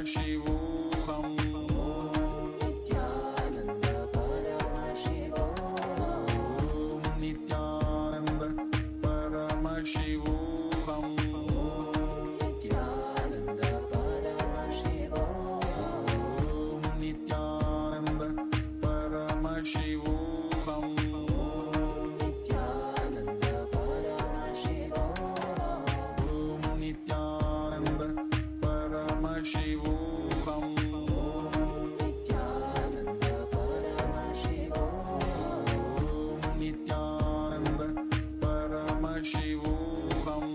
Paramashivoham Nithyananda Paramashivoham Nithyananda Paramashivoham Nithyananda Paramashivoham Nithyananda Paramashivoham Nithyananda Paramashivoham Nithyananda Paramashivoham Nithyananda Paramashivoham Nithyananda Paramashivoham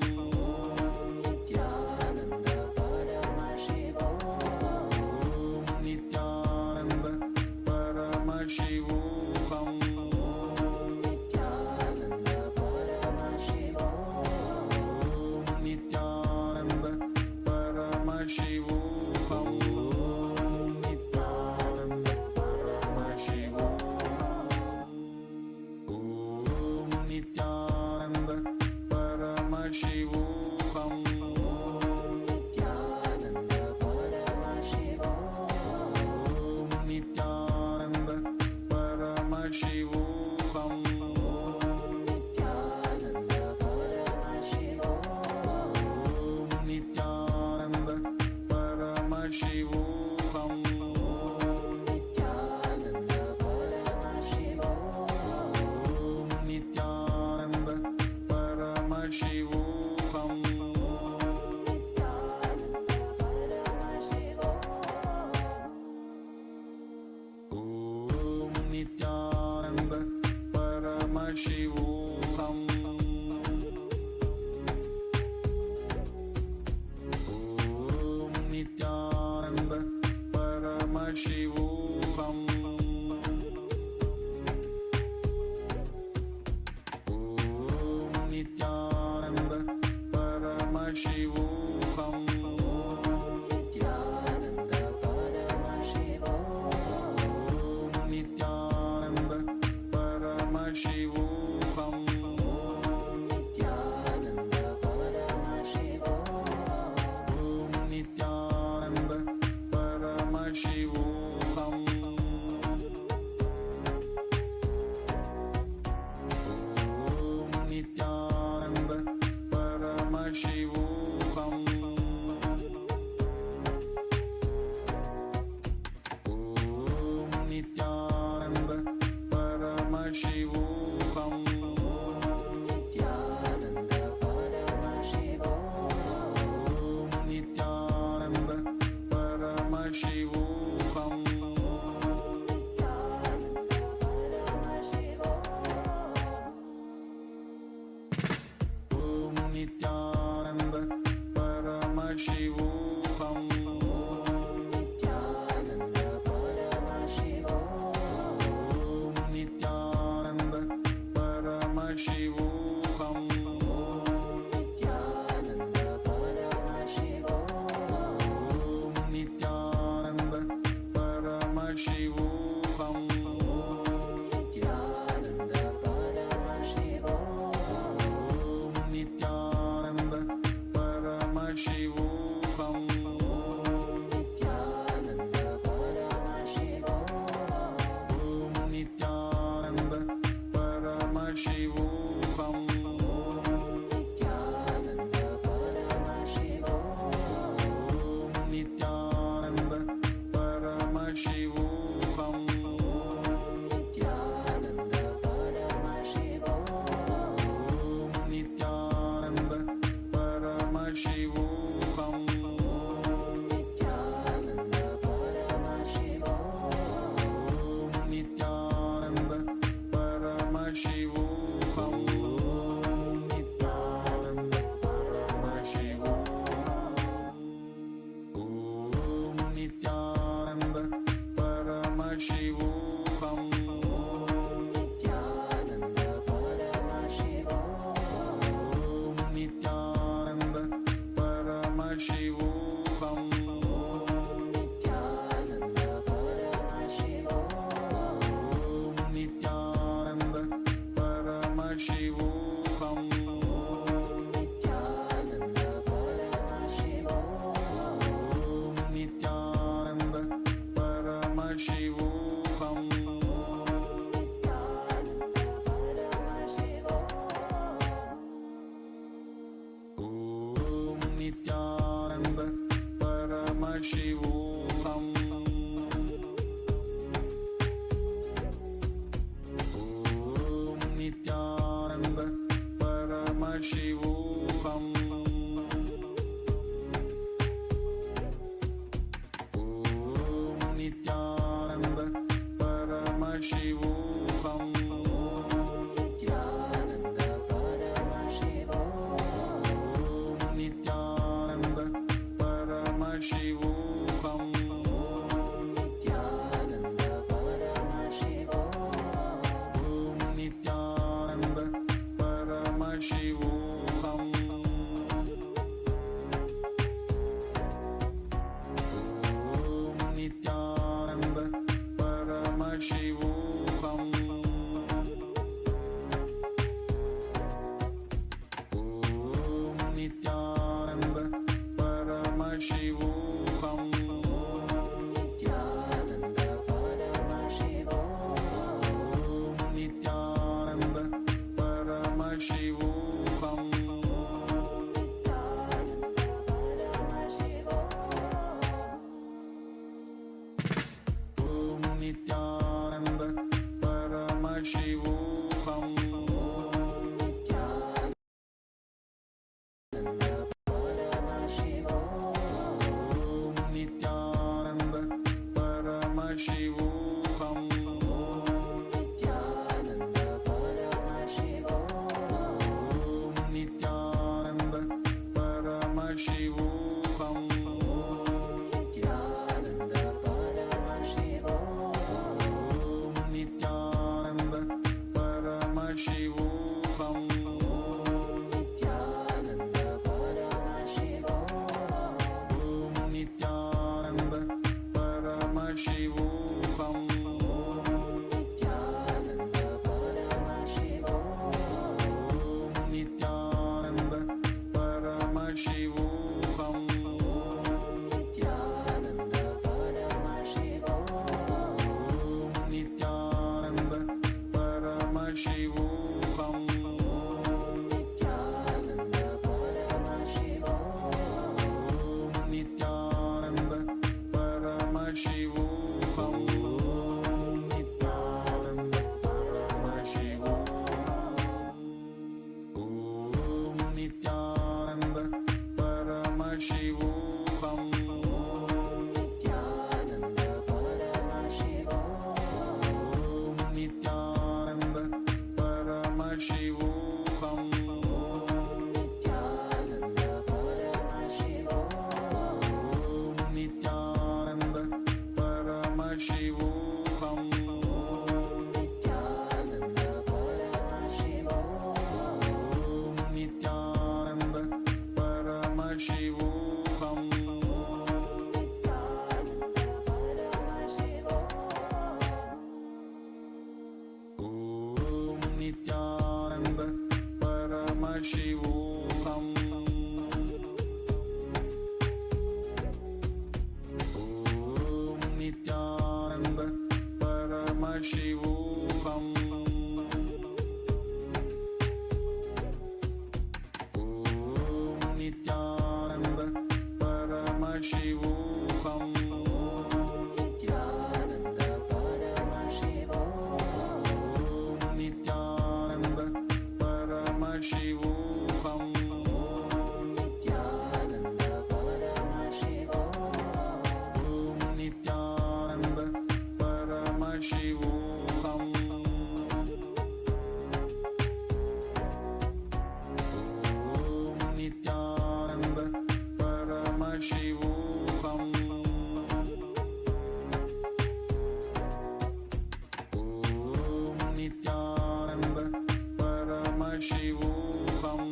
Nithyananda Paramashivoham Nithyananda Paramashivoham Nithyananda Paramashivoham Nithyananda Paramashivoham Nithyananda Paramashivoham Om Nithyananda Paramashivoham Nithyananda Paramashivoham Nithyananda Paramashivoham Nithyananda Paramashivoham Nithyananda Paramashivoham Nithyananda Paramashivoham Nithyananda Paramashivoham Om Nithyananda Paramashivoham Om Nithyananda Paramashivoham Om Nithyananda Paramashivoham Om Nithyananda Paramashivoham Nithyananda Paramashivoham Om Nithyananda Paramashivoham Nithyananda Paramashivoham Om Nithyananda Paramashivoham Om Nithyananda Paramashivoham Om Nithyananda Paramashivoham Nithyananda Paramashivoham Om Nithyananda Paramashivoham Om Nithyananda Paramashivoham Om Nithyananda Paramashivoham Nithyananda Paramashivoham Om Nithyananda Paramashivoham Nithyananda Paramashivoham Om Nithyananda Paramashivoham Nithyananda Paramashivoham Om Nithyananda Paramashivoham Nithyananda Paramashivoham Om Nithyananda Paramashivoham Nithyananda Paramashivoham Om Nithyananda Paramashivoham Nithyananda Paramashivoham Om Nithyananda Paramashivoham Om Nithyananda Paramashivoham Om Nithyananda Paramashivoham Nithyananda Paramashivoham Om Nithyananda Paramashivoham Nithyananda Paramashivoham Om Nithyananda Paramashivoham Nithyananda Paramashivoham Om Nithyananda Paramashivoham Om Nithyananda Paramashivoham Om Nithyananda Paramashivoham Om Nithyananda Paramashivoham Nithyananda Paramashivoham Om Nithyananda Paramashivoham Nithyananda Paramashivoham Om Nithyananda Paramashivoham Om Nithyananda Paramashivoham Om Nithyananda Paramashivoham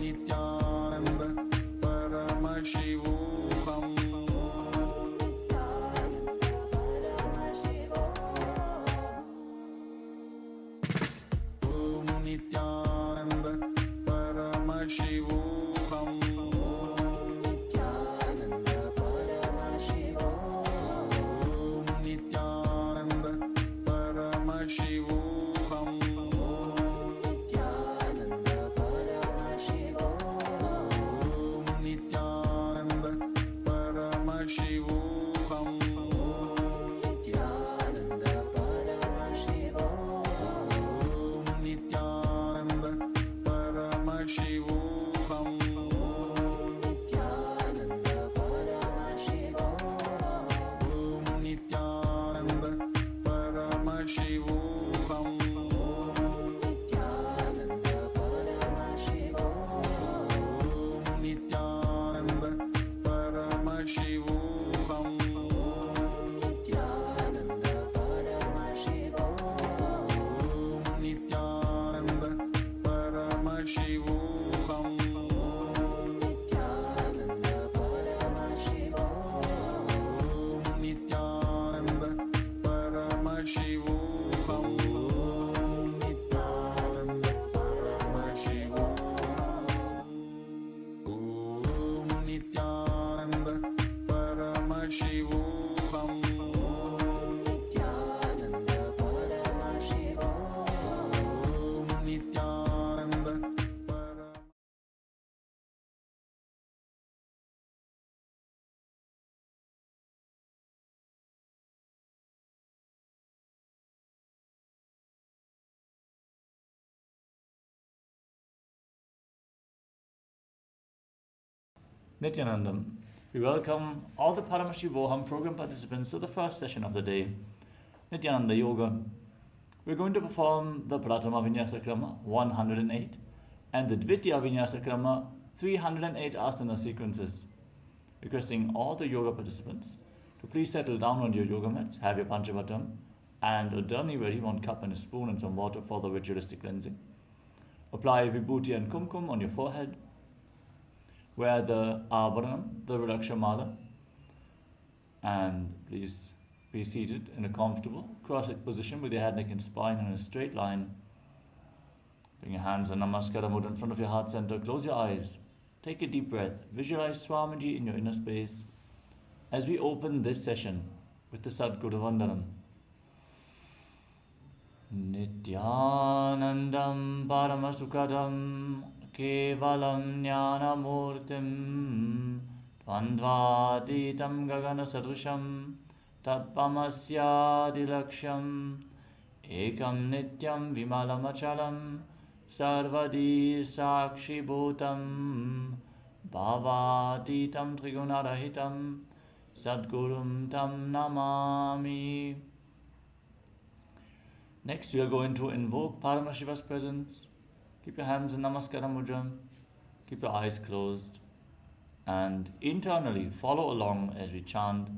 Nithyananda Paramashivoham Om Nithyananda Paramashivoham Om Nithyananda Paramashivoham Nithyananda Paramashivoham Om Nithyananda Paramashivoham Nithyananda Paramashivoham Nithyananda Paramashivoham Om Nithyananda Paramashivoham Nithyananda Paramashivoham Nithyananda Paramashivoham Nithyananda Paramashivoham Nithyananda Paramashivoham Nithyananda Paramashivoham Nithyananda Paramashivoham Nithyananda Paramashivoham Om Nithyananda Paramashivoham Nithyananda Paramashivoham Nithyananda Paramashivoham. Nithyanandam. We welcome all the Paramashivoham program participants to the first session of the day, Nithyananda Yoga. We're going to perform the Pratama Vinyasa Krama 108 and the Dvitiya Vinyasa Krama 308 asana sequences. Requesting all the yoga participants to please settle down on your yoga mats, have your Panchavatam and a dharni ready, 1 cup and a spoon and some water for the ritualistic cleansing. Apply Vibhuti and Kumkum on your forehead. Wear the Abharanam, the Rudraksha Mala, and please be seated in a comfortable cross-legged position with your head, neck and spine in a straight line. Bring your hands and Namaskara Mudra in front of your heart center. Close your eyes. Take a deep breath. Visualize Swamiji in your inner space as we open this session with the Sadguru Vandanam. Nithyanandam Paramasukadam Kevalam Jnanamurtim Dvandvaditam Gagana Sadrusham Tatpamasyadilaksham Ekam Nityam Vimalamachalam Sarvadi Sakshi Bhutam Bhavatitam Trigunarahitam Sadgurum Tam Namami. Next, we are going to invoke Paramashiva's presence. Keep your hands in Namaskara Mudra. Keep your eyes closed. And internally, follow along as we chant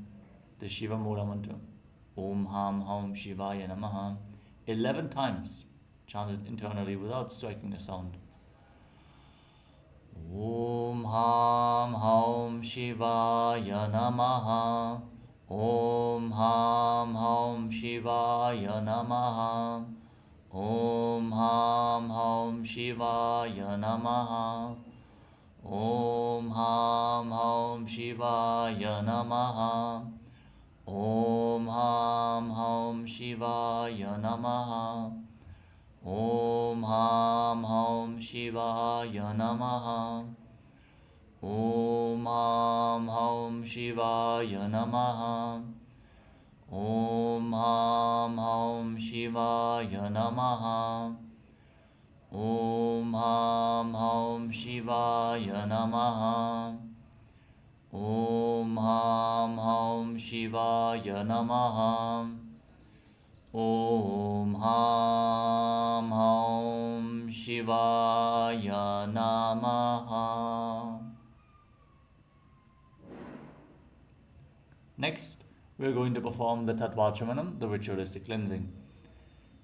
the Shiva Mula mantra. Om Ham Ham Shivaya Namaha. 11 times. Chant it internally without striking a sound. Om Ham Ham Shivaya Namaha. Om Ham Ham Shivaya Namaha. Om Ham Ham Shivaya Namaha. Om Ham Ham Shivaya Namaha. Om Ham Ham Shivaya Namaha. Om Ham Ham Shivaya Namaha. Om Ham Ham Shivaya Namaha. Om Ham Ham Shivaya Namaha. Om Ham Ham Shivaya Namaha. Om Ham Ham Shivaya Namaha. Om Ham Ham Shivaya Namaha. Next, we are going to perform the Tattvachamanam, the ritualistic cleansing.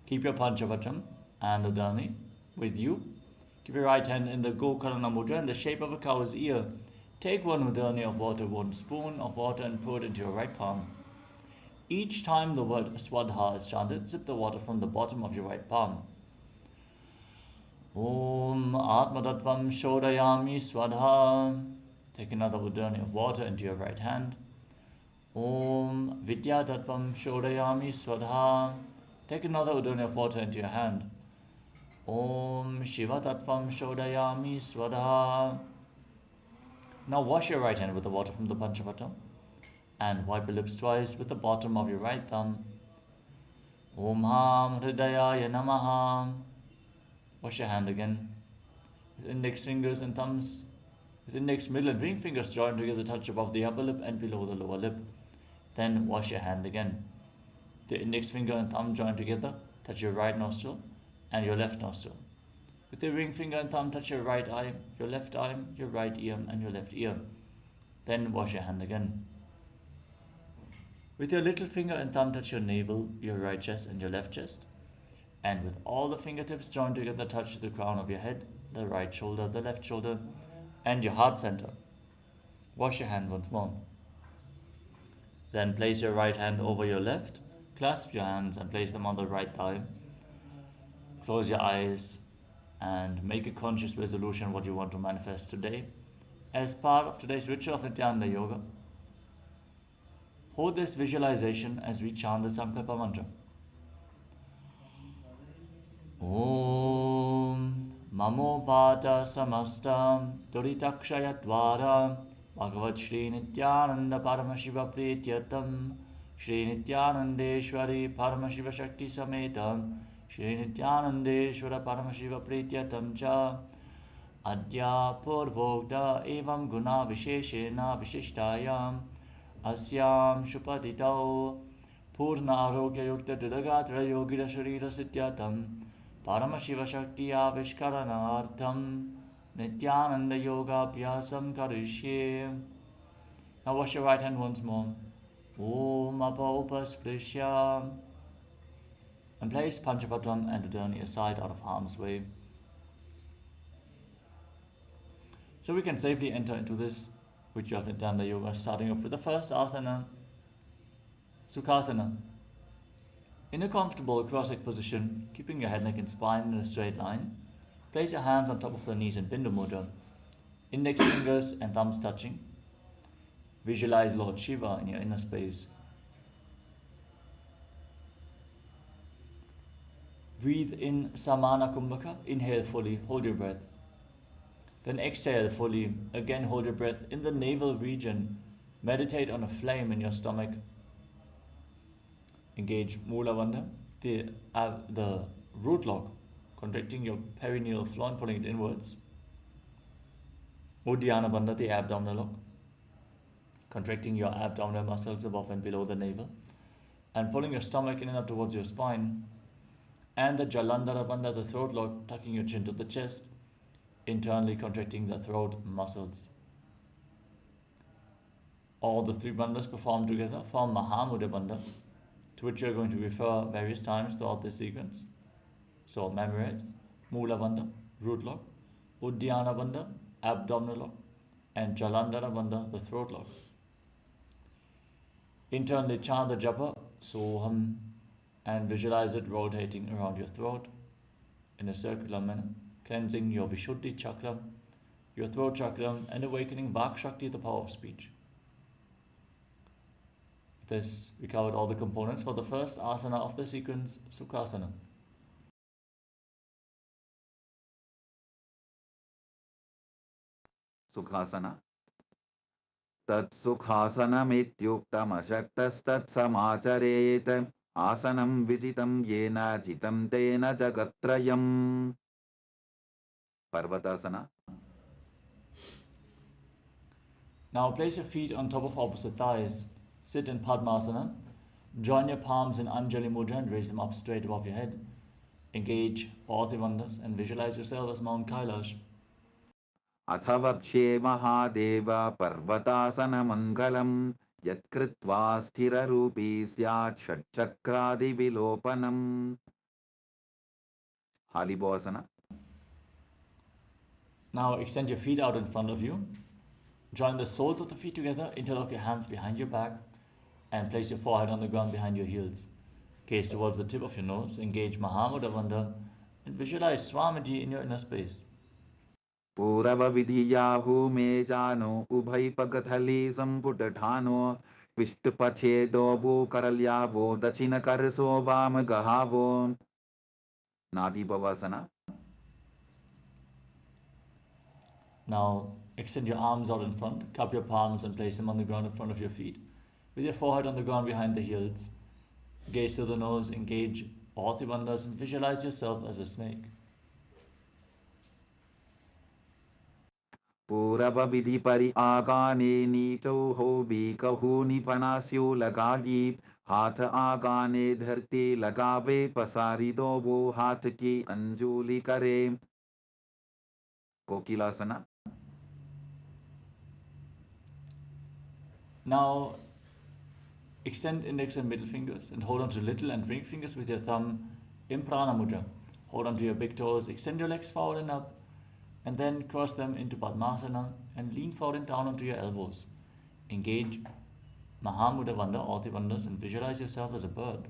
Keep your Panchavatam and Udani with you. Keep your right hand in the Gokarana Mudra in the shape of a cow's ear. Take 1 Udani of water, 1 spoon of water and pour it into your right palm. Each time the word Swadha is chanted, sip the water from the bottom of your right palm. Om Atmatattvam Shodayami Swadha. Take another Udani of water into your right hand. Om Vidyatattvam Shodayami Swadha. Take another Udani of water into your hand. Om Shivatattvam Shodayami Swadha. Now wash your right hand with the water from the Panchavatam and wipe your lips twice with the bottom of your right thumb. Om Ham Hridayaya Namaha. Wash your hand again. With index fingers and thumbs, with index, middle and ring fingers joined together, touch above the upper lip and below the lower lip. Then wash your hand again. The index finger and thumb joined together, touch your right nostril and your left nostril. With the ring finger and thumb, touch your right eye, your left eye, your right ear and your left ear. Then wash your hand again. With your little finger and thumb, touch your navel, your right chest and your left chest. And with all the fingertips joined together, touch the crown of your head, the right shoulder, the left shoulder, and your heart center. Wash your hand once more. Then place your right hand over your left, clasp your hands and place them on the right thigh. Close your eyes and make a conscious resolution what you want to manifest today. As part of today's ritual of Nithyananda Yoga, hold this visualization as we chant the Sankalpa mantra. Om Mamo Pata Samastam Duritakshayatwara Bhagavad Shri Nithyananda Paramashiva Prityatam Shri Nithyanandeshwari Paramashiva Shakti Sametam Shri Nithyanandeshwara Paramashiva Prityatam Cha Adya Purvogda Evam Guna Visheshena Vishishtayam Asyam Shupatitau Purna Arogya Yukta Dudagatra Yogida Sharira Sityatam Paramashiva Shakti Avishkaranartham Nithyananda Yoga Abhyasam Karishye. Now wash your right hand once more. Om Apaupasprishyam. And place Panchapatam and Udani aside out of harm's way. So we can safely enter into this ritual of Nithyananda Yoga, starting off with the first asana, Sukhasana. In a comfortable cross-legged position, keeping your head, neck and spine in a straight line, place your hands on top of the knees in Bindu Mudra, index fingers and thumbs touching. Visualize Lord Shiva in your inner space. Breathe in Samana Kumbhaka, inhale fully, hold your breath. Then exhale fully, again hold your breath in the navel region. Meditate on a flame in your stomach. Engage Mula Bandha, the root lock, contracting your perineal floor and pulling it inwards. Uddiyana Bandha, the abdominal lock, contracting your abdominal muscles above and below the navel, and pulling your stomach in and up towards your spine. And the Jalandhara Bandha, the throat lock, tucking your chin to the chest, internally contracting the throat muscles. All the three bandhas performed together form Mahamudra Bandha, to which you are going to refer various times throughout this sequence. So memorize Mula Bandha, root lock, Uddiyana Bandha, abdominal lock, and Jalandhara Bandha, the throat lock. Internally chant the japa, Soham, and visualize it rotating around your throat in a circular manner, cleansing your Vishuddhi chakra, your throat chakra, and awakening Vak Shakti, the power of speech. With this, we covered all the components for the first asana of the sequence, Sukhasana. Sukhasana. Tat Sukhasanamityuktam Ashaktastat Samacharet Asanam Vijitam Yena Jitam Tena Jagatrayam. Parvatasana. Now place your feet on top of opposite thighs. Sit in Padmasana. Join your palms in Anjali Mudra and raise them up straight above your head. Engage all the bandhas and visualize yourself as Mount Kailash. Athavakshe Mahadeva Parvatasana Mangalam Yatkritva Sthira Rupi Syat Shatchakradi Vilopanam. Halibhasana. Now extend your feet out in front of you. Join the soles of the feet together, interlock your hands behind your back, and place your forehead on the ground behind your heels. Gaze towards the tip of your nose, engage Mahamudra Bandha, and visualize Swamiji in your inner space. Purava Vidhiyahu Mejano Ubhai Pagathali Samputatano Vishtupachedo Bhukaralyavo Dachina Karso Vamagahavo. Nadi Bhavasana. Now extend your arms out in front, cup your palms and place them on the ground in front of your feet. With your forehead on the ground behind the heels, gaze to the nose, engage all the bandhas and visualize yourself as a snake. Purava vidhi pari agane नीचो हो भी कहू निपनास्यो लगागी हाथ आगाने धरती लगावे पसारी दो वो हाथ की अंजुली करे कोकिलासना. Now, extend index and middle fingers and hold on to little and ring fingers with your thumb in Prana Mudra. Hold on to your big toes, extend your legs forward and up, and then cross them into Padmasana and lean forward and down onto your elbows. Engage Mahamudra Bandha, all the bandhas, and visualize yourself as a bird.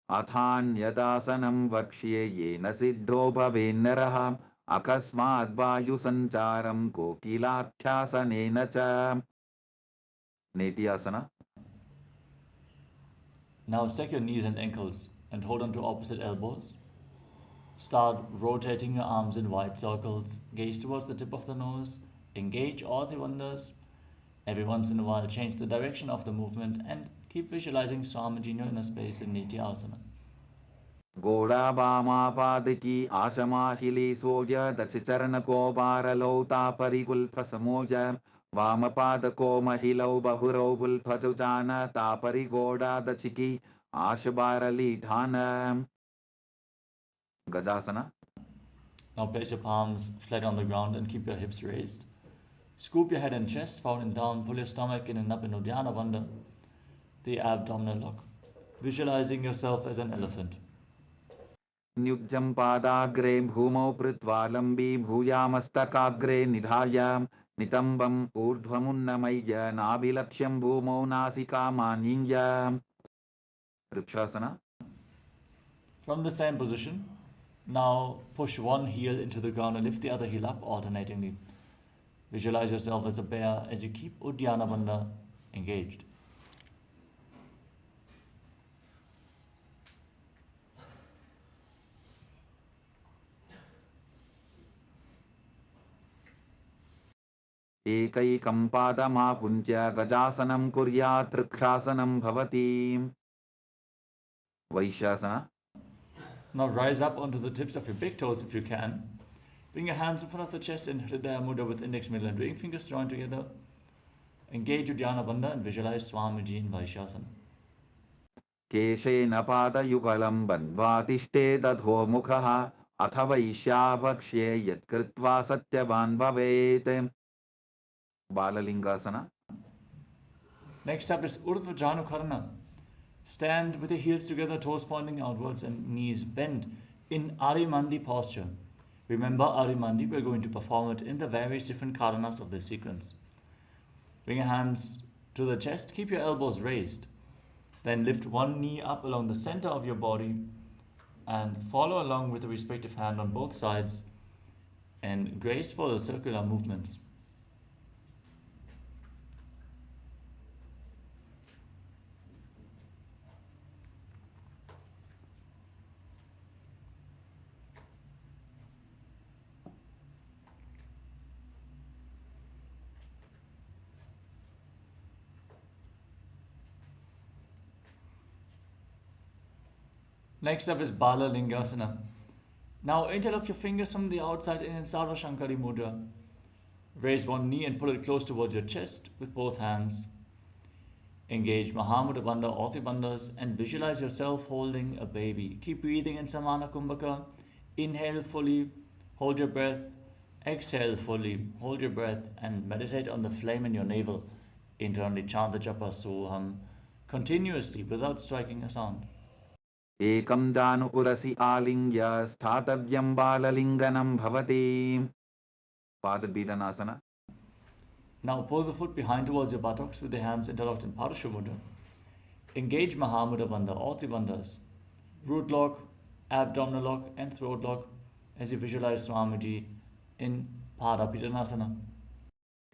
अथान्यदासनं वक्ष्ये येन सिद्धो भवेन्नरः अकस्मात् वायुसञ्चारं कोकिलाभ्यासनेन च. Nithyananda. Now stack your knees and ankles and hold on to opposite elbows. Start rotating your arms in wide circles. Gaze towards the tip of the nose. Engage all the bandhas. Every once in a while, change the direction of the movement and keep visualizing Swamiji in your inner space in Nithyananda. घोड़ा बामा पाद की आशमाशिली सोज दक्ष चरण को बारलौता परिकुल्फ समोज वाम पाद को महिलौ बहुरौ बुल्फजु जान तापरि घोड़ा दक्ष की आश बारली ढान. Gajasana. Now place your palms flat on the ground and keep your hips raised. Scoop your head and chest forward and down. Pull your stomach in and up in Uddiyana Bandha, the abdominal lock. Visualizing yourself as an elephant. न्युज्जं पादाग्रे भूमौ पृत्वा लम्बी भूयामस्तकाग्रे निधाय नितम्बम् ऊर्ध्वमुन्नमय्य नाभिलक्ष्यं भूमौ नासिकामानीय. Vrikshasana. From the same position, now push one heel into the ground and lift the other heel up alternatingly. Visualize yourself as a bear as you keep Uddiyana Bandha engaged. एकैकं पादमापुञ्ज्य गजासनं कुर्यात् तृक्षासनं भवति. Vaishasana. Now rise up onto the tips of your big toes if you can. Bring your hands in front of the chest in Hridaya Mudra with index, middle and ring fingers joined together. Engage Uddiyana Bandha and visualize Swamiji in Vaishasana. केशेन पादयुगलं बन्ध्वा तिष्ठेदधो मुखः अथ वैश्यावक्ष्ये यत्कृत्वा सत्यवान् भवेत्. Balalingasana. Next up is Urdhva Janukarna. Stand with your heels together, toes pointing outwards and knees bent in Arimandi posture. Remember Arimandi, we're going to perform it in the various different karanas of this sequence. Bring your hands to the chest, keep your elbows raised. Then lift one knee up along the center of your body and follow along with the respective hand on both sides in graceful circular movements. Next up is Bala Lingasana. Now interlock your fingers from the outside in Sarva Shankari Mudra. Raise one knee and pull it close towards your chest with both hands. Engage Mahamudra Bandha, all the bandhas, and visualize yourself holding a baby. Keep breathing in Samana Kumbhaka. Inhale fully, hold your breath. Exhale fully, hold your breath, and meditate on the flame in your navel. Internally chant the japa Soham continuously without striking a sound. एकं दानुपुरसि आलिङ्ग्य स्थातव्यं बाललिङ्गनं भवति. पादपीडनासना. Now pull the foot behind towards your buttocks with the hands interlocked in Parashva Mudra. Engage Mahamudra Bandha, all the bandhas. Root lock, abdominal lock and throat lock as you visualize Swamiji in Parapidanasana.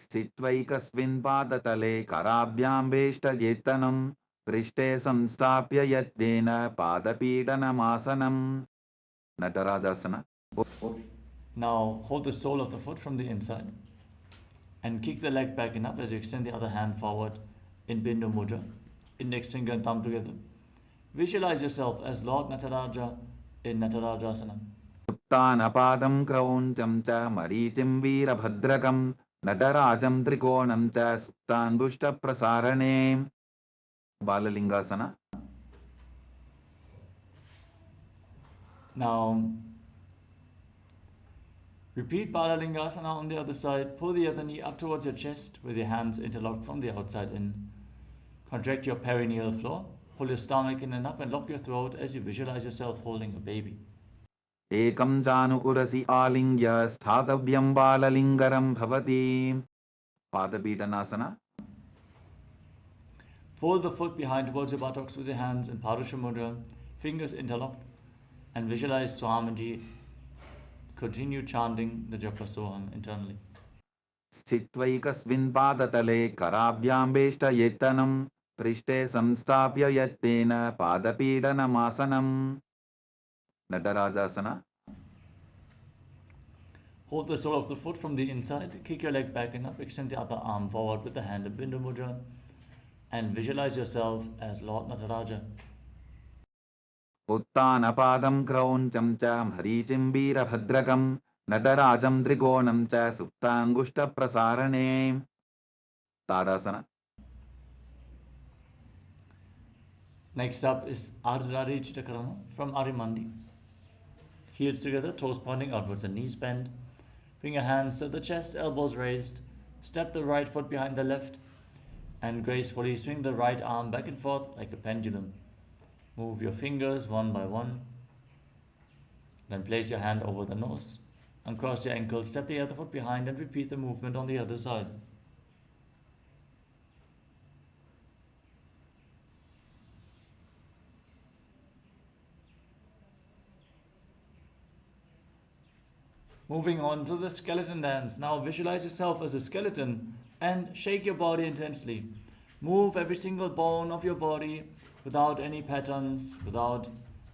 स्थित्वैकस्मिन् पादतले कराभ्यां वेष्टयेत्तनं पृष्ठे संस्थाप्य यत्नेन पादपीडनमासनं. Natarajasana. Now hold the sole of the foot from the inside and kick the leg back and up as you extend the other hand forward in Bindu Mudra, index finger and thumb together. Visualize yourself as Lord Nataraja in Natarajasana. उत्तानपादं क्रौञ्चं च मरीचिं वीरभद्रकं नटराजं त्रिकोणं च सुप्ताङ्गुष्ठप्रसारणे. Balalingasana. Now, repeat Balalingasana on the other side. Pull the other knee up towards your chest with your hands interlocked from the outside in. Contract your perineal floor. Pull your stomach in and up and lock your throat as you visualize yourself holding a baby. Ekam janukurasi alingya sthatavyam balalingaram bhavati. Padapidanasana. Pull the foot behind towards your buttocks with your hands in Parusha Mudra, fingers interlocked, and visualize Swamiji. Continue chanting the Japa Soham internally. Sthitvaikasmin padatale karabhyam beshta yetanam prishte samstapya yattena padapidanamasana. Natarajasana. Hold the sole of the foot from the inside, kick your leg back and up, extend the other arm forward with the hand in Bindu Mudra, and visualize yourself as Lord Nataraja. Uttanapadam krauncham cha maricim virabhadrakam natarajam trikonam cha suptangushta prasarane. Tadasana. Next up is Ardhari Chittakarana from Arimandi. Heels together, toes pointing outwards and knees bent. Bring your hands to the chest, elbows raised. Step the right foot behind the left and gracefully swing the right arm back and forth like a pendulum. Move your fingers one by one. Then place your hand over the nose. Uncross your ankle, step the other foot behind and repeat the movement on the other side. Moving on to the skeleton dance. Now visualize yourself as a skeleton and shake your body intensely. Move every single bone of your body without any patterns, without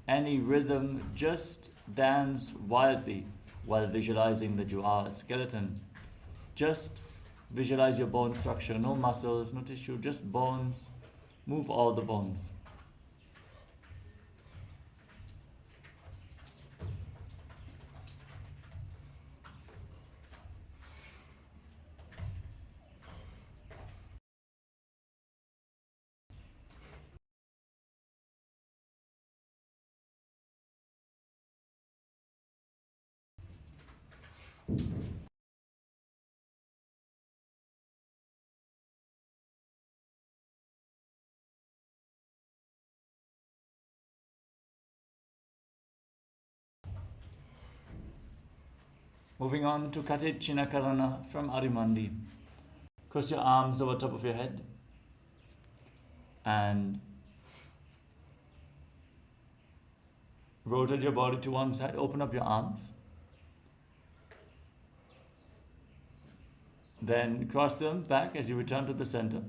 any rhythm. Just dance wildly while visualizing that you are a skeleton. Just visualize your bone structure. No muscles, no tissue, just bones. Move all the bones. Moving on to Katechina Karana from Arimandi. Cross your arms over top of your head and rotate your body to one side. Open up your arms. Then cross them back as you return to the center.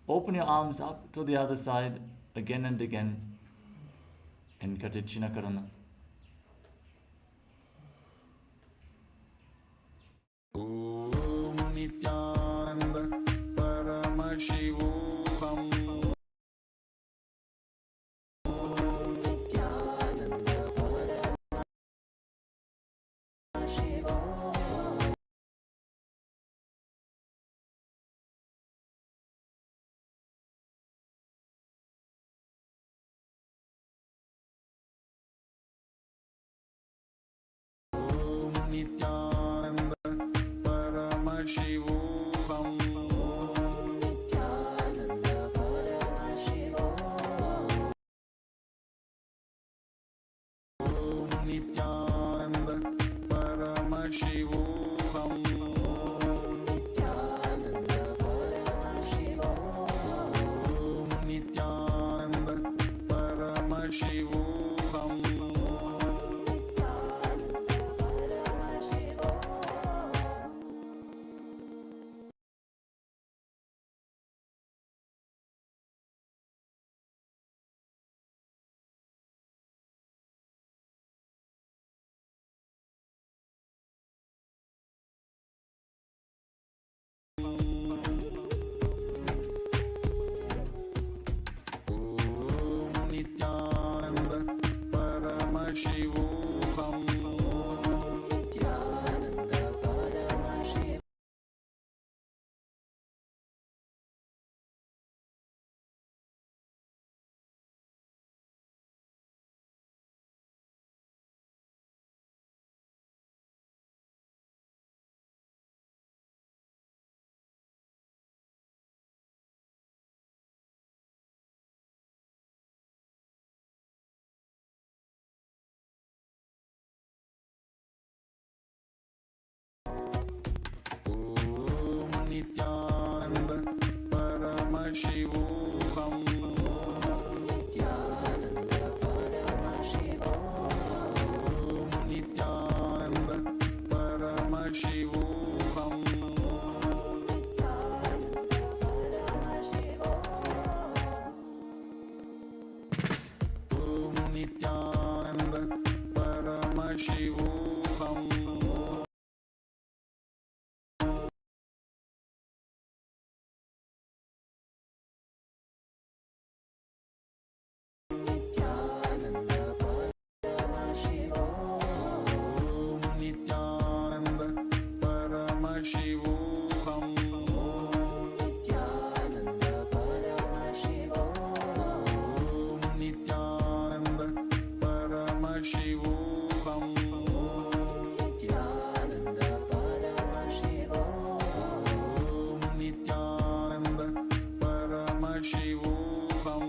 Open your arms up to the other side again and again in Katechina Karana. Om Nithyananda Paramashivoham Nithyananda Paramashivoham Om Nithyananda Paramashivoham Nithyananda Paramashivoham Nithyananda Paramashivoham Nithyananda Paramashivoham Om Nithyananda Paramashivoham Nithyananda Paramashivoham Nithyananda Paramashivoham Nithyananda Paramashivoham Nithyananda Paramashivoham Nithyananda Paramashivoham Nithyananda Paramashivoham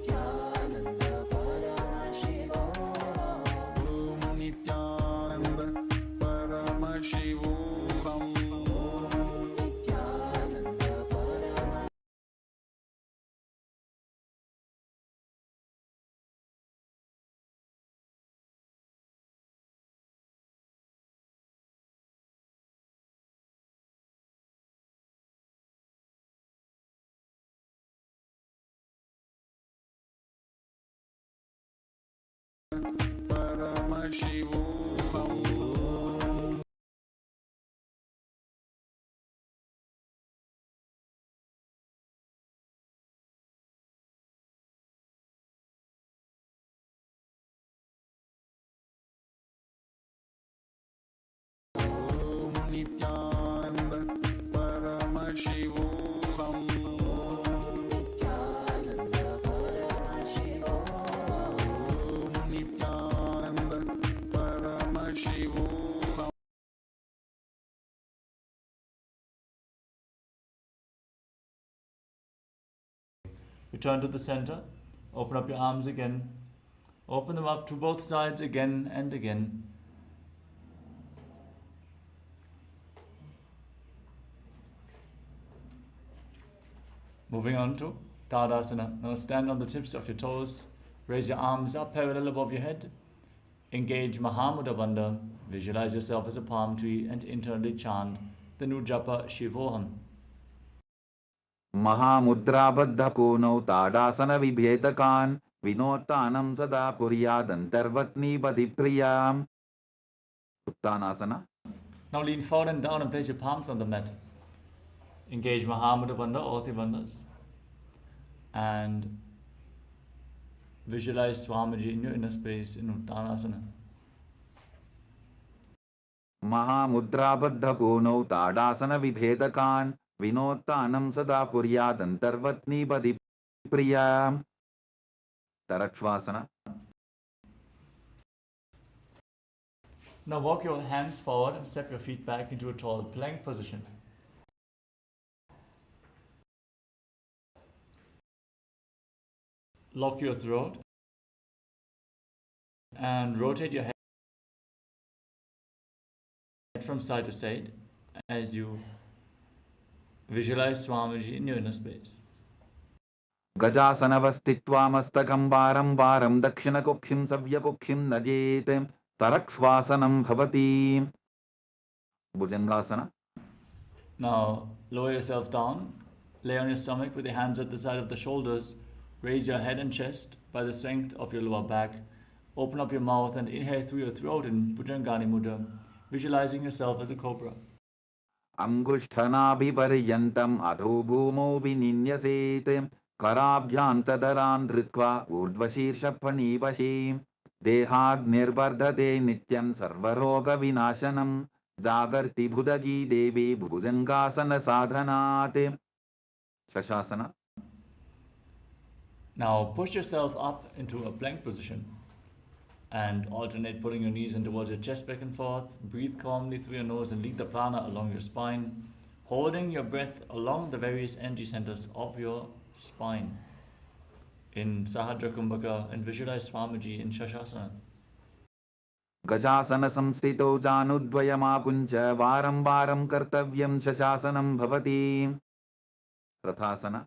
Nithyananda Paramashivoham Nithyananda Paramashivoham Nithyananda Paramashivoham Nithyananda Paramashivoham Nithyananda Paramashivoham Nithyananda Paramashivoham Return to the center. Open up your arms again. Open them up to both sides again and again. Moving on to Tadasana. Now stand on the tips of your toes. Raise your arms up parallel above your head. Engage Mahamudra Bandha. Visualize yourself as a palm tree and internally chant the Nujapa Shivoham. महामुद्राबद्धकोनौ ताडासनविभेदकान् विनोत्तानं सदा कुर्यादन्तर्वत्नीपतिप्रियाम् Uttanasana. Now lean forward and down and place your palms on the mat. Engage Mahamudra Bandha, all three bandhas. And visualize Swamiji in your inner space in Uttanasana. महामुद्राबद्धकोनौ ताडासनविभेदकान् विनोत्तानं सदा कुर्यादन्तर्वत्नीपतिप्रियाम् Tarakshvasana. Now walk your hands forward and step your feet back into a tall plank position. Lock your throat and rotate your head from side to side as you visualize Swamiji in your inner space. गजासनवस्थित्वा मस्तकं वारं वारं दक्षिणकुक्षिं सव्यकुक्षिं नजेत् तरक्ष्वासनं भवति. Bhujangasana. Now lower yourself down, lay on your stomach with your hands at the side of the shoulders, raise your head and chest by the strength of your lower back, open up your mouth and inhale through your throat in Bhujangani Mudra, visualizing yourself as a cobra. अंगुष्ठनाभिपर्यन्तम् अधो भूमौ विनिन्यसेत् कराभ्यान्तदरान् धृत्वा ऊर्ध्वशीर्षफणीवशी देहाग्निर्वर्धते नित्यं सर्वरोगविनाशनं जागर्ति भुजगी देवी भुजङ्गासनसाधनात्. Shashasana. Now push yourself up into a plank position and alternate pulling your knees in towards your chest back and forth. Breathe calmly through your nose and lead the prana along your spine, holding your breath along the various energy centers of your spine. In Sahadra Kumbhaka, and visualize Swamiji in Shashasana. गजासन संस्थितौ जानुद्वयमाकुञ्च वारं वारं कर्तव्यं शशासनं भवति. Rathasana.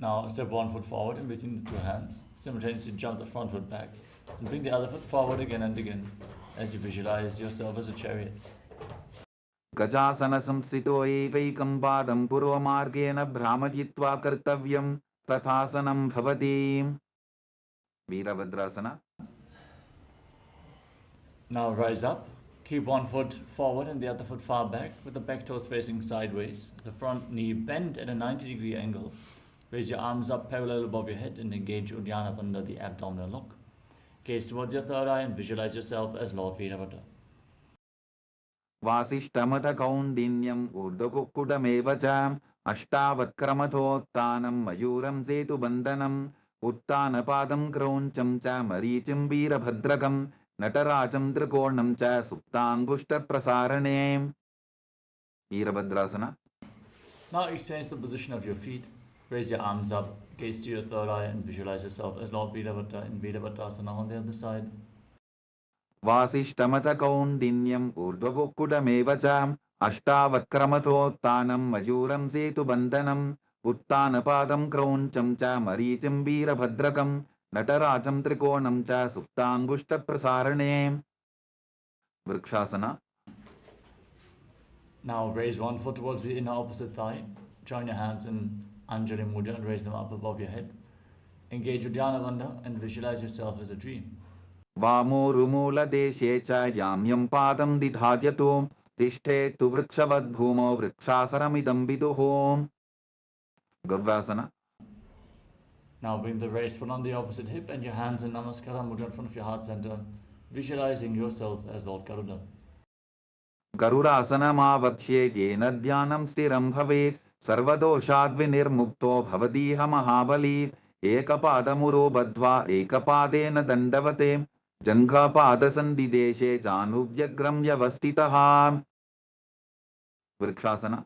Now step one foot forward in between the two hands. Simultaneously jump the front foot back and bring the other foot forward again and again as you visualize yourself as a chariot. Gajasana samsthito evaikam padam purvamargena bhramajitva kartavyam tathasanam bhavati. Veerabhadrasana. Now rise up. Keep one foot forward and the other foot far back with the back toes facing sideways. The front knee bent at a 90-degree angle. Raise your arms up parallel above your head and engage Uddiyana Bandha, the abdominal lock. Gaze towards your third eye and visualize yourself as Lord Veerabhadra. Vasishtamata kaundinyam urdhakukkudamevacha ashtavakramatottanam mayuram setu bandhanam uttanapadam krauncham cha marichim veerabhadrakam natarajam trikonam cha suptangushta prasarane. Veerabhadrasana. Now exchange the position of your feet. Raise your arms up, gaze to your third eye and visualize yourself as Lord Veerabhadra in Veerabhadrasana on the other side. Vasishtamata kaundinyam urdhakukkudamevacha ashtavakramatottanam mayuram setu bandhanam uttanapadam krauncham cha marichim veerabhadrakam natarajam trikonam cha suptangushta prasarane. Vrikshasana. Now raise one foot towards the inner opposite thigh. Join your hands in Anjali Mudra and raise them up above your head. Engage Uddiyana Bandha and visualize yourself as a tree. Vamo rumula deshe cha yamyam padam didhadyato tishte tu vrikshavad bhumo vrikshasaramidam viduho. Gurvasana. Now bring the raised foot on the opposite hip and your hands in Namaskara Mudra in front of your heart center, visualizing yourself as Lord Garuda. Garurasana mavakshe jena dhyanam stiram bhavet sarvadoshad vinirmukto bhavadiha mahabali ekapadamuro badhva ekapadena dandavate janghapadasandhi deshe januvyagram yavastitaha. Vrikshasana.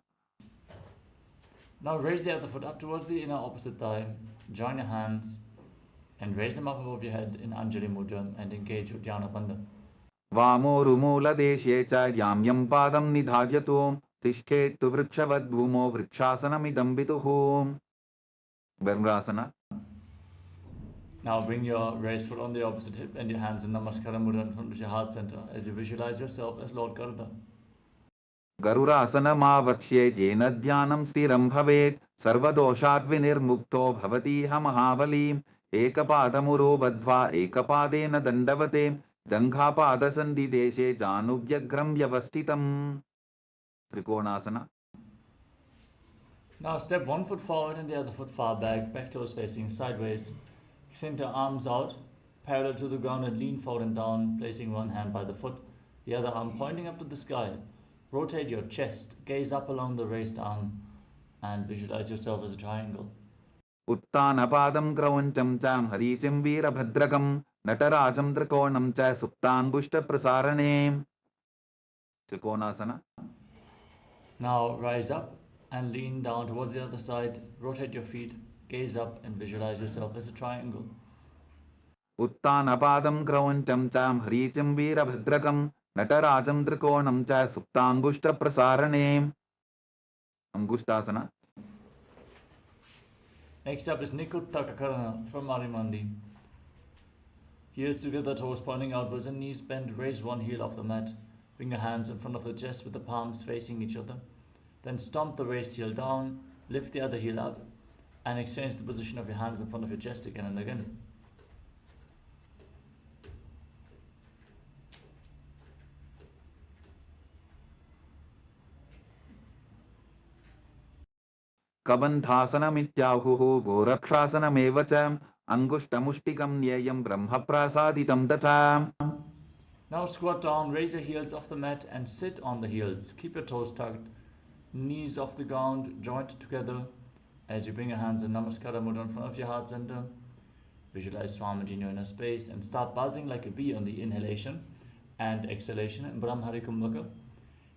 Now raise the other foot up towards the inner opposite thigh. Join your hands and raise them up above your head in Anjali Mudra and engage Uddiyana Bandha. Vamo rumula deshe cha yamyam padam nidhadyato tishte tu vrikshavad bhumo vrikshasanamidam viduho. Varvrasana. Now bring your raised foot on the opposite hip and your hands in Namaskara Mudra in front of your heart center as you visualize yourself as Lord Garuda. Garurasana mavakshe jena dhyanam stiram bhavet sarvadoshad vinirmukto bhavatiha mahavali ekapadamuro badhva ekapadena dandavate janghapadasandhi deshe januvyagram yavastitam. Trikonasana. Now step one foot forward and the other foot far back toes facing sideways. Extend your arms out, parallel to the ground and lean forward and down, placing one hand by the foot, the other arm pointing up to the sky. Rotate your chest, gaze up along the raised arm and visualize yourself as a triangle. Uttanapadam krauncham cha marichim veerabhadrakam natarajam trikonam cha suptangushta prasarane. Trikonasana. Now rise up and lean down towards the other side, rotate your feet, gaze up and visualize yourself as a triangle. Uttanapadam krauncham cha marichim veerabhadrakam natarajam trikonam cha suptangushta prasarane. Angushtasana. Next up is Nikutta Kakarana from Marimandi. Heels together, toes pointing outwards and knees bent. Raise one heel off the mat. Bring your hands in front of the chest with the palms facing each other. Then stomp the raised heel down, lift the other heel up and exchange the position of your hands in front of your chest again and again. Kabandhasanamityāhuhu gorakṣāsanameva angushtamushtikam nyayam brahma prasaditam tatha. Now squat down, raise your heels off the mat and sit on the heels. Keep your toes tucked, knees off the ground, jointed together. As you bring your hands in Namaskara Mudra in front of your heart center, visualize Swamiji in your inner space and start buzzing like a bee on the inhalation and exhalation in Brahmari Kumbhaka.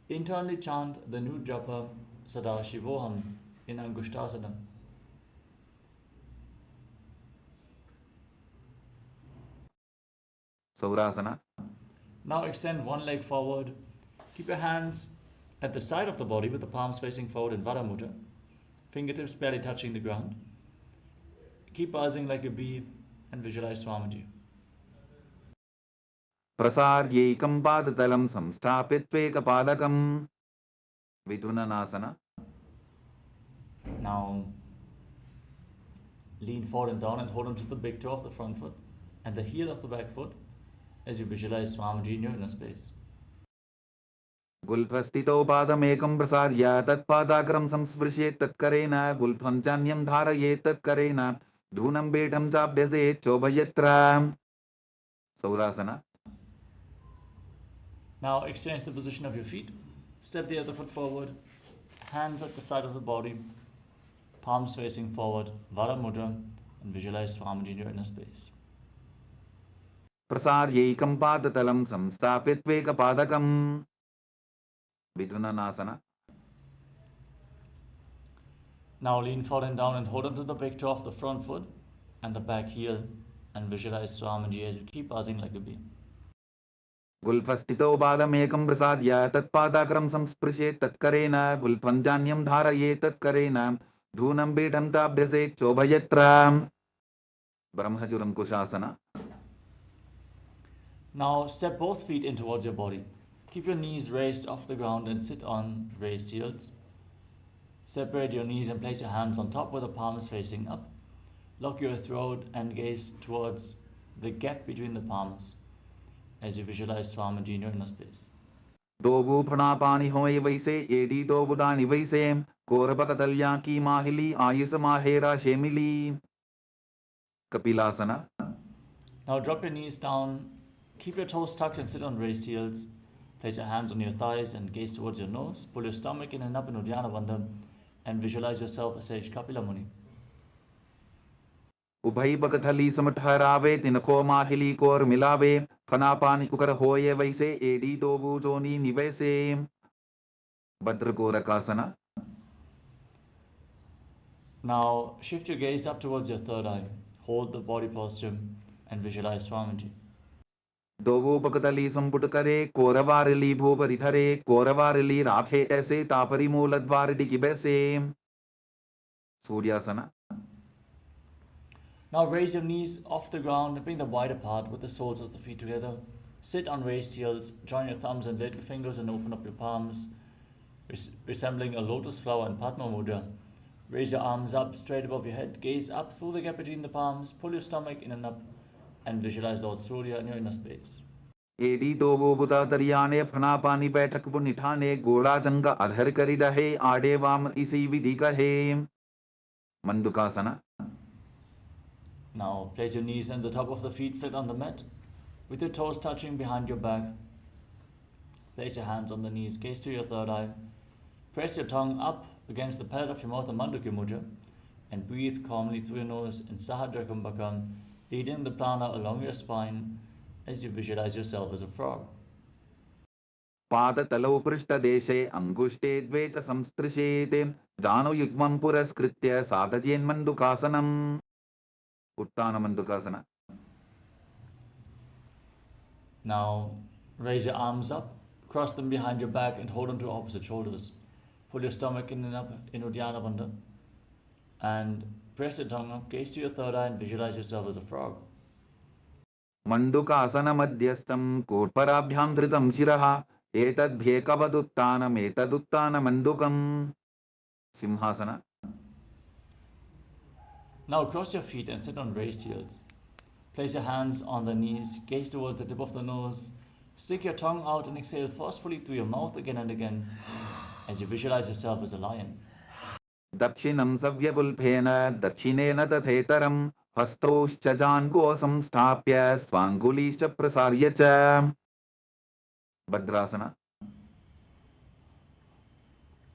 Internally chant the new japa Sadashivoham in Angushtasana. Saurasana. Now extend one leg forward. Keep your hands at the side of the body with the palms facing forward in Vara Mudra, fingertips barely touching the ground. Keep buzzing like a bee and visualize Swamiji. प्रसार्यैकं पादतलं संस्थाप्यत्वेकपादकं विधुननासना. Now, lean forward and down and hold onto the big toe of the front foot and the heel of the back foot as you visualize Swamiji in your inner space. गुल्फस्थितौ पादमेकं प्रसार्य तत्पादाग्रं संस्पृशेत् तत्करेण गुल्फं चान्यं धारयेत् तत्करेण धूनं बेढं चाभ्यसेत् चोभयत्र. सौरासना. Now, exchange the position of your feet. Step the other foot forward, hands at the side of the body, palms facing forward, Vara Mudra, and visualize Swamiji in your inner space. प्रसार्यैकं पादतलं संस्थाप्यत्वेकपादकं विधुननासना. Now lean forward and down and hold onto the big toe of the front foot and the back heel and visualize Swamiji as you keep buzzing like a bee. गुल्फस्थितौ पादमेकं प्रसार्य तत्पादाग्रं संस्पृशेत् तत्करेण गुल्फं चान्यं धारयेत् तत्करेण धूनं बेढं चाभ्यसेत् चोभयत्र. ब्रह्मचूरं कुशासना. Now step both feet in towards your body. Keep your knees raised off the ground and sit on raised heels. Separate your knees and place your hands on top with the palms facing up. Lock your throat and gaze towards the gap between the palms as you visualize Swamiji in your inner space. दोबू फणापानी होए वैसे AD दोबुदानी वैसे कोरबकतल्या की माहिली Ayush माहेरा शेमिली. कपिलासना. Now drop your knees down, keep your toes tucked and sit on raised heels. Place your hands on your thighs and gaze towards your nose. Pull your stomach in and up in Uddiyana Bandha and visualize yourself as Sage Kapila Muni. उभई बकथली समठहरावे तिनको माहिली core मिलावे फनापानी कुकर होए वैसे एडी दोबू जोनी निवैसे. भद्रकोरकासना. Now shift your gaze up towards your third eye. Hold the body posture and visualize Swamiji. दोबू बकथली संपुट करे कोरवारली भूपरिधरे कोरवारली राखे ऐसे तापरी मूलद्वार डिकी बैसे. सूर्यासना. Now raise your knees off the ground and bring them wide apart with the soles of the feet together. Sit on raised heels, join your thumbs and little fingers and open up your palms, resembling a lotus flower in Padma Mudra. Raise your arms up straight above your head, gaze up through the gap between the palms, pull your stomach in and up, and visualize Lord Surya in your inner space. एडी दोबू बुता दरियाने फनापानी बैठक बुनिठाने गोड़ा जंगा अधर करी रहे आड़े वाम इसी विधि कहे. मंडुकासना. Now place your knees and the top of the feet flat on the mat, with your toes touching behind your back. Place your hands on the knees, gaze to your third eye. Press your tongue up against the palate of your mouth in Mandukya Mudra and breathe calmly through your nose in Sahadra Kumbhaka, leading the prana along your spine as you visualize yourself as a frog. पादतलौ पृष्ठदेशे अंगुष्ठे द्वे च संस्पृशेते जानुयुग्मं पुरस्कृत्य साधयेन्मण्डुकासनम्. उत्तानमण्डुकासना. Now raise your arms up, cross them behind your back and hold on to opposite shoulders. Pull your stomach in and up in Uddiyana Bandha and press your tongue up, gaze to your third eye and visualize yourself as a frog. मण्डुकासन मध्यस्थं कोट्पराभ्यां धृतं शिरः एतद्भ्येकवदुत्तानम् एतदुत्तानमण्डुकम्. सिंहासना. Now cross your feet and sit on raised heels. Place your hands on the knees, gaze towards the tip of the nose, stick your tongue out and exhale forcefully through your mouth again and again as you visualize yourself as a lion. दक्षिणं सव्यपुल्फेन दक्षिणेन तथेतरं हस्तौश्च जान्गो संस्थाप्य स्वाङ्गुलीश्च प्रसार्य च. भद्रासना.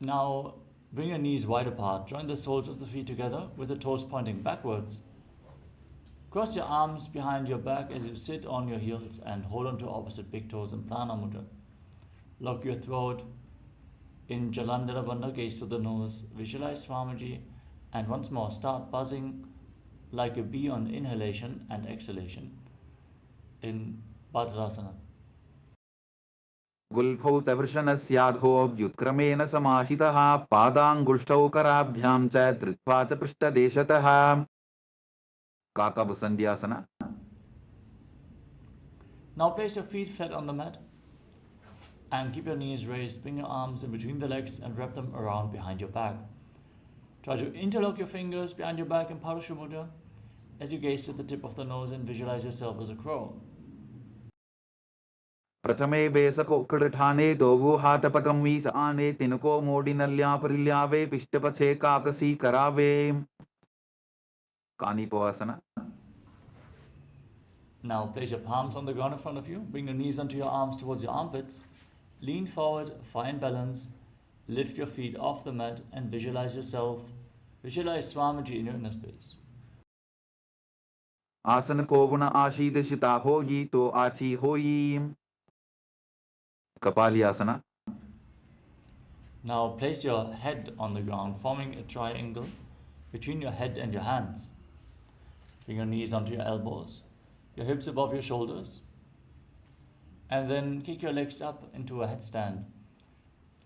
Now bring your knees wide apart, join the soles of the feet together with the toes pointing backwards. Cross your arms behind your back as you sit on your heels and hold on to opposite big toes in Prana Mudra. Lock your throat in Jalandhara Bandha, gaze to the nose, visualize Swamiji, and once more start buzzing like a bee on inhalation and exhalation in Bhadrasana. गुल्फौ तवृषणस्याधोऽभ्युत्क्रमेण समाहितः पादाङ्गुष्ठौ कराभ्यां च धृत्वा च पृष्ठदेशतः काकाबुसन्ध्यासना. Now place your feet flat on the mat and keep your knees raised. Bring your arms in between the legs and wrap them around behind your back. Try to interlock your fingers behind your back in Paramashivoham as you gaze to the tip of the nose and visualize yourself as a crow. प्रथमे बेसको कृठाने Dogu हाथपकं वीस आने तिनको मोडिनल्यापरिल्यावे पिष्टपछे काकसी करावे कानिपोहसना. Now place your palms on the ground in front of you. Bring your knees onto your arms towards your armpits. Lean forward, find balance. Lift your feet off the mat and visualize yourself. Visualize Swamiji in your inner space. आसन को गुण आशीर्षिता होगी तो आची होई कपालियासना. Now place your head on the ground, forming a triangle between your head and your hands. Bring your knees onto your elbows, your hips above your shoulders, and then kick your legs up into a headstand.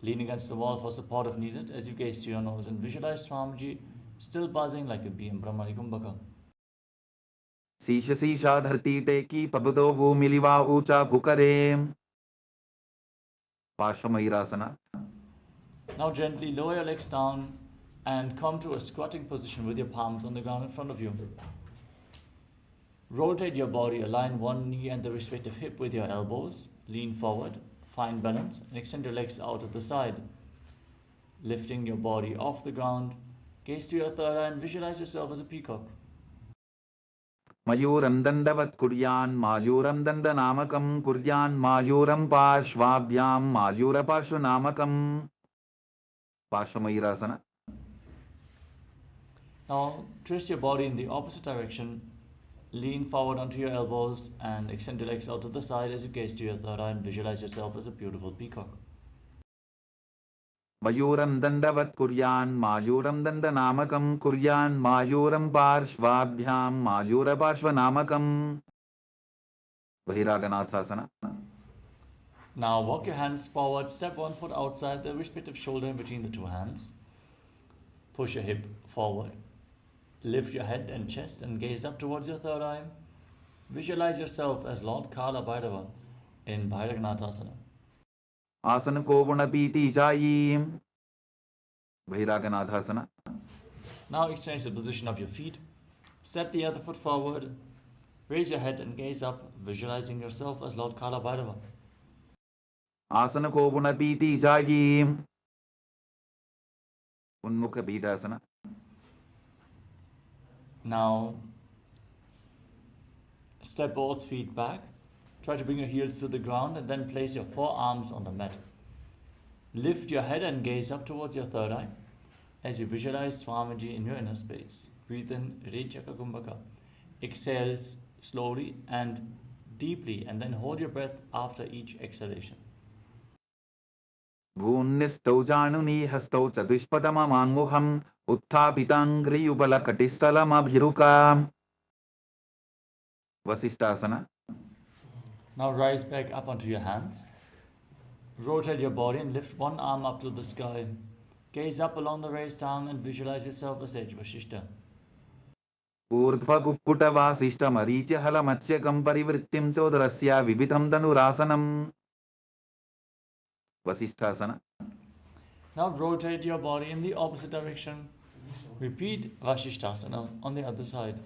Lean against the wall for support if needed as you gaze to your nose and visualize Swamiji still buzzing like a bee in Brahmani Kumbhaka. शीश शीशा धरती टेकी पबदो वो मिलिवा ऊंचा भुकरे पार्श्वमयूरासना. Now gently lower your legs down and come to a squatting position with your palms on the ground in front of you. Rotate your body, align one knee and the respective hip with your elbows. Lean forward, find balance, and extend your legs out at the side. Lifting your body off the ground, gaze to your third eye and visualize yourself as a peacock. मयूरं दण्डवत् कुर्यान् मायूरं दण्डनामकं कुर्यान् मायूरं पार्श्वाभ्यां मायूरपार्श्वनामकं पार्श्वमयूरासना. Now twist your body in the opposite direction. Lean forward onto your elbows and extend your legs out to the side as you gaze to your third eye and visualize yourself as a beautiful peacock. मयूरं दण्डवत् कुर्यान् मायूरं दण्डनामकं कुर्यान् मायूरं पार्श्वाभ्यां मायूरपार्श्वनामकं बहिरागनाथासना. Now walk your hands forward, step one foot outside the respective shoulder in between the two hands. Push your hip forward. Lift your head and chest and gaze up towards your third eye. Visualize yourself as Lord Kala Bhairava in Bhairaganathasana. आसन को गुण पीति जायी बहिरागनाथासना. Now exchange the position of your feet. Step the other foot forward. Raise your head and gaze up, visualizing yourself as Lord Kala Bhairava. आसन को गुण पीति जायी उन्मुख पीठासना. Now step both feet back. Try to bring your heels to the ground and then place your forearms on the mat. Lift your head and gaze up towards your third eye as you visualize Swamiji in your inner space. Breathe in Rechaka Kumbhaka. Exhale slowly and deeply and then hold your breath after each exhalation. भून्निष्ठौ जानुनी हस्तौ चतुष्पदममाङ्मुखम् उत्थापिताङ्घ्रियुगलकटिस्थलमभिरुका वसिष्ठासना. Now rise back up onto your hands. Rotate your body and lift one arm up to the sky. Gaze up along the raised arm and visualize yourself as Sage Vashishta. ऊर्ध्वकुक्कुटवासिष्ठमरीच्यहलमत्स्यकं परिवृत्तिं चोदरस्य विविधं धनुरासनम् वसिष्ठासना. Now rotate your body in the opposite direction. Repeat Vashishtasana on the other side.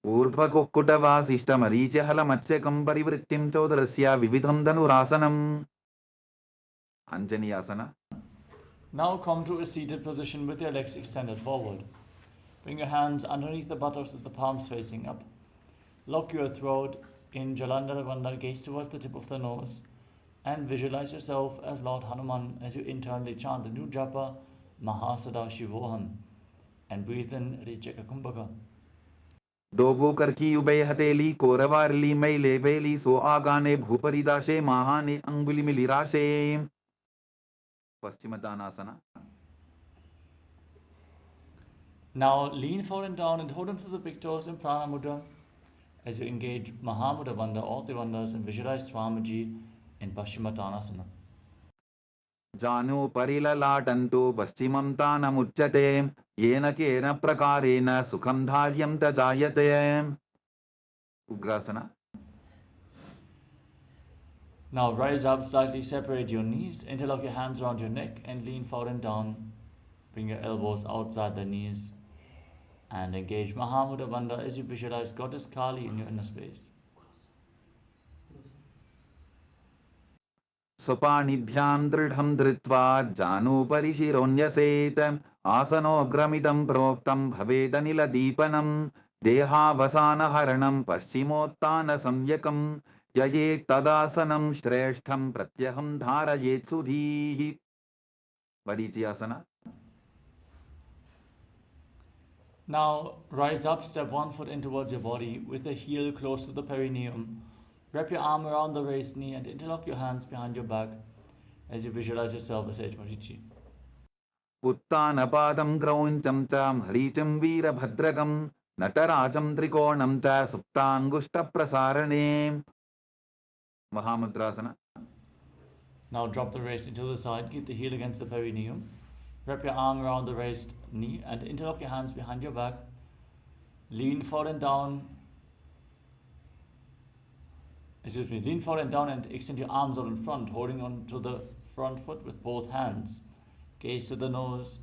ऊर्ध्वकुक्कुटवासिष्ठमरीच्यहलमत्स्यकं परिवृत्तिं चोदरस्य विविधं धनुरासनम् अंजनीयासना. Now come to a seated position with your legs extended forward. Bring your hands underneath the buttocks with the palms facing up. Lock your throat in Jalandhara Bandha, gaze towards the tip of the nose and visualize yourself as Lord Hanuman as you internally chant the new japa Paramashivoham and breathe in Rechaka Kumbhaka. दोबो करकी ube हथेली कोरवारली मैले बेली सो आगाने भूपरिदाशे महाने अंगुली मिलिराशे पश्चिमदानासना. Now lean forward and down and hold onto the big toes in Prana Mudra as you engage Mahamudra Bandha, all the bandhas, and visualize Swamiji in Paschimottanasana. जानु परिललाटन्तु पश्चिमं तानमुच्यते येन केन प्रकारेण सुखं धार्यं च जायते ugrasana. Now rise up, slightly separate your knees, interlock your hands around your neck and lean forward and down. Bring your elbows outside the knees and engage Mahamudra Bandha as you visualize Goddess Kali in your inner space. स्वपाणिभ्यां दृढं धृत्वा जानुपरि शिरोन्यसेत् आसनोग्रमिदं प्रोक्तं भवेदनिलदीपनं देहावसानहरणं पश्चिमोत्तानसंज्ञकं ययेत् तदासनं श्रेष्ठं प्रत्यहं धारयेत् सुधीः. Varichiyasana. Now rise up, step one foot in towards your body with the heel close to the perineum. Wrap your arm around the raised knee and interlock your hands behind your back as you visualize yourself as Marichi. उत्तानपादं क्रौञ्चं च ह्रीचं वीरभद्रकं नटराजं त्रिकोणं च सुप्ताङ्गुष्ठप्रसारणे. Mahamudrasana. Now drop the waist into the side, keep the heel against the perineum. Wrap your arm around the raised knee and interlock your hands behind your back. Lean forward and down. Lean forward and down and extend your arms out in front, holding on to the front foot with both hands. Gaze to the nose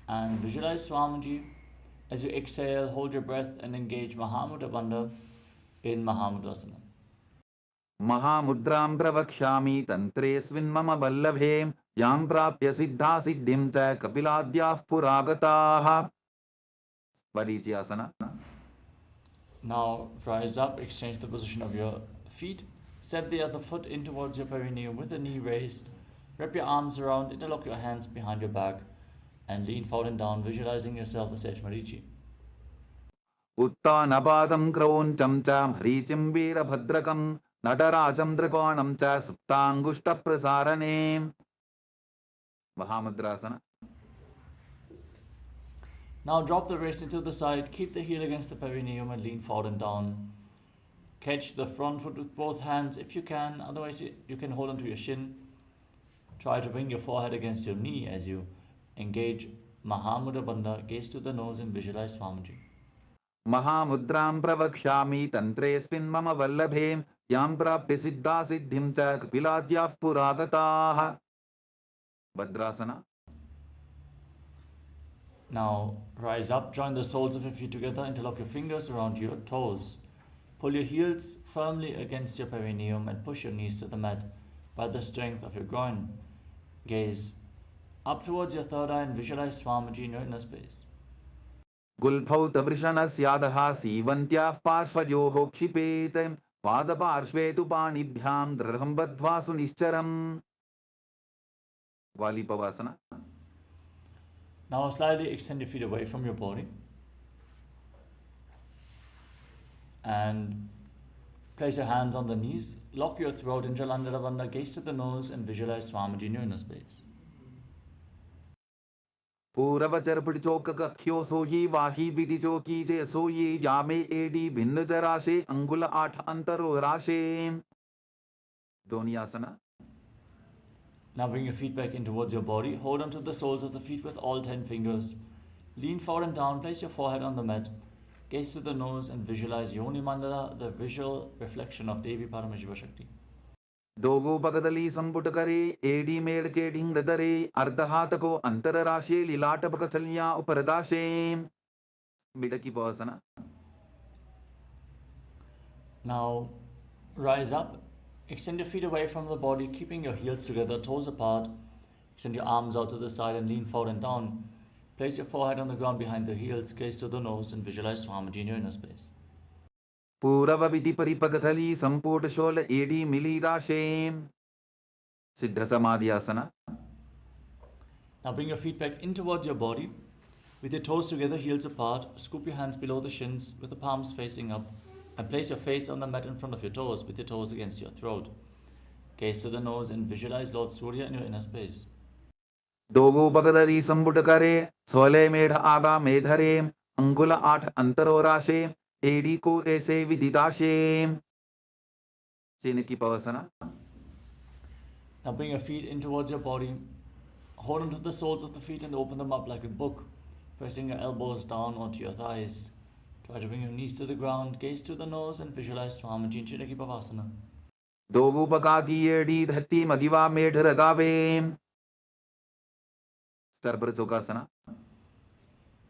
and visualize Swamiji. As you exhale, hold your breath and engage Mahamudra Bandha in Mahamudrasana. महामुद्रां प्रवक्ष्यामि तन्त्रेऽस्मिन् मम वल्लभे यां प्राप्य सिद्धा सिद्धिं च कपिलाद्याः पुरागताः. Varichiyasana. Now rise up, exchange the position of your feet. Step the other foot in towards your perineum with the knee raised. Wrap your arms around, interlock your hands behind your back and lean forward and down, visualizing yourself as Marichi. उत्तानपादं क्रौञ्चं च ह्रीचं वीरभद्रकं नटराजं त्रिकोणं च सुप्ताङ्गुष्ठप्रसारणे. Mahamudrasana. Now drop the wrist into the side, keep the heel against the perineum and lean forward and down. Catch the front foot with both hands if you can, otherwise you can hold onto your shin. Try to bring your forehead against your knee as you engage Mahamudra Bandha, gaze to the nose and visualize Swamiji. महामुद्रां प्रवक्ष्यामि तन्त्रेऽस्मिन् मम वल्लभे यां प्राप्य सिद्धा सिद्धिं च कपिलाद्याः पुरागताः. Bhadrasana. Now rise up, join the soles of your feet together, interlock your fingers around your toes. Pull your heels firmly against your perineum and push your knees to the mat by the strength of your groin. Gaze up towards your third eye and visualize Swamiji in your inner space. गुल्फौ तवृषणस्यादः सीवन्त्याः पार्श्वयोः क्षिपेत् पादपार्श्वे तु पाणिभ्यां दृढं बद्ध्वा सुनिश्चरम्. Valipavasana. Now slightly extend your feet away from your body and place your hands on the knees. Lock your throat in Jalandhara Bandha, gaze to the nose and visualize Swamiji in your inner space. पूरवचर पिचोक कख्यो सोयी वाही विधि चोकी जे सोयी यामे AD भिन्न जराशे अंगुल 8 अंतरो राशे. Donyasana. Now bring your feet back in towards your body. Hold onto the soles of the feet with all 10 fingers. Lean forward and down. Place your forehead on the mat. Gaze to the nose and visualize Yoni Mandala, the visual reflection of Devi Paramashiva Shakti. दोगो पगदली संपुट करे AD मेड़ के ढिंग दरे अर्धहात को अंतर राशे लीलाट पकथलियां उपरदाशे. मिडकी पवसना. Now rise up. Extend your feet away from the body, keeping your heels together, toes apart. Extend your arms out to the side and lean forward and down. Place your forehead on the ground behind the heels, gaze to the nose and visualize Swamiji in your inner space. पूरव विधि परिपकथली संपुट शोल एडी मिली राशे. सिद्ध समाधियासना. Now bring your feet back in towards your body. With your toes together, heels apart, scoop your hands below the shins with the palms facing up and place your face on the mat in front of your toes with your toes against your throat. Gaze to the nose and visualize Lord Surya in your inner space. दोगो पगदली संपुट करे सोले मेढ़ आगा मेधरे अंगुल 8 अंतरो राशे एड़ी को ऐसे विदिताशेम Chin की pavasana. Now bring your feet in towards your body. Hold onto the soles of the feet and open them up like a book, pressing your elbows down onto your thighs. Try to bring your knees to the ground, gaze to the nose, and visualize Swamiji in Chinaki Pavasana. Dogu पका की एड़ी धरती मदिवा मेढ रगावे. Starbra Chokasana.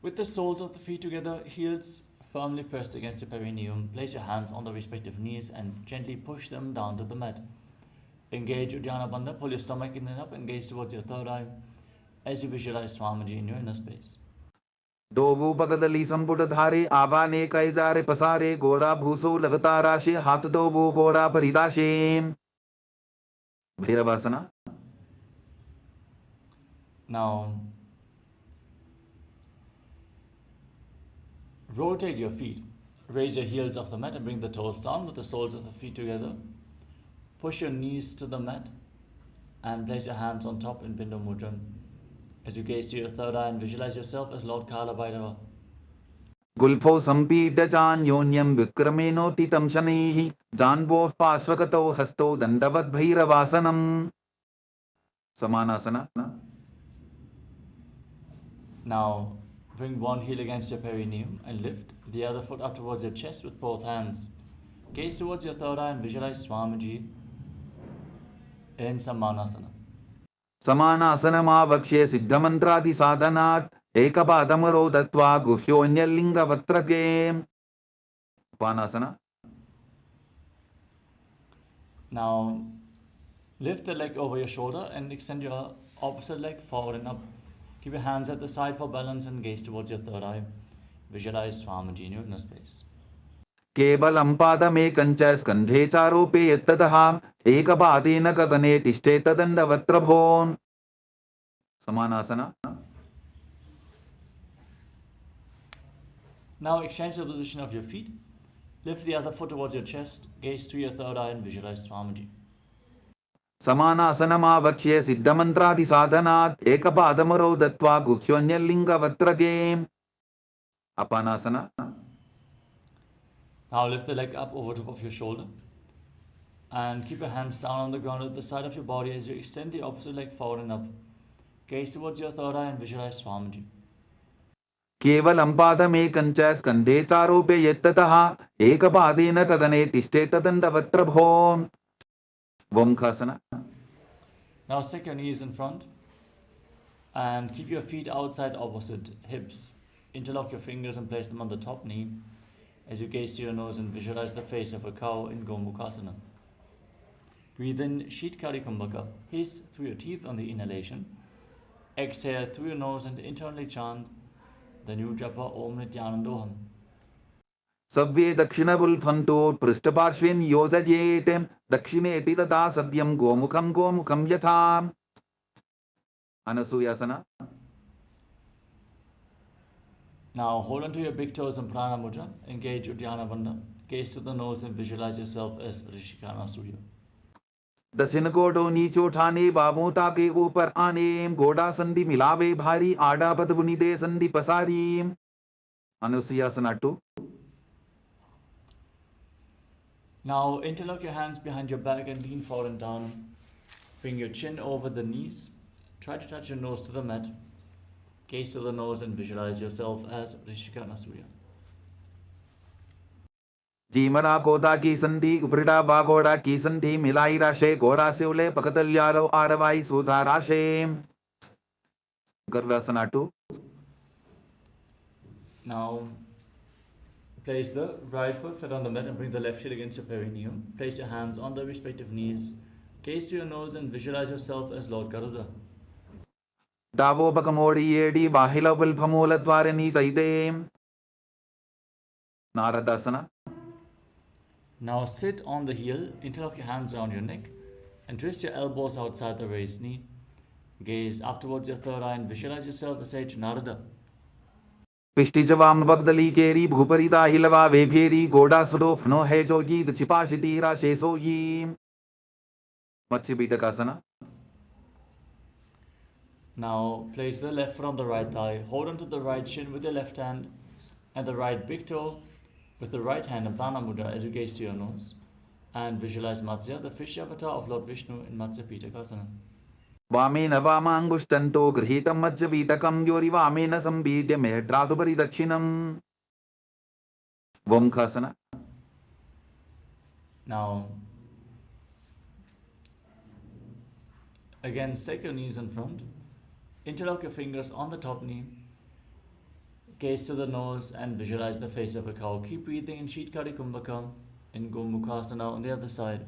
With the soles of the feet together, heels firmly pressed against your perineum, place your hands on the respective knees and gently push them down to the mat. Engage Uddiyana Bandha, pull your stomach in and up and gaze towards your third eye as you visualize Swamiji in your inner space. Dogu पगदली संपुट धारे आवाने कैजारे पसारे गोरा भूसो लगता राशि हाथ Dogu गोरा परिदाशे. Bhairavasana. Now, rotate your feet. Raise your heels off the mat and bring the toes down with the soles of the feet together. Push your knees to the mat and place your hands on top in Bindu Mudra. As you gaze to your third eye and visualize yourself as Lord Kala Bhairava. Gulpho sampita chan yonyam vikrameno titam shanihi janvo pasvakato hasto dandavat bhairavasanam. Samanasana. Now, bring one heel against your perineum and lift the other foot up towards your chest with both hands. Gaze towards your third eye and visualize Swamiji in Samanasana. समानासनमावक्ष्ये सिद्धमन्त्रादिसाधनात् एकपादमरो दत्वा गुह्योऽन्यलिङ्गवत्रके. उपानासना. Now, lift the leg over your shoulder and extend your opposite leg forward and up. Keep your hands at the side for balance and gaze towards your third eye. Visualize Swamiji in your inner space. केवलं पादमेकञ्च स्कन्धे चारोपे यत्ततः एकपादेन गगने तिष्ठे तदण्डवत्र भोन्. समानासना. Now exchange the position of your feet. Lift the other foot towards your chest. Gaze to your third eye and visualize Swamiji. समानासनमावक्ष्ये सिद्धमन्त्रादिसाधनात् एकपादमरो दत्वा गुह्योऽन्यलिङ्गवत्रके. अपानासना. Now lift the leg up over top of your shoulder and keep your hands down on the ground at the side of your body as you extend the opposite leg forward and up. Gaze towards your third eye and visualize Swamiji. केवलं पादमेकञ्च स्कन्धे चारोपे यत्ततः एकपादेन गगने तिष्ठे तदण्डवत्र भोन्. Vomkhasana. Now stick your knees in front and keep your feet outside opposite hips. Interlock your fingers and place them on the top knee as you gaze to your nose and visualize the face of a cow in Gomukhasana. Breathe in Sheetkari Kumbhaka. Hiss through your teeth on the inhalation. Exhale through your nose and internally chant the new japa Om Nithyananda. सव्ये दक्षिणबुल्फन्तो पृष्ठपार्श्वेन योजयेत् दक्षिणेति तथा सव्यं गोमुखं गोमुखं यथा. Anasuyasana. Now hold on to your big toes in Prana Mudra. Engage Uddiyana Bandha. Gaze to the nose and visualize yourself as Rishikana Surya. दक्षिण गोडो नीचे उठाने बाबों ताके ऊपर आने गोडा संधि मिलावे भारी आडा पद बुनी दे संधि पसारी. Anusuyasana 2. Now interlock your hands behind your back and lean forward and down. Bring your chin over the knees. Try to touch your nose to the mat. Gaze to the nose and visualize yourself as Rishikana Surya. जीमना गोदा की संधि उपरिडा बागोड़ा की संधि मिलाई राशे गोड़ा से उले पकतल्यालो आरवाई सुधा राशे. Garvasana 2. Now place the right foot flat on the mat and bring the left heel against your perineum. Place your hands on the respective knees. Gaze to your nose and visualize yourself as Lord Garuda. दावो बकमोड़ी येडी बाहिला बुल्फमूल द्वारनी सैदे. नारदासना. Now sit on the heel, interlock your hands around your neck and twist your elbows outside the raised knee. Gaze up towards your third eye and visualize yourself as Sage Narada. पिष्टि जवाम बगदली केरी भूपरिता हिलवा वेफेरी गोडा सुदोफ no है जोगी the छिपाशिती राशे सोगी. मत्स्य बीटकासना. Now place the left foot on the right thigh. Hold onto the right shin with your left hand and the right big toe. with the right hand in Prana Mudra as you gaze to your nose and visualize Matsya, the fish avatar of Lord Vishnu in Matsya Pitakasana. वामेन वामाङ्गुष्टन्तो गृहीतं मज्जपीठकं योरिवामेन संबीड्य मेढ्रादुपरि दक्षिणम् वोमखासना. Now, again, stake your knees in front, interlock your fingers on the top knee, gaze to the nose and visualize the face of a cow. Keep breathing in Sheetkari Kumbhaka, in Gomukhasana on the other side.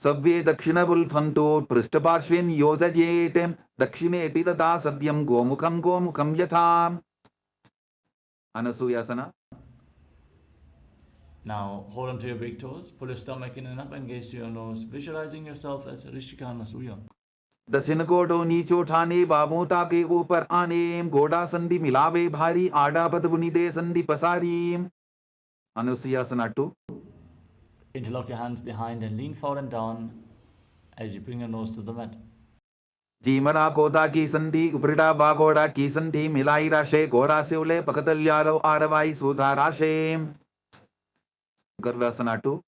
सव्ये दक्षिणपुल्फन्तो पृष्ठपार्श्वेन योजयेत् दक्षिणेऽपि तथा सव्यं गोमुखं गोमुखं यथा. Anasuyasana. Now, hold onto your big toes, pull your stomach in and up and gaze to your nose, visualizing yourself as Rishika Anasuya. दक्षिण कोटो नीचो ठाने बाबोता के ऊपर आने गोड़ा संधि मिलावे भारी आड़ा पदपुनी दे संधि पसारी. Anusuyasana 2. Interlock your hands behind and lean forward and down as you bring your nose to the mat. जीमरा कोदा की संधि उपरिटा बागोड़ा की संधि मिलाई राशे गोड़ा से उले पकतल्यारो आरवाई सुधा राशे. गर्भासना 2.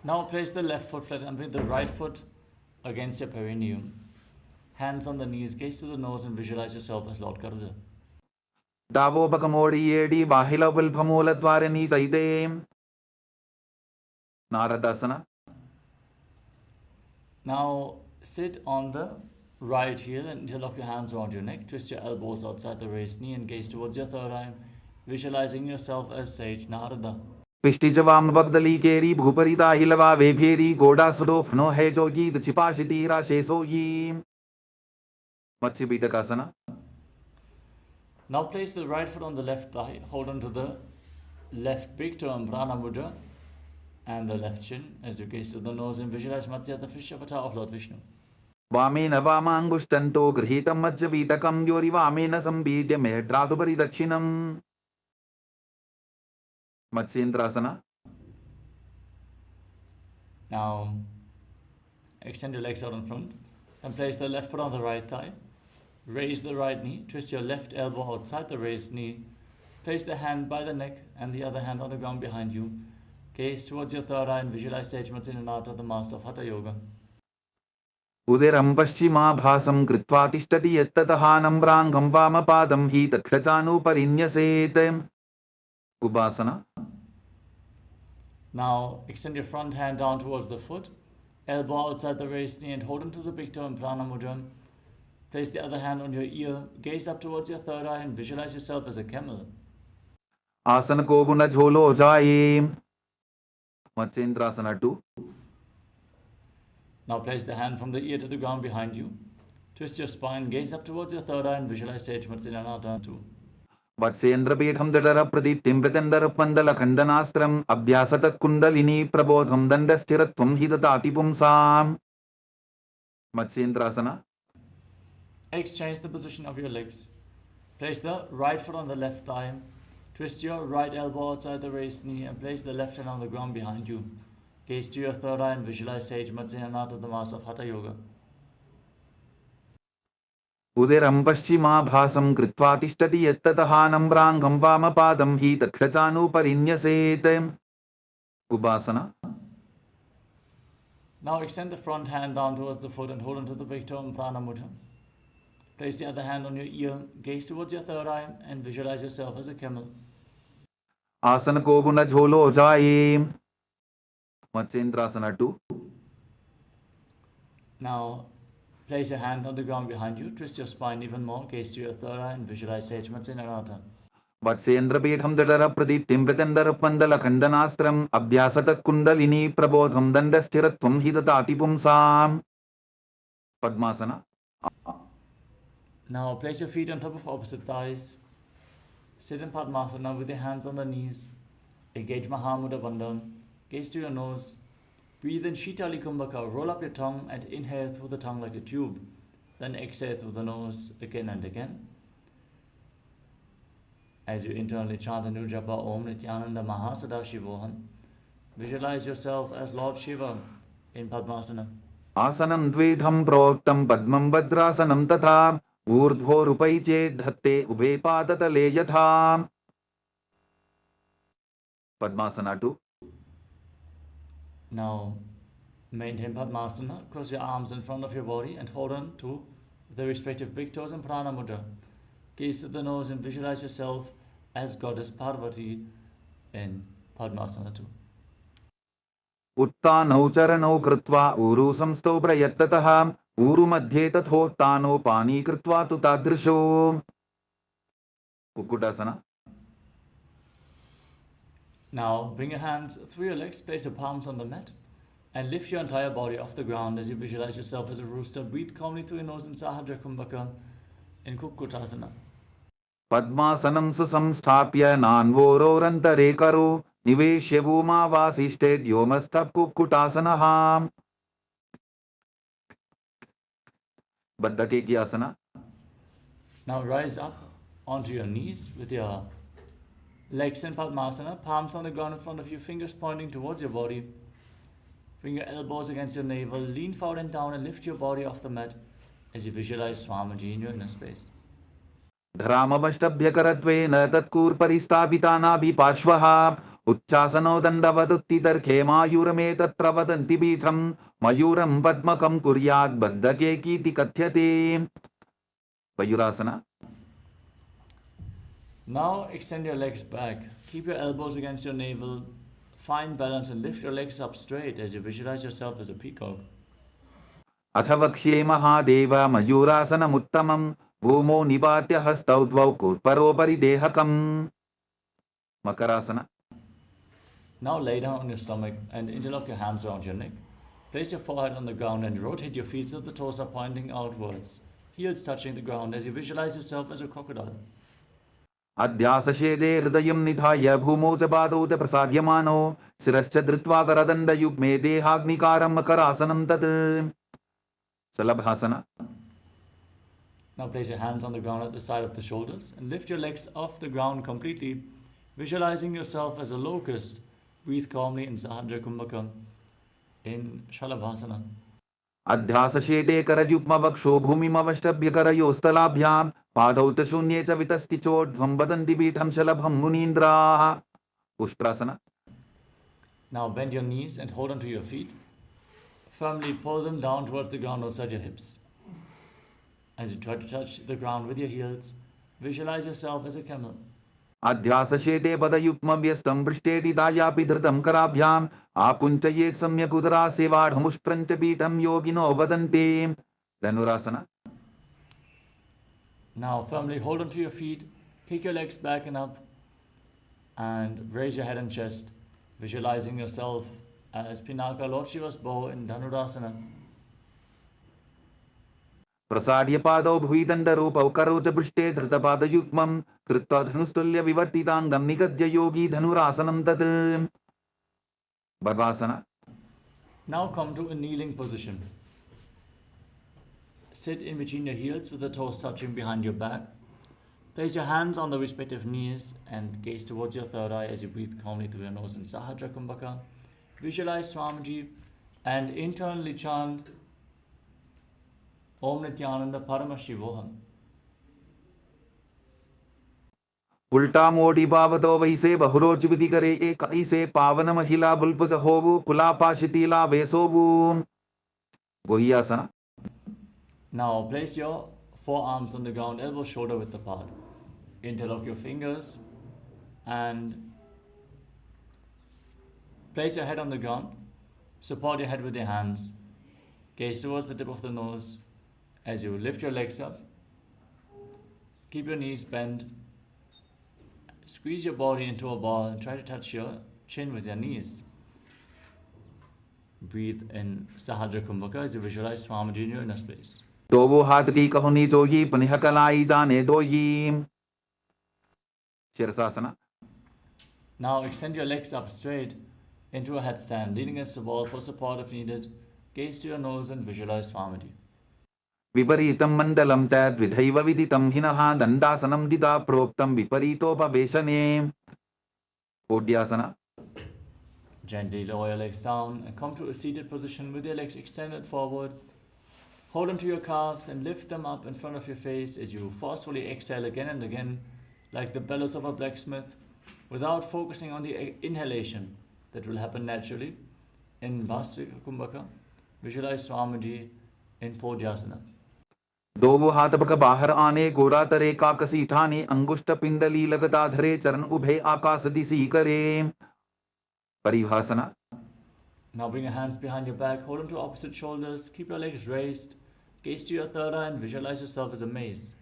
Now place the left foot flat and bring the right foot against your perineum. Hands on the knees, gaze to the nose and visualize yourself as Lord Garuda. दावो बकमोड़ी येडी बाहिला विल्भमूल द्वारे नी सैदे. नारदासना. Now sit on the right heel and interlock your hands around your neck. Twist your elbows outside the raised knee and gaze towards your third eye, visualizing yourself as Sage Narada. पिष्टि जवाम बगदली केरी भूपरिता हिलवा वे फेरी गोड़ा सुदो फनो है जोगी दचिपाशिति राशे सोयी. मत्स्य पीठकासना. Now place the right foot on the left thigh, hold on to the left big toe in Prana Mudra and the left chin as you gaze to the nose and visualize Matsya, the fish avatar of Lord Vishnu. वामेन वामाङ्गुष्टन्तो गृहीतं मज्जपीठकं योरिवामेन संबीड्य मेढ्रादुपरि दक्षिणम्. Matsyendrasana. Now extend your legs out in front and place the left foot on the right thigh. Raise the right knee, twist your left elbow outside the raised knee. Place the hand by the neck and the other hand on the ground behind you. Gaze towards your third eye and visualize Sage Nithyananda, the master of Hatha Yoga. उदिरं पश्चिमाभासं कृत्वा तिष्ठति यत्ततः नम्राङ्गं वामपादं हि दक्षचानुपरिन्यसेत्. Ubasana. Now extend your front hand down towards the foot, elbow outside the raised knee and hold onto the big toe in Prana Mudra. Place the other hand on your ear, gaze up towards your third eye and visualize yourself as a camel. आसन को गुण झोलो जाए. मत्स्येन्द्रासना 2. Now place the hand from the ear to the ground behind you. Twist your spine, gaze up towards your third eye and visualize Sage Nithyananda 2. वत्सेन्द्रपीठं दडर प्रदीप्तिं प्रत्यन्दर पन्दल खण्डनास्त्रम् अभ्यासत kundalini प्रबोधं दण्डस्थिरत्वं हि ददाति पुंसाम्. मत्स्येन्द्रासना. Exchange the position of your legs. Place the right foot on the left thigh. Twist your right elbow outside the raised knee and place the left hand on the ground behind you. Gaze to your third eye and visualize Sage Nithyananda, the master of Hatha Yoga. उदिरं पश्चिमाभासं कृत्वा तिष्ठति यत्ततः नम्राङ्गं वामपादं हि दक्षचानुपरिन्यसेत्. Ubasana. Now extend the front hand down towards the foot and hold onto the big toe in Prana Mudra. Place the other hand on your ear, gaze towards your third eye and visualize yourself as a camel. आसन को गुण झोलो जाए. मत्स्येन्द्रासना 2. Now place your hand on the ground behind you, twist your spine even more, gaze to your third eye and visualize Sage Nithyananda. वत्सेन्द्रपीठं दडर प्रदीप्तिं प्रत्यन्दर पन्दल खण्डनास्त्रम् अभ्यासत kundalini प्रबोधं दण्डस्थिरत्वं हि ददाति पुंसाम्. Padmasana. Now place your feet on top of opposite thighs. Sit in Padmasana with your hands on the knees. Engage Mahamudra Bandhan. Gaze to your nose. Breathe in Shitali Kumbhaka. Roll up your tongue and inhale through the tongue like a tube. Then exhale through the nose again and again. As you internally chant the new japa Om Nithyananda Mahasadaशिवोहम, visualize yourself as Lord Shiva in Padmasana. आसनं द्विधं प्रोक्तं पद्मं वज्रासनं तथा ऊर्ध्वोरुपैचेद्धत्ते उभे पादतले यथा. Padmasana 2. Now, maintain Padmasana, cross your arms in front of your body and hold on to the respective big toes in Prana Mudra. Gaze to the nose and visualize yourself as Goddess Parvati in Padmasana 2. उत्तानौ चरणौ कृत्वा ऊरु संस्थौ प्रयत्ततः ऊरु मध्ये तथोत्तानो पानी कृत्वा तु तादृशो कुक्कुटासना. Now, bring your hands through your legs, place your palms on the mat, and lift your entire body off the ground as you visualize yourself as a rooster. Breathe calmly through your nose in Sahasrara Kumbhaka in Kukkutasana. पद्मासनं सुसंस्थाप्य नान्वोरोरन्तरे करो निवेश्य भूमावासिष्ठे व्योमस्थः कुक्कुटासनः. बद्धकेकी आसना. Now rise up onto your knees with your legs in Padmasana, palms on the ground in front of you, fingers pointing towards your body. Bring your elbows against your navel, lean forward and down and lift your body off the mat as you visualize Swamiji in your inner space. धरामवष्टभ्यकरत्वेन तत्कूर्परिस्थापितानाभिपार्श्वः उच्चासनो दण्डवदुत्तितर्खे मायूरमेतत्र वदन्ति पीठं मयूरं पद्मकं कुर्यात् बद्धकेकीति कथ्यते. Mayurasana. Now extend your legs back. Keep your elbows against your navel. Find balance and lift your legs up straight as you visualize yourself as a peacock. अथ वक्ष्ये महादेव मयूरासनमुत्तमं भूमौ निपात्य हस्तौ द्वौ कूर्परोपरि देहकम्. Makarasana. Now lay down on your stomach and interlock your hands around your neck. Place your forehead on the ground and rotate your feet so the toes are pointing outwards. Heels touching the ground as you visualize yourself as a crocodile. अध्यासशेदे हृदयं निधाय भूमौ च पादौ च प्रसाद्यमानो शिरश्च धृत्वा करदण्डयुग्मे देहाग्निकारं मकरासनं तत्. शलभासना. Now place your hands on the ground at the side of the shoulders and lift your legs off the ground completely, visualizing yourself as a locust. Breathe calmly in Sahasrara Kumbhaka in Shalabhasana. अध्यासशेदे करयुग्मवक्षो भूमिमवष्टभ्यकरयोस्तलाभ्यां पादौ च शून्ये च वितस्ति चोर्ध्वं वदन्ति पीठं शलभं मुनीन्द्राः. उष्ट्रासना. Now bend your knees and hold onto your feet. Firmly pull them down towards the ground outside your hips. As you try to touch the ground with your heels, visualize yourself as a camel. अध्यासशेदे पदयुग्मव्यस्तं पृष्ठेटिदायापि धृतं कराभ्याम् आकुञ्चयेत् सम्यक् उदरासेवाढमुष्ट्रं च पीठं योगिनो वदन्ति. Dhanurasana. Now firmly hold onto your feet, kick your legs back and up, and raise your head and chest, visualizing yourself as Pinaka, Lord Shiva's bow in Dhanurasana. प्रसाद्य पादौ भुवि दण्डरूपौ करौ च पृष्ठे धृतपादयुग्मं कृत्वा धनुस्तुल्य विवर्तिताङ्गं निगद्य योगी धनुरासनं तत्. बर्वासना. Now come to a kneeling position. Sit in between your heels with the toes touching behind your back. Place your hands on the respective knees and gaze towards your third eye as you breathe calmly through your nose in Sahasrara Kumbhaka. Visualize Swamiji and internally chant Om Nithyananda Paramashivoham. उल्टा मोटी पावतो वैसे बहुरोचिविति करे कैसे पावन महिला बुल्पुस होवु कुलापाशितीला वेसोवु. गोहियासना. Now place your forearms on the ground, elbows shoulder width apart. Interlock your fingers and place your head on the ground. Support your head with your hands. Gaze towards the tip of the nose as you lift your legs up. Keep your knees bent. Squeeze your body into a ball and try to touch your chin with your knees. Breathe in Sahasrara Kumbhaka as you visualize Swamiji in your inner space. तो वो हाथ की कहुनी जोगी पुनः कलाई जाने दोगी. Shirshasana. Now extend your legs up straight into a headstand, leaning against the wall for support if needed. Gaze to your nose and visualize Swamiji. विपरीतं मण्डलं तद्विधैव विदितं हिनः दण्डासनं दिदा प्रोक्तं विपरीतोपवेशने. ओड्यासना. Gently lower your legs down and come to a seated position with your legs extended forward. Hold onto your calves and lift them up in front of your face as you forcefully exhale again and again, like the bellows of a blacksmith, without focusing on the inhalation that will happen naturally. In Bhastrika Kumbhaka, visualize Swamiji in Podyasana. दो हाथ पक बाहर आने, गोरा तरे काकसी ठाने, अंगुष्ठ पिंडली लगता धरे, चरण उभे आकाश दिशी करे. परिभाषना. Now bring your hands behind your back, hold them to opposite shoulders, keep your legs raised, gaze to your third eye and visualize yourself as a maze.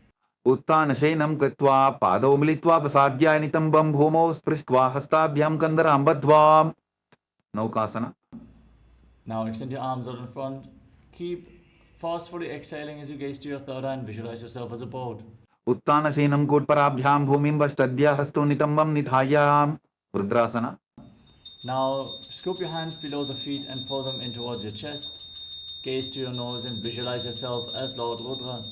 उत्तान शयनं कृत्वा पादौ मिलित्वा प्रसाद्य नितंबं भूमौ स्पृष्ट्वा हस्ताभ्यां कंदरां बद्ध्वा. नौकासना. Now extend your arms out in front, keep forcefully exhaling as you gaze to your third eye and visualize yourself as a boat. उत्तान शयनं कोटपराभ्यां भूमिं वष्टद्य हस्तो नितंबं निधाय. रुद्रासना. Now scoop your hands below the feet and pull them in towards your chest. Gaze to your nose and visualize yourself as Lord Rudra.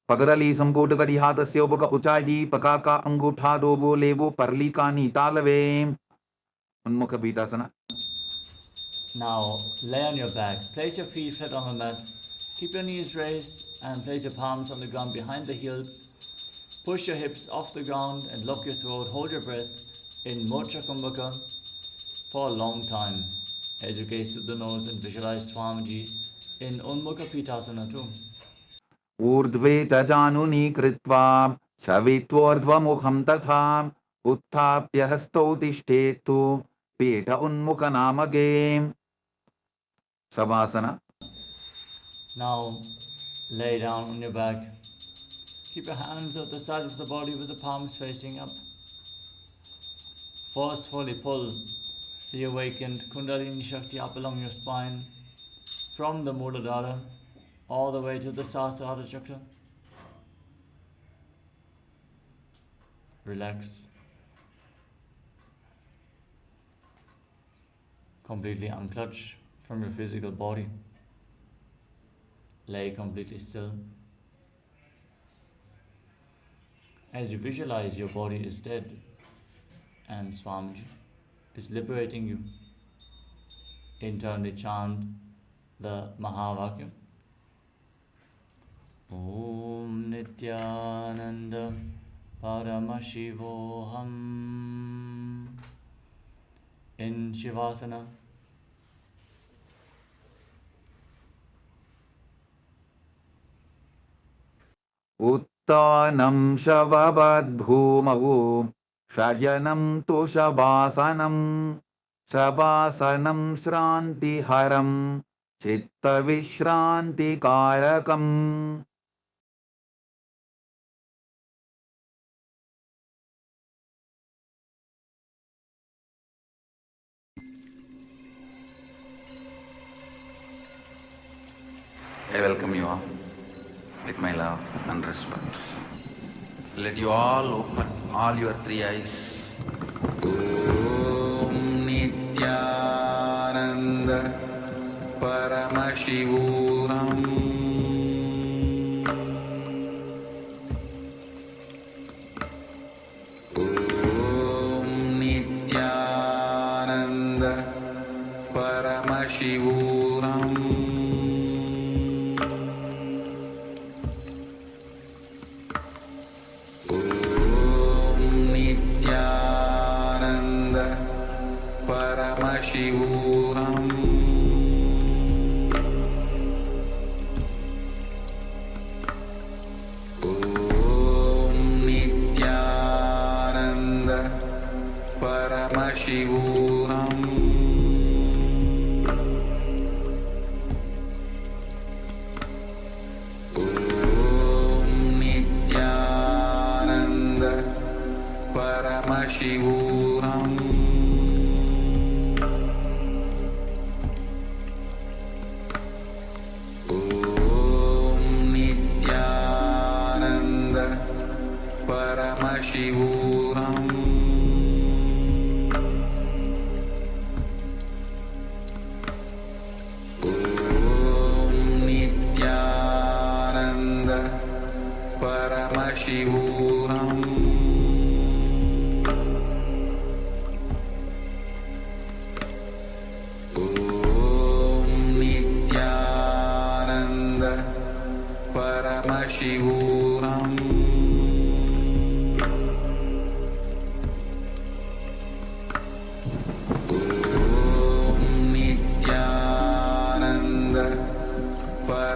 पगरली संकोट करी हाथ स्योपक उचाई पकाका अंगूठा दोबो लेवो परली कानी तालवे. उन्मुख बीतासना. Now lay on your back, place your feet flat on the mat, keep your knees raised and place your palms on the ground behind the heels. Push your hips off the ground and lock your throat, hold your breath in Moksha Kumbhaka for a long time as you gaze through the nose and visualize Swamiji in Unmukha Pitasana too. ऊर्ध्वे च जानुनी कृत्वा शवित्वोर्ध्वमुखं तथा उत्थाप्य हस्तौ तिष्ठेतु पीठ उन्मुखनामके. शवासना. Now lay down on your back. Keep your hands at the side of the body with the palms facing up. Forcefully pull the awakened Kundalini Shakti up along your spine from the Muladhara all the way to the Sahasrara Chakra. Relax. Completely unclutch from your physical body. Lay completely still. As you visualize your body is dead and Swamiji is liberating you, internally chant the Mahavakya. Om Nithyananda Paramashivoham. In Shivasana. उत्तानं शववद्भूमौ शयनं तु शवासनं. शवासनं श्रान्तिहरं चित्तविश्रान्तिकारकम्. I welcome you all with my love and respect. Let you all open all your three eyes. Om Nithyananda Paramashivoham. Om Nithyananda Paramashivoham. Paramashivoham. Om Nithyananda Paramashivoham. Om Nithyananda Paramashivoham. Paramashivoham. Om Nithyananda Paramashivoham. Om Nithyananda Paramashivoham.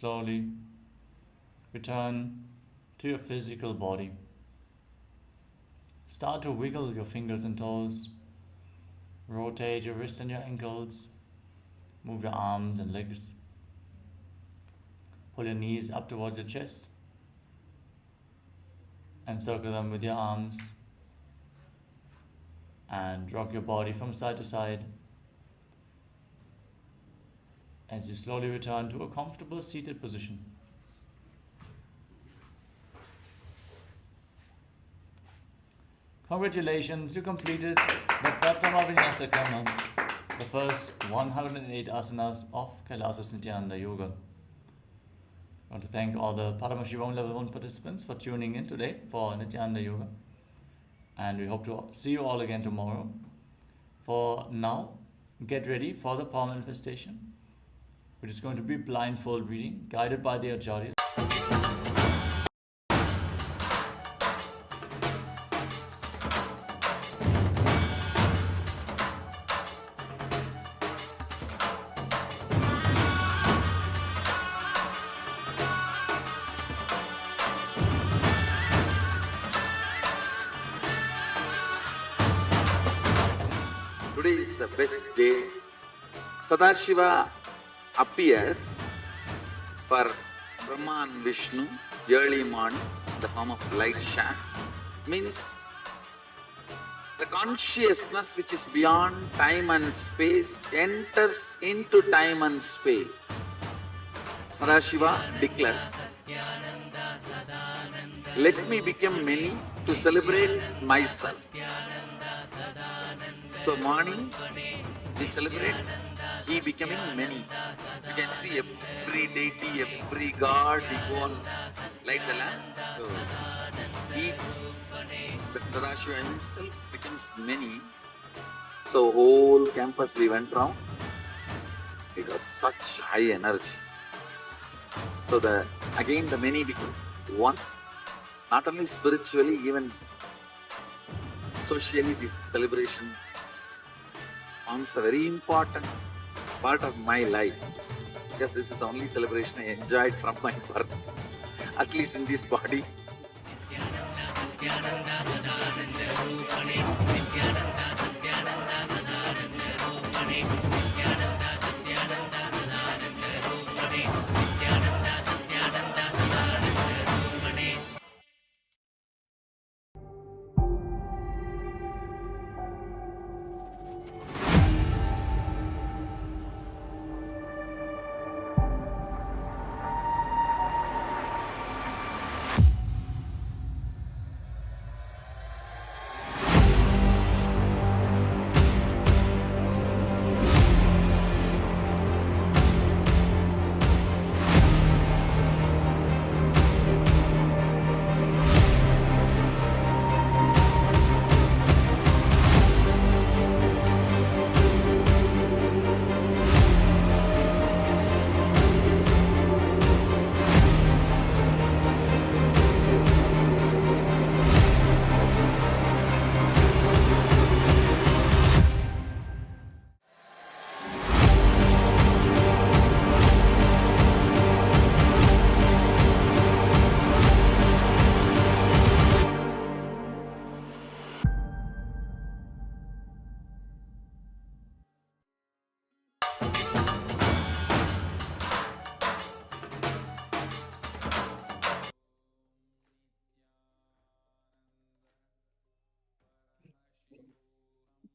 slowly return to your physical body. Start to wiggle your fingers and toes, rotate your wrists and your ankles, move your arms and legs, pull your knees up towards your chest and circle them with your arms, and rock your body from side to side as you slowly return to a comfortable seated position. Congratulations, you completed the Pratama Vinyasa Karma, the first 108 asanas of KAILASA's Nithyananda Yoga. I want to thank all the Paramashivoham Level-1 participants for tuning in today for Nithyananda Yoga. And we hope to see you all again tomorrow. For now, get ready for the power manifestation, which is going to be blindfold reading, guided by the Acharyas. Today is the best day. Sadashiva appears for Brahma and Vishnu early morning in the form of light shaft. Means the consciousness which is beyond time and space enters into time and space. Sadashiva declares, "Let me become many to celebrate myself." So morning we celebrate he becoming many. You can see every deity, every god, we go and light the lamp. So each, the Sadashiva himself becomes many. So whole campus we went round. It was such high energy. So again the many becomes one. Not only spiritually, even socially, this celebration forms a very important part of my life, because this is the only celebration I enjoyed from my birth, at least in this body.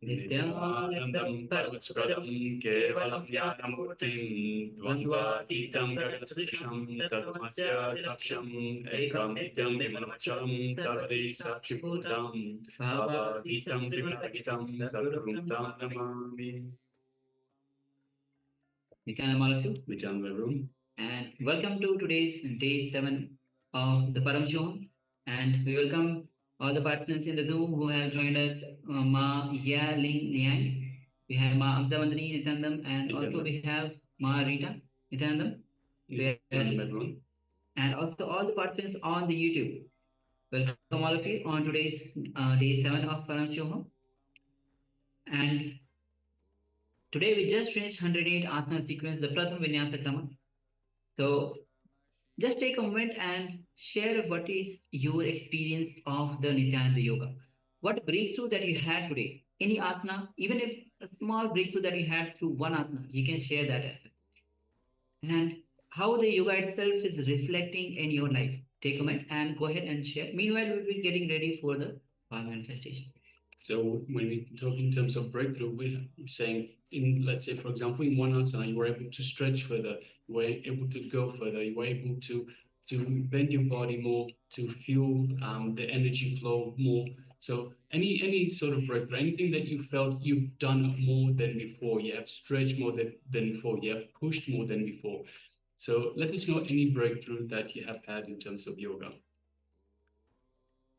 Nithyanandam Paramaspradam Kevalam Jnanamurtim Dvandvatītam Gaganasrisham Tamasya Daksham Ekam Nityam Vimalamachalam Sarvade Sakshibhutam Bhavatītam Trigunarahitam Sadgurum Tam Namami. Nithyanandam all of you, return to the room, and welcome to today's day 7 of the Paramashivoham, and we welcome all the participants in the Zoom who have joined us, Ma Ya Ling Liang, we have Ma Amsavandani Nithyanandam, and also we have Ma Rita Nithyanandam, and also all the participants on the YouTube. Welcome all of you on today's day 7 of Paramashivoham. And today we just finished 108 asana sequence, the Pratham Vinyasa Krama. So Just take a moment and share what is your experience of the Nithyananda Yoga. What breakthrough that you had today? Any asana, even if a small breakthrough that you had through one asana, you can share that as well. And how the yoga itself is reflecting in your life. Take a minute and go ahead and share. Meanwhile, we'll be getting ready for the power manifestation. So when we talk in terms of breakthrough, we're saying in, let's say, for example, in one asana, you were able to stretch further, you were able to go further, you were able to bend your body more, to feel the energy flow more. So any sort of breakthrough, anything that you felt you've done more than before, you have stretched more than before, you have pushed more than before. So let us know any breakthrough that you have had in terms of yoga.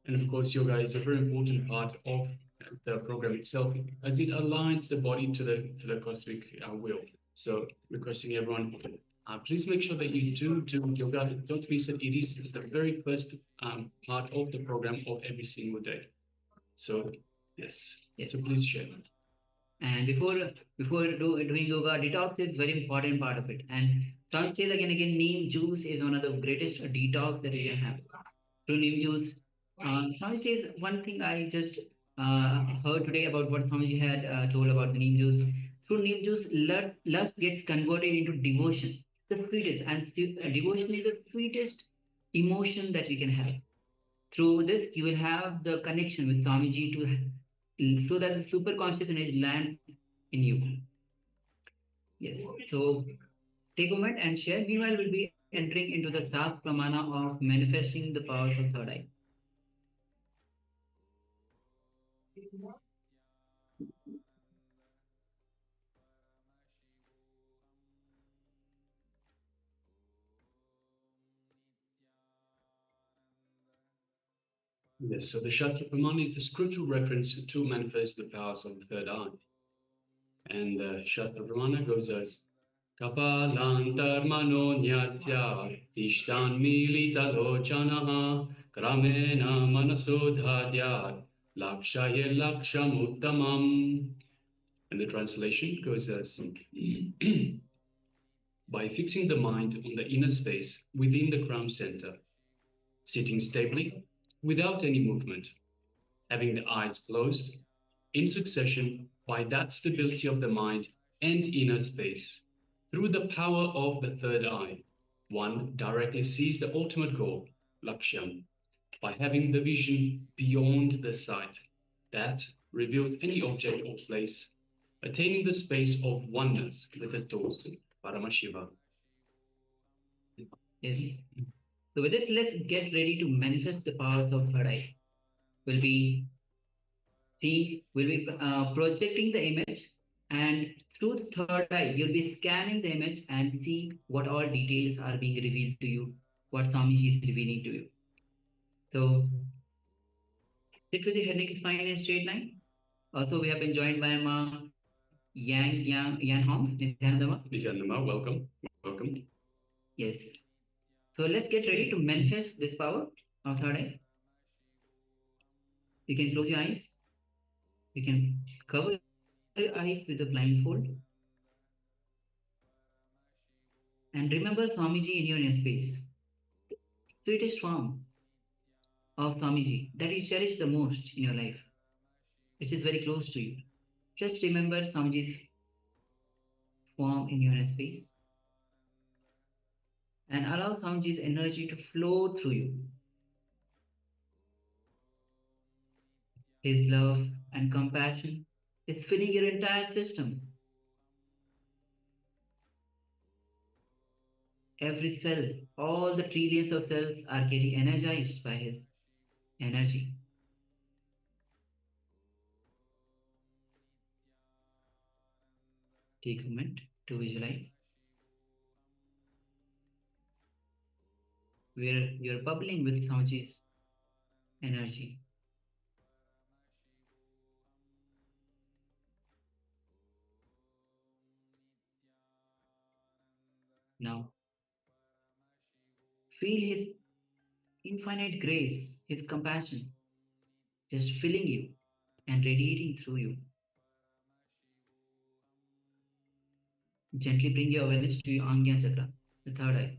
And of course, yoga is a very important part of the program itself, as it aligns the body to the cosmic will. So requesting everyone, please make sure that you do yoga. Don't miss it. It is the very first part of the program of every single day. So yes. So please share. And before doing yoga, detox is very important part of it. And Swami says again, neem juice is one of the greatest detox that you can have. Through neem juice, Swami says one thing I just heard today about what Swamiji had told about the neem juice. Through neem juice, lust gets converted into devotion, the sweetest, and devotion is the sweetest emotion that we can have. Through this, you will have the connection with Swamiji so that the super consciousness lands in you. Yes. So take a moment and share. Meanwhile, we'll be entering into the Sas Pramana of manifesting the powers of third eye. Yes, so the Shastra Pramana is the scriptural reference to manifest the powers of the third eye. And the Shastra Pramana goes as Kapalantar nyasya tishtan milita lochanaha kramena manasodhadyat lakshaya lakshamuttamam. And the translation goes as by fixing the mind on the inner space within the crown center, sitting stably without any movement, having the eyes closed in succession by that stability of the mind and inner space. Through the power of the third eye, one directly sees the ultimate goal, Lakshyam, by having the vision beyond the sight that reveals any object or place, attaining the space of oneness with the source, Paramashiva. Yes. So with this, let's get ready to manifest the powers of third eye. We'll be projecting the image, and through the third eye, you'll be scanning the image and see what all details are being revealed to you, what Swamiji is revealing to you. So sit with your head neck spine in a straight line. Also, we have been joined by Ma Yan Hong, Nithyananda, welcome. Yes. So let's get ready to manifest this power of third eye. You can close your eyes. You can cover your eyes with a blindfold. And remember Swamiji in your inner space. The sweetest form of Swamiji that you cherish the most in your life, which is very close to you. Just remember Swamiji's form in your inner space and allow Swamiji's energy to flow through you. His love and compassion is filling your entire system. Every cell, all the trillions of cells are getting energized by his energy. Take a moment to visualize where you're bubbling with Swamiji's energy. Now, feel his infinite grace, his compassion, just filling you and radiating through you. Gently bring your awareness to your Angya Chakra, the third eye.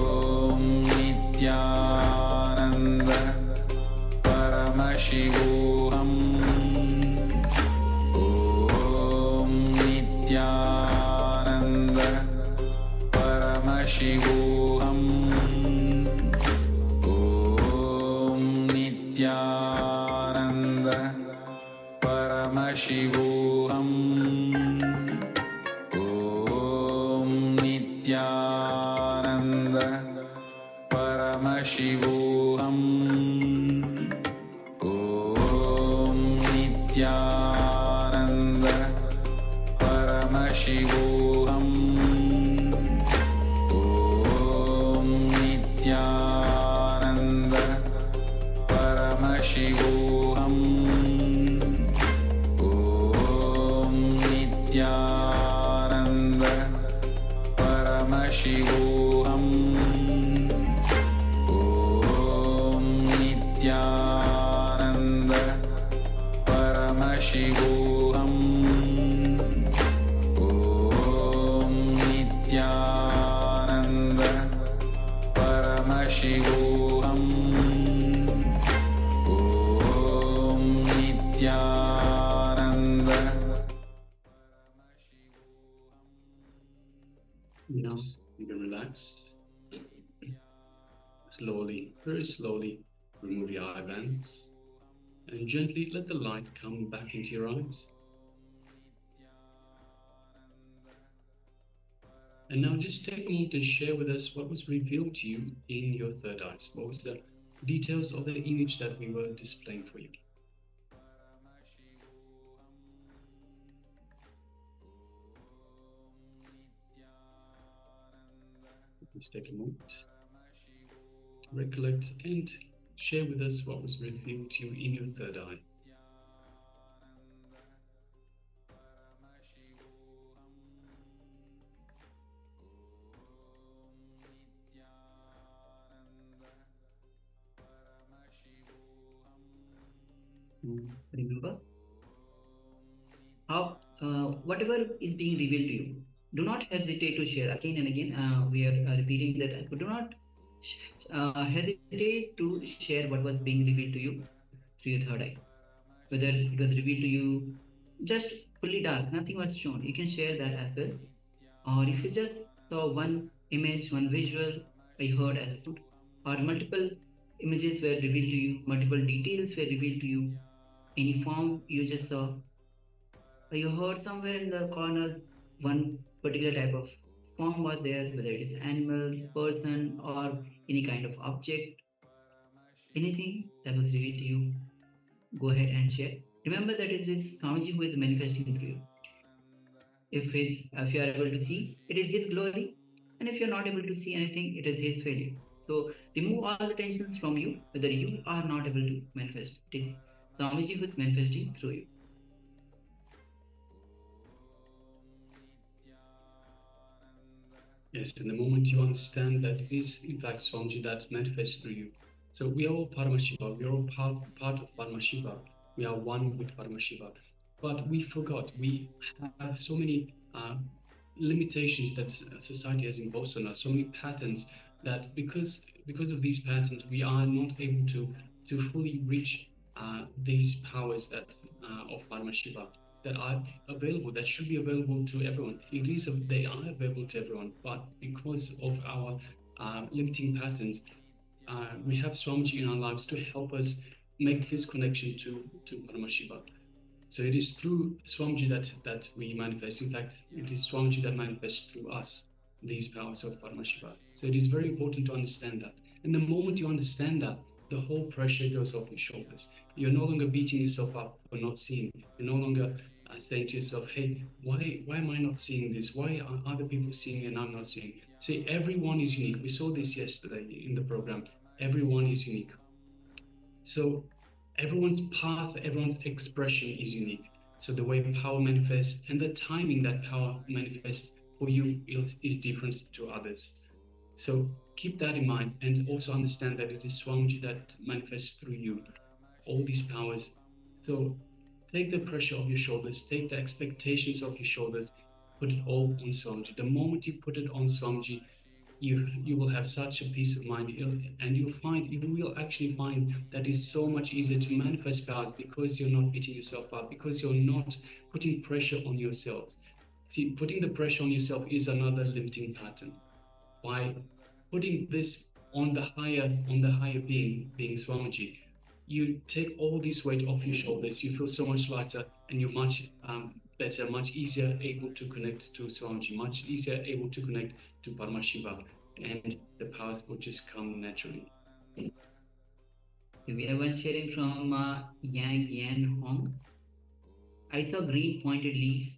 Paramashivoham Om Nithyananda Paramashivoham Om Nithyananda Paramashivoham Om Nithyananda Paramashivoham Om Nithyananda Paramashivoham Om Nithyananda Paramashivoham Om Nithyananda Paramashivoham Om Nithyananda Paramashivoham Om Nithyananda. Now you can relax. Slowly, very slowly, remove your eye bands and gently let the light come back into your eyes. And now just take a moment and share with us what was revealed to you in your third eyes. What was the details of the image that we were displaying for you? Please take a moment to recollect and share with us what was revealed to you in your third eye. Remember how whatever is being revealed to you, do not hesitate to share. Again and again, we are repeating that. Do not hesitate to share what was being revealed to you through your third eye. Whether it was revealed to you just fully dark, nothing was shown, you can share that as well. Or if you just saw one image, one visual, you heard as a sound, or multiple images were revealed to you, multiple details were revealed to you, any form you just saw, or you heard somewhere in the corner one particular type of form was there, whether it is animal, person, or any kind of object, anything that was revealed to you, go ahead and share. Remember that it is Swamiji who is manifesting through you. If you are able to see, it is his glory, and if you are not able to see anything, it is his failure. So remove all the tensions from you, whether you are not able to manifest. It is Swamiji who is manifesting through you. Yes, in the moment you understand that it is in fact Swamiji that manifests through you. So we are all Paramashiva, we are all part of Paramashiva. We are one with Paramashiva. But we forgot, we have so many limitations that society has imposed on us, so many patterns that because of these patterns, we are not able to fully reach these powers that of Paramashiva that are available, that should be available to everyone. They are available to everyone, but because of our limiting patterns, we have Swamiji in our lives to help us make this connection to Paramashiva. So it is through Swamiji that we manifest. In fact, it is Swamiji that manifests through us these powers of Paramashiva. So it is very important to understand that. And the moment you understand that, the whole pressure goes off your shoulders. You're no longer beating yourself up for not seeing. You're no longer saying to yourself, hey, why am I not seeing this? Why are other people seeing and I'm not seeing? See, everyone is unique. We saw this yesterday in the program. Everyone is unique. So everyone's path, everyone's expression is unique. So the way power manifests and the timing that power manifests for you is different to others. So keep that in mind and also understand that it is Swamiji that manifests through you, all these powers. So take the pressure off your shoulders, take the expectations off your shoulders, put it all on Swamiji. The moment you put it on Swamiji, you will have such a peace of mind, and you will actually find that it's so much easier to manifest powers because you're not beating yourself up, because you're not putting pressure on yourselves. See, putting the pressure on yourself is another limiting pattern. by putting this on the higher being Swamiji, you take all this weight off your shoulders. You feel so much lighter, and you're much better, much easier able to connect to Swamiji, much easier able to connect to Paramashiva, and the powers will just come naturally. We have one sharing from Yang Yan Hong. I saw green pointed leaves,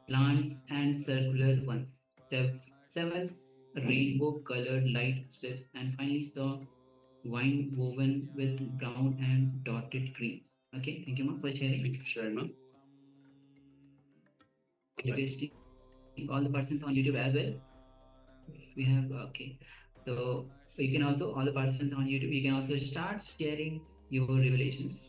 plants, and circular ones. Seven rainbow colored light strips, and finally saw wine woven with brown and dotted greens. Okay, thank you, Ma, for sharing. Thank you for sharing, Ma. Requesting all the persons on YouTube as well. We have, okay. So you can also, all the participants on YouTube, you can also start sharing your revelations.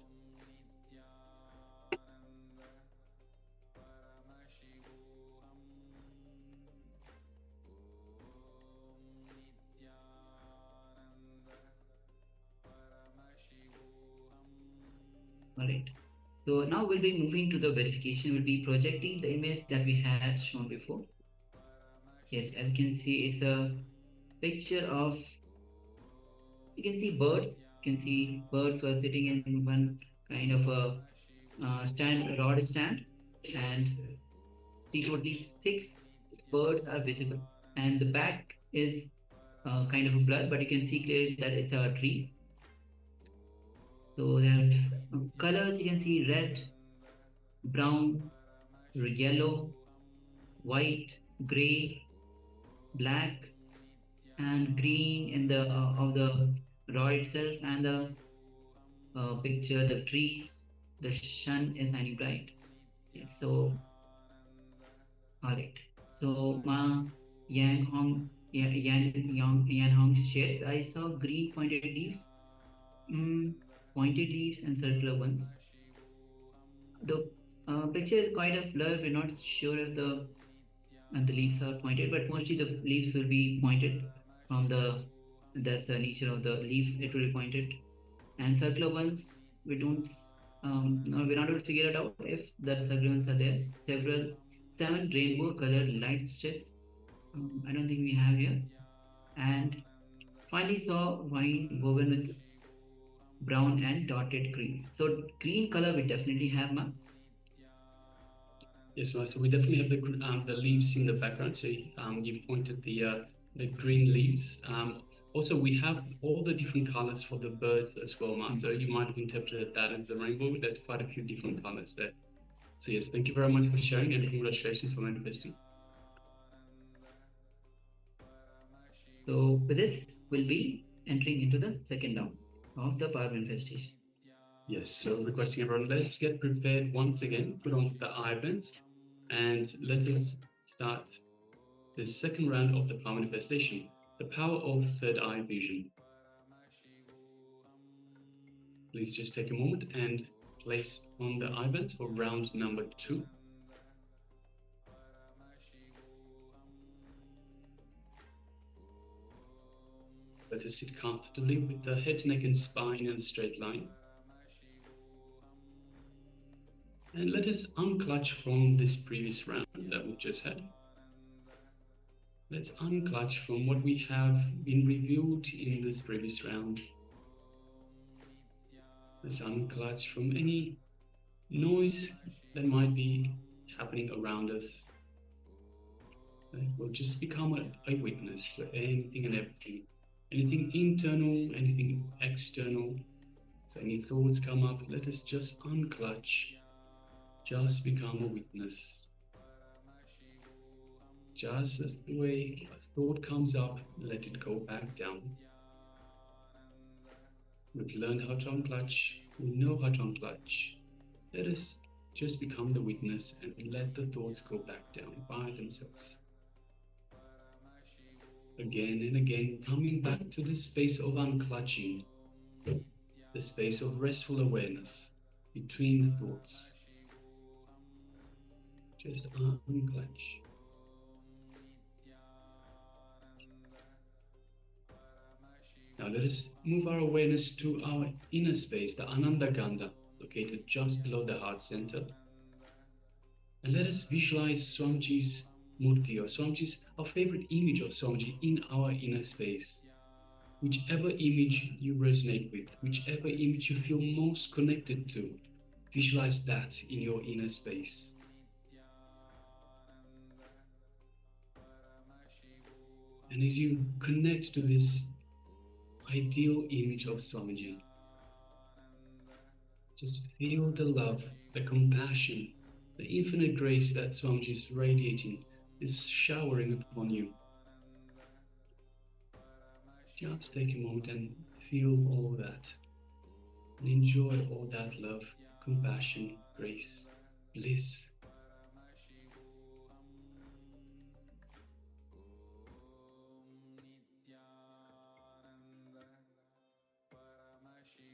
Alright, so now we'll be moving to the verification. We'll be projecting the image that we had shown before. Yes, as you can see, it's a picture of, you can see birds. You can see birds who are sitting in one kind of a rod stand, and totally 6 birds are visible, and the back is kind of a blur, but you can see clearly that it's a tree. So there are colors, you can see red, brown, yellow, white, gray, black, and green in the of the rod itself, and the picture, the trees, the sun is shining bright. Yes, so alright, so Ma Yan Hong shared, I saw green pointed leaves, and circular ones. The picture is quite a blur. We're not sure if the leaves are pointed, but mostly the leaves will be pointed from that's the nature of the leaf, it will be pointed. And circular ones, we don't, we're not able to figure it out if the circular ones are there. 7 rainbow colored light strips, I don't think we have here. And finally saw wine woven with brown and dotted green. So green color we definitely have, Ma. Yes, Ma. So we definitely have the leaves in the background. So you pointed the green leaves. Also, we have all the different colors for the birds as well, Ma. So you might have interpreted that as the rainbow. There's quite a few different colors there. So yes, thank you very much for sharing, and congratulations for manifesting. So with this, we'll be entering into the second round of the power manifestation. Yes, so requesting everyone, let's get prepared once again, put on the eye bands, and let us start the second round of the power manifestation, the power of third eye vision. Please just take a moment and place on the eye bands for round number 2. Let us sit comfortably with the head, neck, and spine in a straight line. And let us unclutch from this previous round that we just had. Let's unclutch from what we have been reviewed in this previous round. Let's unclutch from any noise that might be happening around us. We'll just become a witness to anything and everything. Anything internal, anything external. So any thoughts come up, let us just unclutch. Just become a witness. Just as the way a thought comes up, let it go back down. We've learned how to unclutch. We know how to unclutch. Let us just become the witness and let the thoughts go back down by themselves. Again and again, coming back to this space of unclutching, the space of restful awareness between the thoughts. Just unclutch. Now let us move our awareness to our inner space, the Ananda Gandha, located just below the heart center. And let us visualize Swamiji's Murti or Swamiji's, our favorite image of Swamiji in our inner space. Whichever image you resonate with, whichever image you feel most connected to, visualize that in your inner space. And as you connect to this ideal image of Swamiji, just feel the love, the compassion, the infinite grace that Swamiji is radiating, is showering upon you. Just take a moment and feel all that, and enjoy all that love, compassion, grace, bliss.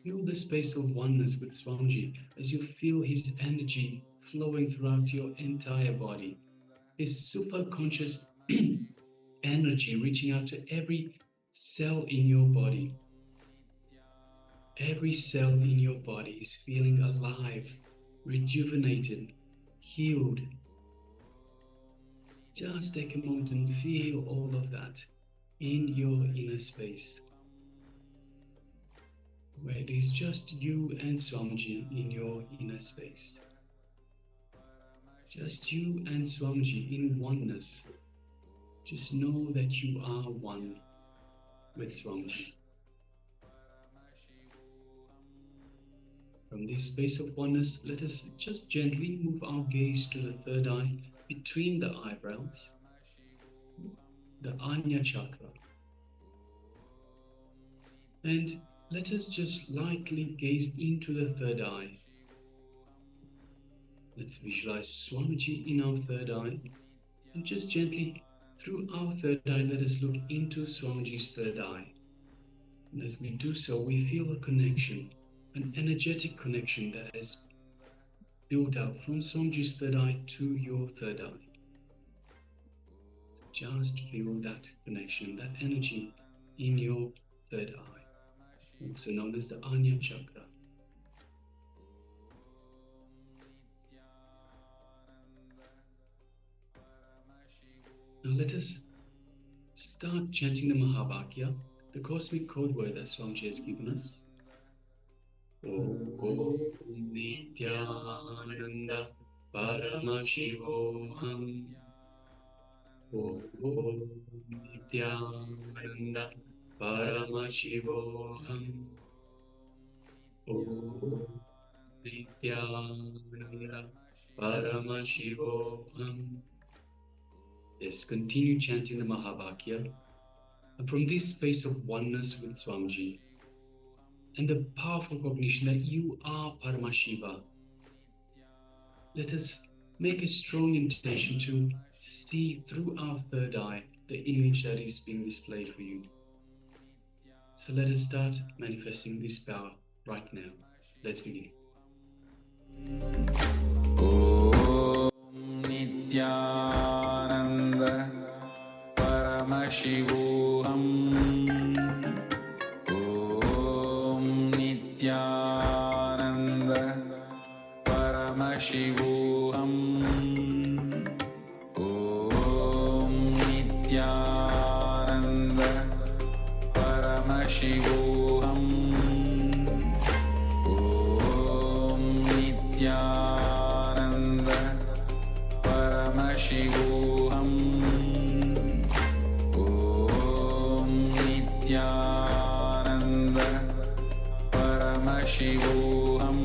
Feel the space of oneness with Swamiji as you feel his energy flowing throughout your entire body. His super conscious energy reaching out to every cell in your body. Every cell in your body is feeling alive, rejuvenated, healed. Just take a moment and feel all of that in your inner space, where it is just you and Swamiji in your inner space. Just you and Swamiji in oneness. Just know that you are one with Swamiji. From this space of oneness, let us just gently move our gaze to the third eye between the eyebrows, the Ajna chakra. And let us just lightly gaze into the third eye. Let's visualize Swamiji in our third eye, and just gently through our third eye, let us look into Swamiji's third eye. And as we do so, we feel a connection, an energetic connection that has built up from Swamiji's third eye to your third eye. Just feel that connection, that energy in your third eye, also known as the Ajna chakra. Now let us start chanting the Mahavakya, the cosmic code word that Swamiji has given us. Om Nithyananda Paramashivoham. Om Nithyananda Paramashivoham. Om Nithyananda Paramashivoham. Yes, continue chanting the Mahavakya, and from this space of oneness with Swamiji and the powerful cognition that you are Paramashiva, let us make a strong intention to see through our third eye the image that is being displayed for you. So let us start manifesting this power right now. Let's begin. Nithyananda Paramashivoham. Om Nithyananda Paramashivoham. Om Nithyananda Paramashivoham. Om Nithyananda Paramashivoham. Om Nithyananda Paramashivoham.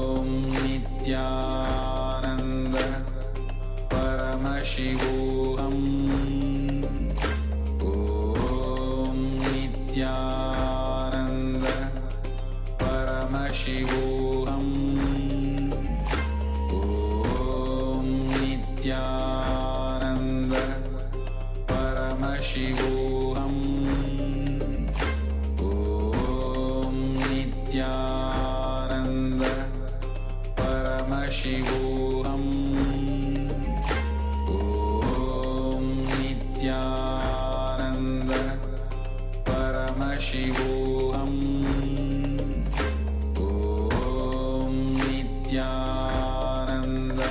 Om Nithyananda Paramashivoham. Om Nithyananda Paramashivoham. Om Nithyananda Paramashivoham. Om Nithyananda Paramashivoham. Om Nithyananda Paramashivoham. Om Nithyananda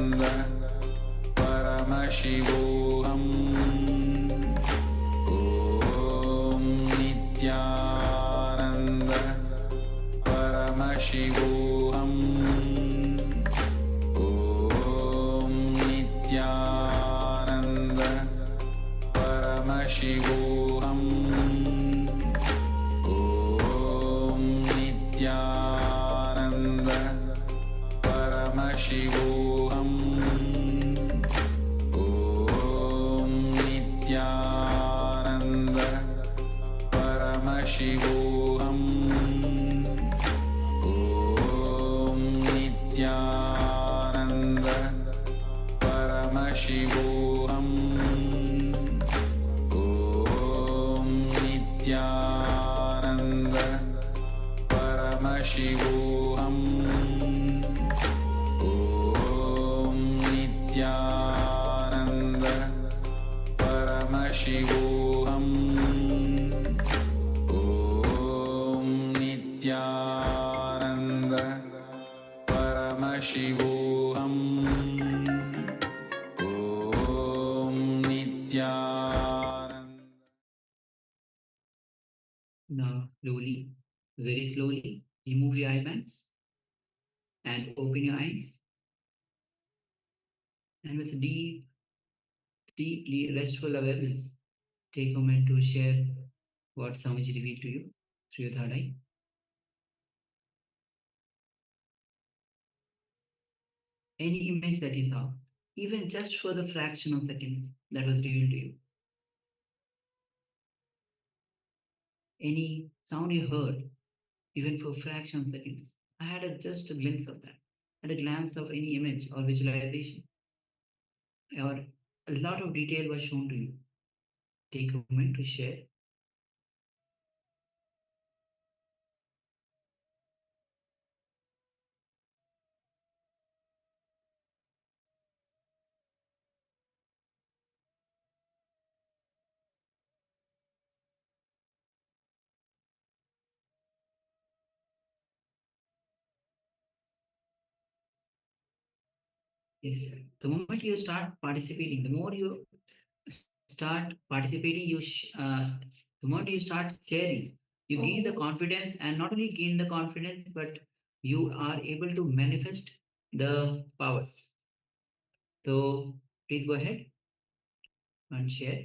Paramashivoham Om Nithyananda Paramashivoham Om Nithyananda Paramashivoham Om Nithyananda Paramashivoham Om Nithyananda Paramashivoham Om Nithyananda Paramashivoham Om Nithyananda Paramashivoham Om Nithyananda Paramashivoham Om Nithyananda Paramashivoham Om Nithyananda. Now, slowly, very slowly, remove your eyebands and open your eyes. And with deeply restful awareness, take a moment to share what Swamiji revealed to you through your third eye. Any image that you saw, even just for the fraction of seconds that was revealed to you. Any sound you heard, even for fraction of seconds. I had just a glimpse of that, had a glance of any image or visualization, or a lot of detail was shown to you. Take a moment to share. Yes, the moment you start participating, the more you start participating, the moment you start sharing, you gain the confidence, and not only gain the confidence, but you are able to manifest the powers. So please go ahead and share.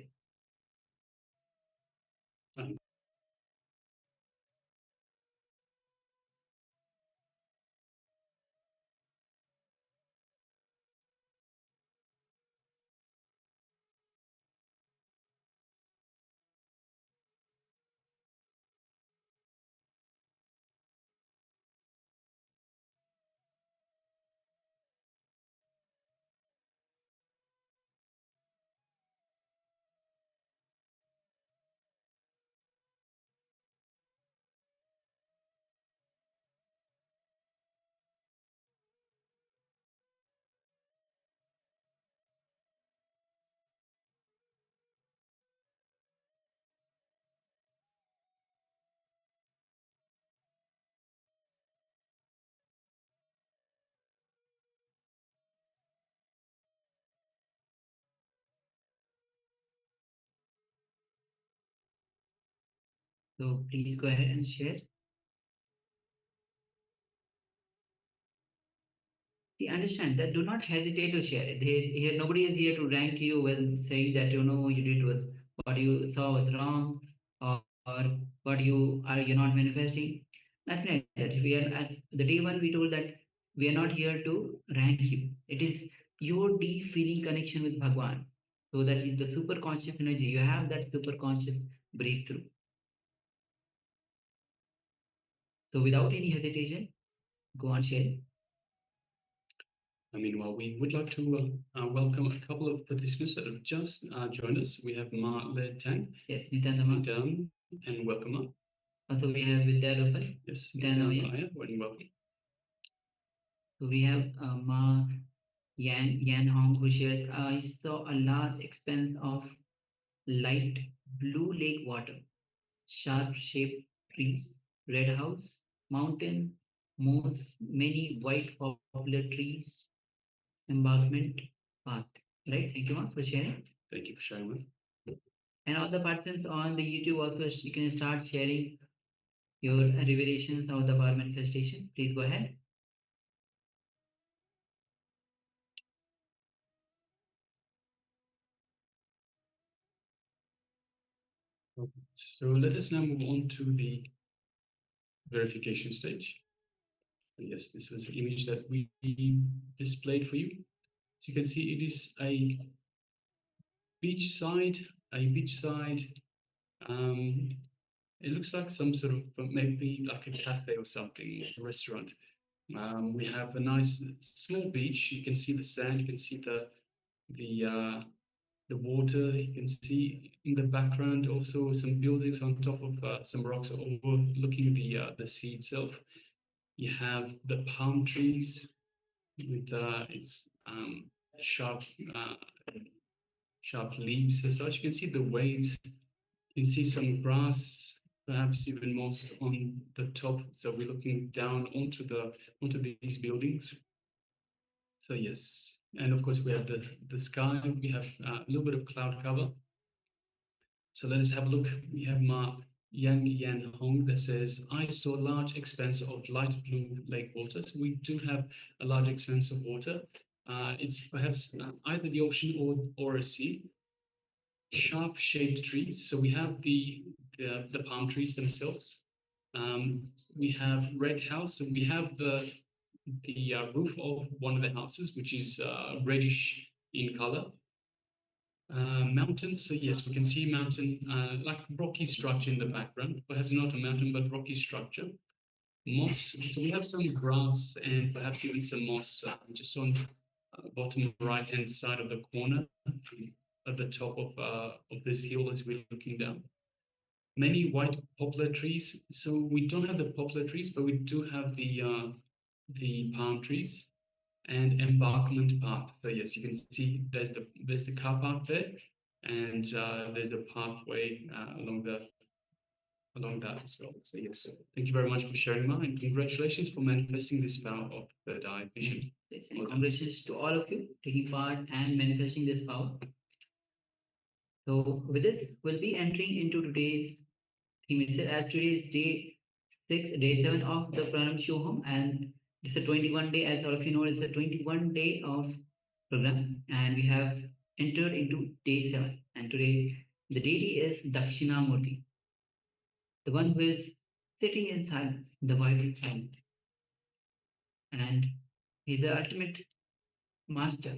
So please go ahead and share. See, understand that do not hesitate to share it. Here, nobody is here to rank you when saying that you did was what you saw was wrong, or what you're not manifesting. Nothing like that. We are as the day one we told that we are not here to rank you. It is your deep feeling connection with Bhagwan. So that is the super conscious energy. You have that super conscious breakthrough. So without any hesitation, go on share. Meanwhile, we would like to welcome a couple of participants that have just joined us. We have Ma Le Tang. Yes, Nithyananda. And welcome up. Also, we have Vidya Lopan. Yes, Nithyananda. welcome. So we have Ma Yan Hong, who shares, I saw a large expanse of light blue lake water, sharp shaped trees, red house, mountain, moss, many white poplar trees, embankment, path. Right? Thank you, Ma, for sharing. Thank you for sharing that. And all the participants on the YouTube also, you can start sharing your revelations of the power manifestation. Please go ahead. So let us now move on to the verification stage. Yes, this was the image that we displayed for you. So you can see it is a beachside. It looks like some sort of maybe like a cafe or something, a restaurant. We have a nice small beach. You can see the sand. You can see the water. You can see in the background also some buildings on top of some rocks overlooking the sea itself. You have the palm trees with its sharp sharp leaves as such. You can see the waves. You can see some grass, perhaps even moss on the top. So we're looking down onto these buildings. So yes, and of course we have the sky. We have a little bit of cloud cover. So let us have a look. We have Ma Yang Yan Hong that says, I saw a large expanse of light blue lake water. So we do have a large expanse of water. It's perhaps either the ocean or a sea. Sharp shaped trees. So we have the palm trees themselves. We have red house. So we have the roof of one of the houses, which is reddish in color. Mountains, so yes, we can see mountain, like rocky structure in the background, perhaps not a mountain, but rocky structure. Moss, so we have some grass and perhaps even some moss just on bottom right hand side of the corner at the top of this hill as we're looking down. Many white poplar trees, so we don't have the poplar trees, but we do have the palm trees and embarkment path. So yes, you can see there's the car park there, and there's a pathway along that as well. So yes, thank you very much for sharing, Ma, and congratulations for manifesting this power of third eye vision. Yes, and congratulations to all of you taking part and manifesting this power. So with this, we'll be entering into today's theme itself, as today is day 7 of the Paramashivoham, and it's a 21 day, as all of you know, it's a 21 day of program, and we have entered into day 7. And today the deity is Dakshinamurti, the one who is sitting in silence, the vital silence, and he's the ultimate master.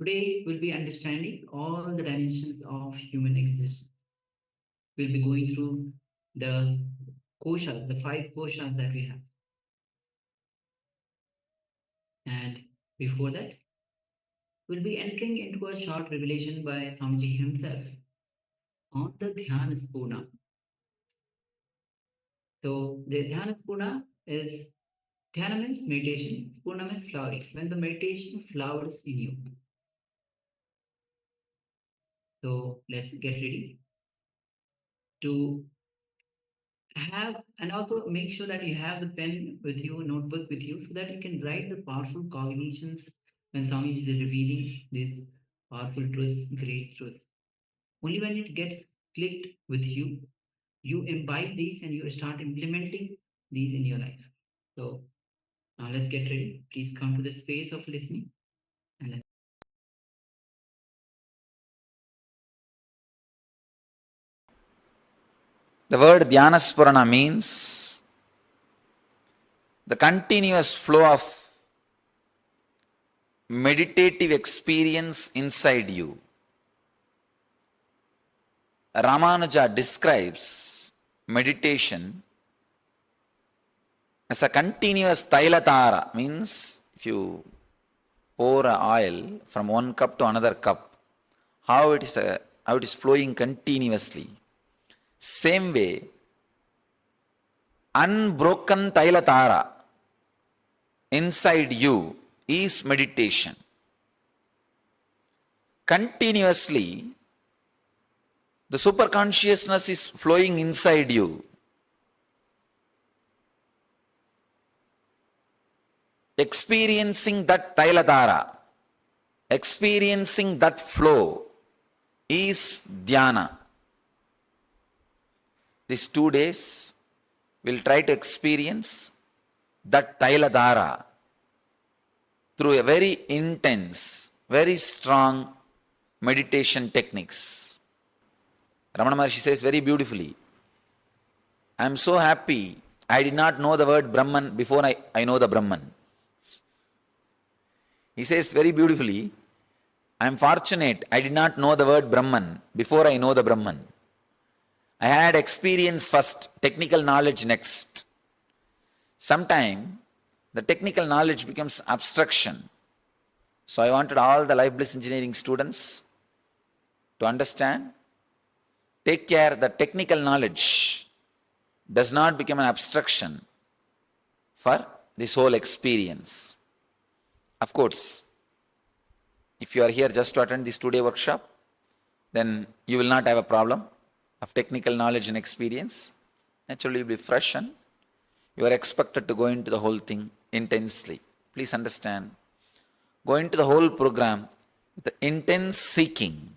Today we'll be understanding all the dimensions of human existence. We'll be going through the koshas, the 5 koshas that we have. And before that, we'll be entering into a short revelation by Swamiji himself on the Dhyana Spurna. So the Dhyana Spurna is, Dhyana means meditation, Spurna means flowering. When the meditation flowers in you. So let's get ready to have, and also make sure that you have the pen with you, notebook with you, so that you can write the powerful cognitions when Swami is revealing these powerful truths, great truths. Only when it gets clicked with you, you imbibe these and you start implementing these in your life. So now let's get ready. Please come to the space of listening. And let's The word Dhyanasphurana means the continuous flow of meditative experience inside you. Ramanuja describes meditation as a continuous tailatara, means if you pour oil from one cup to another cup, how it is flowing continuously. Same way, unbroken tailatara inside you is meditation. Continuously, the superconsciousness is flowing inside you. Experiencing that tailatara. experiencing that flow is dhyana. These 2 days, we'll try to experience that Tailadhara through a very intense, very strong meditation techniques. Ramana Maharshi says very beautifully, I am so happy I did not know the word Brahman before I know the Brahman. He says very beautifully, I am fortunate I did not know the word Brahman before I know the Brahman. I had experience first, technical knowledge next. Sometime the technical knowledge becomes abstraction. So I wanted all the Life Bliss Engineering students to understand, take care that technical knowledge does not become an abstraction for this whole experience. Of course, if you are here just to attend this 2-day workshop, then you will not have a problem of technical knowledge and experience. Naturally, you will be fresh and you are expected to go into the whole thing intensely. Please understand, go into the whole program with the intense seeking.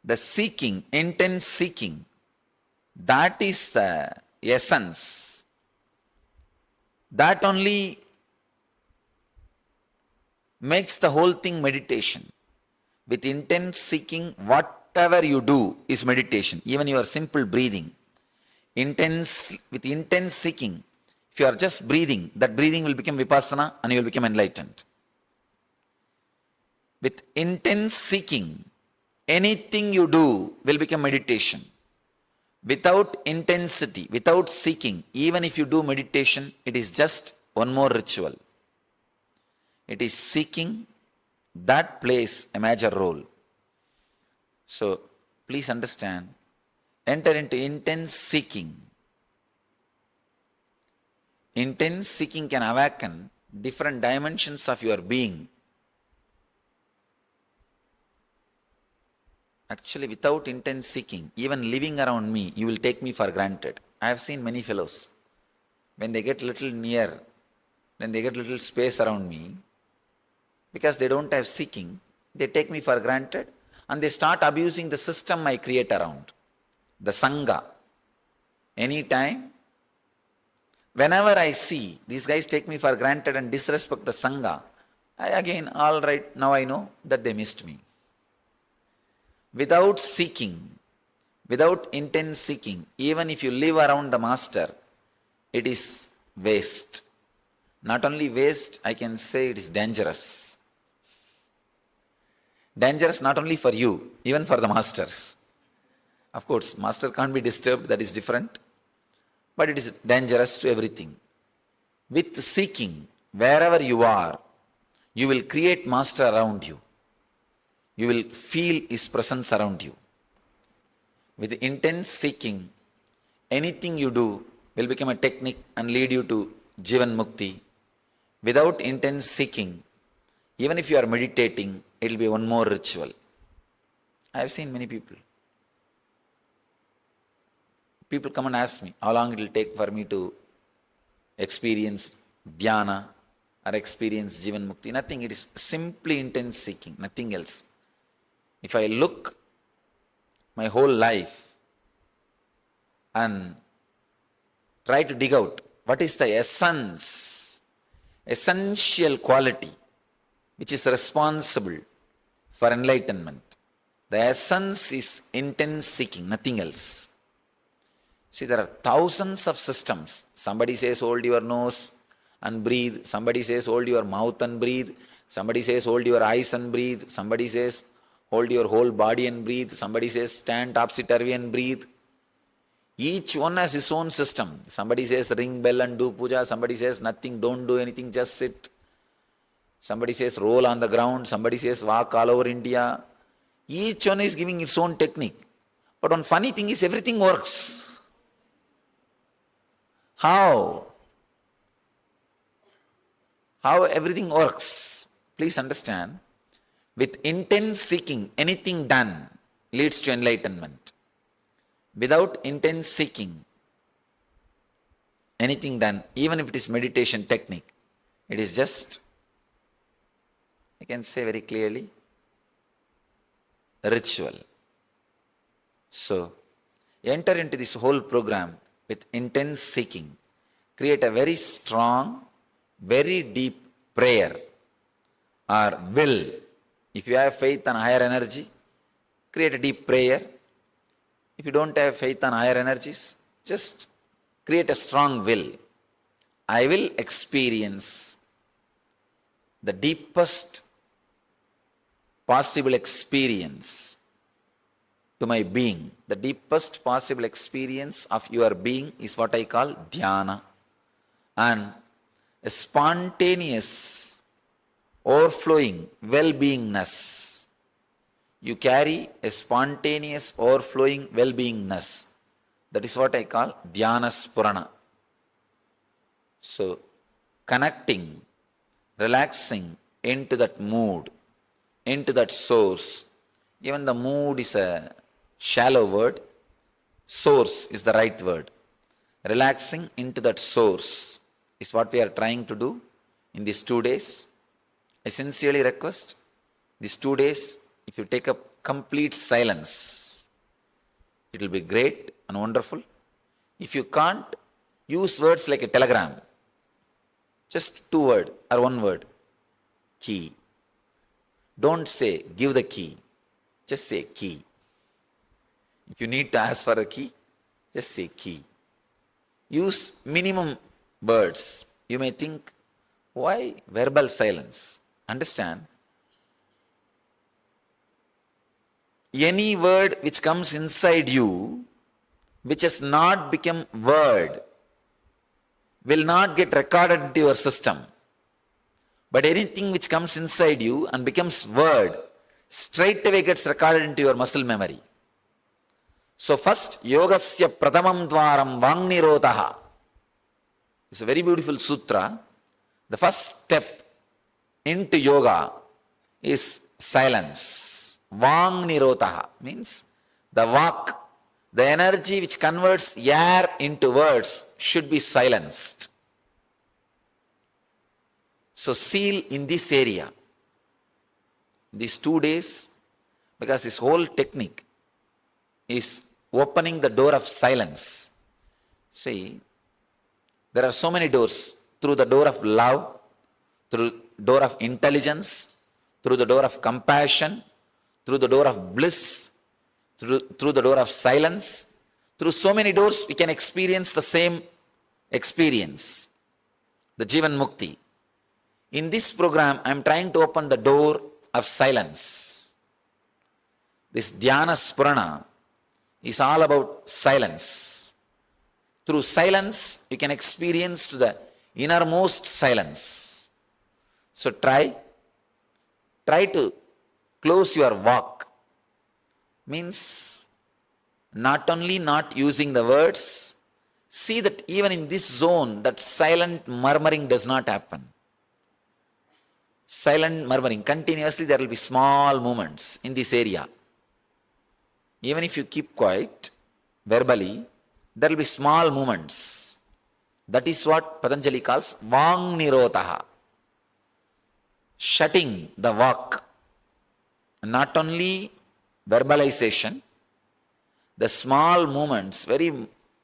The seeking, intense seeking, that is the essence. That only makes the whole thing meditation. With intense seeking, whatever you do is meditation. Even your simple breathing. With intense seeking, if you are just breathing, that breathing will become vipassana and you will become enlightened. With intense seeking, anything you do will become meditation. Without intensity, without seeking, even if you do meditation, it is just one more ritual. It is seeking, that plays a major role. So, please understand, enter into intense seeking. Intense seeking can awaken different dimensions of your being. Actually, without intense seeking, even living around me, you will take me for granted. I have seen many fellows, when they get little near, when they get little space around me, because they don't have seeking, they take me for granted and they start abusing the system I create around, the Sangha. Anytime, whenever I see these guys take me for granted and disrespect the Sangha, all right, now I know that they missed me. Without seeking, without intense seeking, even if you live around the master, it is waste. Not only waste, I can say it is dangerous. Dangerous not only for you, even for the master. Of course, master can't be disturbed, that is different. But it is dangerous to everything. With seeking, wherever you are, you will create master around you. You will feel his presence around you. With intense seeking, anything you do will become a technique and lead you to Jivan Mukti. Without intense seeking, even if you are meditating, it will be one more ritual. I have seen many people. People come and ask me, how long it will take for me to experience dhyana or experience Jivan Mukti. Nothing, it is simply intense seeking, nothing else. If I look my whole life and try to dig out what is the essence, essential quality which is responsible for enlightenment, the essence is intense seeking, nothing else. See, there are thousands of systems. Somebody says hold your nose and breathe. Somebody says hold your mouth and breathe. Somebody says hold your eyes and breathe. Somebody says hold your whole body and breathe. Somebody says stand topsy-turvy and breathe. Each one has his own system. Somebody says ring bell and do puja. Somebody says nothing, don't do anything, just sit. Somebody says roll on the ground. Somebody says walk all over India. Each one is giving its own technique. But one funny thing is everything works. How? How everything works? Please understand. With intense seeking, anything done leads to enlightenment. Without intense seeking, anything done, even if it is meditation technique, it is just You can say very clearly, ritual. So, enter into this whole program with intense seeking. Create a very strong, very deep prayer or will. If you have faith on higher energy, create a deep prayer. If you don't have faith on higher energies, just create a strong will. I will experience the deepest possible experience to my being. The deepest possible experience of your being is what I call dhyana. And a spontaneous, overflowing well-beingness. You carry a spontaneous, overflowing well-beingness. That is what I call dhyana spurana. So, connecting, relaxing into that mood, into that source. Even the mood is a shallow word. Source is the right word. Relaxing into that source is what we are trying to do in these 2 days. I sincerely request these 2 days, if you take up complete silence, it will be great and wonderful. If you can't, use words like a telegram. Just 2 words or 1 word. Key. Don't say, give the key. Just say key. If you need to ask for a key, just say key. Use minimum words. You may think, why verbal silence? Understand, any word which comes inside you, which has not become word, will not get recorded into your system. But anything which comes inside you and becomes word, straight away gets recorded into your muscle memory. So first, yogasya pradhamam dvaram vangnirotaha. It's a very beautiful sutra. The first step into yoga is silence. Vangnirotaha means the vak, the energy which converts air into words should be silenced. So seal in this area, these 2 days, because this whole technique is opening the door of silence. See, there are so many doors. Through the door of love, through the door of intelligence, through the door of compassion, through the door of bliss, through the door of silence. Through so many doors we can experience the same experience, the Jivan Mukti. In this program, I am trying to open the door of silence. This Dhyana Spurana is all about silence. Through silence, you can experience to the innermost silence. So try to close your walk. Means not only not using the words, see that even in this zone, that silent murmuring does not happen. Silent murmuring, continuously there will be small movements in this area. Even if you keep quiet, verbally, there will be small movements. That is what Patanjali calls Vangnirotaha. Shutting the vak. Not only verbalization, the small movements, very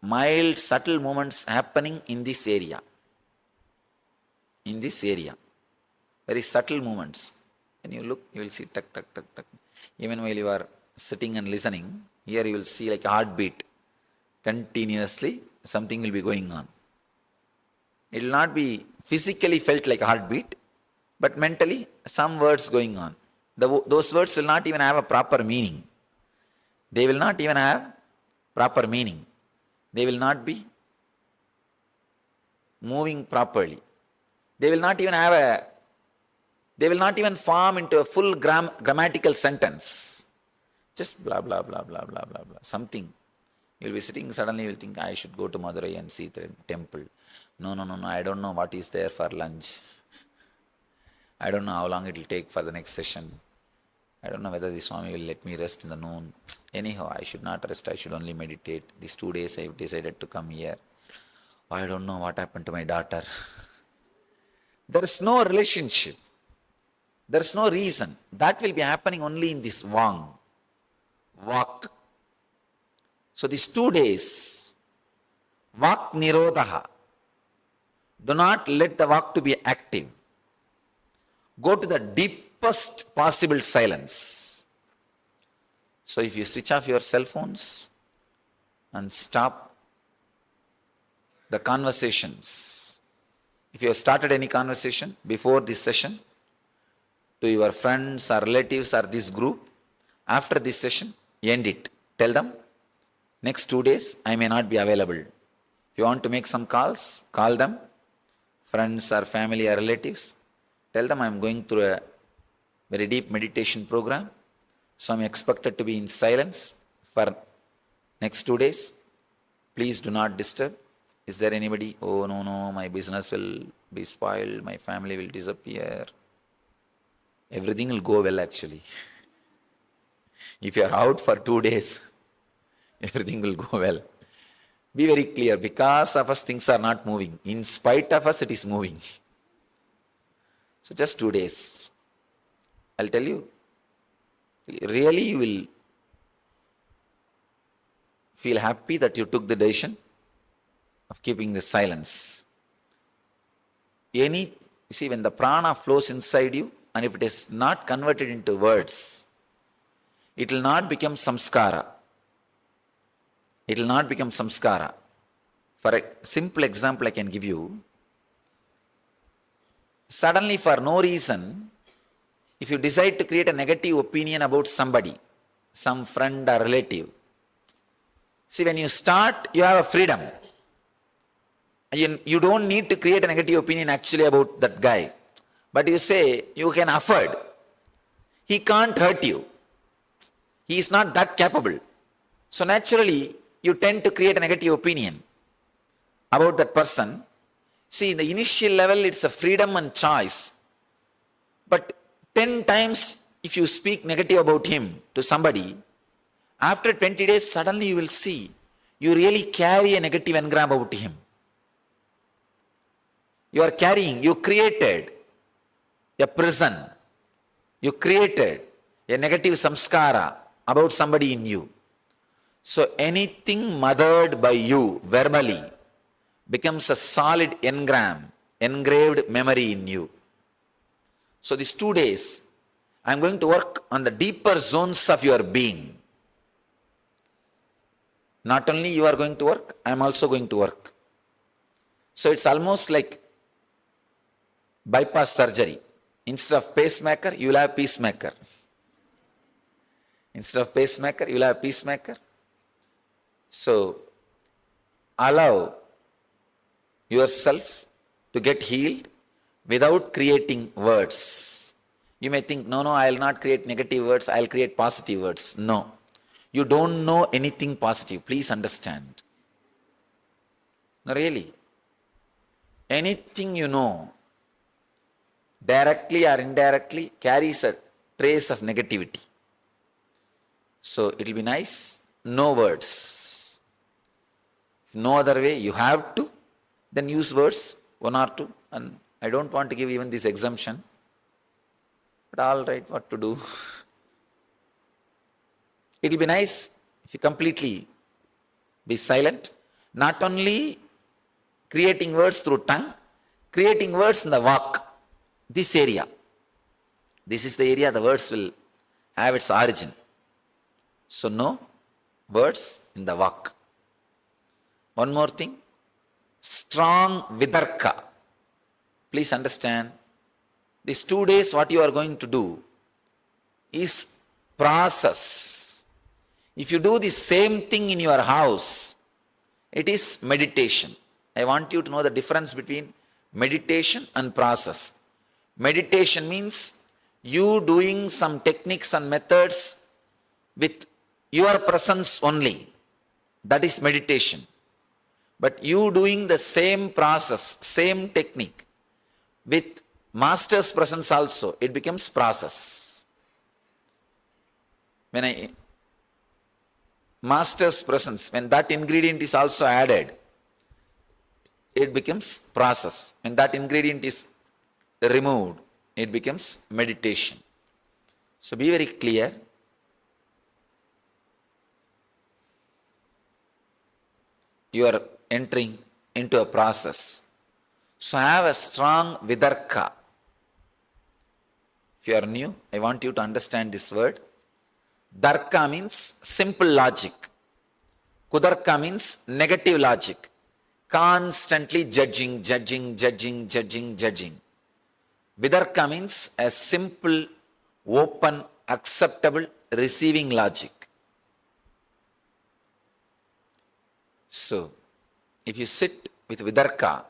mild, subtle movements happening in this area. In this area. Very subtle movements. When you look, you will see tuck, tuck, tuck, tuck. Even while you are sitting and listening, here you will see like a heartbeat. Continuously, something will be going on. It will not be physically felt like a heartbeat, but mentally, some words going on. Those words will not even have a proper meaning. They will not even have proper meaning. They will not be moving properly. They will not even form into a full grammatical sentence. Just blah, blah, blah, blah, blah, blah, blah. Something. You will be sitting, suddenly you will think, I should go to Madurai and see the temple. No, I don't know what is there for lunch. I don't know how long it will take for the next session. I don't know whether the Swami will let me rest in the noon. Anyhow, I should not rest, I should only meditate. These 2 days I have decided to come here. I don't know what happened to my daughter. There is no relationship. There's no reason. That will be happening only in this walk. So these 2 days, walk nirodha. Do not let the walk to be active. Go to the deepest possible silence. So if you switch off your cell phones and stop the conversations, if you have started any conversation before this session to your friends or relatives or this group, after this session, end it. Tell them, next 2 days I may not be available. If you want to make some calls, call them, friends or family or relatives. Tell them I'm going through a very deep meditation program, so I'm expected to be in silence for next 2 days. Please do not disturb. Is there anybody? Oh, no, my business will be spoiled, my family will disappear. Everything will go well actually. If you are out for 2 days, everything will go well. Be very clear, because of us things are not moving. In spite of us it is moving. So just 2 days. I'll tell you, really you will feel happy that you took the decision of keeping the silence. You see, when the prana flows inside you, and if it is not converted into words, it will not become samskara. It will not become samskara. For a simple example I can give you, suddenly for no reason, if you decide to create a negative opinion about somebody, some friend or relative, see, when you start, you have a freedom. You don't need to create a negative opinion actually about that guy. But you say, you can afford. He can't hurt you. He is not that capable. So naturally, you tend to create a negative opinion about that person. See, in the initial level, it's a freedom and choice. But 10 times, if you speak negative about him to somebody, after 20 days, suddenly you will see, you really carry a negative engram about him. You created a prison. You created a negative samskara about somebody in you. So anything mothered by you verbally becomes a solid engram, engraved memory in you. So these 2 days, I'm going to work on the deeper zones of your being. Not only you are going to work, I'm also going to work. So it's almost like bypass surgery. Instead of pacemaker, you will have peacemaker. Instead of pacemaker, you will have peacemaker. So allow yourself to get healed without creating words. You may think, no, I will not create negative words, I will create positive words. No. You don't know anything positive. Please understand. No, really. Anything you know, directly or indirectly, carries a trace of negativity. So it will be nice, no words. If no other way, you have to, then use words, 1 or 2. And I don't want to give even this exemption. But all right, what to do? It will be nice if you completely be silent. Not only creating words through tongue, creating words in the walk. This area. This is the area the words will have its origin. So no words in the walk. One more thing. Strong vidarka. Please understand. These 2 days what you are going to do is process. If you do the same thing in your house, it is meditation. I want you to know the difference between meditation and process. Meditation means you doing some techniques and methods with your presence only. That is meditation. But you doing the same process, same technique with master's presence also, it becomes process. Master's presence, when that ingredient is also added, it becomes process. When that ingredient is removed, it becomes meditation. So be very clear. You are entering into a process. So have a strong vidarka. If you are new, I want you to understand this word. Darka means simple logic. Kudarka means negative logic. Constantly judging. Vidarka means a simple, open, acceptable, receiving logic. So, if you sit with vidarka,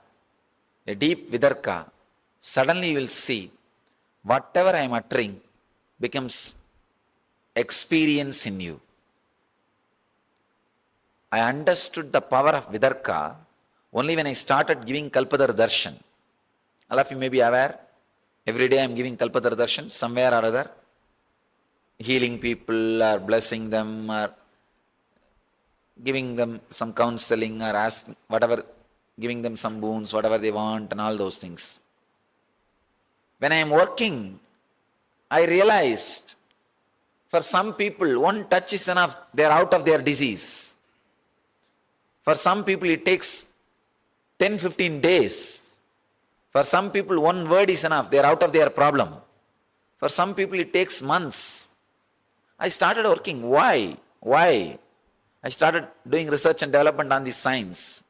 a deep vidarka, suddenly you will see whatever I am uttering becomes experience in you. I understood the power of vidarka only when I started giving Kalpadar Darshan. All of you may be aware, every day I am giving Kalpadar Darshan, somewhere or other, healing people or blessing them or giving them some counseling or asking whatever, giving them some boons, whatever they want and all those things. When I am working, I realized for some people, one touch is enough, they are out of their disease. For some people, it takes 10-15 days. For some people, one word is enough, they are out of their problem. For some people, it takes months. I started working. Why? I started doing research and development on this science.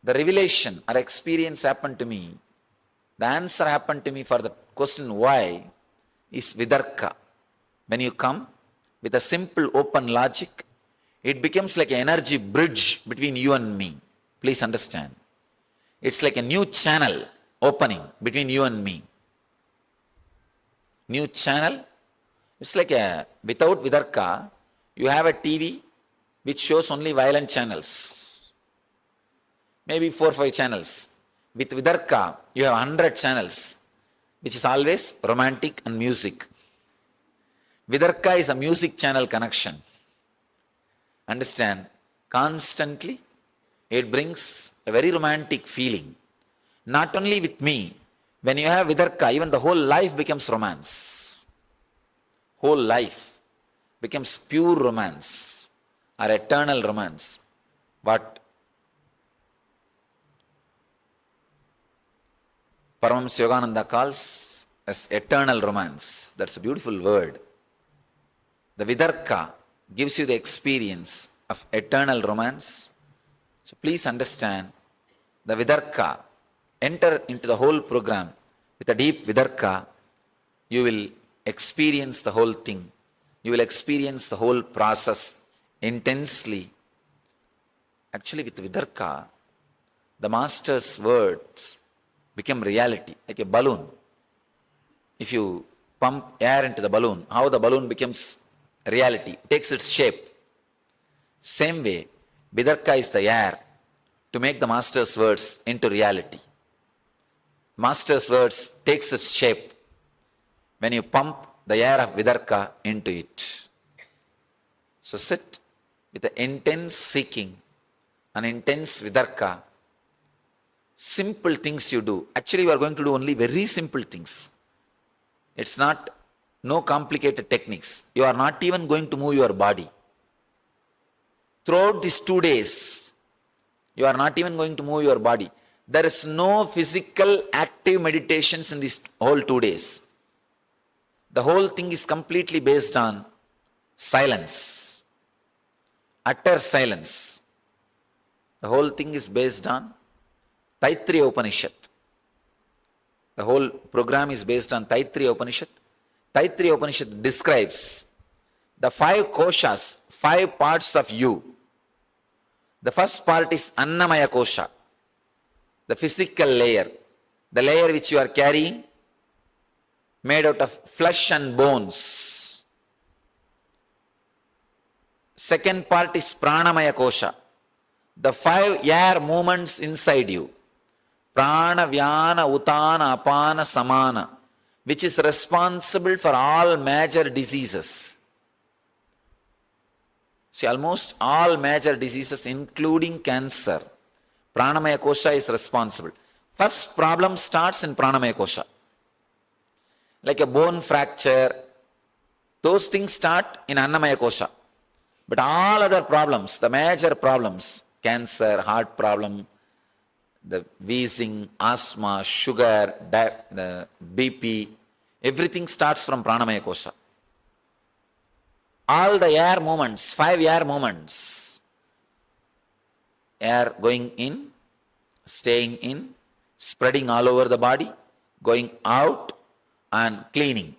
The revelation or experience happened to me. The answer happened to me for the question why is vidarka. When you come with a simple open logic, it becomes like an energy bridge between you and me. Please understand. It's like a new channel opening between you and me. New channel. It's like without vidarka, you have a TV which shows only violent channels. Maybe 4 or 5 channels. With vidarka, you have 100 channels, which is always romantic and music. Vidarka is a music channel connection. Understand? Constantly, it brings a very romantic feeling. Not only with me, when you have vidarka, even the whole life becomes romance. Whole life becomes pure romance or eternal romance. What Paramashivoham calls as eternal romance. That's a beautiful word. The vidarka gives you the experience of eternal romance. So please understand, the vidarka, enter into the whole program with a deep vidarka, you will experience the whole thing. You will experience the whole process intensely. Actually, with vidarka, the master's words become reality, like a balloon. If you pump air into the balloon, how the balloon becomes reality, takes its shape. Same way, vidarka is the air to make the master's words into reality. Master's words takes its shape when you pump the air of vidarka into it. So sit with the intense seeking, an intense vidarka. Simple things you do. Actually, you are going to do only very simple things. It's not, no complicated techniques. You are not even going to move your body. Throughout these 2 days, you are not even going to move your body. There is no physical active meditations in these whole 2 days. The whole thing is completely based on silence, utter silence. The whole thing is based on Taittiriya Upanishad. The whole program is based on Taittiriya Upanishad. Taittiriya Upanishad describes the 5 koshas, 5 parts of you. The first part is Annamaya Kosha, the physical layer, the layer which you are carrying, made out of flesh and bones. Second part is Pranamaya Kosha, the 5 air movements inside you. Prana, Vyana, Utana, Apana, Samana, which is responsible for all major diseases. See, almost all major diseases, including cancer, Pranamaya Kosha is responsible. First problem starts in Pranamaya Kosha. Like a bone fracture, those things start in Annamaya Kosha. But all other problems, the major problems, cancer, heart problem, the wheezing, asthma, sugar, the BP, everything starts from Pranamaya Kosha. All the air movements, 5 air movements, air going in, staying in, spreading all over the body, going out and cleaning.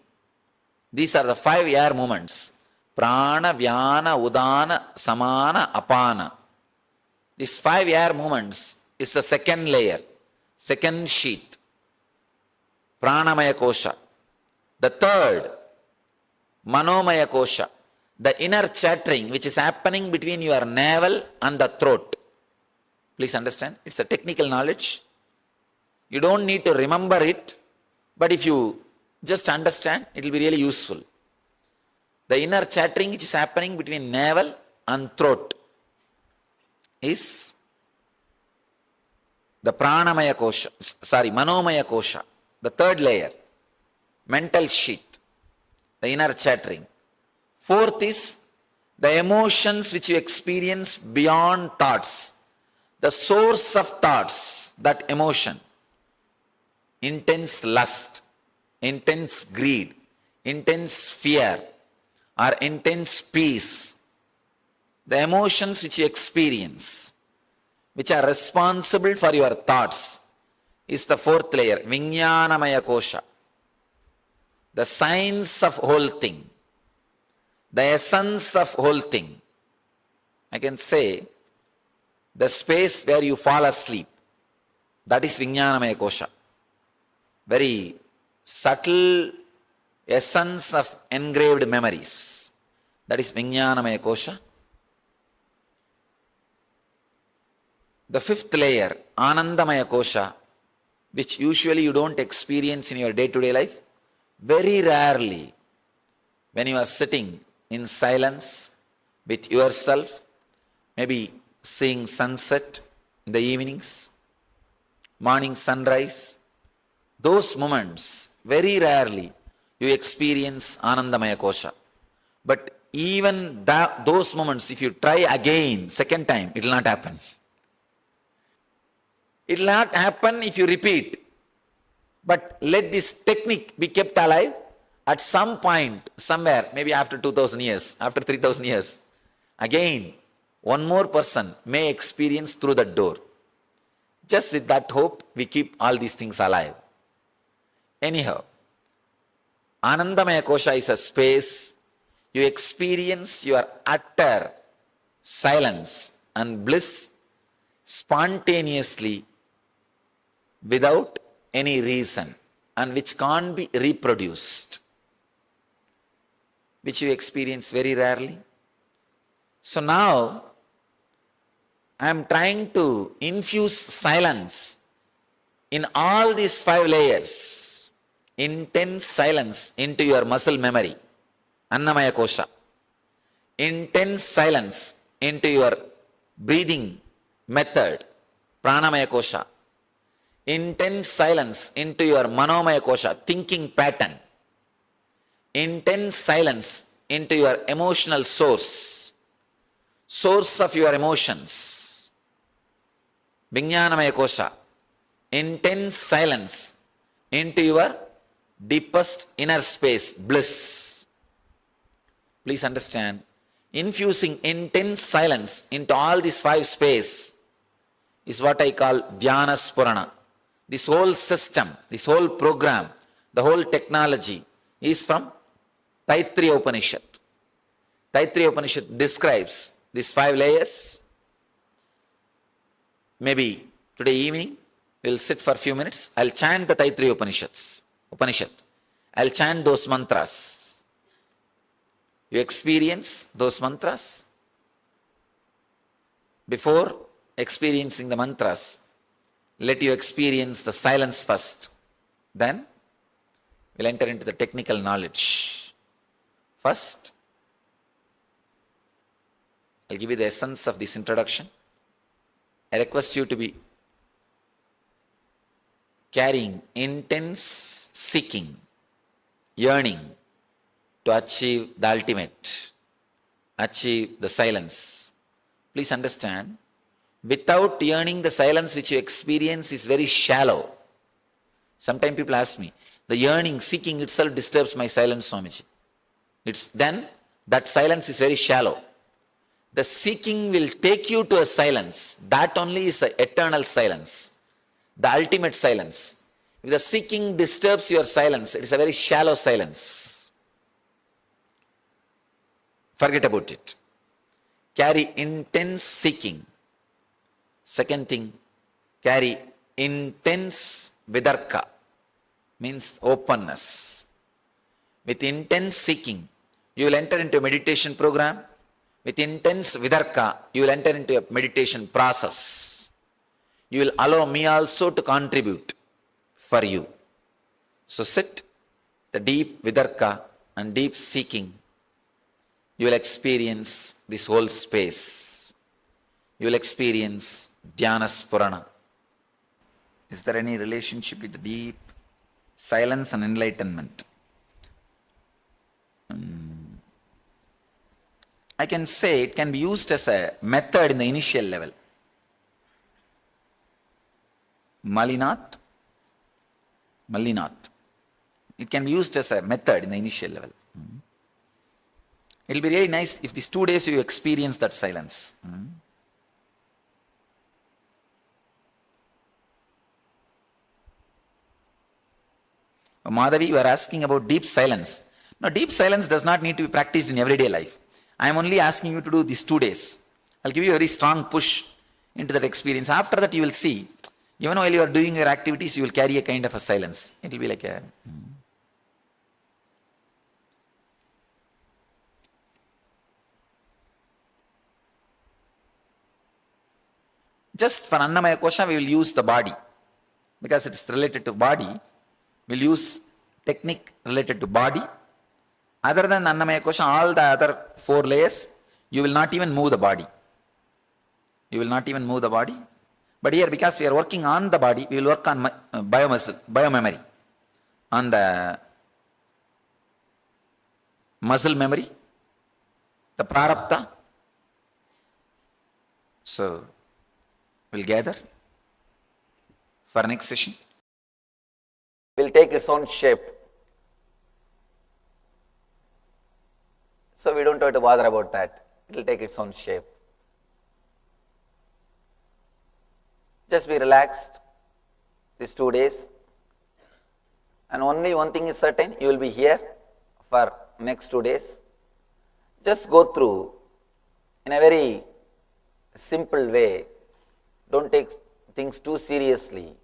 These are the 5 air movements. Prana, Vyana, Udana, Samana, Apana. These 5 air movements is the second layer, second sheet. Pranamaya Kosha. The third, Manomaya Kosha. The inner chattering which is happening between your navel and the throat. Please understand, it's a technical knowledge. You don't need to remember it, but if you just understand, it will be really useful. The inner chattering which is happening between navel and throat is the Pranamaya Kosha, Manomaya Kosha, the third layer, mental sheet, the inner chattering. Fourth is the emotions which you experience beyond thoughts, the source of thoughts, that emotion, intense lust, intense greed, intense fear, or intense peace. The emotions which you experience, which are responsible for your thoughts, is the fourth layer, Vijnanamaya Kosha. The science of whole thing, the essence of whole thing. I can say, the space where you fall asleep, that is Vijnanamaya Kosha. Very subtle essence of engraved memories. That is Vijnanamaya Kosha. The fifth layer, Anandamaya Kosha, which usually you don't experience in your day-to-day life. Very rarely, when you are sitting in silence with yourself, maybe seeing sunset in the evenings, morning sunrise, those moments, very rarely you experience Anandamaya Kosha. But even those moments, if you try again, second time, it will not happen. It will not happen if you repeat. But let this technique be kept alive. At some point, somewhere, maybe after 2000 years, after 3000 years, again, one more person may experience through that door. Just with that hope, we keep all these things alive. Anyhow, Anandamaya Kosha is a space you experience your utter silence and bliss spontaneously without any reason, and which can't be reproduced, which you experience very rarely. So now, I am trying to infuse silence in all these 5 layers, intense silence into your muscle memory, Annamaya Kosha, intense silence into your breathing method, Pranamaya Kosha, intense silence into your Manomaya Kosha, thinking pattern, intense silence into your emotional source of your emotions, Vijnanamaya Kosha, intense silence into your deepest inner space, bliss. Please understand, infusing intense silence into all these 5 space is what I call Dhyana Spurana. This whole system, this whole program, the whole technology is from Taittiriya Upanishad. Taittiriya Upanishad describes these 5 layers. Maybe today evening, we'll sit for a few minutes. I'll chant the Taittiriya Upanishad. I'll chant those mantras. You experience those mantras. Before experiencing the mantras, let you experience the silence first. Then, we'll enter into the technical knowledge. First, I'll give you the essence of this introduction. I request you to be carrying intense seeking, yearning to achieve the ultimate, achieve the silence. Please understand, without yearning, the silence which you experience is very shallow. Sometimes people ask me, the yearning, seeking itself disturbs my silence, Swamiji. Then that silence is very shallow. The seeking will take you to a silence. That only is an eternal silence, the ultimate silence. If the seeking disturbs your silence, it is a very shallow silence. Forget about it. Carry intense seeking. Second thing, carry intense vidarka, means openness. With intense seeking, you will enter into a meditation program. With intense vidarka, you will enter into a meditation process. You will allow me also to contribute for you. So sit, the deep vidarka and deep seeking. You will experience this whole space. You will experience Dhyana Spurana. Is there any relationship with deep silence and enlightenment? I can say it can be used as a method in the initial level. Malinath. It can be used as a method in the initial level. It will be really nice if these 2 days you experience that silence. Madhavi, you are asking about deep silence. Now, deep silence does not need to be practiced in everyday life. I am only asking you to do these 2 days. I'll give you a very strong push into that experience. After that, you will see, even while you are doing your activities, you will carry a kind of a silence. It will be like a... Just for Annamaya Kosha, we will use the body. Because it is related to body, we will use technique related to body. Other than Annamaya Kosha, all the other 4 layers, you will not even move the body. You will not even move the body. But here, because we are working on the body, we will work on biomemory, on the muscle memory, the prarabdha. So, we'll gather for next session. Will take its own shape. So we don't have to bother about that. It will take its own shape. Just be relaxed these 2 days. And only one thing is certain, you will be here for next 2 days. Just go through in a very simple way. Don't take things too seriously.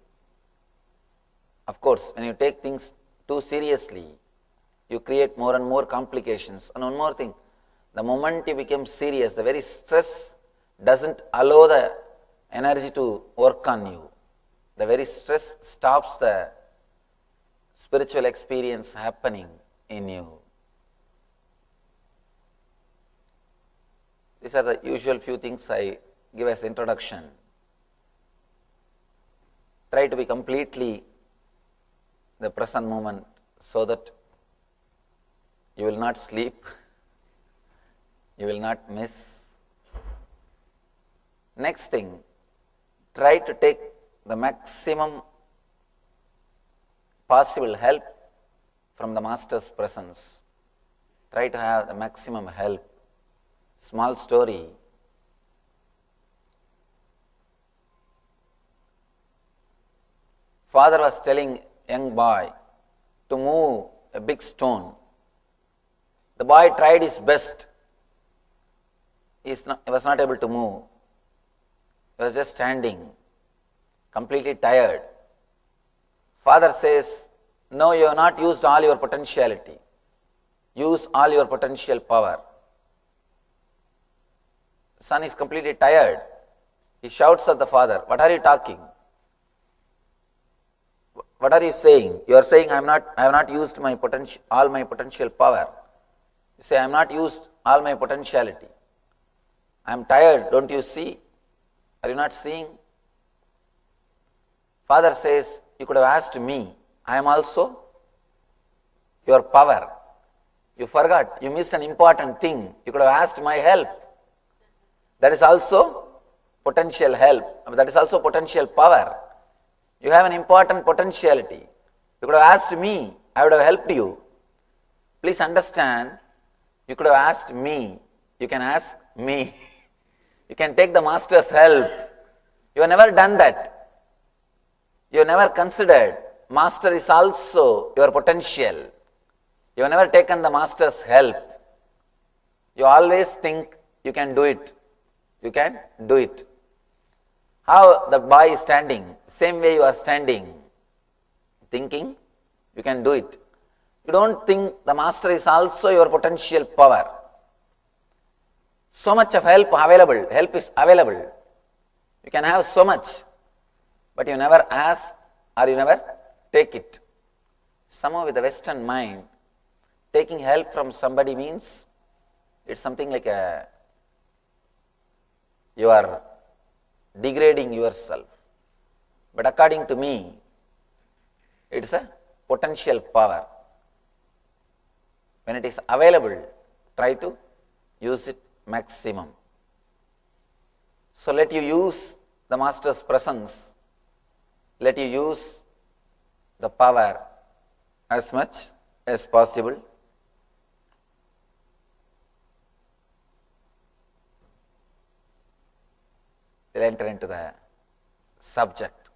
Of course, when you take things too seriously, you create more and more complications. And one more thing, the moment you become serious, the very stress doesn't allow the energy to work on you. The very stress stops the spiritual experience happening in you. These are the usual few things I give as introduction. Try to be completely the present moment so that you will not sleep, you will not miss. Next thing, try to take the maximum possible help from the Master's presence. Try to have the maximum help. Small story. Father was telling young boy to move a big stone. The boy tried his best. He was not able to move. He was just standing, completely tired. Father says, no, you have not used all your potentiality. Use all your potential power. The son is completely tired. He shouts at the father, what are you talking? What are you saying? You are saying I have not used my all my potential power. You say I have not used all my potentiality. I am tired, don't you see? Are you not seeing? Father says, you could have asked me. I am also your power. You forgot, you missed an important thing. You could have asked my help. That is also potential help. That is also potential power. You have an important potentiality. You could have asked me, I would have helped you. Please understand, you could have asked me. You can ask me. You can take the master's help. You have never done that. You have never considered. Master is also your potential. You have never taken the master's help. You always think you can do it. You can do it. How the boy is standing, same way you are standing, thinking you can do it. You don't think the master is also your potential power. So much of help is available. You can have so much, but you never ask or you never take it. Somehow with the Western mind, taking help from somebody means it's something like you are degrading yourself. But according to me, it's a potential power. When it is available, try to use it maximum. So let you use the master's presence. Let you use the power as much as possible. We'll enter into the subject.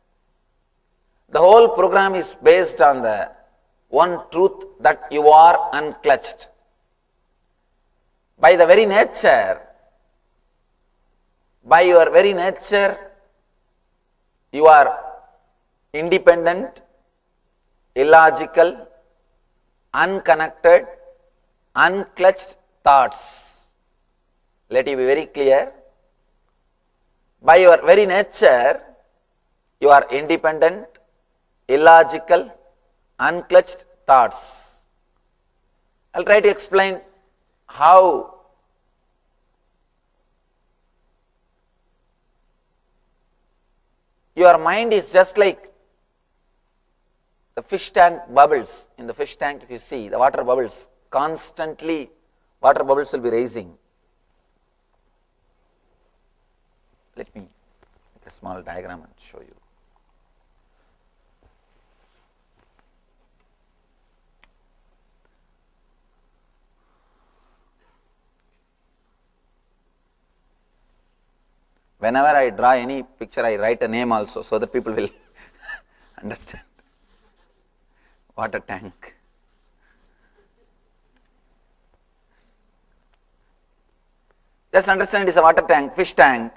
The whole program is based on the one truth that you are unclutched. By the very nature, by your very nature, you are independent, illogical, unconnected, unclutched thoughts. Let it be very clear. By your very nature, you are independent, illogical, unclutched thoughts. I'll try to explain how your mind is just like the fish tank bubbles. In the fish tank, if you see the water bubbles, constantly water bubbles will be raising. Let me make a small diagram and show you. Whenever I draw any picture, I write a name also so that people will understand. Water tank. Just understand it is a water tank, fish tank.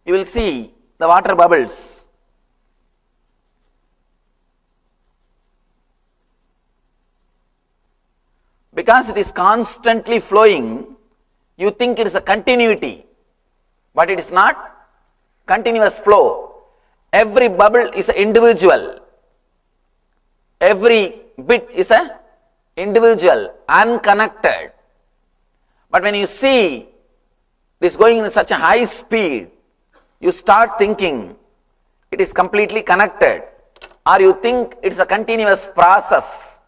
You will see the water bubbles. Because it is constantly flowing, you think it is a continuity, but it is not continuous flow. Every bubble is an individual. Every bit is an individual, unconnected. But when you see this going in such a high speed, you start thinking it is completely connected, or you think it is a continuous process.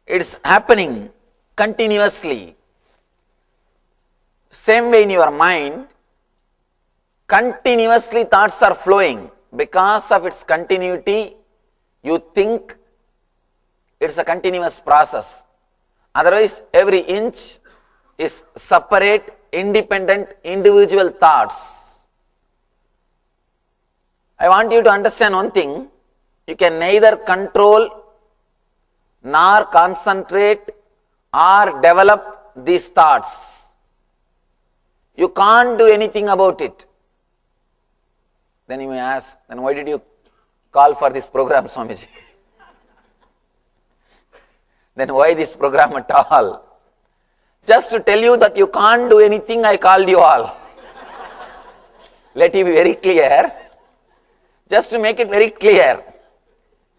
It is happening continuously. Same way in your mind, continuously thoughts are flowing. Because of its continuity, you think it's a continuous process. Otherwise, every inch is separate, independent, individual thoughts. I want you to understand one thing. You can neither control nor concentrate or develop these thoughts. You can't do anything about it. Then you may ask, then why did you call for this program, Swamiji? Then why this program at all? Just to tell you that you can't do anything, I called you all. Let it be very clear. Just to make it very clear,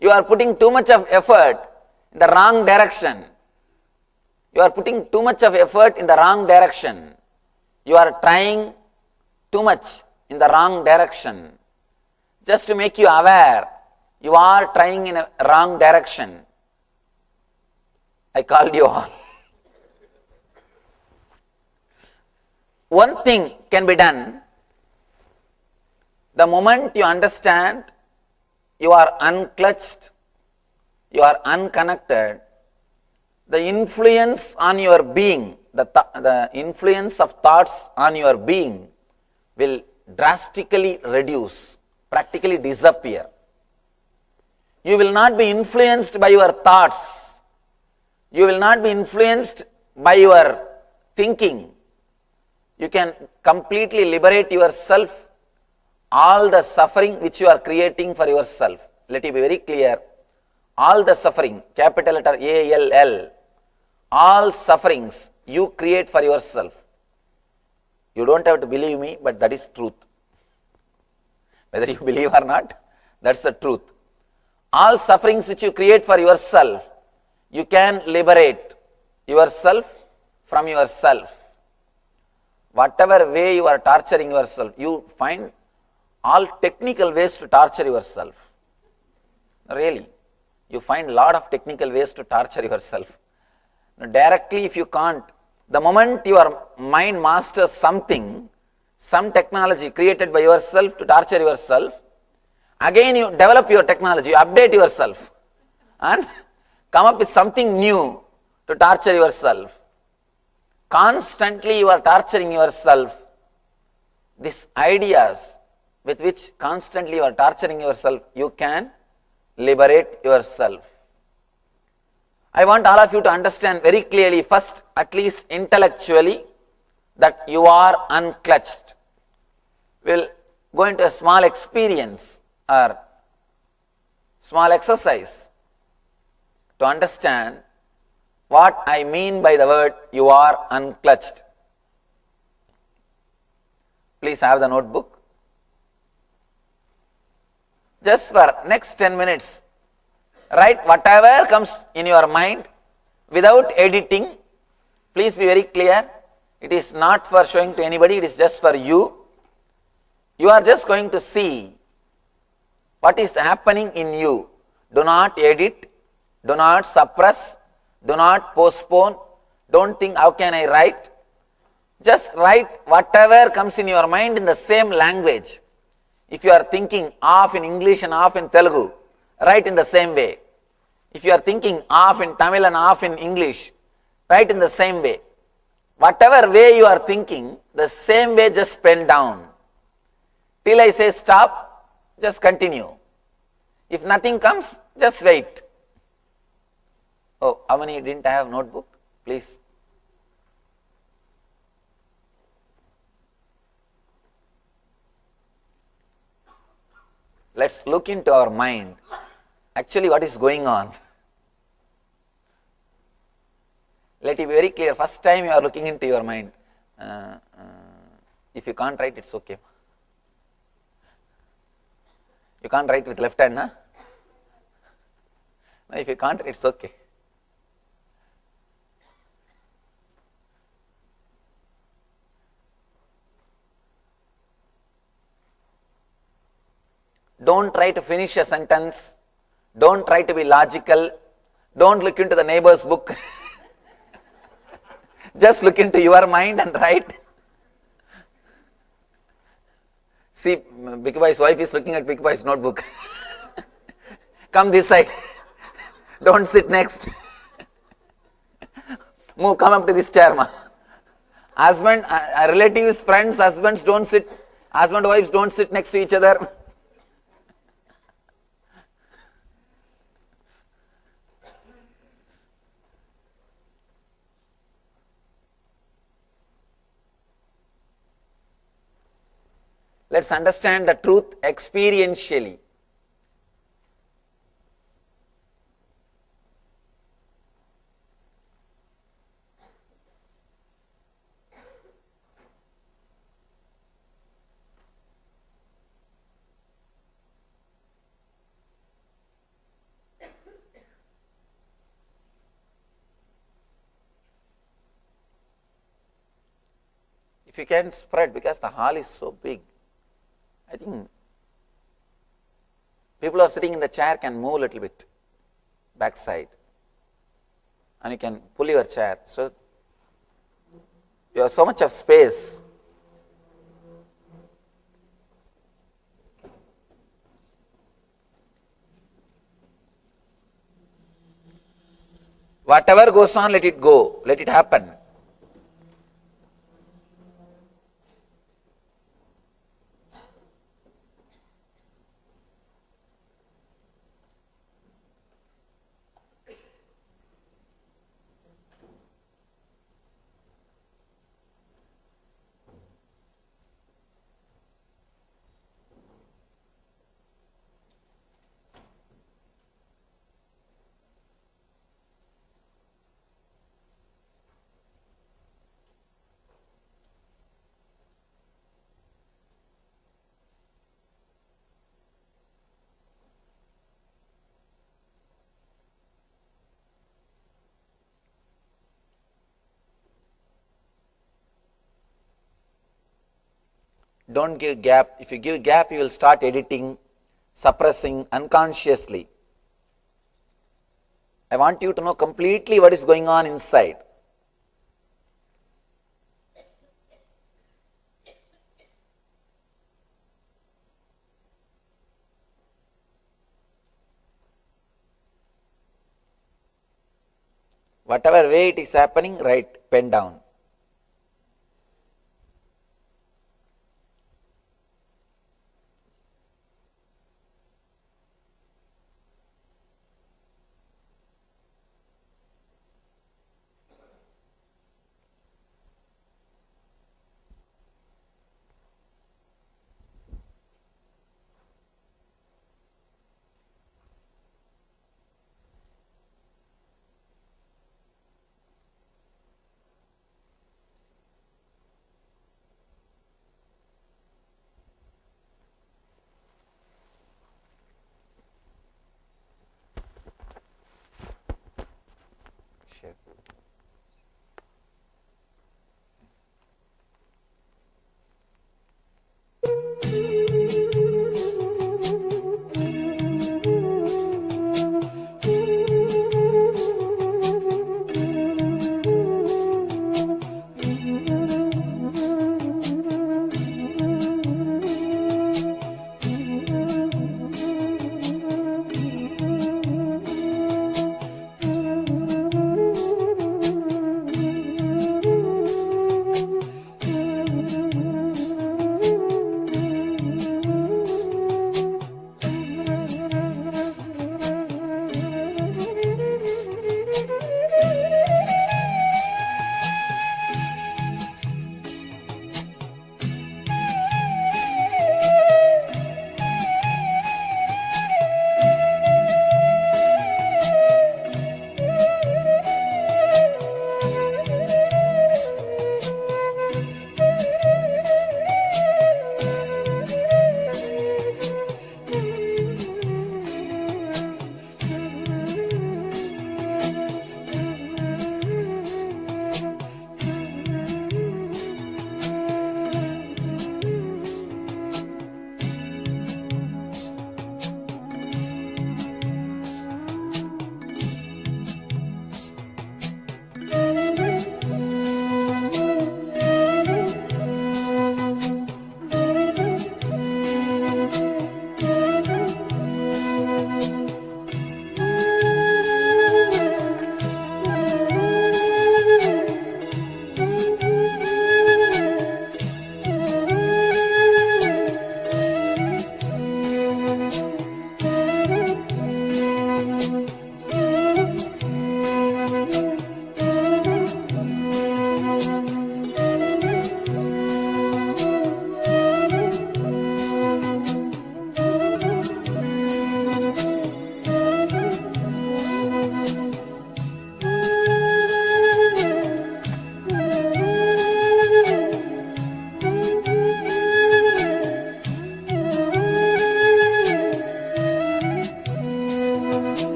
you are putting too much of effort in the wrong direction. You are putting too much of effort in the wrong direction. You are trying too much in the wrong direction. Just to make you aware You are trying in a wrong direction. I called you all. One thing can be done. The moment you understand you are unclutched, you are unconnected, the influence on your being, the influence of thoughts on your being will drastically reduce, practically disappear. You will not be influenced by your thoughts. You will not be influenced by your thinking. You can completely liberate yourself, all the suffering which you are creating for yourself. Let it be very clear. All the suffering, capital letter ALL, all sufferings you create for yourself. You don't have to believe me, but that is truth. Whether you believe or not, that's the truth. All sufferings which you create for yourself, you can liberate yourself from yourself. Whatever way you are torturing yourself, you find all technical ways to torture yourself. Really, you find a lot of technical ways to torture yourself. Directly, if you can't, the moment your mind masters something, some technology created by yourself to torture yourself, again you develop your technology, you update yourself and come up with something new to torture yourself. Constantly you are torturing yourself. These ideas with which constantly you are torturing yourself, you can liberate yourself. I want all of you to understand very clearly, first, at least intellectually, that you are unclutched. We'll go into a small experience or small exercise to understand what I mean by the word you are unclutched. Please have the notebook. Just for next 10 minutes, write whatever comes in your mind without editing. Please be very clear. It is not for showing to anybody, it is just for you. You are just going to see what is happening in you. Do not edit, do not suppress, do not postpone, don't think how can I write. Just write whatever comes in your mind in the same language. If you are thinking half in English and half in Telugu, write in the same way. If you are thinking half in Tamil and half in English, write in the same way. Whatever way you are thinking, the same way just pen down. Till I say stop, just continue. If nothing comes, just wait. Oh, how many didn't have notebook? Please. Let's look into our mind. Actually, what is going on? Let it be very clear. First time you are looking into your mind. If you can't write, it's okay. You can't write with left hand, huh? No, if you can't, it's okay. Don't try to finish a sentence. Don't try to be logical. Don't look into the neighbor's book. Just look into your mind and write. See, Big Boy's wife is looking at Big Boy's notebook. Come this side. Don't sit next. Move, come up to this chair, ma. Husband, relatives, friends, husbands don't sit. Husband, wives don't sit next to each other. Let's understand the truth experientially. If you can spread, because the hall is so big, I think People who are sitting in the chair can move a little bit backside, and you can pull your chair. So you have so much of space. Whatever goes on, let it go, let it happen. Don't give gap. If you give gap, you will start editing, suppressing unconsciously. I want you to know completely what is going on inside. Whatever way it is happening, write, pen down. Sure.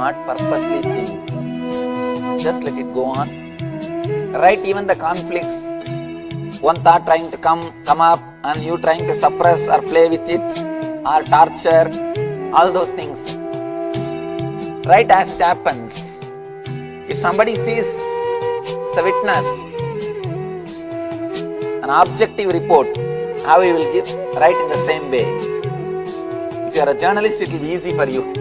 not purposely think. Just let it go on. Write even the conflicts one thought trying to come up and you trying to suppress or play with it or torture, all those things. Right as it happens. If somebody sees as a witness an objective report, how he will give? Right in the same way. If you are a journalist, it will be easy for you.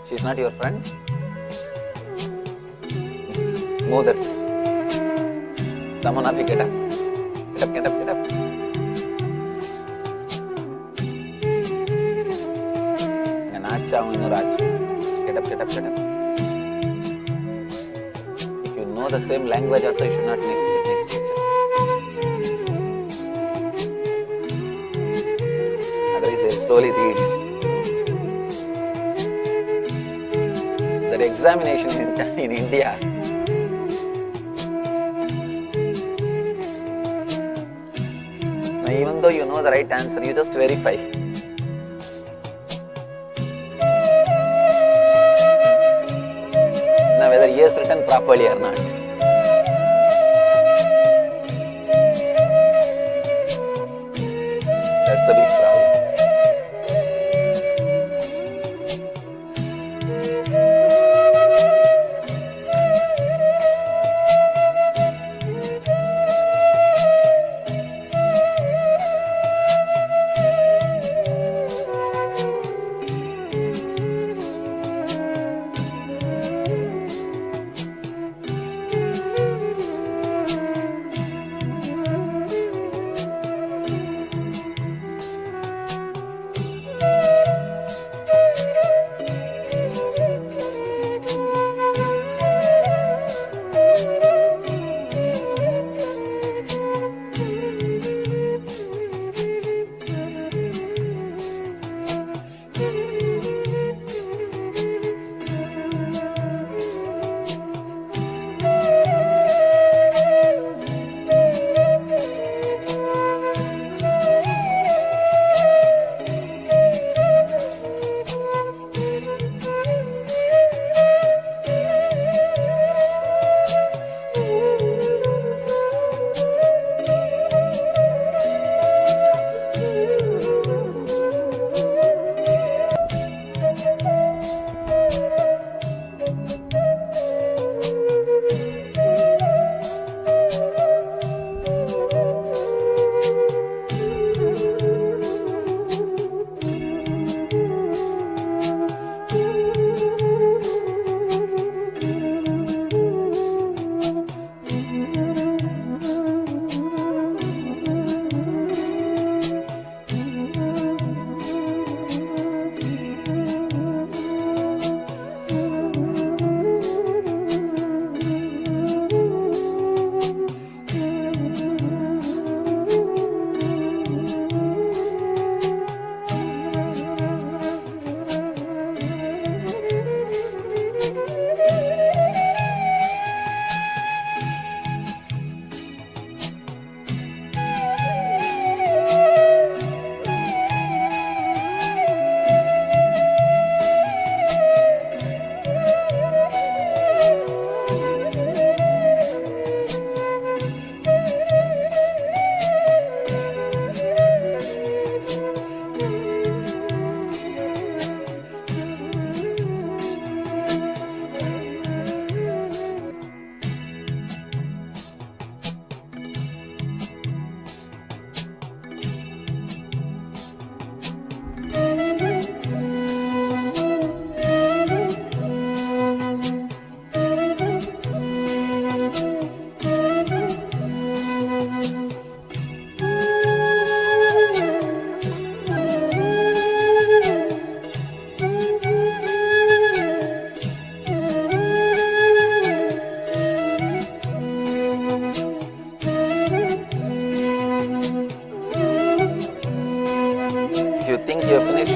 She's not your friend? Move that side. Someone of you get up. Get up, get up, get up. Get up, get up, get up. If you know the same language also, you should not sit next to each other. Otherwise, they'll slowly read. That examination in India. Now, even though you know the right answer, you just verify. he has written properly or not. That's a big problem.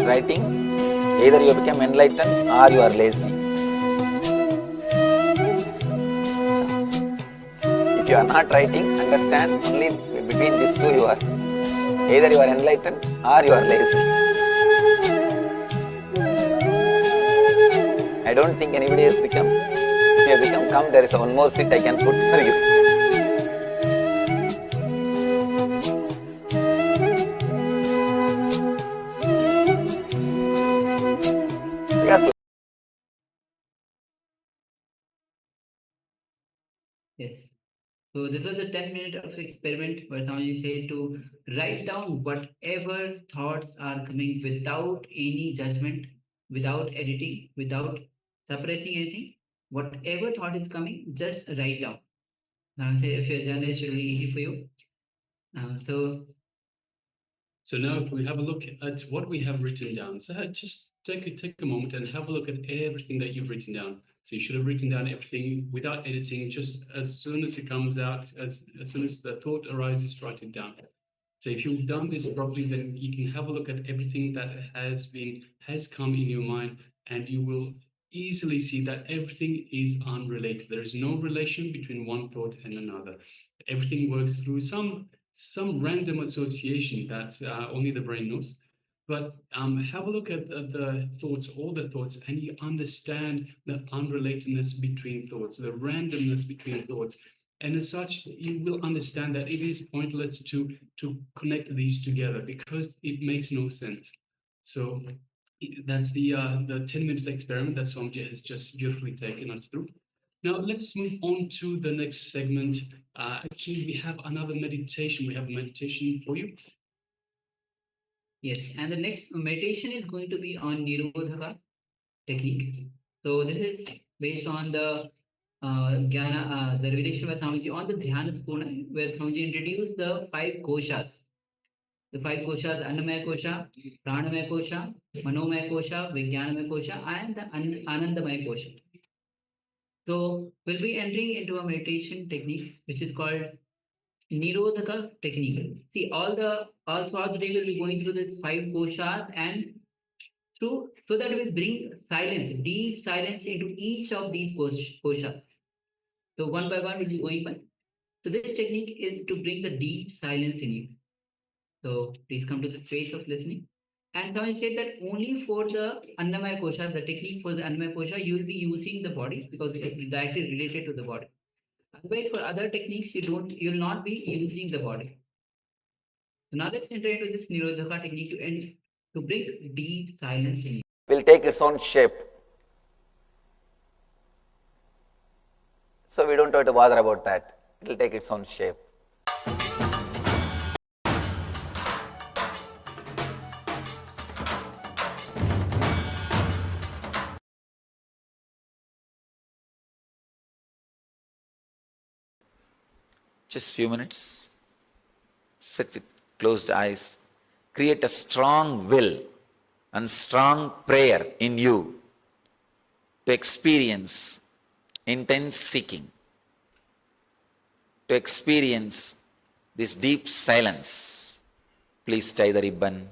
Writing, either you become enlightened or you are lazy. If you are not writing, understand only between these two you are. Either you are enlightened or you are lazy. I don't think anybody has become. If you have become, come, there is one more seat I can put for you. Yes. So this was a 10-minute of experiment where Swamiji said to write down whatever thoughts are coming without any judgment, without editing, without suppressing anything. Whatever thought is coming, just write down. Say if your journey should be easy for you. So now if we have a look at what we have written down. So just take a moment and have a look at everything that you've written down. So you should have written down everything without editing, just as soon as it comes out, as soon as the thought arises, write it down. So if you've done this properly, then you can have a look at everything that has come in your mind, and you will easily see that everything is unrelated. There is no relation between one thought and another. Everything works through some random association that only the brain knows. But have a look at the thoughts, all the thoughts, and you understand the unrelatedness between thoughts, the randomness between thoughts. And as such, you will understand that it is pointless to connect these together because it makes no sense. So that's the 10-minute experiment that Swamiji has just beautifully taken us through. Now let's move on to the next segment. Actually, we have another meditation. We have a meditation for you. Yes, and the next meditation is going to be on Nirodhaka technique. So this is based on the the revelation by Swamiji on the Dhyana Spurna, where Swamiji introduced the 5 koshas. The 5 koshas, Annamaya kosha, Pranamaya kosha, Manomaya kosha, Vijnanamaya kosha, and the Anandamaya kosha. So we'll be entering into a meditation technique which is called Nirodhaka technique. See, all throughout the day we'll be going through this 5 koshas and through so that we bring silence, deep silence into each of these koshas. So one by one we'll be going by. So this technique is to bring the deep silence in you. So please come to the space of listening. And someone said that only for the Annamaya kosha, the technique for the Annamaya kosha, you will be using the body because it is directly related to the body. Otherwise, for other techniques, you'll not be using the body. So now let's enter into this Nirodhaka technique to bring deep silence in you. Will take its own shape. So we don't have to bother about that. It will take its own shape. Just few minutes. Sit with closed eyes. Create a strong will and strong prayer in you to experience intense seeking, to experience this deep silence. Please tie the ribbon.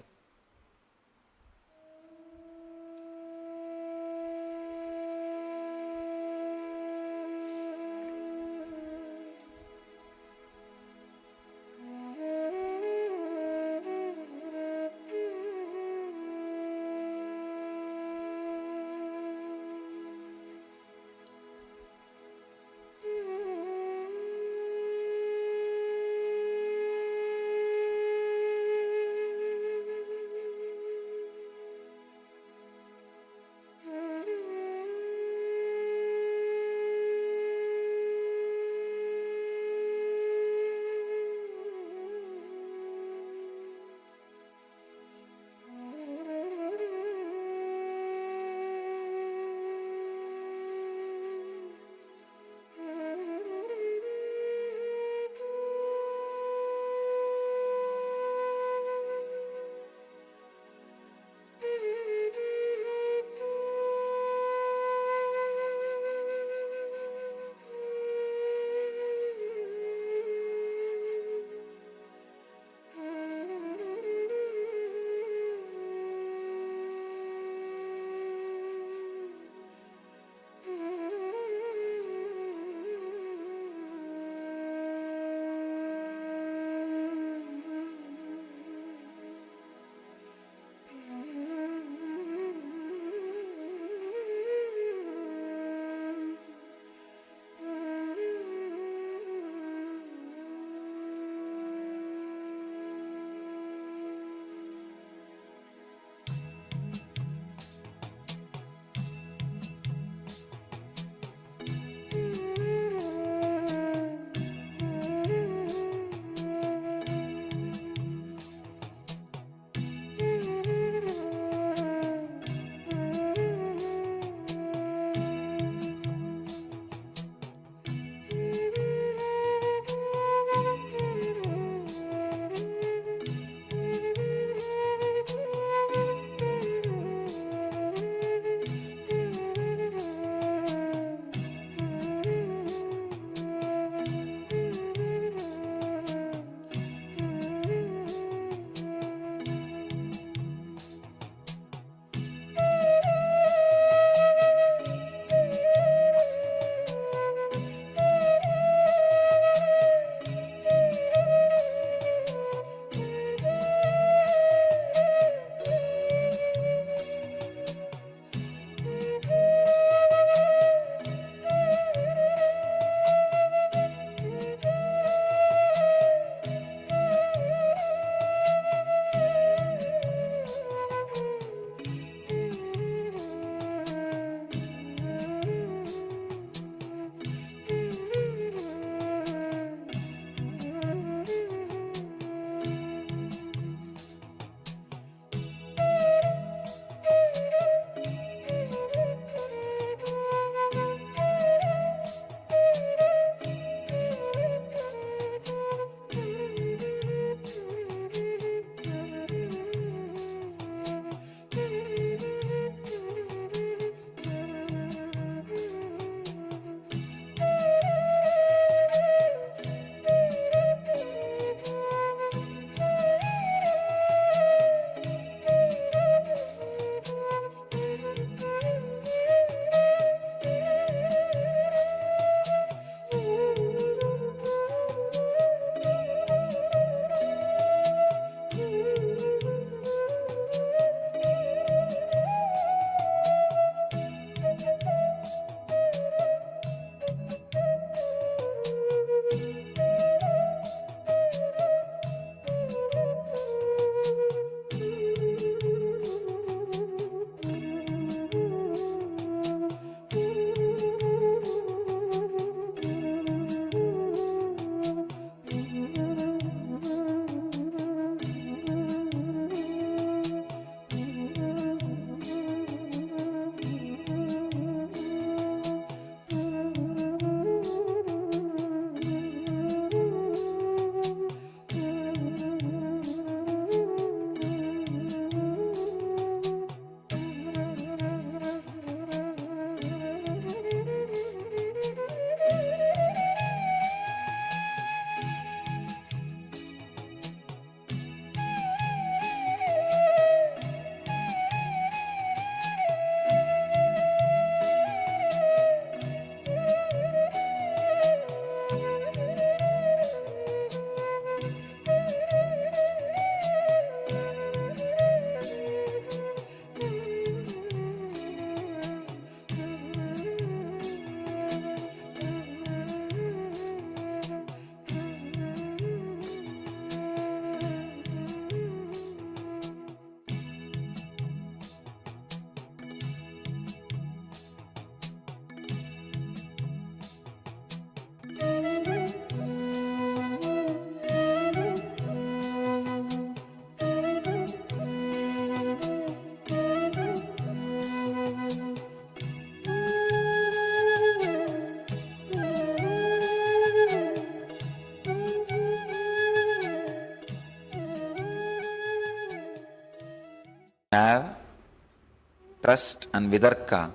trust and vidarka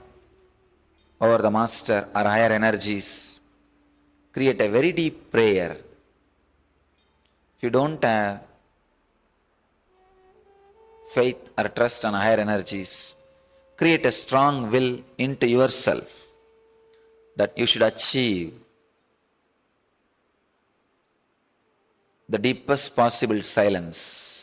over the master or higher energies, create a very deep prayer. If you don't have faith or trust on higher energies, create a strong will into yourself that you should achieve the deepest possible silence.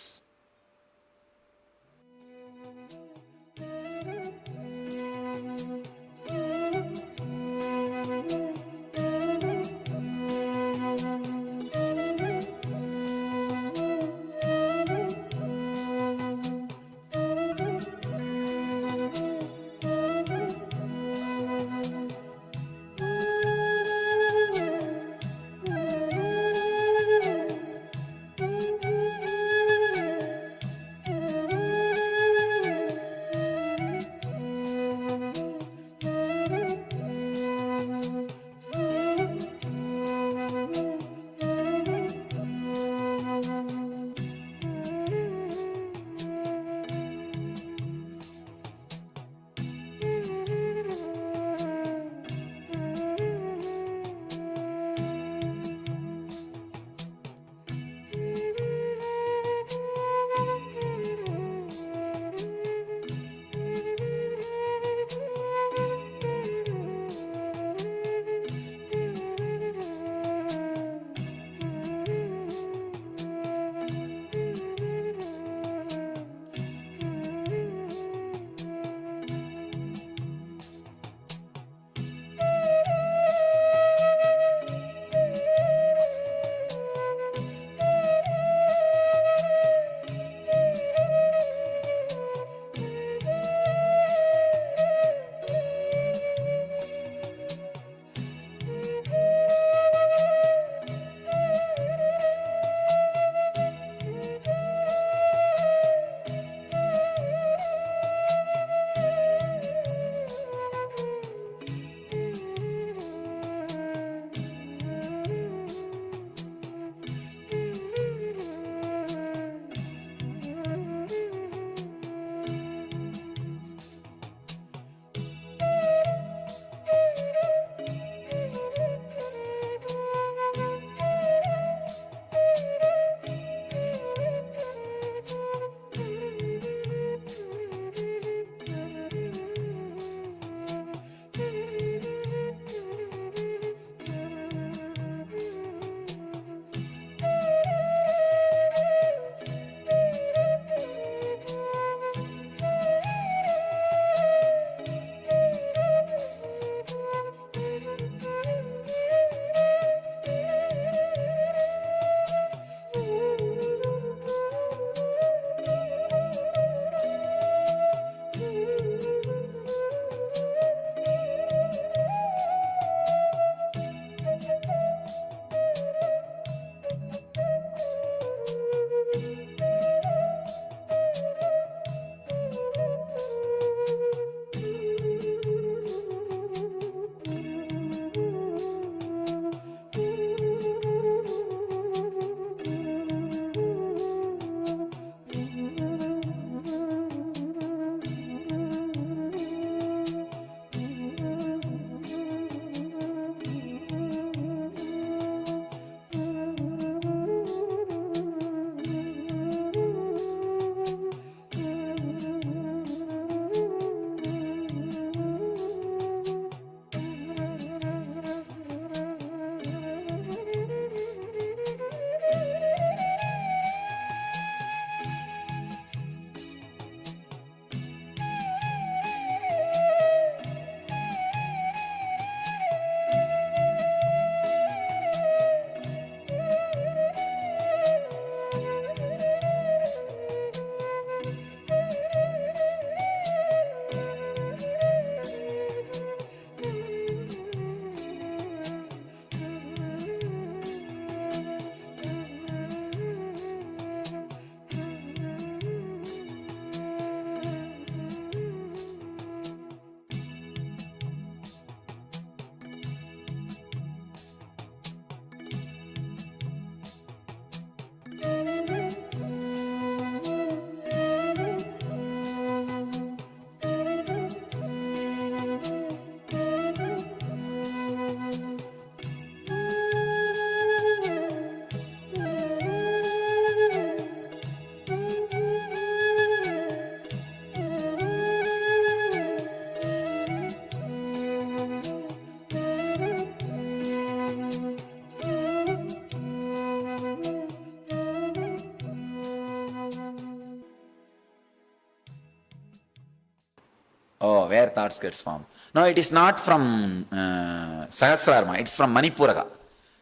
Oh, where thoughts gets formed. No, it is not from Sahasrarma, it's from Manipuraga.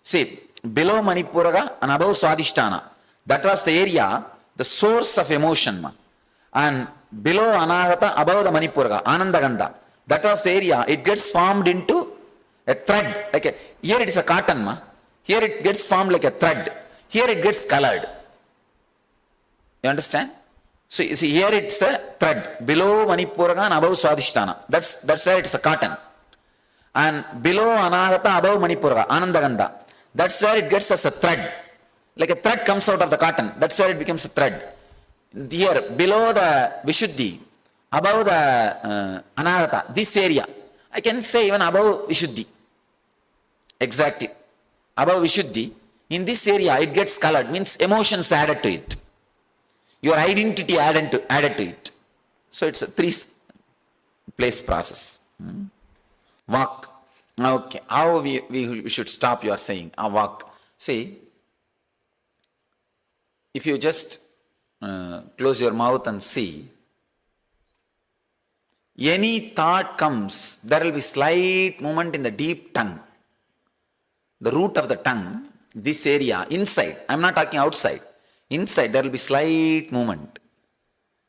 See, below Manipuraga and above Swadhisthana, that was the area, the source of emotion. And below Anahata, above the Manipuraga, Anandagandha, that was the area, it gets formed into a thread. Here it is a cotton, here it gets formed like a thread. Here it gets colored. You understand? So you see, here it's a thread. Below Manipuraga and above Swadhisthana. That's where it's a cotton. And below Anahata, above Manipuraga, Anandagandha. That's where it gets as a thread. Like a thread comes out of the cotton. That's where it becomes a thread. Here, below the Vishuddhi, above the Anahata, this area, I can say even above Vishuddhi. Exactly. Above Vishuddhi, in this area, it gets colored, means emotions added to it. Your identity added to it. So it's a three-place process. Walk. Okay. How we should stop, you are saying? Walk. See, if you just close your mouth and see, any thought comes, there will be slight movement in the deep tongue. The root of the tongue, this area, inside, I am not talking outside. Inside there will be slight movement,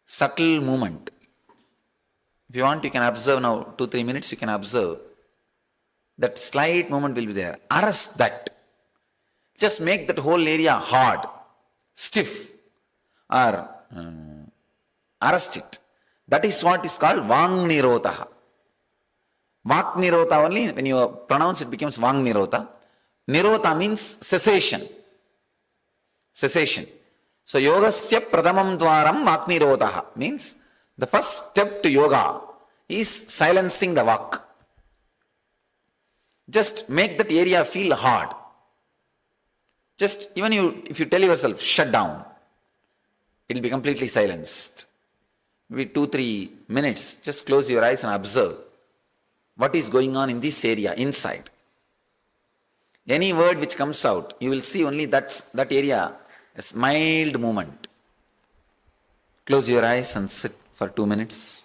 subtle movement. If you want, you can observe now, 2-3 minutes, you can observe. That slight movement will be there. Arrest that. Just make that whole area hard, stiff, or arrest it. That is what is called Vang Nirodha. Vak Nirodha only, when you pronounce it becomes Vang Nirodha. Nirodha means cessation. Cessation. So yogasya pradamam dwaram vak nirodha means the first step to yoga is silencing the vak. Just make that area feel hard. Just even if you tell yourself shut down, it will be completely silenced. Maybe 2-3 minutes, just close your eyes and observe what is going on in this area inside. Any word which comes out, you will see only that area, a mild movement. Close your eyes and sit for 2 minutes.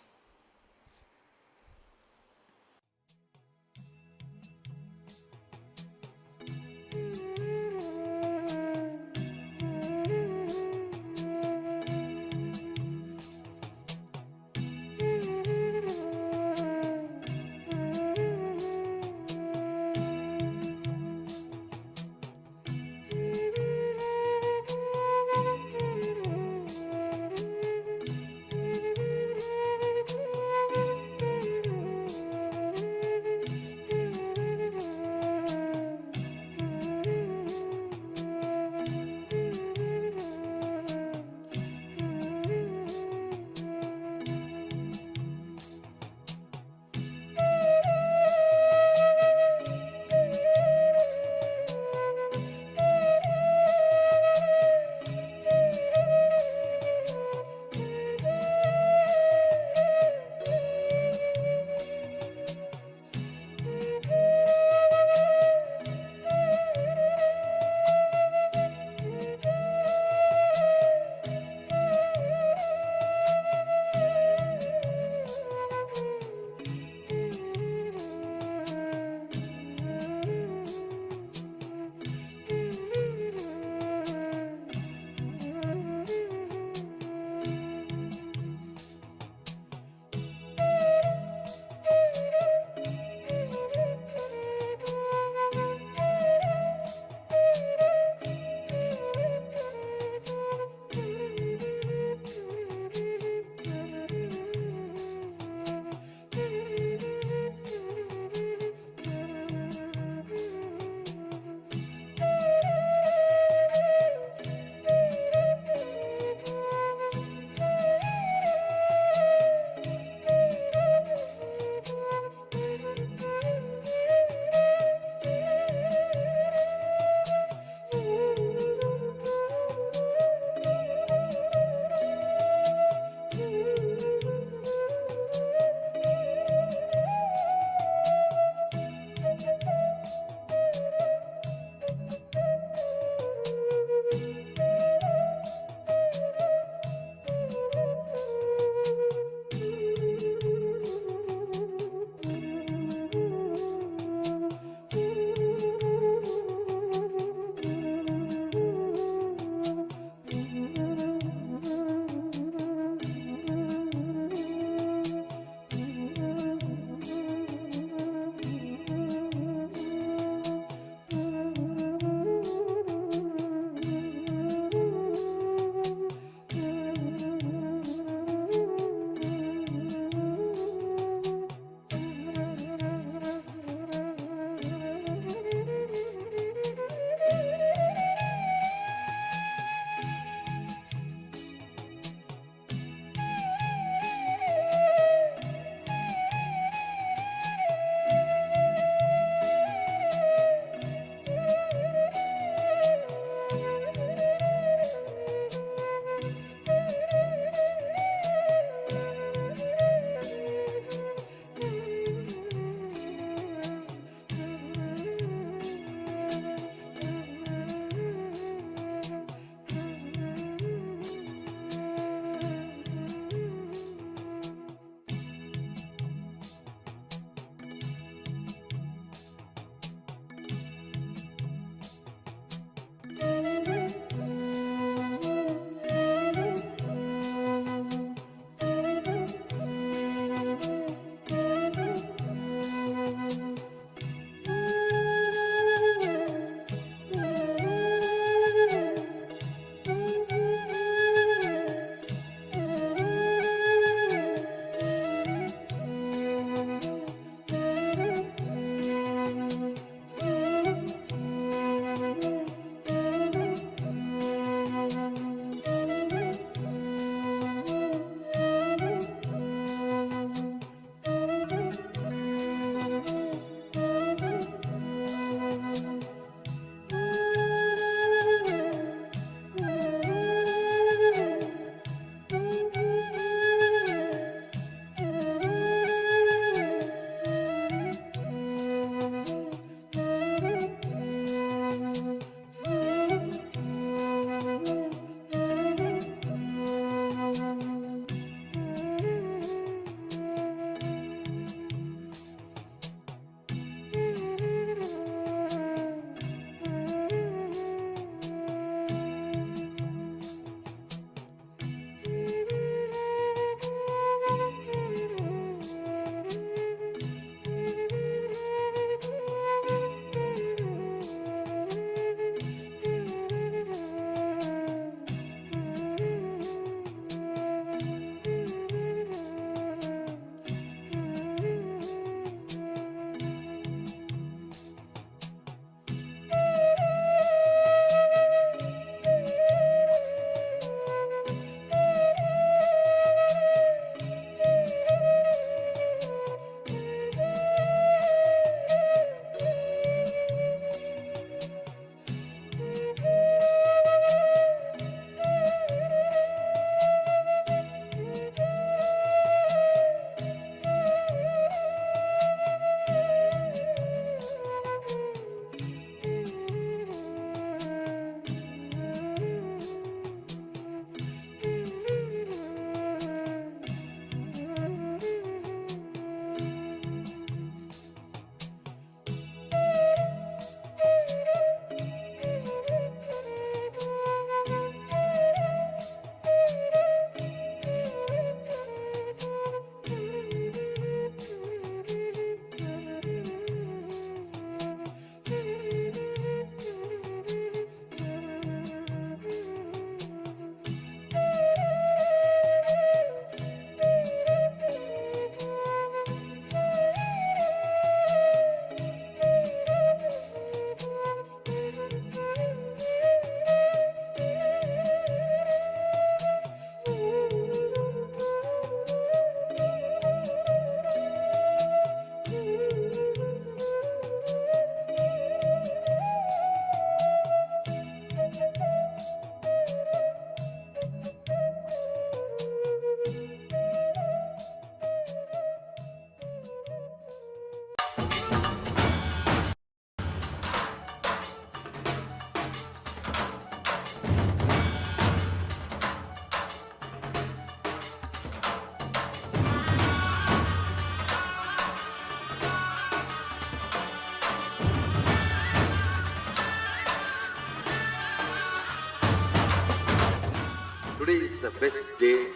Today is the best day.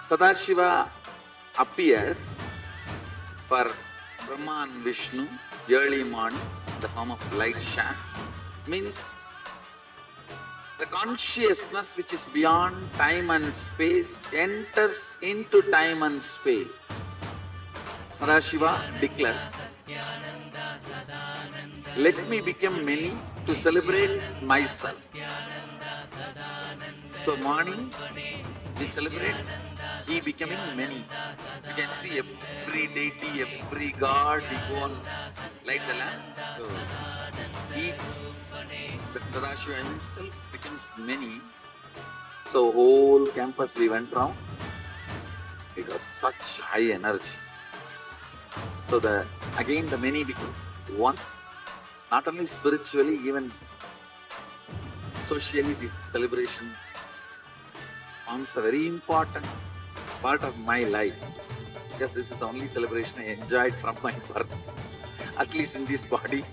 Sadashiva appears for Brahma and Vishnu early morning in the form of light shaft. Means the consciousness which is beyond time and space enters into time and space. Sadashiva declares, let me become many to celebrate myself. So morning we celebrate he becoming many. You can see every deity, every god, we go and light the lamp. So each, the Sadashiva himself becomes many. So whole campus we went round. It was such high energy. So again the many becomes one. Not only spiritually, even socially, this celebration forms a very important part of my life, because this is the only celebration I enjoyed from my birth, at least in this body.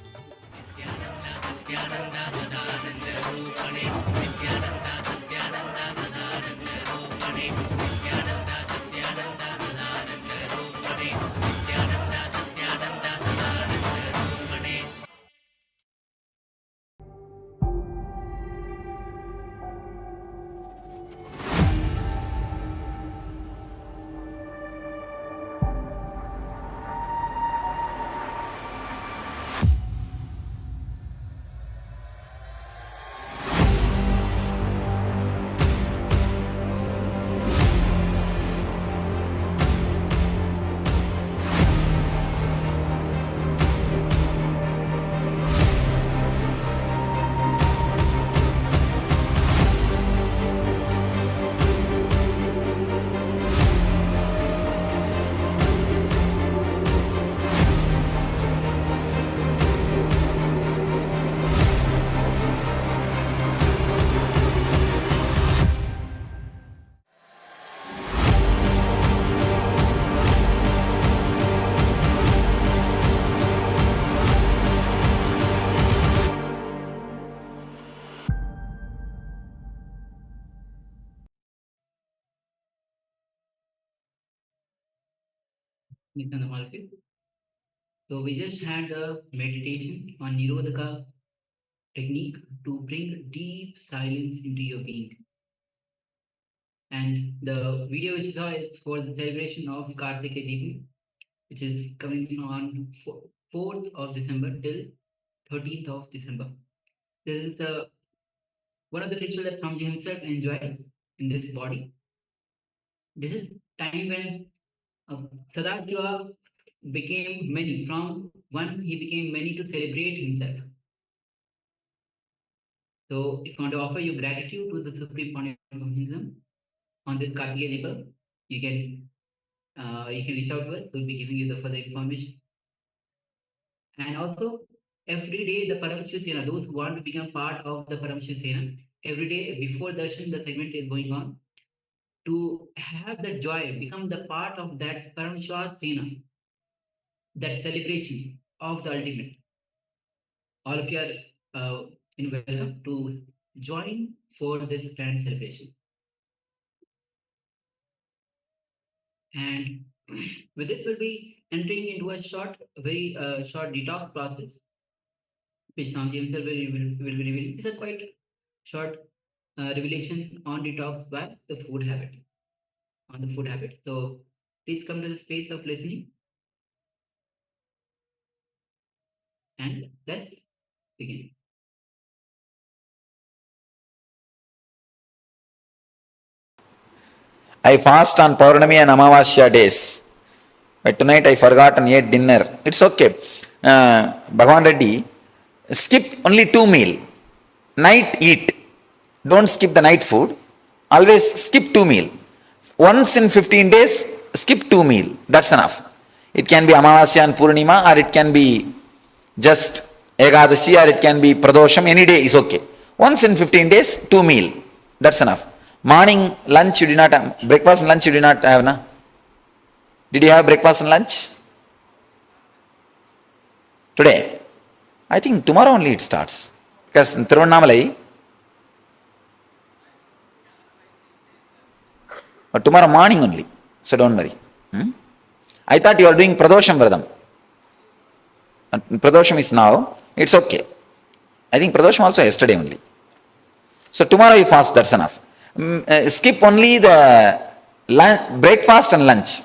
Nithyananda, all of you. So we just had a meditation on Nirodhaka technique to bring deep silence into your being. And the video which you saw is for the celebration of Kartikeya Devi, which is coming on 4th of December till 13th of December. This is one of the rituals that Swamiji himself enjoys in this body. This is time when Sadashiva became many. From one, he became many to celebrate himself. So, if you want to offer your gratitude to the Supreme Pontiff of Hinduism on this Kartikeya Level, you can reach out to us. We'll be giving you the further information. And also, every day the Paramashivoham, those who want to become part of the Paramashivoham, every day before darshan, the segment is going on. To have that joy, become the part of that Paramashivoham, that celebration of the ultimate. All of you are welcome to join for this grand celebration. And with this, we'll be entering into a very short detox process, which Swamiji himself will be revealing. It's a quite short revelation on detox by the food habit, on the food habit. So please come to the space of listening, and let's begin. I fast on Paurnami and Amavasya days. But tonight I forgot and ate dinner. It's okay. Bhagavan Reddy, skip only 2 meals. Night eat. Don't skip the night food. Always skip 2 meals. Once in 15 days, skip 2 meals. That's enough. It can be Amavasya and Purnima, or it can be just Ekadashi, or it can be Pradosham. Any day is okay. Once in 15 days, 2 meals. That's enough. Morning, lunch you did not have. Breakfast and lunch you did not have, na? Did you have breakfast and lunch? Today? I think tomorrow only it starts. Because in Tiruvannamalai, tomorrow morning only. So don't worry. I thought you are doing Pradosham Vradam. Pradosham is now. It's okay. I think Pradosham also yesterday only. So tomorrow you fast, that's enough. Skip only the breakfast and lunch.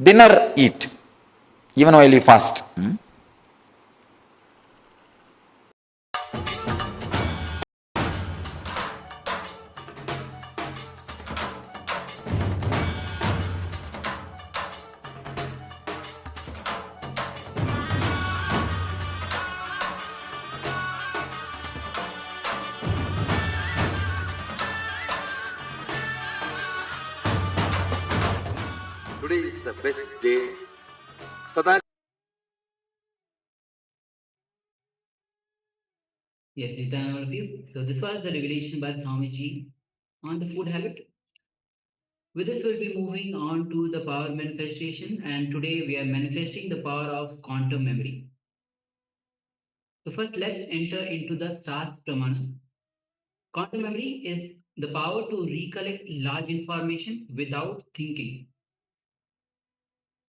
Dinner eat, even while you fast. Today is the best day. So that Yes, Nithyananda, all of you. So this was the revelation by Swamiji on the food habit. With this, we'll be moving on to the power manifestation, and today we are manifesting the power of quantum memory. So first, let's enter into the SAS Pramana. Quantum memory is the power to recollect large information without thinking.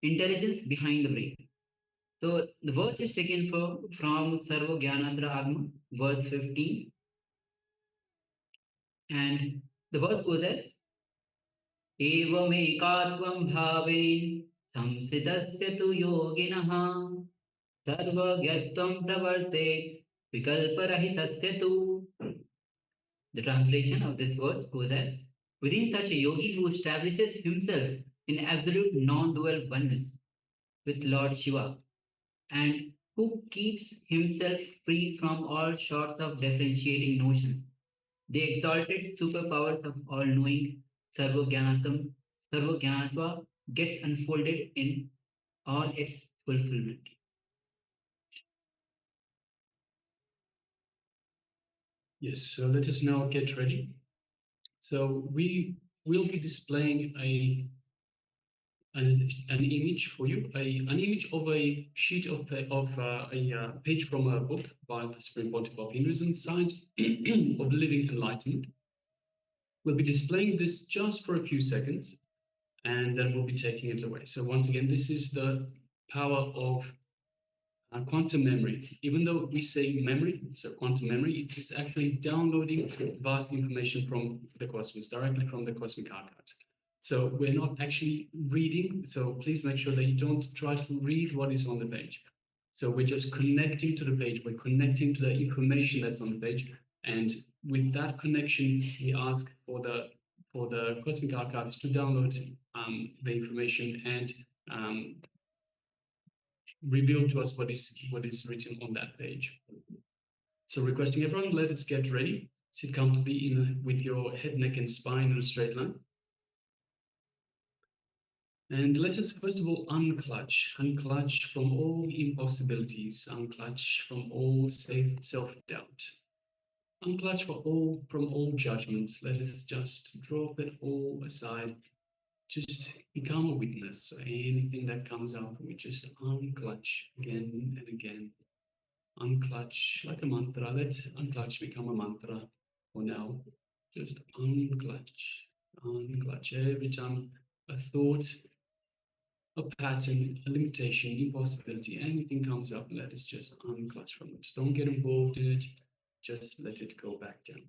Intelligence behind the brain. So the verse is taken from Sarva Jnanatra Agma, verse 15. And the verse goes as एवमेकात्वं भावेन संसितस्य तु योगिनः सर्वज्ञत्वं प्रवर्तेत विकल्परहितस्य तु. The translation of this verse goes as, within such a yogi who establishes himself in absolute non-dual oneness with Lord Shiva and who keeps himself free from all sorts of differentiating notions, the exalted superpowers of all-knowing Sarvajnanatva gets unfolded in all its fulfillment. Yes, so let us now get ready. So we will be displaying an image for you, an image of a sheet of a page from a book by the Supreme Pontiff of Hinduism, Science of Living Enlightenment. We'll be displaying this just for a few seconds, and then we'll be taking it away. So once again, this is the power of quantum memory. Even though we say memory, so quantum memory, it is actually downloading vast information from the cosmos, directly from the cosmic archives. So we're not actually reading, so please make sure that you don't try to read what is on the page. So we're just connecting to the page, we're connecting to the information that's on the page, and with that connection, we ask for the cosmic archives to download the information and reveal to us what is written on that page. So requesting everyone, let us get ready. Sit comfortably with your head, neck, and spine in a straight line. And let us first of all unclutch from all impossibilities, unclutch from all self-doubt, unclutch from all judgments. Let us just drop it all aside. Just become a witness. So anything that comes up, we just unclutch again and again. Unclutch like a mantra. Let unclutch become a mantra for now. Just unclutch. Every time a thought, a pattern, a limitation, impossibility, anything comes up, let us just unclutch from it. Don't get involved in it. Just let it go back down.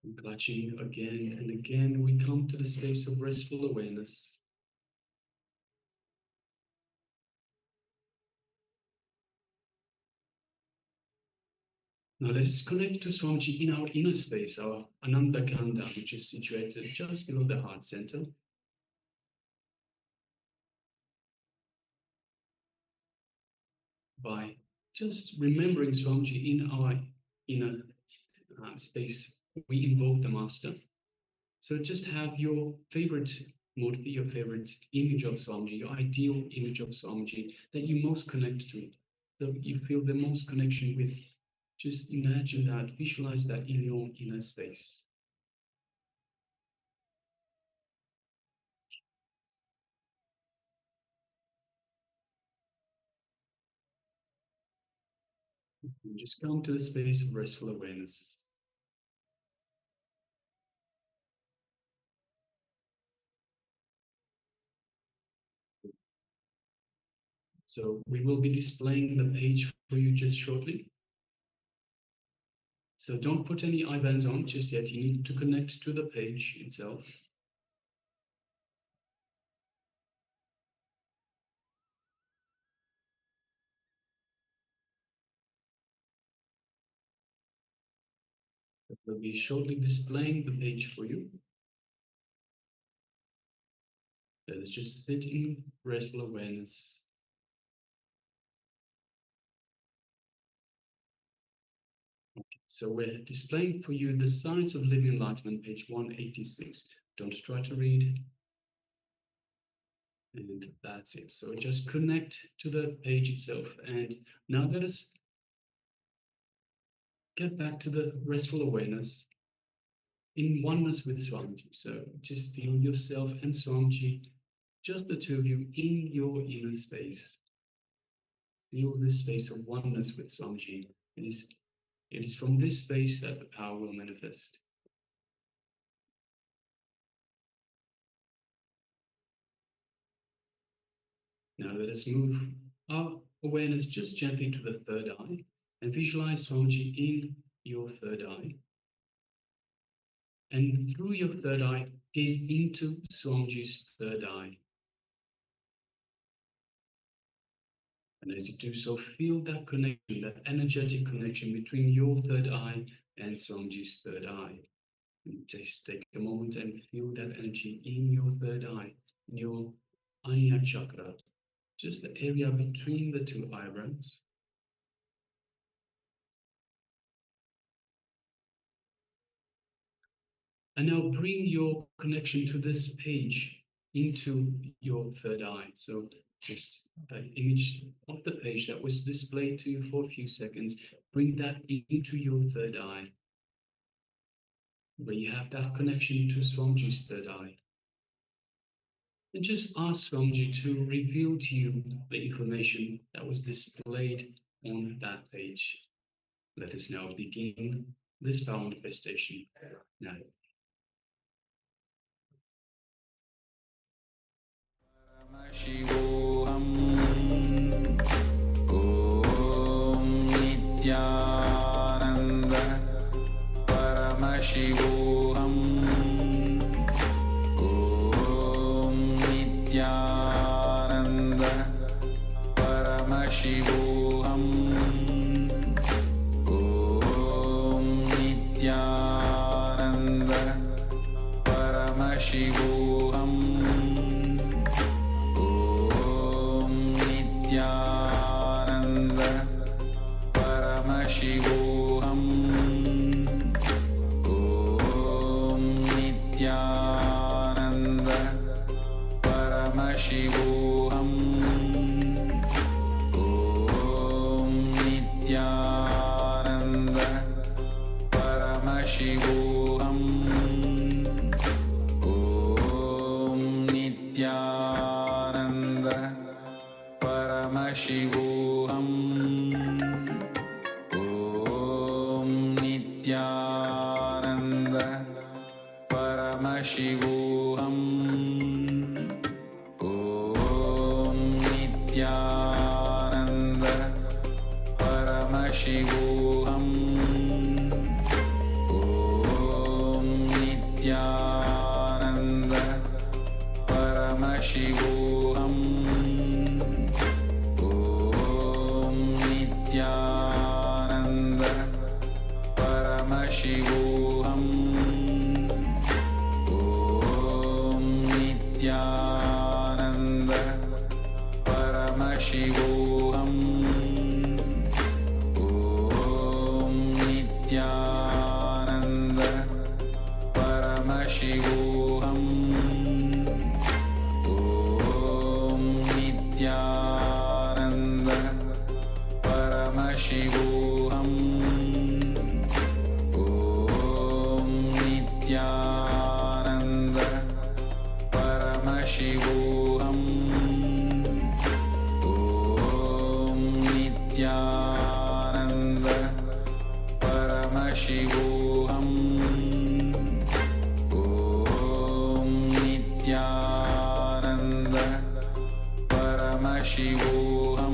Unclutching again and again, we come to the space of restful awareness. Now let us connect to Swamiji in our inner space, our Ananda Kanda, which is situated just below the heart center. By just remembering Swamiji in our inner space, we invoke the Master. So just have your favorite murti, your favorite image of Swamiji, your ideal image of Swamiji that you most connect to, that you feel the most connection with. Just imagine that, visualize that in your inner space. And just come to the space of restful awareness. So we will be displaying the page for you just shortly. So don't put any eyebands on just yet. You need to connect to the page itself. We'll be shortly displaying the page for you. Let us just sit in restful awareness. Okay, so we're displaying for you the Science of Living Enlightenment, page 186. Don't try to read. And that's it. So just connect to the page itself. And now let us get back to the restful awareness in oneness with Swamiji. So just feel yourself and Swamiji, just the two of you in your inner space. Feel this space of oneness with Swamiji. It is from this space that the power will manifest. Now let us move our awareness just gently to the third eye and visualize Swamiji in your third eye. And through your third eye, gaze into Swamiji's third eye. And as you do so, feel that connection, that energetic connection between your third eye and Swamiji's third eye. And just take a moment and feel that energy in your third eye, in your Ajna chakra, just the area between the two eyebrows. And now bring your connection to this page into your third eye. So just the image of the page that was displayed to you for a few seconds, bring that into your third eye, where you have that connection to Swamiji's third eye. And just ask Swamiji to reveal to you the information that was displayed on that page. Let us now begin this power manifestation now. Paramashivoham Om Nithyananda Paramashivoham Om Nithyananda Paramashivoham Om Nithyananda Paramashivoham Nithyananda Paramashivoham Om Nithyananda Paramashivoham Om Nithyananda Paramashivoham Om Nithyananda Paramashivoham Om Nithyananda Paramashivoham Om Nithyananda Paramashivoham Om Nithyananda Paramashivoham Om Nithyananda Paramashivoham Om Nithyananda Paramashivoham Om Nithyananda Paramashivoham Om Nithyananda Paramashivoham Om Nithyananda Paramashivoham Om Nithyananda Paramashivoham Om Nithyananda Paramashivoham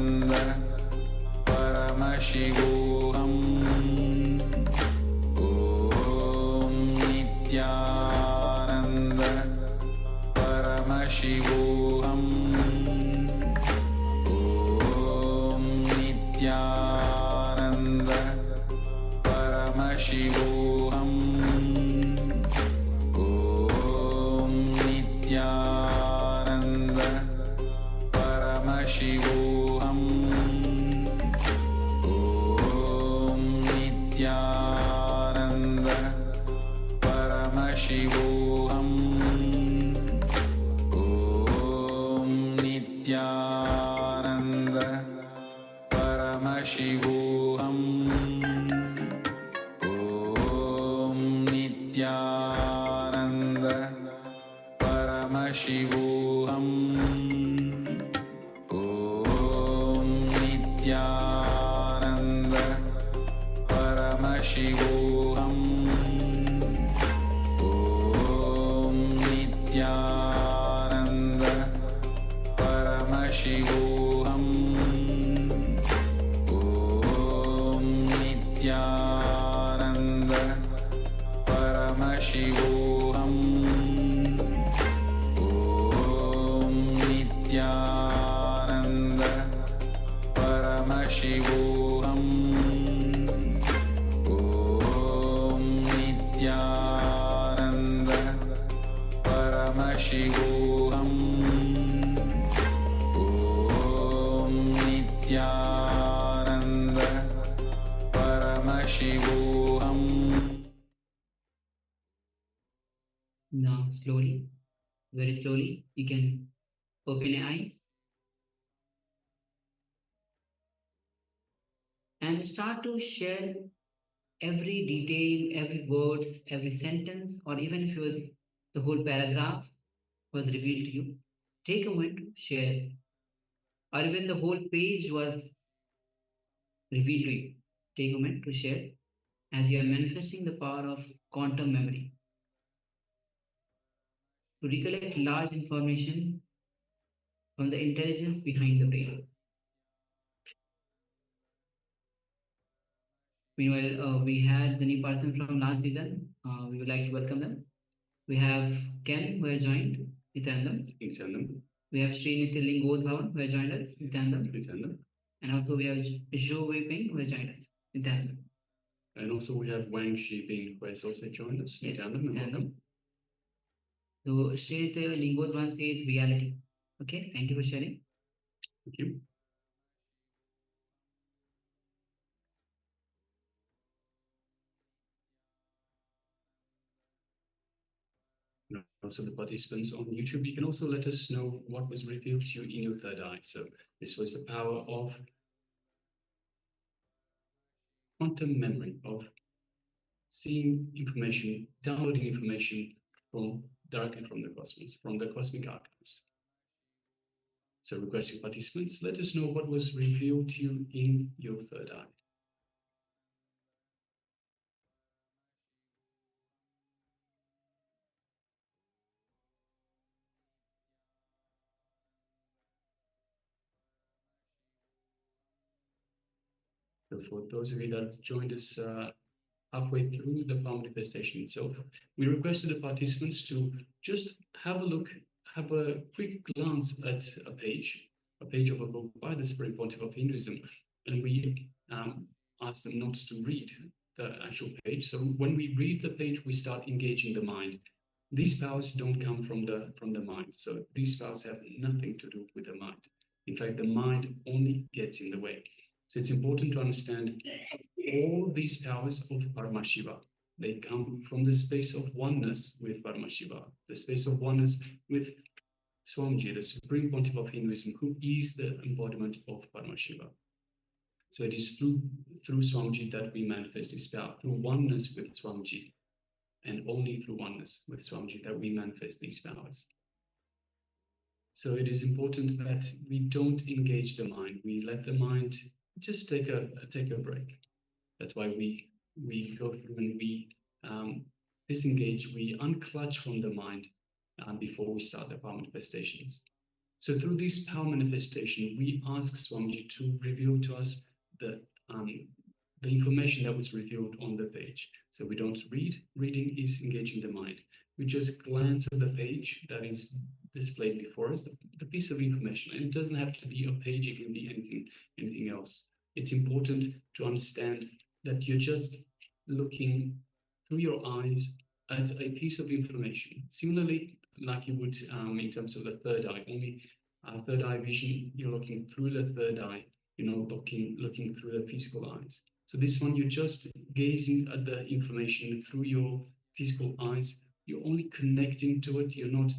Paramashivoham Om Nithyananda Paramashivoham Om Nithyananda Paramashivoham Om Nithyananda Paramashivoham Om Nithyananda Paramashivoham Om Nithyananda Paramashivoham Om Nithyananda Paramashivoham Om Nithyananda Paramashivoham Om Nithyananda Paramashivoham Om Nithyananda Paramashivoham. Now, slowly, very slowly, you can open your eyes and start to share every detail, every word, every sentence, or even if it was the whole paragraph was revealed to you. Take a moment to share, or even the whole page was revealed to you. Take a moment to share as you are manifesting the power of quantum memory to recollect large information from the intelligence behind the brain. Meanwhile, we had the new person from last season. We would like to welcome them. We have Ken, who has joined, Nithyananda. We have Sri Nithyananda, who has joined us, Nithyananda. And also we have Zhou Weiping, who has joined us, Nithyananda. And also we have Wang Shiping, who has also joined us. Yes, Nithyananda. Nithyananda. So Sri Nithyananda says reality. Okay, thank you for sharing. Thank you. And also the participants on YouTube, you can also let us know what was revealed to you in your third eye. So this was the power of quantum memory, of seeing information, downloading information directly from the cosmos, from the cosmic archives. So requesting participants, let us know what was revealed to you in your third eye. So for those of you that joined us halfway through the power manifestation itself, we requested the participants to just have a look, have a quick glance at a page of a book by the Supreme Pontiff of Hinduism, and we asked them not to read the actual page. So when we read the page, we start engaging the mind. These powers don't come from the mind, so these powers have nothing to do with the mind. In fact, the mind only gets in the way. So it's important to understand all these powers of Paramashiva. They come from the space of oneness with Paramashiva, the space of oneness with Swamiji, the Supreme Pontiff of Hinduism, who is the embodiment of Paramashiva. So it is through Swamiji that we manifest this power, through oneness with Swamiji, and only through oneness with Swamiji that we manifest these powers. So it is important that we don't engage the mind. We let the mind just take a break. That's why we go through and we disengage, we unclutch from the mind before we start the power manifestations. So through this power manifestation, we ask Swamiji to reveal to us the information that was revealed on the page. So we don't read. Reading is engaging the mind. We just glance at the page that is displayed before us, the piece of information. And it doesn't have to be a page, it can be anything else. It's important to understand that you're just looking through your eyes at a piece of information. Similarly, like you would in terms of the third eye, only third eye vision, you're looking through the third eye. You're not looking through the physical eyes. So this one, you're just gazing at the information through your physical eyes. You're only connecting to it. You're not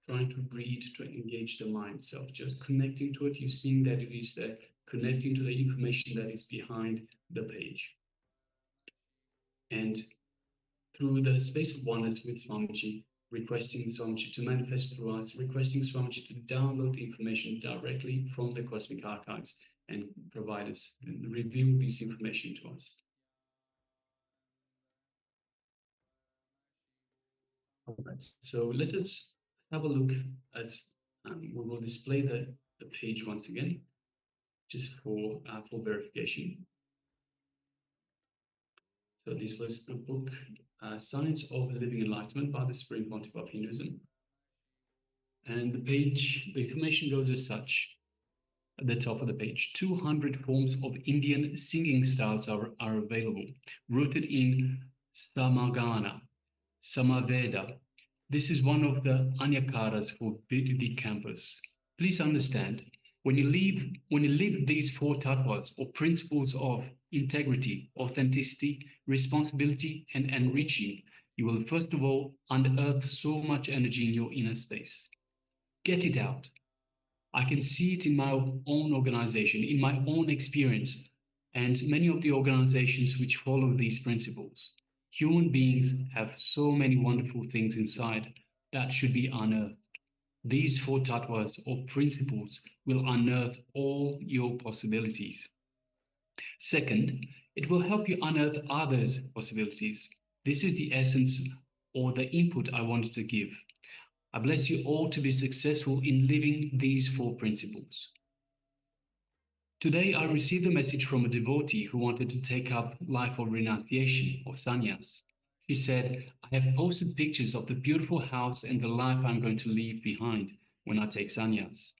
trying to read, to engage the mind itself. Just connecting to it. You're seeing that it is there, connecting to the information that is behind the page. And through the space of oneness with Swamiji, requesting Swamiji to manifest through us, requesting Swamiji to download the information directly from the cosmic archives and provide us, and reveal this information to us. All right, so let us have a look at, we will display the page once again, just for verification. So this was the book, Science of Living Enlightenment by the Supreme Pontiff of Hinduism. And the page, the information goes as such. At the top of the page, 200 forms of Indian singing styles are available, rooted in Samagana, Samaveda. This is one of the Anyakaras for BDD campus. Please understand, when you live these four tattvas or principles of integrity, authenticity, responsibility, and enriching, you will first of all unearth so much energy in your inner space. Get it out. I can see it in my own organization, in my own experience, and many of the organizations which follow these principles. Human beings have so many wonderful things inside that should be unearthed. These four tattvas or principles will unearth all your possibilities. Second, it will help you unearth others' possibilities. This is the essence or the input I wanted to give. I bless you all to be successful in living these four principles. Today, I received a message from a devotee who wanted to take up life of renunciation, of sannyas. She said, I have posted pictures of the beautiful house and the life I'm going to leave behind when I take sannyas.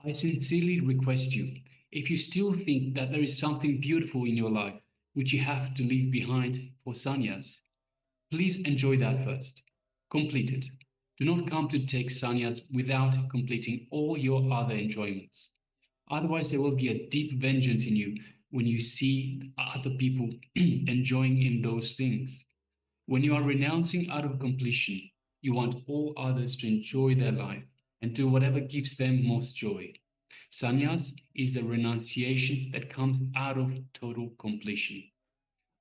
I sincerely request you, if you still think that there is something beautiful in your life which you have to leave behind for sannyas, please enjoy that first. Complete it. Do not come to take sannyas without completing all your other enjoyments. Otherwise, there will be a deep vengeance in you when you see other people enjoying in those things. When you are renouncing out of completion, you want all others to enjoy their life and do whatever gives them most joy. Sannyas is the renunciation that comes out of total completion.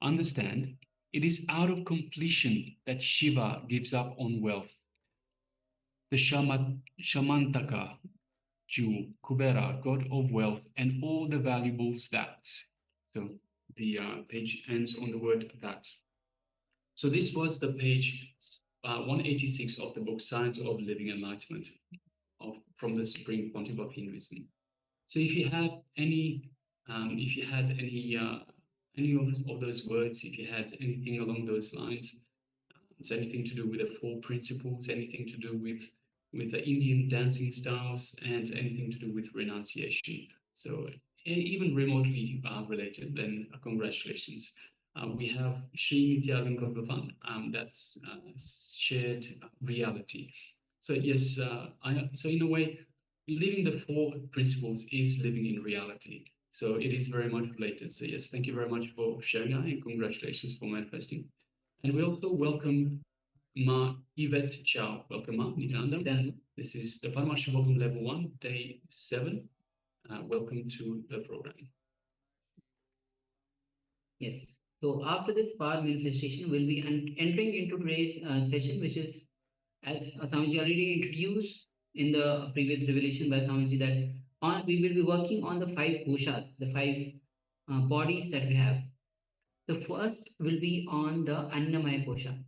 Understand, it is out of completion that Shiva gives up on wealth. The Shamantaka, Jew, Kubera, god of wealth, and all the valuables that. So the page ends on the word that. So this was the page 186 of the book Science of Living Enlightenment from the Supreme Pontiff of Hinduism. So if you have any, any of those words, if you had anything along those lines, it's anything to do with the four principles, anything to do with the Indian dancing styles, and anything to do with renunciation. So even remotely related, then congratulations. We have Sri Nithyananda that's shared reality. So yes, so in a way, living the four principles is living in reality. So it is very much related. So yes, thank you very much for sharing that, and congratulations for manifesting. And we also welcome Ma Yvette Chow. Welcome, Ma Nithyananda. This is the Paramashivoham Level-1, Day 7. Welcome to the program. Yes. So after this power manifestation, we'll be entering into today's session, which is, as Swamiji already introduced in the previous revelation by Swamiji, that we will be working on the 5 koshas, the 5 bodies that we have. The first will be on the Annamaya kosha.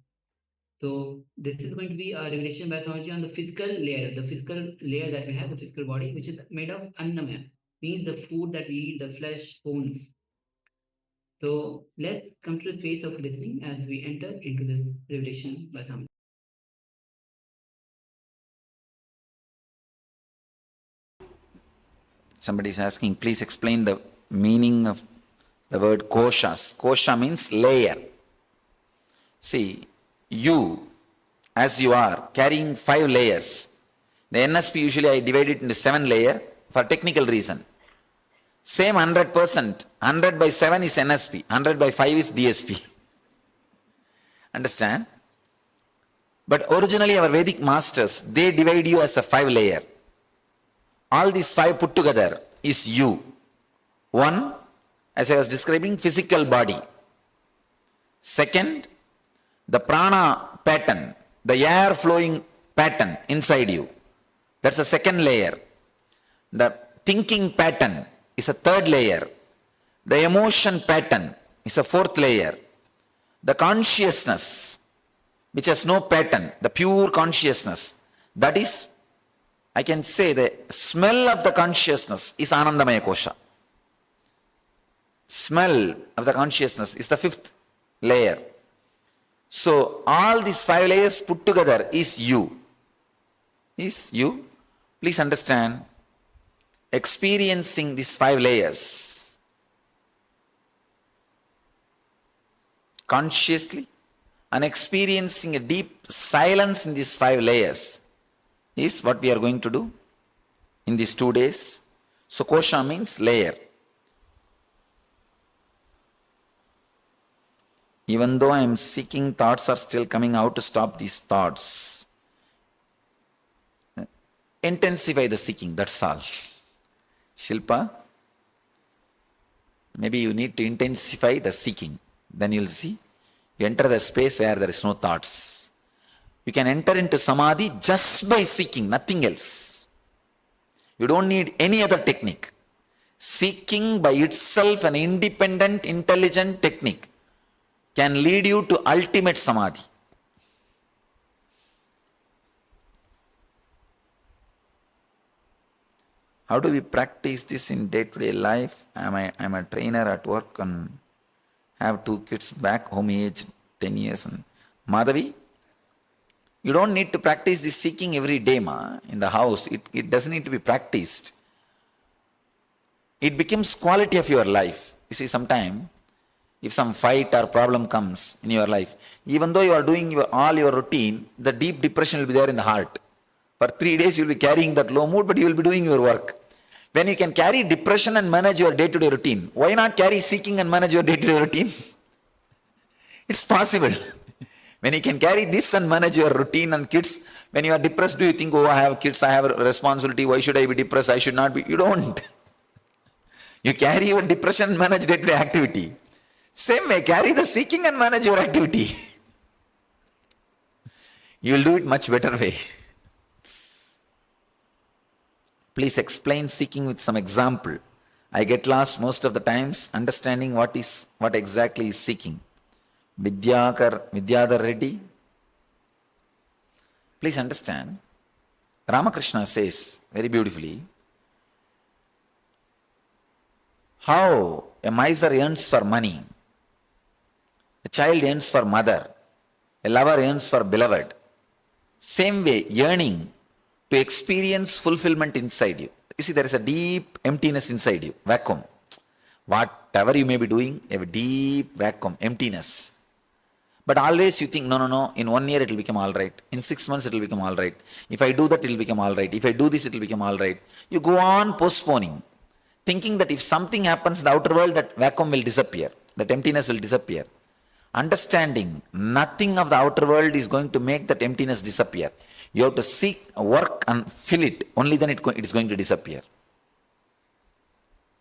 So this is going to be a revelation by Swamiji on the physical layer that we have, the physical body, which is made of Annamaya, means the food that we eat, the flesh, bones. So let's come to the space of listening as we enter into this revelation by Swamiji. Somebody is asking, please explain the meaning of the word koshas. Kosha means layer. See, you, as you are carrying 5 layers, The NSP usually I divide it into 7 layers for technical reason. Same 100%, 100 by 7 is NSP, 100 by 5 is DSP. Understand? But originally our Vedic masters, they divide you as a 5 layer. All these 5 put together is you. 1, as I was describing, physical body. Second, the prana pattern, the air flowing pattern inside you. That's a 2nd layer. The thinking pattern is a 3rd layer. The emotion pattern is a 4th layer. The consciousness, which has no pattern, the pure consciousness, that is, I can say the smell of the consciousness is Anandamaya Kosha. Smell of the consciousness is the 5th layer. So all these 5 layers put together is you. Is you. Please understand, experiencing these 5 layers consciously and experiencing a deep silence in these 5 layers is what we are going to do in these 2 days. So kosha means layer. Even though I am seeking, thoughts are still coming out to stop these thoughts. Intensify the seeking, that's all. Shilpa, maybe you need to intensify the seeking. Then you'll see, you enter the space where there is no thoughts. You can enter into samadhi just by seeking, nothing else. You don't need any other technique. Seeking by itself, an independent, intelligent technique, can lead you to ultimate samadhi. How do we practice this in day-to-day life? I'm a trainer at work and have 2 kids back home aged 10 years. And Madhavi, you don't need to practice this seeking every day, in the house. It doesn't need to be practiced. It becomes quality of your life. You see, sometime, if some fight or problem comes in your life, even though you are doing all your routine, the deep depression will be there in the heart. For 3 days you will be carrying that low mood, but you will be doing your work. When you can carry depression and manage your day-to-day routine, why not carry seeking and manage your day-to-day routine? It's possible. When you can carry this and manage your routine and kids, when you are depressed, do you think, oh, I have kids, I have a responsibility, why should I be depressed, I should not be? You don't. You carry your depression and manage day-to-day activity. Same way, carry the seeking and manage your activity. You will do it much better way. Please explain seeking with some example. I get lost most of the times understanding what exactly is seeking. Vidyadhar Reddy. Please understand, Ramakrishna says very beautifully, how a miser yearns for money, a child yearns for mother, a lover yearns for beloved. Same way, yearning to experience fulfillment inside you. You see, there is a deep emptiness inside you, vacuum. Whatever you may be doing, you have a deep vacuum, emptiness. But always you think, no, in 1 year it will become all right. In 6 months it will become all right. If I do that, it will become all right. If I do this, it will become all right. You go on postponing, thinking that if something happens in the outer world, that vacuum will disappear, that emptiness will disappear. Understanding, nothing of the outer world is going to make that emptiness disappear. You have to seek, work and fill it. Only then it is going to disappear.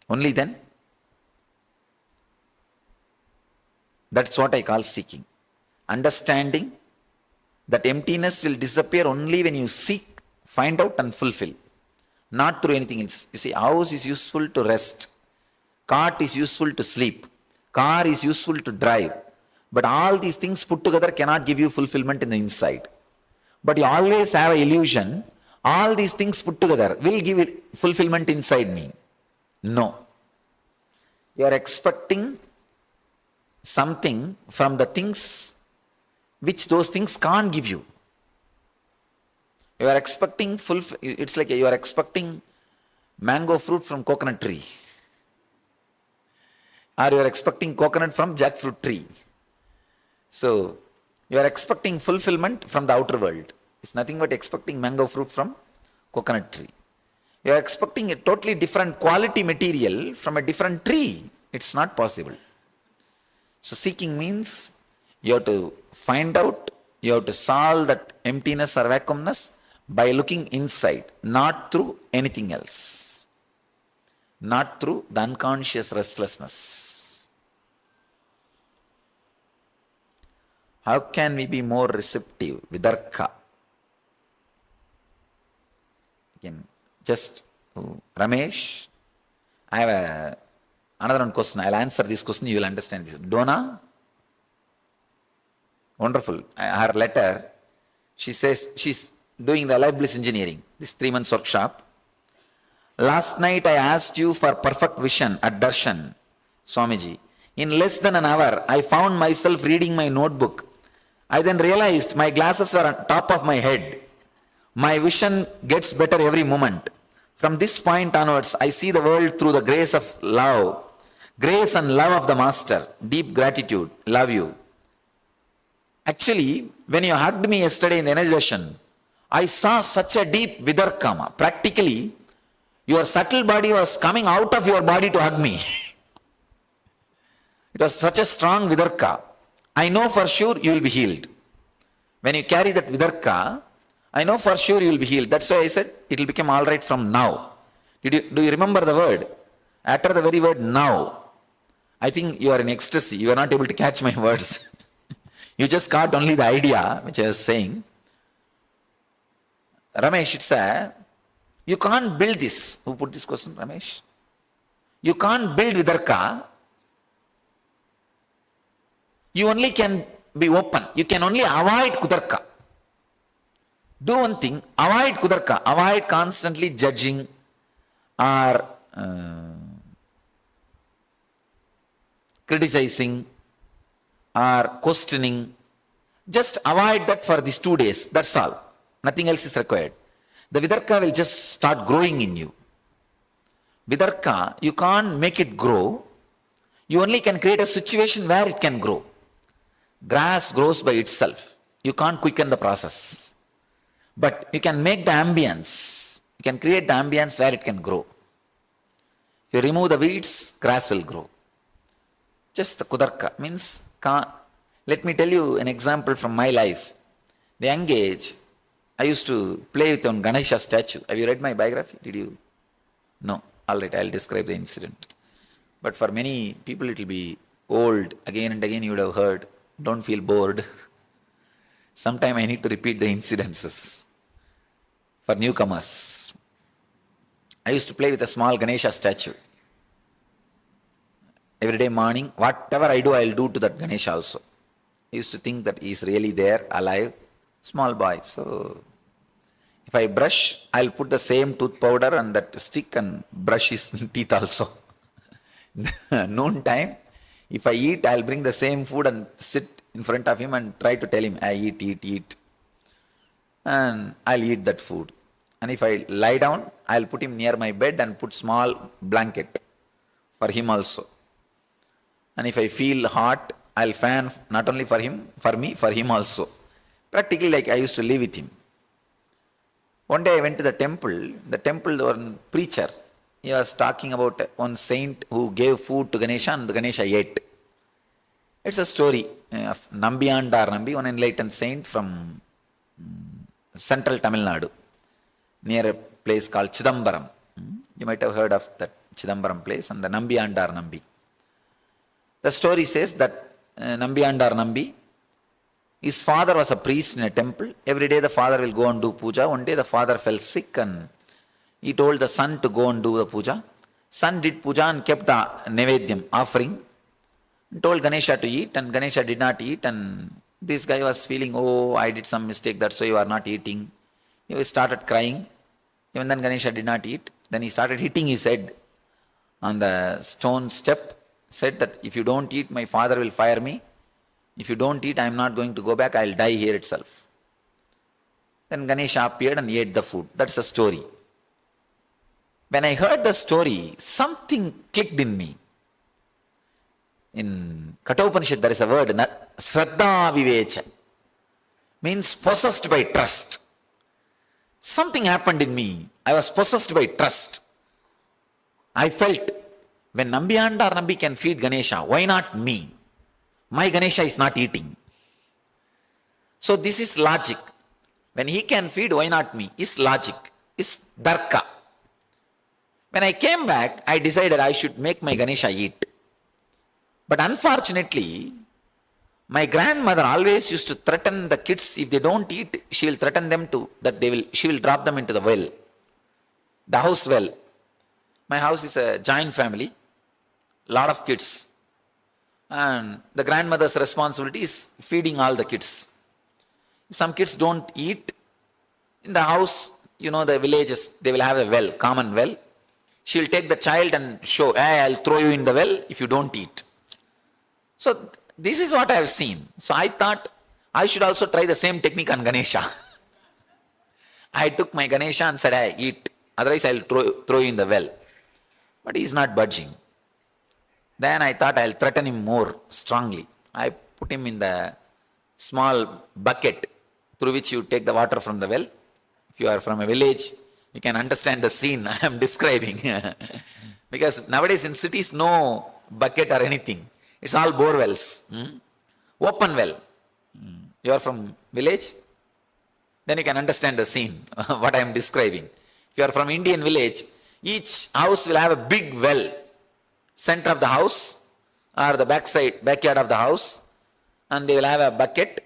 Only then. That's what I call seeking. Understanding that emptiness will disappear only when you seek, find out and fulfill. Not through anything else. You see, house is useful to rest. Cart is useful to sleep. Car is useful to drive. But all these things put together cannot give you fulfillment in the inside. But you always have an illusion, all these things put together will give fulfillment inside me. No. You are expecting something from the things which those things can't give you. You are expecting it's like you are expecting mango fruit from coconut tree. Or you are expecting coconut from jackfruit tree. So, you are expecting fulfillment from the outer world. It's nothing but expecting mango fruit from coconut tree. You are expecting a totally different quality material from a different tree. It's not possible. So seeking means you have to find out, you have to solve that emptiness or vacuumness by looking inside, not through anything else. Not through the unconscious restlessness. How can we be more receptive? Vidarka. Again, just Ramesh, I have another one question. I'll answer this question, you will understand this. Donna, wonderful. Her letter, she says she's doing the Life Bliss Engineering, this 3 months workshop. Last night I asked you for perfect vision at Darshan, Swamiji. In less than an hour, I found myself reading my notebook. I then realized my glasses were on top of my head. My vision gets better every moment. From this point onwards, I see the world through the grace of love. Grace and love of the Master. Deep gratitude. Love you. Actually, when you hugged me yesterday in the energy session, I saw such a deep vidarkama. Practically, your subtle body was coming out of your body to hug me. It was such a strong vidarka. I know for sure you will be healed. When you carry that vidarka, I know for sure you will be healed. That's why I said it will become all right from now. Do you remember the word? After the very word now, I think you are in ecstasy. You are not able to catch my words. You just caught only the idea which I was saying. Ramesh, it's you can't build this. Who put this question, Ramesh? You can't build vidarka. You only can be open. You can only avoid kudarka. Do one thing, avoid kudarka. Avoid constantly judging or criticizing or questioning. Just avoid that for these 2 days. That's all. Nothing else is required. The vidarka will just start growing in you. Vidarka, you can't make it grow. You only can create a situation where it can grow. Grass grows by itself. You can't quicken the process. But you can make the ambience. You can create the ambience where it can grow. If you remove the weeds, grass will grow. Just the kudarka means, let me tell you an example from my life. The young age, I used to play with one Ganesha statue. Have you read my biography? Did you? No. All right, I'll describe the incident. But for many people it will be old. Again and again you would have heard. Don't feel bored. Sometime I need to repeat the incidences for newcomers. I used to play with a small Ganesha statue. Every day morning, whatever I do, I'll do to that Ganesha also. I used to think that he is really there, alive, small boy. So if I brush, I'll put the same tooth powder and that stick and brush his teeth also. Noon time, if I eat, I'll bring the same food and sit in front of him and try to tell him, I eat. And I'll eat that food. And if I lie down, I'll put him near my bed and put small blanket for him also. And if I feel hot, I'll fan not only for him, for me, for him also. Practically like I used to live with him. One day I went to the temple, one preacher, he was talking about one saint who gave food to Ganesha and the Ganesha ate. It's a story of Nithyananda, one enlightened saint from central Tamil Nadu, near a place called Chidambaram. You might have heard of that Chidambaram place and the Nithyananda. The story says that Nithyananda, his father was a priest in a temple. Every day the father will go and do puja. One day the father fell sick and he told the son to go and do the puja. Son did puja and kept the nevedyam, offering. And told Ganesha to eat and Ganesha did not eat. And this guy was feeling, oh, I did some mistake, that's why you are not eating. He started crying. Even then Ganesha did not eat. Then he started hitting his head on the stone step. Said that if you don't eat, my father will fire me. If you don't eat, I am not going to go back, I will die here itself. Then Ganesha appeared and ate the food. That's the story. When I heard the story, something clicked in me. In Kathopanishad, there is a word, Shraddha Vivecha, means possessed by trust. something happened in me. I was possessed by trust. I felt, when Nambiyanda or Nambi can feed Ganesha, why not me? My Ganesha is not eating. So this is logic. When he can feed, why not me? Is logic. Is darka. When I came back, I decided I should make my Ganesha eat. But unfortunately, my grandmother always used to threaten the kids, if they don't eat, she will threaten them she will drop them into the well. The house well. My house is a giant family, lot of kids. And the grandmother's responsibility is feeding all the kids. If some kids don't eat, in the house, the villages, they will have a well, common well. She will take the child and show, hey, I'll throw you in the well if you don't eat. So this is what I have seen. So I thought I should also try the same technique on Ganesha. I took my Ganesha and said, hey, eat. Otherwise I'll throw you in the well. But he's not budging. Then I thought I'll threaten him more strongly. I put him in the small bucket through which you take the water from the well. If you are from a village, you can understand the scene I am describing. Because nowadays in cities, no bucket or anything. It's all bore wells. Open well. You are from village? Then you can understand the scene, what I am describing. If you are from Indian village, each house will have a big well. Center of the house or the backyard of the house, and they will have a bucket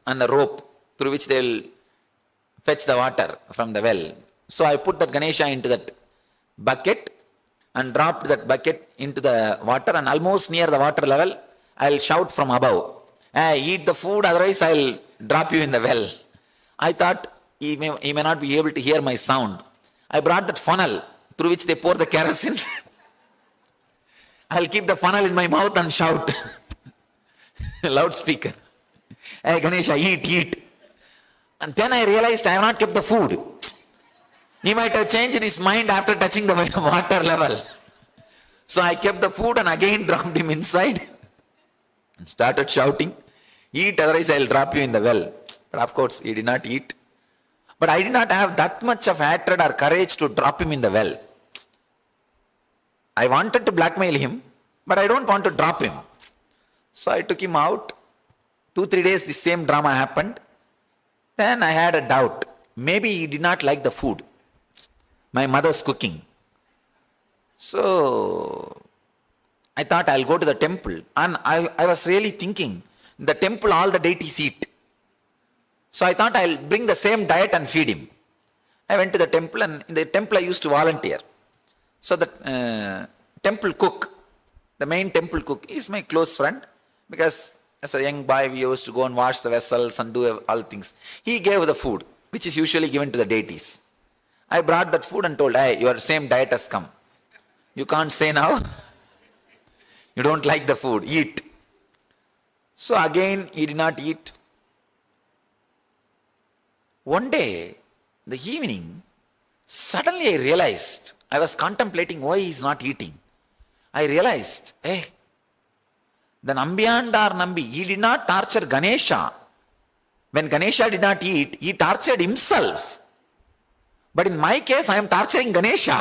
and a rope through which they will fetch the water from the well. So I put that Ganesha into that bucket and dropped that bucket into the water, and almost near the water level, I'll shout from above, hey, eat the food, otherwise I'll drop you in the well. I thought he may not be able to hear my sound. I brought that funnel through which they pour the kerosene. I'll keep the funnel in my mouth and shout. Loudspeaker. Hey Ganesha, eat. And then I realized I have not kept the food. He might have changed his mind after touching the water level. So I kept the food and again dropped him inside and started shouting, eat, otherwise I'll drop you in the well. But of course he did not eat. But I did not have that much of hatred or courage to drop him in the well. I wanted to blackmail him, but I don't want to drop him. So I took him out. 2-3 days the same drama happened. Then I had a doubt. Maybe he did not like the food, my mother's cooking. So I thought I'll go to the temple. And I was really thinking, in the temple all the deities eat. So I thought I'll bring the same diet and feed him. I went to the temple, and in the temple I used to volunteer. So the temple cook, the main temple cook, is my close friend, because as a young boy we used to go and wash the vessels and do all things. He gave the food, which is usually given to the deities. I brought that food and told, hey, your same diet has come. You can't say now. You don't like the food, eat. So again he did not eat. One day, the evening, suddenly I realized, I was contemplating why he is not eating. I realized, hey, the Nambiyanda or Nambi, he did not torture Ganesha. When Ganesha did not eat, he tortured himself. But in my case, I am torturing Ganesha.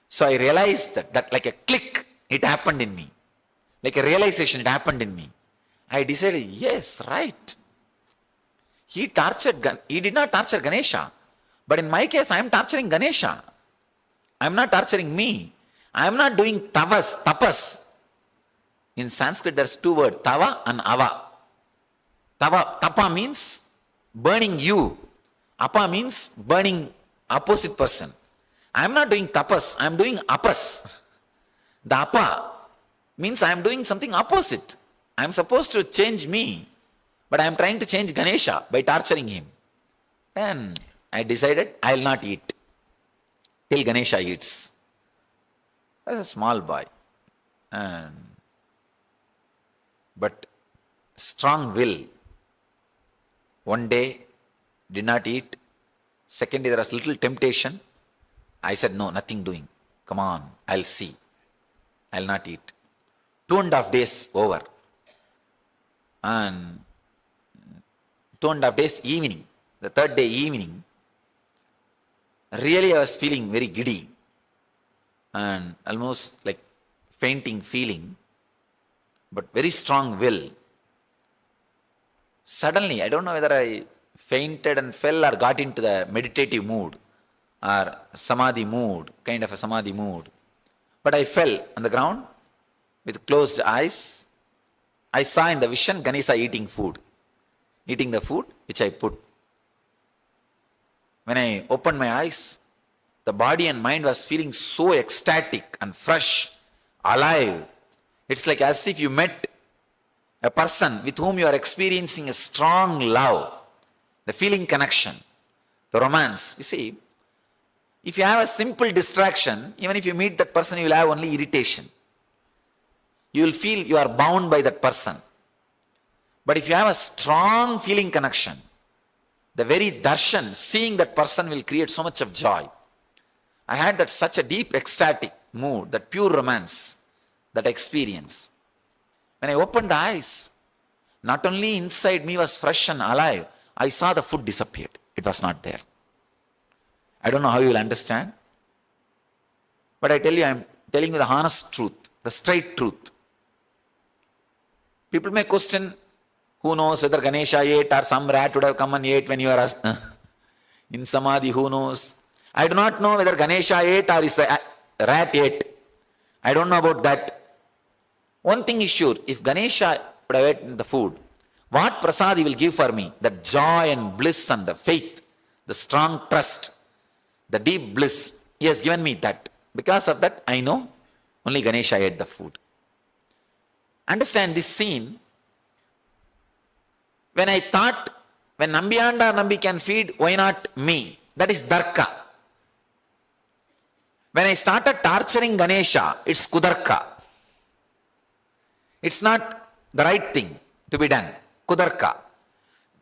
So I realized that like a click, it happened in me. Like a realization, it happened in me. I decided, yes, right. He did not torture Ganesha. But in my case, I am torturing Ganesha. I am not torturing me. I am not doing tapas. In Sanskrit, there's 2 words, tava and ava. Tapa means burning you. Apa means burning opposite person. I am not doing tapas, I am doing apas. The apa means I am doing something opposite. I am supposed to change me, but I am trying to change Ganesha by torturing him. Then I decided I will not eat till Ganesha eats. I was a small boy. But strong will. One day, did not eat. Second day, there was little temptation. I said, no, nothing doing. Come on, I'll see. I'll not eat. 2.5 days over. And 2.5 days evening, the third day evening, really I was feeling very giddy and almost like fainting feeling, but very strong will. Suddenly, I don't know whether I fainted and fell or got into the meditative mood or samadhi mood, kind of a samadhi mood. But I fell on the ground with closed eyes. I saw in the vision Ganesha eating the food which I put. When I opened my eyes, the body and mind was feeling so ecstatic and fresh, alive. It's like as if you met a person with whom you are experiencing a strong love, the feeling connection, the romance. You see, if you have a simple distraction, even if you meet that person, you will have only irritation. You will feel you are bound by that person. But if you have a strong feeling connection, the very darshan, seeing that person will create so much of joy. I had that such a deep ecstatic mood, that pure romance, that experience. When I opened the eyes, not only inside me was fresh and alive, I saw the food disappeared. It was not there. I don't know how you will understand. But I tell you, I am telling you the honest truth, the straight truth. People may question, who knows whether Ganesha ate or some rat would have come and ate when you are in Samadhi, who knows. I do not know whether Ganesha ate or is a rat ate. I don't know about that. One thing is sure, if Ganesha would have eaten the food, what prasad he will give for me? The joy and bliss and the faith, the strong trust, the deep bliss. He has given me that. Because of that, I know only Ganesha ate the food. Understand this scene. When I thought, when Nambiyanda or Nambi can feed, why not me? That is Darka. When I started torturing Ganesha, it's Kudarka. It's not the right thing to be done, Kudarka.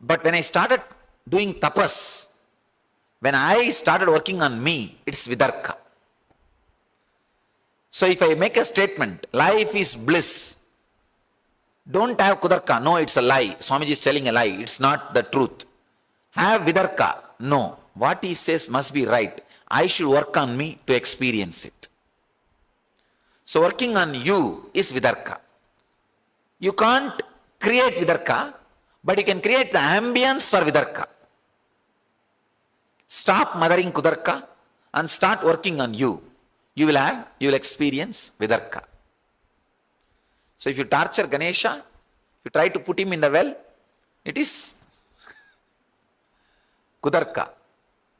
But when I started doing tapas, when I started working on me, it's Vidarka. So if I make a statement, life is bliss, don't have Kudarka. No, it's a lie. Swamiji is telling a lie. It's not the truth. Have Vidarka. No. What he says must be right. I should work on me to experience it. So working on you is Vidarka. You can't create Vidarka, but you can create the ambience for Vidarka. Stop mothering Kudarka and start working on you. You will experience Vidarka. So if you torture Ganesha, if you try to put him in the well, it is Kudarka.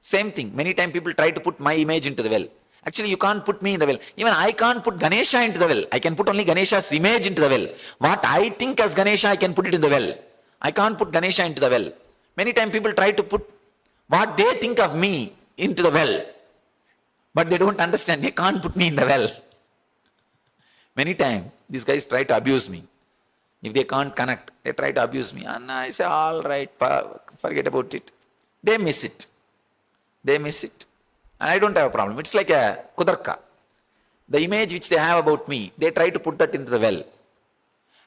Same thing. Many times people try to put my image into the well. Actually, you can't put me in the well. Even I can't put Ganesha into the well. I can put only Ganesha's image into the well. What I think as Ganesha, I can put it in the well. I can't put Ganesha into the well. Many times people try to put what they think of me into the well. But they don't understand. They can't put me in the well. Many times, these guys try to abuse me. If they can't connect, they try to abuse me. And I say, all right, forget about it. They miss it. They miss it. And I don't have a problem. It's like a Kudarka. The image which they have about me, they try to put that into the well.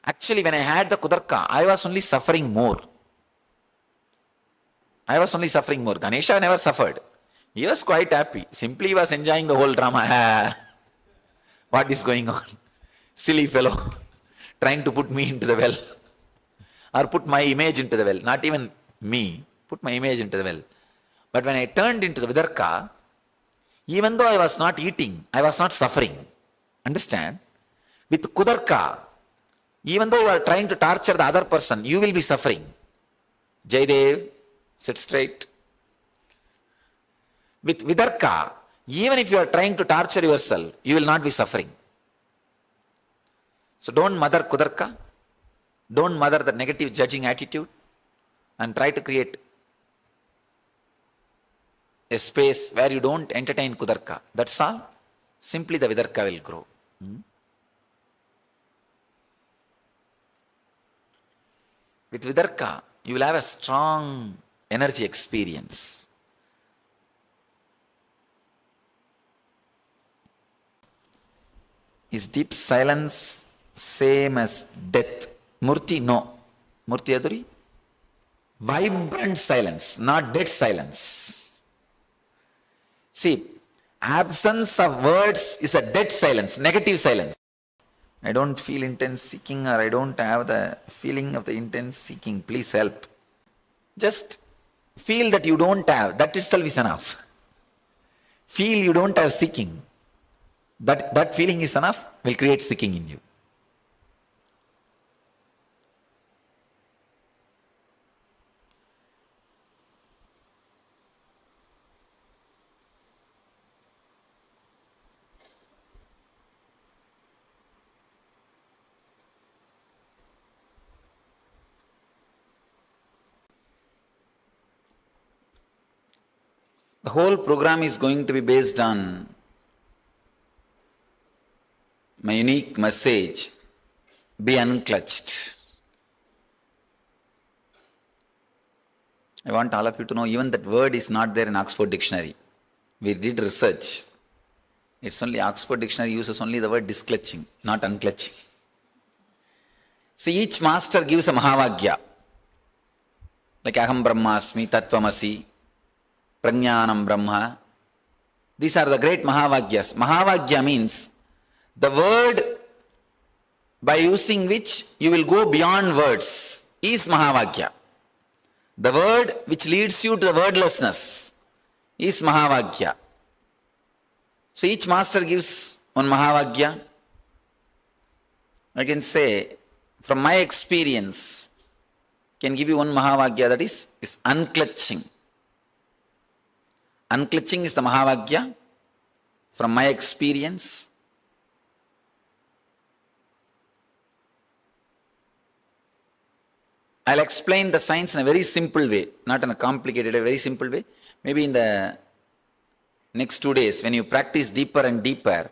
Actually, when I had the Kudarka, I was only suffering more. I was only suffering more. Ganesha never suffered. He was quite happy. Simply he was enjoying the whole drama. What is going on? Silly fellow. Trying to put me into the well. Or put my image into the well. Not even me. Put my image into the well. But when I turned into the Vidarka, even though I was not eating, I was not suffering. Understand? With Kudarka, even though you are trying to torture the other person, you will be suffering. Jaidev, sit straight. With Vidarka, even if you are trying to torture yourself, you will not be suffering. So don't mother Kudarka. Don't mother the negative judging attitude. And try to create a space where you don't entertain Kudarka. That's all. Simply the Vidarka will grow. With Vidarka, you will have a strong energy experience. Is deep silence same as death? Murti, no. Murti Aduri? Vibrant silence, not dead silence. See, absence of words is a dead silence, negative silence. I don't feel intense seeking, or I don't have the feeling of the intense seeking. Please help. Just feel that you don't have. That itself is enough. Feel you don't have seeking. That feeling is enough, will create seeking in you. The whole program is going to be based on my unique message, be unclutched. I want all of you to know, even that word is not there in Oxford Dictionary. We did research. It's only Oxford Dictionary uses only the word disclutching, not unclutching. So each master gives a Mahavagya. Like Aham Brahmasmi, Tattvamasi, Prajnanam Brahma. These are the great Mahavagyas. Mahavagya means the word by using which you will go beyond words is Mahavagya. The word which leads you to the wordlessness is Mahavagya. So each master gives one Mahavagya. I can say, from my experience, can give you one Mahavagya, that is unclutching. Unclutching is the Mahavagya from my experience. I'll explain the science in a very simple way, not in a complicated way, very simple way. Maybe in the next 2 days, when you practice deeper and deeper,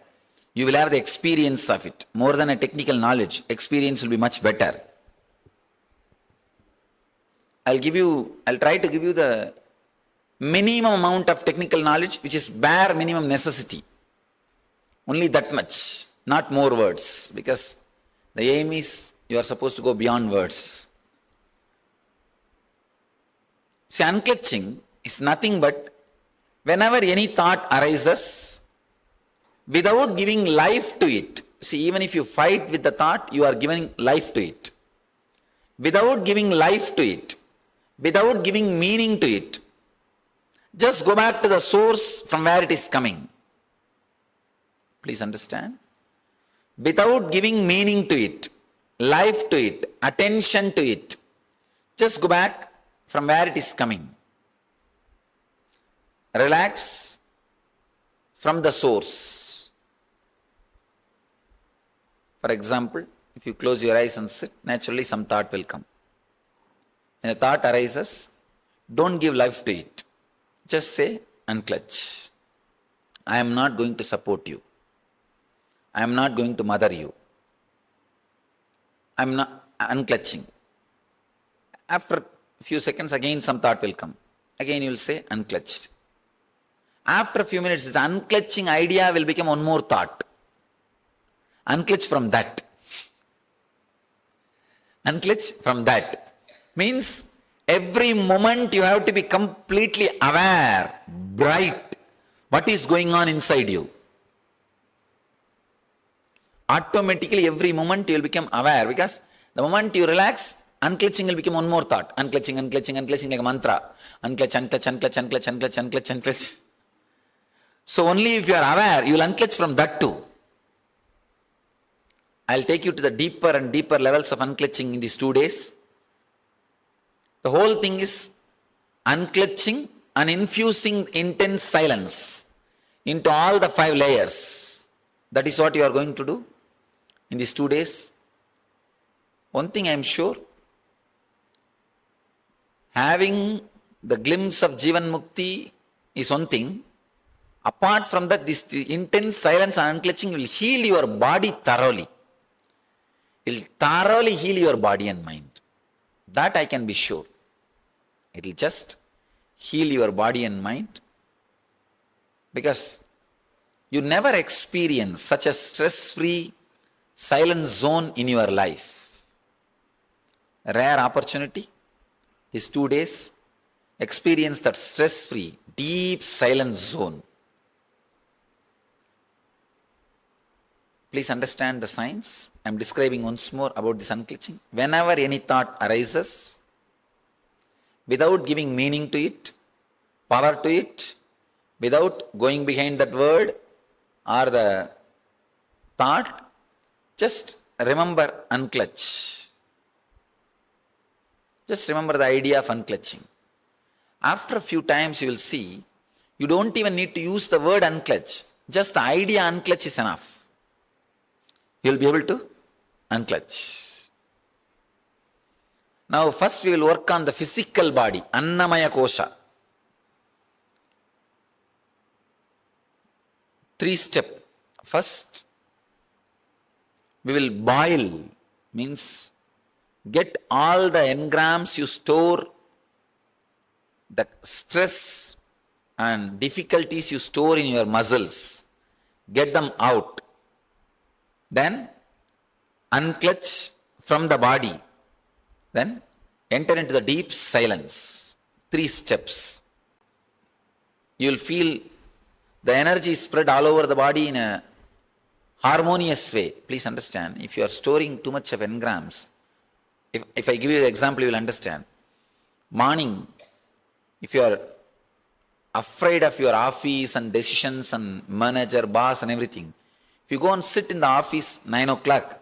you will have the experience of it. More than a technical knowledge, experience will be much better. I'll try to give you the minimum amount of technical knowledge, which is bare minimum necessity. Only that much, not more words, because the aim is you are supposed to go beyond words. See, unclutching is nothing but whenever any thought arises, without giving life to it. See, even if you fight with the thought, you are giving life to it. Without giving life to it, without giving meaning to it, just go back to the source from where it is coming. Please understand. Without giving meaning to it, life to it, attention to it, just go back from where it is coming. Relax from the source. For example, if you close your eyes and sit, naturally some thought will come. When a thought arises, don't give life to it. Just say, unclutch. I am not going to support you. I am not going to mother you. I am not unclutching. After a few seconds, again some thought will come. Again you will say, unclutched. After a few minutes, this unclutching idea will become one more thought. Unclutch from that. Unclutch from that. Means every moment you have to be completely aware, bright, what is going on inside you. Automatically every moment you will become aware, because the moment you relax, unclutching will become one more thought. Unclutching, unclutching, unclutching, like a mantra. Unclutch, unclutch, unclutch, unclutch, unclutch, unclutch, unclutch. So only if you are aware, you will unclutch from that too. I'll take you to the deeper and deeper levels of unclutching in these 2 days. The whole thing is unclutching and infusing intense silence into all the 5 layers. That is what you are going to do in these 2 days. One thing I am sure, having the glimpse of Jivan Mukti is one thing. Apart from that, this intense silence and unclutching will heal your body thoroughly. It will thoroughly heal your body and mind. That I can be sure. It will just heal your body and mind, because you never experience such a stress-free silent zone in your life. A rare opportunity. These 2 days, experience that stress-free, deep silent zone. Please understand the science. I am describing once more about this unclenching. Whenever any thought arises, without giving meaning to it, power to it, without going behind that word or the thought, just remember unclench. Just remember the idea of unclenching. After a few times you will see, you don't even need to use the word unclench. Just the idea unclench is enough. You will be able to unclench. Now first we will work on the physical body, Annamaya Kosha. 3 steps. First, we will boil, means get all the engrams you store, the stress and difficulties you store in your muscles, get them out. Then unclench from the body. Then enter into the deep silence. 3 steps. You will feel the energy spread all over the body in a harmonious way. Please understand, if you are storing too much of engrams, if I give you the example, you will understand. Morning, if you are afraid of your office and decisions and manager, boss and everything, if you go and sit in the office 9 o'clock,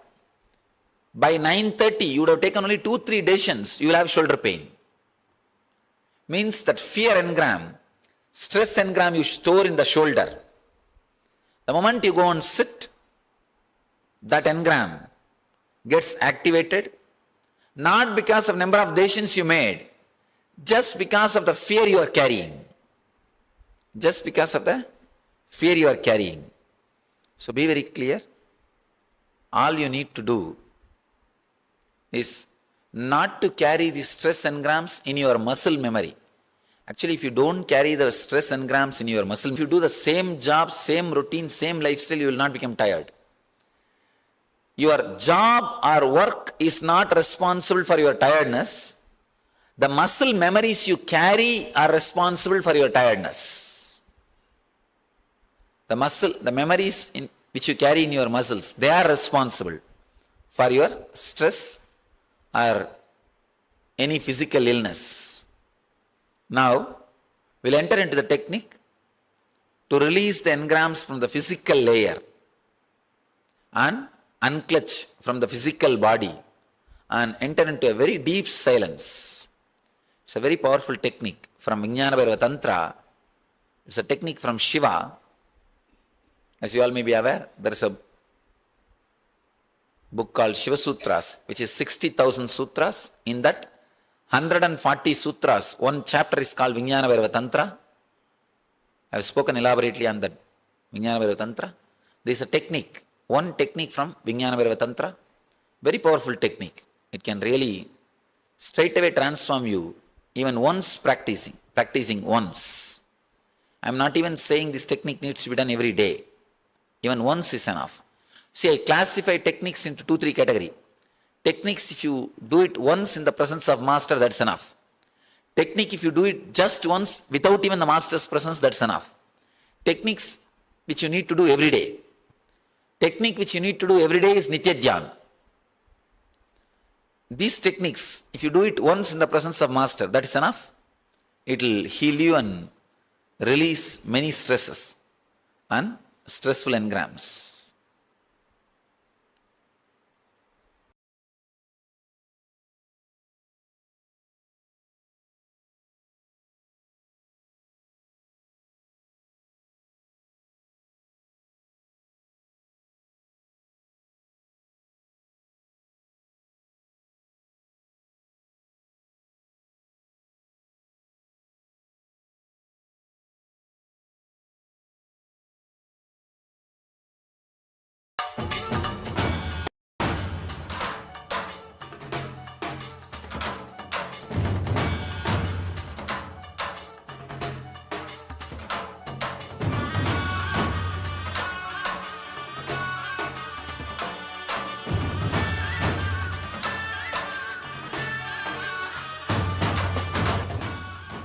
by 9:30 you would have taken only 2-3 decisions, you will have shoulder pain. Means that fear engram, stress engram you store in the shoulder. The moment you go and sit, that engram gets activated, not because of number of decisions you made, just because of the fear you are carrying. Just because of the fear you are carrying. So be very clear. All you need to do is not to carry the stress engrams in your muscle memory. Actually, if you don't carry the stress engrams in your muscle, if you do the same job, same routine, same lifestyle, you will not become tired. Your job or work is not responsible for your tiredness. The muscle memories you carry are responsible for your tiredness. The memories which you carry in your muscles, they are responsible for your stress or any physical illness. Now, we'll enter into the technique to release the engrams from the physical layer and unclench from the physical body and enter into a very deep silence. It's a very powerful technique from Vijnana Bhairava Tantra. It's a technique from Shiva. As you all may be aware, there is a book called Shiva Sutras, which is 60,000 sutras. In that 140 sutras, one chapter is called Vijnana Bhairava Tantra. I have spoken elaborately on that Vijnana Bhairava Tantra. There is a technique, one technique from Vijnana Bhairava Tantra, very powerful technique. It can really straight away transform you, even once practicing once. I am not even saying this technique needs to be done every day. Even once is enough. See, I classify techniques into 2-3 categories. Techniques, if you do it once in the presence of master, that's enough. Technique, if you do it just once without even the master's presence, that's enough. Techniques which you need to do every day. Technique which you need to do every day is Nithyananda. These techniques, if you do it once in the presence of master, that is enough. It will heal you and release many stresses and stressful engrams.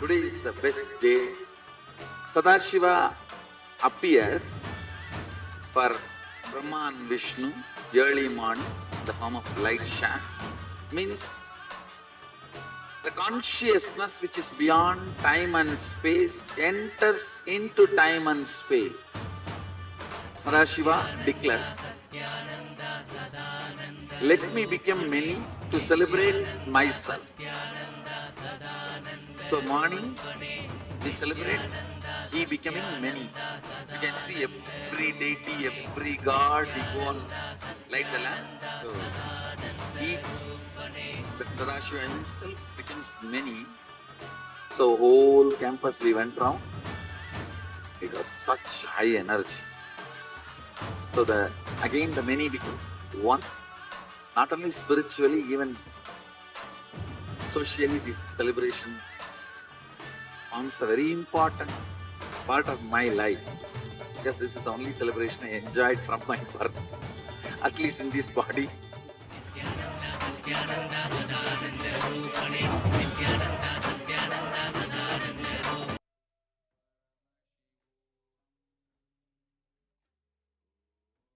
Today is the best day. Sadashiva appears for Brahma and Vishnu, early morning, the form of light shaft, means the consciousness which is beyond time and space enters into time and space. Sadashiva declares, let me become many to celebrate myself. So morning, we celebrate he becoming many. You can see every deity, every god, we go and light the lamp. So the Sadashiva himself becomes many. So whole campus we went round. It was such high energy. So again the many becomes one. Not only spiritually, even socially, this celebration forms a very important part of my life, because this is the only celebration I enjoyed from my birth, at least in this body.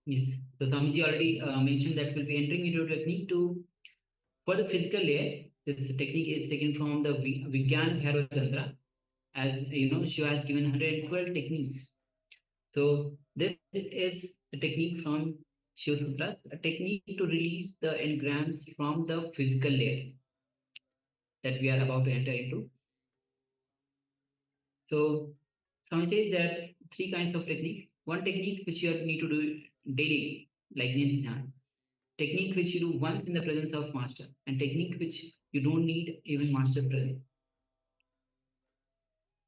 Yes, so Swamiji already mentioned that we'll be entering into a technique for the physical layer. This technique is taken from the Vigyan Bhairava Tantra. As you know, Shiva has given 112 techniques. So this is the technique from Shiva Sutras, a technique to release the engrams from the physical layer that we are about to enter into. So Swami says that three kinds of technique. One technique which you need to do daily, like Nithyananda. Technique which you do once in the presence of master, and technique which you don't need even master present.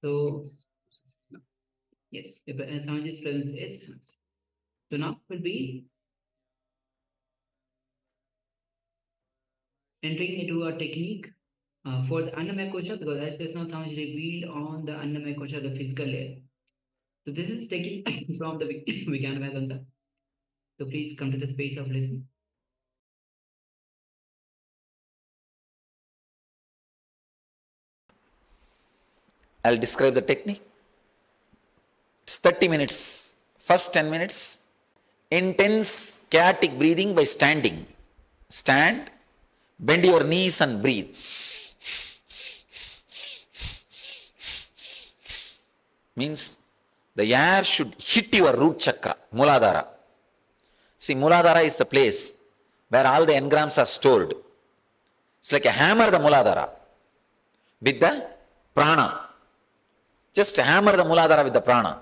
So yes, Swamiji's presence is. So now we'll be entering into a technique for the Annamaya Kosha, because as just now Swamiji revealed on the Annamaya Kosha, the physical layer. So this is taken from the Vijnana Tantra. So please come to the space of listening. I'll describe the technique. It's 30 minutes. First 10 minutes, intense chaotic breathing by standing. Stand, bend your knees and breathe. Means the air should hit your root chakra, Muladhara. See, Muladhara is the place where all the engrams are stored. It's like a hammer, the Muladhara, with the prana. Just hammer the Muladhara with the prana.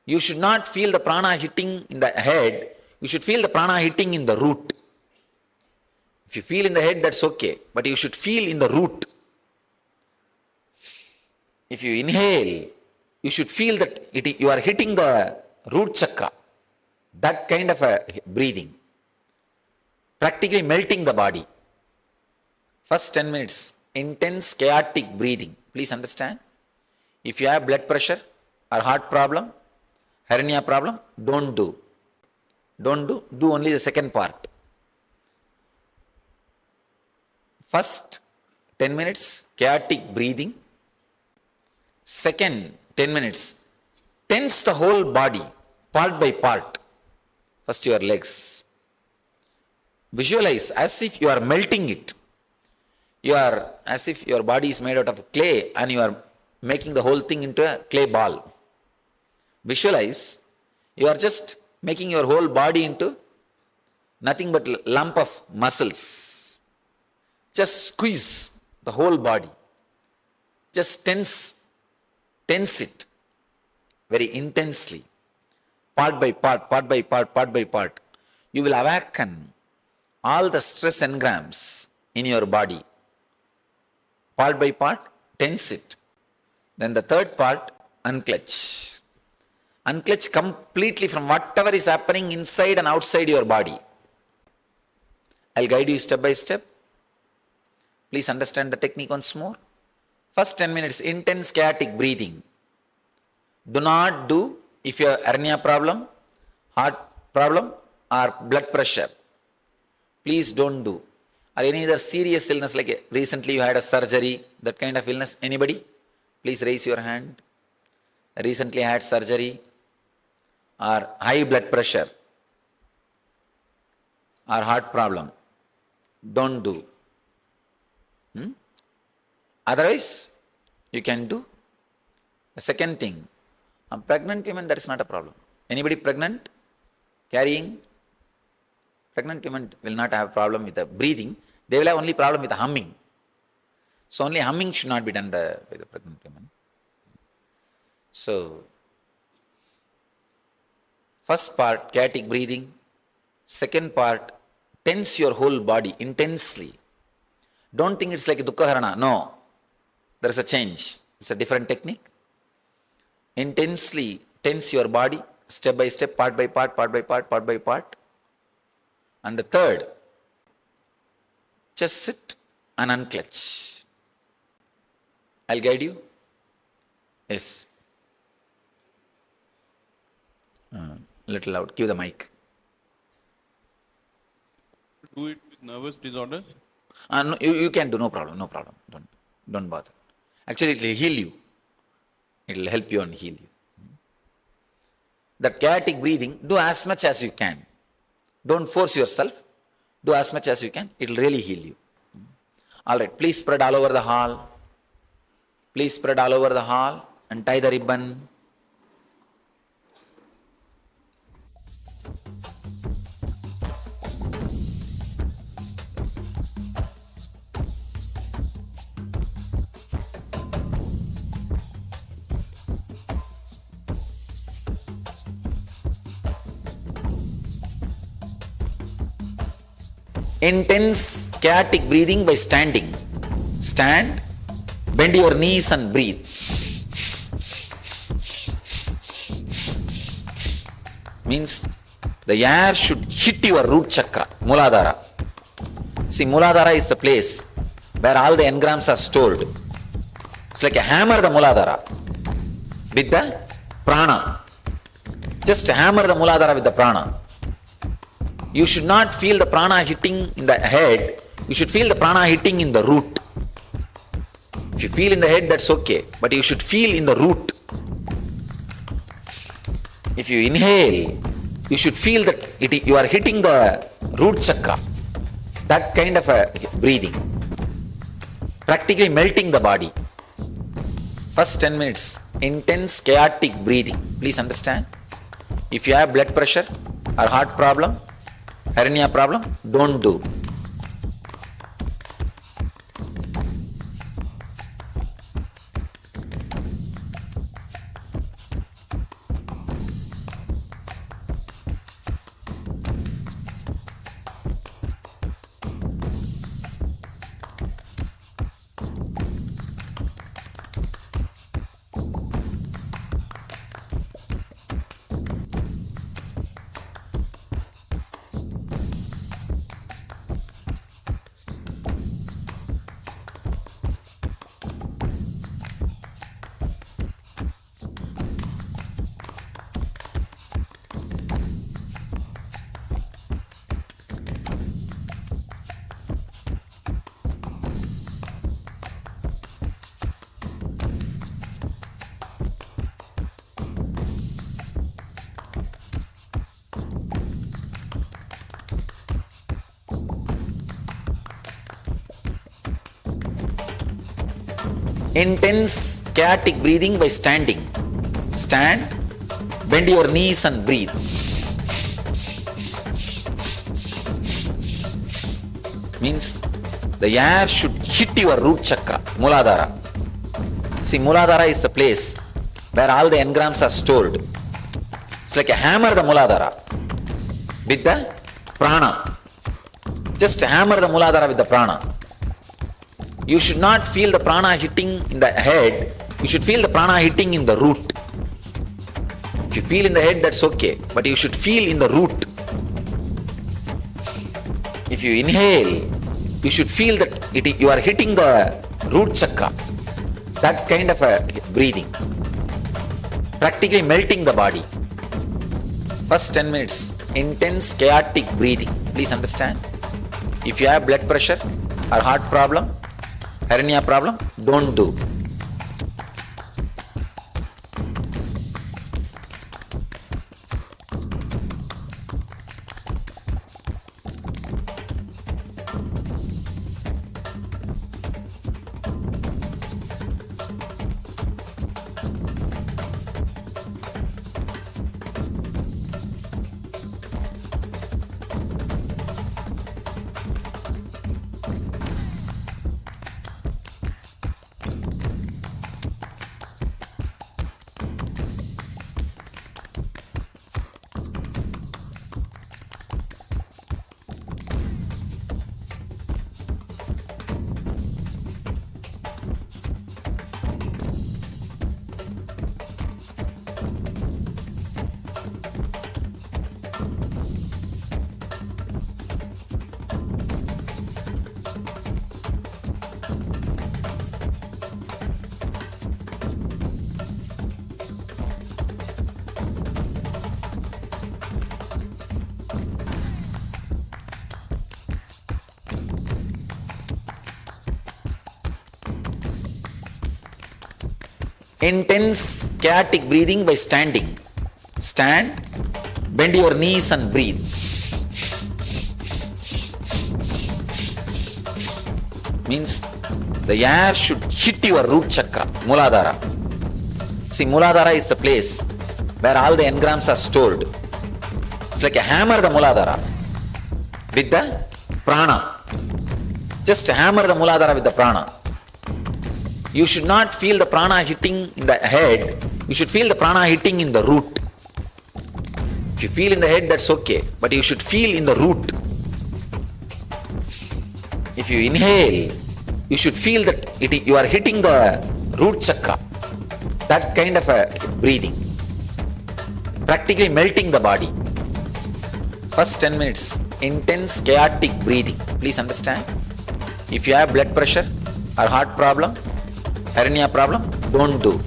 You should not feel the prana hitting in the head. You should feel the prana hitting in the root. If you feel in the head, that's okay. But you should feel in the root. If you inhale, you should feel that you are hitting the root chakra. That kind of a breathing. Practically melting the body. First 10 minutes, intense chaotic breathing. Please understand. If you have blood pressure or heart problem, hernia problem, don't do. Do only the second part. First 10 minutes, chaotic breathing. Second 10 minutes, tense the whole body, part by part. First your legs. Visualize as if you are melting it. You are as if your body is made out of clay and you are making the whole thing into a clay ball. Visualize, you are just making your whole body into nothing but lump of muscles. Just squeeze the whole body. Just tense it very intensely, part by part, part by part, part by part. You will awaken all the stress engrams in your body. Part by part, tense it. Then the third part, unclench. Unclench completely from whatever is happening inside and outside your body. I'll guide you step by step. Please understand the technique once more. First 10 minutes, intense chaotic breathing. Do not do if you have hernia problem, heart problem or blood pressure. Please don't do. Or any other serious illness like recently you had a surgery, that kind of illness. Anybody? Please raise your hand. Recently had surgery or high blood pressure. or heart problem, don't do. Otherwise, you can do. The second thing, pregnant women, that is not a problem. Anybody pregnant, carrying, pregnant women will not have problem with the breathing. They will have only problem with the humming. So only humming should not be done by the pregnant women. So, first part, chaotic breathing. Second part, tense your whole body intensely. Don't think it's like a dukkha-harana. No. There is a change. It's a different technique. Intensely tense your body, step by step, part by part, part by part, part by part. And the third, just sit and unclench. I'll guide you. Yes. Little loud. Give the mic. Do it with nervous disorder? No, you can do, no problem, no problem. Don't bother. Actually, it will heal you. It will help you and heal you. That chaotic breathing, do as much as you can. Don't force yourself. Do as much as you can. It will really heal you. All right, please spread all over the hall. Please spread all over the hall and tie the ribbon. Intense chaotic breathing by standing. Stand, bend your knees and breathe. Means the air should hit your root chakra, Muladhara. See, Muladhara is the place where all the engrams are stored. It's like a hammer, the Muladhara, with the prana. Just hammer the Muladhara with the prana. You should not feel the prana hitting in the head. You should feel the prana hitting in the root. If you feel in the head, that's okay. But you should feel in the root. If you inhale, you should feel that you are hitting the root chakra. That kind of a breathing. Practically melting the body. First 10 minutes, intense chaotic breathing. Please understand. If you have blood pressure or heart problem, hernia problem, don't do. Intense chaotic breathing by standing. Stand, bend your knees and breathe. Means the air should hit your root chakra, Muladhara. See, Muladhara is the place where all the engrams are stored. It's like a hammer, the Muladhara, with the prana. Just hammer the Muladhara with the prana. You should not feel the prana hitting in the head. You should feel the prana hitting in the root. If you feel in the head, that's okay. But you should feel in the root. If you inhale, you should feel that you are hitting the root chakra. That kind of a breathing. Practically melting the body. First 10 minutes, intense chaotic breathing. Please understand. If you have blood pressure or heart problem, hernia problem, don't do. Intense chaotic breathing by standing. Stand, bend your knees and breathe. Means the air should hit your root chakra, Muladhara. See, Muladhara is the place where all the engrams are stored. It's like a hammer, the Muladhara, with the prana. Just hammer the Muladhara with the prana. You should not feel the prana hitting in the head. You should feel the prana hitting in the root. If you feel in the head, that's okay. But you should feel in the root. If you inhale, you should feel that you are hitting the root chakra. That kind of a breathing. Practically melting the body. First 10 minutes, intense chaotic breathing. Please understand. If you have blood pressure or heart problem, hernia problem, don't do.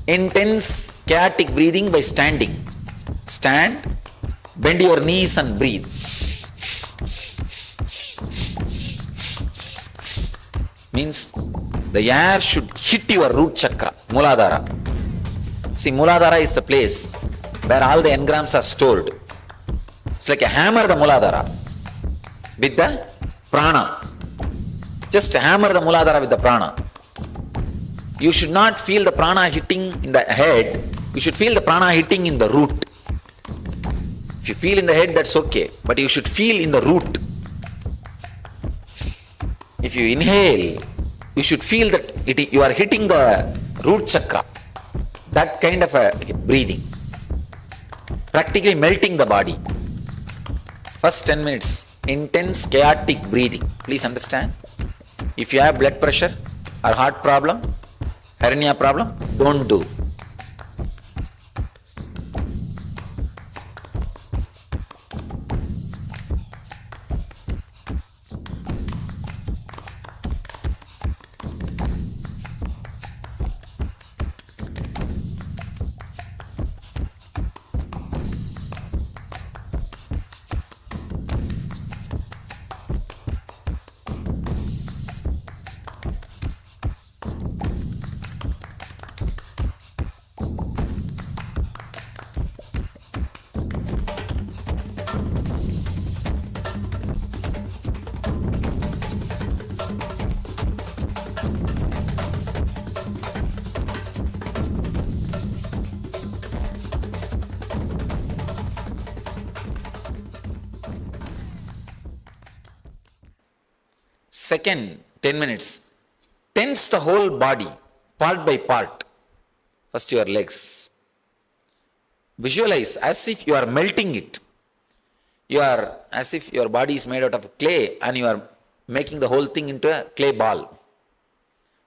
Intense chaotic breathing by standing. Stand, bend your knees and breathe. Means the air should hit your root chakra, Muladhara. See, Muladhara is the place where all the engrams are stored. It's like a hammer, the Muladhara, with the prana. Just hammer the Muladhara with the prana. You should not feel the prana hitting in the head. You should feel the prana hitting in the root. If you feel in the head, that's okay. But you should feel in the root. If you inhale, you should feel that you are hitting the root chakra. That kind of a breathing. Practically melting the body. First 10 minutes, intense chaotic breathing. Please understand. If you have blood pressure or heart problem, hernia problem, don't do. second 10 minutes, tense the whole body, part by part. First your legs. Visualize as if you are melting it. You are as if your body is made out of clay and you are making the whole thing into a clay ball.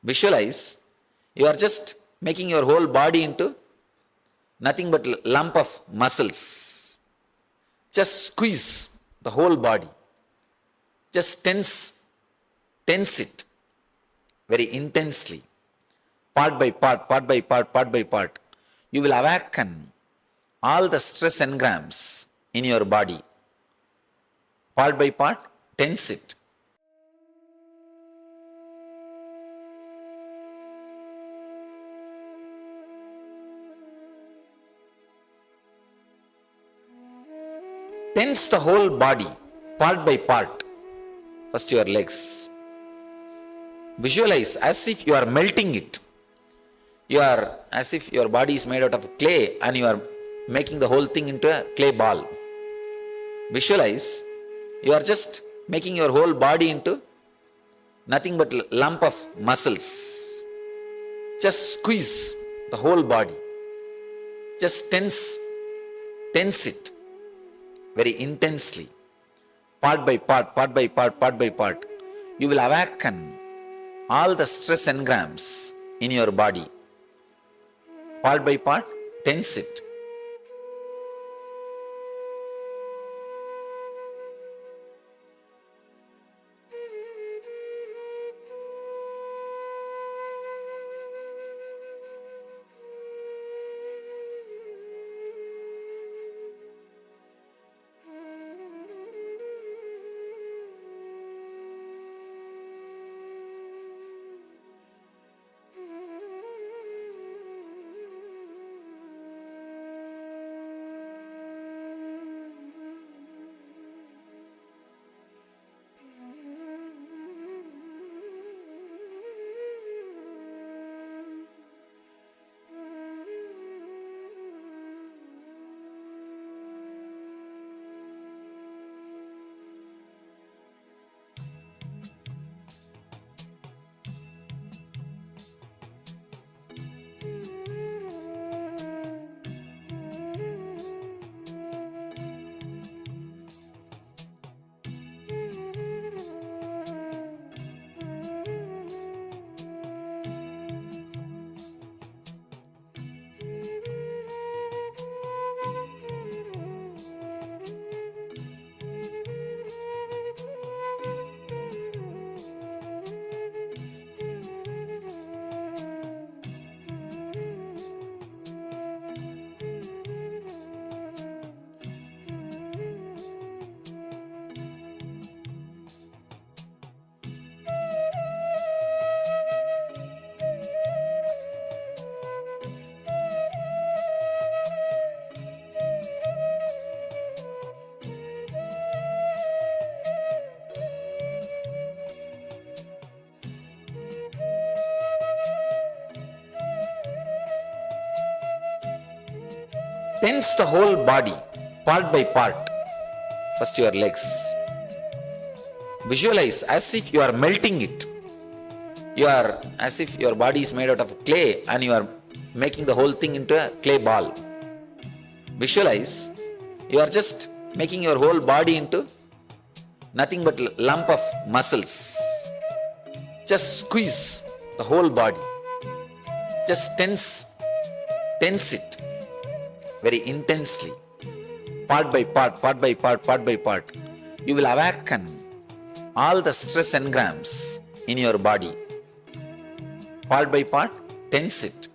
Visualize you are just making your whole body into nothing but lump of muscles. Just squeeze the whole body. Just tense it very intensely. Part by part, part by part, part by part. You will awaken all the stress engrams in your body. Part by part, tense it. Tense the whole body, part by part. First your legs. Visualize as if you are melting it. You are as if your body is made out of clay and you are making the whole thing into a clay ball. Visualize you are just making your whole body into nothing but lump of muscles. Just squeeze the whole body. Just tense it very intensely. Part by part, part by part, part by part. You will awaken all the stress engrams in your body. Part by part, tense it. Tense the whole body, part by part. First your legs. Visualize as if you are melting it. You are as if your body is made out of clay and you are making the whole thing into a clay ball. Visualize you are just making your whole body into nothing but lump of muscles. Just squeeze the whole body. Just tense it very intensely. Part by part, part by part, part by part. You will awaken all the stress engrams in your body. Part by part, tense it.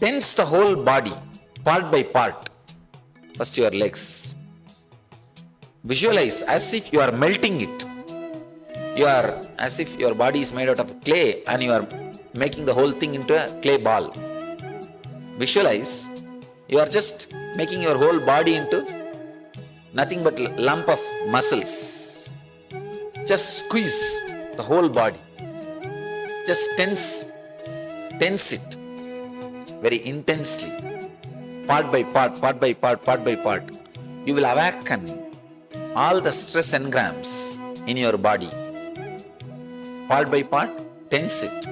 Tense the whole body, part by part. First your legs. Visualize as if you are melting it. You are as if your body is made out of clay and you are making the whole thing into a clay ball. Visualize you are just making your whole body into nothing but lump of muscles. Just squeeze the whole body. Just tense it very intensely. Part by part, part by part, part by part. You will awaken all the stress engrams in your body. Part by part, tense it.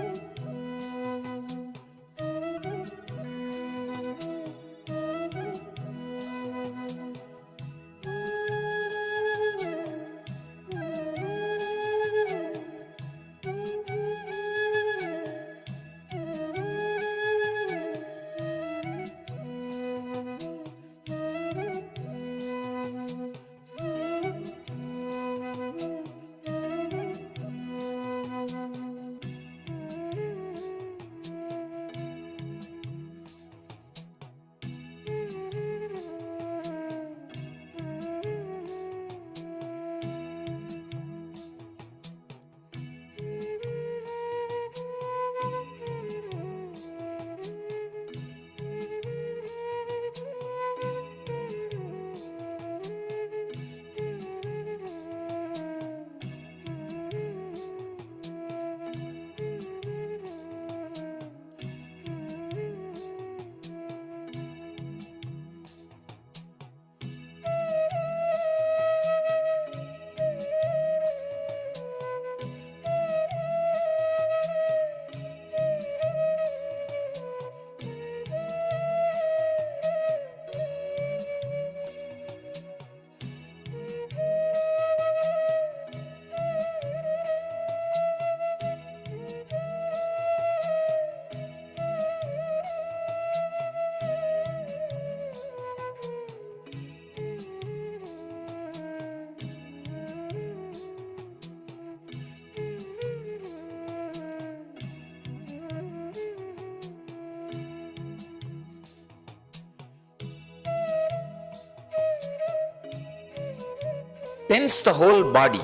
Tense the whole body,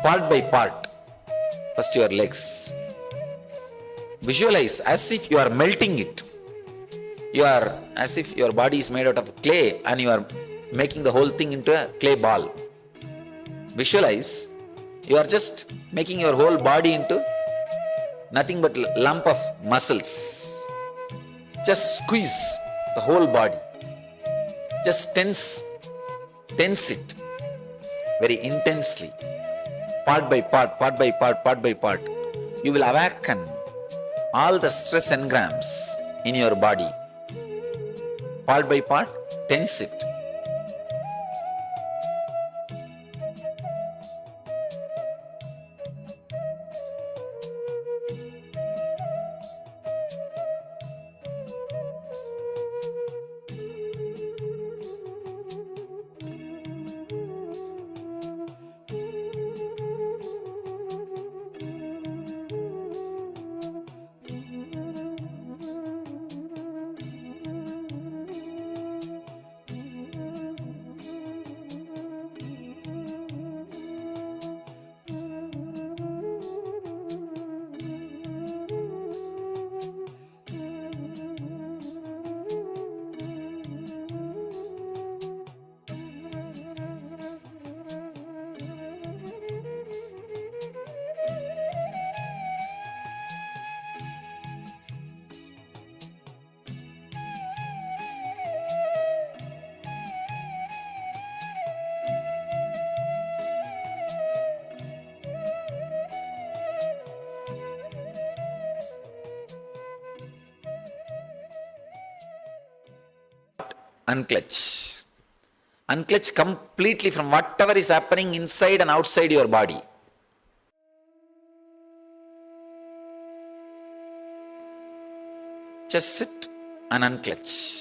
part by part. First your legs. Visualize as if you are melting it. You are as if your body is made out of clay and you are making the whole thing into a clay ball. Visualize you are just making your whole body into nothing but lump of muscles. Just squeeze the whole body. Just tense it very intensely. Part by part, part by part, part by part. You will awaken all the stress engrams in your body. Part by part, tense it. Unclutch. Unclutch completely from whatever is happening inside and outside your body. Just sit and unclutch.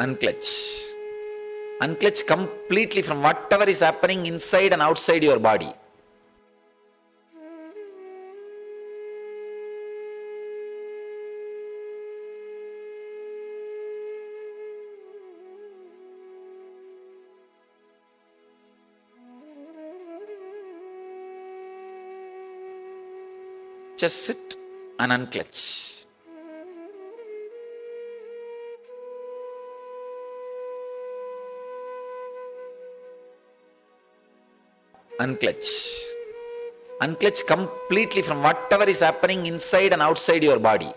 unclutch. Unclutch completely from whatever is happening inside and outside your body. Just sit and unclutch. Unclutch. Unclutch completely from whatever is happening inside and outside your body.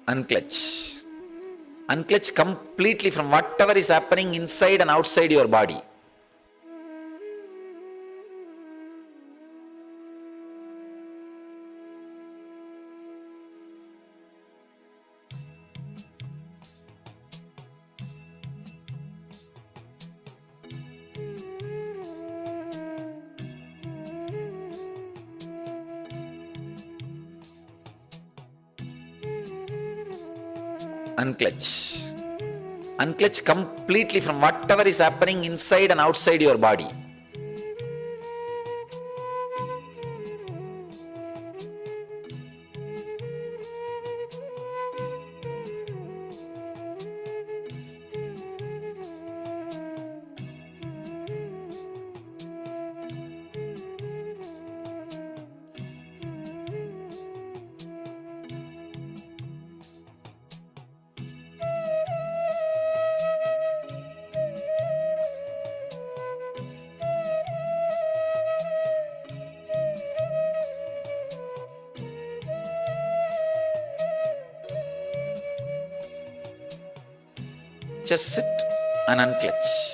Unclutch. Unclutch completely from whatever is happening inside and outside your body. Unclutch. Unclutch completely from whatever is happening inside and outside your body. Just sit and unclutch.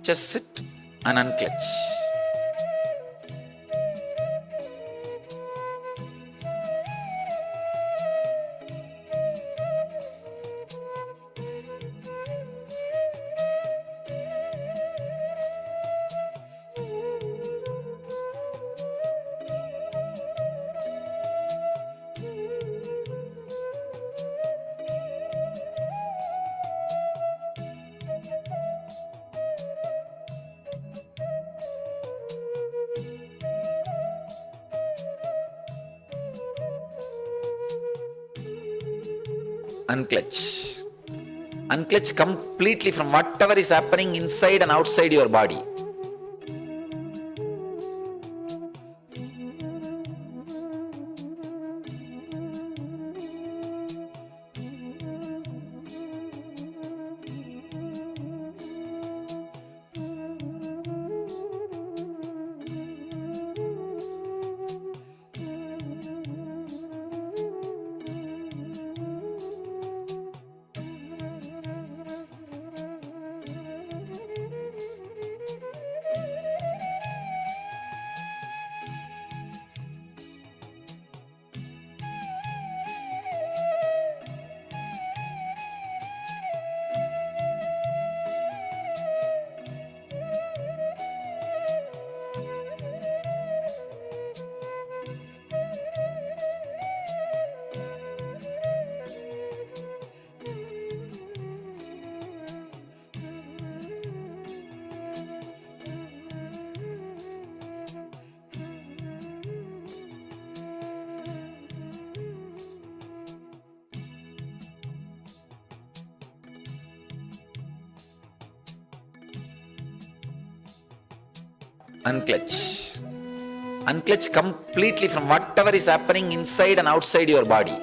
Just sit and unclutch. Unclutch. Unclutch completely from whatever is happening inside and outside your body. Unclench. Unclench completely from whatever is happening inside and outside your body.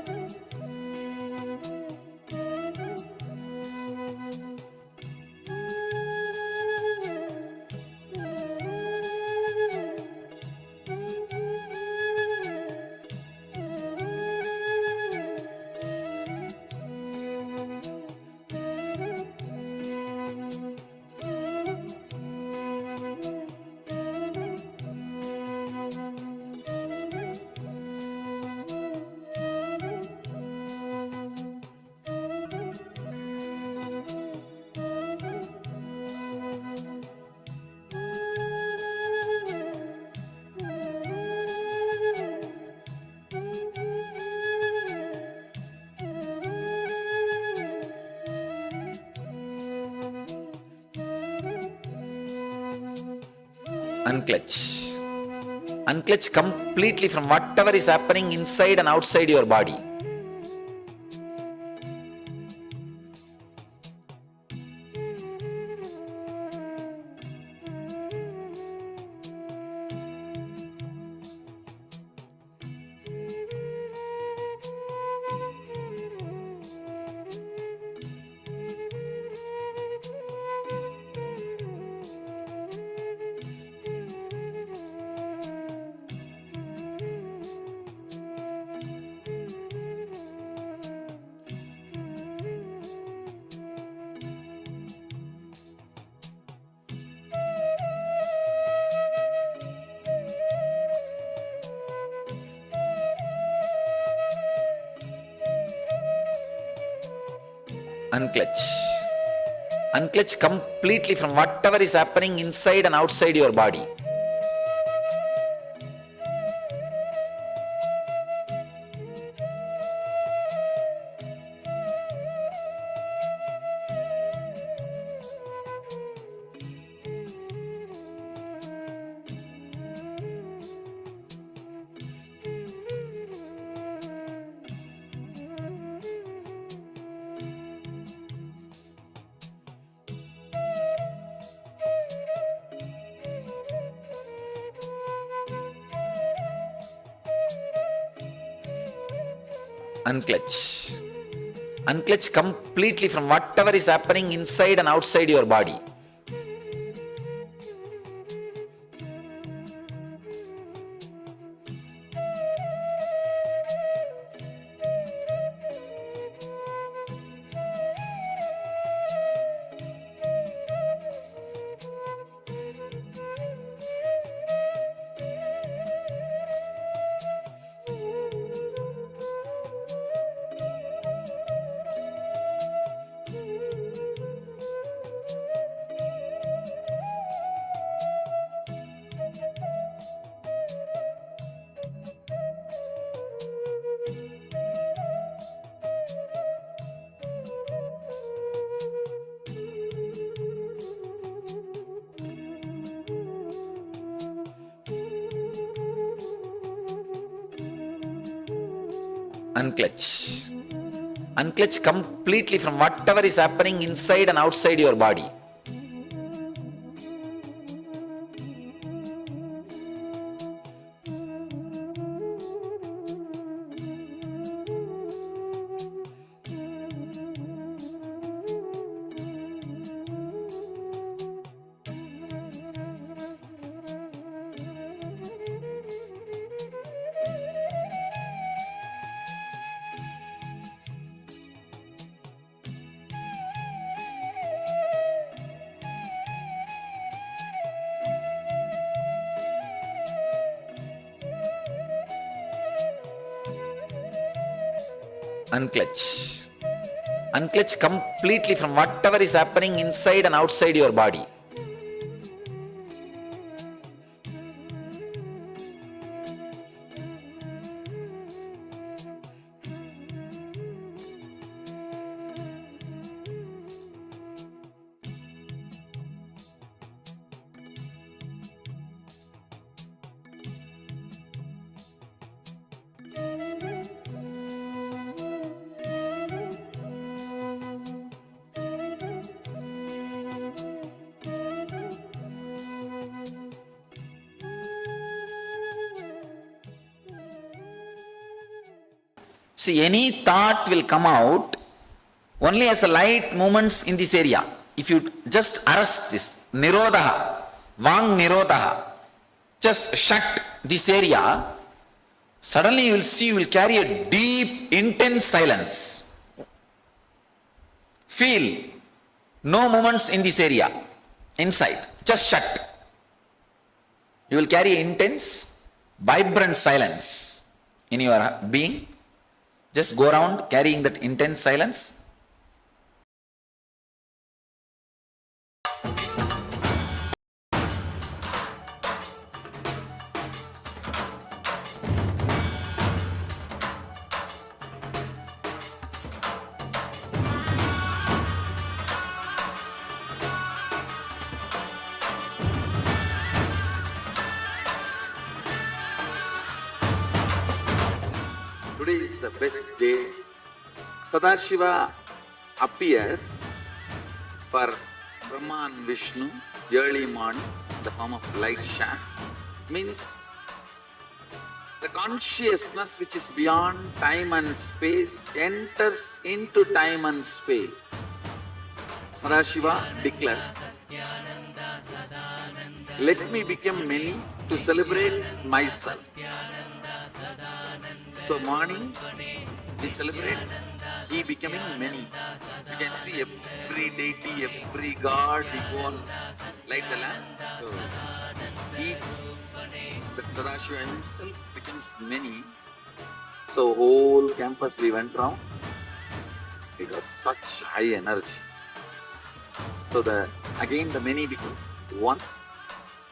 Unclench. Unclench completely from whatever is happening inside and outside your body. Unclench. Unclench completely from whatever is happening inside and outside your body. Unclench. Unclench completely from whatever is happening inside and outside your body. Unclench. Unclench completely from whatever is happening inside and outside your body. Unclench. Unclench completely from whatever is happening inside and outside your body. See, any thought will come out only as a light movements in this area. If you just arrest this, nirodha, vang nirodha, just shut this area, suddenly you will see, you will carry a deep, intense silence. Feel no movements in this area, inside, just shut. You will carry intense, vibrant silence in your being. Just go around carrying that intense silence. Today is the best day. Sadashiva appears for Brahma and Vishnu early morning in the form of light shaft. Means the consciousness which is beyond time and space enters into time and space. Sadashiva declares, let me become many to celebrate myself. So morning we celebrate he becoming many. You can see every deity, every god, we go and light the lamp. So each, the Sadashiva himself becomes many. So whole campus we went round. It was such high energy. So again the many becomes one.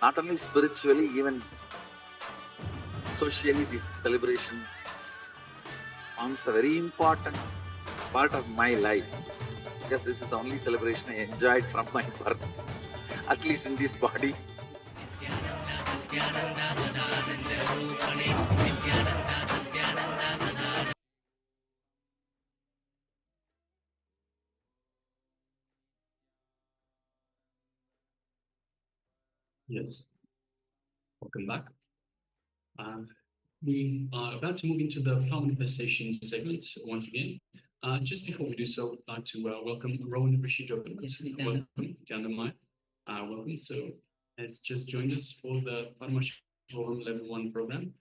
Not only spiritually, even socially, this celebration forms a very important part of my life, because this is the only celebration I enjoyed from my birth, at least in this body. Yes, welcome back. We are about to move into the power manifestation segment once again. Just before we do so, I'd like to welcome Rowan Rishi. Welcome, Nithyananda. Welcome. So, has just joined us for the Paramashivoham Level-1 program.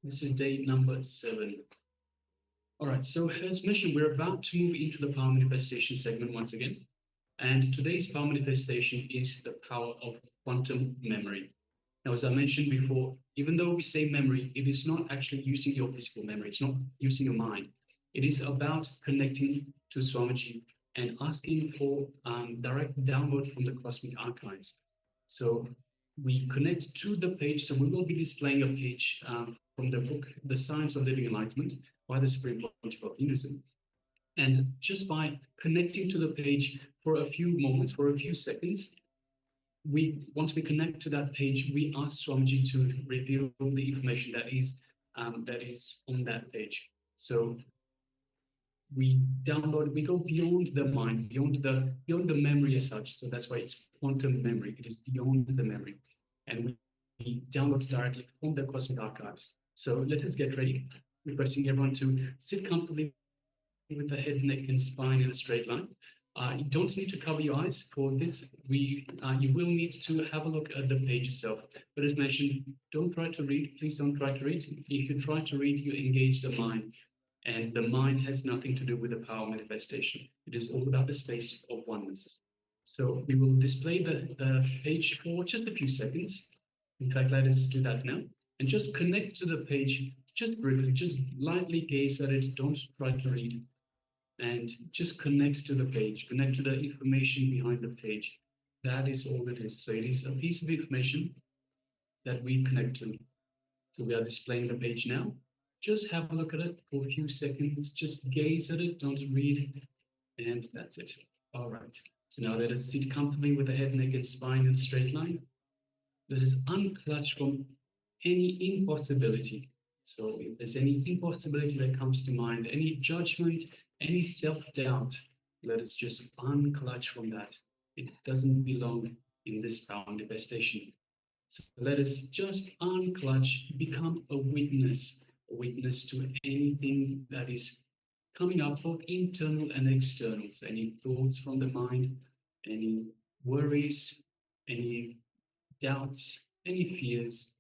This is day number 7. All right. So, as mentioned, we're about to move into the power manifestation segment once again. And today's power manifestation is the power of quantum memory. Now, as I mentioned before, even though we say memory, it is not actually using your physical memory. It's not using your mind. It is about connecting to Swamiji and asking for direct download from the cosmic archives. So we connect to the page. So we will be displaying a page from the book, The Science of Living Enlightenment by the Supreme Pontiff of Hinduism. And just by connecting to the page for a few moments, for a few seconds, once we connect to that page, we ask Swamiji to reveal the information that is on that page. So we download, we go beyond the mind, beyond the memory as such. So that's why it's quantum memory. It is beyond the memory, and we download directly from the cosmic archives. So let us get ready. Requesting everyone to sit comfortably with the head, neck, and spine in a straight line. You don't need to cover your eyes for this. You will need to have a look at the page itself. But as mentioned, don't try to read. Please don't try to read. If you try to read, you engage the mind. And the mind has nothing to do with the power manifestation. It is all about the space of oneness. So we will display the page for just a few seconds. In fact, let us do that now. And just connect to the page, just briefly, just lightly gaze at it. Don't try to read. And just connect to the page, connect to the information behind the page. That is all it is. So it is a piece of information that we connect to. So we are displaying the page now. Just have a look at it for a few seconds. Just gaze at it, don't read, and that's it. All right. So now let us sit comfortably with the head, neck, and spine in a straight line. Let us unclutch from any impossibility. So if there's any impossibility that comes to mind, any judgment, any self-doubt, let us just unclutch from that. It doesn't belong in this power manifestation. So let us just unclutch, become a witness to anything that is coming up both internal and external. So any thoughts from the mind, any worries, any doubts, any fears.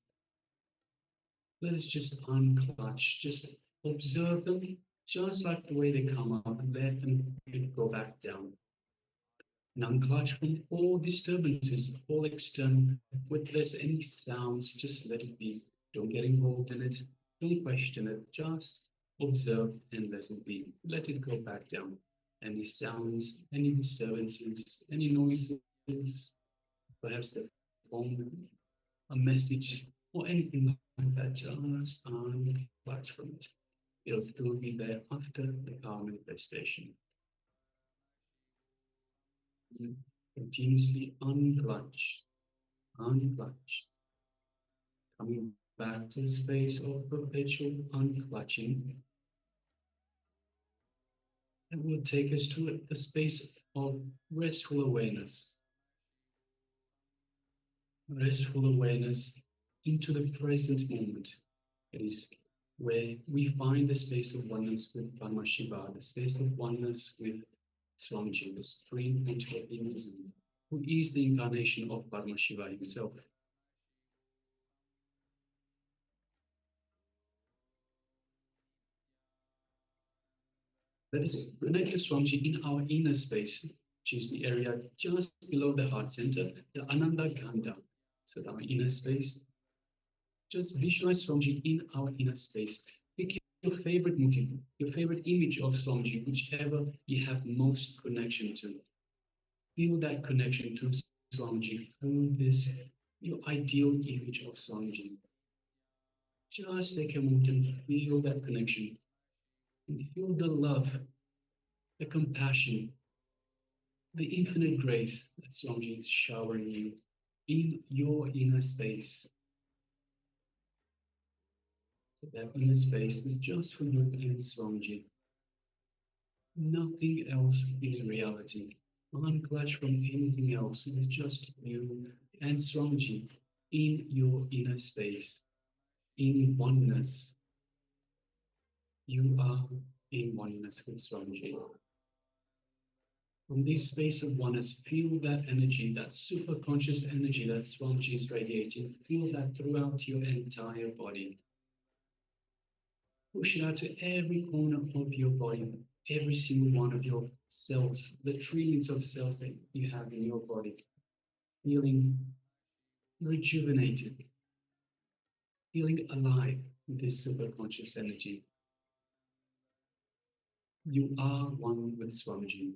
Let us just unclutch, just observe them, just like the way they come up, and let them go back down. And unclutch from all disturbances, all external. If there's any sounds, just let it be. Don't get involved in it. Don't question it. Just observe and let it be. Let it go back down. Any sounds, any disturbances, any noises, perhaps the phone, a message, or anything like that, just unclutch from it. It'll still be there after the power manifestation. Continuously unclutch, unclutch, coming back to the space of perpetual unclutching. It will take us to the space of restful awareness. Restful awareness into the present moment. It is where we find the space of oneness with Paramashiva, the space of oneness with Swamiji, the Supreme Pontiff of Hinduism, who is the incarnation of Paramashiva himself. Let us connect to Swamiji in our inner space, which is the area just below the heart center, the Ananda Gandha. So our inner space. Just visualize Swamiji in our inner space. Pick your favorite motif, your favorite image of Swamiji, whichever you have most connection to. Feel that connection to Swamiji through this, your ideal image of Swamiji. Just take a moment and feel that connection. And feel the love, the compassion, the infinite grace that Swamiji is showering you in your inner space. So that inner space is just for you and Swamiji. Nothing else is reality. Unclutch from anything else. It is just you and Swamiji in your inner space, in oneness. You are in oneness with Swamiji. From this space of oneness, feel that energy, that super conscious energy that Swamiji is radiating. Feel that throughout your entire body. Push it out to every corner of your body, every single one of your cells, the trillions of cells that you have in your body, feeling rejuvenated, feeling alive with this super conscious energy. You are one with Swamiji.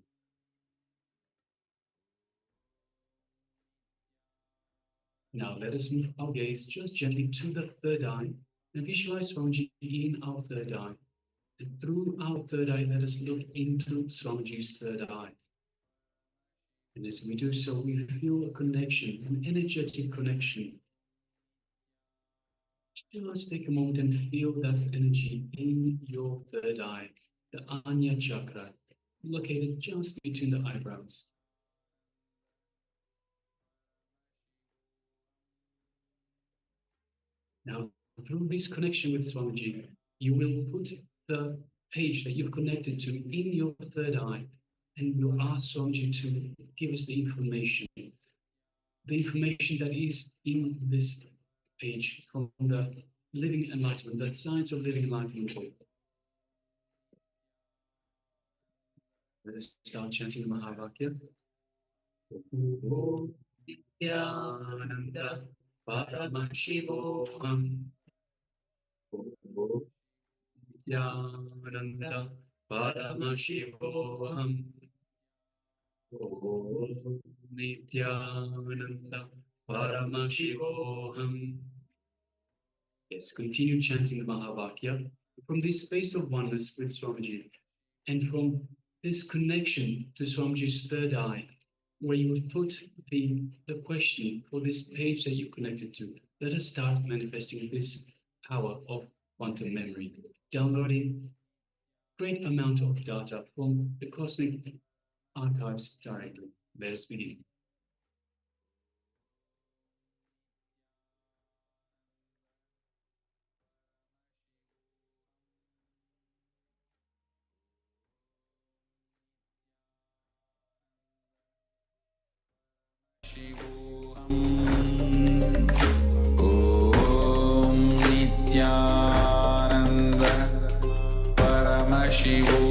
Now let us move our gaze just gently to the third eye and visualize Swamiji in our third eye. And through our third eye, let us look into Swamiji's third eye. And as we do so, we feel a connection, an energetic connection. Just take a moment and feel that energy in your third eye, the Anya chakra, located just between the eyebrows. Now, through this connection with Swamiji, you will put the page that you've connected to in your third eye, and you'll ask Swamiji to give us the information that is in this page from the Living Enlightenment, the Science of Living Enlightenment book. Let us start chanting the Mahavakya. Om Nithyananda Paramashivoham. Om Nithyananda Paramashivoham. Om Nithyananda Paramashivoham. Yes, continue chanting the Mahavakya from this space of oneness with Swamiji, and from this connection to Swamiji's third eye, where you would put the question for this page that you connected to. Let us start manifesting this power of quantum memory, downloading great amount of data from the cosmic archives directly. Let us begin.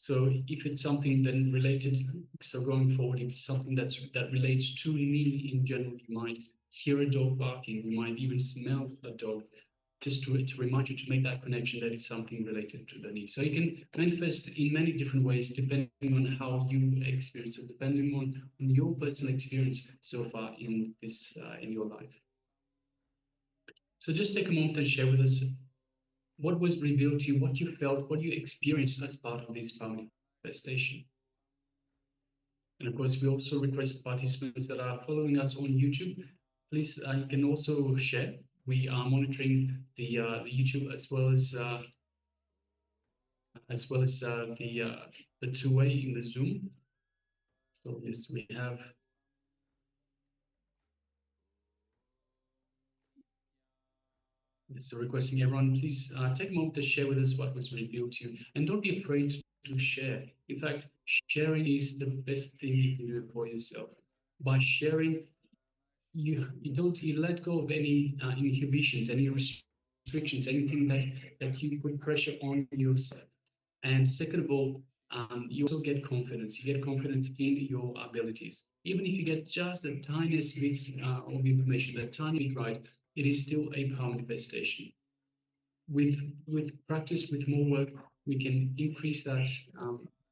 So if it's something then related, so going forward, if it's something that relates to me in general, you might hear a dog barking, you might even smell a dog, just to remind you to make that connection that it's something related to the knee. So you can manifest in many different ways, depending on how you experience it, depending on your personal experience so far in this in your life. So just take a moment and share with us what was revealed to you, what you felt, what you experienced as part of this manifestation. And of course, we also request participants that are following us on YouTube, please, you can also share. We are monitoring the YouTube as well as the two-way in the Zoom. So yes, we have. So requesting everyone, please take a moment to share with us what was revealed to you, and don't be afraid to share. In fact, sharing is the best thing you can do for yourself. By sharing, you let go of any inhibitions, any restrictions, anything that you put pressure on yourself. And second of all, you also get confidence. You get confidence in your abilities. Even if you get just the tiniest bit of information, that tiny bit right, it is still a power manifestation. With practice, with more work, we can increase that,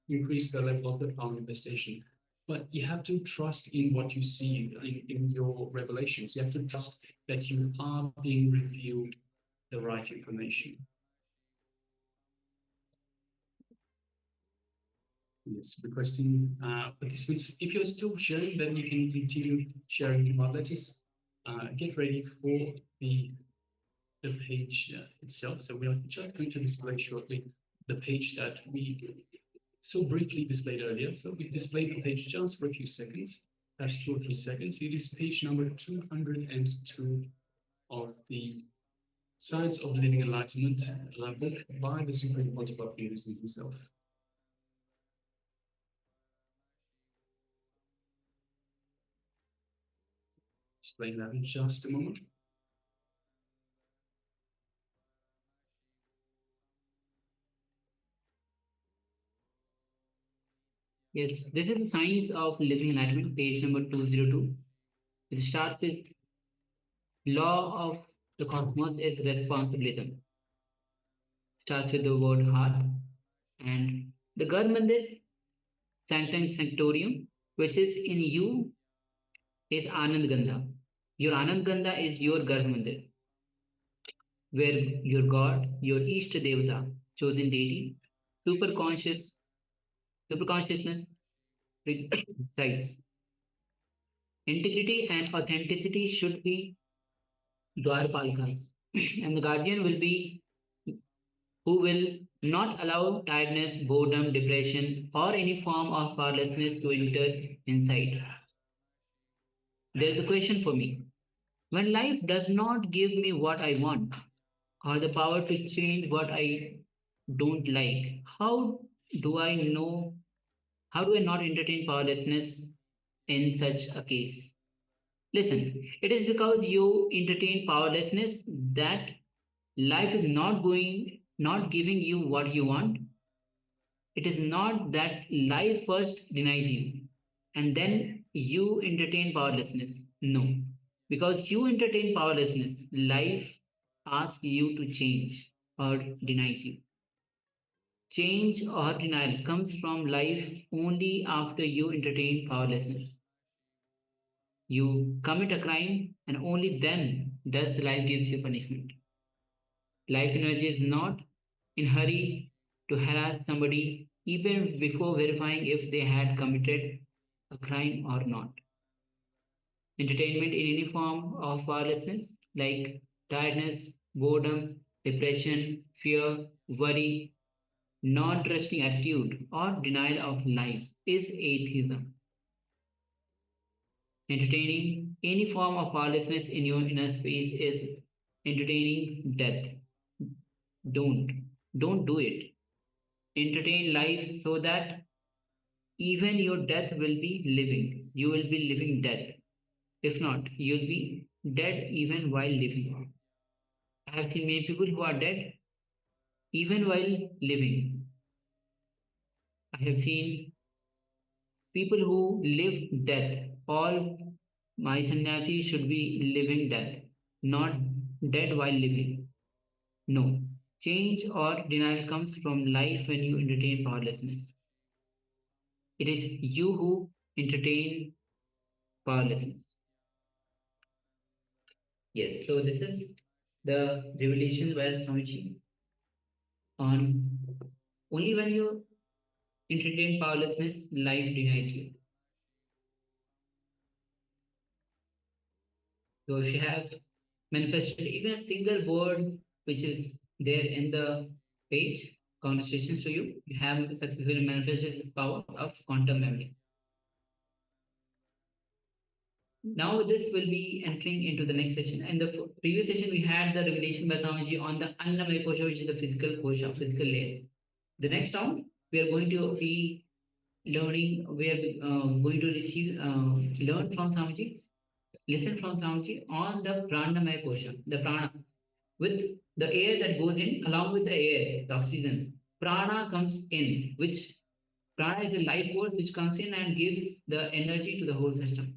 increase the level of the power manifestation. But you have to trust in what you see in your revelations. You have to trust that you are being revealed the right information. Yes, requesting participants. If you're still sharing, then you can continue sharing. But let us get ready for the page itself. So we are just going to display shortly the page that we so briefly displayed earlier. So we displayed the page just for a few seconds, perhaps 2 or 3 seconds. It is page number 202 of the Science of Living Enlightenment book by the Supreme Pontiff of Hinduism himself. Explain that in just a moment. Yes, this is the Science of Living Enlightenment, page number 202. It starts with law of the cosmos is responsibilism. Starts with the word heart. And the Gar Mandir, Sanctum Sanctorium, which is in you, is Anand Gandha. Your Anand Gandha is your Gar Mandir, where your God, your Ishta Devata, chosen deity, superconsciousness resides. Integrity and authenticity should be Dwarpalkas, and the guardian will be who will not allow tiredness, boredom, depression, or any form of powerlessness to enter inside. There's a question for me. When life does not give me what I want, or the power to change what I don't like, how do I know? How do I not entertain powerlessness in such a case? Listen, it is because you entertain powerlessness that life is not giving you what you want. It is not that life first denies you and then you entertain powerlessness. No, because you entertain powerlessness, life asks you to change or denies you. Change or denial comes from life only after you entertain powerlessness. You commit a crime and only then does life gives you punishment. Life energy is not in hurry to harass somebody even before verifying if they had committed a crime or not. Entertainment in any form of powerlessness like tiredness, boredom, depression, fear, worry, non-trusting attitude or denial of life is atheism. Entertaining any form of powerlessness in your inner space is entertaining death. Don't. Don't do it. Entertain life so that even your death will be living. You will be living death. If not, you'll be dead even while living. I have seen many people who are dead even while living. I have seen people who live death. All my sannyasis should be living death, not dead while living. No. Change or denial comes from life when you entertain powerlessness. It is you who entertain powerlessness. Yes, so this is the revelation by Swamiji on only when you entertain powerlessness, life denies you. So if you have manifested even a single word which is there in the page, conversations to you, you have successfully manifested the power of quantum memory. Now this will be entering into the next session. In the previous session, we had the revelation by Swamiji on the Annamaya Kosha, which is the physical kosha, physical layer. The next round, we are going to be learning, we are going to receive, learn from Swamiji, listen from Swamiji on the Pranamaya Kosha, the prana. With the air that goes in, along with the air, the oxygen, prana comes in, which prana is a life force which comes in and gives the energy to the whole system.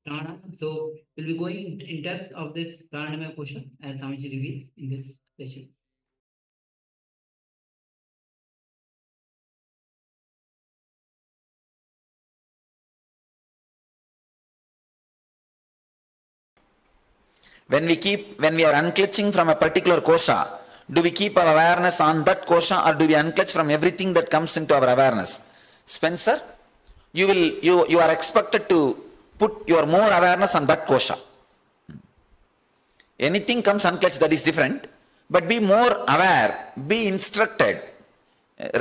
Prana. So we'll be going in depth of this Pranamaya question as Swamiji reveals in this session. When we are unclutching from a particular kosha, do we keep our awareness on that kosha or do we unclutch from everything that comes into our awareness? Spencer, you are expected to put your more awareness on that kosha. Anything comes unclutched, that is different, but be more aware, be instructed.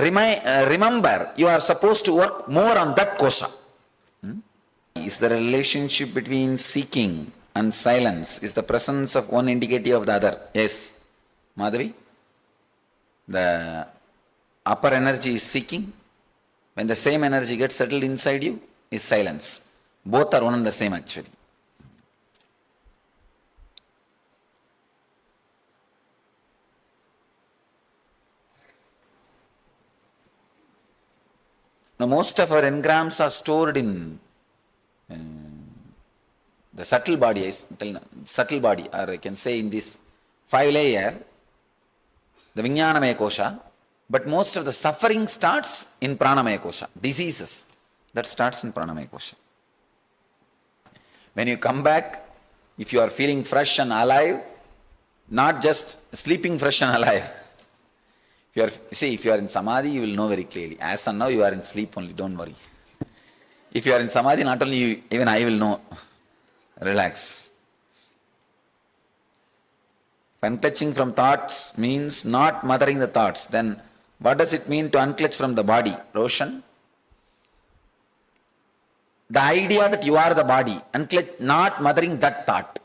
Remember, you are supposed to work more on that kosha. Is the relationship between seeking and silence, is the presence of one indicative of the other? Yes. Madhavi? The upper energy is seeking. When the same energy gets settled inside you, is silence. Both are one and the same actually. Now most of our engrams are stored in the subtle body, or I can say in this 5 layer, the Vijnanamaya Kosha, but most of the suffering starts in Pranamaya Kosha. Diseases, that starts in Pranamaya Kosha. When you come back, if you are feeling fresh and alive, not just sleeping fresh and alive. If you are in Samadhi, you will know very clearly. As of now, you are in sleep only, don't worry. If you are in Samadhi, not only you, even I will know. Relax. Unclutching from thoughts means not mothering the thoughts. Then what does it mean to unclutch from the body? Roshan? The idea that you are the body, unclutch, not mothering that thought.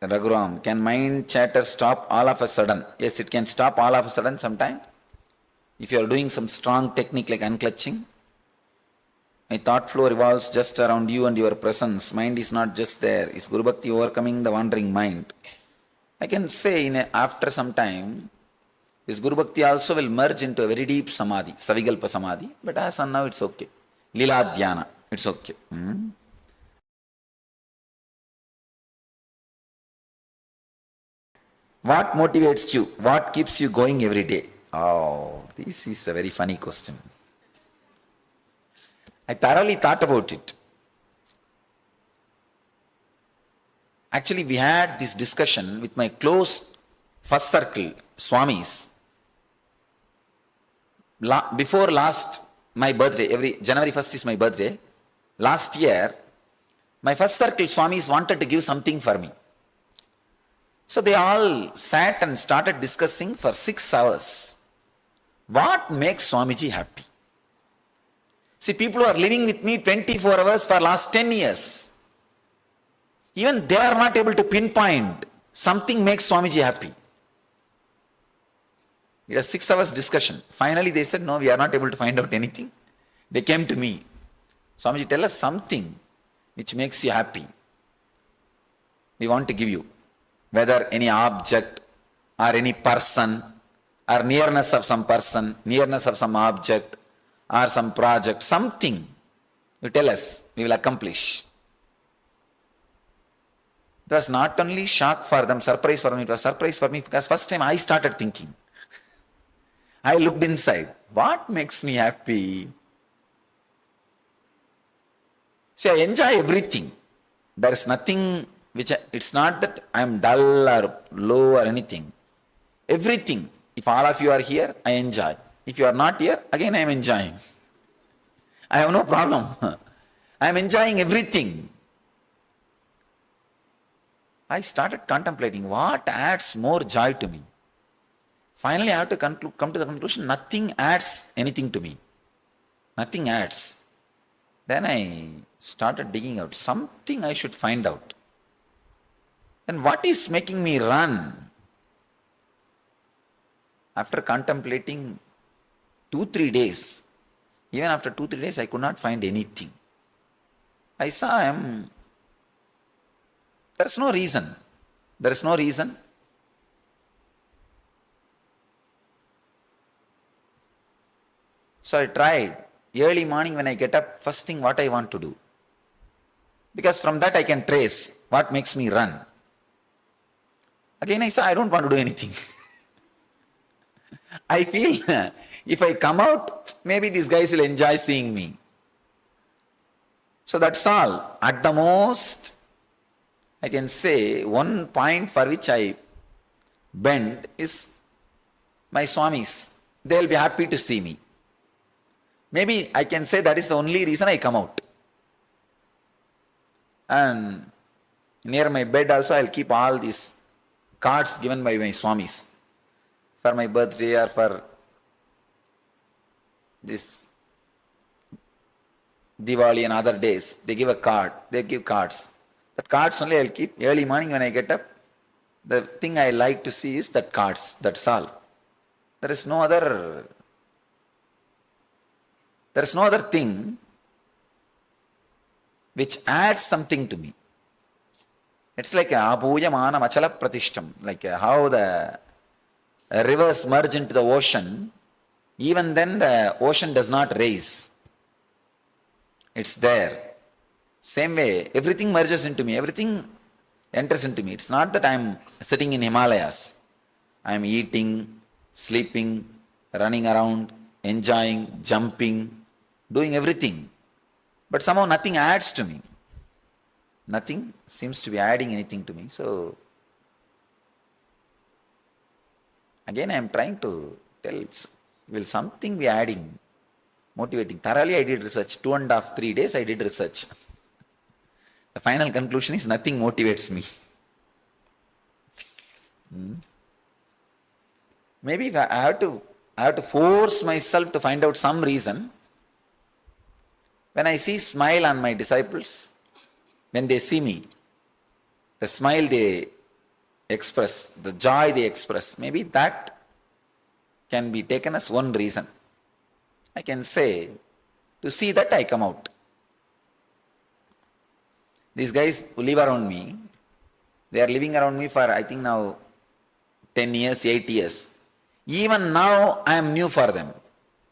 Raghuram, can mind chatter stop all of a sudden? Yes, it can stop all of a sudden sometime. If you are doing some strong technique like unclutching, my thought flow revolves just around you and your presence. Mind is not just there. Is Guru Bhakti overcoming the wandering mind? I can say after some time, this Guru Bhakti also will merge into a very deep Samadhi, Savigalpa Samadhi. But as of now, it's okay. Lila Dhyana, it's okay. What motivates you? What keeps you going every day? Oh, this is a very funny question. I thoroughly thought about it. Actually, we had this discussion with my close first circle, Swamis. Before my birthday, every January 1st is my birthday. Last year, my first circle Swamis wanted to give something for me. So they all sat and started discussing for 6 hours. What makes Swamiji happy? See, people who are living with me 24 hours for last 10 years, even they are not able to pinpoint something makes Swamiji happy. It was 6 hours discussion. Finally they said, no, we are not able to find out anything. They came to me. Swamiji, tell us something which makes you happy. We want to give you. whether any object or any person or nearness of some person, nearness of some object or some project, something you tell us, we will accomplish. It was not only shock for them, surprise for them, it was surprise for me because first time I started thinking. I looked inside. What makes me happy? See, I enjoy everything. There is nothing which, it's not that I am dull or low or anything. Everything. If all of you are here, I enjoy. If you are not here, again I am enjoying. I have no problem. I am enjoying everything. I started contemplating what adds more joy to me. Finally, I have to come to the conclusion, nothing adds anything to me. Nothing adds. Then I started digging out something I should find out. Then what is making me run? After contemplating 2-3 days, even after 2-3 days, I could not find anything. I saw there is no reason. There is no reason. So I tried. Early morning when I get up, first thing what I want to do. Because from that I can trace what makes me run. Again I said, I don't want to do anything. I feel if I come out, maybe these guys will enjoy seeing me. So that's all. At the most, I can say one point for which I bend is my Swamis. They will be happy to see me. Maybe I can say that is the only reason I come out. And near my bed also I will keep all these cards given by my Swamis. For my birthday or for this Diwali and other days, they give a card, they give cards. That cards only I will keep. Early morning when I get up, the thing I like to see is that cards, that's all. There is no other thing which adds something to me. It's like abhuya mana machala pratishtam, like how the rivers merge into the ocean, even then the ocean does not raise. It's there. Same way, everything merges into me, everything enters into me. It's not that I am sitting in Himalayas. I am eating, sleeping, running around, enjoying, jumping, doing everything. But somehow nothing adds to me. Nothing seems to be adding anything to me. So, again I am trying to tell, will something be adding, motivating? Thoroughly I did research, 2.5-3 days I did research. The final conclusion is nothing motivates me. Maybe if I have to force myself to find out some reason. When I see smile on my disciples, when they see me, the smile they express, the joy they express, maybe that can be taken as one reason. I can say, to see that I come out. These guys who live around me, they are living around me for I think now 10 years, 8 years. Even now I am new for them.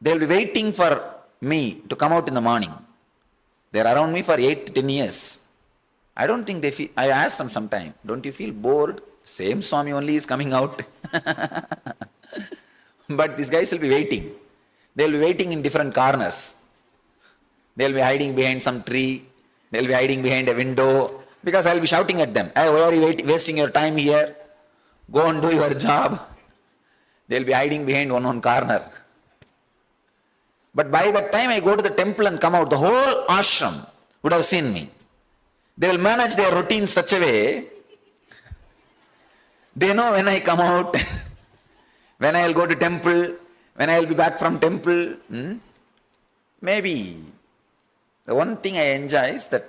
They will be waiting for me to come out in the morning. They are around me for 8-10 years. I don't think they feel, I asked them sometime, don't you feel bored? Same Swami only is coming out. But these guys will be waiting. They will be waiting in different corners. They will be hiding behind some tree. They will be hiding behind a window. Because I will be shouting at them, hey, why are you wasting your time here? Go and do your job. They will be hiding behind one corner. But by the time I go to the temple and come out, the whole ashram would have seen me. They will manage their routine in such a way, they know when I come out, when I will go to temple, when I will be back from temple. Maybe the one thing I enjoy is that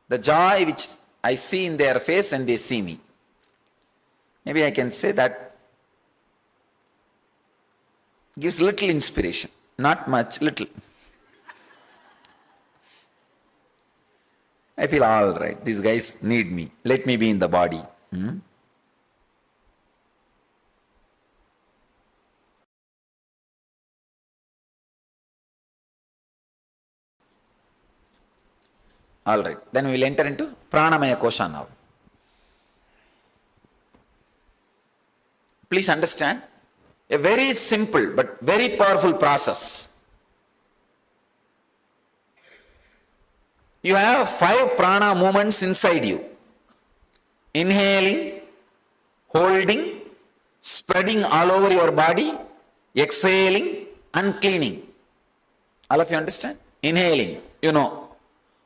the joy which I see in their face when they see me. Maybe I can say that gives little inspiration. Not much, little. I feel all right. These guys need me. Let me be in the body. All right. Then we will enter into Pranamaya Kosha now. Please understand, a very simple but very powerful process. You have 5 prana movements inside you. Inhaling, holding, spreading all over your body, exhaling and cleaning. All of you understand? Inhaling,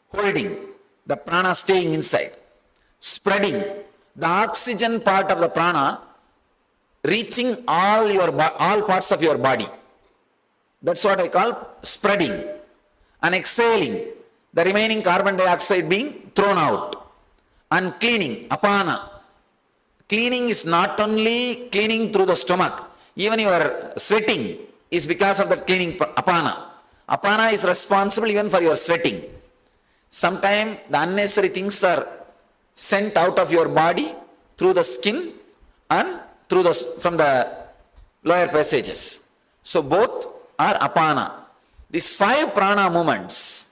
holding, the prana staying inside. Spreading, the oxygen part of the prana reaching all parts of your body. That's what I call spreading. And exhaling, the remaining carbon dioxide being thrown out. And cleaning, apana. Cleaning is not only cleaning through the stomach, even your sweating is because of that cleaning, apana. Apana is responsible even for your sweating. Sometimes the unnecessary things are sent out of your body through the skin and from the lower passages. So both are apana. These 5 prana movements,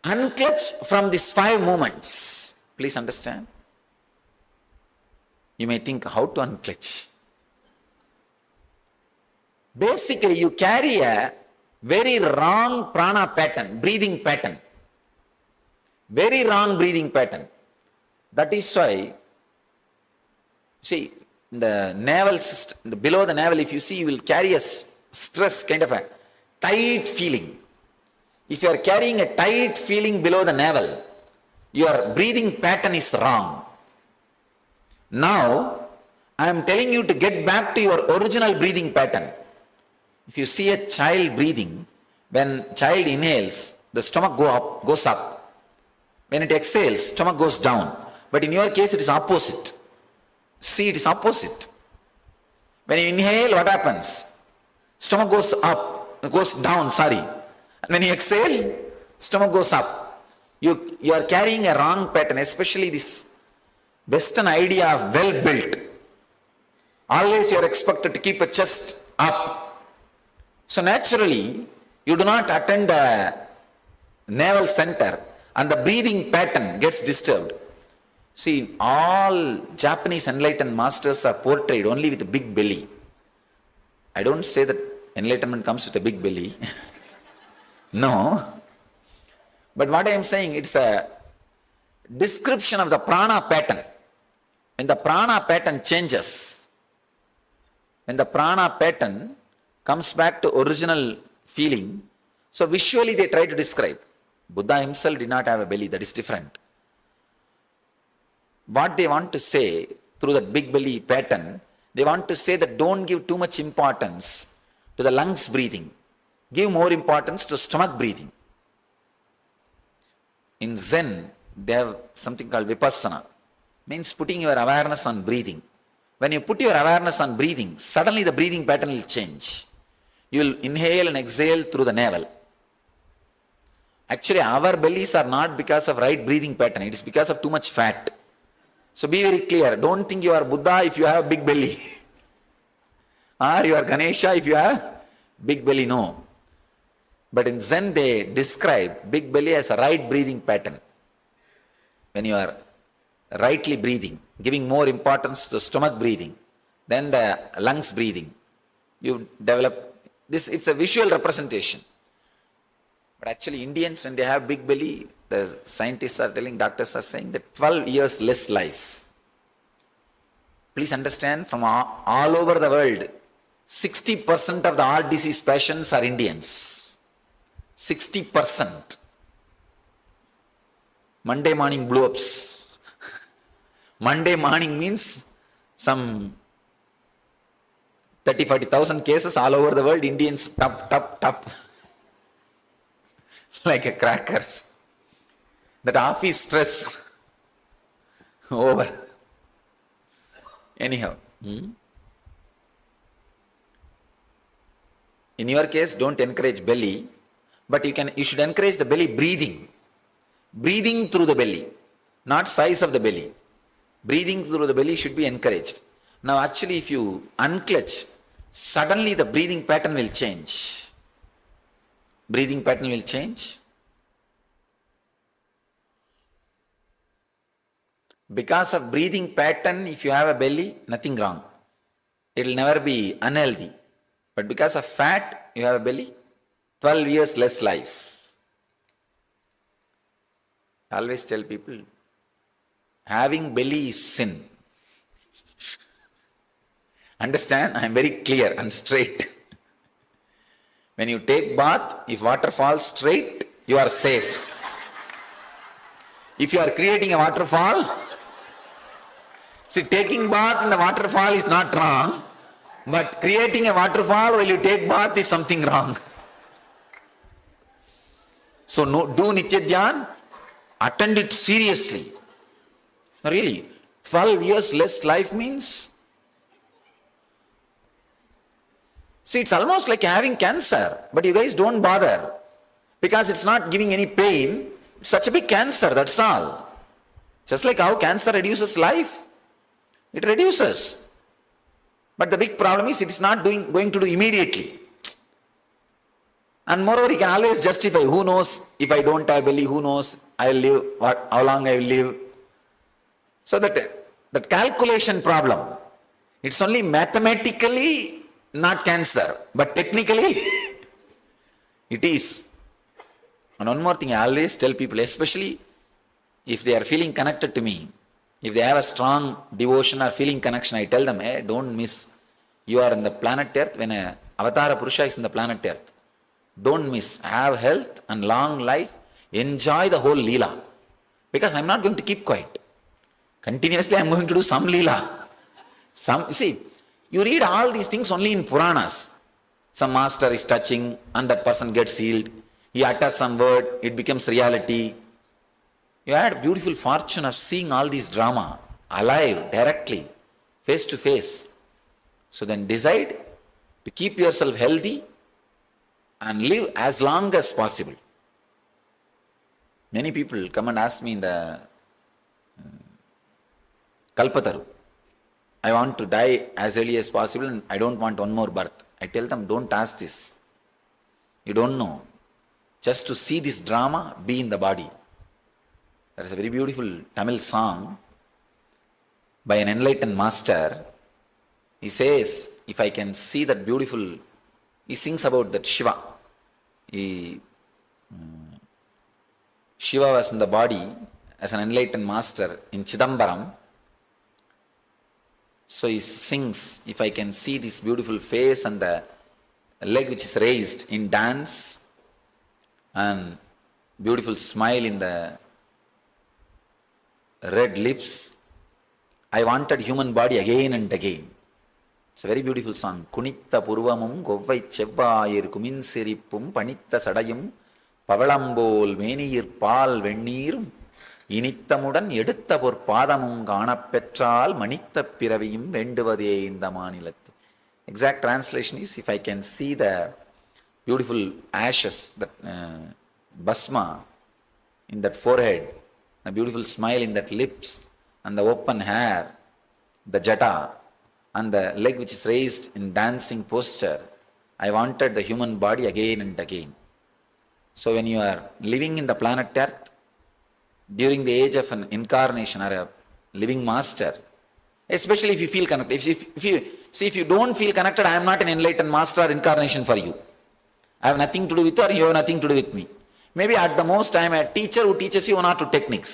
unclutch from these 5 movements. Please understand. You may think how to unclutch. Basically, you carry a very wrong prana pattern, breathing pattern. Very wrong breathing pattern. That is why, see, the navel system, below the navel, if you see, you will carry a stress, kind of a tight feeling. If you are carrying a tight feeling below the navel, your breathing pattern is wrong. Now, I am telling you to get back to your original breathing pattern. If you see a child breathing, when child inhales, the stomach goes up. When it exhales, stomach goes down. But in your case, it is opposite. See, it is opposite. When you inhale, what happens? Stomach goes down. And when you exhale, stomach goes up. You are carrying a wrong pattern, especially this Western idea of well-built. Always you are expected to keep a chest up. So naturally, you do not attend the navel center and the breathing pattern gets disturbed. See, all Japanese enlightened masters are portrayed only with a big belly. I don't say that enlightenment comes with a big belly. No. But what I am saying, it's a description of the prana pattern. When the prana pattern changes, when the prana pattern comes back to original feeling, so visually they try to describe. Buddha himself did not have a belly, that is different. What they want to say through that big belly pattern, they want to say that don't give too much importance to the lungs breathing. Give more importance to stomach breathing. In Zen, they have something called vipassana, means putting your awareness on breathing. When you put your awareness on breathing, suddenly the breathing pattern will change. You will inhale and exhale through the navel. Actually, our bellies are not because of right breathing pattern, it is because of too much fat. So be very clear, don't think you are Buddha if you have a big belly. Or you are Ganesha if you have big belly, no. But in Zen they describe big belly as a right breathing pattern. When you are rightly breathing, giving more importance to the stomach breathing than the lungs breathing, you develop this, it's a visual representation. But actually Indians, when they have big belly, the scientists are telling, doctors are saying that 12 years less life. Please understand, from all over the world, 60% of the heart disease patients are Indians. 60%. Monday morning blow-ups. Monday morning means some 30,000-40,000 cases all over the world, Indians top. Like a crackers. That office stress over. Anyhow. In your case, don't encourage belly, but you should encourage the belly breathing. Breathing through the belly, not size of the belly. Breathing through the belly should be encouraged. Now actually if you unclutch, suddenly the breathing pattern will change. Breathing pattern will change. Because of breathing pattern, if you have a belly, nothing wrong. It will never be unhealthy. But because of fat, you have a belly, 12 years less life. I always tell people, having belly is sin. Understand? I am very clear and straight. When you take bath, if water falls straight, you are safe. If you are creating a waterfall, see, taking bath in the waterfall is not wrong, but creating a waterfall while you take bath is something wrong. So do Nithya attend it seriously. Really, 12 years less life means, see, it's almost like having cancer, but you guys don't bother because it's not giving any pain. It's such a big cancer, that's all. Just like how cancer reduces life, it reduces. But the big problem is it's not going to do immediately. And moreover, you can always justify, who knows, if I don't have belly, who knows, I will live, how long I will live. So that calculation problem, it's only mathematically not cancer, but technically it is. And one more thing I always tell people, especially if they are feeling connected to me, if they have a strong devotion or feeling connection, I tell them, hey, don't miss. You are in the planet Earth, when a Avatara Purusha is in the planet Earth. Don't miss. Have health and long life. Enjoy the whole Leela. Because I'm not going to keep quiet. Continuously I'm going to do some Leela. See, you read all these things only in Puranas. Some master is touching and that person gets healed. He utters some word, it becomes reality. You had beautiful fortune of seeing all these drama alive, directly, face to face. So then decide to keep yourself healthy and live as long as possible. Many people come and ask me in the Kalpataru, I want to die as early as possible and I don't want one more birth. I tell them, don't ask this. You don't know. Just to see this drama, be in the body. There is a very beautiful Tamil song by an enlightened master. He says, if I can see that beautiful, he sings about that Shiva. Shiva was in the body as an enlightened master in Chidambaram. So he sings, if I can see this beautiful face and the leg which is raised in dance and beautiful smile in the red lips, I wanted human body again and again. It's a very beautiful song. Kunitta purvamum govvai chevvayir kumin sirippum panitta sadayum pavalambol meniyir paal venneerum இனித்தமுடன் எடுத்த பொற் பாதமும் காணப்பெற்றால் மனித்த பிறவியும் வேண்டுவதே இந்த மாநிலத்து. Exact translation is, if I can see the beautiful ashes, that bhasma in that forehead, a beautiful smile in that lips, and the open hair, the jata, and the leg which is raised in dancing posture, I wanted the human body again and again. So when you are living in the planet Earth, during the age of an incarnation or a living master, especially if you feel connected, if you don't feel connected, I am not an enlightened master or incarnation for you. I have nothing to do with you or you have nothing to do with me. Maybe at the most I am a teacher who teaches you one or two techniques.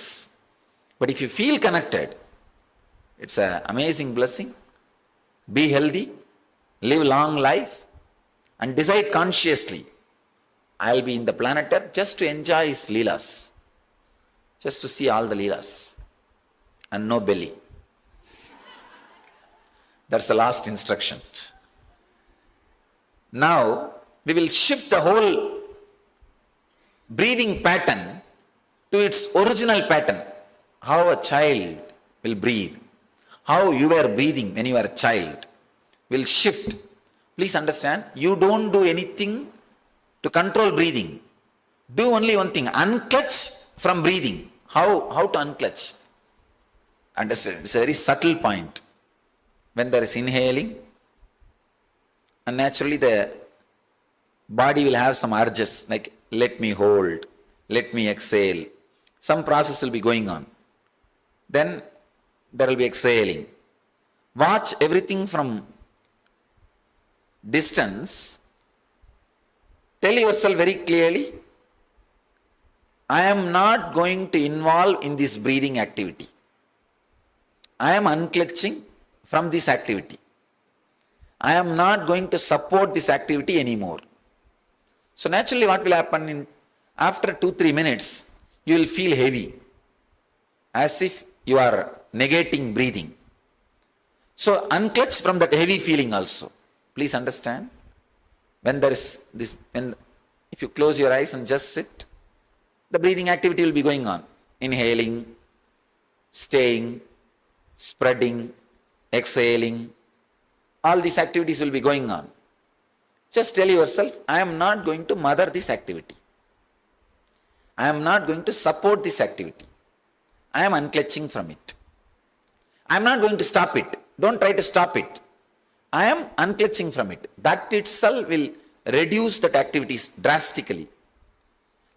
But if you feel connected, it's an amazing blessing. Be healthy, live long life, and decide consciously, I will be in the planet Earth just to enjoy his Leelas. Just to see all the Leelas and no belly. That's the last instruction. Now, we will shift the whole breathing pattern to its original pattern. How a child will breathe. How you were breathing when you were a child will shift. Please understand, you don't do anything to control breathing. Do only one thing, unclutch from breathing. How to unclutch? Understand, it's a very subtle point. When there is inhaling, and naturally the body will have some urges like let me hold, let me exhale. Some process will be going on. Then there will be exhaling. Watch everything from distance. Tell yourself very clearly, I am not going to involve in this breathing activity. I am unclenching from this activity. I am not going to support this activity anymore. So naturally what will happen after 2-3 minutes, you will feel heavy, as if you are negating breathing. So unclench from that heavy feeling also. Please understand. When there is this, if you close your eyes and just sit, the breathing activity will be going on. Inhaling, staying, spreading, exhaling. All these activities will be going on. Just tell yourself, I am not going to mother this activity. I am not going to support this activity. I am unclenching from it. I am not going to stop it. Don't try to stop it. I am unclenching from it. That itself will reduce that activities drastically.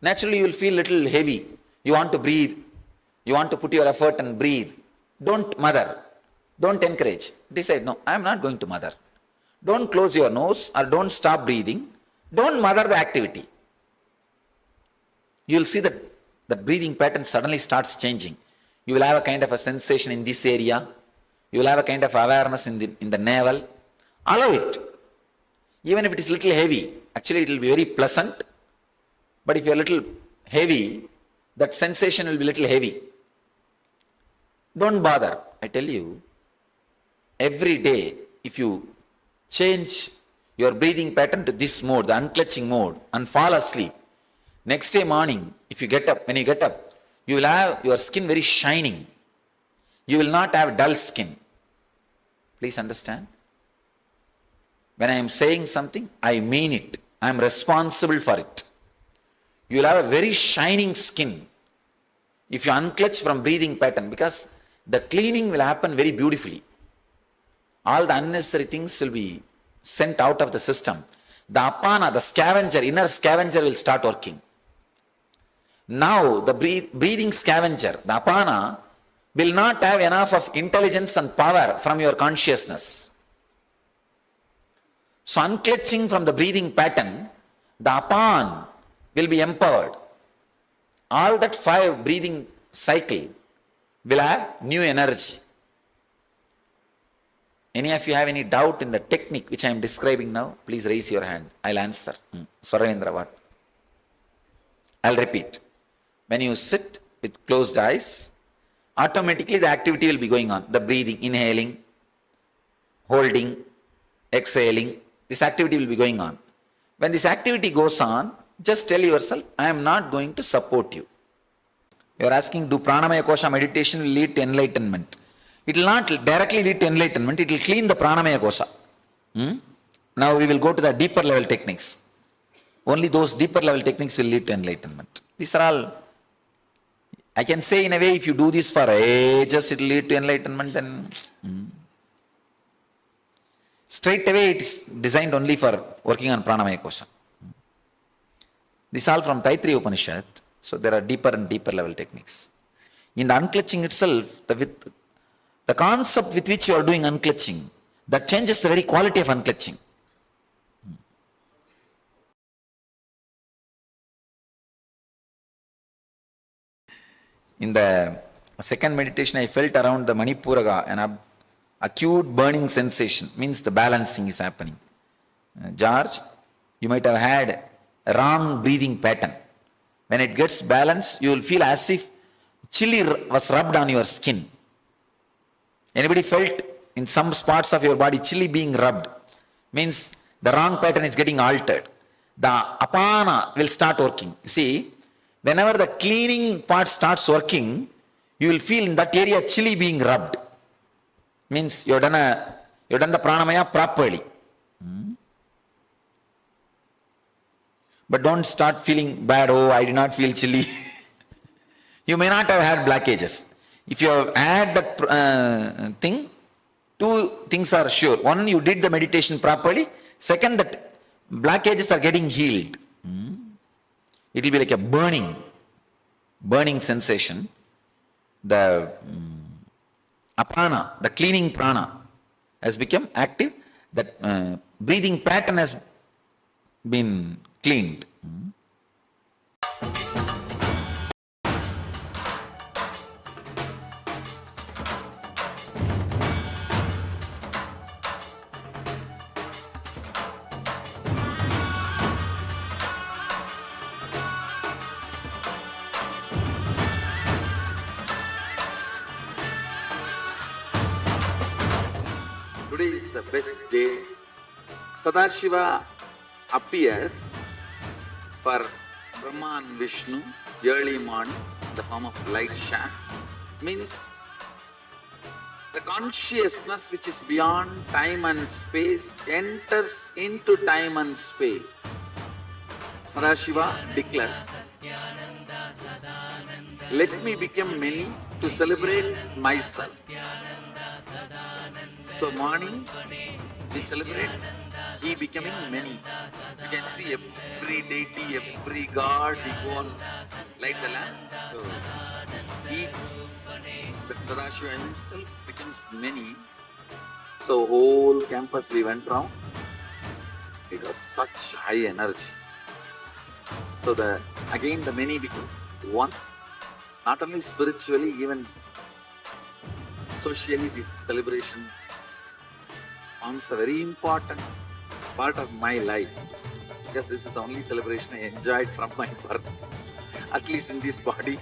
Naturally, you will feel little heavy. You want to breathe. You want to put your effort and breathe. Don't mother. Don't encourage. Decide, no, I am not going to mother. Don't close your nose or don't stop breathing. Don't mother the activity. You will see that the breathing pattern suddenly starts changing. You will have a kind of a sensation in this area. You will have a kind of awareness in the navel. Allow it. Even if it is little heavy, actually it will be very pleasant. But if you are little heavy, that sensation will be little heavy. Don't bother. I tell you, every day, if you change your breathing pattern to this mode, the unclenching mode, and fall asleep, next day morning, if you get up, when you get up, you will have your skin very shining. You will not have dull skin. Please understand. When I am saying something, I mean it. I am responsible for it. You will have a very shining skin if you unclench from breathing pattern, because the cleaning will happen very beautifully. All the unnecessary things will be sent out of the system. The apana, the scavenger, inner scavenger will start working. Now the breathing scavenger, the apana, will not have enough of intelligence and power from your consciousness. So unclenching from the breathing pattern, the apan will be empowered. All that 5 breathing cycle will have new energy. Any of you have any doubt in the technique which I am describing now? Please raise your hand. I'll answer. Swaravendra, what? I'll repeat. When you sit with closed eyes, automatically the activity will be going on. The breathing, inhaling, holding, exhaling, this activity will be going on. When this activity goes on, just tell yourself, I am not going to support you. You are asking, do pranamaya kosha meditation will lead to enlightenment? It will not directly lead to enlightenment, it will clean the pranamaya kosha. Now we will go to the deeper level techniques. Only those deeper level techniques will lead to enlightenment. These are all, I can say in a way, if you do this for ages, it will lead to enlightenment, then straight away it is designed only for working on pranamaya kosha. This is all from Taittiriya Upanishad. So there are deeper and deeper level techniques. In the unclenching itself, the concept with which you are doing unclenching, that changes the very quality of unclenching. In the second meditation, I felt around the Manipuraga an acute burning sensation, means the balancing is happening. George, you might have had a wrong breathing pattern. When it gets balanced, you will feel as if chili was rubbed on your skin. Anybody felt in some spots of your body chili being rubbed? Means the wrong pattern is getting altered. The apana will start working. You see, whenever the cleaning part starts working, you will feel in that area chili being rubbed. Means you have done the pranamaya properly. But don't start feeling bad, oh, I did not feel chilly. You may not have had blockages. If you have had that thing, 2 things are sure. One, you did the meditation properly. Second, that blockages are getting healed. It will be like a burning sensation. The apana, the cleaning prana, has become active. That breathing pattern has been cleaned. Today is the best day. Sadashiva appears for Brahma and Vishnu early morning in the form of light shaft. Means the consciousness which is beyond time and space enters into time and space. Sadashiva declares, let me become many to celebrate myself. So morning we celebrate he becoming many. You can see every deity, every god, we go on light the lamp. So the Sadashiva himself becomes many. So whole campus we went round. It was such high energy. So again the many becomes one. Not only spiritually, even socially, this celebration forms a very important part of my life, because this is the only celebration I enjoyed from my birth, at least in this body.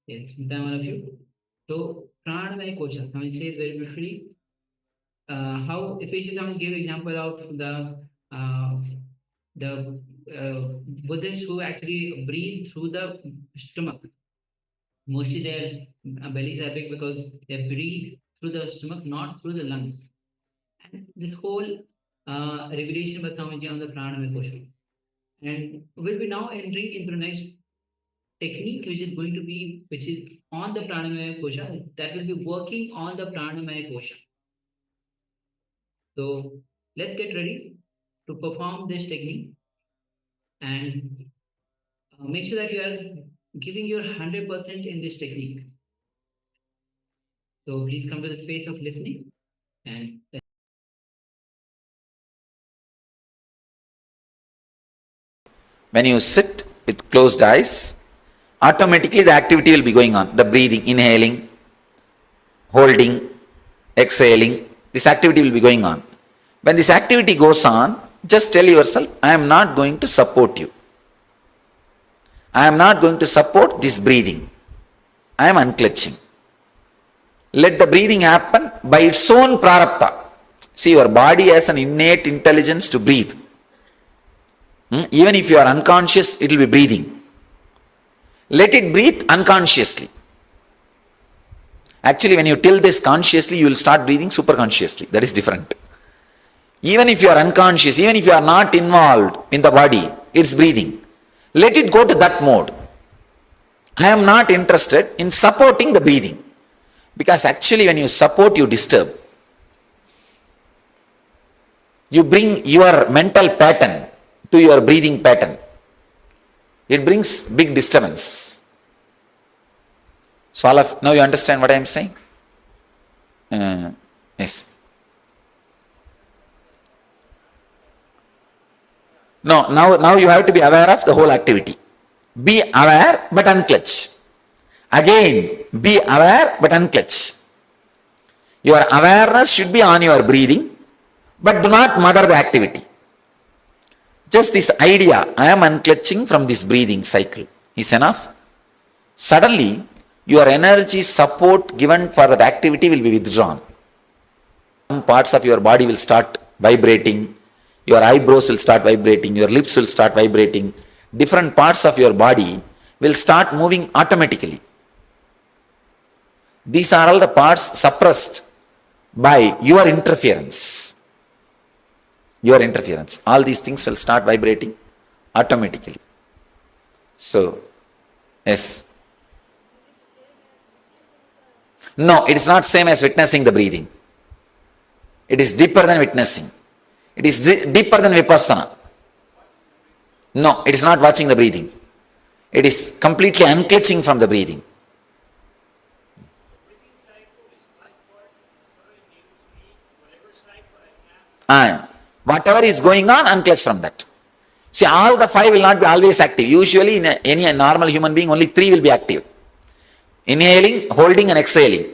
Yes, Nithyananda, one of you. So, Pranamaya Kosha, I will say very briefly how, especially I will give example of the Buddhists who actually breathe through the stomach. Mostly their bellies are big because they breathe through the stomach, not through the lungs. And this whole revelation was Swamiji on the Pranamaya Kosha. And we'll be now entering into the next technique which is on the Pranamaya Kosha, that will be working on the Pranamaya Kosha. So let's get ready to perform this technique and make sure that you are giving your 100% in this technique. So please come to the space of listening and When you sit with closed eyes, automatically the activity will be going on. The breathing, inhaling, holding, exhaling, this activity will be going on. When this activity goes on, just tell yourself, I am not going to support you. I am not going to support this breathing. I am unclutching. Let the breathing happen by its own prarabdha. See, your body has an innate intelligence to breathe. Even if you are unconscious, it will be breathing. Let it breathe unconsciously. Actually, when you tell this consciously, you will start breathing superconsciously. That is different. Even if you are unconscious, even if you are not involved in the body, it's breathing. Let it go to that mode. I am not interested in supporting the breathing. Because actually when you support, you disturb. You bring your mental pattern to your breathing pattern. It brings big disturbance. So now you understand what I am saying? Yes. No, now you have to be aware of the whole activity. Be aware but unclutch. Again, be aware but unclutch. Your awareness should be on your breathing, but do not mother the activity. Just this idea, I am unclutching from this breathing cycle, is enough. Suddenly, your energy support given for that activity will be withdrawn. Some parts of your body will start vibrating, your eyebrows will start vibrating, your lips will start vibrating. Different parts of your body will start moving automatically. These are all the parts suppressed by your interference. Your interference. All these things will start vibrating automatically. So, yes. No, it is not same as witnessing the breathing. It is deeper than witnessing. It is deeper than vipassana. No, it is not watching the breathing. It is completely unclutching from the breathing. And whatever is going on, unclutch from that. See, all the five will not be always active. Usually in any normal human being, only three will be active. Inhaling, holding and exhaling.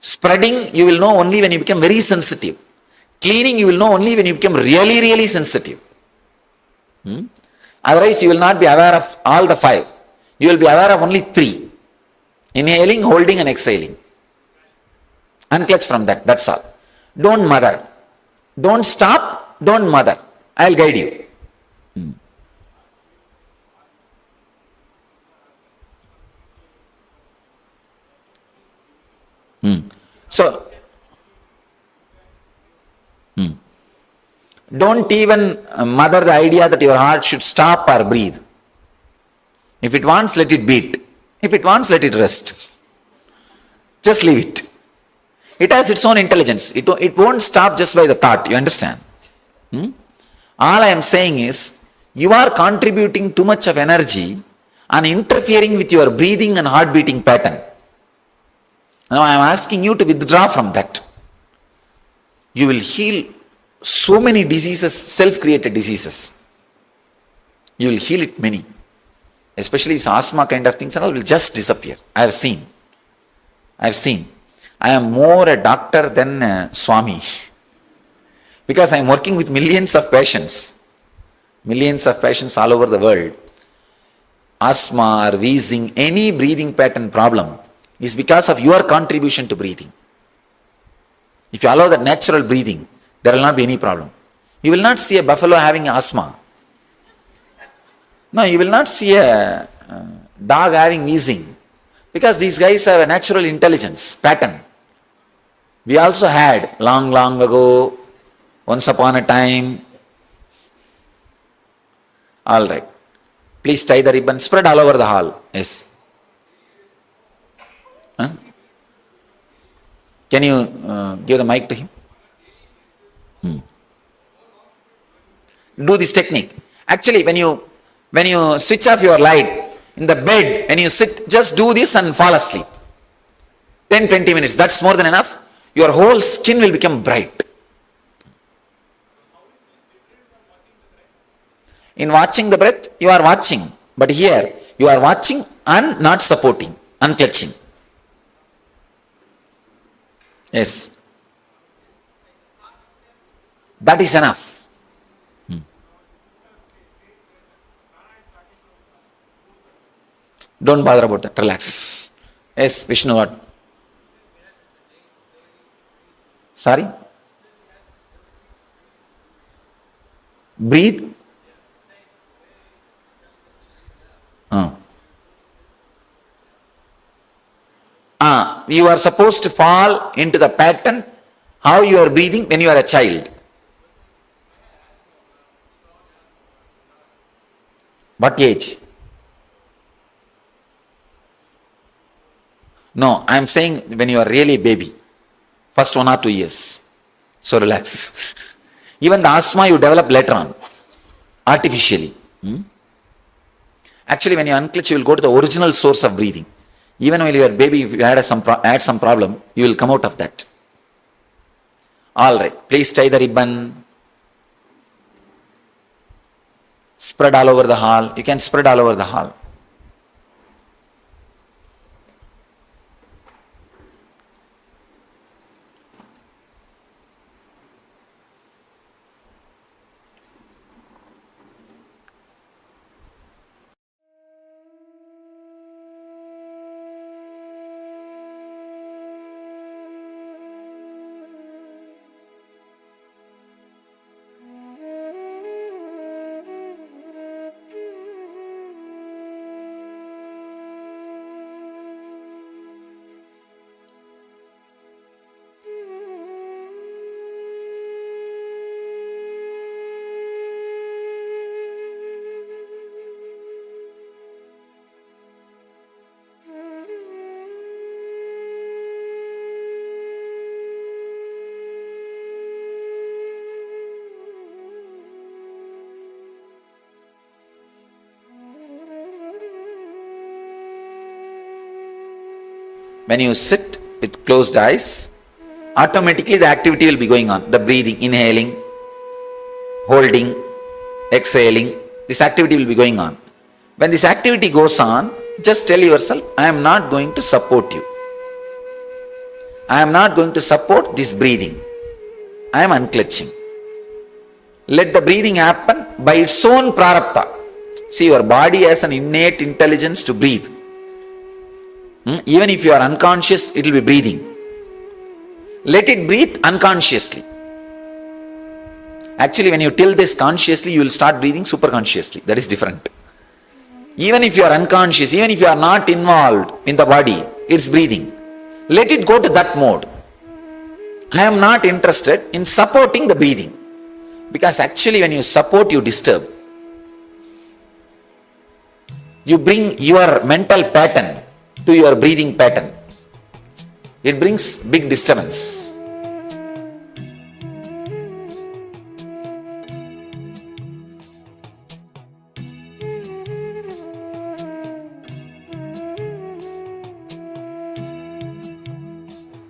Spreading, you will know only when you become very sensitive. Cleaning, you will know only when you become really, really sensitive. Otherwise, you will not be aware of all the five. You will be aware of only three. Inhaling, holding and exhaling. Unclutch from that, that's all. Don't mother. Don't stop, don't mother. I will guide you. So, don't even mother the idea that your heart should stop or breathe. If it wants, let it beat. If it wants, let it rest. Just leave it. It has its own intelligence. It won't stop just by the thought. You understand? All I am saying is, you are contributing too much of energy and interfering with your breathing and heart beating pattern. Now I am asking you to withdraw from that. You will heal so many diseases, self-created diseases. You will heal it many. Especially this asthma kind of things and all will just disappear. I have seen. I am more a doctor than a Swami. Because I am working with millions of patients. Millions of patients all over the world. Asthma or wheezing, any breathing pattern problem is because of your contribution to breathing. If you allow the natural breathing, there will not be any problem. You will not see a buffalo having asthma. No, you will not see a dog having wheezing. Because these guys have a natural intelligence pattern. We also had long ago, once upon a time. All right. Please tie the ribbon, spread all over the hall. Yes. Huh? Can you give the mic to him? Do this technique. Actually, when you switch off your light in the bed, when you sit, just do this and fall asleep. 10-20 minutes, that's more than enough. Your whole skin will become bright. In watching the breath, you are watching. But here, you are watching and not supporting, unclutching. Yes. That is enough. Don't bother about that. Relax. Yes, Vishnu, what? Sorry? Breathe. You are supposed to fall into the pattern how you are breathing when you are a child. What age? No, I am saying when you are really a baby, first 1 or 2 years. So relax. Even the asthma you develop later on, artificially. Actually, when you unclench, you will go to the original source of breathing. Even while you are a baby, if you had some problem, you will come out of that. All right, please tie the ribbon. Spread all over the hall. You can spread all over the hall. When you sit with closed eyes, automatically the activity will be going on. The breathing, inhaling, holding, exhaling, this activity will be going on. When this activity goes on, just tell yourself, I am not going to support you. I am not going to support this breathing. I am unclenching. Let the breathing happen by its own prarabdha. See, your body has an innate intelligence to breathe. Even if you are unconscious, it will be breathing. Let it breathe unconsciously. Actually, when you tell this consciously, you will start breathing superconsciously. That is different. Even if you are unconscious, even if you are not involved in the body, it's breathing. Let it go to that mode. I am not interested in supporting the breathing. Because actually when you support, you disturb. You bring your mental pattern to your breathing pattern. It brings big disturbance.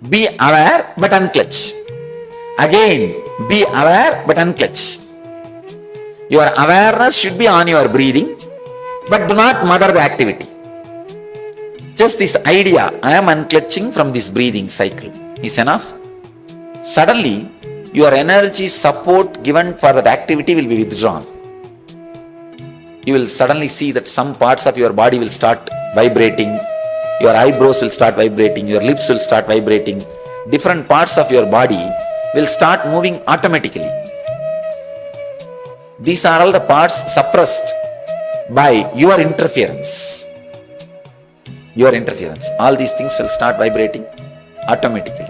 Be aware but unclench. Again, be aware but unclench. Your awareness should be on your breathing, but do not mother the activity. Just this idea, I am unclenching from this breathing cycle, is enough. Suddenly, your energy support given for that activity will be withdrawn. You will suddenly see that some parts of your body will start vibrating. Your eyebrows will start vibrating, your lips will start vibrating. Different parts of your body will start moving automatically. These are all the parts suppressed by your interference. Your interference. All these things will start vibrating automatically.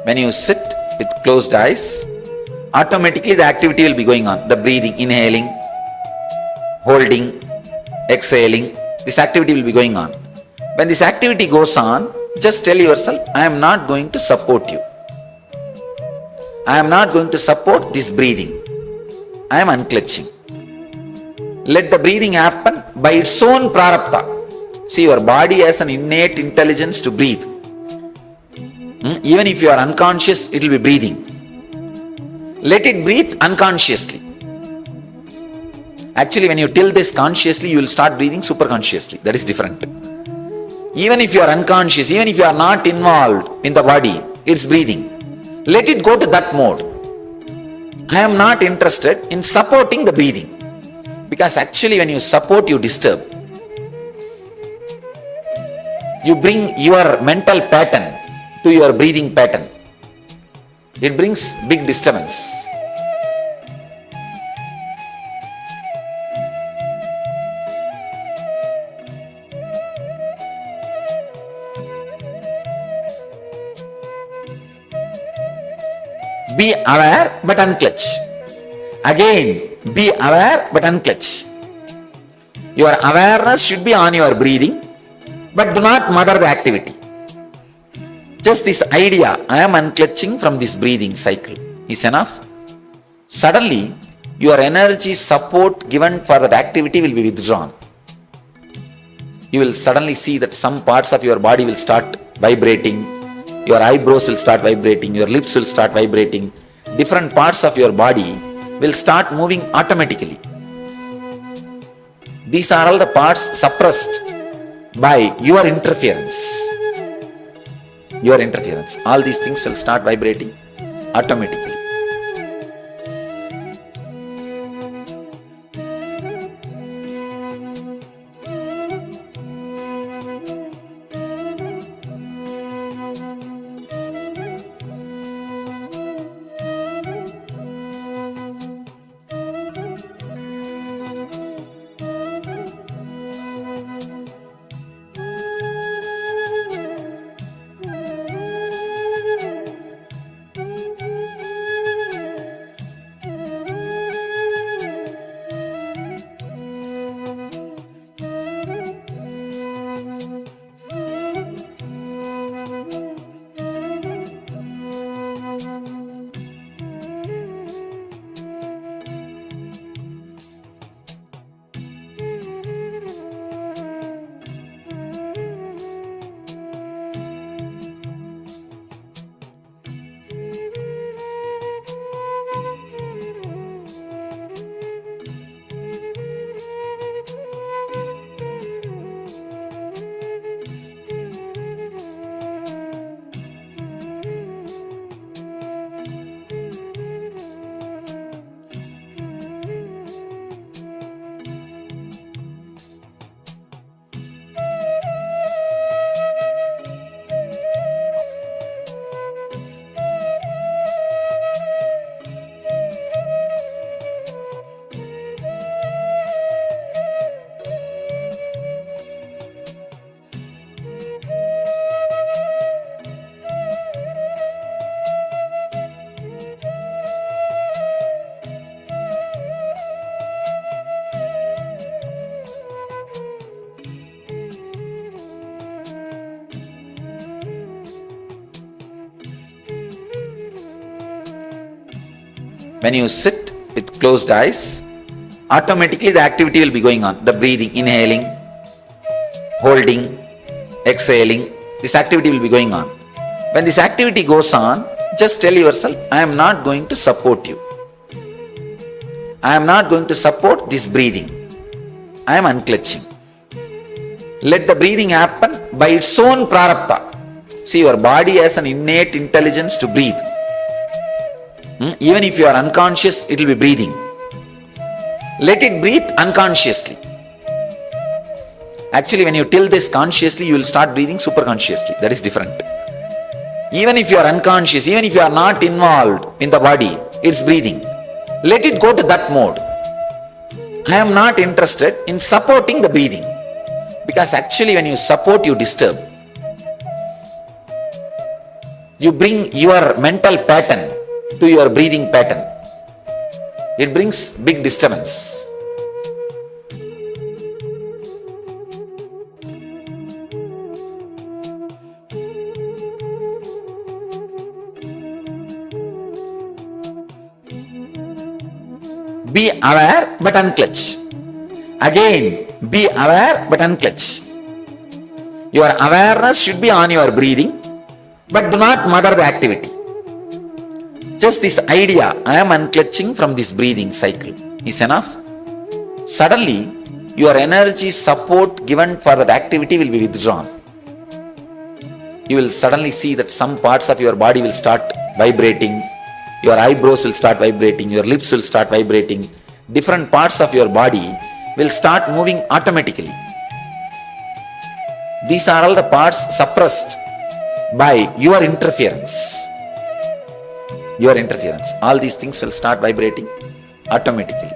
When you sit with closed eyes, automatically the activity will be going on. The breathing, inhaling, holding, exhaling, this activity will be going on. When this activity goes on, just tell yourself, I am not going to support you. I am not going to support this breathing. I am unclenching. Let the breathing happen by its own prarabdha. See, your body has an innate intelligence to breathe. Even if you are unconscious, it will be breathing. Let it breathe unconsciously. Actually, when you tell this consciously, you will start breathing superconsciously. That is different. Even if you are unconscious, even if you are not involved in the body, it's breathing. Let it go to that mode. I am not interested in supporting the breathing. Because actually when you support, you disturb. You bring your mental pattern to your breathing pattern. It brings big disturbance. Be aware but unclutch. Again, be aware but unclutch. Your awareness should be on your breathing, but do not mother the activity. Just this idea, I am unclutching from this breathing cycle, is enough. Suddenly, your energy support given for that activity will be withdrawn. You will suddenly see that some parts of your body will start vibrating. Your eyebrows will start vibrating, your lips will start vibrating. Different parts of your body will start moving automatically. These are all the parts suppressed by your interference. Your interference. All these things will start vibrating automatically. When you sit with closed eyes, automatically the activity will be going on. The breathing, inhaling, holding, exhaling, this activity will be going on. When this activity goes on, just tell yourself, I am not going to support you. I am not going to support this breathing. I am unclutching. Let the breathing happen by its own prarabdha. See, your body has an innate intelligence to breathe. Even if you are unconscious, it will be breathing. Let it breathe unconsciously. Actually, when you tell this consciously, you will start breathing superconsciously. That is different. Even if you are unconscious, even if you are not involved in the body, it's breathing. Let it go to that mode. I am not interested in supporting the breathing. Because actually when you support, you disturb. You bring your mental pattern to your breathing pattern. It brings big disturbance. Be aware but unclutch. Again, Be aware but unclutch. Your awareness should be on your breathing, but do not mother the activity. Just this idea, I am unclutching from this breathing cycle, is enough. Suddenly, your energy support given for that activity will be withdrawn. You will suddenly see that some parts of your body will start vibrating, your eyebrows will start vibrating, your lips will start vibrating, different parts of your body will start moving automatically. These are all the parts suppressed by your interference. Your interference. All these things will start vibrating automatically.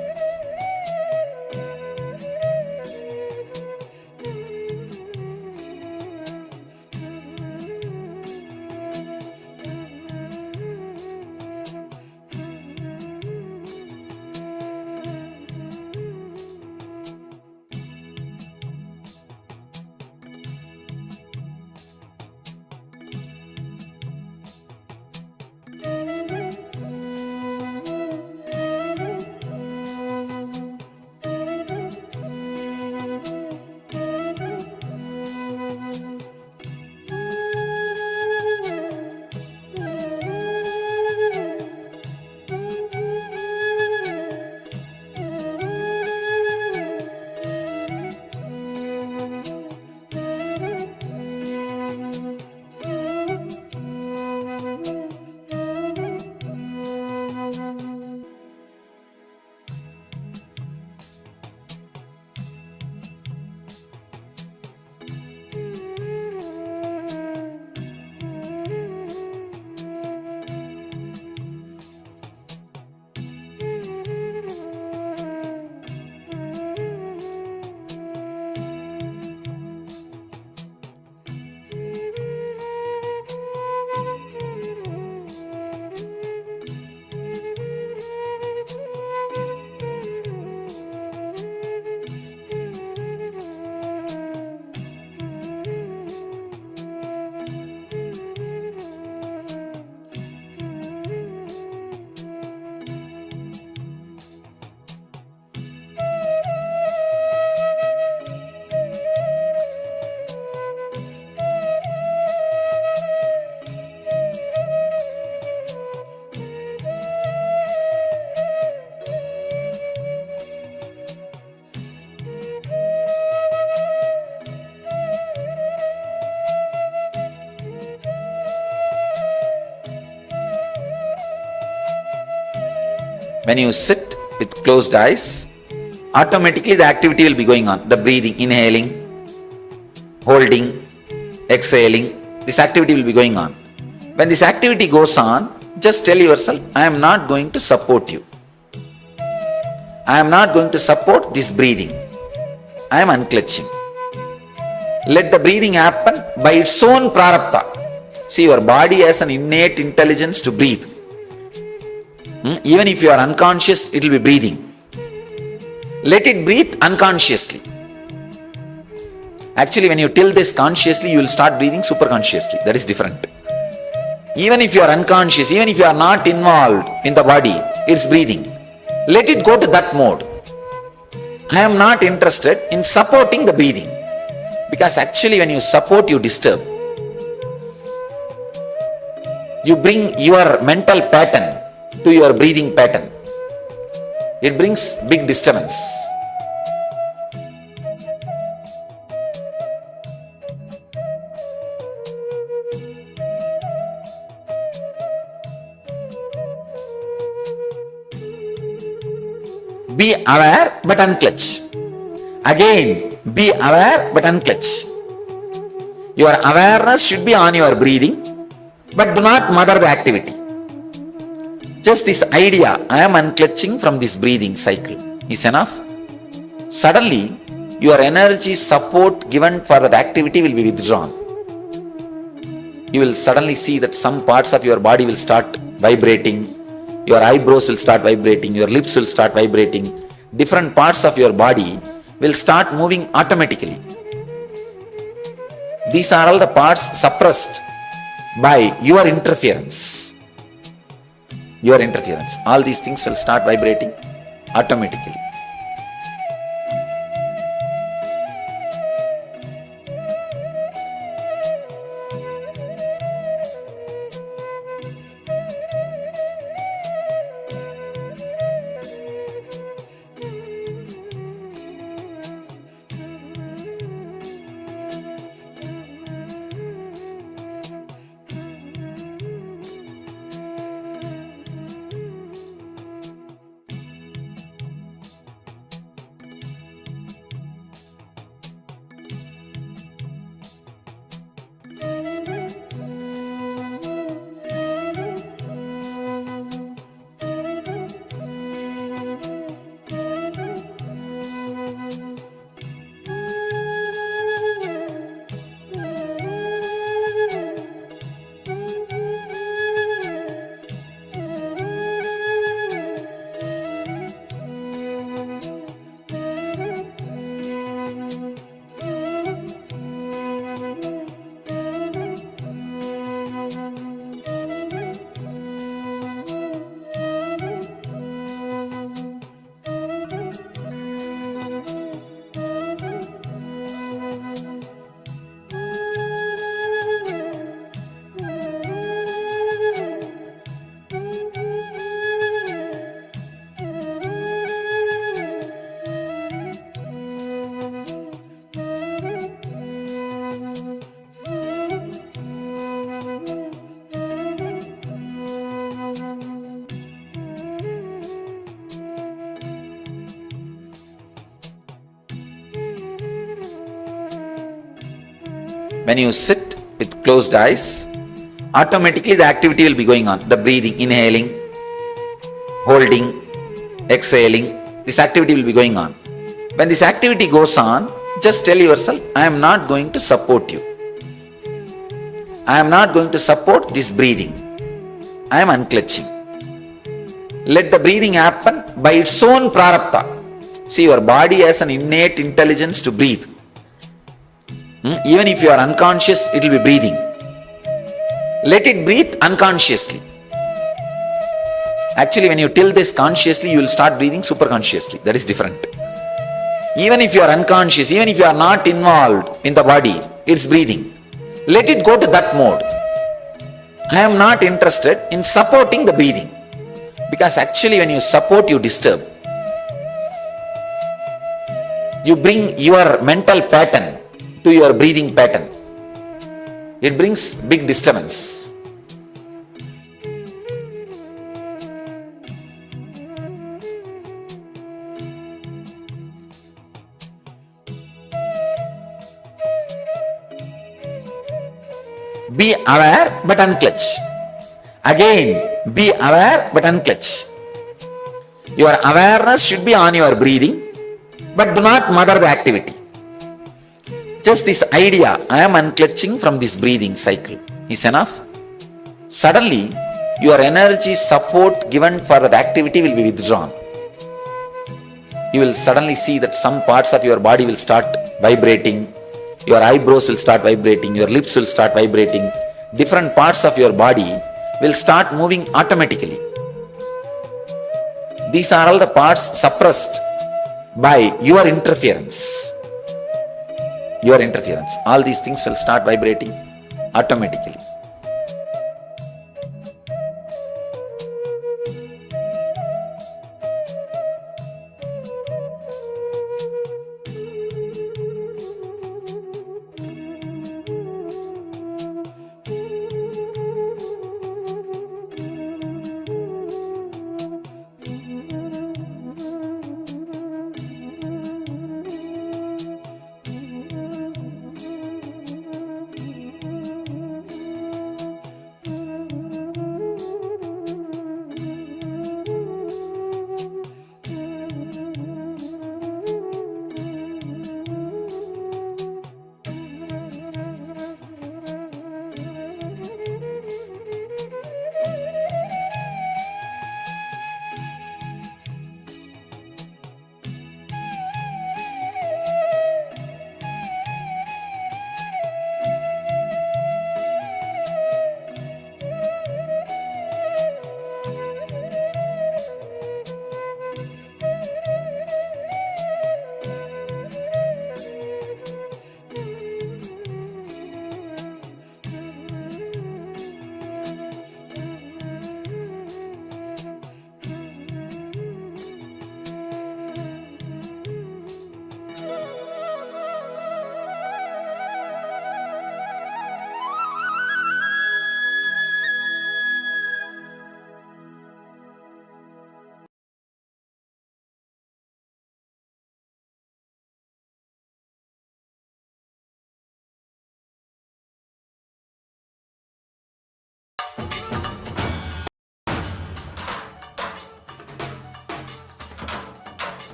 When you sit with closed eyes, automatically the activity will be going on. The breathing, inhaling, holding, exhaling, this activity will be going on. When this activity goes on, just tell yourself, I am not going to support you. I am not going to support this breathing. I am unclutching. Let the breathing happen by its own prarabdha. See, your body has an innate intelligence to breathe. Even if you are unconscious, it will be breathing. Let it breathe unconsciously. Actually, when you tell this consciously, you will start breathing superconsciously. That is different. Even if you are unconscious, even if you are not involved in the body, it's breathing. Let it go to that mode. I am not interested in supporting the breathing. Because actually when you support, you disturb. You bring your mental pattern to your breathing pattern. It brings big disturbance. Be aware but unclutch. Again, be aware but unclutch. Your awareness should be on your breathing, but do not mother the activity. Just this idea, I am unclutching from this breathing cycle, is enough. Suddenly, your energy support given for that activity will be withdrawn. You will suddenly see that some parts of your body will start vibrating, your eyebrows will start vibrating, your lips will start vibrating, different parts of your body will start moving automatically. These are all the parts suppressed by your interference. Your interference. All these things will start vibrating automatically. When you sit with closed eyes, automatically the activity will be going on. The breathing, inhaling, holding, exhaling, this activity will be going on. When this activity goes on, just tell yourself, I am not going to support you. I am not going to support this breathing. I am unclutching. Let the breathing happen by its own prarabdha. See, your body has an innate intelligence to breathe. Even if you are unconscious, it will be breathing. Let it breathe unconsciously. Actually, when you tell this consciously, you will start breathing superconsciously. That is different. Even if you are unconscious, even if you are not involved in the body, it's breathing. Let it go to that mode. I am not interested in supporting the breathing. Because actually when you support, you disturb. You bring your mental pattern to your breathing pattern. It brings big disturbance. Be aware but unclutch. Again, be aware but unclutch. Your awareness should be on your breathing, but do not mother the activity. Just this idea, I am unclutching from this breathing cycle, is enough. Suddenly, your energy support given for that activity will be withdrawn. You will suddenly see that some parts of your body will start vibrating. Your eyebrows will start vibrating, your lips will start vibrating. Different parts of your body will start moving automatically. These are all the parts suppressed by your interference. Your interference. All these things will start vibrating automatically.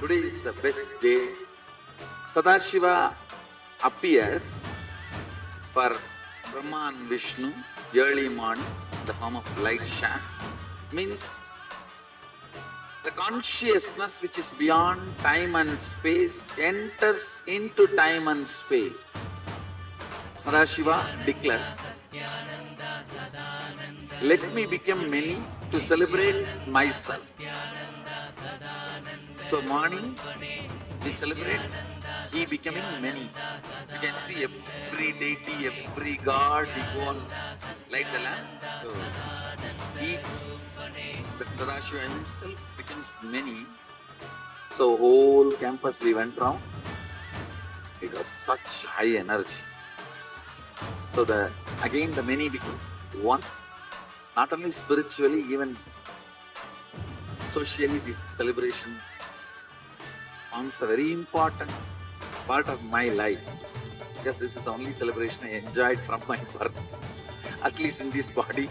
Today is the best day. Sadashiva appears for Brahma and Vishnu early morning in the form of light shaft. Means the consciousness which is beyond time and space enters into time and space. Sadashiva declares, let me become many to celebrate myself. So morning we celebrate he becoming many. You can see every deity, every god, we go on light the lamp. So each the Sadashiva himself becomes many. So whole campus we went round. It was such high energy. So the many becomes one, not only spiritually, even socially. This celebration forms a very important part of my life, because this is the only celebration I enjoyed from my birth, at least in this body.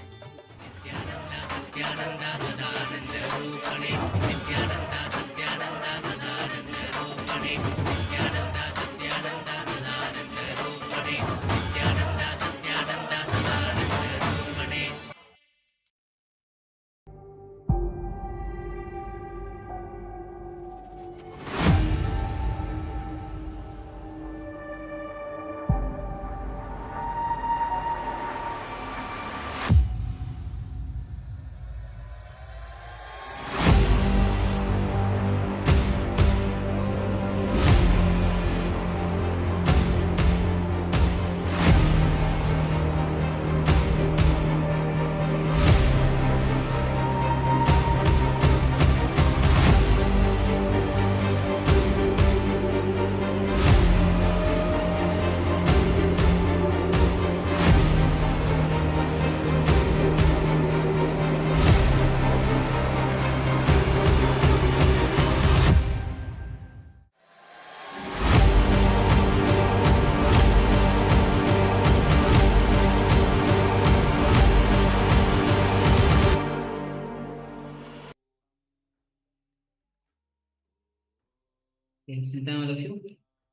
Yes, thank all of you.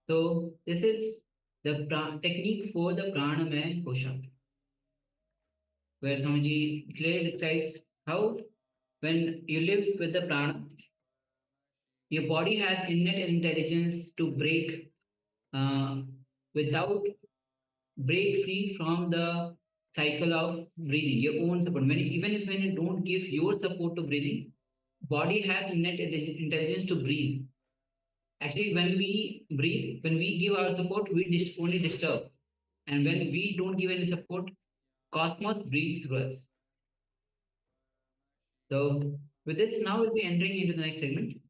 So this is the technique for the pranamaya kosha, where Swamiji clearly describes how when you live with the prana, your body has innate intelligence to without break free from the cycle of breathing, your own support. Even if when you don't give your support to breathing, body has innate intelligence to breathe. Actually, when we breathe, when we give our support, we only disturb. And when we don't give any support, cosmos breathes through us. So with this, now we'll be entering into the next segment.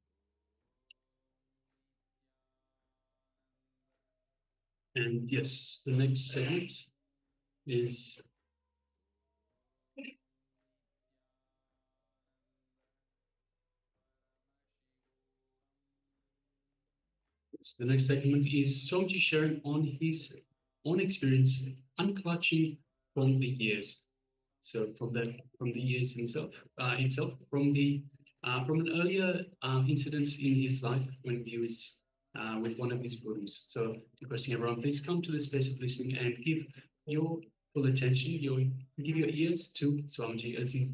And yes, the next segment is Somji sharing on his own experience, unclutching from the years. So from the years itself, from an earlier incident in his life when he was with one of his gurus. So requesting everyone, please come to the space of listening and give your full attention, give your ears to Swamiji as he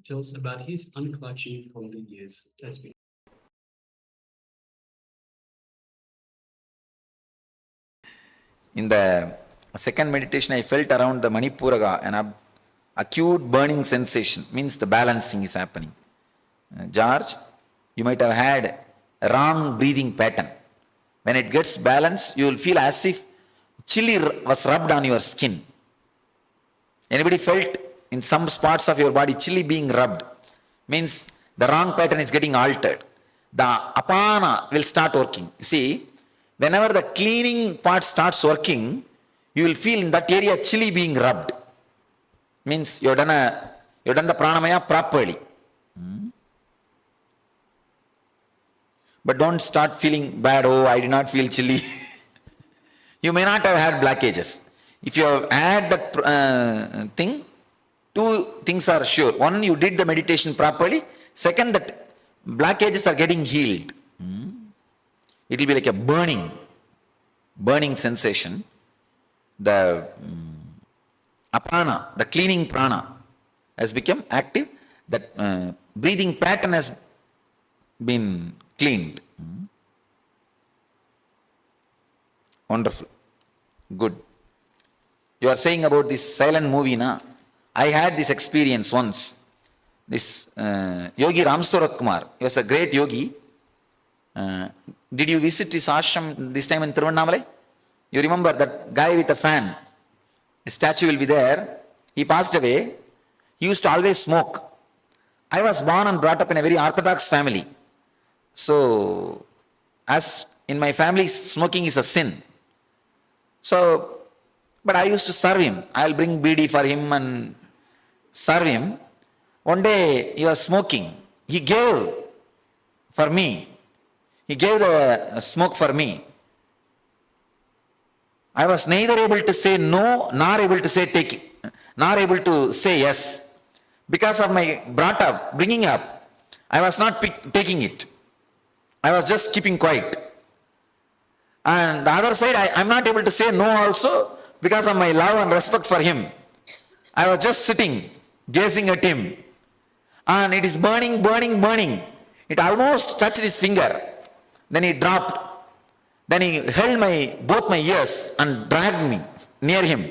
tells about his unclutching from the years. That's me. In the second meditation, I felt around the Manipuraga an acute burning sensation, means the balancing is happening. George, you might have had a wrong breathing pattern. When it gets balanced, you will feel as if chili was rubbed on your skin. Anybody felt in some spots of your body chili being rubbed? Means the wrong pattern is getting altered. The apana will start working. You see, whenever the cleaning part starts working, you will feel in that area chili being rubbed. Means you've done the pranamaya properly. But don't start feeling bad. Oh, I did not feel chilly. You may not have had blockages. If you have had that thing, two things are sure. One, you did the meditation properly. Second, that blockages are getting healed. It will be like a burning sensation. The apana, the cleaning prana, has become active. That breathing pattern has been cleaned. Wonderful. Good. You are saying about this silent movie, na? I had this experience once. This Yogi Ramsurat Kumar, he was a great yogi. Did you visit his ashram this time in Tiruvannamalai? You remember that guy with a fan? A statue will be there. He passed away. He used to always smoke. I was born and brought up in a very orthodox family. So, as in my family, smoking is a sin. So, but I used to serve him. I'll bring BD for him and serve him. One day he was smoking. He gave for me. He gave the smoke for me. I was neither able to say no, nor able to say take it, nor able to say yes. Because of my bringing up, I was not taking it. I was just keeping quiet. And the other side, I'm not able to say no also because of my love and respect for him. I was just sitting, gazing at him. And it is burning, burning, burning. It almost touched his finger. Then he dropped. Then he held both my ears and dragged me near him.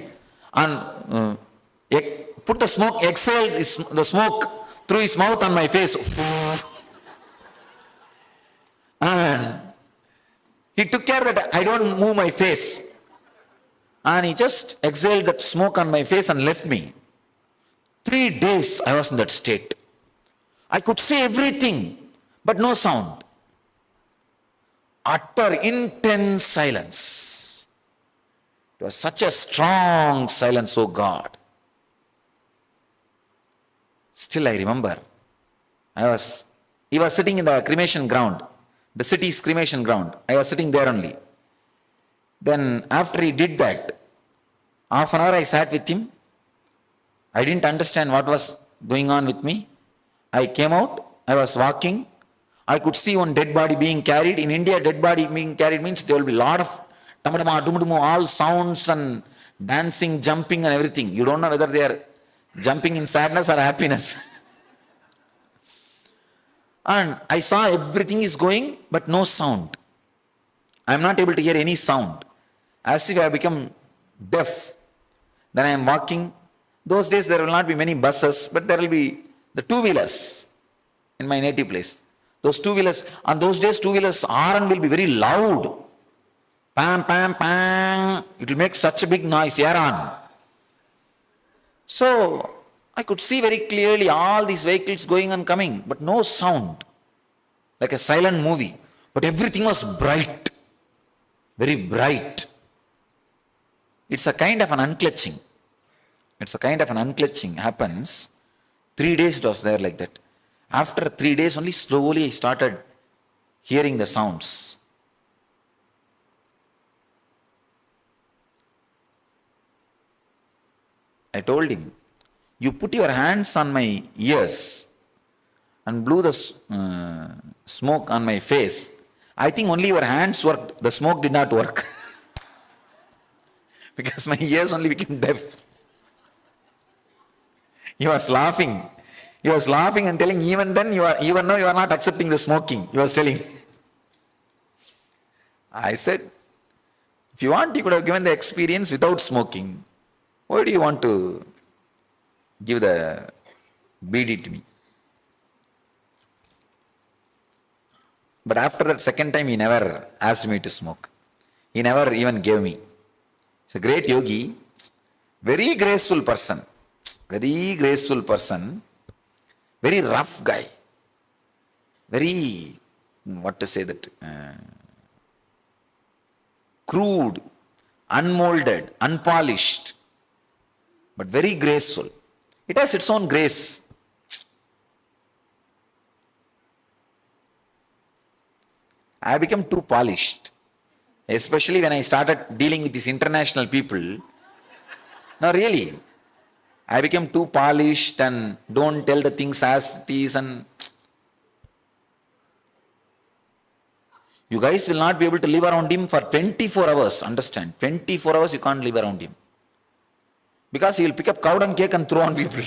And put the smoke, exhaled the smoke through his mouth on my face. And he took care that I don't move my face. And he just exhaled that smoke on my face and left me. 3 days I was in that state. I could say everything, but no sound. Utter intense silence. It was such a strong silence, oh God. Still I remember, he was sitting in the cremation ground, the city's cremation ground. I was sitting there only. Then after he did that, half an hour I sat with him. I didn't understand what was going on with me. I came out, I was walking. I could see one dead body being carried. In India, dead body being carried means there will be a lot of tamadama, dumudumu, all sounds and dancing, jumping and everything. You don't know whether they are jumping in sadness or happiness. And I saw everything is going, but no sound. I am not able to hear any sound. As if I have become deaf. Then I am walking. Those days there will not be many buses, but there will be the two-wheelers in my native place. Those two-wheelers, on those days two-wheelers horn will be very loud. Pam, pam, pam. It will make such a big noise, air on. So, I could see very clearly all these vehicles going and coming, but no sound. Like a silent movie. But everything was bright. Very bright. It's a kind of an unclutching. Happens. 3 days it was there like that. After 3 days only slowly I started hearing the sounds. I told him, you put your hands on my ears and blew the smoke on my face. I think only your hands worked. The smoke did not work. Because my ears only became deaf. He was laughing. He was laughing and telling, even then, even now you are not accepting the smoking. He was telling. I said, if you want, you could have given the experience without smoking. Why do you want to give the BD to me? But after that second time, he never asked me to smoke. He never even gave me. He's a great yogi, very graceful person. Very graceful person, very rough guy, very, crude, unmolded, unpolished, but very graceful. It has its own grace. I become too polished, especially when I started dealing with these international people. No, really. I became too polished and don't tell the things as it is, and you guys will not be able to live around him for 24 hours, understand? 24 hours you can't live around him. Because he will pick up cow dung cake and throw on people.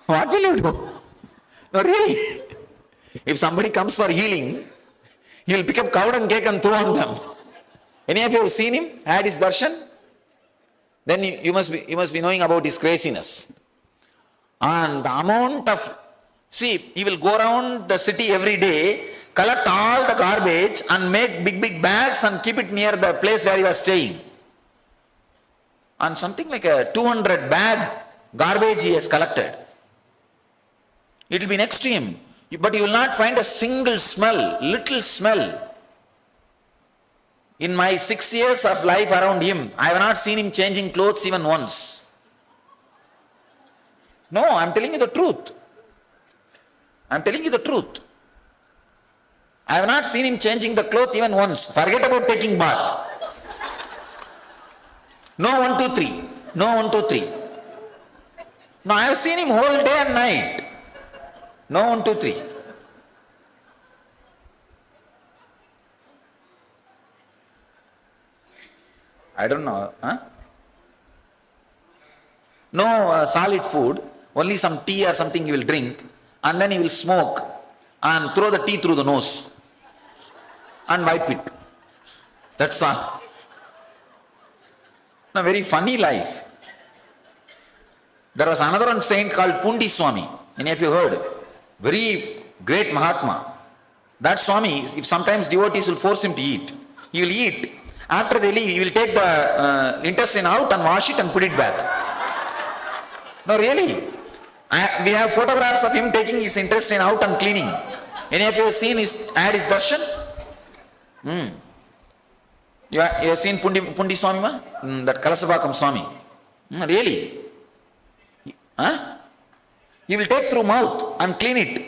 What will you do? No, really. If somebody comes for healing, he will pick up cow dung cake and throw on them. Any of you have seen him, had his darshan? Then you must be knowing about his craziness. And the amount of, he will go around the city every day, collect all the garbage and make big bags and keep it near the place where he was staying. And something like a 200 bag garbage he has collected. It will be next to him. But you will not find a single smell, little smell In my 6 years of life around him, I have not seen him changing clothes even once. No, I am telling you the truth. I am telling you the truth. I have not seen him changing the cloth even once. Forget about taking bath. No 1, 2, 3. No 1, 2, 3. No, I have seen him whole day and night. No 1, 2, 3. I don't know. Huh? No solid food, only some tea or something he will drink, and then he will smoke and throw the tea through the nose and wipe it. That's all. A very funny life. There was another one saint called Pundi Swami. Any of you heard? Very great Mahatma. That Swami, if sometimes devotees will force him to eat, he will eat. After they leave, he will take the intestine out and wash it and put it back. No, really. We have photographs of him taking his intestine out and cleaning. Any of you have seen his darshan? You have seen Pundi Swami, ma? That Kalasabakam Swami. Really? Huh? He will take through mouth and clean it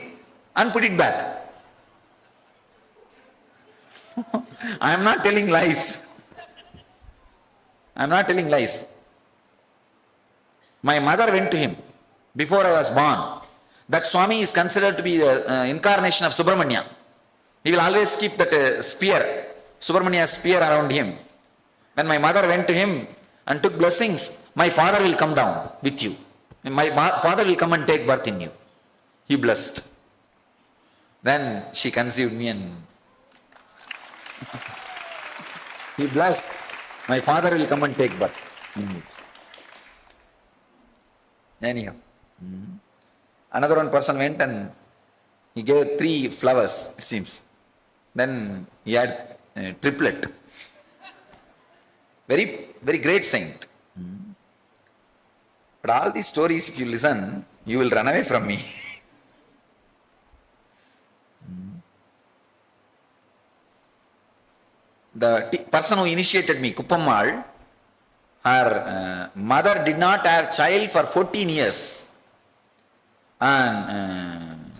and put it back. I am not telling lies. I am not telling lies. My mother went to him before I was born. That Swami is considered to be the incarnation of Subramanya. He will always keep that spear, Subramanya spear around him. When my mother went to him and took blessings, my father will come down with you. My father will come and take birth in you. He blessed. Then she conceived me and he blessed. My father will come and take birth. Anyhow. Another one person went and he gave 3 flowers, it seems. Then he had a triplet. Very, very great saint. But all these stories, if you listen, you will run away from me. The person who initiated me, Kuppammal, her mother did not have child for 14 years. And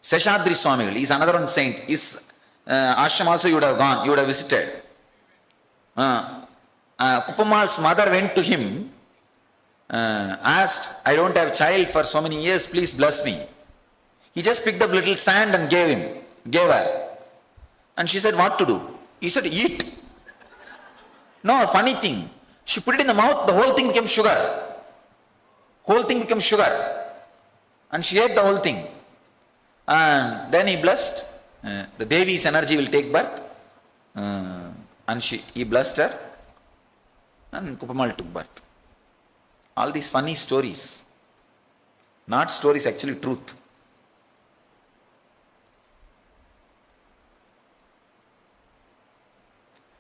Seshadri Swami is another one saint. His ashram also you would have gone, you would have visited. Kuppammal's mother went to him, asked, I don't have child for so many years, please bless me. He just picked up little sand and gave her. And she said, what to do? He said, eat. No, funny thing. She put it in the mouth, the whole thing became sugar. Whole thing became sugar. And she ate the whole thing. And then he blessed. The Devi's energy will take birth. And he blessed her. And Kuppammal took birth. All these funny stories. Not stories, actually truth.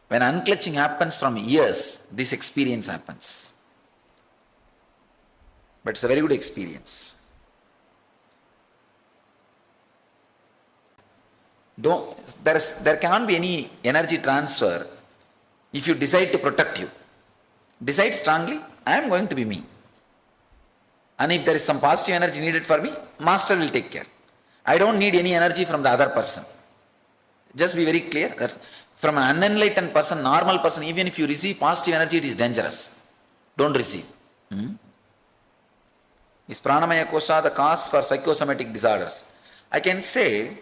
When unclutching happens from years, this experience happens. But it's a very good experience. There can't be any energy transfer if you decide to protect you. Decide strongly, I am going to be me. And if there is some positive energy needed for me, Master will take care. I don't need any energy from the other person. Just be very clear that from an unenlightened person, normal person, even if you receive positive energy, it is dangerous. Don't receive. Is pranamaya kosha the cause for psychosomatic disorders? I can say,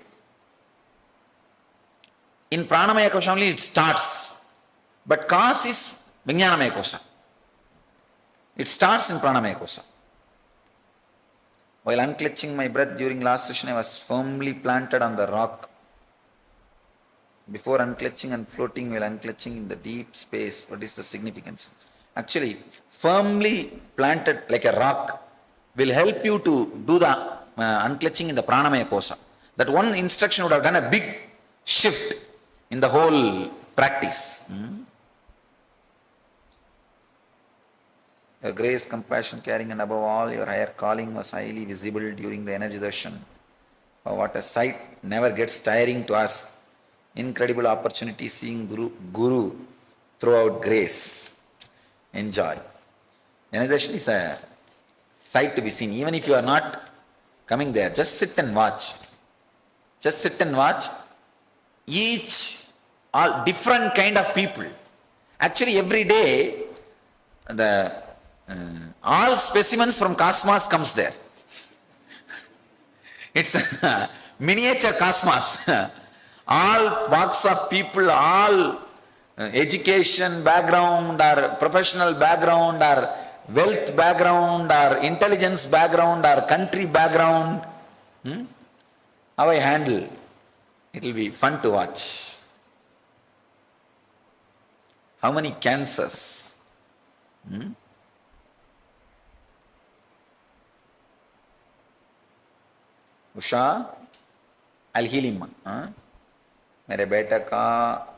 in pranamaya kosha only it starts, but cause is vijnanamaya kosha. It starts in pranamaya kosha. While unclutching my breath during last session, I was firmly planted on the rock. Before unclutching and floating while unclutching in the deep space, what is the significance? Actually, firmly planted like a rock will help you to do the unclutching in the pranamaya kosha. That one instruction would have done a big shift in the whole practice. Your grace, compassion, caring, and above all, your higher calling was highly visible during the energy darshan. Oh, what a sight never gets tiring to us. Incredible opportunity seeing Guru throughout grace. Enjoy. Jnana is a sight to be seen. Even if you are not coming there, just sit and watch. Just sit and watch. All different kind of people. Actually, every day, all specimens from cosmos comes there. It's a miniature cosmos. All walks of people, all education background or professional background or wealth background or intelligence background or country background. How I handle? It will be fun to watch. How many cancers? Usha, I'll heal him. मेरे बेटा का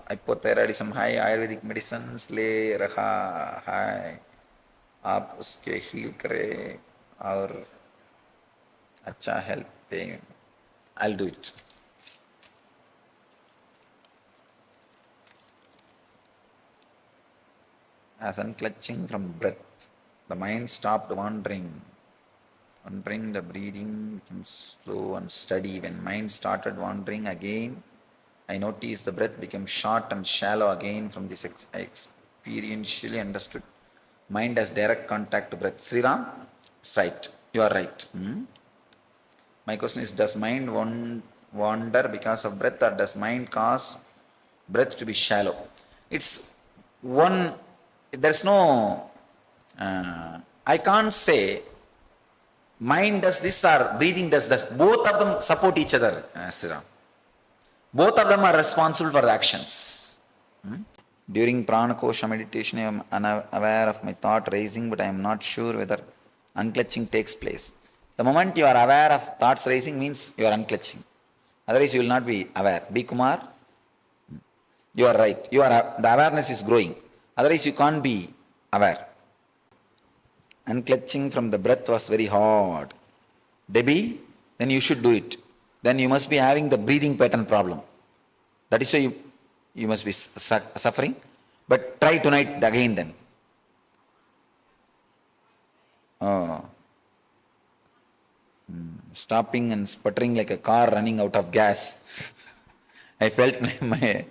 hypothyroidism है, Ayurvedic medicine ले रहा है, आप उसके heal करें और अच्छा हेल्प दें. I'll do it. As unclutching from breath, the mind stopped wandering. The breathing becomes slow and steady. When mind started wandering again, I noticed the breath became short and shallow again. From this I experientially understood. Mind has direct contact to breath. Sri Ram, it's right. You are right. My question is, does mind wander because of breath, or does mind cause breath to be shallow? It's one, there's no, I can't say mind does this or breathing does that. Both of them support each other, Sri Ram. Both of them are responsible for the actions. During Prana Kosha meditation, I am unaware of my thought rising, but I am not sure whether unclutching takes place. The moment you are aware of thoughts rising means you are unclutching. Otherwise, you will not be aware. B. Kumar, you are right. The awareness is growing. Otherwise, you can't be aware. Unclutching from the breath was very hard. Debbie, then you should do it. Then you must be having the breathing pattern problem. That is why you must be suffering. But try tonight again then. Stopping and sputtering like a car running out of gas. I felt my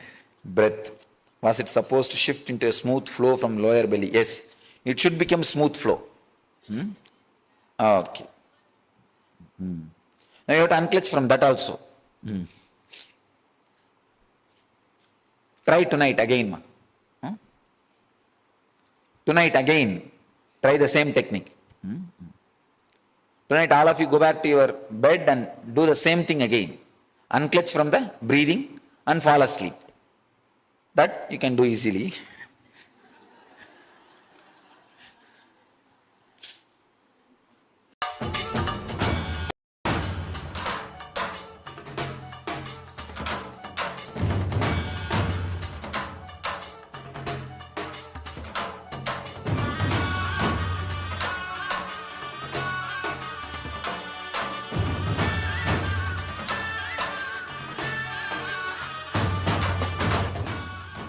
breath. Was it supposed to shift into a smooth flow from lower belly? Yes, it should become smooth flow. Okay. Now you have to unclutch from that also. Try tonight again. Tonight again, try the same technique. Tonight all of you go back to your bed and do the same thing again. Unclutch from the breathing and fall asleep. That you can do easily.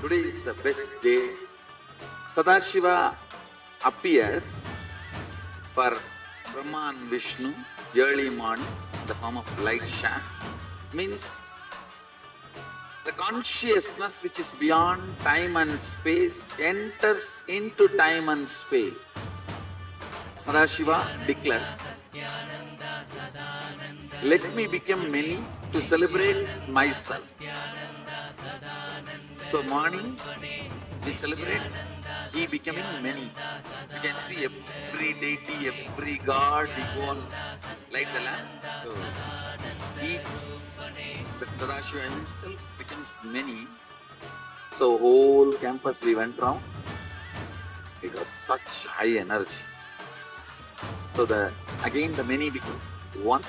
Today is the best day. Sadashiva appears for Brahma and Vishnu early morning in the form of light shaft. Means the consciousness which is beyond time and space enters into time and space. Sadashiva declares, let me become many to celebrate myself. So morning, we celebrate he becoming many. You can see every deity, every god, we go on light the lamp. So the Sadashiva himself becomes many. So whole campus we went round. It was such high energy. So again the many becomes one.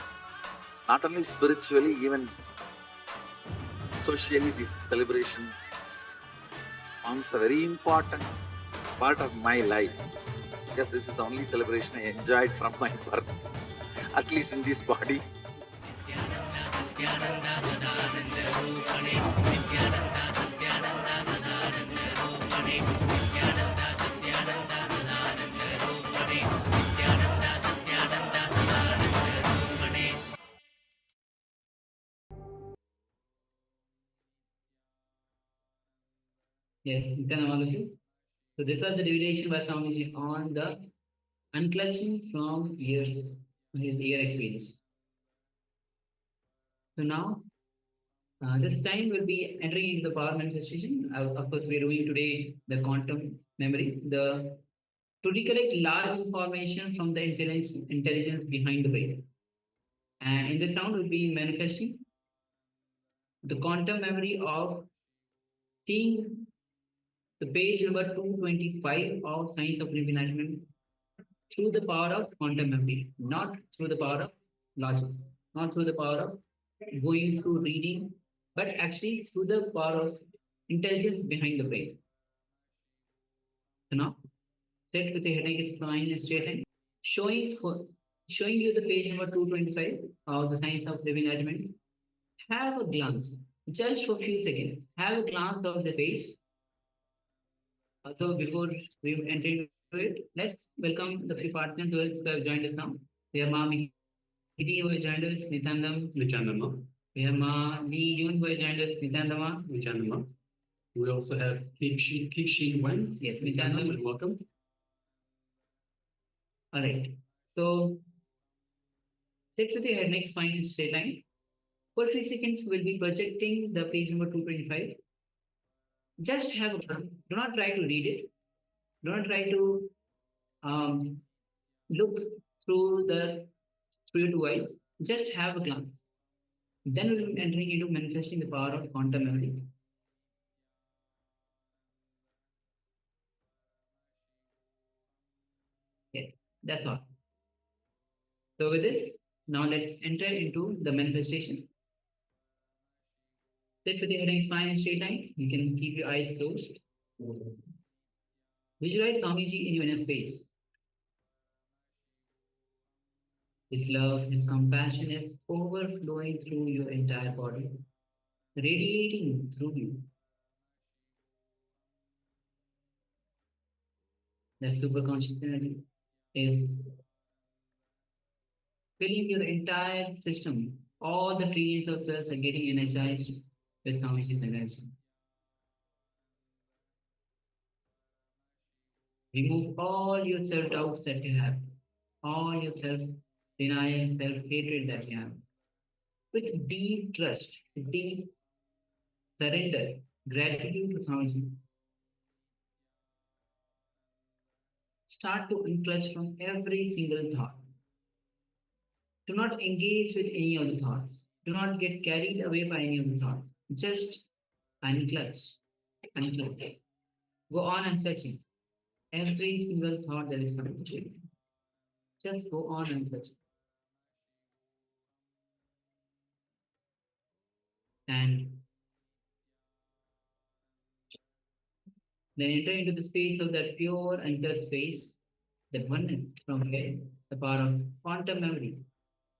Not only spiritually, even socially, this celebration forms a very important part of my life, because this is the only celebration I enjoyed from my birth, at least in this body. Yes, Nithyananda, all of you. So this was the derivation by Swamiji on the unclutching from his year experience. So now, this time we'll be entering into the power manifestation. Of course, we're doing today the quantum memory, to recollect large information from the intelligence behind the brain. And in this round, we'll be manifesting the quantum memory of seeing the page number 225 of Science of Supreme Enlightenment through the power of quantum memory, not through the power of logic, not through the power of going through reading, but actually through the power of intelligence behind the brain. So now, sit with your headache spine and straight line, showing you the page number 225 of the Science of Living Enlightenment. Have a glance, just for a few seconds. Have a glance of the page. So before we enter into it, let's welcome the few participants who have joined us now. We have Ma Mihidi who has joined us, Nithyananda. We have Ma Lee Yun who has joined us, Nithyananda. We also have Kixin Wen. Yes, Nithyananda. Welcome. All right. So sit with your head neck spine in straight line. For a few seconds, we'll be projecting the page number 225. Just have a glance. Do not try to read it. Do not try to look through your two eyes. Just have a glance. Then we'll be entering into manifesting the power of quantum memory. Yes, that's all. So with this, now let's enter into the manifestation. Sit with your head and spine in straight line. You can keep your eyes closed. Visualize Swamiji in your inner space. His love, His compassion is overflowing through your entire body, radiating through you. The superconscious energy is filling your entire system. All the trillions of cells are getting energized with Swamiji's energy. Remove all your self-doubts that you have, all your self-denial, self-hatred that you have. With deep trust, deep surrender, gratitude to Swamiji. Start to unclutch from every single thought. Do not engage with any of the thoughts. Do not get carried away by any of the thoughts. Just unclutch. Unclutch. Go on unclutching every single thought that is coming to you. Just go on unclutching. And then enter into the space of that pure unclutched space, that oneness from where the power of quantum memory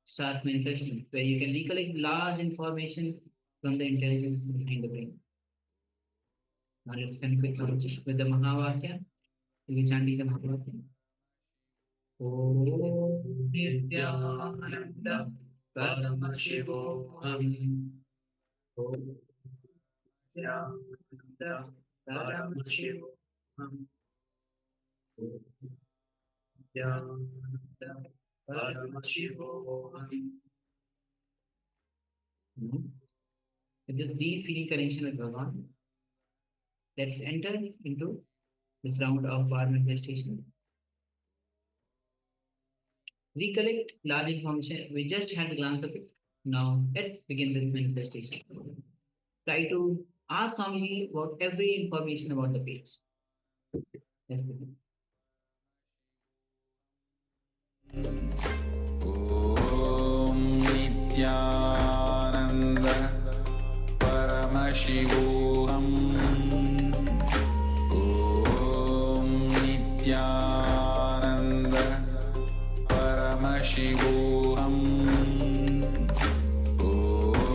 starts manifesting, where you can recollect large information from the intelligence behind the brain. Now let's connect with the Mahavakya. Will you chant the Mahavakya? Om Nithyananda Paramashivoham. Om Nithyananda Paramashivoham. Om Nithyananda Paramashivoham. With this deep feeling connection with Bhagavan, let's enter into this round of power manifestation. Recollect large information. We just had a glance of it. Now let's begin this manifestation. Try to ask Swamiji about every information about the page. Let's begin. Om Nithyananda Paramashivoham. Om Nithyananda Paramashivoham. Om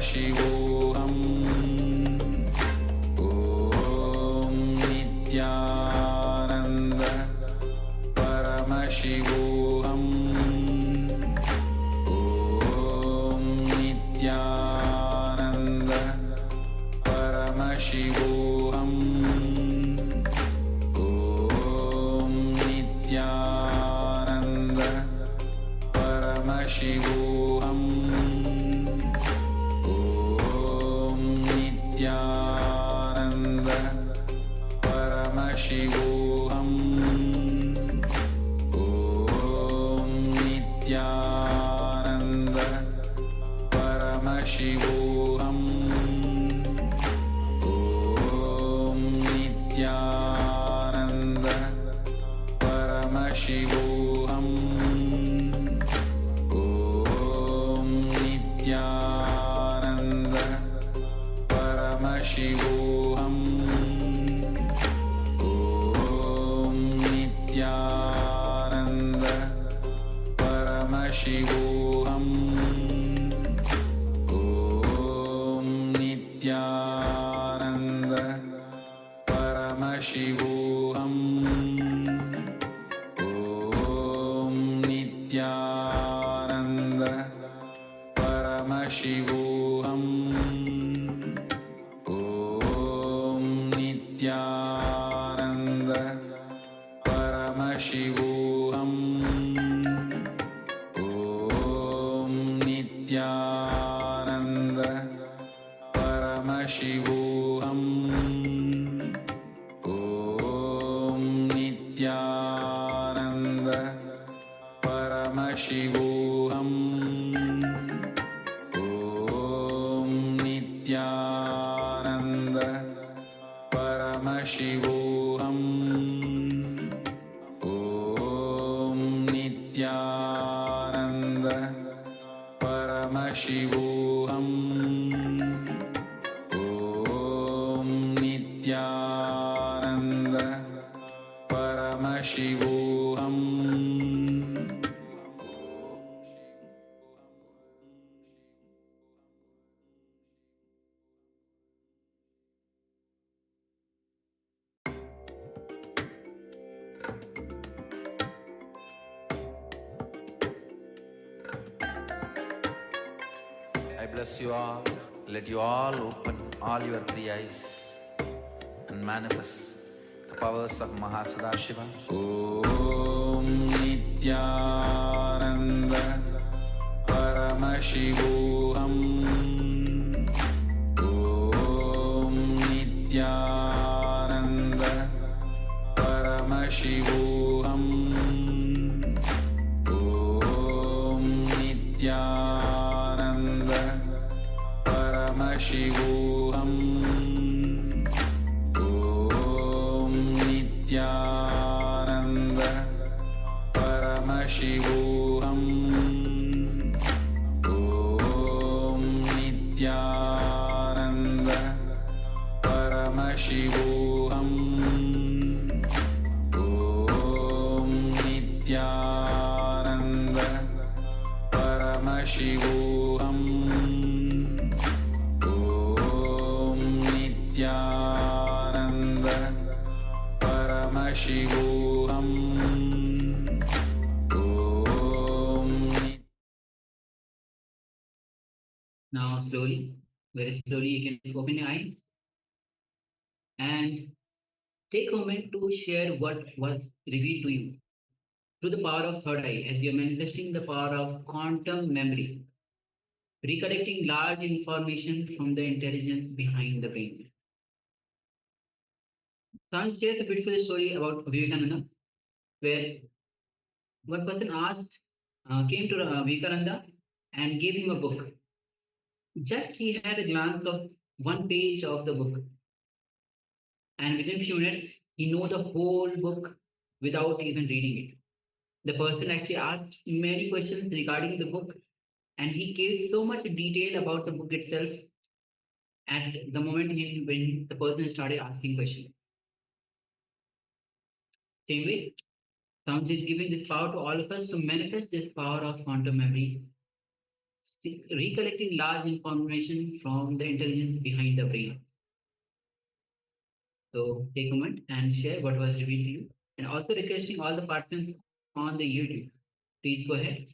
Paramashivoham Om Nithyananda Paramashivoham Om Nithyananda Paramashivoham Om Nithyananda Paramashivoham Om Nithyananda Paramashivoham Om Nithyananda Paramashivoham Om Nithyananda Paramashivoham Om Nithyananda Paramashivoham Om Nithyananda Paramashivoham Om Nithyananda Paramashivoham Om Nithyananda Paramashivoham Om Nithyananda Paramashivoham Om Nithyananda Paramashivoham Om Nithyananda Paramashivoham Om Nithyananda Paramashivoham Om Nithyananda Paramashivoham Om Nithyananda Paramashivoham I bless you all. Let you all open all your three eyes and manifest the powers of Mahasadashiva. Om Nithyananda Paramashivoham Om Nithyananda Paramashivoham Om Nithyananda Paramashivoham Om Nithyananda Paramashivoham Om Nithyananda Paramashivoham Om Nithyananda Paramashivoham Om Nithyananda Paramashivoham Om Now slowly, very slowly, you can open your eyes and take a moment to share what was revealed to you through the power of third eye as you're manifesting the power of quantum memory, recollecting large information from the intelligence behind the brain. Someone shares a beautiful story about Vivekananda, where one person came to Vivekananda and gave him a book. Just he had a glance of one page of the book, and within few minutes he know the whole book without even reading it. The person actually asked many questions regarding the book, and he gave so much detail about the book itself at the moment when the person started asking questions. Same way, Sound is giving this power to all of us to manifest this power of quantum memory recollecting large information from the intelligence behind the brain. So take a moment and share what was revealed to you, and also requesting all the participants on the YouTube. Please go ahead.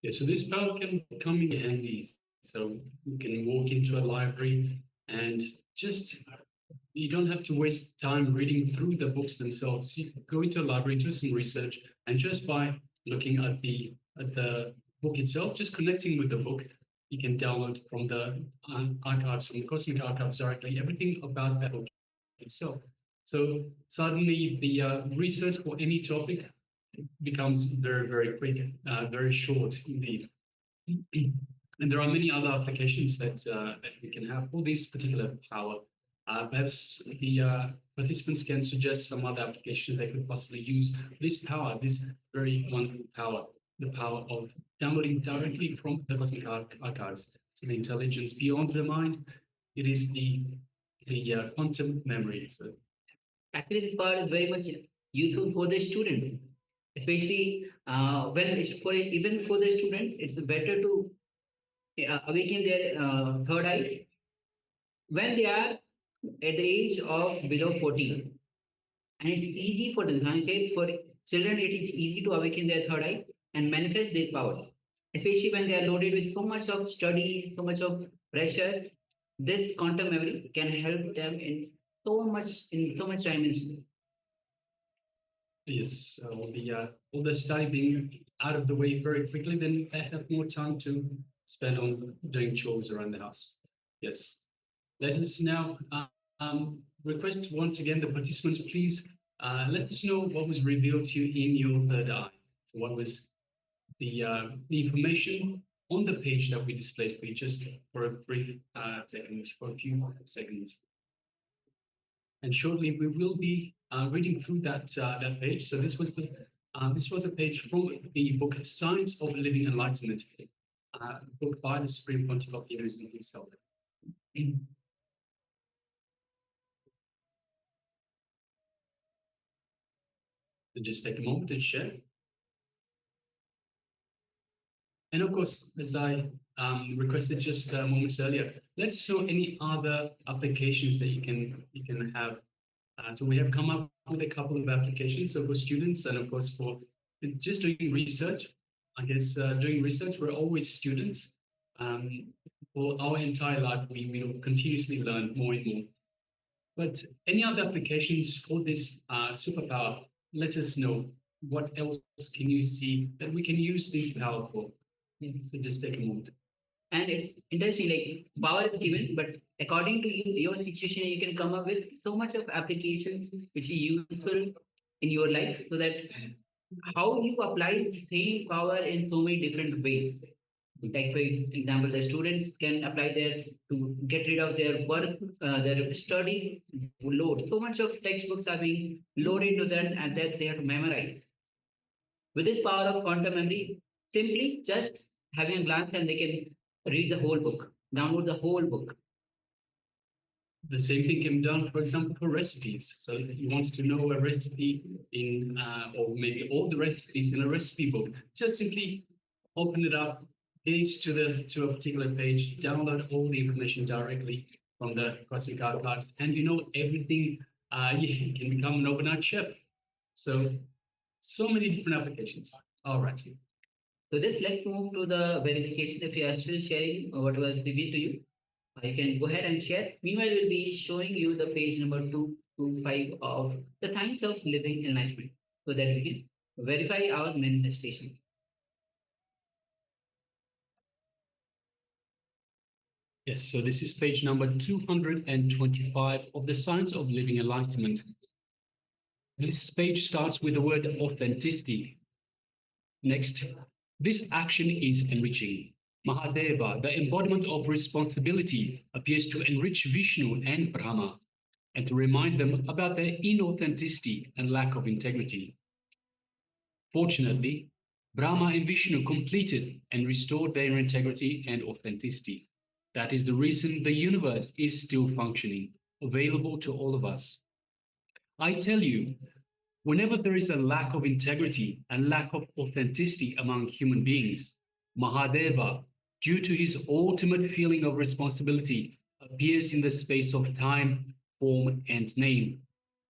Yeah, so this power can come in handy. So you can walk into a library and just, you don't have to waste time reading through the books themselves. You can go into a library, do some research, and just by looking at the book itself, just connecting with the book, you can download from the archives, from the cosmic archives directly, everything about that book itself. So suddenly the research for any topic becomes very, very quick, very short indeed. And there are many other applications that we can have for this particular power. Perhaps the participants can suggest some other applications they could possibly use this power, this very wonderful power, the power of downloading directly from the cosmic archives, so the intelligence beyond the mind. It is the quantum memory. So Actually, this power is very much useful for the students, especially when it's for even for the students, it's better to awaken their third eye when they are at the age of below 14. And it's easy for them. I say for children, it is easy to awaken their third eye and manifest these powers, especially when they are loaded with so much of studies, so much of pressure. This quantum memory can help them in so much dimensions. yes, all the study being out of the way very quickly, then I have more time to spend on doing chores around the house. Yes. Let us now request once again the participants, please let us know what was revealed to you in your third eye. So what was the information on the page that we displayed for you, just for a brief seconds, for a few seconds. And shortly we will be reading through that page. So this was a page from the book Science of Living Enlightenment, book by the Supreme Pontiff of Hinduism himself. So just take a moment and share. And of course, as I requested just moments earlier, let us know any other applications that you can have. So we have come up with a couple of applications. So for students and of course for just doing research, I guess doing research, we're always students. For our entire life, we will continuously learn more and more. But any other applications for this superpower, let us know. What else can you see that we can use this power for? So just take a moment. And it's interesting, like power is given, but according to you, your situation, you can come up with so much of applications which are useful in your life, so that how you apply the same power in so many different ways. Like for example, the students can apply their to get rid of their work, their study load. So much of textbooks are being loaded to them, and that they have to memorize. With this power of quantum memory, simply just having a glance and they can read the whole book, download the whole book. The same thing can be done, for example, for recipes. So if you wanted to know a recipe in, or maybe all the recipes in a recipe book, just simply open it up, gaze to a particular page, download all the information directly from the cosmic archives, and you know everything. You can become an overnight chef. So many different applications. All right. So this, let's move to the verification. If you are still sharing what was revealed to you, you can go ahead and share. Meanwhile, we'll be showing you the page number 225 of the Science of Living Enlightenment, so that we can verify our manifestation. Yes, so this is page number 225 of the Science of Living Enlightenment. This page starts with the word authenticity. Next, this action is enriching. Mahadeva, the embodiment of responsibility, appears to enrich Vishnu and Brahma and to remind them about their inauthenticity and lack of integrity. Fortunately, Brahma and Vishnu completed and restored their integrity and authenticity. That is the reason the universe is still functioning, available to all of us. I tell you, Whenever there is a lack of integrity and lack of authenticity among human beings, Mahadeva, due to his ultimate feeling of responsibility, appears in the space of time, form, and name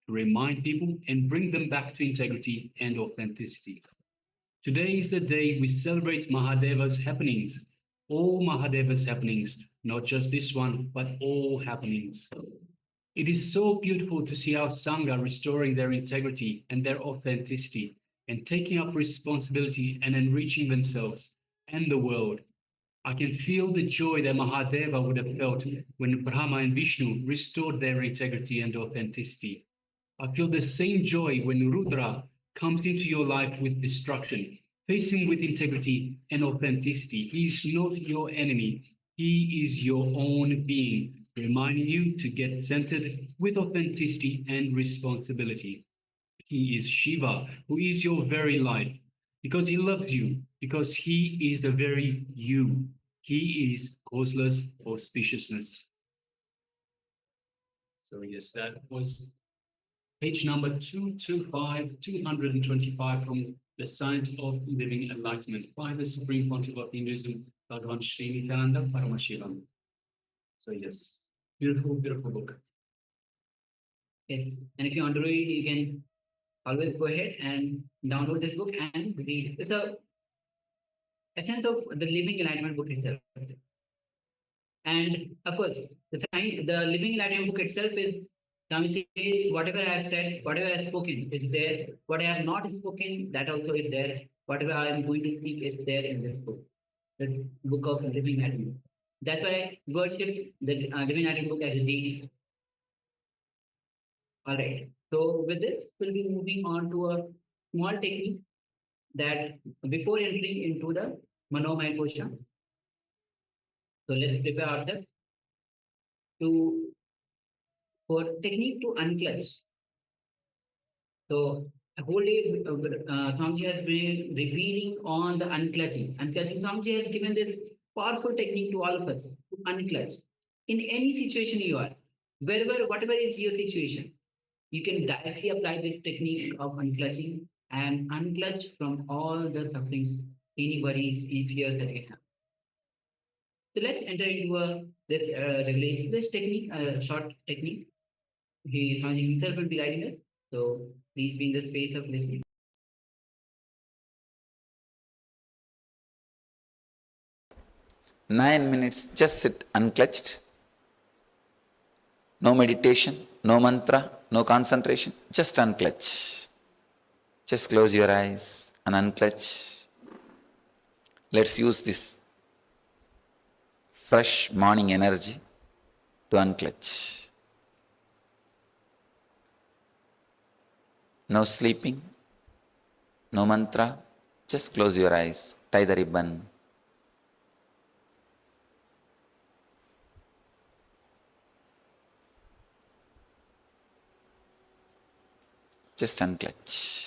to remind people and bring them back to integrity and authenticity. Today is the day we celebrate Mahadeva's happenings, all Mahadeva's happenings, not just this one, but all happenings. It is so beautiful to see our Sangha restoring their integrity and their authenticity and taking up responsibility and enriching themselves and the world. I can feel the joy that Mahadeva would have felt when Brahma and Vishnu restored their integrity and authenticity. I feel the same joy when Rudra comes into your life with destruction. Face him with integrity and authenticity. He is not your enemy. He is your own being, reminding you to get centered with authenticity and responsibility. He is Shiva, who is your very life, because he loves you, because he is the very you. He is causeless auspiciousness. So yes, that was page number 225 from The Science of Living Enlightenment by the Supreme Pontiff of Hinduism, Bhagavan Sri Nithyananda Paramashivoham. So yes, beautiful, beautiful book. Yes. And if you want to read, you can always go ahead and download this book and read. It's a essence of the Living Enlightenment book itself. And of course, the Living Enlightenment book itself is Swami says, whatever I have said, whatever I have spoken is there. What I have not spoken, that also is there. Whatever I am going to speak is there in this this book of Living Enlightenment. That's why worship the Living Enlightenment book as a deity. All right. So with this, we'll be moving on to a small technique that before entering into the Manomaya Kosha. So let's prepare ourselves to for technique to unclutch. So a whole day, Swamiji has been revealing on the unclutching. Unclutching, Swamiji has given this powerful technique to all of us to unclutch. In any situation you are, wherever, whatever is your situation, you can directly apply this technique of unclutching and unclutch from all the sufferings, any worries, any fears that you have. So let's enter into this revelation, this technique, short technique. Swamiji himself will be guiding us. So please be in the space of listening. 9 minutes, just sit unclutched. No meditation, no mantra, no concentration, just unclutch. Just close your eyes and unclutch. Let's use this fresh morning energy to unclutch. No sleeping, no mantra, just close your eyes, tie the ribbon. Just unclutch.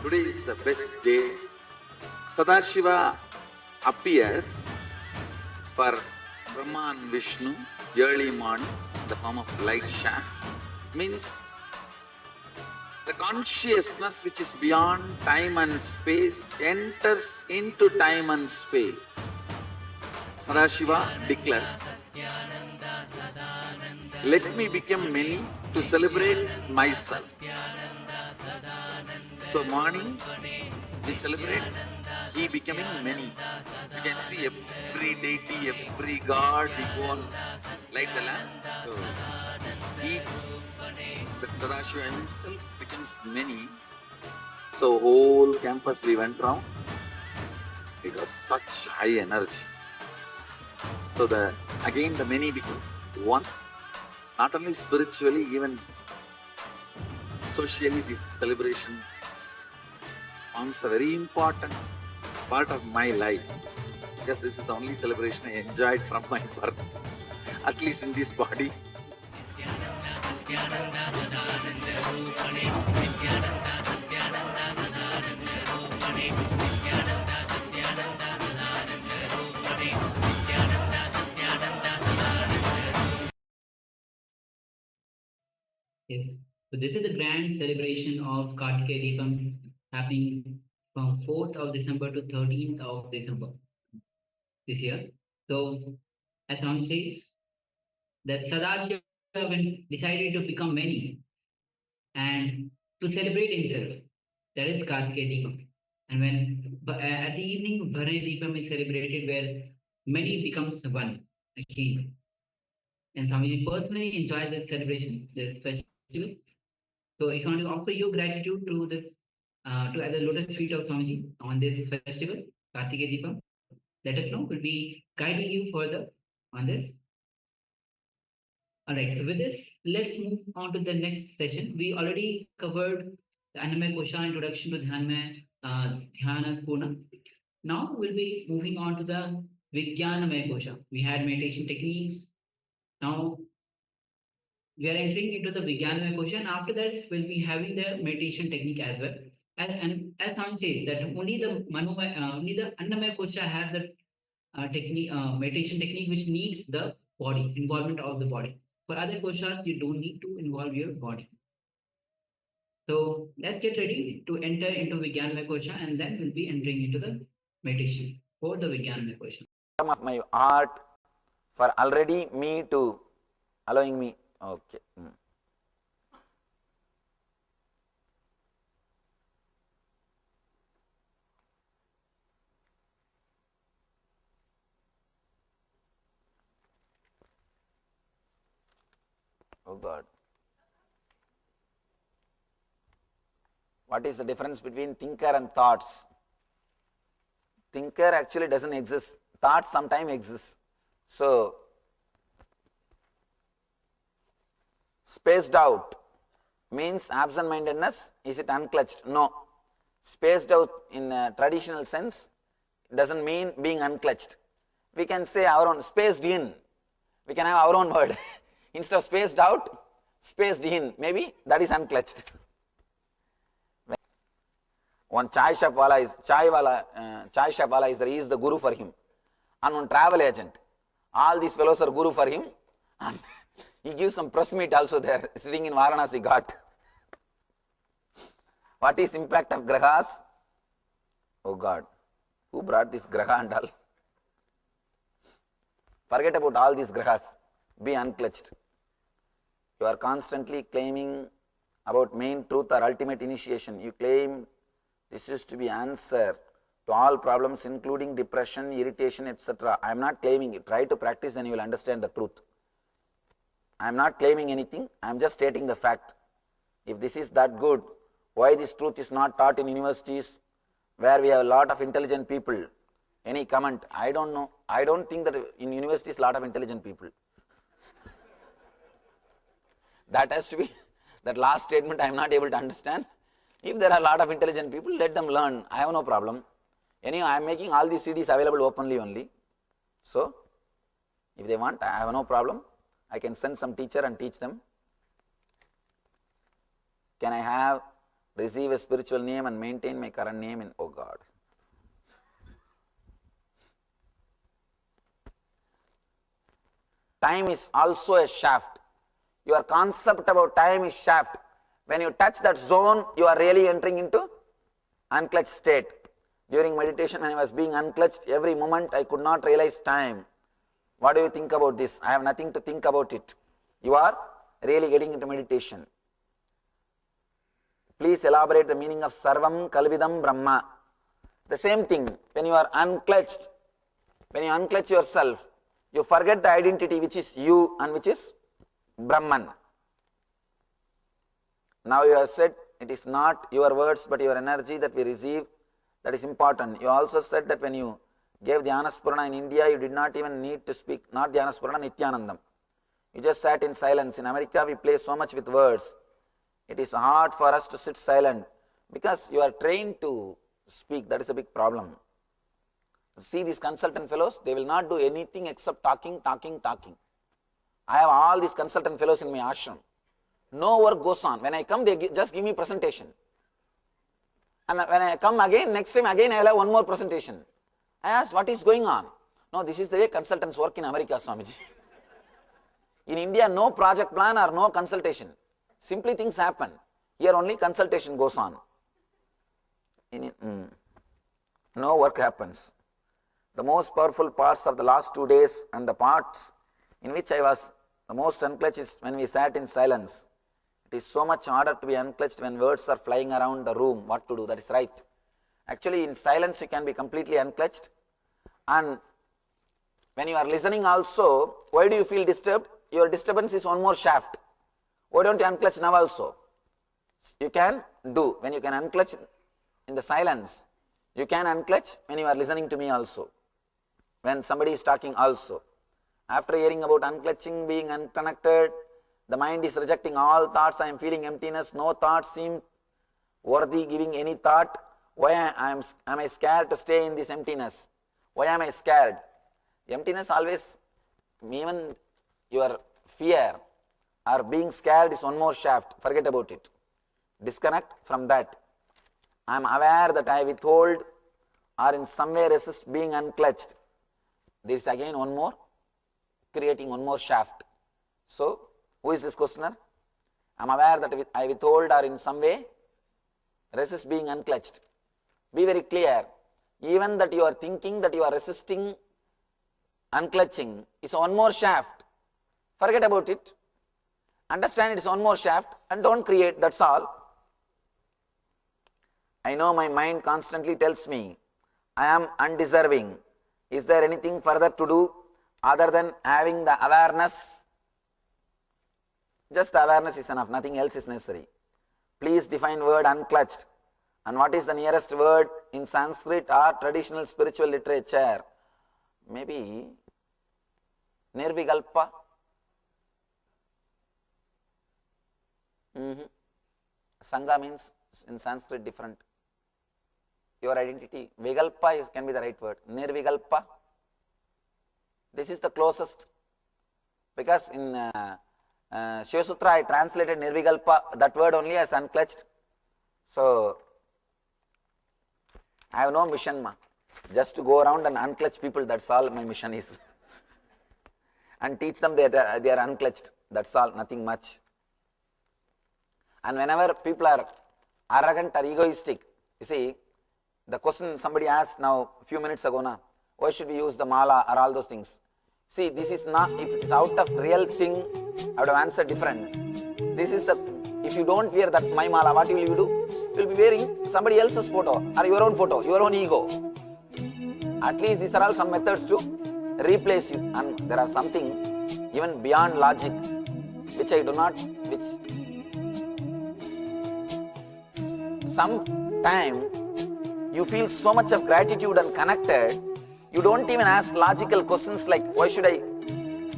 Today is the best day. Sadashiva appears for Brahma and Vishnu early morning in the form of light shaft. Means the consciousness which is beyond time and space enters into time and space. Sadashiva declares, let me become many to celebrate myself. So morning we celebrate he becoming many. You can see every deity, every god, we go on light the lamp. So each, the Sadashiva himself becomes many. So whole campus we went round. It was such high energy. So again the many becomes one. Not only spiritually, even socially, this celebration forms a very important part of my life, because this is the only celebration I enjoyed from my birth, at least in this body. Yes. So this is the grand celebration of Kartikeya Deepam happening from 4th of December to 13th of December this year. So as Swami says, that Sadashiva decided to become many and to celebrate himself. That is Kartikeya Deepam. And when at the evening Bharani Deepam is celebrated, where many becomes one again. And Swami personally enjoyed this celebration, this festival. So if you want to offer your gratitude to this, to at the lotus feet of Swamiji on this festival, Kartikeya Deepam, let us know. We'll be guiding you further on this. Alright, so with this, let's move on to the next session. We already covered the Annamaya Kosha, introduction to Dhyanmaya, Dhyana Purna. Now we'll be moving on to the Vijnanamaya Kosha. We had meditation techniques. Now we are entering into the Vijnanamaya Kosha, and after that we'll be having the meditation technique as well. And as Swami says that only the Annamaya Kosha has the technique, meditation technique which needs the body, involvement of the body. For other koshas, you don't need to involve your body. So let's get ready to enter into Vijnanamaya Kosha, and then we'll be entering into the meditation for the Vijnanamaya Kosha. Of my heart for already me to allowing me. Okay. Oh God. What is the difference between thinker and thoughts? Thinker actually doesn't exist. Thoughts sometimes exist. So, spaced out means absent-mindedness. Is it unclutched? No. Spaced out in a traditional sense doesn't mean being unclutched. We can say our own, spaced in. We can have our own word. Instead of spaced out, spaced in. Maybe that is unclutched. One chai shop wala is he is the guru for him. And one travel agent. All these fellows are guru for him. And he gives some press meet also there, sitting in Varanasi Ghat. What is impact of grahas? Oh God, who brought this graha and all? Forget about all these grahas. Be unclutched. You are constantly claiming about main truth or ultimate initiation. You claim this is to be answer to all problems including depression, irritation, etc. I am not claiming it. Try to practice and you will understand the truth. I am not claiming anything. I am just stating the fact. If this is that good, why this truth is not taught in universities where we have a lot of intelligent people? Any comment? I don't know. I don't think that in universities a lot of intelligent people. That has to be, that last statement I am not able to understand. If there are a lot of intelligent people, let them learn. I have no problem. Anyhow, I am making all these CDs available openly only. So, if they want, I have no problem. I can send some teacher and teach them. Can I have receive a spiritual name and maintain my current name in, oh God. Time is also a shaft. Your concept about time is shaft. When you touch that zone, you are really entering into unclutched state. During meditation, when I was being unclutched, every moment I could not realize time. What do you think about this? I have nothing to think about it. You are really getting into meditation. Please elaborate the meaning of Sarvam Kalvidam Brahma. The same thing, when you are unclutched, when you unclutch yourself, you forget the identity which is you and which is Brahman. Now you have said it is not your words but your energy that we receive, that is important. You also said that when you gave Dhyanaspurana in India, you did not even need to speak, not Dhyanaspurana, Nithyanandam. You just sat in silence. In America, we play so much with words. It is hard for us to sit silent because you are trained to speak. That is a big problem. See these consultant fellows, they will not do anything except talking. I have all these consultant fellows in my ashram. No work goes on. When I come, they just give me presentation. And when I come again, next time again I will have one more presentation. I asked, what is going on? No, this is the way consultants work in America, Swamiji. In India, no project plan or no consultation. Simply things happen. Here only consultation goes on. No work happens. The most powerful parts of the last 2 days and the parts in which I was the most unclutched is when we sat in silence. It is so much harder to be unclutched when words are flying around the room. What to do? That is right. Actually, in silence, you can be completely unclutched. And when you are listening also, why do you feel disturbed? Your disturbance is one more shaft. Why don't you unclutch now also? You can do. When you can unclutch in the silence, you can unclutch when you are listening to me also. When somebody is talking also. After hearing about unclutching, being unconnected, the mind is rejecting all thoughts. I am feeling emptiness. No thoughts seem worthy giving any thought. Why am I scared to stay in this emptiness? Why am I scared? Emptiness always, even your fear or being scared is one more shaft. Forget about it. Disconnect from that. I am aware that I withhold or in some way resist being unclutched. This is again one more, creating one more shaft. So, who is this questioner? I am aware that I withhold or in some way resist being unclutched. Be very clear. Even that you are thinking that you are resisting unclutching is one more shaft. Forget about it. Understand it is one more shaft and don't create, that's all. I know my mind constantly tells me I am undeserving. Is there anything further to do other than having the awareness? Just the awareness is enough, nothing else is necessary. Please define word unclutched. And what is the nearest word in Sanskrit or traditional spiritual literature? Maybe Nirvikalpa. Sangha means in Sanskrit different. Your identity. Vikalpa can be the right word. Nirvikalpa. This is the closest. Because in Shiva Sutra I translated Nirvikalpa, that word only as unclutched. So, I have no mission, just to go around and unclutch people, that's all my mission is. And teach them that they are unclutched, that's all, nothing much. And whenever people are arrogant or egoistic, you see, the question somebody asked now, a few minutes ago, why should we use the mala or all those things? See, this is not, if it is out of real thing, I would have answered different. This is the, if you don't wear that my mala, what will you do? You will be wearing somebody else's photo or your own photo, your own ego. At least these are all some methods to replace you. And there are something even beyond logic, which I do not, which sometime you feel so much of gratitude and connected, you don't even ask logical questions like, why should I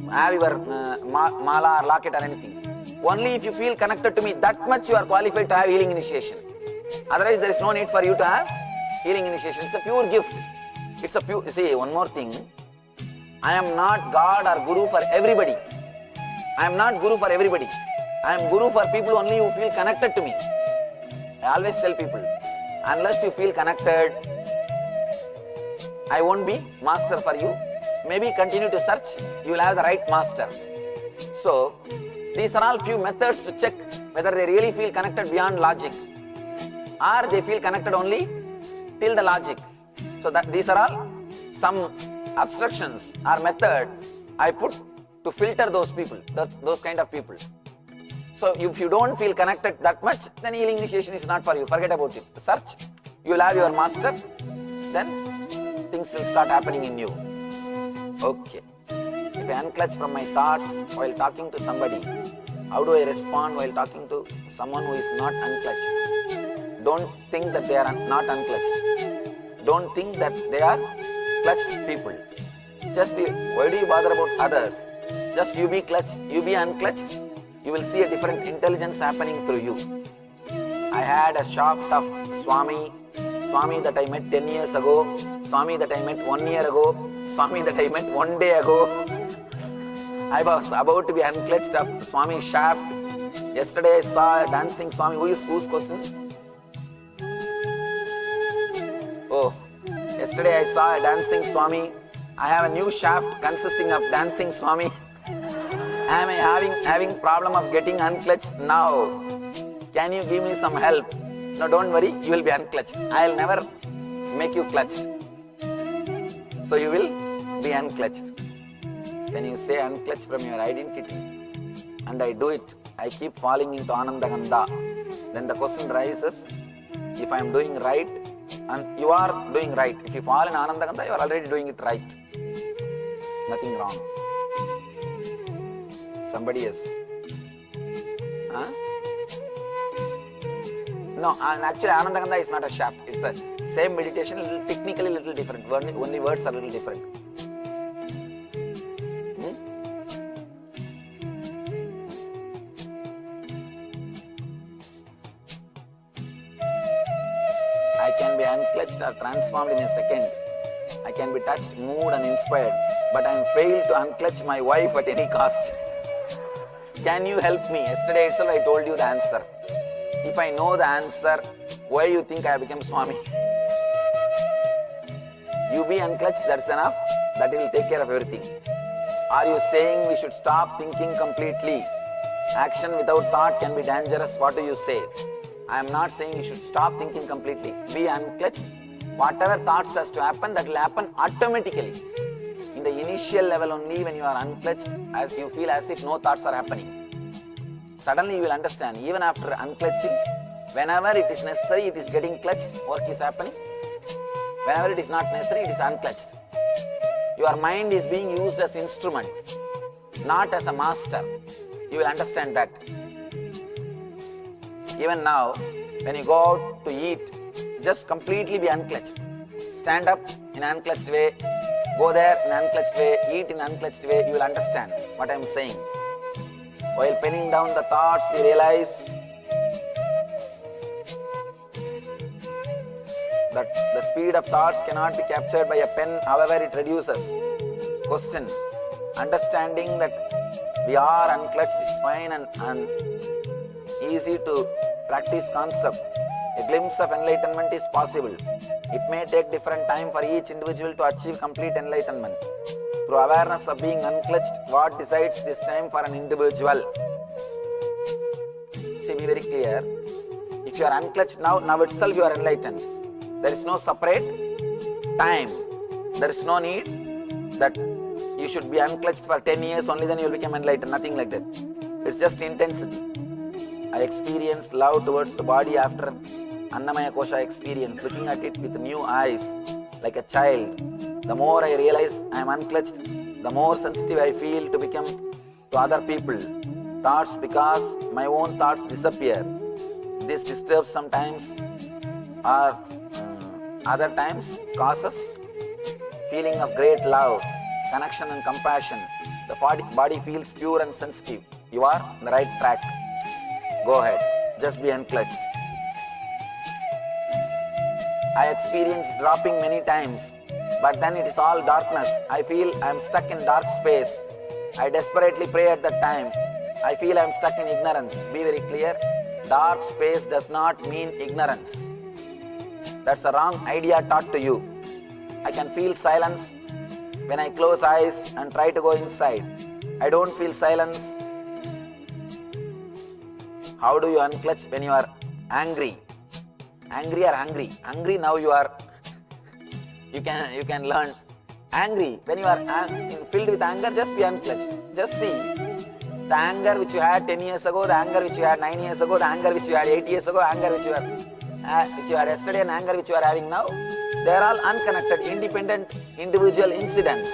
have your mala or locket or anything. Only if you feel connected to me, that much you are qualified to have healing initiation. Otherwise, there is no need for you to have healing initiation. It's a pure gift. It's a pure, see, one more thing. I am not God or Guru for everybody. I am not Guru for everybody. I am Guru for people only who feel connected to me. I always tell people, unless you feel connected, I won't be master for you. Maybe continue to search, you will have the right master. So, these are all few methods to check whether they really feel connected beyond logic or they feel connected only till the logic. So that these are all some abstractions or method I put to filter those people, those kind of people. So if you don't feel connected that much, then healing initiation is not for you. Forget about it. Search, you will have your master, then things will start happening in you. Okay. If I unclutch from my thoughts while talking to somebody, how do I respond while talking to someone who is not unclutched? Don't think that they are not unclutched. Don't think that they are clutched people. Just be, why do you bother about others? Just you be clutched, you be unclutched, you will see a different intelligence happening through you. I had a shaft of Swami that I met 10 years ago, Swami that I met 1 year ago, Swami that I met 1 day ago. I was about to be unclutched of Swami shaft. Yesterday I saw a dancing Swami. Whose question? Oh, yesterday I saw a dancing Swami. I have a new shaft consisting of dancing Swami. Am I having problem of getting unclutched now? Can you give me some help? No, don't worry, you will be unclutched. I will never make you clutched. So you will be unclutched. When you say unclutched from your identity, and I do it, I keep falling into Anandaganda, then the question rises, if I am doing right, and you are doing right. If you fall in Anandaganda, you are already doing it right. Nothing wrong. Somebody else. Huh? No, actually Anandaganda is not a shaft. It's a same meditation, technically a little different. Only words are a little different. I can be unclutched or transformed in a second. I can be touched, moved and inspired. But I am failed to unclutch my wife at any cost. Can you help me? Yesterday itself I told you the answer. If I know the answer, why you think I have become Swami? You be unclutched, that's enough. That will take care of everything. Are you saying we should stop thinking completely? Action without thought can be dangerous. What do you say? I am not saying you should stop thinking completely. Be unclutched. Whatever thoughts has to happen, that will happen automatically. In the initial level only, when you are unclutched, as you feel as if no thoughts are happening. Suddenly you will understand, even after unclutching, whenever it is necessary, it is getting clutched, work is happening. Whenever it is not necessary, it is unclutched. Your mind is being used as instrument, not as a master. You will understand that. Even now, when you go out to eat, just completely be unclutched. Stand up in an unclutched way, go there in an unclutched way, eat in an unclutched way, you will understand what I am saying. While penning down the thoughts, we realize that the speed of thoughts cannot be captured by a pen, however it reduces. Question. Understanding that we are unclutched is fine and easy to practice concept. A glimpse of enlightenment is possible. It may take different time for each individual to achieve complete enlightenment. Through awareness of being unclutched, what decides this time for an individual? See, be very clear. If you are unclutched now itself you are enlightened. There is no separate time. There is no need that you should be unclutched for 10 years, only then you will become enlightened. Nothing like that. It's just intensity. I experienced love towards the body after Annamaya Kosha experience, looking at it with new eyes, like a child. The more I realize I am unclutched, the more sensitive I feel to become to other people. Thoughts, because my own thoughts disappear. This disturbs sometimes or other times causes feeling of great love, connection and compassion. The body feels pure and sensitive. You are on the right track. Go ahead. Just be unclutched. I experienced dropping many times, but then it is all darkness. I feel I am stuck in dark space. I desperately pray at that time. I feel I am stuck in ignorance. Be very clear. Dark space does not mean ignorance. That's a wrong idea taught to you. I can feel silence when I close eyes and try to go inside. I don't feel silence. How do you unclutch when you are angry? Angry or hungry? Hungry now you are. You can learn. Angry, when you are filled with anger, just be unclutched. Just see the anger which you had 10 years ago, the anger which you had 9 years ago, the anger which you had 8 years ago, anger which you had yesterday, and anger which you are having now. They are all unconnected, independent, individual incidents.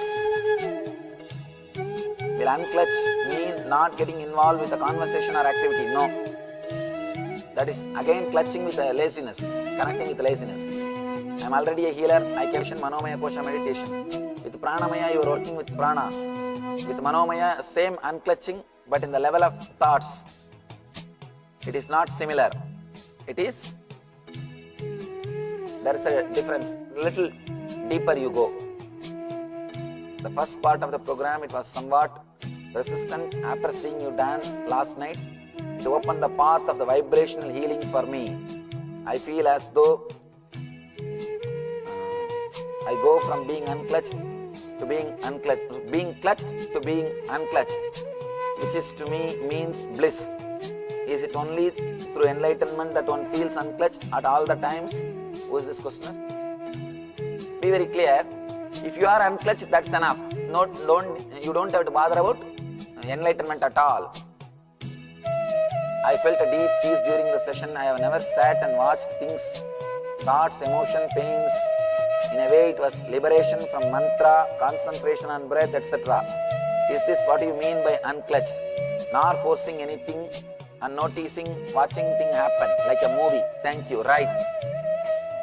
Will unclutch mean not getting involved with a conversation or activity? No. That is again clutching with laziness, connecting with laziness. I am already a healer. I can mention Manomaya Kosha meditation. With Pranamaya, you are working with Prana. With Manomaya, same unclutching, but in the level of thoughts. It is not similar. It is, there is a difference. Little deeper you go. The first part of the program, it was somewhat resistant. After seeing you dance last night, it opened the path of the vibrational healing for me. I feel as though I go from being unclutched to being unclutched, being clutched to being unclutched, which is to me means bliss. Is it only through enlightenment that one feels unclutched at all the times? Who is this questioner? Be very clear. If you are unclutched, that's enough. You don't have to bother about enlightenment at all. I felt a deep peace during the session. I have never sat and watched things, thoughts, emotion, pains. In a way, it was liberation from mantra, concentration on breath, etc. Is this what you mean by unclutched? Not forcing anything and noticing, watching things happen like a movie. Thank you. Right.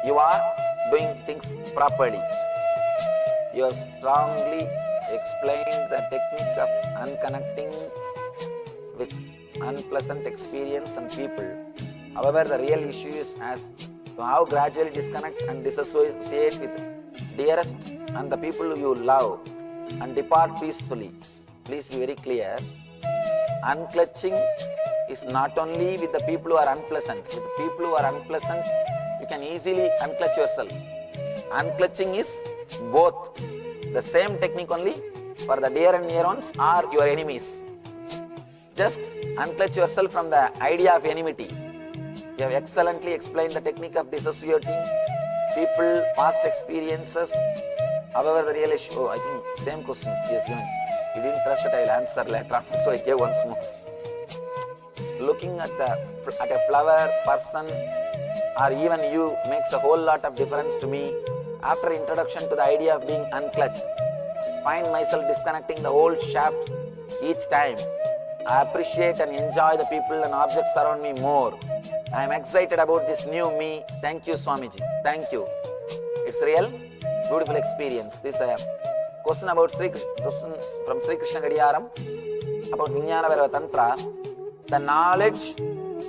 You are doing things properly. You have strongly explained the technique of unconnecting with unpleasant experience and people. However, the real issue is as to how gradually disconnect and disassociate with dearest and the people you love and depart peacefully. Please be very clear. Unclutching is not only with the people who are unpleasant. With the people who are unpleasant, you can easily unclutch yourself. Unclutching is both. The same technique only for the dear and near ones or your enemies. Just unclutch yourself from the idea of enmity. You have excellently explained the technique of dissociating people, past experiences. However, the real issue, I think same question he is given. You didn't trust that I will answer later on, so I gave once more. Looking at a flower, person, or even you makes a whole lot of difference to me. After introduction to the idea of being unclutched, find myself disconnecting the old shaft each time. I appreciate and enjoy the people and objects around me more. I am excited about this new me. Thank you, Swamiji. Thank you. It's real, beautiful experience. This question about question from Sri Krishna Gadiyaram about Vijnana Vairava Tantra. The knowledge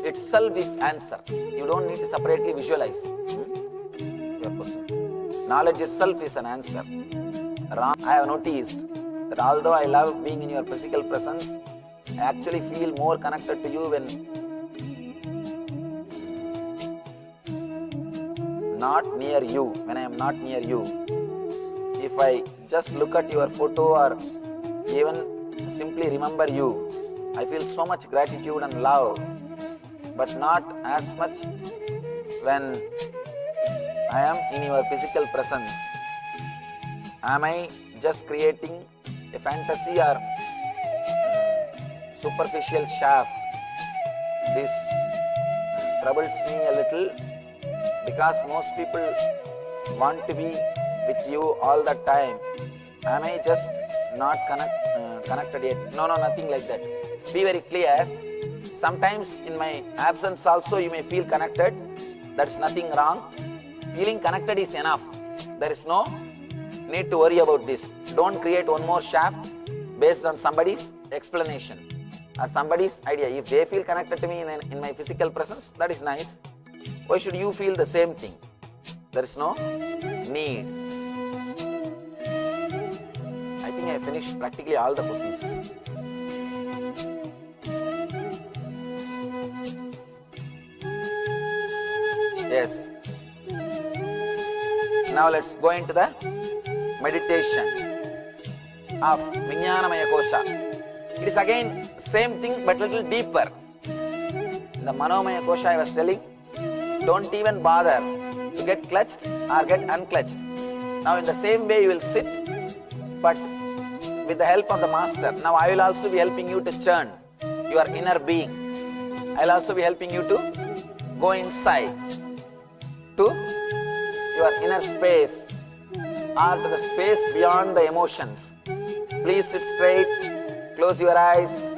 itself is answer. You don't need to separately visualize your question. Knowledge itself is an answer. I have noticed that although I love being in your physical presence, I actually feel more connected to you when not near you, when I am not near you. If I just look at your photo or even simply remember you, I feel so much gratitude and love, but not as much when I am in your physical presence. Am I just creating a fantasy or superficial shaft? This troubles me a little because most people want to be with you all the time. Am I just not connected yet? No, nothing like that. Be very clear. Sometimes in my absence also you may feel connected. That's nothing wrong. Feeling connected is enough. There is no need to worry about this. Don't create one more shaft based on somebody's explanation or somebody's idea. If they feel connected to me in my physical presence, that is nice. Why should you feel the same thing? There is no need. I think I finished practically all the questions. Now let's go into the meditation of Vijnanamaya Kosha. It is again same thing but little deeper. The Manomaya Kosha I was telling, don't even bother to get clutched or get unclutched. Now in the same way you will sit, but with the help of the master. Now I will also be helping you to churn your inner being. I will also be helping you to go inside to your inner space or to the space beyond the emotions. Please sit straight, close your eyes.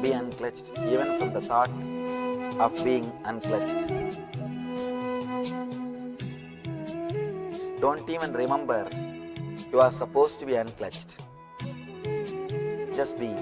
Be unclutched, even from the thought of being unclutched. Don't even remember you are supposed to be unclutched. Just be.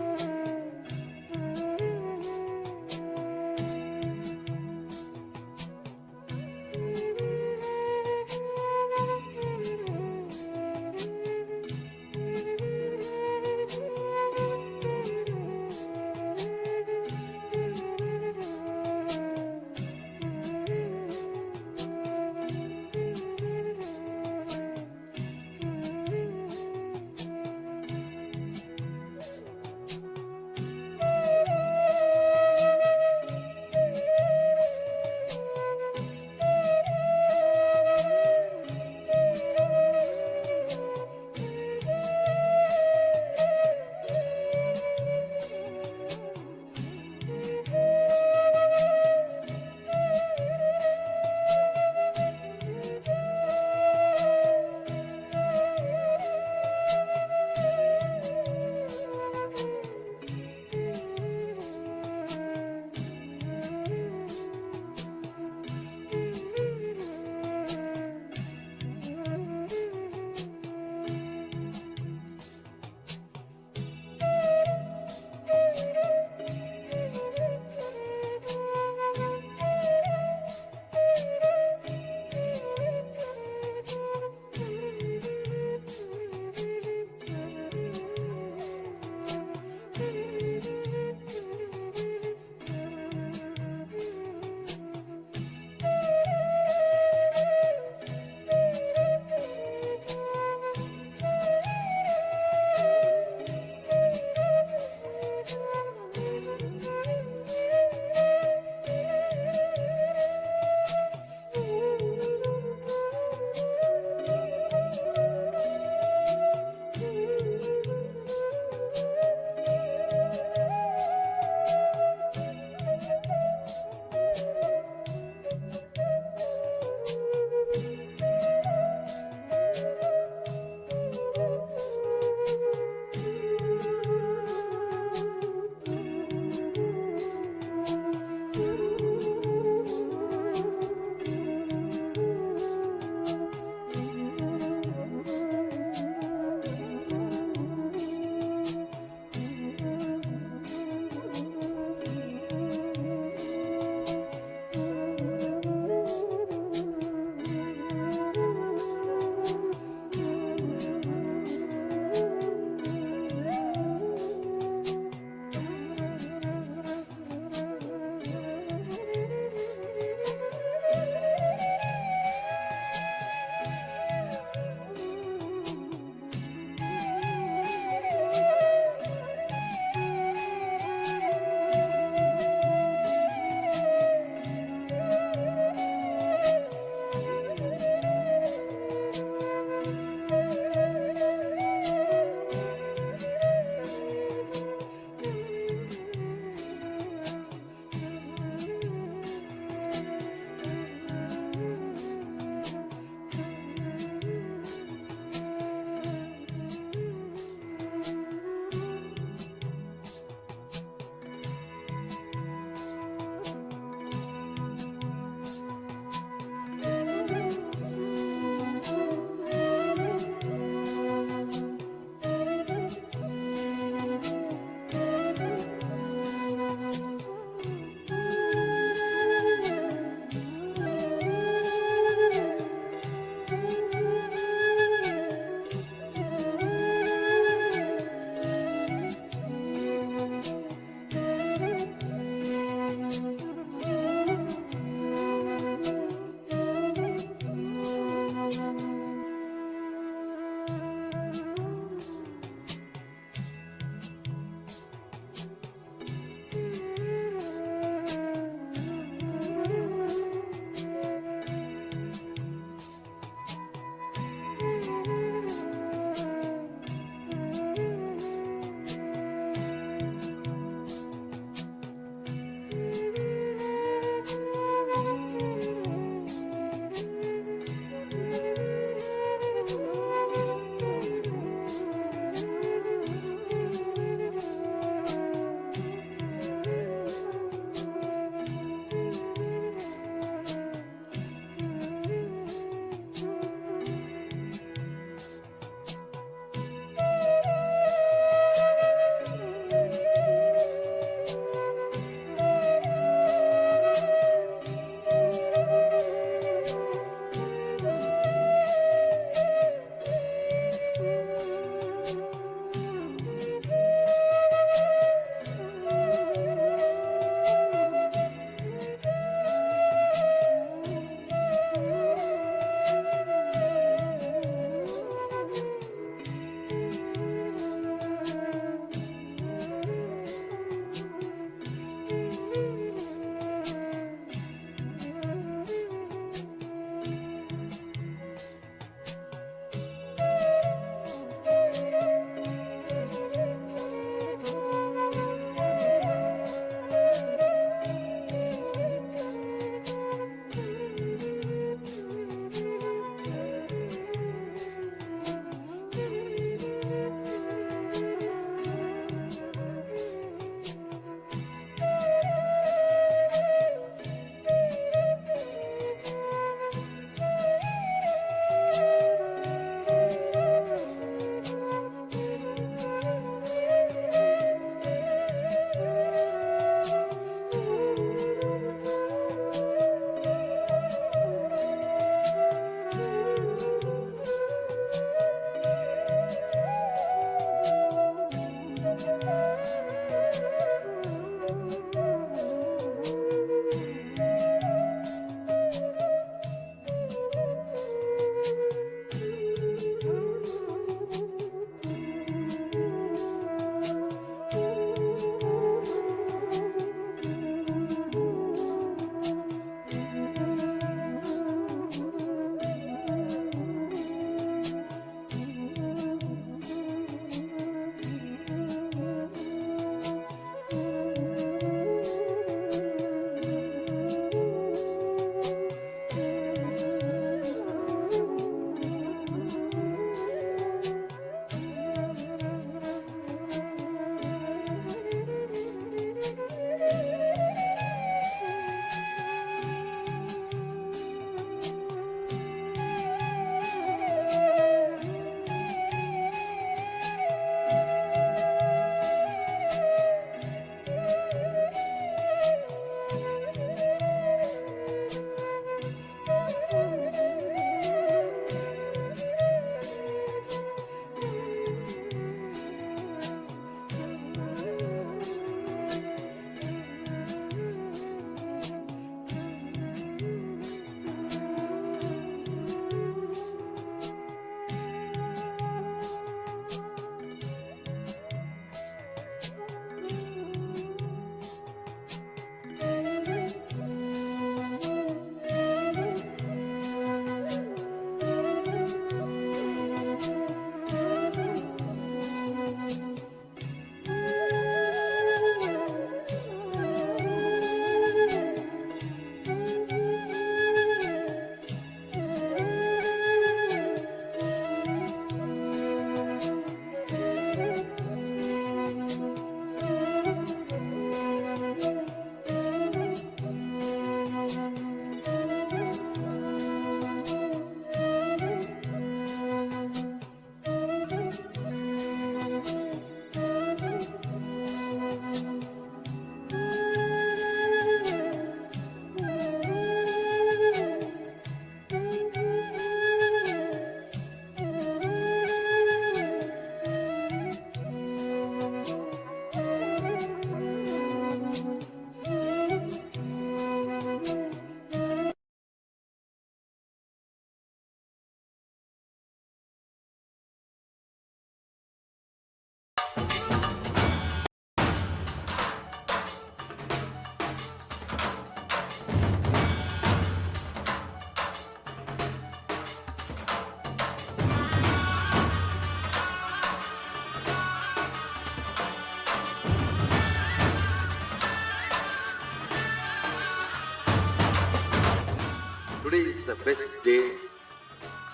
the best day.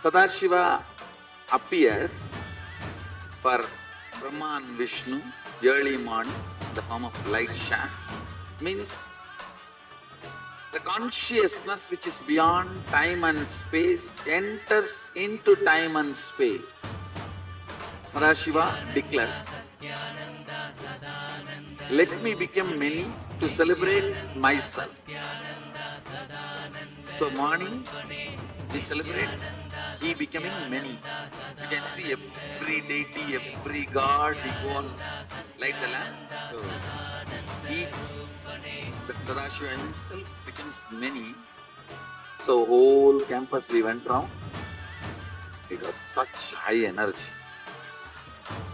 Sadashiva appears for Brahma and Vishnu early morning in the form of light shaft. Means the consciousness which is beyond time and space enters into time and space. Sadashiva declares, let me become many to celebrate myself. So morning we celebrate he becoming many. You can see every deity, every god, we go and light the lamp. So each, the Sadashiva himself becomes many. So whole campus we went round. It was such high energy.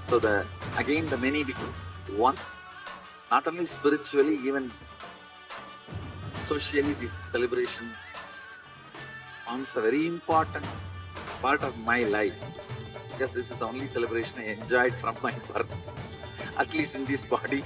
So again the many becomes one. Not only spiritually, even socially, this celebration forms a very important part of my life. Because this is the only celebration I enjoyed from my birth, at least in this body.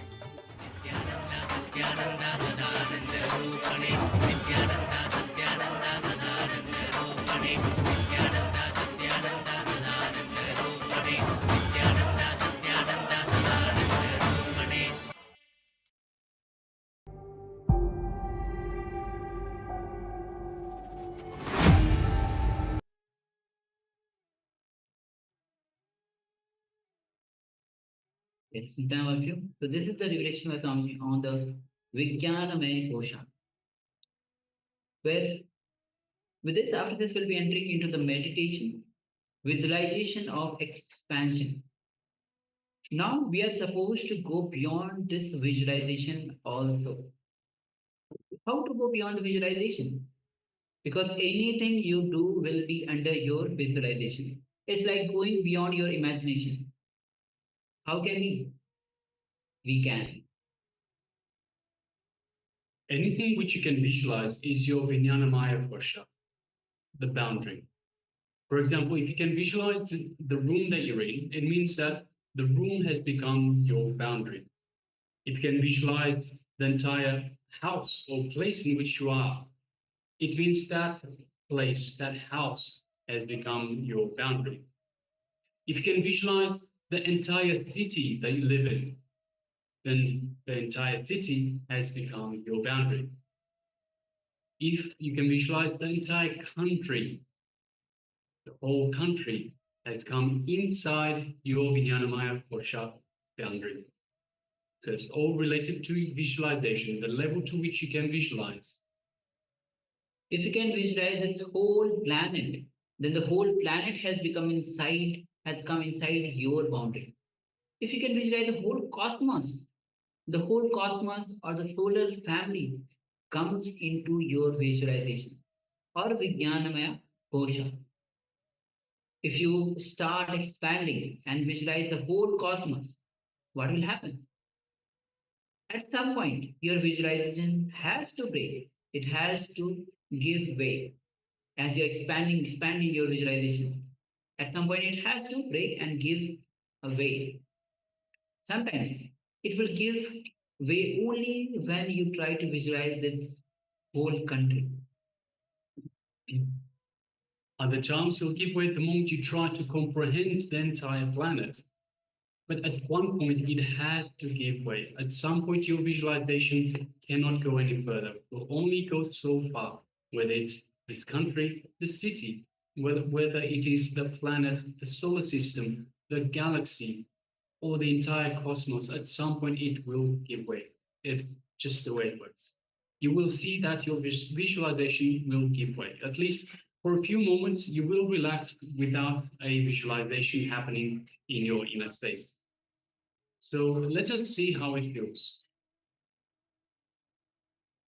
Yes, in time of you. So this is the revelation on the Vijnanamaya Kosha, where with this, after this, we'll be entering into the meditation, visualization of expansion. Now we are supposed to go beyond this visualization also. How to go beyond the visualization? Because anything you do will be under your visualization. It's like going beyond your imagination. How can we? We can. Anything which you can visualize is your Vijnanamaya Kosha, the boundary. For example, if you can visualize the room that you're in, it means that the room has become your boundary. If you can visualize the entire house or place in which you are, it means that place, that house, has become your boundary. If you can visualize the entire city that you live in, then the entire city has become your boundary. If you can visualize the entire country, the whole country has come inside your Vijnanamaya Kosha boundary. So it's all related to visualization, the level to which you can visualize. If you can visualize this whole planet, then the whole planet has come inside your boundary. If you can visualize the whole cosmos or the solar family comes into your visualization or Vijnanamaya Kosha. If you start expanding and visualize the whole cosmos, what will happen? At some point, your visualization has to break. It has to give way. As you're expanding your visualization, at some point it has to break and give a way. Sometimes it will give way only when you try to visualize this whole country. Other times it'll give way the moment you try to comprehend the entire planet. But at one point it has to give way. At some point your visualization cannot go any further. It will only go so far, whether it's this country, the city, whether it is the planet, the solar system, the galaxy, or the entire cosmos. At some point it will give way. It's just the way it works. You will see that your visualization will give way. At least for a few moments, you will relax without a visualization happening in your inner space. So let us see how it feels.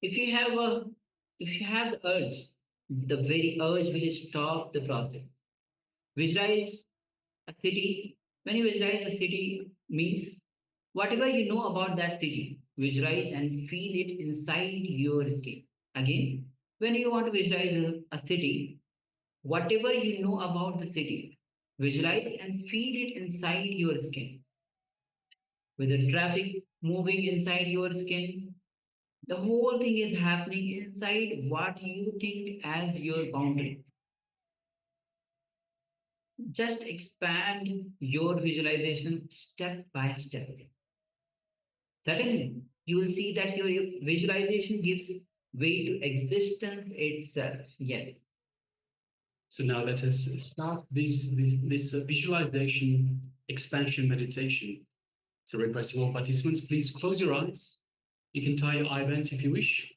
If you have the urge, the very urge will stop the process. Visualize a city. When you visualize a city means whatever you know about that city, visualize and feel it inside your skin. Again, when you want to visualize a city, whatever you know about the city, visualize and feel it inside your skin. With the traffic moving inside your skin, The whole thing is happening inside what you think as your boundary. Just expand your visualization step by step. Suddenly, you will see that your visualization gives way to existence itself. Yes. So now let us start this visualization expansion meditation. So requesting all participants, please close your eyes. You can tie your eye bands if you wish.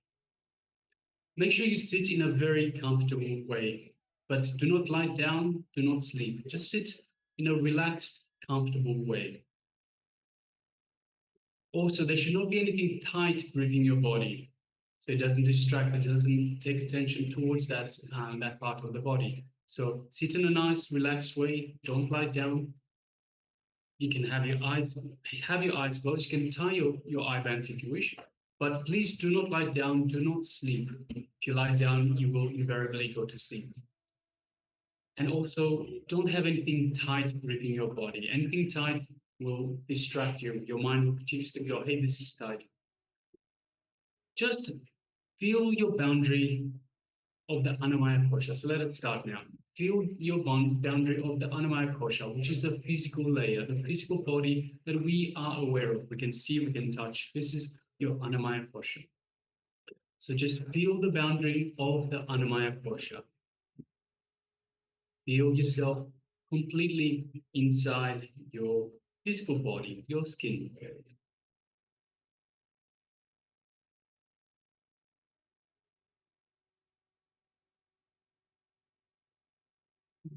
Make sure you sit in a very comfortable way, but do not lie down, do not sleep. Just sit in a relaxed, comfortable way. Also, there should not be anything tight gripping your body, so it doesn't distract, it doesn't take attention towards that part of the body. So sit in a nice, relaxed way. Don't lie down. You can have your eyes closed. You can tie your eye bands if you wish, but please do not lie down. Do not sleep. If you lie down, you will invariably go to sleep. And also, don't have anything tight gripping your body. Anything tight will distract you. Your mind will choose to go, hey, this is tight. Just feel your boundary of the Annamaya Kosha. So let us start now. Feel your boundary of the Annamaya Kosha, which is the physical layer, the physical body that we are aware of. We can see, we can touch. This is your Annamaya Kosha. So just feel the boundary of the Annamaya Kosha. Feel yourself completely inside your physical body, your skin.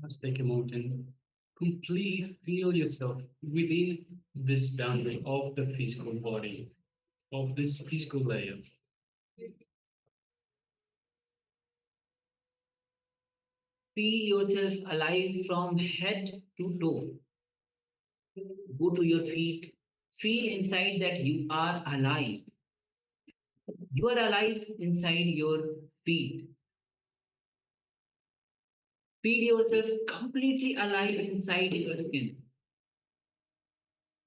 Just take a moment and completely feel yourself within this boundary of the physical body, of this physical layer. Feel yourself alive from head to toe. Go to your feet. Feel inside that you are alive. You are alive inside your feet. Feel yourself completely alive inside your skin.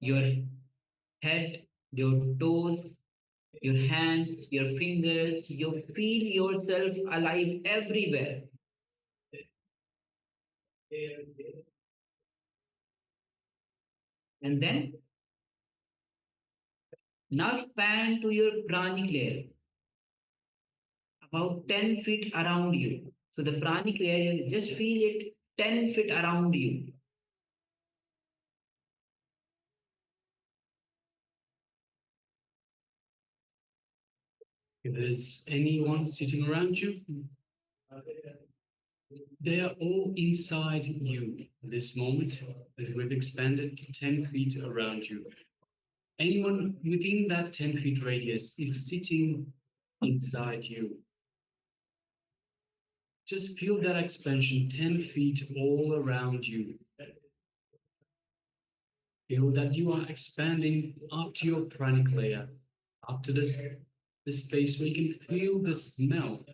Your head, your toes, your hands, your fingers. You feel yourself alive everywhere. And then now expand to your pranic layer, about 10 feet around you. So the pranic layer, just feel it 10 feet around you. If there's anyone sitting around you, they are all inside you at this moment, as we've expanded to 10 feet around you. Anyone within that 10 feet radius is sitting inside you. Just feel that expansion 10 feet all around you. Feel that you are expanding up to your pranic layer, up to this space where you can feel the smell.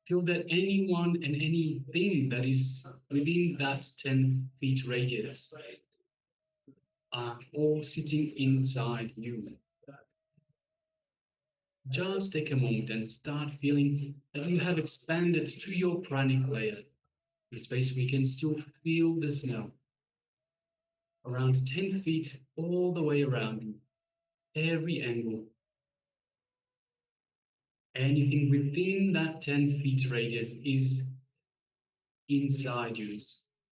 Feel that anyone and anything that is within that 10 feet radius are all sitting inside you. Just take a moment and start feeling that you have expanded to your pranic layer, the space we can still feel the smell. Around 10 feet all the way around you, every angle. Anything within that 10 feet radius is inside you,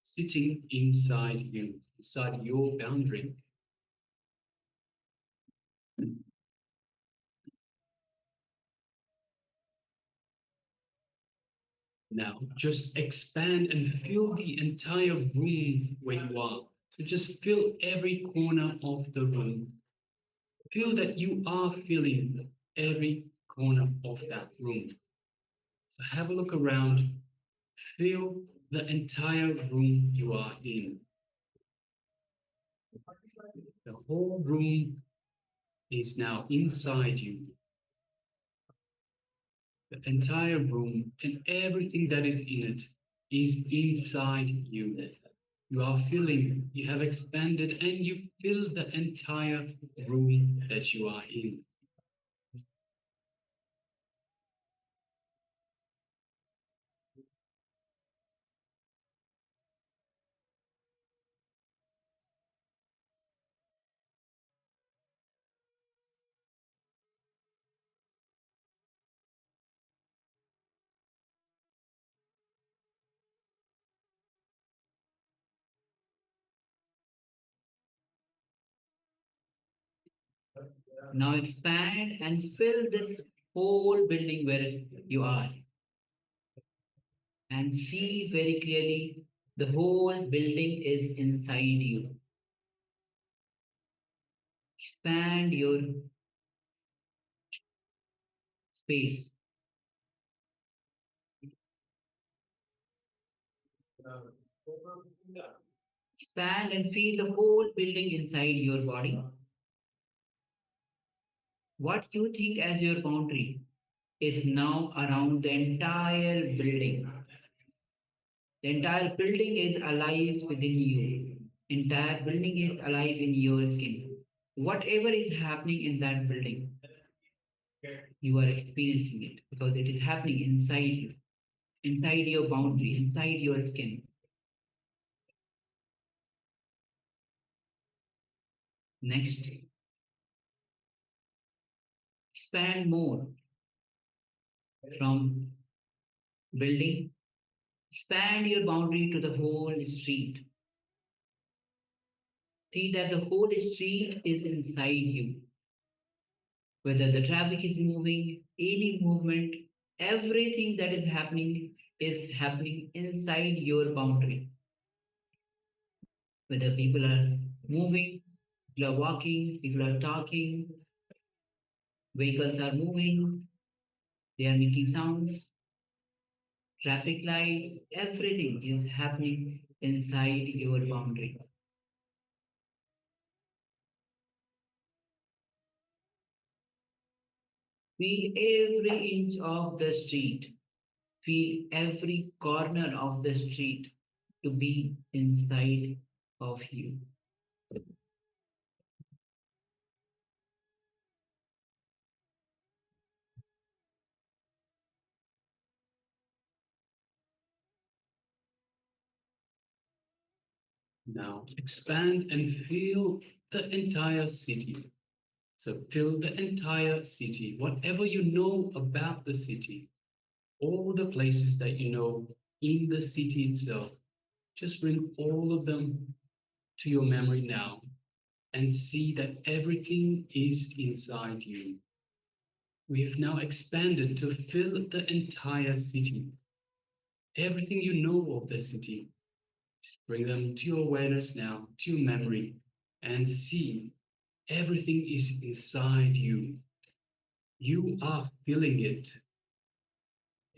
sitting inside you, inside your boundary. Now, just expand and fill the entire room where you are. So just fill every corner of the room. Feel that you are filling every corner of that room. So have a look around. Feel the entire room you are in. The whole room is now inside you. The entire room and everything that is in it is inside you. You are feeling, you have expanded and you fill the entire room that you are in. Now expand and fill this whole building where you are. And see very clearly the whole building is inside you. Expand your space. Expand and feel the whole building inside your body. What you think as your boundary is now around the entire building. The entire building is alive within you. Entire building is alive in your skin. Whatever is happening in that building, you are experiencing it because it is happening inside you, inside your boundary, inside your skin. Next, expand more from building. Expand your boundary to the whole street. See that the whole street is inside you. Whether the traffic is moving, any movement, everything that is happening inside your boundary. Whether people are moving, people are walking, people are talking, vehicles are moving, they are making sounds, traffic lights, everything is happening inside your boundary. Feel every inch of the street, feel every corner of the street to be inside of you. Now expand and feel the entire city. So feel the entire city, whatever you know about the city, all the places that you know in the city itself, just bring all of them to your memory now and see that everything is inside you. We have now expanded to fill the entire city. Everything you know of the city, just bring them to your awareness now, to your memory, and see everything is inside you. You are feeling it.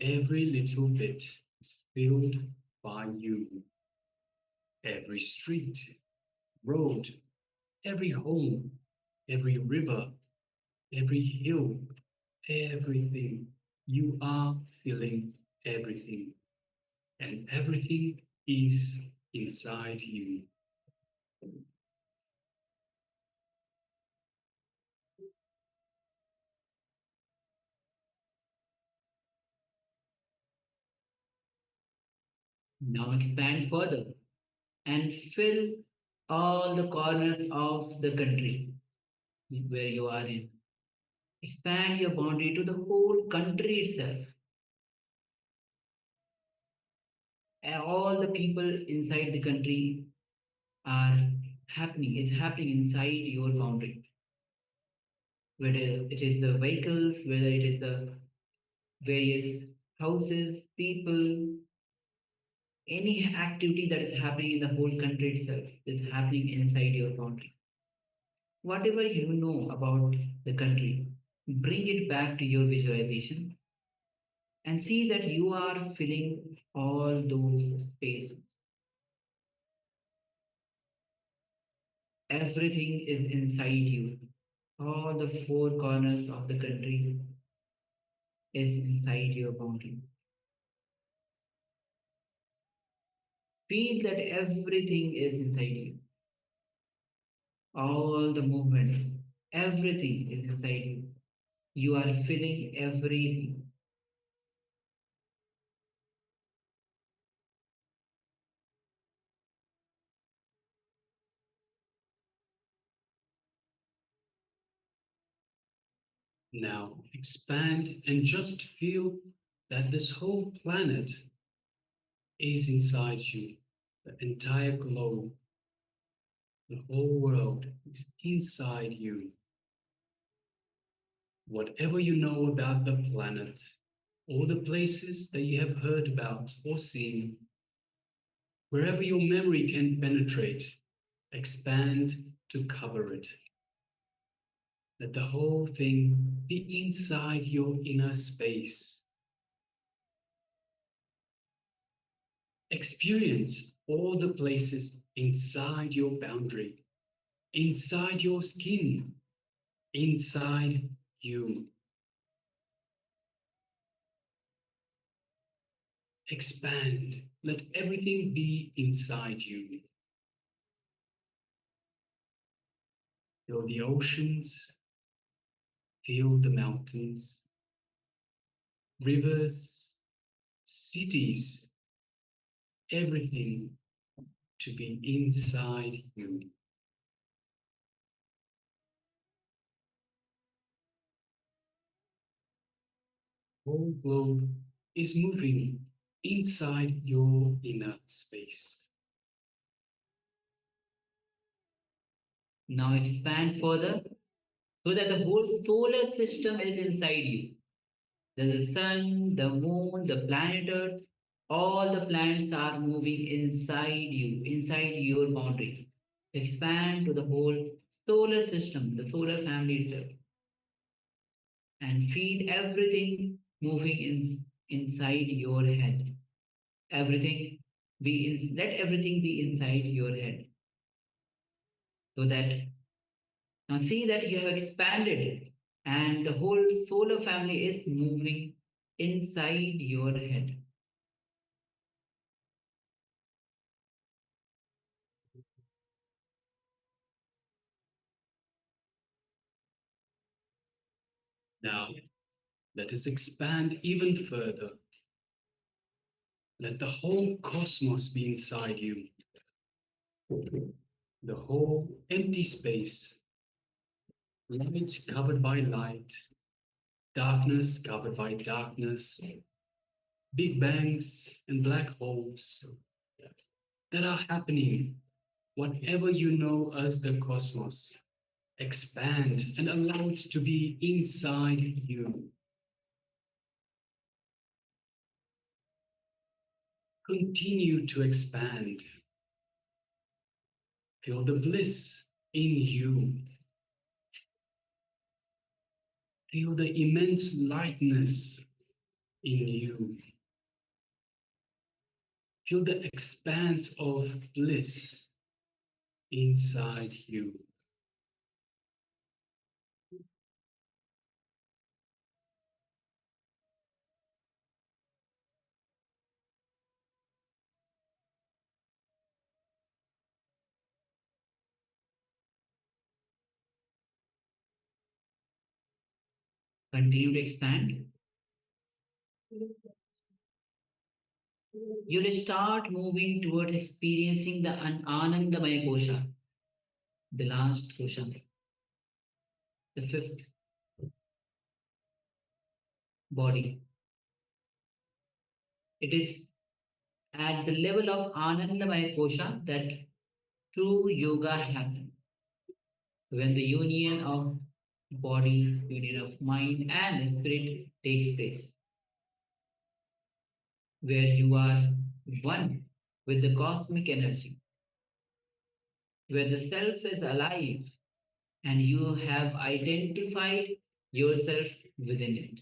Every little bit is filled by you. Every street, road, every home, every river, every hill, everything. You are feeling everything. And everything is inside you. Now expand further and fill all the corners of the country where you are in. Expand your boundary to the whole country itself. And all the people inside the country are happening. It's happening inside your boundary. Whether it is the vehicles, whether it is the various houses, people, any activity that is happening in the whole country itself is happening inside your boundary. Whatever you know about the country, bring it back to your visualization and see that you are filling all those spaces. Everything is inside you. All the four corners of the country is inside your boundary. Feel that everything is inside you. All the movements, everything is inside you. You are feeling everything. Now expand and just feel that this whole planet is inside you. The entire globe, the whole world is inside you. whatever you know about the planet, or the places that you have heard about or seen, wherever your memory can penetrate, expand to cover it. Let the whole thing be inside your inner space. Experience all the places inside your boundary, inside your skin, inside you. Expand. Let everything be inside you. Feel the oceans, feel the mountains, rivers, cities, everything to be inside you. Whole globe is moving inside your inner space. Now expand further so that the whole solar system is inside you. There's the sun, the moon, the planet Earth, all the planets are moving inside you, inside your boundary. Expand to the whole solar system, the solar family itself, and feed everything moving inside your head. Everything let everything be inside your head. So that now see that you have expanded and the whole solar family is moving inside your head. Now, let us expand even further. Let the whole cosmos be inside you. The whole empty space. Light covered by light. Darkness covered by darkness. Big bangs and black holes that are happening. Whatever you know as the cosmos, expand and allow it to be inside you. Continue to expand. Feel the bliss in you. Feel the immense lightness in you. Feel the expanse of bliss inside you. Continue to expand. You will start moving towards experiencing the Anandamaya Kosha, the last kosha, the fifth body. It is at the level of Anandamaya Kosha that true yoga happens. When the union of body, union of mind and spirit takes place, where you are one with the cosmic energy, where the self is alive and you have identified yourself within it.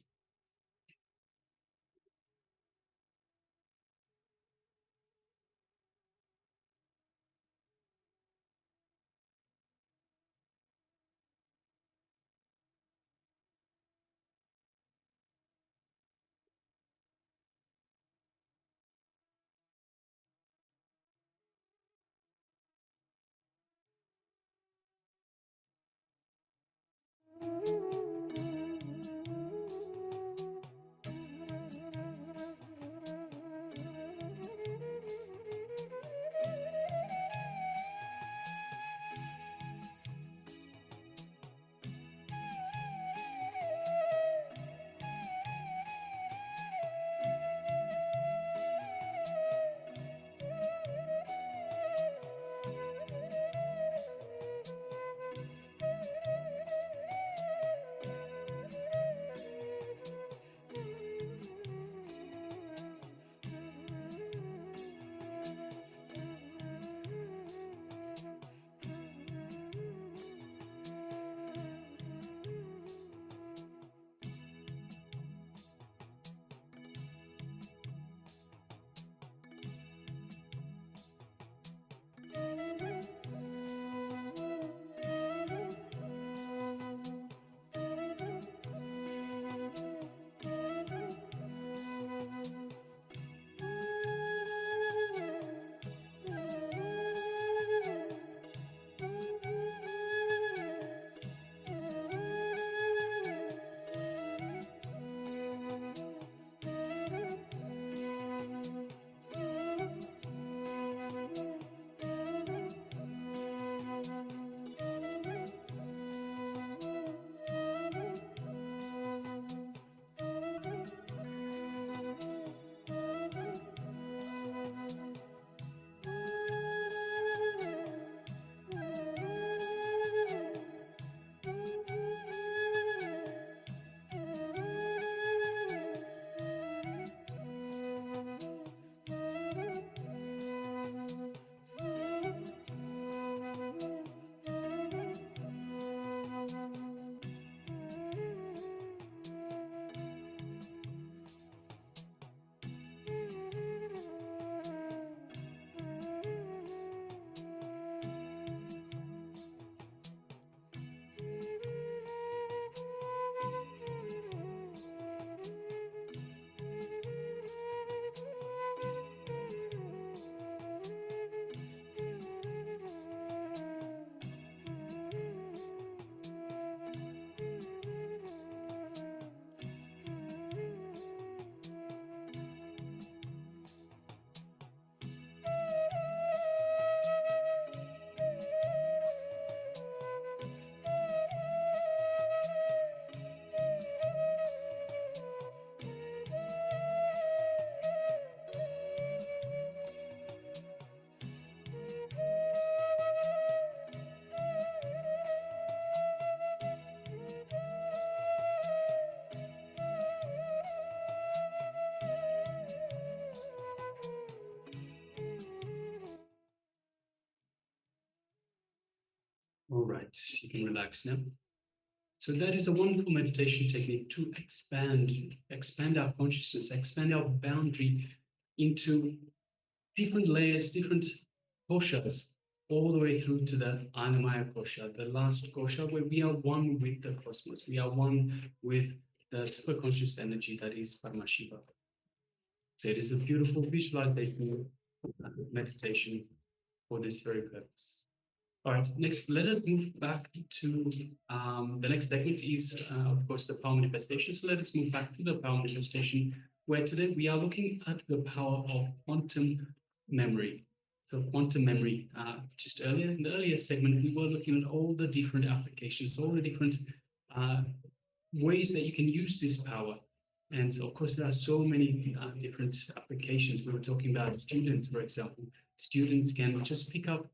All right, you can relax now. So that is a wonderful meditation technique to expand our consciousness, expand our boundary into different layers, different koshas, all the way through to the Anamaya kosha, the last kosha, where we are one with the cosmos. We are one with the superconscious energy that is Paramashiva. So it is a beautiful visualization meditation for this very purpose. All right, next, let us move back to the next segment is, of course, the power manifestation. So let us move back to the power manifestation, where today we are looking at the power of quantum memory. So quantum memory, just earlier, in the earlier segment, we were looking at all the different applications, all the different ways that you can use this power. And of course, there are so many different applications. We were talking about students, for example. Students can just pick up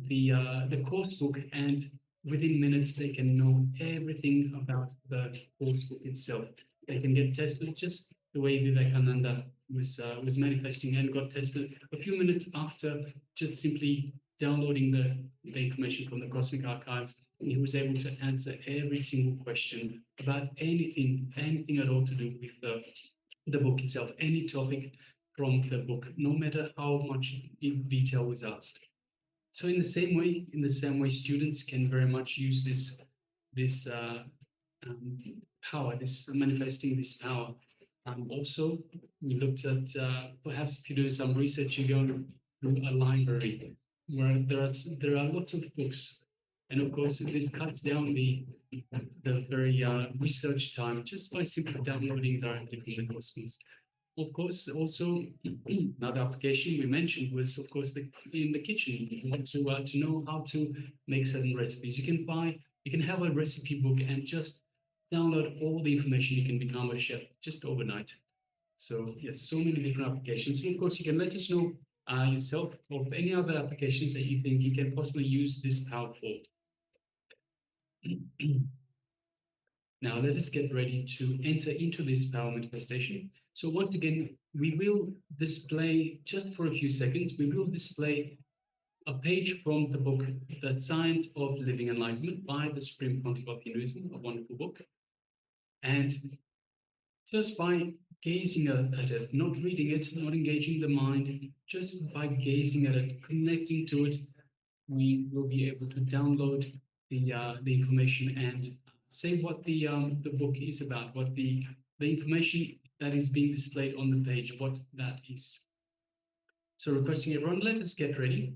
the course book, and within minutes they can know everything about the course book itself. They can get tested just the way Vivekananda was manifesting and got tested a few minutes after just simply downloading the information from the cosmic archives. And he was able to answer every single question about anything at all to do with the book itself, any topic from the book, no matter how much detail was asked. So in the same way, students can very much use this power, this manifesting this power. Also, we looked at perhaps if you do some research, you go to a library where there are lots of books, and of course this cuts down the very research time just by simply downloading directly from the cosmos. Of course, also another application we mentioned was, of course, in the kitchen. You want to know how to make certain recipes. You can have a recipe book and just download all the information. You can become a chef just overnight. So yes, so many different applications. And of course, you can let us know yourself of any other applications that you think you can possibly use this power for. Now let us get ready to enter into this power manifestation. So once again, we will display, just for a few seconds, we will display a page from the book, The Science of Living Enlightenment by the Supreme Pontiff of Hinduism, a wonderful book. And just by gazing at it, not reading it, not engaging the mind, just by gazing at it, connecting to it, we will be able to download the information and say what the book is about, what the information that is being displayed on the page, what that is. So requesting everyone, let us get ready.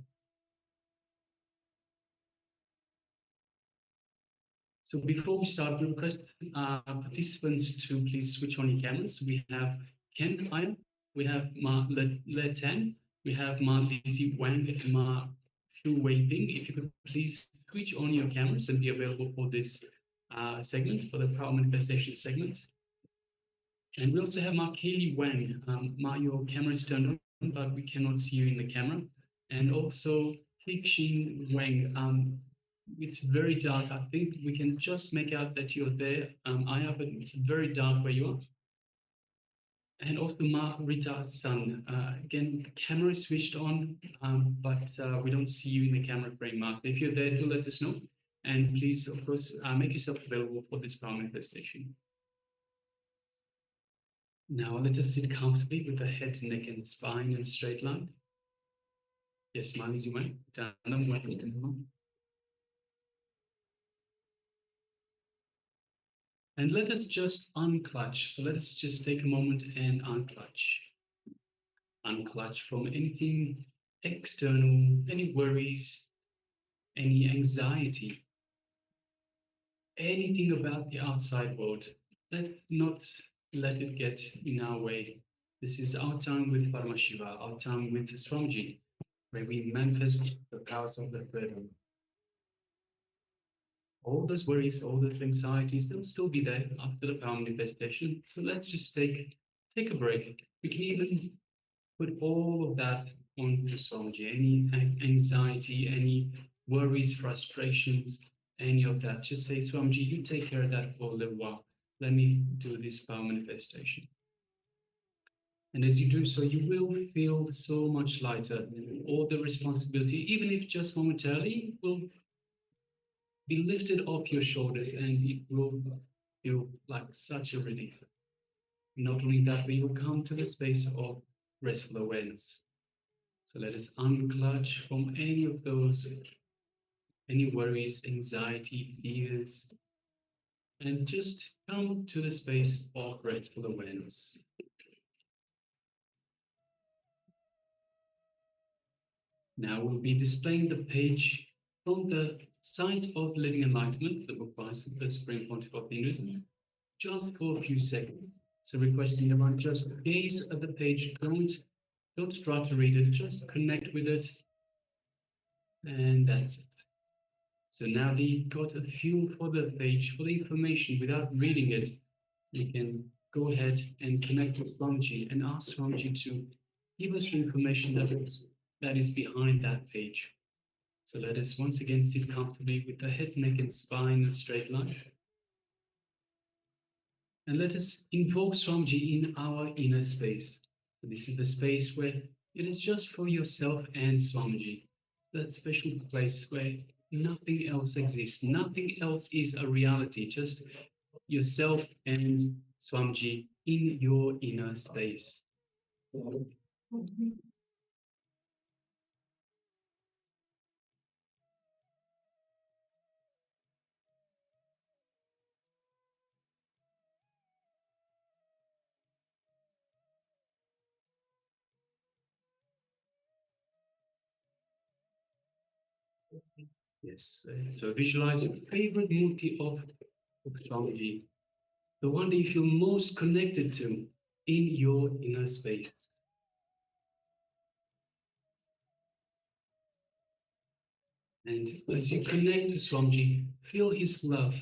So before we start, we request participants to please switch on your cameras. We have Ken Ian, we have Ma Le Tan, we have Ma Lizzie Wang, and Ma Shu Wei Ping. If you could please switch on your cameras and be available for this segment, for the power manifestation segment. And we also have Ma Kaylee Wang. Ma, your camera is turned on, but we cannot see you in the camera. And also Xin Wang. It's very dark. I think we can just make out that you're there, Aya, but it's very dark where you are. And also Ma Rita's son. Again, the camera is switched on, but we don't see you in the camera frame, Ma. So if you're there, do let us know. And please, of course, make yourself available for this power manifestation. Now let us sit comfortably with the head, neck, and spine in a straight line. Yes, Ma Lizzie Wang. And let us just unclutch. So let us just take a moment and unclutch. Unclutch from anything external, any worries, any anxiety, anything about the outside world. Let's not let it get in our way. This is our time with Paramashiva, our time with Swamiji, where we manifest the powers of the third eye. All those worries, all those anxieties, they'll still be there after the power manifestation. So let's just take a break. We can even put all of that onto Swamiji, any anxiety, any worries, frustrations, any of that. Just say, Swamiji, you take care of that for a little while. Let me do this power manifestation. And as you do so, you will feel so much lighter. All the responsibility, even if just momentarily, will be lifted off your shoulders, and it will feel like such a relief. Not only that, but you will come to the space of restful awareness. So let us unclutch from any of those, any worries, anxiety, fears, and just come to the space of restful awareness. Now we'll be displaying the page from the Science of Living Enlightenment, the book by the Supreme Pontiff of Hinduism, just for a few seconds. So requesting everyone just gaze at the page, don't try to read it, just connect with it, and that's it. So now that you've got a feel for the page, for the information without reading it, you can go ahead and connect with Swamiji and ask Swamiji to give us the information that is behind that page. So let us once again sit comfortably with the head, neck, and spine in a straight line. And let us invoke Swamiji in our inner space. So this is the space where it is just for yourself and Swamiji. That special place where nothing else exists. Nothing else is a reality, just yourself and Swamiji in your inner space. Yes, so visualize your favorite murti of Swamiji, the one that you feel most connected to in your inner space. And as you connect to Swamiji, feel his love,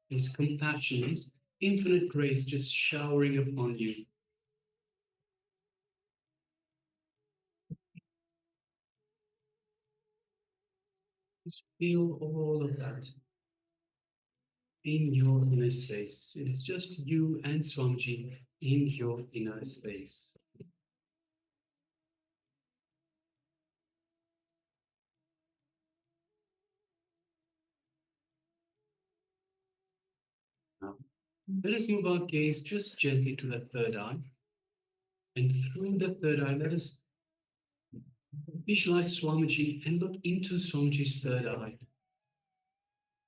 his compassion, his infinite grace just showering upon you. Just feel all of that in your inner space. It is just you and Swamiji in your inner space. Now, let us move our gaze just gently to the third eye. And through the third eye, let us visualize Swamiji and look into Swamiji's third eye.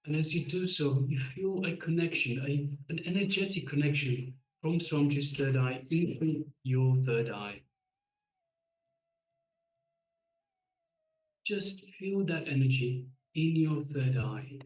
And as you do so, you feel a connection, an energetic connection from Swamiji's third eye into your third eye. Just feel that energy in your third eye.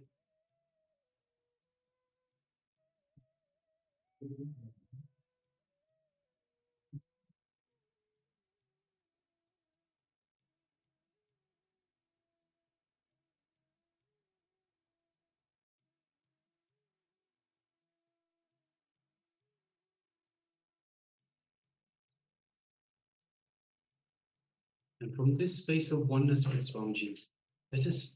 And from this space of oneness with Swamiji, let us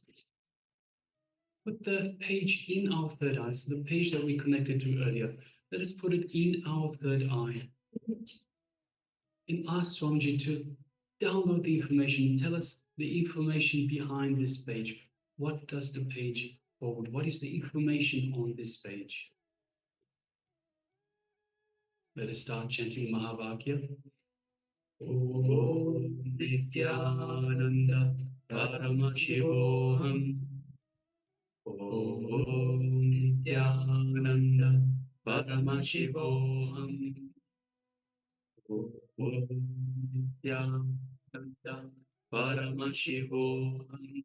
put the page in our third eye, so the page that we connected to earlier, let us put it in our third eye. And ask Swamiji to download the information, tell us the information behind this page. What does the page hold? What is the information on this page? Let us start chanting Mahavakya. Om Nithyananda Paramashivoham. Om Nithyananda Paramashivoham. Om Nithyananda Paramashivoham.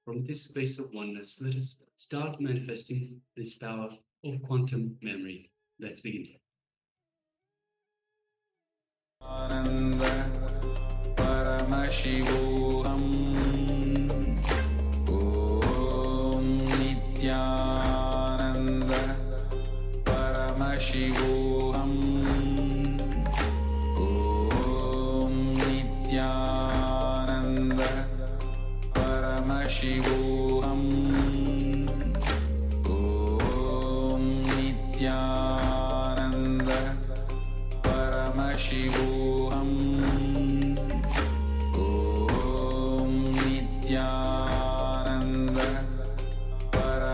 From this space of oneness, let us start manifesting this power of quantum memory. Let's begin. Ananda Paramashivoham. Om Nithyananda Paramashivoham. Om Nithyananda Paramashivoham. Om Nithyananda Paramashivoham. Om Nithyananda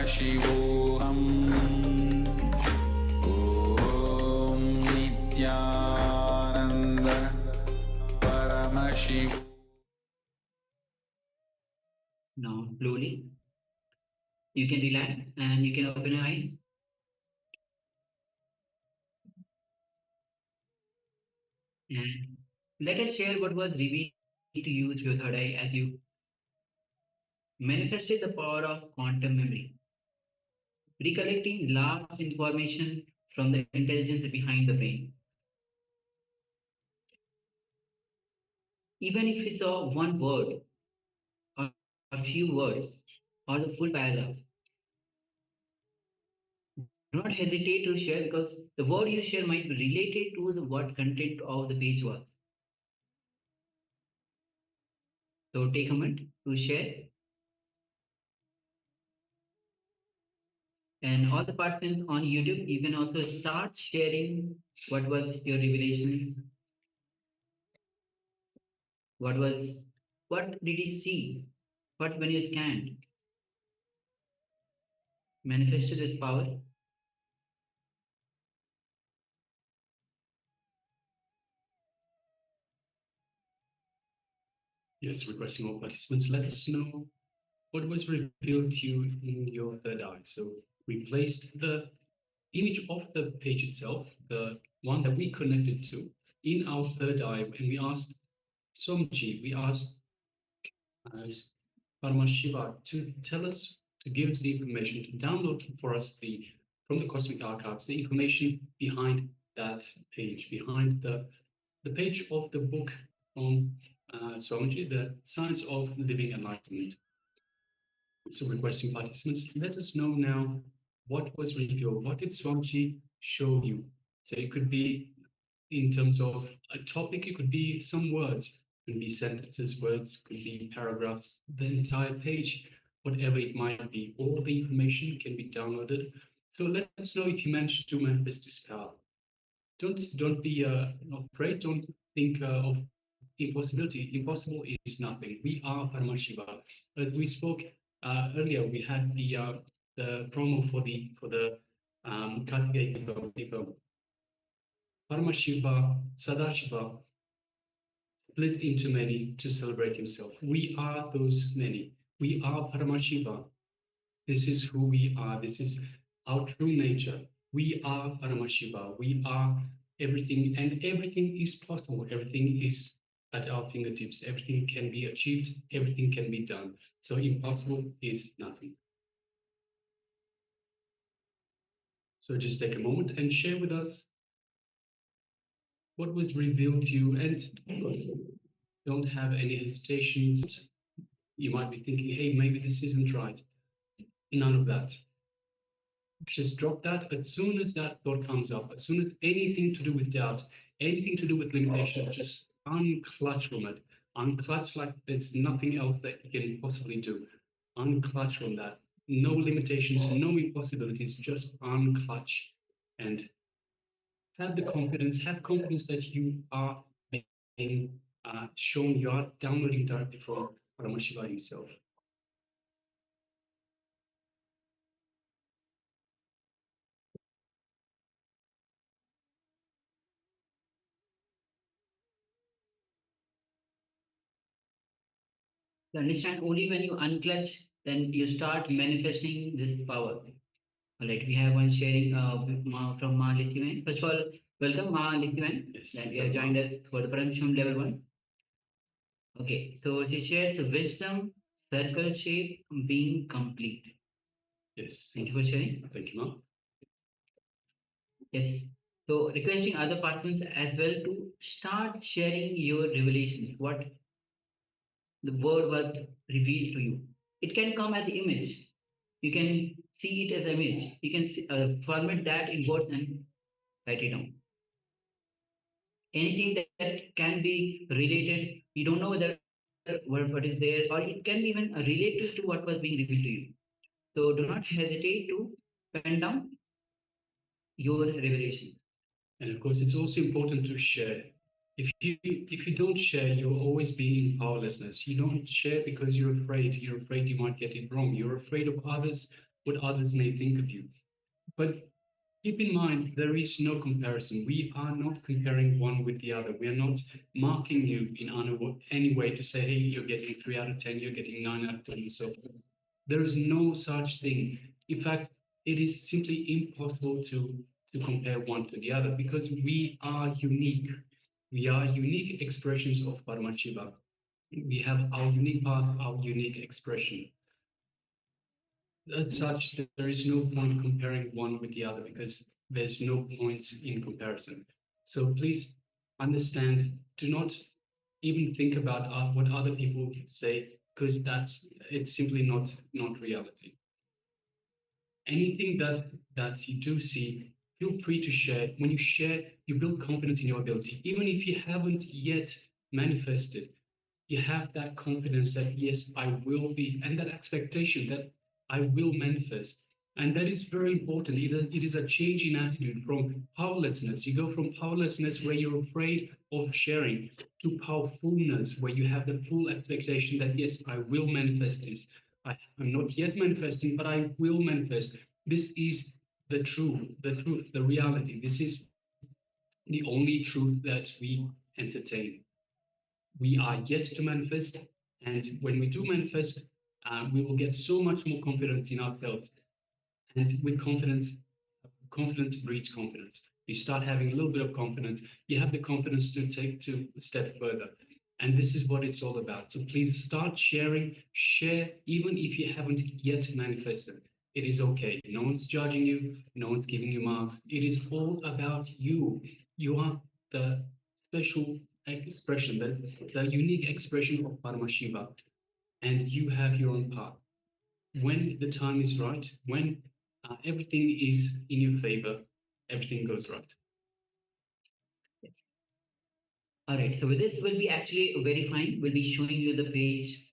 Paramashivoham Om Nithyananda Paramashivoham. Now, slowly, you can relax and you can open your eyes. And let us share what was revealed to you through your third eye as you manifested the power of quantum memory, recollecting large information from the intelligence behind the brain. Even if you saw one word or a few words or the full paragraph, do not hesitate to share because the word you share might be related to the what content of the page was. So take a moment to share. And all the participants on YouTube, you can also start sharing what was your revelations. What did you see? What when you scanned? Manifested this power. Yes, requesting all participants, let us know what was revealed to you in your third eye. So we placed the image of the page itself, the one that we connected to, in our third eye, and we asked Somji, we asked Paramashiva to tell us, to give us the information, to download for us from the cosmic archives, the information behind that page, behind the page of the book on Swamiji, the Science of Living Enlightenment. So requesting participants, let us know now what was revealed. What did Swamiji show you? So it could be in terms of a topic, it could be some words, it could be sentences, words, could be paragraphs, the entire page, whatever it might be. All the information can be downloaded. So let us know if you managed to manifest this power. Don't be afraid. Don't think of impossibility. Impossible is nothing. We are Paramashiva. As we spoke earlier, we had the promo for the Kartikeya Deepam. Paramashiva, Sadashiva split into many to celebrate himself. We are those many. We are Paramashiva. This is who we are. This is our true nature. We are Paramashiva. We are everything, and everything is possible. Everything is at our fingertips. Everything can be achieved. Everything can be done. So impossible is nothing. So just take a moment and share with us what was revealed to you, and don't have any hesitations. You might be thinking, hey, maybe this isn't right. None of that. Just drop that as soon as that thought comes up, as soon as anything to do with doubt, anything to do with limitation, just unclutch from it. Unclutch like there's nothing else that you can possibly do. Unclutch from that. No limitations, no impossibilities, just unclutch. And have confidence that you are being shown, you are downloading directly from Paramashiva himself. You understand, only when you unclutch, then you start manifesting this power. All right, we have one sharing from Ma Lisivan. First of all, welcome Ma Lisivan. Yes, That you have joined us for the Paramashivoham Level 1. Okay, so she shares wisdom, circle shape, being complete. Yes. Thank you for sharing. Thank you, Ma. Yes. So requesting other participants as well to start sharing your revelations. What the word was revealed to you. It can come as image. You can see it as image. You can format that in words and write it down. Anything that can be related, you don't know whether what is there, or it can be even related to what was being revealed to you. So do not hesitate to pen down your revelation. And of course, it's also important to share. If you don't share, you'll always be in powerlessness. You don't share because you're afraid. You're afraid you might get it wrong. You're afraid of others, what others may think of you. But keep in mind, there is no comparison. We are not comparing one with the other. We are not marking you in any way to say, hey, you're getting 3 out of 10, you're getting 9 out of 10, and so forth. There is no such thing. In fact, it is simply impossible to compare one to the other because we are unique. We are unique expressions of Paramashiva. We have our unique path, our unique expression. As such, there is no point comparing one with the other because there's no point in comparison. So please understand, do not even think about what other people say because it's simply not reality. Anything that you do see, feel free to share. When you share, you build confidence in your ability. Even if you haven't yet manifested, you have that confidence that, yes, I will be, and that expectation that I will manifest. And that is very important. It is a change in attitude from powerlessness. You go from powerlessness where you're afraid of sharing to powerfulness where you have the full expectation that, yes, I will manifest this. I'm not yet manifesting, but I will manifest. This is the truth, the reality. This is the only truth that we entertain. We are yet to manifest, and when we do manifest, we will get so much more confidence in ourselves. And with confidence breeds confidence. You start having a little bit of confidence, you have the confidence to take to a step further. And this is what it's all about. So please start sharing, share, even if you haven't yet manifested. It is okay. No one's judging you, no one's giving you marks. It is all about you. You are the special expression, the unique expression of Paramashiva, and you have your own path. When the time is right, when everything is in your favor, everything goes right. Yes. All right. So with this, we'll be actually verifying. We'll be showing you the page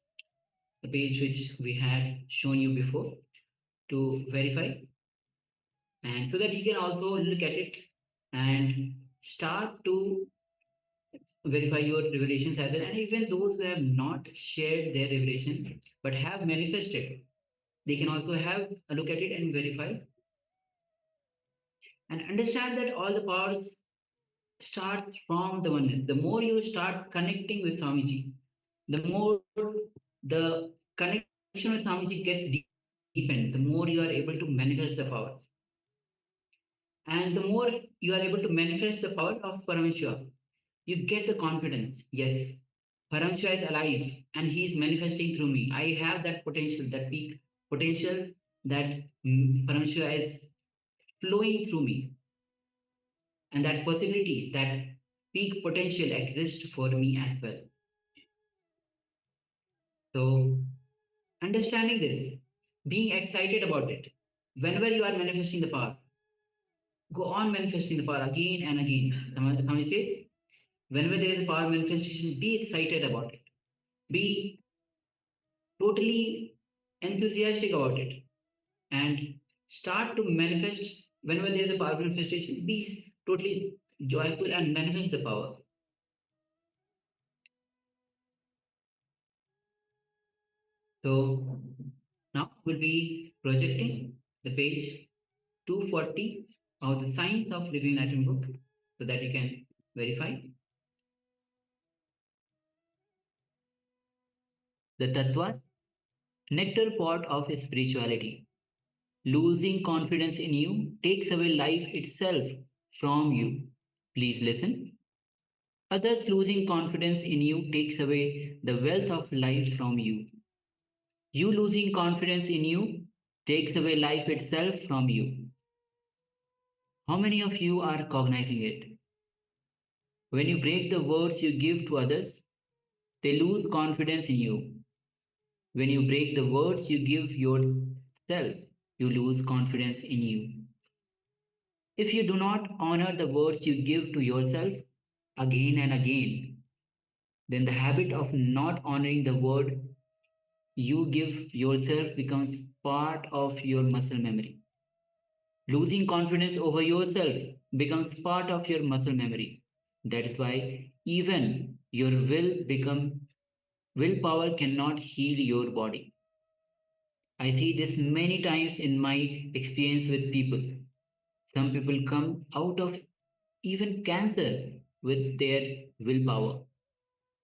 which we had shown you before to verify, and so that you can also look at it and start to verify your revelations as well. And even those who have not shared their revelation but have manifested, they can also have a look at it and verify and understand that all the powers start from the oneness. The more you start connecting with Swamiji, the more the connection with Swamiji gets deepened, the more you are able to manifest the powers. And the more you are able to manifest the power of Parameshwar, you get the confidence. Yes, Parameshwar is alive and he is manifesting through me. I have that potential, that peak potential that Parameshwar is flowing through me. And that possibility, that peak potential exists for me as well. So, understanding this, being excited about it, whenever you are manifesting the power, go on manifesting the power again and again. Somebody says, whenever there is a power manifestation, be excited about it. Be totally enthusiastic about it. And start to manifest whenever there is a power manifestation. Be totally joyful and manifest the power. So now we'll be projecting the page 240 of the Science of Living Enlightenment book so that you can verify. The Tattvas, nectar pot of spirituality. Losing confidence in you takes away life itself from you. Please listen. Others losing confidence in you takes away the wealth of life from you. You losing confidence in you takes away life itself from you. How many of you are cognizing it? When you break the words you give to others, they lose confidence in you. When you break the words you give yourself, you lose confidence in you. If you do not honor the words you give to yourself again and again, then the habit of not honoring the word you give yourself becomes part of your muscle memory. Losing confidence over yourself becomes part of your muscle memory. That is why even your willpower cannot heal your body. I see this many times in my experience with people. Some people come out of even cancer with their willpower.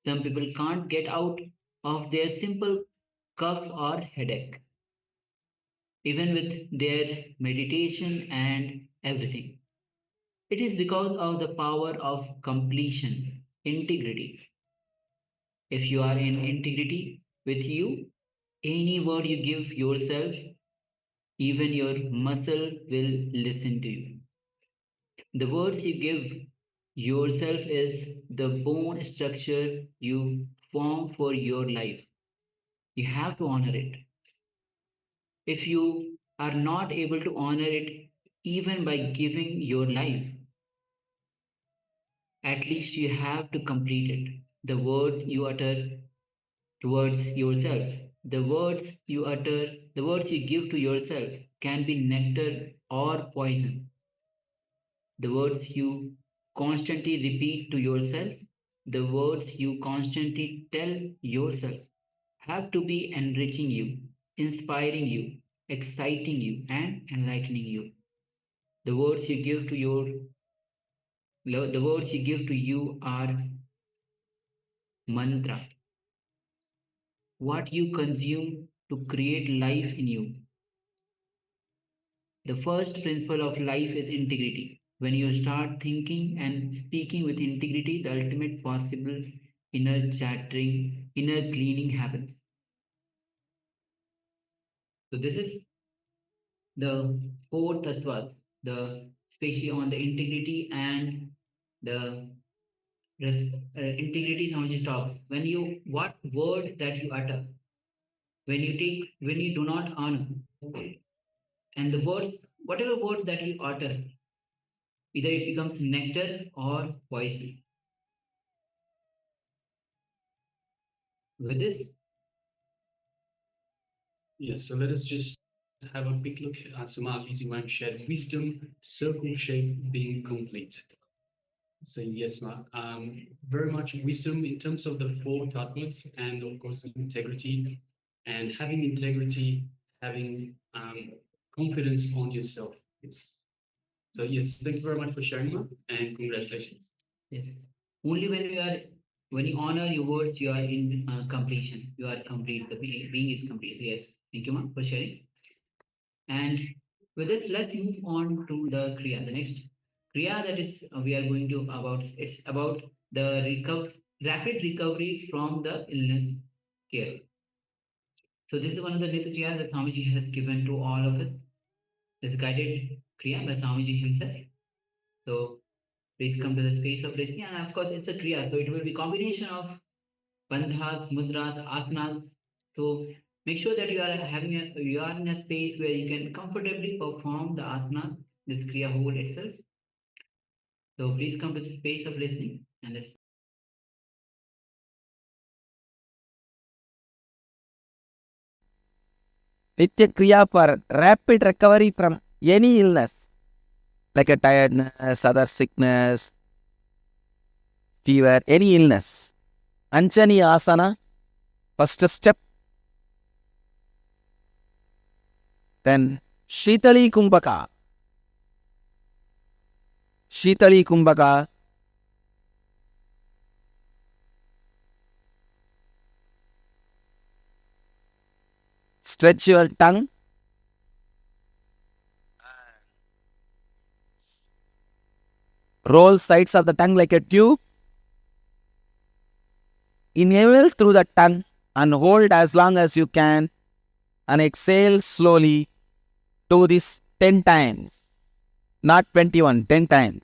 Some people can't get out of their simple cough or headache, even with their meditation and everything. It is because of the power of completion, integrity. If you are in integrity with you, any word you give yourself, even your muscle will listen to you. The words you give yourself is the bone structure you form for your life. You have to honor it. If you are not able to honor it even by giving your life, at least you have to complete it. The words you utter towards yourself, the words you give to yourself can be nectar or poison. The words you constantly repeat to yourself, the words you constantly tell yourself have to be enriching you, inspiring you, exciting you, and enlightening you. The words you give to the words you give to you are mantra, what you consume to create life in you. The first principle of life is integrity. When you start thinking and speaking with integrity, the ultimate possible inner chattering, inner cleaning happens. So this is the four tattvas, the especially on the integrity and the integrity Swamiji talks. When you what word that you utter, when you do not honor, and the words, whatever word that you utter, either it becomes nectar or poison. With this, Yes, so let us just have a quick look at some easy one shared wisdom, circle shape being complete. So yes, Mark, very much wisdom in terms of the four tattvas and of course integrity, and having integrity, having confidence on yourself. Yes. So yes, thank you very much for sharing, Mark, and congratulations. yes, only when you honor your words, you are in completion. You are complete. The being is complete. So yes, thank you, ma'am, for sharing. And with this, let's move on to the kriya. The next kriya that is we are going to about. It's about the rapid recovery from the illness care. So this is one of the little kriya that Swamiji has given to all of us. This guided kriya by Swamiji himself. So please come to the space of listening, and of course it's a kriya, so it will be combination of bandhas, mudras, asanas. So make sure that you are in a space where you can comfortably perform the asanas, this kriya whole itself. So please come to the space of listening and let's. Nitya Kriya for rapid recovery from any illness like a tiredness, other sickness, fever, any illness. Anjani Asana, first step. Then Shitali Kumbhaka. Shitali Kumbhaka. Stretch your tongue. Roll sides of the tongue like a tube. Inhale through the tongue and hold as long as you can. And exhale slowly. Do this 10 times. Not 21, 10 times.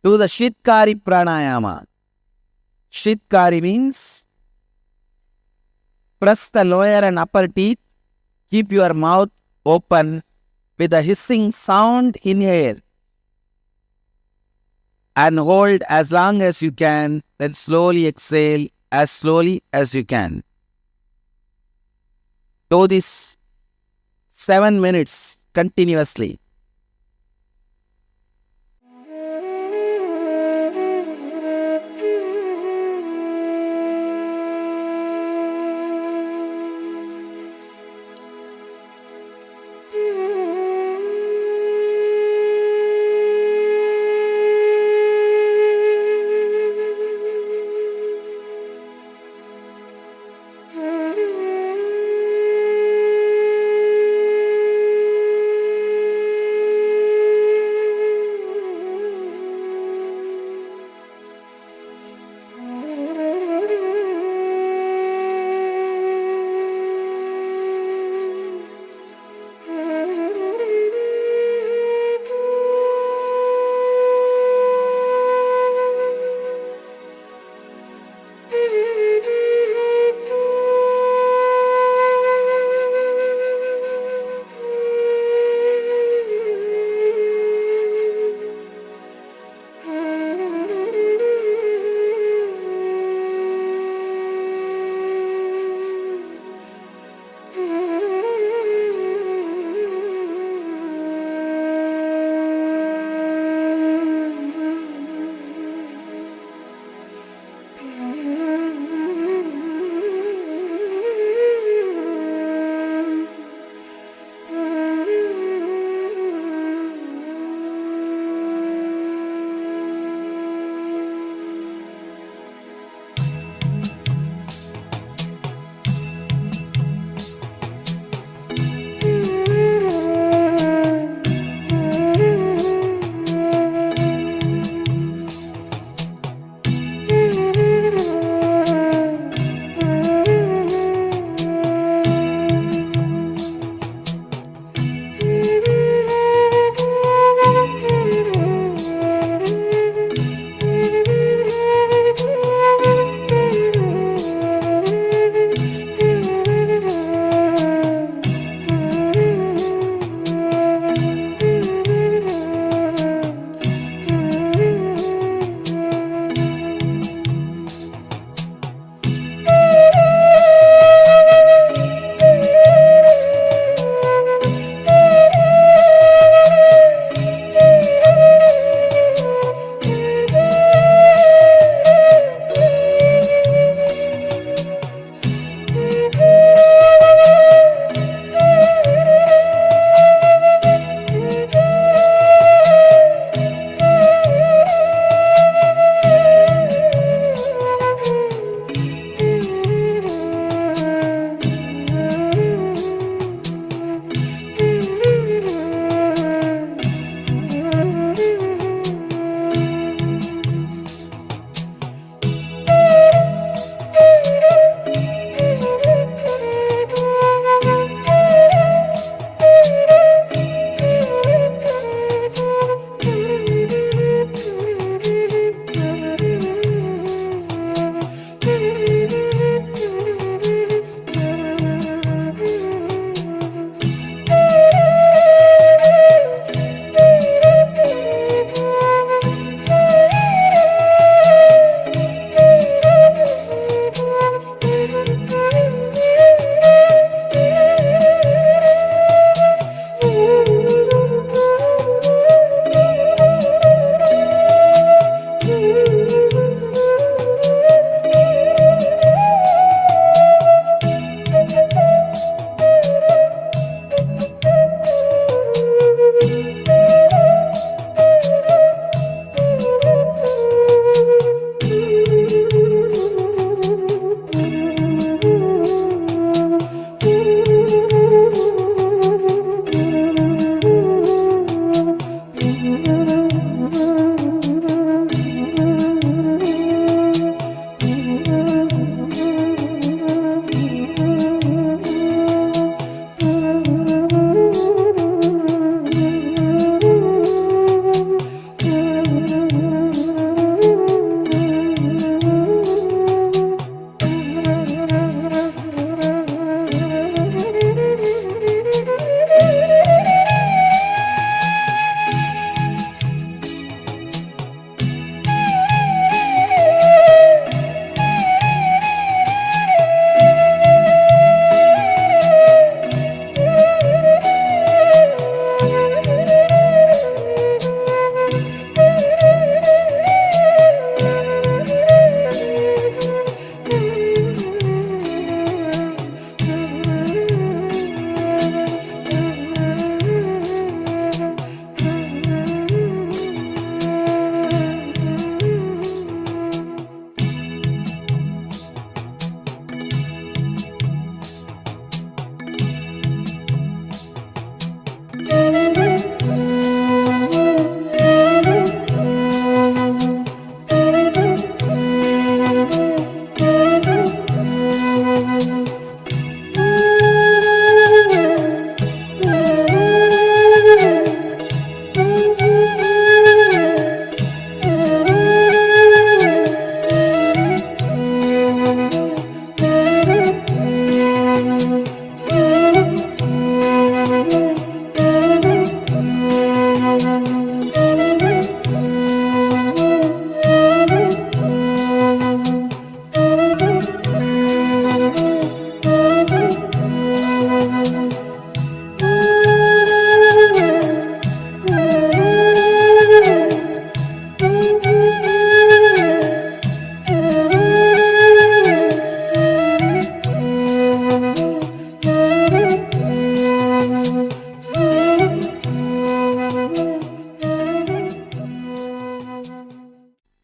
Do the Shitkari pranayama. Shitkari means press the lower and upper teeth, keep your mouth open with a hissing sound, inhale and hold as long as you can, then slowly exhale as slowly as you can. Do this 7 minutes continuously.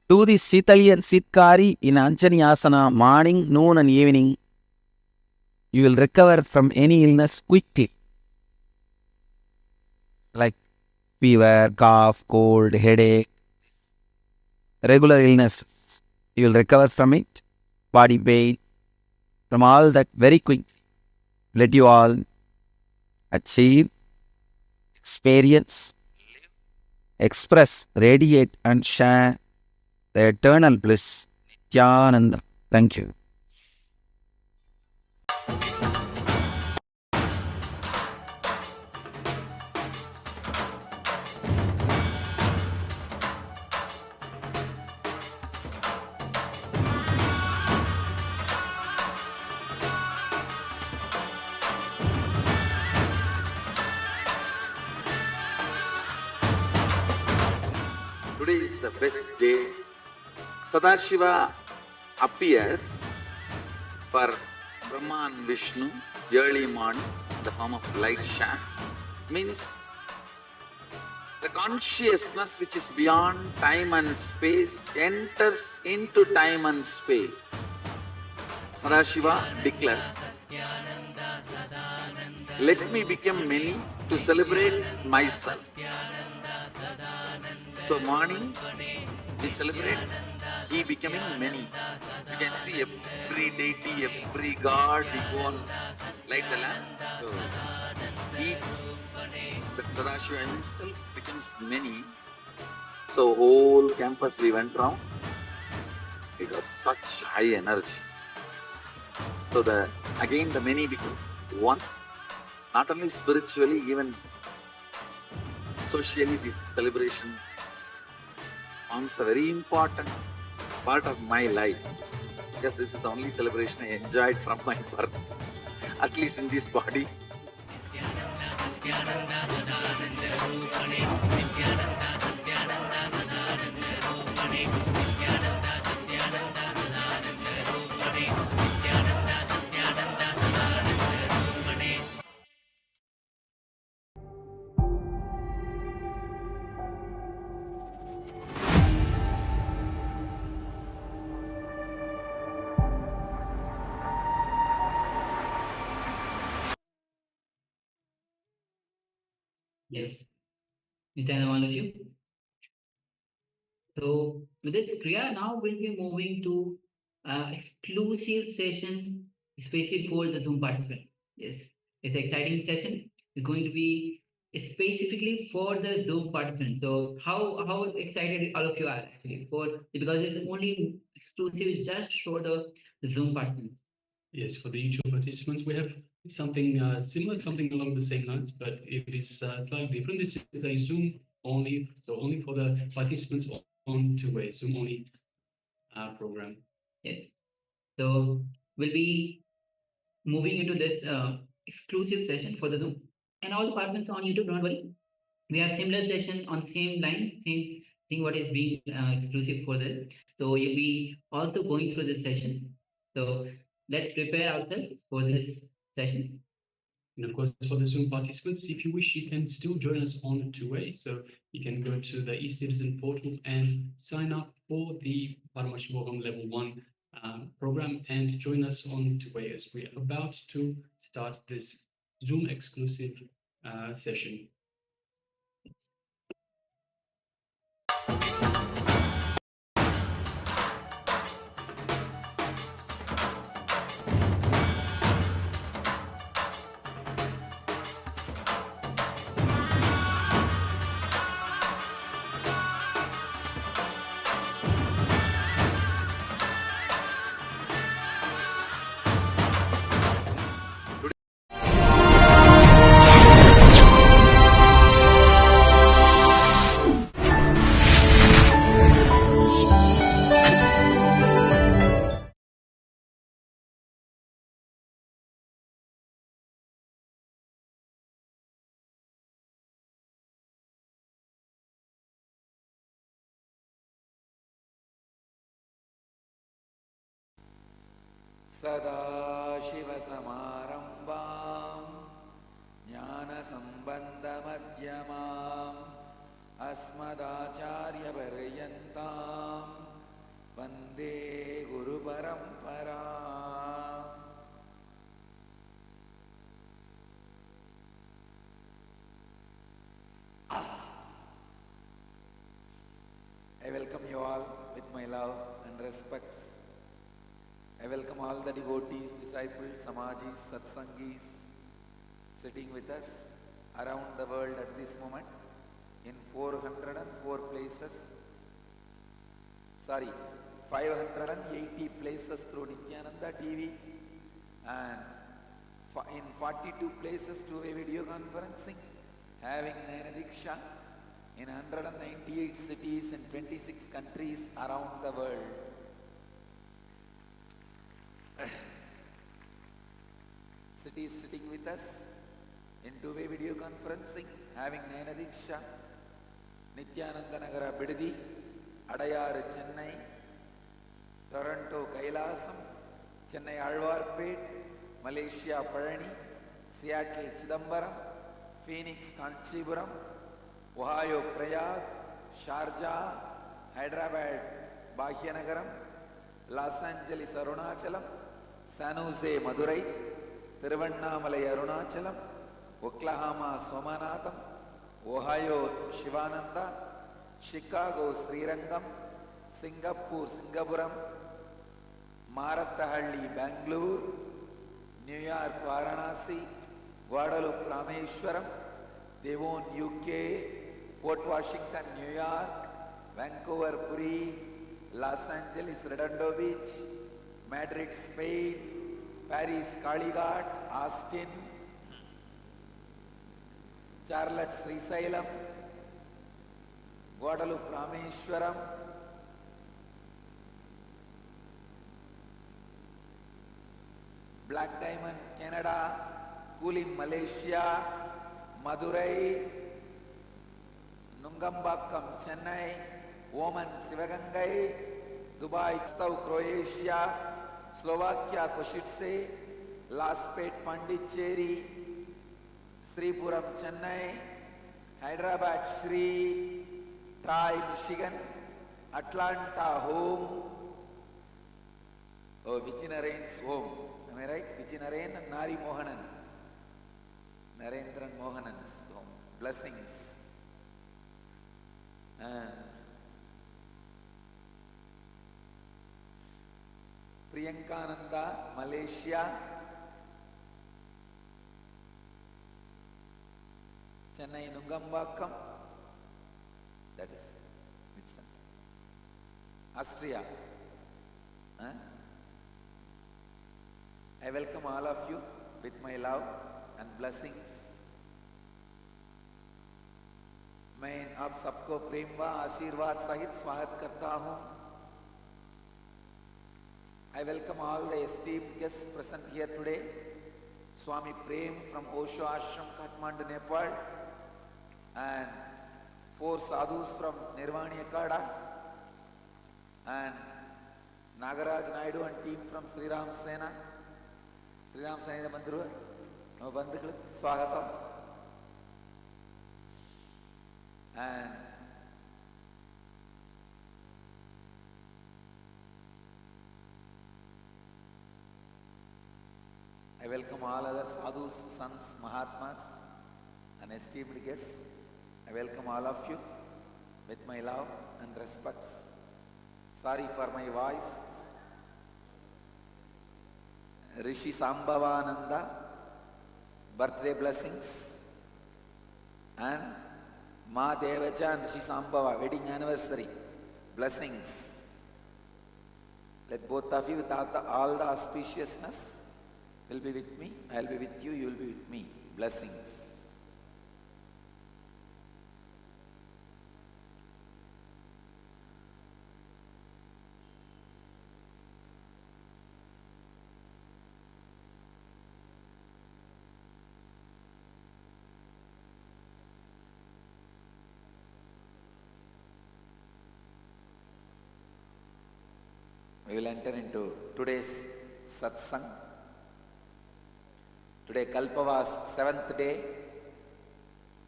Do the Sitali and Sitkari in Anjani Asana morning, noon and evening. You will recover from any illness quickly. Like fever, cough, cold, headache, regular illnesses. You will recover from it, body pain, from all that very quickly. Let you all achieve, experience, express, radiate and share the eternal bliss. Nithyananda. Thank you. Today is the best day. Sadashiva appears for Brahma and Vishnu early morning in the form of light shaft. Means the consciousness which is beyond time and space enters into time and space. Sadashiva declares, let me become many to celebrate myself. So morning we celebrate he becoming many. You can see every deity, every god, we go on light the lamp. So each, the Sadashiva himself becomes many. So whole campus we went round. It was such high energy. So again the many becomes one. Not only spiritually, even socially this celebration forms a very important part of my life, because this is the only celebration I enjoyed from my birth, at least in this body. Yes. Nithyananda, all of you. So with this Kriya, now we'll be moving to exclusive session, especially for the Zoom participants. Yes, it's an exciting session. It's going to be specifically for the Zoom participants. So how excited all of you are actually for, because it's only exclusive just for the Zoom participants. Yes, for the YouTube participants, we have something similar, something along the same lines, but it is slightly different. This is a Zoom only, so only for the participants on two-way, Zoom only program. Yes. So we'll be moving into this exclusive session for the Zoom. And all the participants on YouTube, don't worry. We have similar session on same line, same thing what is being exclusive for this. So you'll be also going through this session. So let's prepare ourselves for this session. And of course, for the Zoom participants, if you wish, you can still join us on two-way. So you can go to the eCitizen portal and sign up for the Paramashivoham Level-1 program and join us on two-way as we are about to start this Zoom exclusive session. सदाशिवसमारम्भां ज्ञानसम्बन्धमध्यमाम् अस्मदाचार्यपर्यन्तां वन्दे गुरुपरम्पराम्. I welcome you all with my love and respects. I welcome all the devotees, disciples, samajis, satsangis sitting with us around the world at this moment in 404 places. 580 places through Nithyananda TV and in 42 places two-way video conferencing, having Nayana in 198 cities in 26 countries around the world. Cities sitting with us in two-way video conferencing, having Nayana Nithyananda Nagara Bidadi, Adayar Chennai, Toronto KAILASA, Chennai Alvarpet, Malaysia Parani, Seattle Chidambaram, Phoenix Kanchipuram, Ohio Prayag, Sharjah, Hyderabad Bhagyanagaram, Los Angeles Arunachalam, San Jose Madurai, Thiruvannamalai Arunachalam, Oklahoma Somanatham, Ohio Shivananda, Chicago Srirangam, Singapore Singapuram, Marathahalli Bangalore, New York Varanasi, Guadalupe Rameshwaram, Devon UK, Port Washington New York, Vancouver Puri, Los Angeles Redondo Beach, Madrid Spain, Paris Kalighat, Austin, Charlotte Srisailam, Guadalupe Rameshwaram, Black Diamond Canada, Kulim Malaysia, Madurai, Nungambakam Chennai, Oman Sivagangai, Dubai Stau Croatia, Slovakia Košice, Laspet Pondicherry, Sripuram Chennai, Hyderabad Sri, Troy Michigan, Atlanta home, Vijinarayan's home, am I right? Vijinarayan and Nari Mohanan, Narendran Mohanan's home, blessings. Priyankananda, Malaysia, Chennai Nungambakam, that is which center? Austria. I welcome all of you with my love and blessings. मैं आप सबको प्रेम व आशीर्वाद सहित स्वागत करता हूँ. I welcome all the esteemed guests present here today. Swami Prem from Osho Ashram, Kathmandu, Nepal, and 4 sadhus from Nirvani Akada, and Nagaraj Naidu and team from Sri Ram Sena. Sri Ram Sena Bandru, Bandhukku, Swagatam. And I welcome all other sadhus, sons, mahatmas and esteemed guests. I welcome all of you with my love and respects. Sorry for my voice. Rishi Sambhavananda, birthday blessings, and Ma Devaja and Rishi Sambhava, wedding anniversary, blessings. Let both of you with all the auspiciousness will be with me, I will be with you, you will be with me. Blessings. We will enter into today's satsang. Today Kalpava's 7th day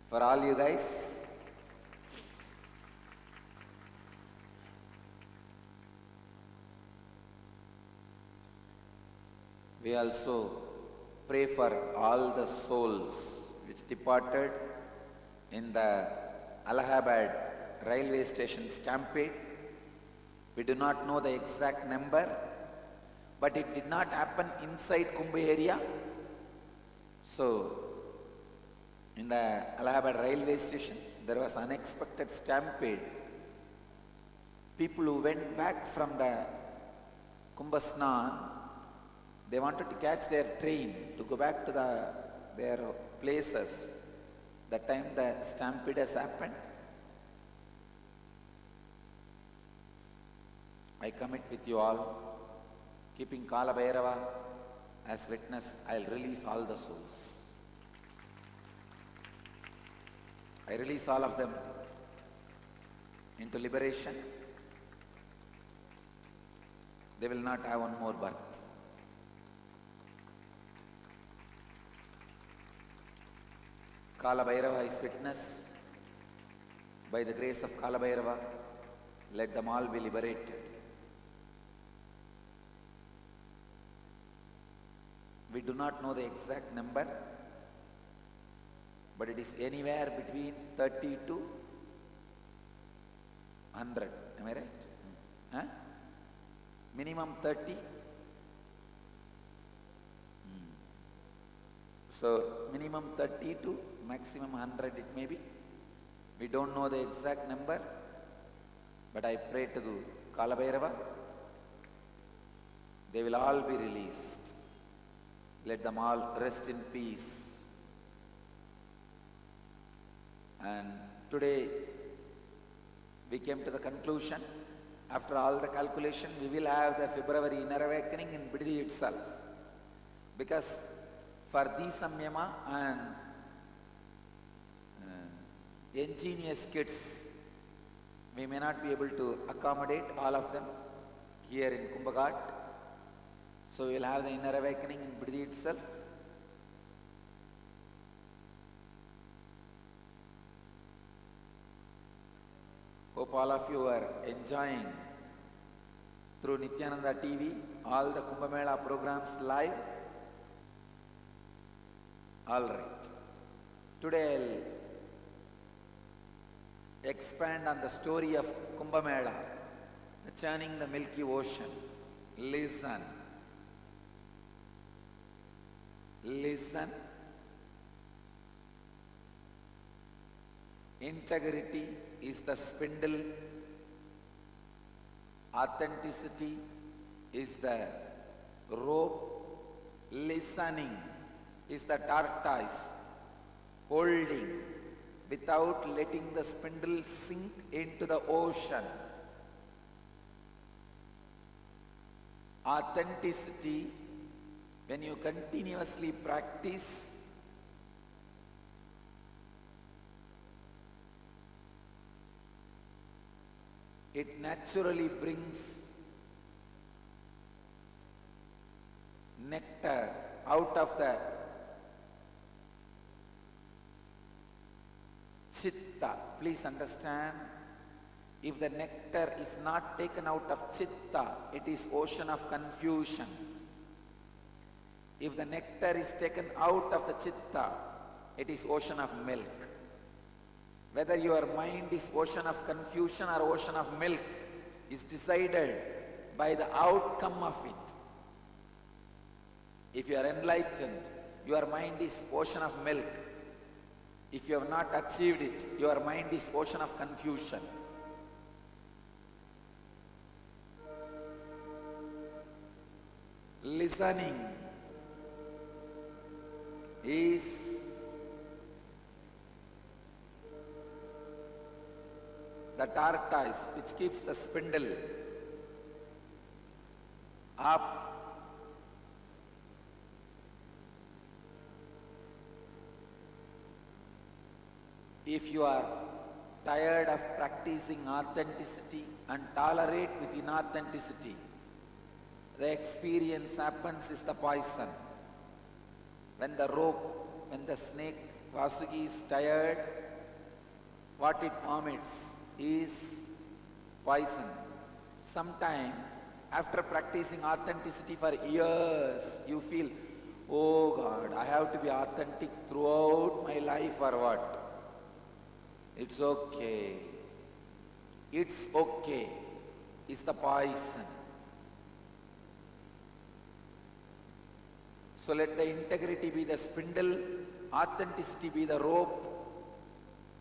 for all you guys. We also pray for all the souls which departed in the Allahabad railway station stampede. We do not know the exact number, but it did not happen inside Kumbh area. So, in the Allahabad railway station, there was unexpected stampede. People who went back from the Kumbh Snan, they wanted to catch their train to go back to their places. The time the stampede has happened, I commit with you all, keeping Kala Bhairava as witness, I'll release all the souls. I release all of them into liberation. They will not have one more birth. Kala Bhairava is witness. By the grace of Kala Bhairava, let them all be liberated. We do not know the exact number, but it is anywhere between 30 to 100. Am I right? Huh? Minimum 30. So minimum 30 to maximum 100 it may be. We don't know the exact number, but I pray to Kala Bhairava, they will all be released. Let them all rest in peace. And today we came to the conclusion, after all the calculation, we will have the February inner awakening in Biddi itself. Because for these Samyama and ingenious kids, we may not be able to accommodate all of them here in Kumbhaghat. So we will have the inner awakening in Biddi itself. Hope all of you are enjoying through Nithyananda TV all the Kumbh Mela programs live. All right. Today I'll expand on the story of Kumbh Mela, the churning the Milky Ocean. Listen. Listen. Integrity is the spindle. Authenticity is the rope. Listening is the tortoise. Holding without letting the spindle sink into the ocean. Authenticity, when you continuously practice, it naturally brings nectar out of the chitta. Please understand, if the nectar is not taken out of chitta, it is ocean of confusion. If the nectar is taken out of the chitta, it is ocean of milk. Whether your mind is ocean of confusion or ocean of milk is decided by the outcome of it. If you are enlightened, your mind is ocean of milk. If you have not achieved it, your mind is ocean of confusion. Listening is the tortoise which keeps the spindle up. If you are tired of practicing authenticity and tolerate with inauthenticity, the experience happens is the poison. When the rope, when the snake Vasuki is tired, what it vomits is poison. Sometime after practicing authenticity for years, you feel, oh God, I have to be authentic throughout my life or what? It's okay. It's okay. It's the poison. So let the integrity be the spindle, authenticity be the rope,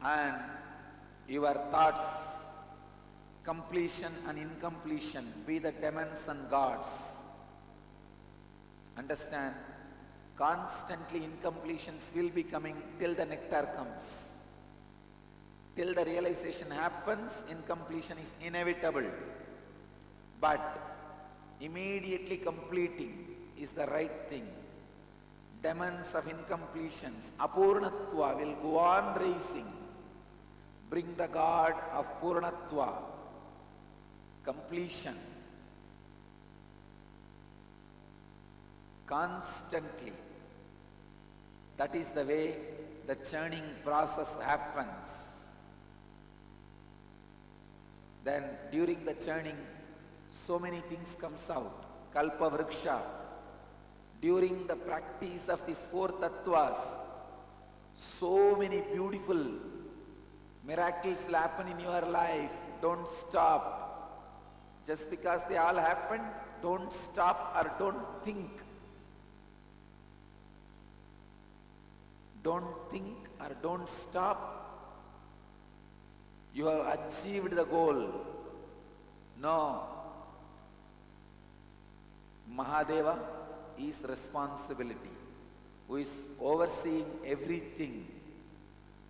and your thoughts, completion and incompletion, be the demons and gods. Understand? Constantly incompletions will be coming till the nectar comes. Till the realization happens, incompletion is inevitable. But immediately completing is the right thing. Demons of incompletions, apurnatva, will go on raising. Bring the God of purnatva, completion, constantly. That is the way the churning process happens. Then during the churning, so many things comes out. Kalpa vriksha. During the practice of these four tattvas, so many beautiful miracles will happen in your life. Don't stop. Just because they all happen, don't stop or don't think. Don't think or don't stop. You have achieved the goal. No. Mahadeva is responsibility, who is overseeing everything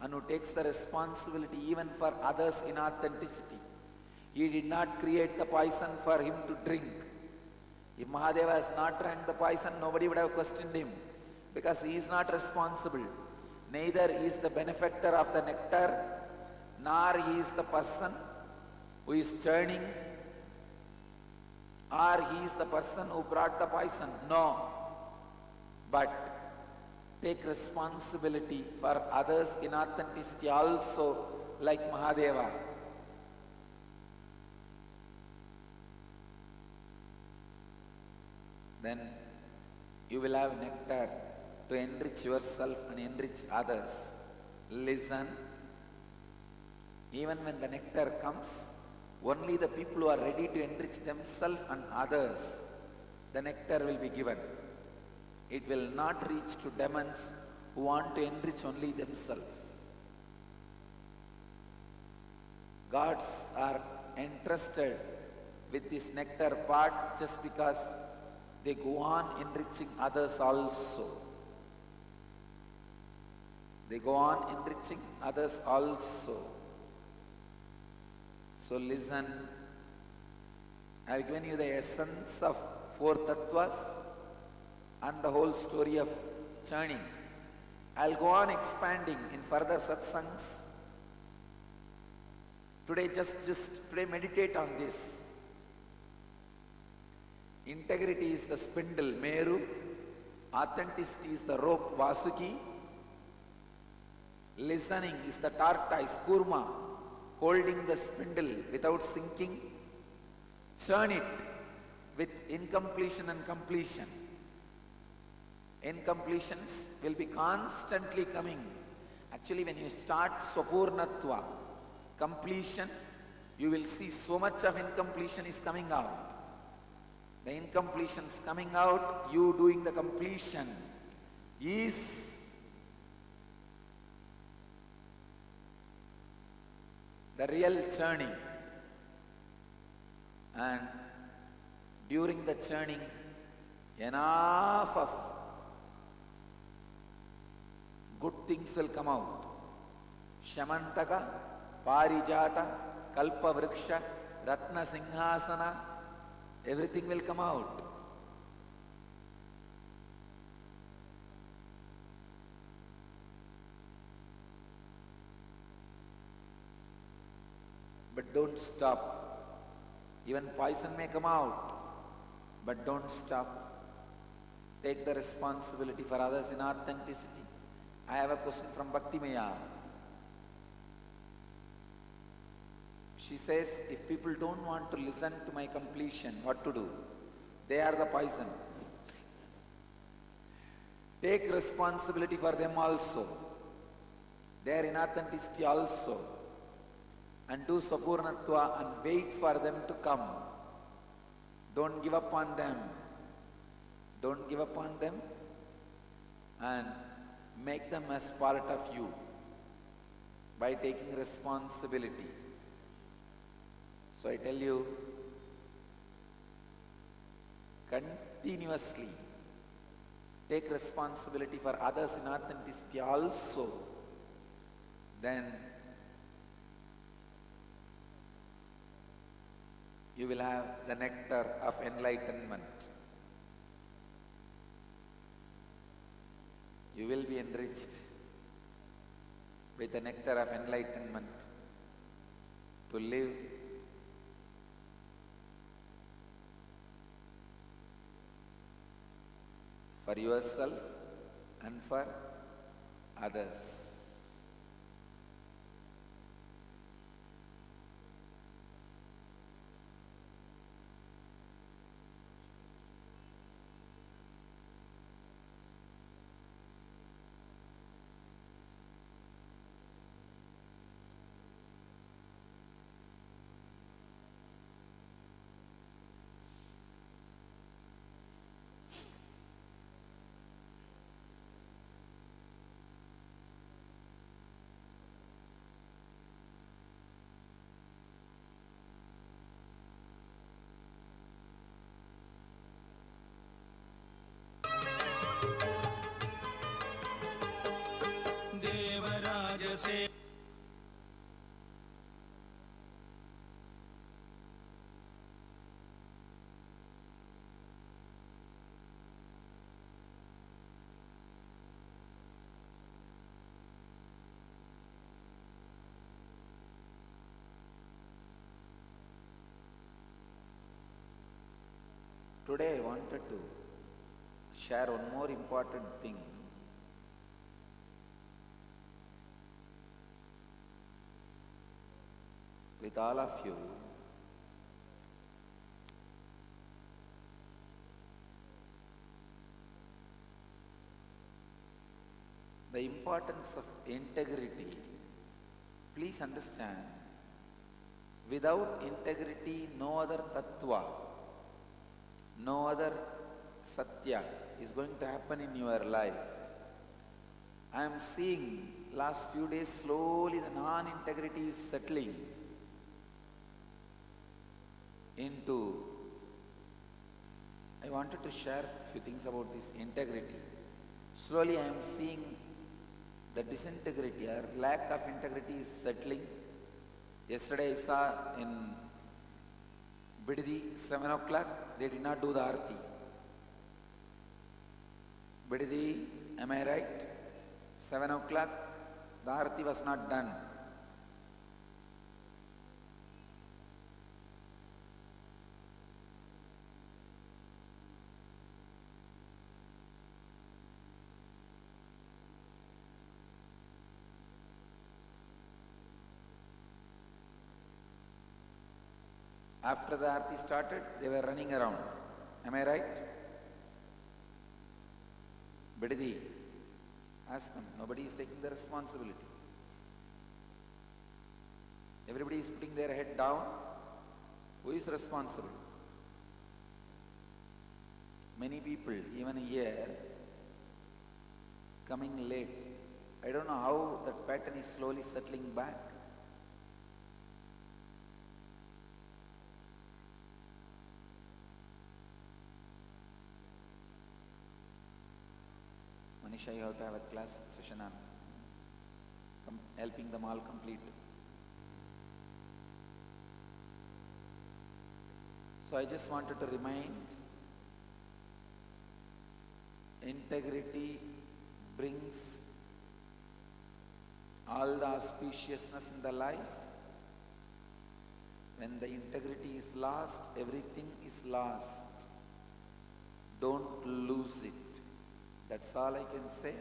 and who takes the responsibility even for others in authenticity. He did not create the poison for him to drink. If Mahadeva has not drank the poison, nobody would have questioned him, because he is not responsible. Neither he is the benefactor of the nectar, nor he is the person who is churning, or he is the person who brought the poison. No. But take responsibility for others in authenticity also, like Mahadeva. Then you will have nectar to enrich yourself and enrich others. Listen. Even when the nectar comes, only the people who are ready to enrich themselves and others, the nectar will be given. It will not reach to demons who want to enrich only themselves. Gods are entrusted with this nectar part just because they go on enriching others also. They go on enriching others also. So listen, I have given you the essence of four tattvas and the whole story of churning. I'll go on expanding in further satsangs. Today today meditate on this. Integrity is the spindle, Meru. Authenticity is the rope, Vasuki. Listening is the tortoise, Kurma, holding the spindle without sinking. Churn it with incompletion and completion. Incompletions will be constantly coming. Actually, when you start Swapurnatva, completion, you will see so much of incompletion is coming out. The incompletions coming out, you doing the completion is the real churning. And during the churning, enough of good things will come out. Shamantaka, Parijata, Kalpa Vriksha, Ratna Singhasana, everything will come out. But don't stop. Even poison may come out. but don't stop. Take the responsibility for others in authenticity. I have a question from Bhakti Maya. She says, if people don't want to listen to my completion, what to do? They are the poison. Take responsibility for them also. They are in authenticity also. And do Sapurnatva and wait for them to come. Don't give up on them. Don't give up on them and make them as part of you by taking responsibility. So I tell you, continuously take responsibility for others in authenticity also, then you will have the nectar of enlightenment. You will be enriched with the nectar of enlightenment to live for yourself and for others. Today I wanted to share one more important thing. With all of you. The importance of integrity. Please understand, without integrity, no other tattva, no other satya is going to happen in your life. I am seeing last few days slowly the non-integrity is settling into. I wanted to share a few things about this integrity. Slowly I am seeing the disintegrity or lack of integrity is settling. Yesterday I saw in Bididi, 7 o'clock, they did not do the Aarti. Bididi, am I right? 7 o'clock, the Aarti was not done. After the Aarti started, they were running around. Am I right? Bididi, ask them. Nobody is taking the responsibility. Everybody is putting their head down. Who is responsible? Many people, even here, coming late. I don't know how that pattern is slowly settling back. Manisha, you have to have a class session on helping them all complete. So I just wanted to remind, integrity brings all the auspiciousness in the life. When the integrity is lost, everything is lost. Don't lose it. That's all I can say.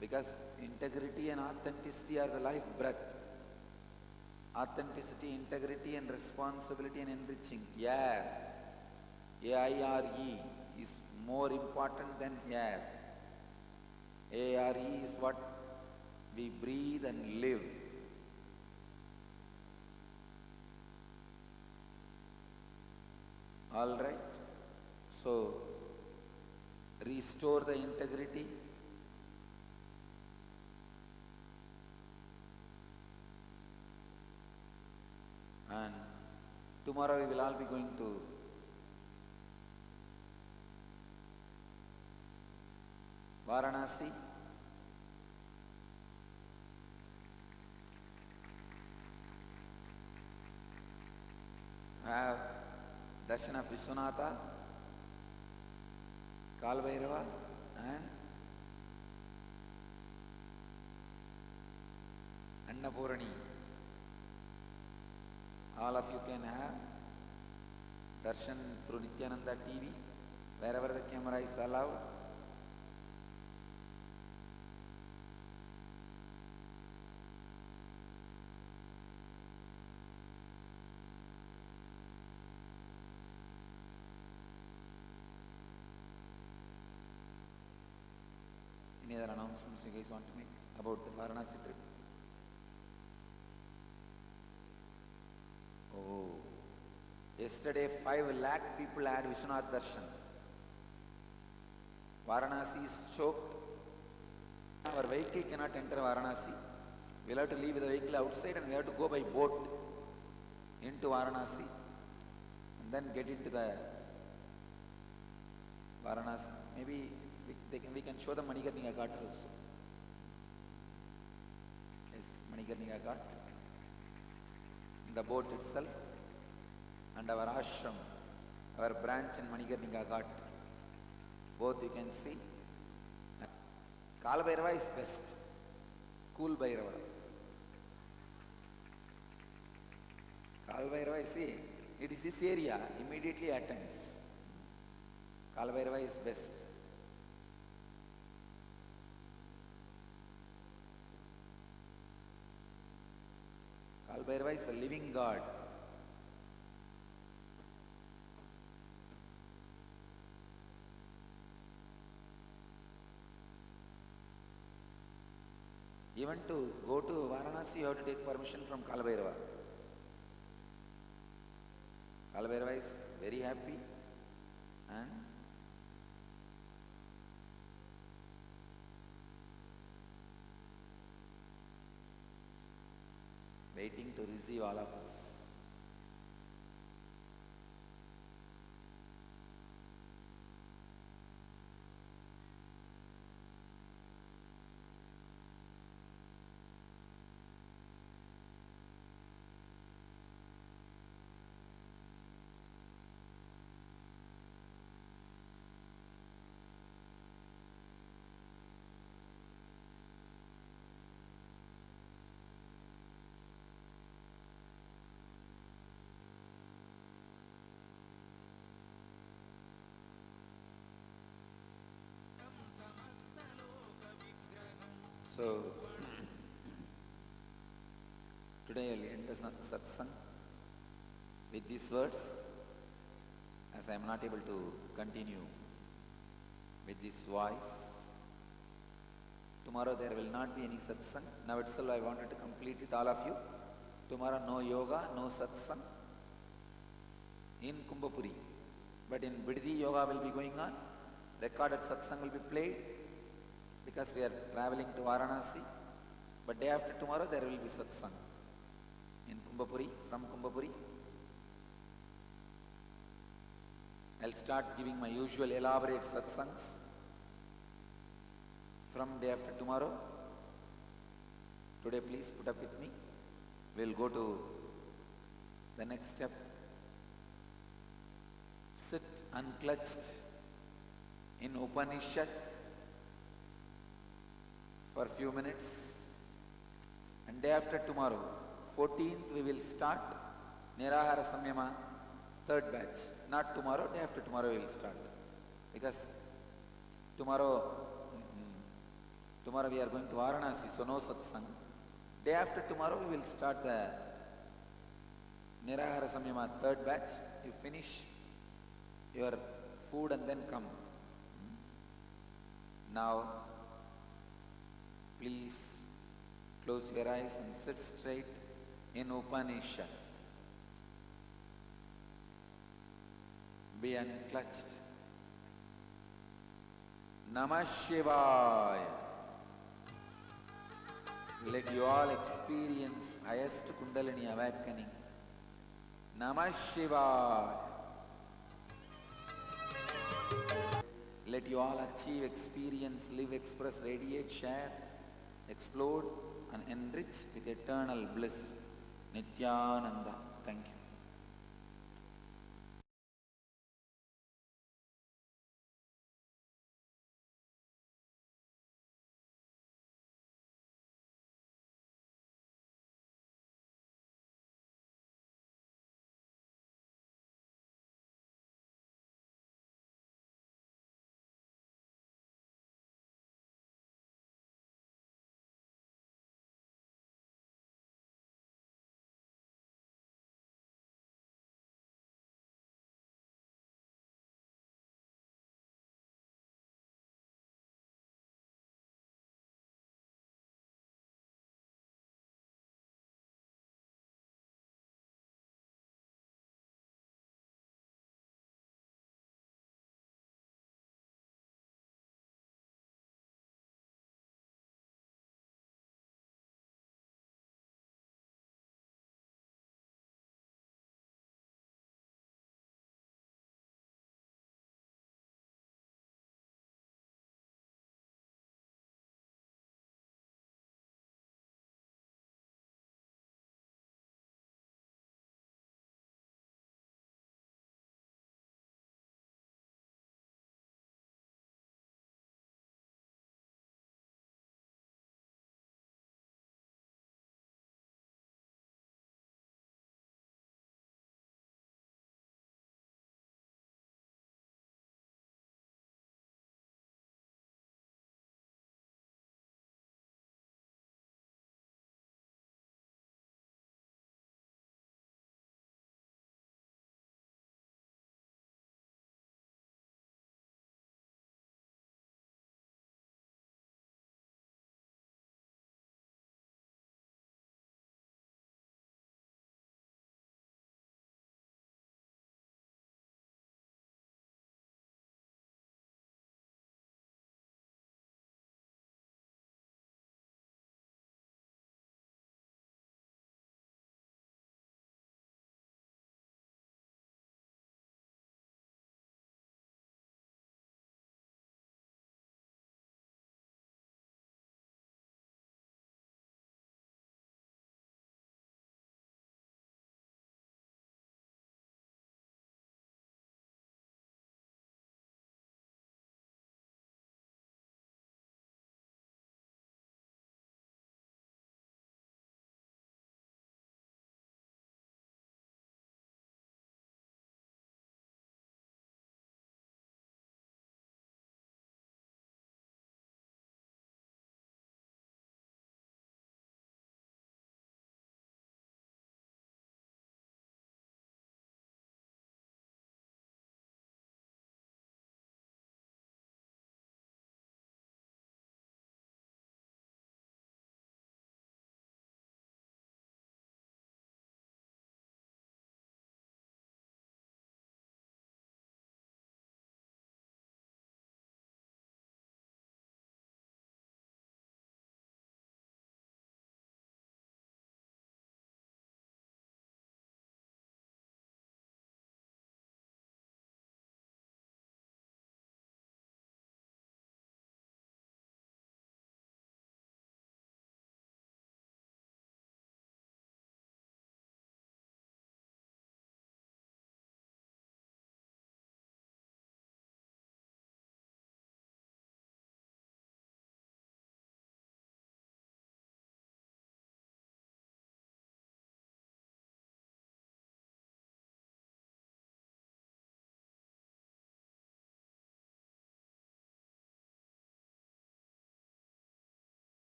Because integrity and authenticity are the life breath. Authenticity, integrity and responsibility and enriching. Air, A-I-R-E, is more important than air. A-R-E is what we breathe and live. All right. So, restore the integrity. And tomorrow we will all be going to Varanasi. Have darshan of Vishwanatha, Kalbhairava and Annapurani. All of you can have darshan through Nithyananda TV, wherever the camera is allowed. Any other announcements you guys want to make about the Varanasi trip? Oh, yesterday 5 lakh people had Vishwanath Darshan. Varanasi is choked. Our vehicle cannot enter Varanasi. We will have to leave the vehicle outside and we have to go by boat into Varanasi and then get into the Varanasi. Maybe we can show the Manikarnika Ghat also. Yes, Manikarnika Ghat. The boat itself and our ashram, our branch in Manikarnika Ghat. Both you can see. Kalbhairava is best. Cool Bhairava. Kalbhairava, see, it is this area immediately attends. Kalbhairava is best. Kalbhairava is a living God. Even to go to Varanasi, you have to take permission from Kalbhairava. Kalbhairava is very happy and waiting to receive all of us. So, today I will end the satsang with these words, as I am not able to continue with this voice. Tomorrow there will not be any satsang. Now itself I wanted to complete with all of you. Tomorrow no yoga, no satsang in Kumbhapuri. But in Biddi yoga will be going on. Recorded satsang will be played because we are traveling to Varanasi. But day after tomorrow there will be satsang in Kumbhapuri, from Kumbhapuri. I'll start giving my usual elaborate satsangs from day after tomorrow. Today please put up with me. We'll go to the next step. Sit unclutched in Upanishad for a few minutes, and day after tomorrow, 14th, we will start Nirahara Samyama third batch. Not tomorrow, day after tomorrow we will start. Because tomorrow we are going to Varanasi, so no satsang. Day after tomorrow we will start the Nirahara Samyama third batch. You finish your food and then come. Now, please close your eyes and sit straight in Upanishad. Be unclutched. Namah Shivaya. Let you all experience highest Kundalini awakening. Namah Shivaya. Let you all achieve, experience, live, express, radiate, share, explode and enrich with eternal bliss. Nithyananda. Thank you.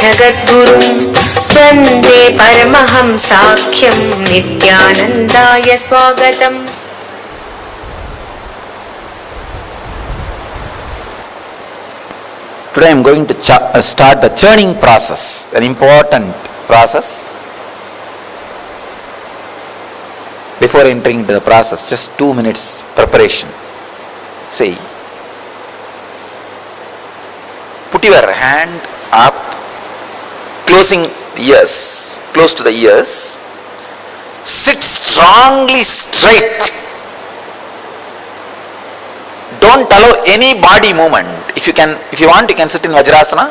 जगद्गुरुं वन्दे परमहंसाख्यं नित्यानन्दाय स्वागतम्। Today I am going to start the churning process, an important process. Before entering into the process, just 2 minutes preparation. See, put your hand up, closing ears, close to the ears. Sit strongly straight. Don't allow any body movement. If you want, you can sit in Vajrasana.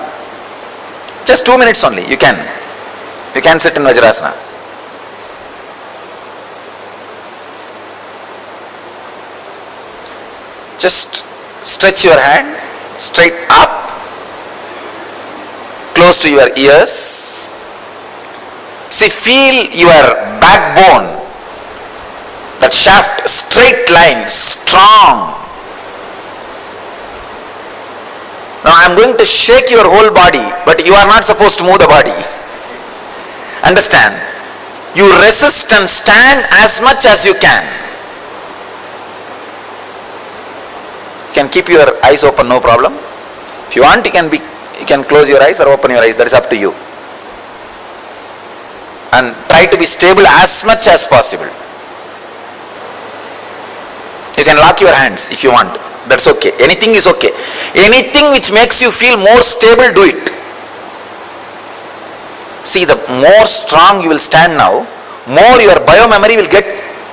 Just 2 minutes only. You can sit in Vajrasana. Just stretch your hand straight up, close to your ears. See, feel your backbone, that shaft, straight line, strong. Now I am going to shake your whole body, but you are not supposed to move the body. Understand? You resist and stand as much as you can. You can keep your eyes open, no problem. If you want, you can close your eyes or open your eyes, that is up to you. And try to be stable as much as possible. You can lock your hands if you want. That's okay. Anything is okay. Anything which makes you feel more stable, do it. See, the more strong you will stand now, more your biomemory will get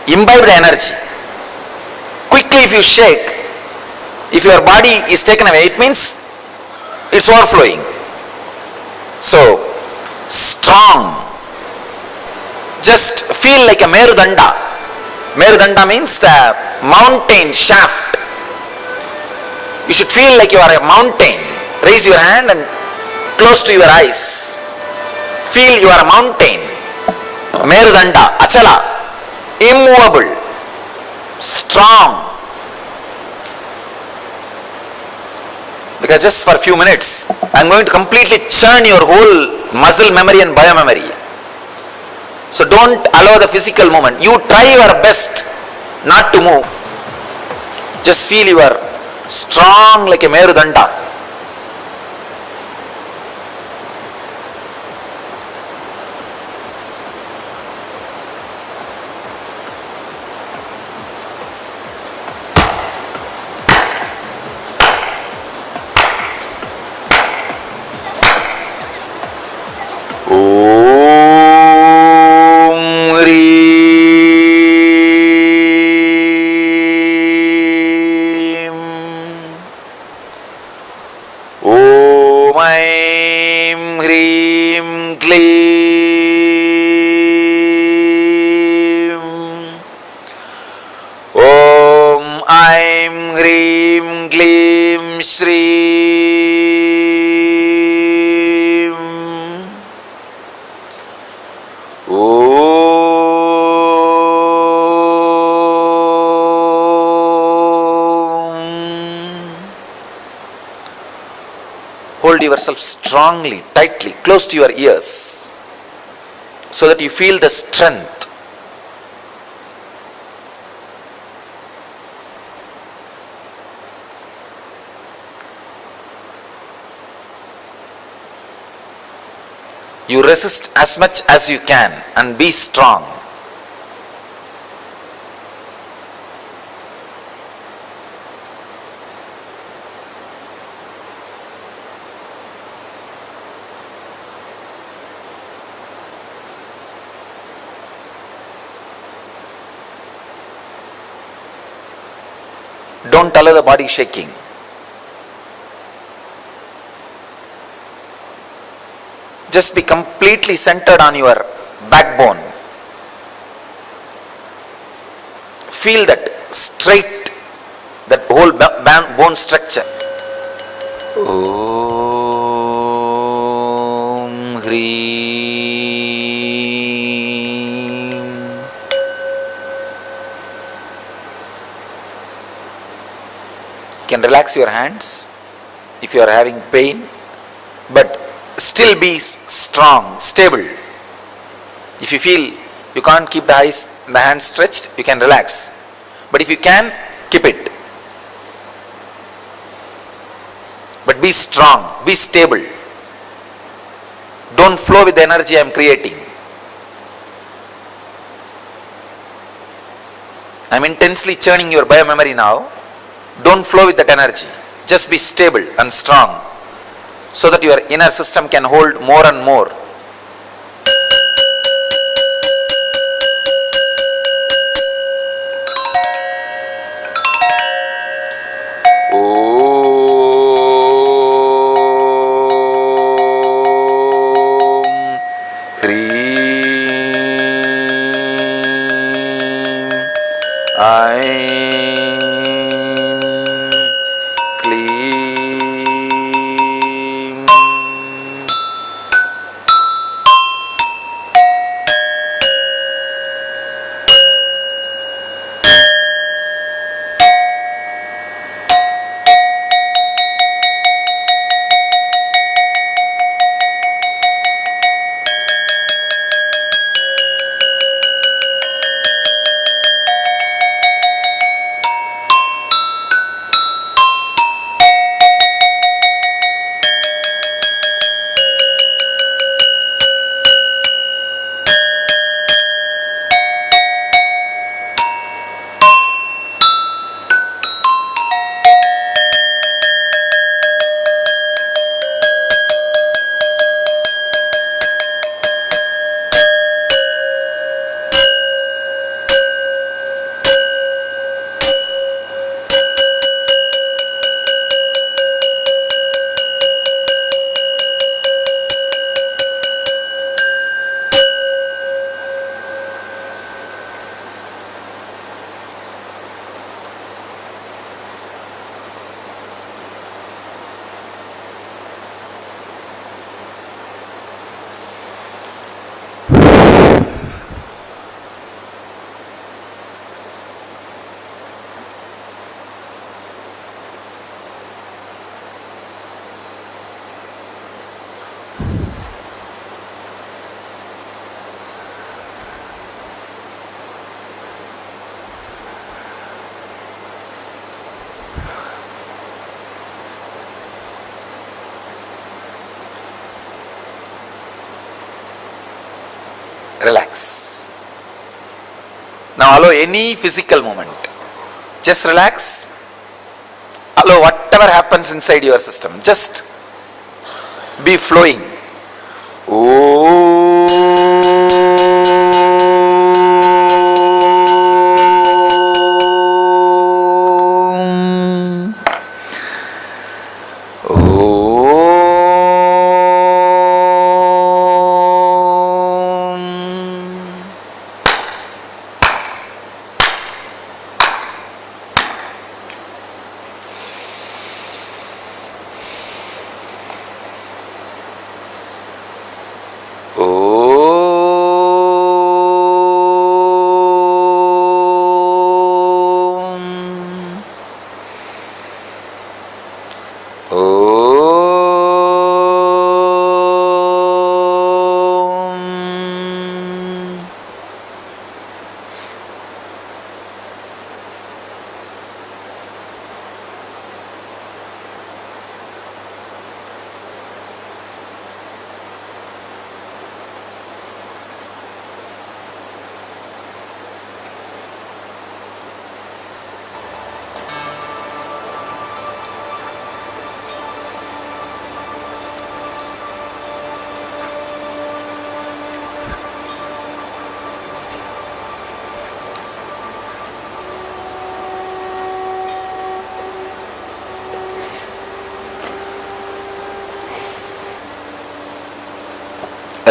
imbibe the energy. Quickly if you shake, if your body is taken away, it means it's overflowing. So, strong. Just feel like a Merudanda. Merudanda means the mountain shaft. You should feel like you are a mountain. Raise your hand and close to your eyes. Feel you are a mountain. Merudanda, Achala, immovable, strong. Because just for a few minutes, I am going to completely churn your whole muscle memory and biomemory. So don't allow the physical movement. You try your best not to move. Just feel you are strong like a Merudanda. Hold yourself strongly, tightly, close to your ears, so that you feel the strength. You resist as much as you can and be strong. Don't allow the body shaking. Just be completely centered on your backbone. Feel that straight, that whole bone structure. Om Hreem. You can relax your hands if you are having pain, but still be strong, stable. If you feel you can't keep the hands stretched, you can relax. But if you can, keep it. But be strong, be stable. Don't flow with the energy I am creating. I am intensely churning your biomemory now. Don't flow with that energy. Just be stable and strong, so that your inner system can hold more and more. Relax. Now allow any physical movement. Just relax. Allow whatever happens inside your system. Just be flowing.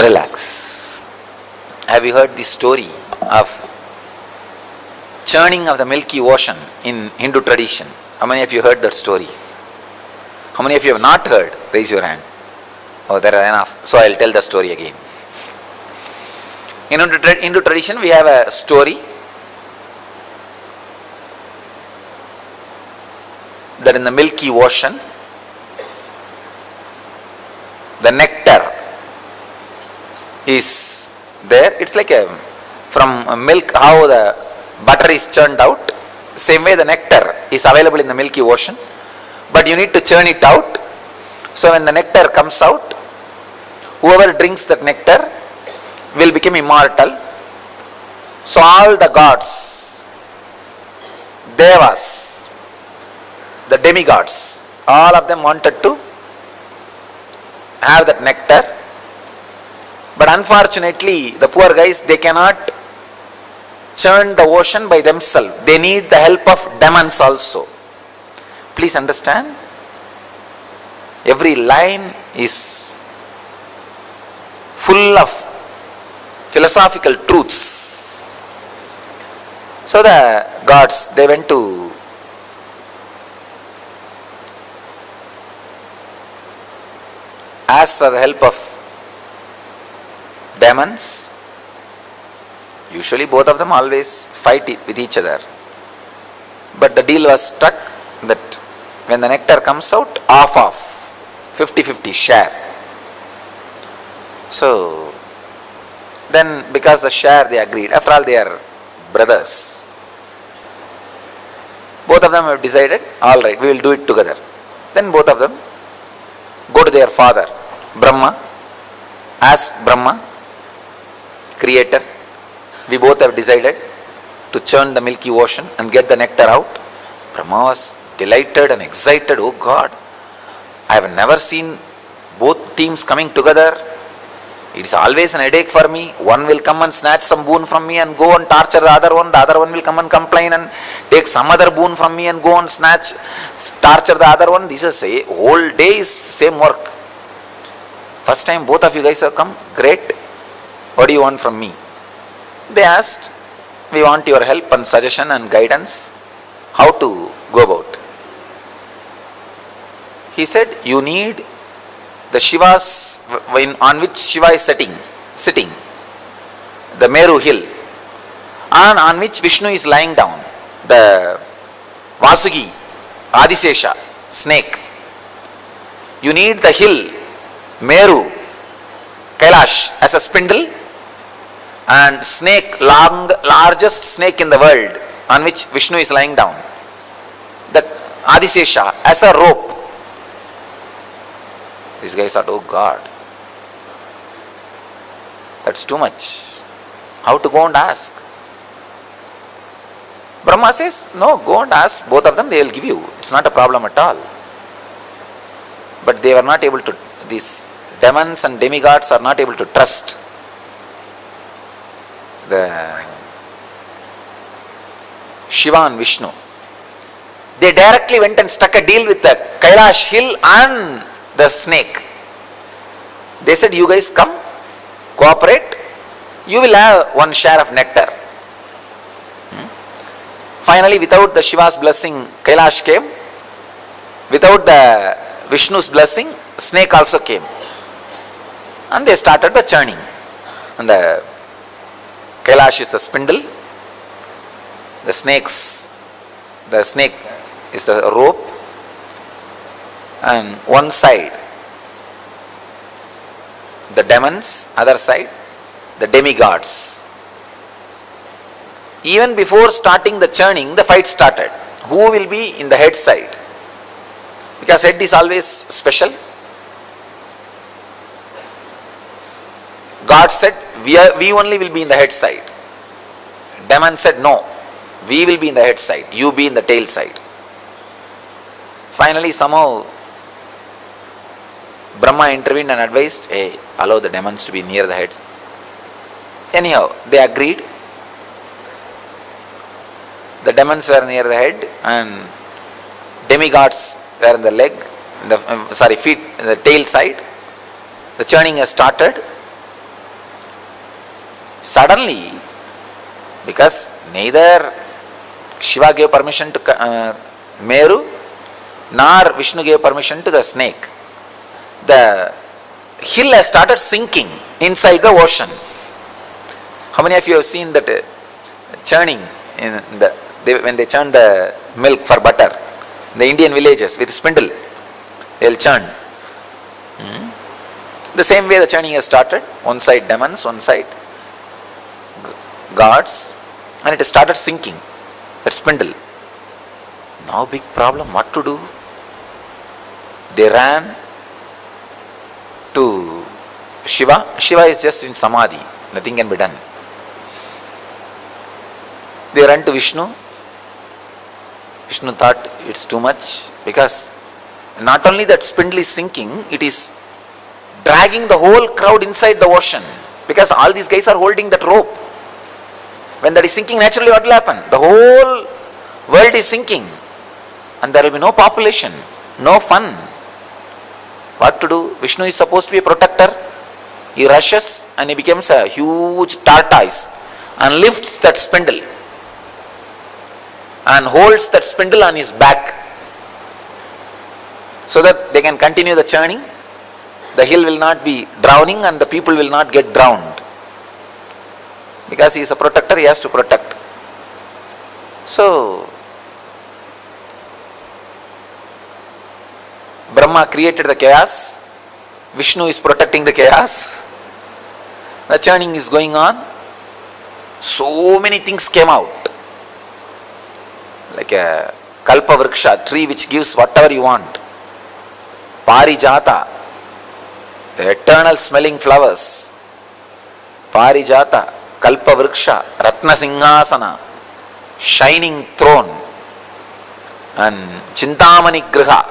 relax. Have you heard the story of churning of the Milky Ocean in Hindu tradition? How many of you heard that story? How many of you have not heard? Raise your hand. Oh, there are enough. So I'll tell the story again. In Hindu tradition, we have a story that in the Milky Ocean, the nectar is there. It's like from milk, how the butter is churned out. Same way the nectar is available in the Milky Ocean, but you need to churn it out. So when the nectar comes out, whoever drinks that nectar will become immortal. So all the gods, devas, the demigods, all of them wanted to have that nectar. But unfortunately, the poor guys, they cannot churn the ocean by themselves. They need the help of demons also. Please understand, every line is full of philosophical truths. So the gods, they went to ask for the help of demons. Usually both of them always fight with each other. But the deal was struck that when the nectar comes out, off 50-50 share. So then because the share they agreed, after all they are brothers. Both of them have decided, all right, we will do it together. Then both of them go to their father, Brahma, ask Brahma, creator, we both have decided to churn the Milky Ocean and get the nectar out. Brahma was delighted and excited. Oh God, I have never seen both teams coming together. It is always an headache for me. One will come and snatch some boon from me and go and torture the other one. The other one will come and complain and take some other boon from me and go and torture the other one. This is a whole day is same work. First time both of you guys have come, great. What do you want from me? They asked, we want your help and suggestion and guidance, how to go about. He said, you need the Shivas on which Shiva is sitting, the Meru hill, and on which Vishnu is lying down, the Vasugi, Adisesha, snake. You need the hill, Meru, Kailash as a spindle, and snake, largest snake in the world, on which Vishnu is lying down, that Adisesha as a rope. These guys thought, oh God, that's too much. How to go and ask? Brahma says, no, go and ask both of them, they will give you. It's not a problem at all. But they were not able to, these demons and demigods are not able to trust the Shiva and Vishnu. They directly went and struck a deal with the Kailash hill and the snake. They said, you guys come, cooperate, you will have one share of nectar. Finally, without the Shiva's blessing, Kailash came. Without the Vishnu's blessing, snake also came. And they started the churning. And the Kailash is the spindle, the snake is the rope, and one side the demons, other side the demigods. Even before starting the churning, the fight started. Who will be in the head side? Because head is always special. God said, we only will be in the head side. Demon said, no, we will be in the head side, you be in the tail side. Finally, somehow Brahma intervened and advised, hey, allow the demons to be near the heads. Anyhow, they agreed. The demons were near the head and demigods were in the leg, feet, the tail side. The churning has started. Suddenly, because neither Shiva gave permission to Meru, nor Vishnu gave permission to the snake, the hill has started sinking inside the ocean. How many of you have seen that churning when they churn the milk for butter? The Indian villages with spindle, they will churn. The same way the churning has started. One side demons, one side gods, and it has started sinking. That spindle. Now big problem, what to do? They ran to Shiva. Shiva is just in Samadhi, nothing can be done. They ran to Vishnu. Vishnu thought it's too much, because not only that spindle is sinking, it is dragging the whole crowd inside the ocean, because all these guys are holding that rope. When that is sinking, naturally what will happen? The whole world is sinking, and there will be no population, no fun. What to do? Vishnu is supposed to be a protector. He rushes and he becomes a huge tortoise and lifts that spindle and holds that spindle on his back, so that they can continue the churning. The hill will not be drowning and the people will not get drowned. Because he is a protector, he has to protect. So, Brahma created the chaos, Vishnu is protecting the chaos, the churning is going on. So many things came out. Like a kalpa vriksha, tree which gives whatever you want. Parijata, the eternal smelling flowers. Parijata, kalpa vriksha, ratna singhasana, shining throne, and chintamani griha,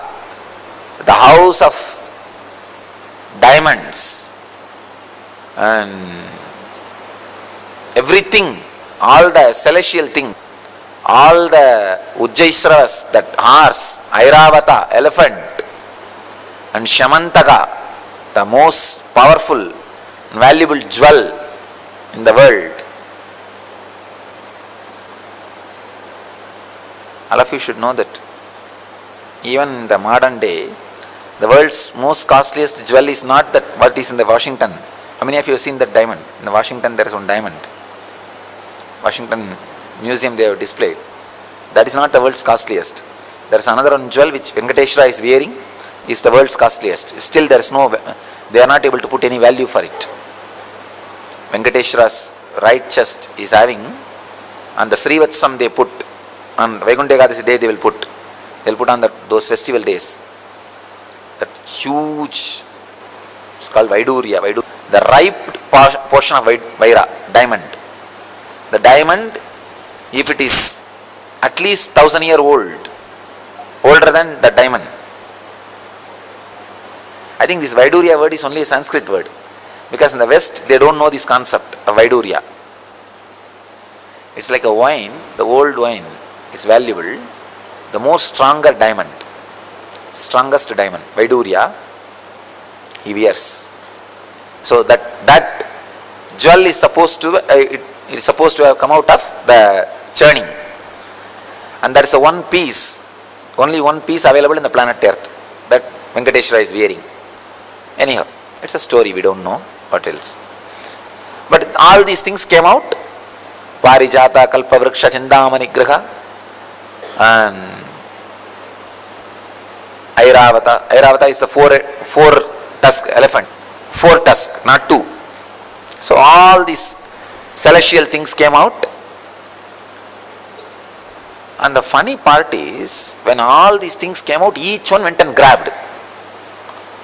the house of diamonds, and everything, all the celestial things, all the Ujjaisravas, that horse, Airavata, elephant, and Shamantaka, the most powerful and valuable jewel in the world. All of you should know that even in the modern day, the world's most costliest jewel is not that what is in the Washington. How many of you have seen that diamond? In the Washington there is one diamond. Washington Museum they have displayed. That is not the world's costliest. There is another one jewel which Venkateshwara is wearing, is the world's costliest. Still there is no, they are not able to put any value for it. Venkateshwara's right chest is having, and the Srivatsam they put, on Vaikuntha Ekadasi day they will put on those festival days. That huge, it's called Vaidurya, the ripe portion of Vaira, diamond. The diamond, if it is at least 1,000 years old, older than the diamond. I think this Vaidurya word is only a Sanskrit word, because in the West they don't know this concept of Vaidurya. It's like a wine, the old wine is valuable, the more stronger diamond, strongest diamond, Vaidurya, he wears. So that jewel is supposed to, it is supposed to have come out of the churning. And there is a one piece, only one piece available in the planet Earth, that Venkateshwara is wearing. Anyhow, it's a story, we don't know what else. But all these things came out. Parijata, Kalpavriksha, Chindamani Griha, and Airavata. Airavata is the four tusk elephant. 4 tusks, not 2. So all these celestial things came out. And the funny part is, when all these things came out, each one went and grabbed.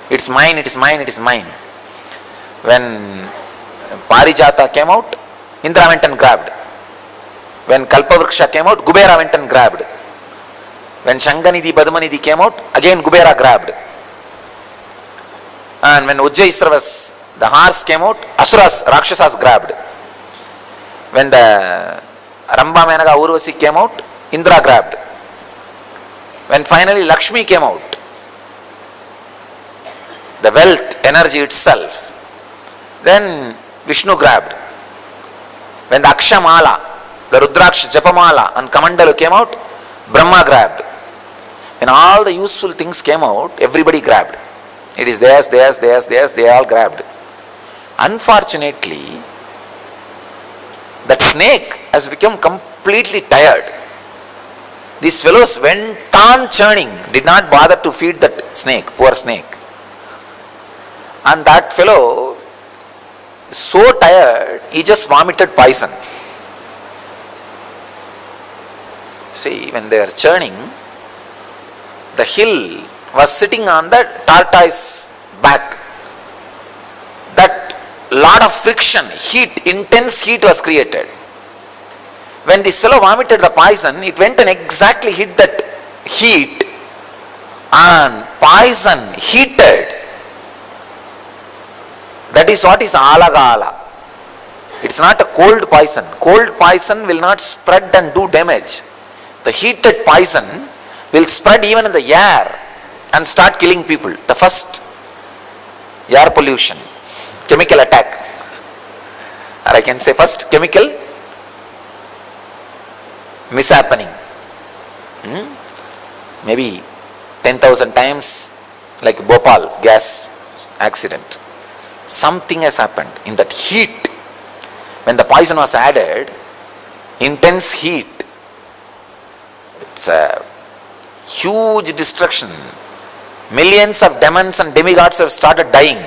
It's mine, it is mine, it is mine. When Parijata came out, Indra went and grabbed. When Kalpavriksha came out, Kubera went and grabbed. When Shanganidhi, Padmanidhi came out, again Kubera grabbed. And when Ujjaisravas, the horse came out, Asuras, Rakshasas grabbed. When the Ramba Menaka Urvasi came out, Indra grabbed. When finally Lakshmi came out, the wealth, energy itself, then Vishnu grabbed. When the Akshamala, the Rudraksha Japamala and Kamandalu came out, Brahma grabbed. When all the useful things came out, everybody grabbed. It is theirs, they all grabbed. Unfortunately, that snake has become completely tired. These fellows went on churning, did not bother to feed that snake, poor snake. And that fellow, so tired, he just vomited poison. See, when they were churning, the hill was sitting on the tortoise back. That lot of friction, heat, intense heat was created. When this fellow vomited the poison, it went and exactly hit that heat, and poison heated. That is what is alagala. It's not a cold poison. Cold poison will not spread and do damage. The heated poison will spread even in the air and start killing people. The first air pollution, chemical attack, or I can say first chemical mishappening. Maybe 10,000 times, like Bhopal gas accident. Something has happened in that heat. When the poison was added, intense heat, it's a huge destruction. Millions of demons and demigods have started dying.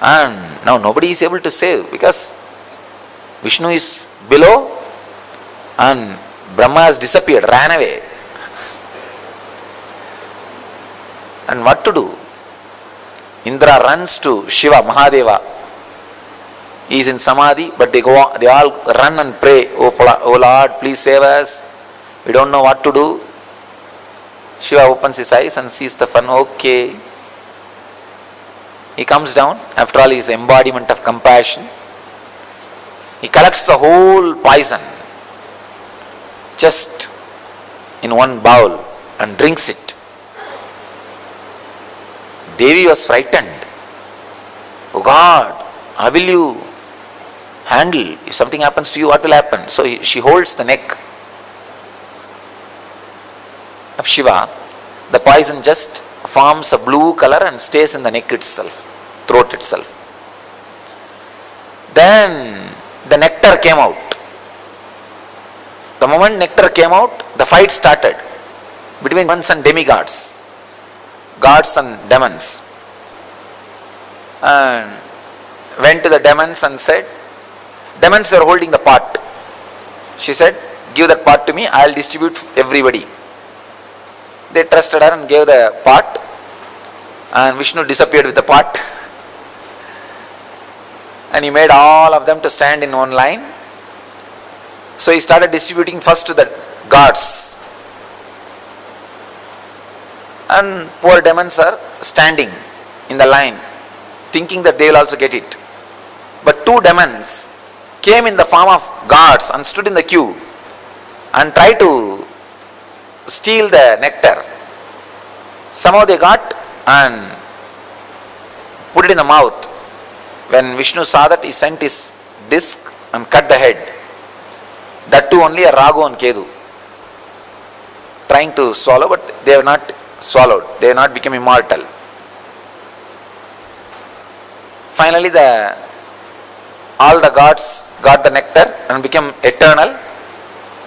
And now nobody is able to save, because Vishnu is below and Brahma has disappeared, ran away. And what to do? Indra runs to Shiva, Mahadeva. He is in Samadhi, but they all run and pray, oh Lord, please save us. We don't know what to do. Shiva opens his eyes and sees the fun. Okay. He comes down. After all, he is embodiment of compassion. He collects the whole poison just in one bowl and drinks it. Devi was frightened. Oh God, how will you handle? If something happens to you, what will happen? So she holds the neck of Shiva. The poison just forms a blue color and stays in the neck itself, throat itself. Then the nectar came out. The moment nectar came out, the fight started between demons and demigods, gods and demons. And went to the demons and said, demons were holding the pot. She said, give that pot to me, I will distribute everybody. They trusted her and gave the pot, and Vishnu disappeared with the pot. And he made all of them to stand in one line. So he started distributing first to the gods. And poor demons are standing in the line, thinking that they will also get it. But two demons came in the form of gods and stood in the queue and tried to steal the nectar. Somehow they got and put it in the mouth. When Vishnu saw that, he sent his disc and cut the head. That too only a Ragu and Kedu trying to swallow, but they have not swallowed. They have not become immortal. Finally, all the gods got the nectar and became eternal,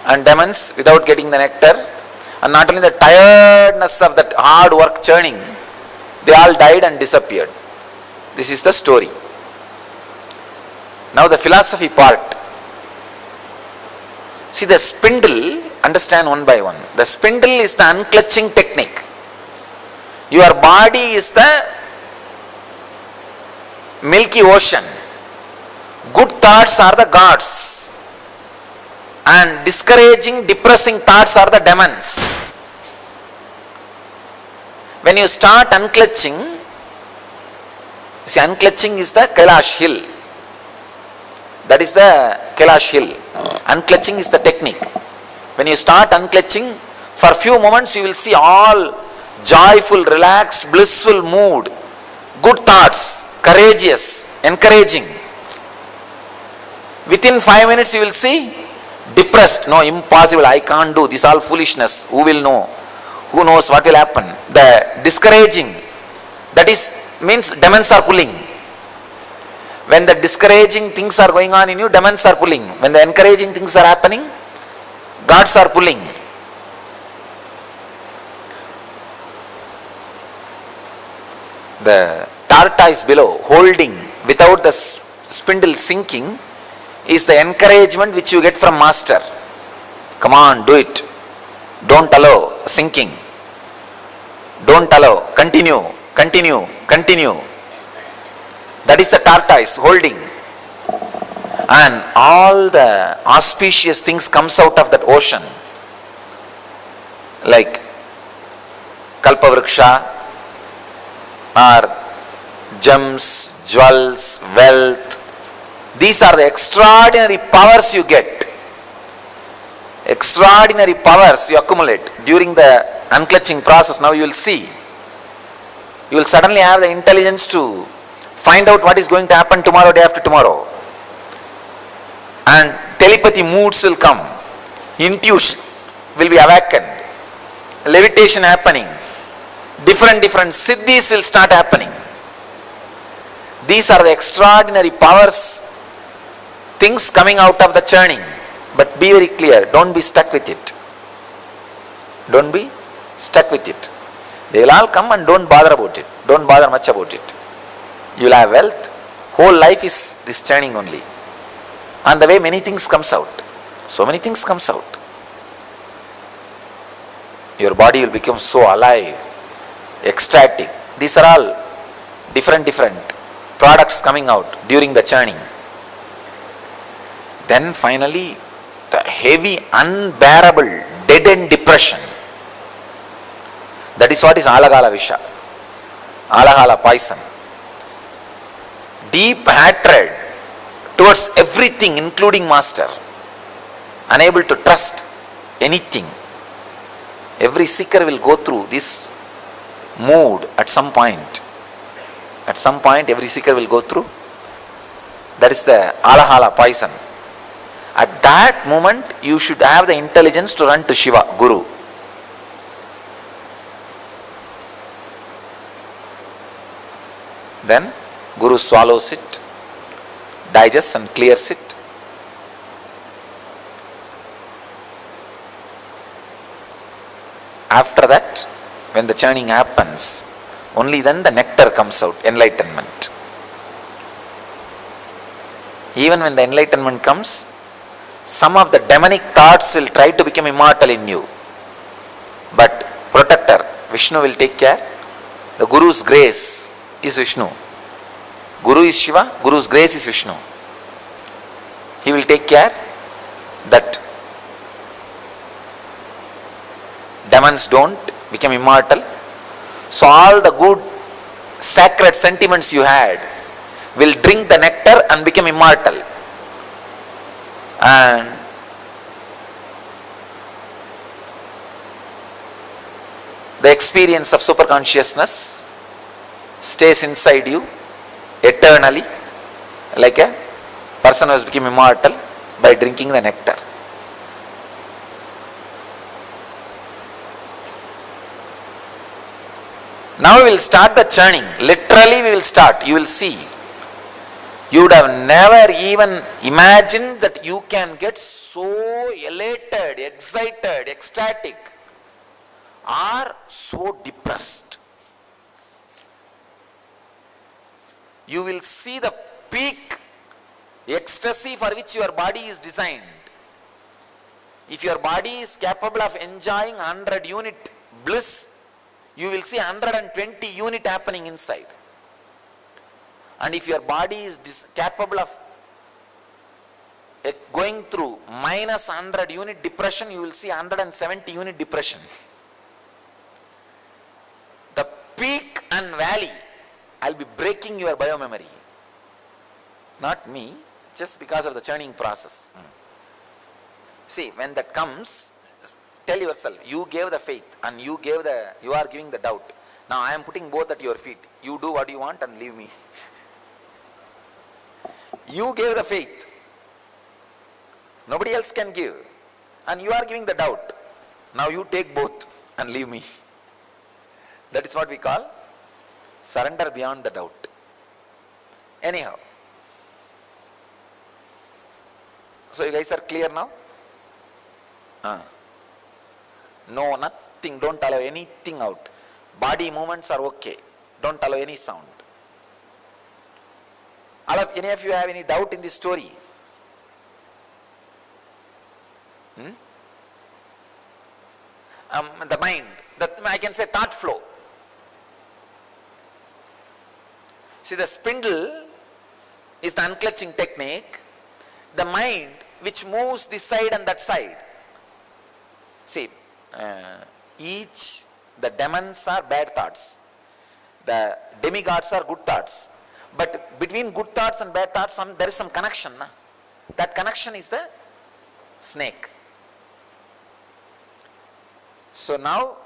and demons, without getting the nectar, and not only the tiredness of that hard work churning, they all died and disappeared. This is the story. Now the philosophy part. See, the spindle, understand one by one. The spindle is the unclutching technique. Your body is the milky ocean. Good thoughts are the gods, and discouraging, depressing thoughts are the demons. When you start unclutching, see, unclutching is the Kailash hill. That is the Kailash hill. Unclutching is the technique. When you start unclutching, for few moments you will see all joyful, relaxed, blissful mood, good thoughts, courageous, encouraging. Within 5 minutes you will see depressed. No, impossible, I can't do this, all foolishness. Who will know? Who knows what will happen? The discouraging, that is means demons are pulling. When the discouraging things are going on in you, demons are pulling. When the encouraging things are happening, gods are pulling. The tortoise below, holding without the spindle sinking, is the encouragement which you get from master. Come on, do it. Don't allow sinking. Don't allow. Continue, continue, continue. That is the tortoise holding. And all the auspicious things comes out of that ocean. Like Kalpavriksha, or gems, jewels, wealth. These are the extraordinary powers you get. Extraordinary powers you accumulate during the unclutching process. Now you will see. You will suddenly have the intelligence to find out what is going to happen tomorrow, day after tomorrow. And telepathy moods will come. Intuition will be awakened. Levitation happening. Different siddhis will start happening. These are the extraordinary powers, things coming out of the churning. But be very clear, don't be stuck with it. Don't be stuck with it. They will all come and don't bother about it. Don't bother much about it. You will have wealth. Whole life is this churning only. And the way many things comes out. So many things comes out. Your body will become so alive, ecstatic. These are all different products coming out during the churning. Then finally, the heavy, unbearable, dead-end depression. That is what is alagala visha, alagala poison. Deep hatred towards everything, including master. Unable to trust anything. Every seeker will go through this mood at some point. At some point, every seeker will go through. That is the alahala poison. At that moment, you should have the intelligence to run to Shiva, Guru. Then, Guru swallows it, digests and clears it. After that, when the churning happens, only then the nectar comes out, enlightenment. Even when the enlightenment comes, some of the demonic thoughts will try to become immortal in you. But protector, Vishnu will take care. The Guru's grace is Vishnu. Guru is Shiva, Guru's grace is Vishnu. He will take care that demons don't become immortal. So all the good sacred sentiments you had will drink the nectar and become immortal. And the experience of superconsciousness stays inside you eternally, like a person who has become immortal by drinking the nectar. Now we will start the churning. Literally we will start. You will see. You would have never even imagined that you can get so elated, excited, ecstatic, or so depressed. You will see the peak ecstasy for which your body is designed. If your body is capable of enjoying 100 unit bliss, you will see 120 unit happening inside. And if your body is capable of going through minus 100 unit depression, you will see 170 unit depression. The peak and valley, I'll be breaking your biomemory. Not me, just because of the churning process. See, when that comes, tell yourself, you gave the faith and you are giving the doubt. Now I am putting both at your feet. You do what you want and leave me. You gave the faith. Nobody else can give. And you are giving the doubt. Now you take both and leave me. That is what we call surrender beyond the doubt. Anyhow. So you guys are clear now? No, nothing. Don't allow anything out. Body movements are okay. Don't allow any sound. Any of you have any doubt in this story? The mind, I can say thought flow. See, the spindle is the unclutching technique. The mind which moves this side and that side. See, the demons are bad thoughts. The demigods are good thoughts. But between good thoughts and bad thoughts, there is some connection. That connection is the snake. So now,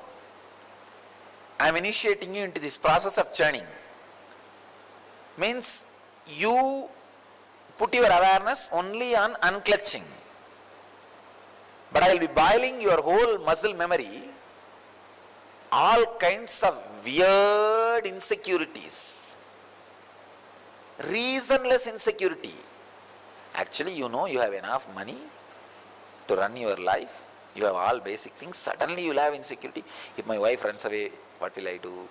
I am initiating you into this process of churning. Means you put your awareness only on unclutching. But I will be boiling your whole muscle memory, all kinds of weird insecurities, reasonless insecurity. Actually, you know you have enough money to run your life. You have all basic things. Suddenly you will have insecurity. If my wife runs away, what will I do?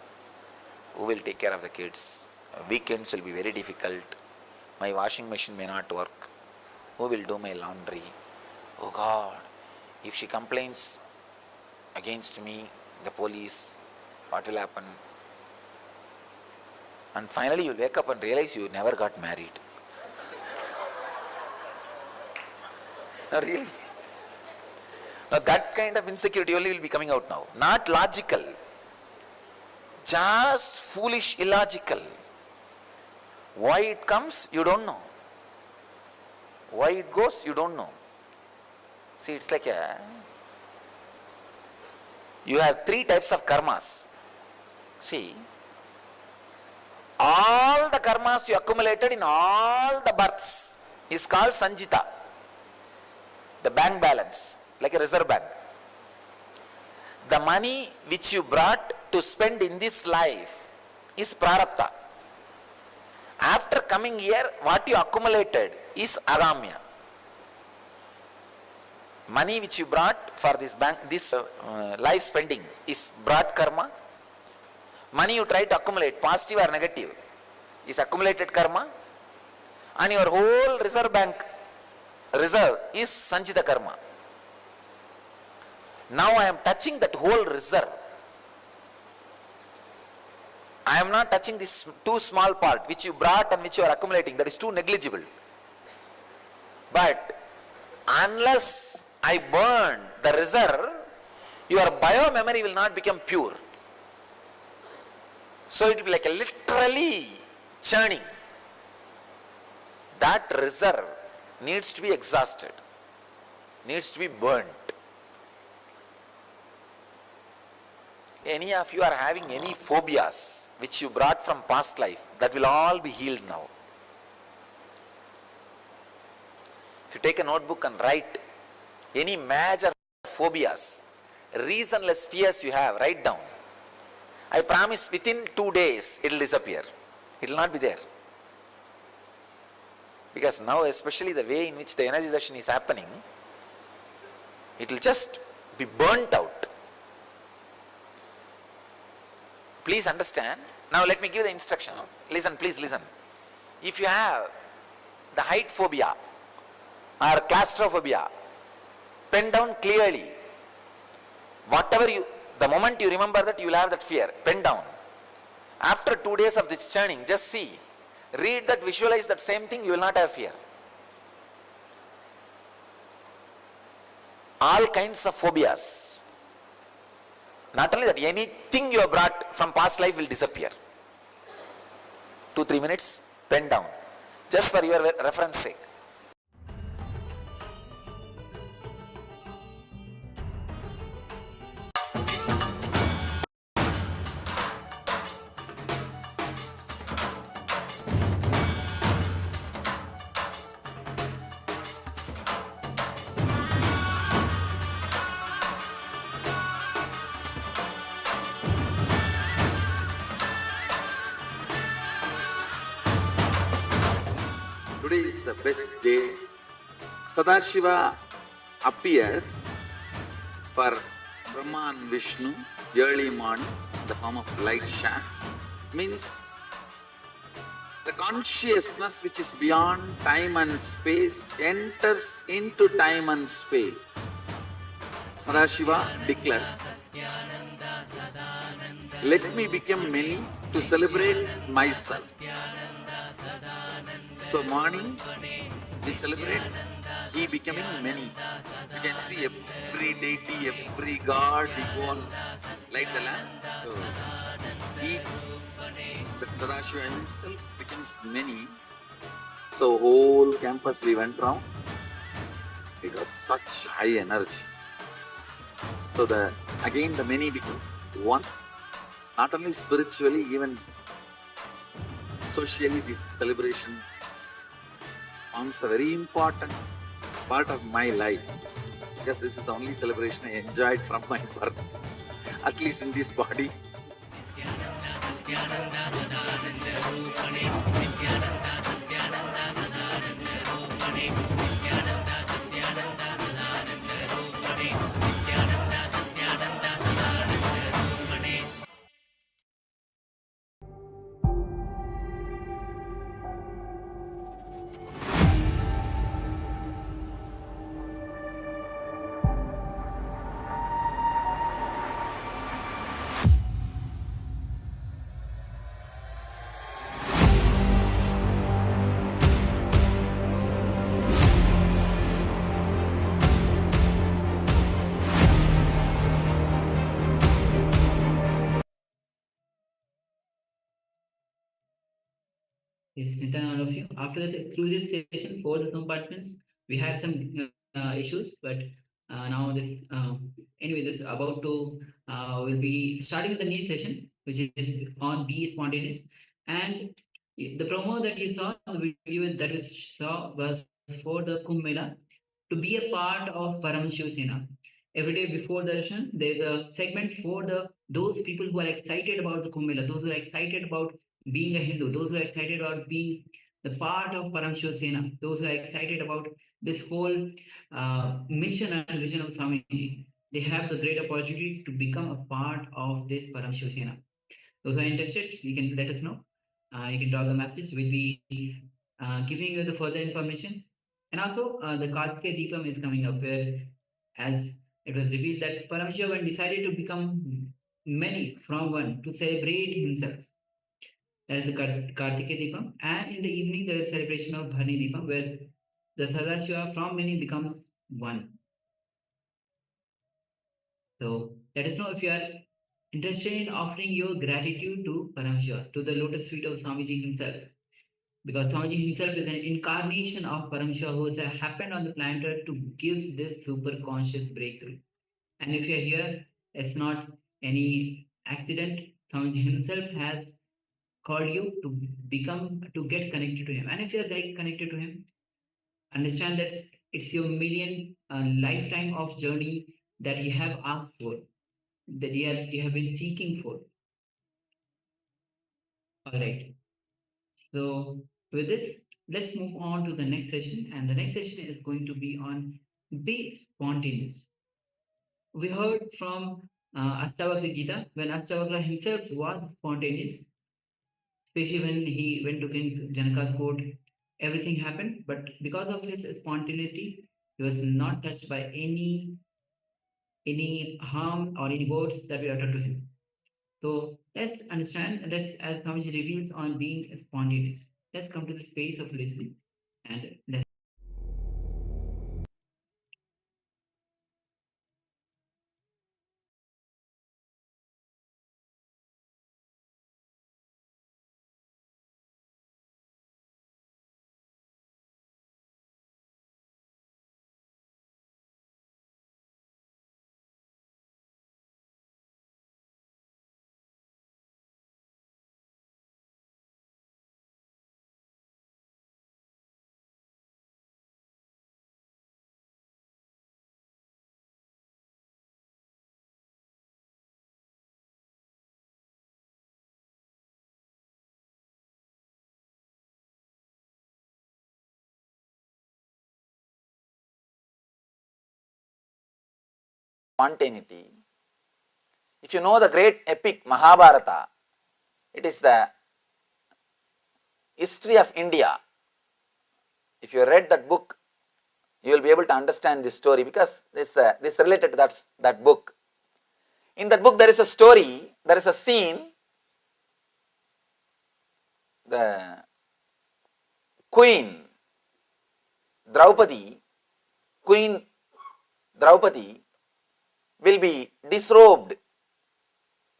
Who will take care of the kids? Weekends will be very difficult. My washing machine may not work. Who will do my laundry? Oh God, if she complains against me, the police, what will happen? And finally you will wake up and realize you never got married. No, really? Now that kind of insecurity only will be coming out now. Not logical. Just foolish, illogical. Why it comes, you don't know. Why it goes, you don't know. See, it's like you have 3 types of karmas. See, all the karmas you accumulated in all the births is called sanjita. The bank balance, like a reserve bank. The money which you brought to spend in this life is prarabdha. After coming here, what you accumulated is agamya. Money which you brought for this bank, this life spending is brought karma. Money you try to accumulate, positive or negative, is accumulated karma. And your whole reserve bank reserve is sanjita karma. Now I am touching that whole reserve. I am not touching this too small part which you brought and which you are accumulating. That is too negligible. But unless I burn the reserve, your bio memory will not become pure. So it will be like a literally churning. That reserve needs to be exhausted, needs to be burnt. Any of you are having any phobias which you brought from past life, that will all be healed now. If you take a notebook and write any major phobias, reasonless fears you have, write down. I promise within 2 days it will disappear. It will not be there. Because now, especially the way in which the energization is happening, it will just be burnt out. Please understand. Now let me give the instruction. Listen, please listen. If you have the height phobia or claustrophobia, pen down clearly. The moment you remember that, you will have that fear. Pen down. After 2 days of this churning, just see. Read that, visualize that same thing, you will not have fear. All kinds of phobias. Not only that, anything you have brought from past life will disappear. 2-3 minutes, pen down. Just for your reference sake. best day. Sadashiva appears for Brahma and Vishnu early morning in the form of light shaft. Means the consciousness which is beyond time and space enters into time and space. Sadashiva declares, let me become many to celebrate myself. So morning we celebrate he becoming many. You can see every deity, every god, we go and light the lamp. So each, the Sadashiva himself becomes many. So whole campus we went round. It was such high energy. So again the many becomes one. Not only spiritually, even socially, this celebration forms a very important part of my life, because this is the only celebration I enjoyed from my birth, at least in this body. Yes, Nithyananda, all of you. After this exclusive session for the Zoom participants, we had some issues, but now this anyway, this about to will be starting with the new session, which is on be spontaneous. And the promo that you saw, the video that we saw was for the Kumbh Mela to be a part of Paramashivoham. Every day before darshan, there's a segment for those people who are excited about the Kumbh Mela, those who are excited about being a Hindu, those who are excited about being the part of Paramashivoham, those who are excited about this whole mission and vision of Swamiji. They have the great opportunity to become a part of this Paramashivoham. Those who are interested, you can let us know. You can drop the message. We'll be giving you the further information. And also, the Kartikeya Deepam is coming up, where, as it was revealed, that Paramashiva decided to become many from one to celebrate himself. That is the Kartikeya Deepam. And in the evening, there is celebration of Bharani Deepam, where the Sadashiva from many becomes one. So let us know if you are interested in offering your gratitude to Paramashiva, to the lotus feet of Swamiji himself. Because Swamiji himself is an incarnation of Paramashiva who has happened on the planet Earth to give this super conscious breakthrough. And if you are here, it's not any accident. Swamiji himself has called you to get connected to him. And if you are getting connected to him, understand that it's your million lifetime of journey that you have asked for, that you have been seeking for. All right. So with this, let's move on to the next session. And the next session is going to be on be spontaneous. We heard from Astavakra Gita when Astavakra himself was spontaneous, especially when he went to King Janaka's court. Everything happened, but because of his spontaneity, he was not touched by any harm or any words that were uttered to him. So let's understand, as Swamiji reveals on being spontaneous, let's come to the space of listening and let's spontaneity. If you know the great epic Mahabharata, it is the history of India. If you read that book, you will be able to understand this story because this related to that book. In that book, there is a story, there is a scene. The Queen Draupadi will be disrobed,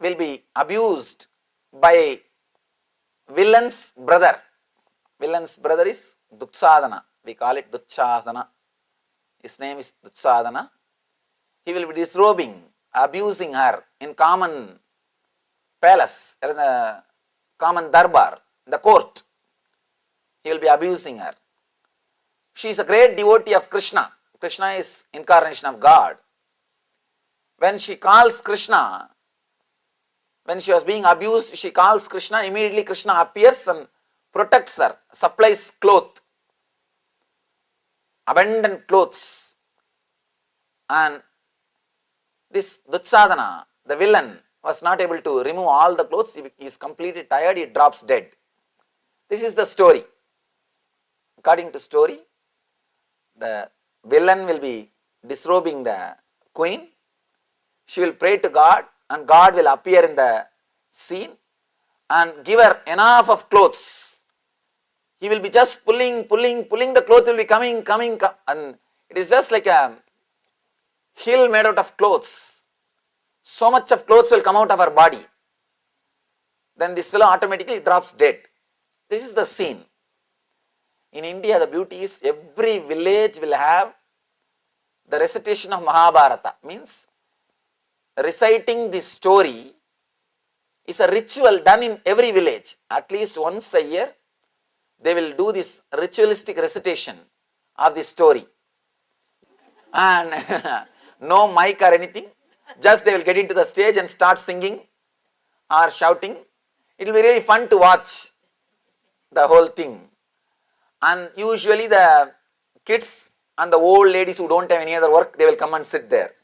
will be abused by villain's brother. Villain's brother is Dutsadana. We call it Dutsadana. His name is Dutsadana. He will be disrobing, abusing her in common palace, in the common darbar, in the court. He will be abusing her. She is a great devotee of Krishna. Krishna is incarnation of God. When she calls Krishna, when she was being abused, she calls Krishna, immediately Krishna appears and protects her, supplies cloth, abundant clothes. And this Dutsadana, the villain, was not able to remove all the clothes. He is completely tired, he drops dead. This is the story. According to story, the villain will be disrobing the queen. She will pray to God and God will appear in the scene and give her enough of clothes. He will be just pulling, the cloth will be coming, and it is just like a hill made out of clothes. So much of clothes will come out of her body. Then this fellow automatically drops dead. This is the scene. In India, the beauty is every village will have the recitation of Mahabharata. Means reciting this story is a ritual done in every village. At least once a year, they will do this ritualistic recitation of this story. And no mic or anything, just they will get into the stage and start singing or shouting. It will be really fun to watch the whole thing. And usually the kids and the old ladies who don't have any other work, they will come and sit there.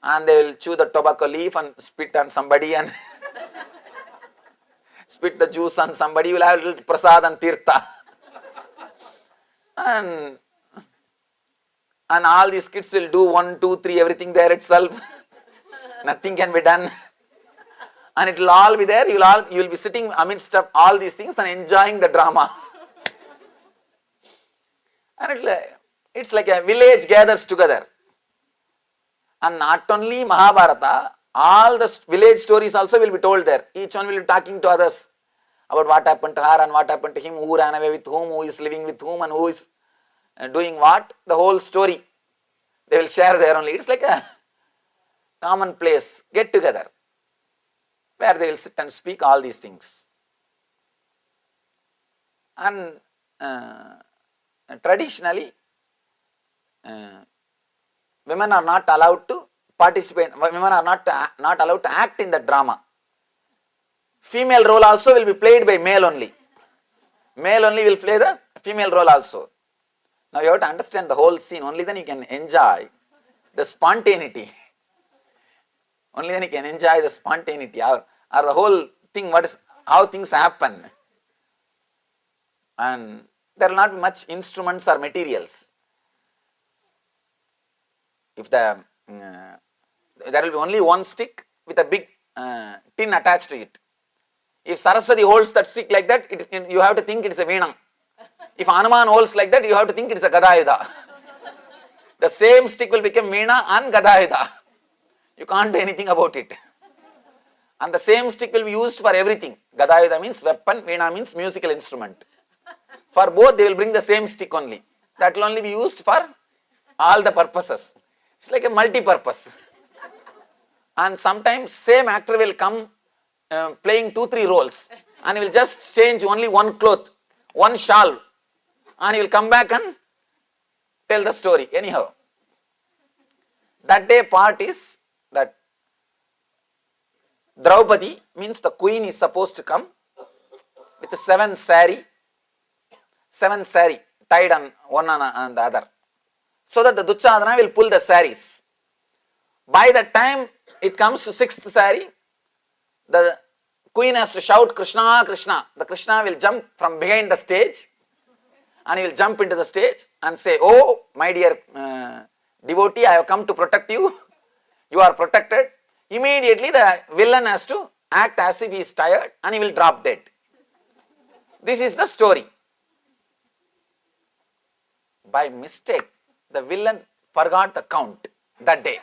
And they will chew the tobacco leaf and spit on somebody and spit the juice on somebody. You will have a little prasad and tirtha. And all these kids will do 1, 2, 3, everything there itself. Nothing can be done. And it will all be there. You will be sitting amidst of all these things and enjoying the drama. And it's like a village gathers together. And not only Mahabharata, all the village stories also will be told there. Each one will be talking to others about what happened to her and what happened to him, who ran away with whom, who is living with whom and who is doing what. The whole story they will share there only. It's like a common place, get together, where they will sit and speak all these things. And traditionally, women are not allowed to participate, women are not allowed to act in the drama. Female role also will be played by male only. Male only will play the female role also. Now you have to understand the whole scene, only then you can enjoy the spontaneity. Only then you can enjoy the spontaneity or the whole thing, how things happen. And there will not be much instruments or materials. If there will be only one stick with a big tin attached to it. If Saraswati holds that stick like that, you have to think it is a veena. If Hanuman holds like that, you have to think it is a Gadayuda. The same stick will become veena and Gadayuda. You can't do anything about it. And the same stick will be used for everything. Gadayuda means weapon, veena means musical instrument. For both, they will bring the same stick only. That will only be used for all the purposes. It's like a multi-purpose. And sometimes same actor will come playing 2, 3 roles and he will just change only one cloth, one shawl, and he will come back and tell the story. Anyhow, that day part is that Draupadi, means the queen, is supposed to come with 7 sari tied on one on the other, so that the Duchadana will pull the saris. By the time it comes to sixth sari, the queen has to shout Krishna, Krishna. The Krishna will jump from behind the stage and he will jump into the stage and say, oh, my dear devotee, I have come to protect you. You are protected. Immediately the villain has to act as if he is tired and he will drop dead. This is the story. By mistake, the villain forgot the count that day.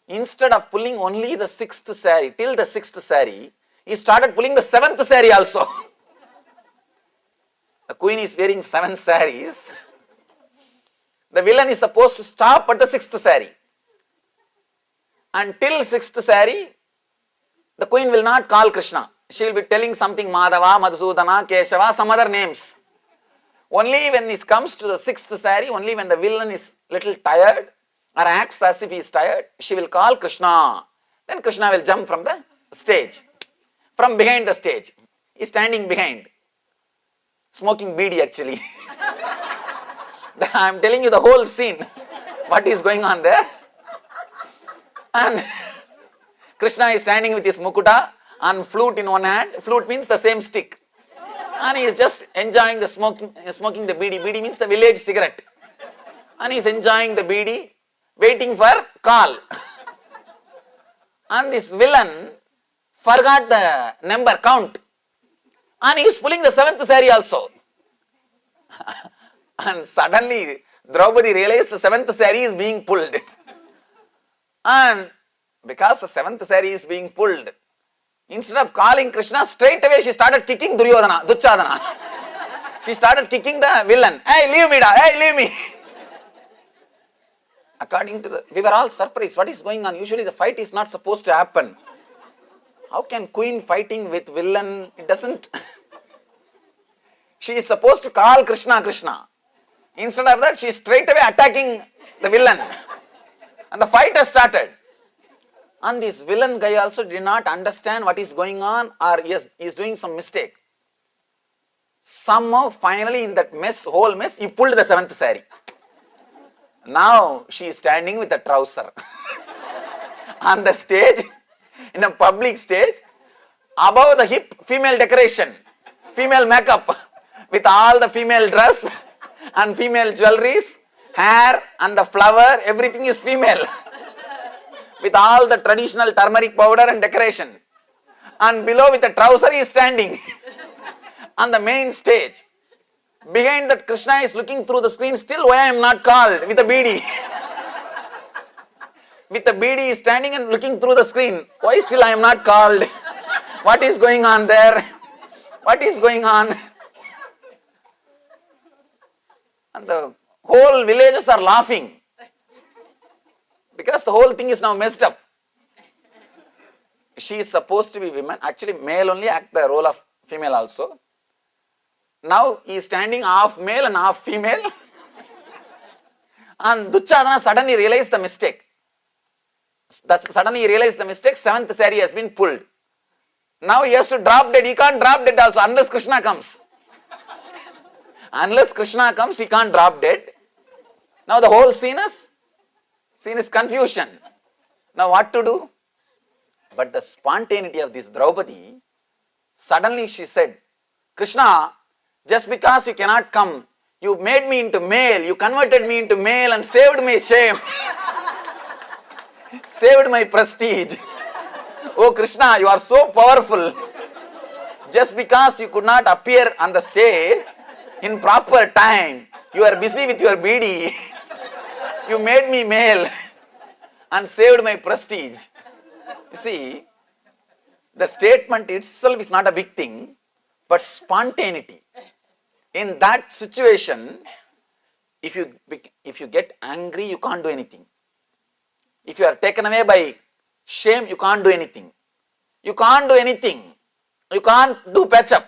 Instead of pulling only the sixth sari, till the sixth sari, he started pulling the seventh sari also. The queen is wearing 7 saris. The villain is supposed to stop at the sixth sari. Until sixth sari, the queen will not call Krishna. She will be telling something Madhava, Madhusudana, Keshava, some other names. Only when it comes to the sixth sari, only when the villain is little tired or acts as if he is tired, she will call Krishna. Then Krishna will jump from the stage, from behind the stage. He is standing behind, smoking beedi actually. I am telling you the whole scene, what is going on there. And Krishna is standing with his mukuta and flute in one hand. Flute means the same stick. And he is just enjoying the smoking the beedi. Beedi means the village cigarette. And he is enjoying the beedi, waiting for call. And this villain forgot the number count. And he is pulling the 7th sari also. And suddenly Draupadi realized the 7th sari is being pulled. And because the 7th sari is being pulled, instead of calling Krishna, straight away she started kicking Duryodhana. She started kicking the villain. Hey, leave me, hey, leave me. According to we were all surprised. What is going on? Usually the fight is not supposed to happen. How can queen fighting with villain? It doesn't. She is supposed to call Krishna, Krishna. Instead of that, she is straight away attacking the villain. And the fight has started. And this villain guy also did not understand what is going on, or he is doing some mistake. Somehow, finally, in that whole mess, he pulled the 7th sari. Now, she is standing with a trouser on the stage, in a public stage, above the hip, female decoration, female makeup, with all the female dress and female jewelries, hair and the flower, everything is female. With all the traditional turmeric powder and decoration. And below with the trouser he is standing on the main stage. Behind that Krishna is looking through the screen, still why I am not called, with a beedi. With the beedi he is standing and looking through the screen. Why still I am not called? What is going on there? What is going on? And the whole villagers are laughing. Because the whole thing is now messed up. She is supposed to be women. Actually, male only act the role of female also. Now he is standing half male and half female. And Duryodhana suddenly realized the mistake. Suddenly he realized the mistake. 7th sari has been pulled. Now he has to drop dead. He can't drop dead also unless Krishna comes. Unless Krishna comes, he can't drop dead. Now the whole scene is confusion. Now what to do? But the spontaneity of this Draupadi, suddenly she said, Krishna, just because you cannot come, you made me into male, you converted me into male and saved my shame. Saved my prestige. Oh Krishna, you are so powerful. Just because you could not appear on the stage in proper time, you are busy with your beedi. You made me male and saved my prestige. You see, the statement itself is not a big thing, but spontaneity. In that situation, if you get angry, you can't do anything. If you are taken away by shame, you can't do anything. You can't do anything. You can't do patch up.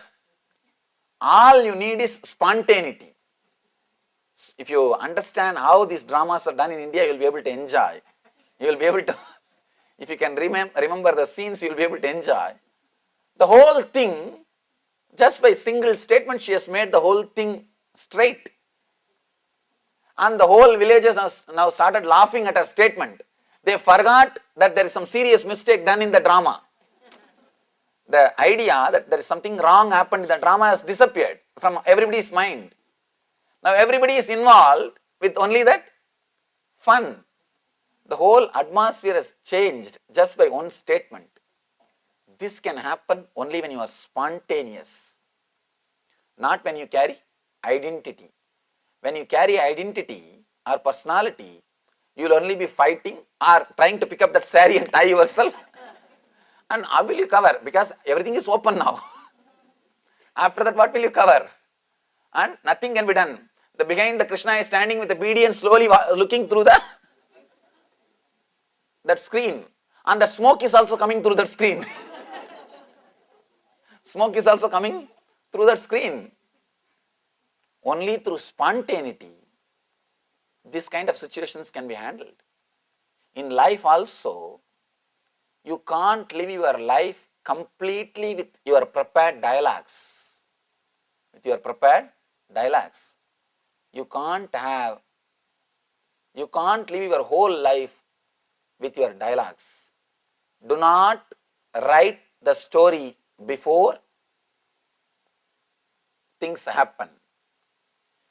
All you need is spontaneity. If you understand how these dramas are done in India, you will be able to enjoy. You will be able to, if you can remember the scenes, you will be able to enjoy. The whole thing, just by single statement, she has made the whole thing straight. And the whole villagers now started laughing at her statement. They forgot that there is some serious mistake done in the drama. The idea that there is something wrong happened in the drama has disappeared from everybody's mind. Now everybody is involved with only that fun. The whole atmosphere has changed just by one statement. This can happen only when you are spontaneous, not when you carry identity. When you carry identity or personality, you will only be fighting or trying to pick up that saree and tie yourself. And how will you cover? Because everything is open now. After that, what will you cover? And nothing can be done. The behind the Krishna is standing with the beady and slowly looking through that screen. And that smoke is also coming through that screen. Smoke is also coming through that screen. Only through spontaneity, this kind of situations can be handled. In life also, you can't live your life completely with your prepared dialogues. You can't live your whole life with your dialogues. Do not write the story before things happen.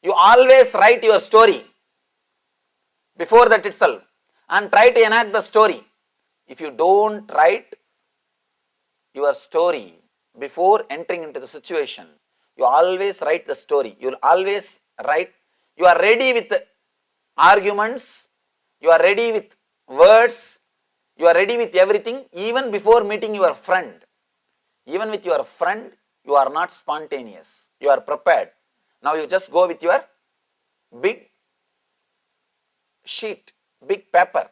You always write your story before that itself and try to enact the story. If you don't write your story before entering into the situation, you always write the story. You will always write. You are ready with arguments, you are ready with words, you are ready with everything even before meeting your friend. Even with your friend, you are not spontaneous. You are prepared. Now you just go with your big sheet, big paper.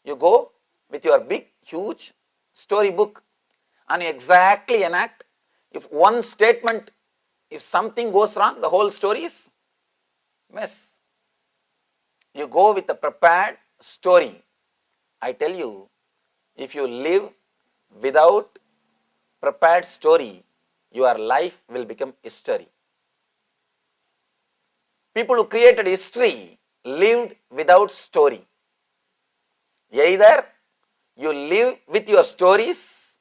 You go with your big, huge storybook and you exactly enact. If one statement, if something goes wrong, the whole story is mess. You go with a prepared story. I tell you, if you live without prepared story, your life will become history. People who created history lived without story. Either you live with your stories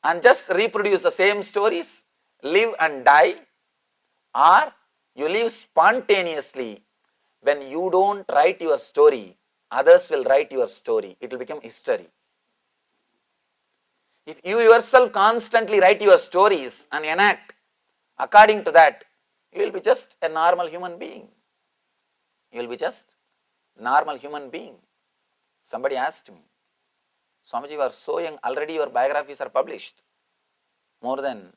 and just reproduce the same stories, live and die, or you live spontaneously. When you don't write your story, others will write your story. It will become history. If you yourself constantly write your stories and enact according to that, you will be just a normal human being. You will be just normal human being. Somebody asked me, Swamiji, you are so young, already your biographies are published. More than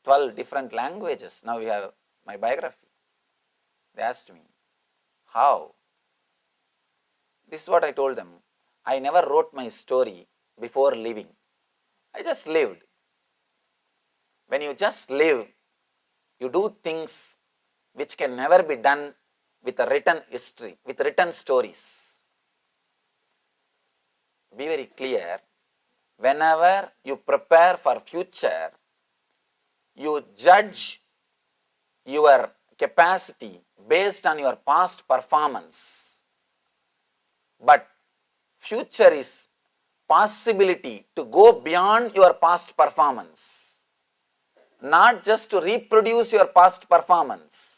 12 different languages. Now you have my biography. They asked me, how? This is what I told them. I never wrote my story before living. I just lived. When you just live, you do things which can never be done with a written history, with written stories. Be very clear. Whenever you prepare for future, you judge your capacity based on your past performance. But future is possibility to go beyond your past performance, not just to reproduce your past performance.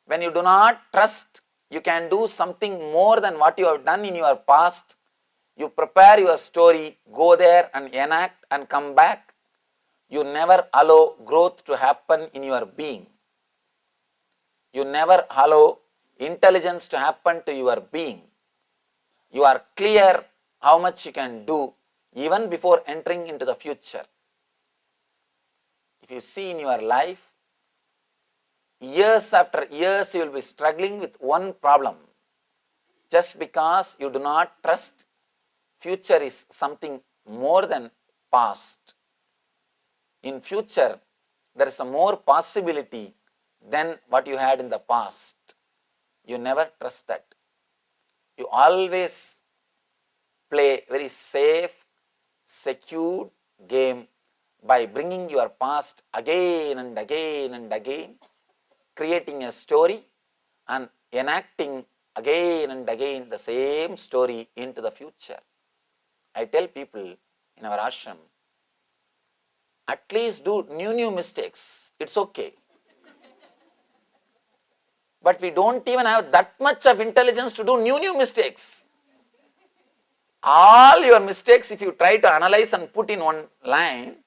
When you do not trust you can do something more than what you have done in your past, you prepare your story, go there and enact and come back. You never allow growth to happen in your being. You never allow intelligence to happen to your being. You are clear how much you can do even before entering into the future. If you see in your life, years after years you will be struggling with one problem. Just because you do not trust future is something more than past. In future, there is a more possibility than what you had in the past. You never trust that. You always play very safe, secure game by bringing your past again and again and again, creating a story and enacting again and again the same story into the future. I tell people in our ashram, at least do new mistakes. It's okay. But we don't even have that much of intelligence to do new mistakes. All your mistakes, if you try to analyze and put in one line,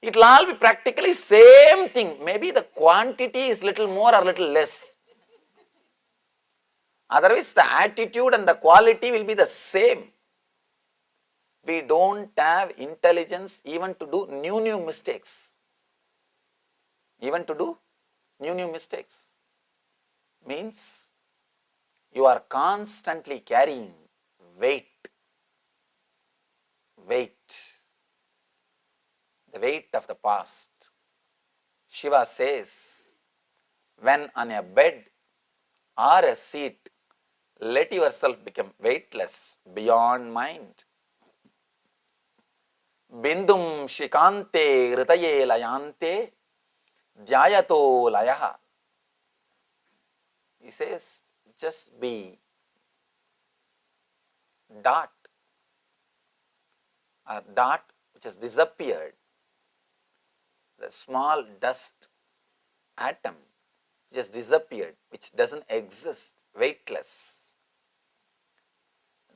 it will all be practically same thing. Maybe the quantity is little more or little less. Otherwise, the attitude and the quality will be the same. We don't have intelligence even to do new mistakes. Even to do new mistakes means you are constantly carrying weight. The weight of the past. Shiva says, when on a bed or a seat, let yourself become weightless beyond mind. Bindum shikante ritaye layante dhyayato layaha. He says, just be dot, a dot which has disappeared, the small dust atom just disappeared, which doesn't exist, weightless.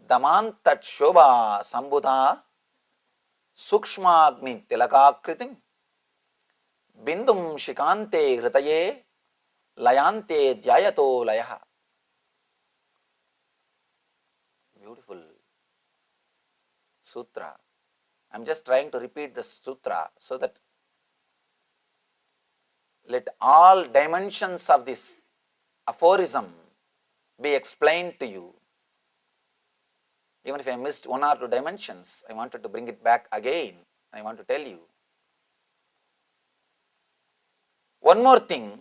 Damantat shobha sambudha sukshmagni tilakakritim bindum shikante hritaye layante dhyayato layaha. Beautiful sutra. I'm just trying to repeat the sutra so that let all dimensions of this aphorism be explained to you. Even if I missed one or two dimensions, I wanted to bring it back again. I want to tell you. One more thing,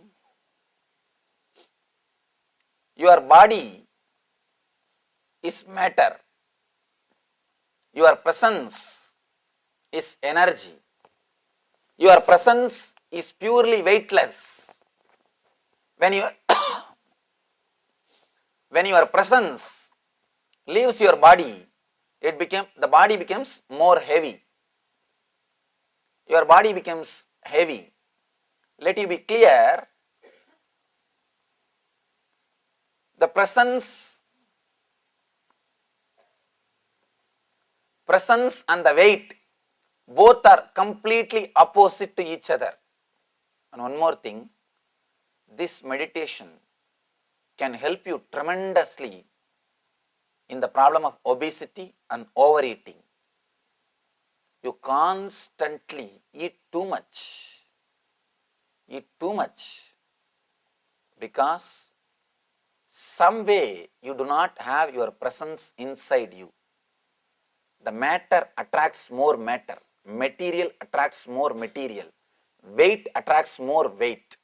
your body is matter. Your presence is energy. Your presence is purely weightless. When your presence leaves your body, the body becomes more heavy. Your body becomes heavy. Let you be clear, the presence and the weight both are completely opposite to each other. And one more thing, this meditation can help you tremendously in the problem of obesity and overeating. You constantly eat too much because some way you do not have your presence inside you. The matter attracts more matter. Material attracts more material. Weight attracts more weight.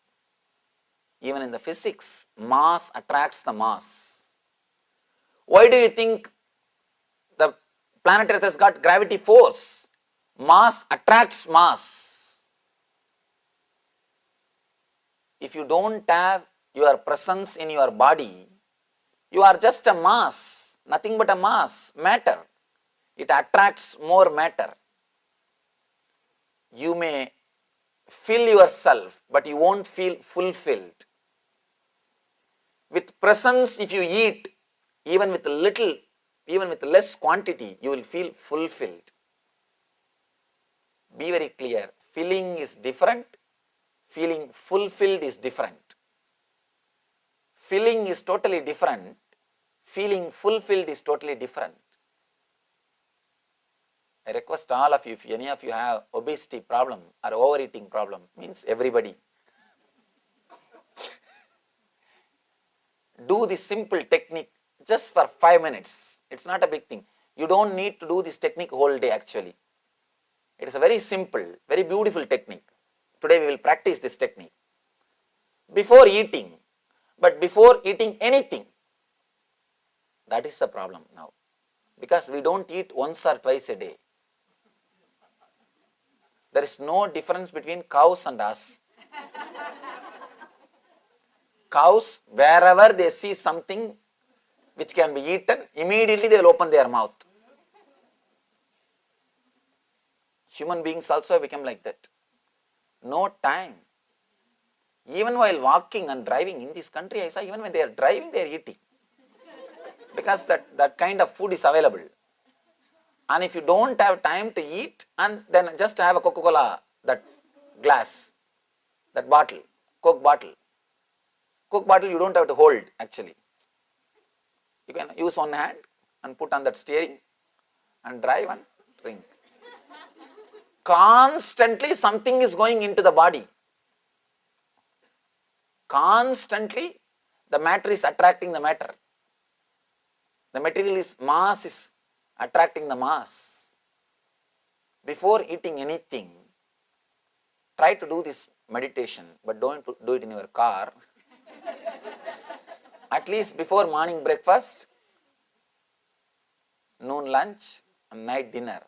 Even in the physics, mass attracts the mass. Why do you think the planet Earth has got gravity force? Mass attracts mass. If you don't have your presence in your body, you are just a mass, nothing but a mass, matter. It attracts more matter. You may fill yourself, but you won't feel fulfilled. With presence, if you eat, even with less quantity, you will feel fulfilled. Be very clear. Feeling is different. Feeling fulfilled is different. Feeling is totally different. Feeling fulfilled is totally different. I request all of you, if any of you have obesity problem or overeating problem, means everybody, do this simple technique just for 5 minutes. It's not a big thing. You don't need to do this technique whole day actually. It is a very simple, very beautiful technique. Today we will practice this technique. Before eating, but before eating anything, that is the problem now. Because we don't eat once or twice a day. There is no difference between cows and us. Cows, wherever they see something which can be eaten, immediately they will open their mouth. Human beings also have become like that. No time. Even while walking and driving in this country, I saw even when they are driving, they are eating. Because that kind of food is available. And if you don't have time to eat, and then just have a Coca-Cola, that glass, that bottle, Coke bottle. Coke bottle you don't have to hold actually. You can use one hand and put on that steering and drive and drink. Constantly something is going into the body. Constantly the matter is attracting the matter. The material is, mass is attracting the mass. Before eating anything, try to do this meditation, but don't do it in your car. At least before morning breakfast, noon lunch, and night dinner,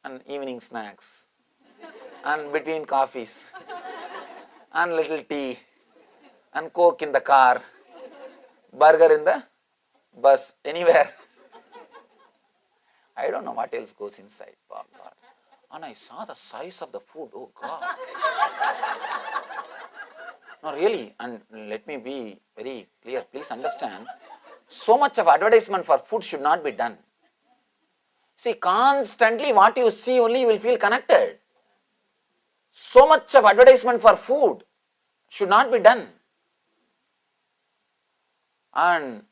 and evening snacks, and between coffees, and little tea, and Coke in the car, burger in the bus, anywhere. I don't know what else goes inside. Oh God. And I saw the size of the food. Oh God. No, really, and let me be very clear. Please understand, so much of advertisement for food should not be done. See, constantly what you see only you will feel connected. So much of advertisement for food should not be done. And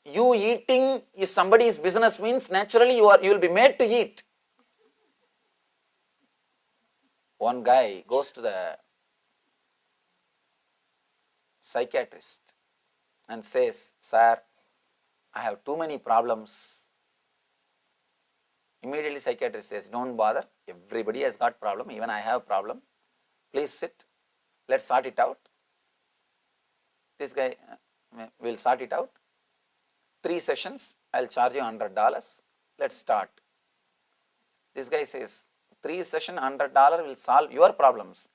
you eating is somebody's business means naturally you will be made to eat. One guy goes to the psychiatrist and says, "Sir, I have too many problems." Immediately psychiatrist says, "Don't bother, everybody has got problem, even I have problem. Please sit, let's sort it out." This guy will sort it out. 3 sessions, I'll charge you $100. Let's start. This guy says, 3 sessions, $100 will solve your problems.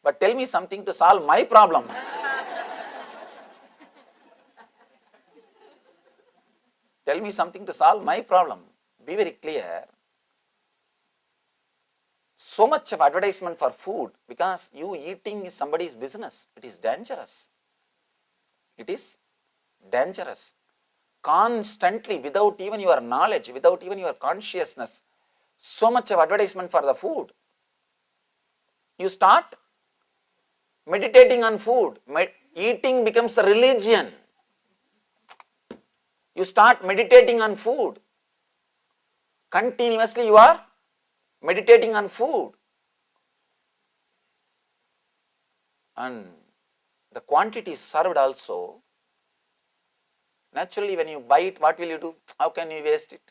But tell me something to solve my problem. Tell me something to solve my problem. Be very clear. So much of advertisement for food, because you eating is somebody's business. It is dangerous. It is dangerous. Constantly, without even your knowledge, without even your consciousness, so much of advertisement for the food. You start meditating on food. Eating becomes a religion. You start meditating on food. Continuously you are meditating on food. And the quantity served also. Naturally, when you buy it, what will you do? How can you waste it?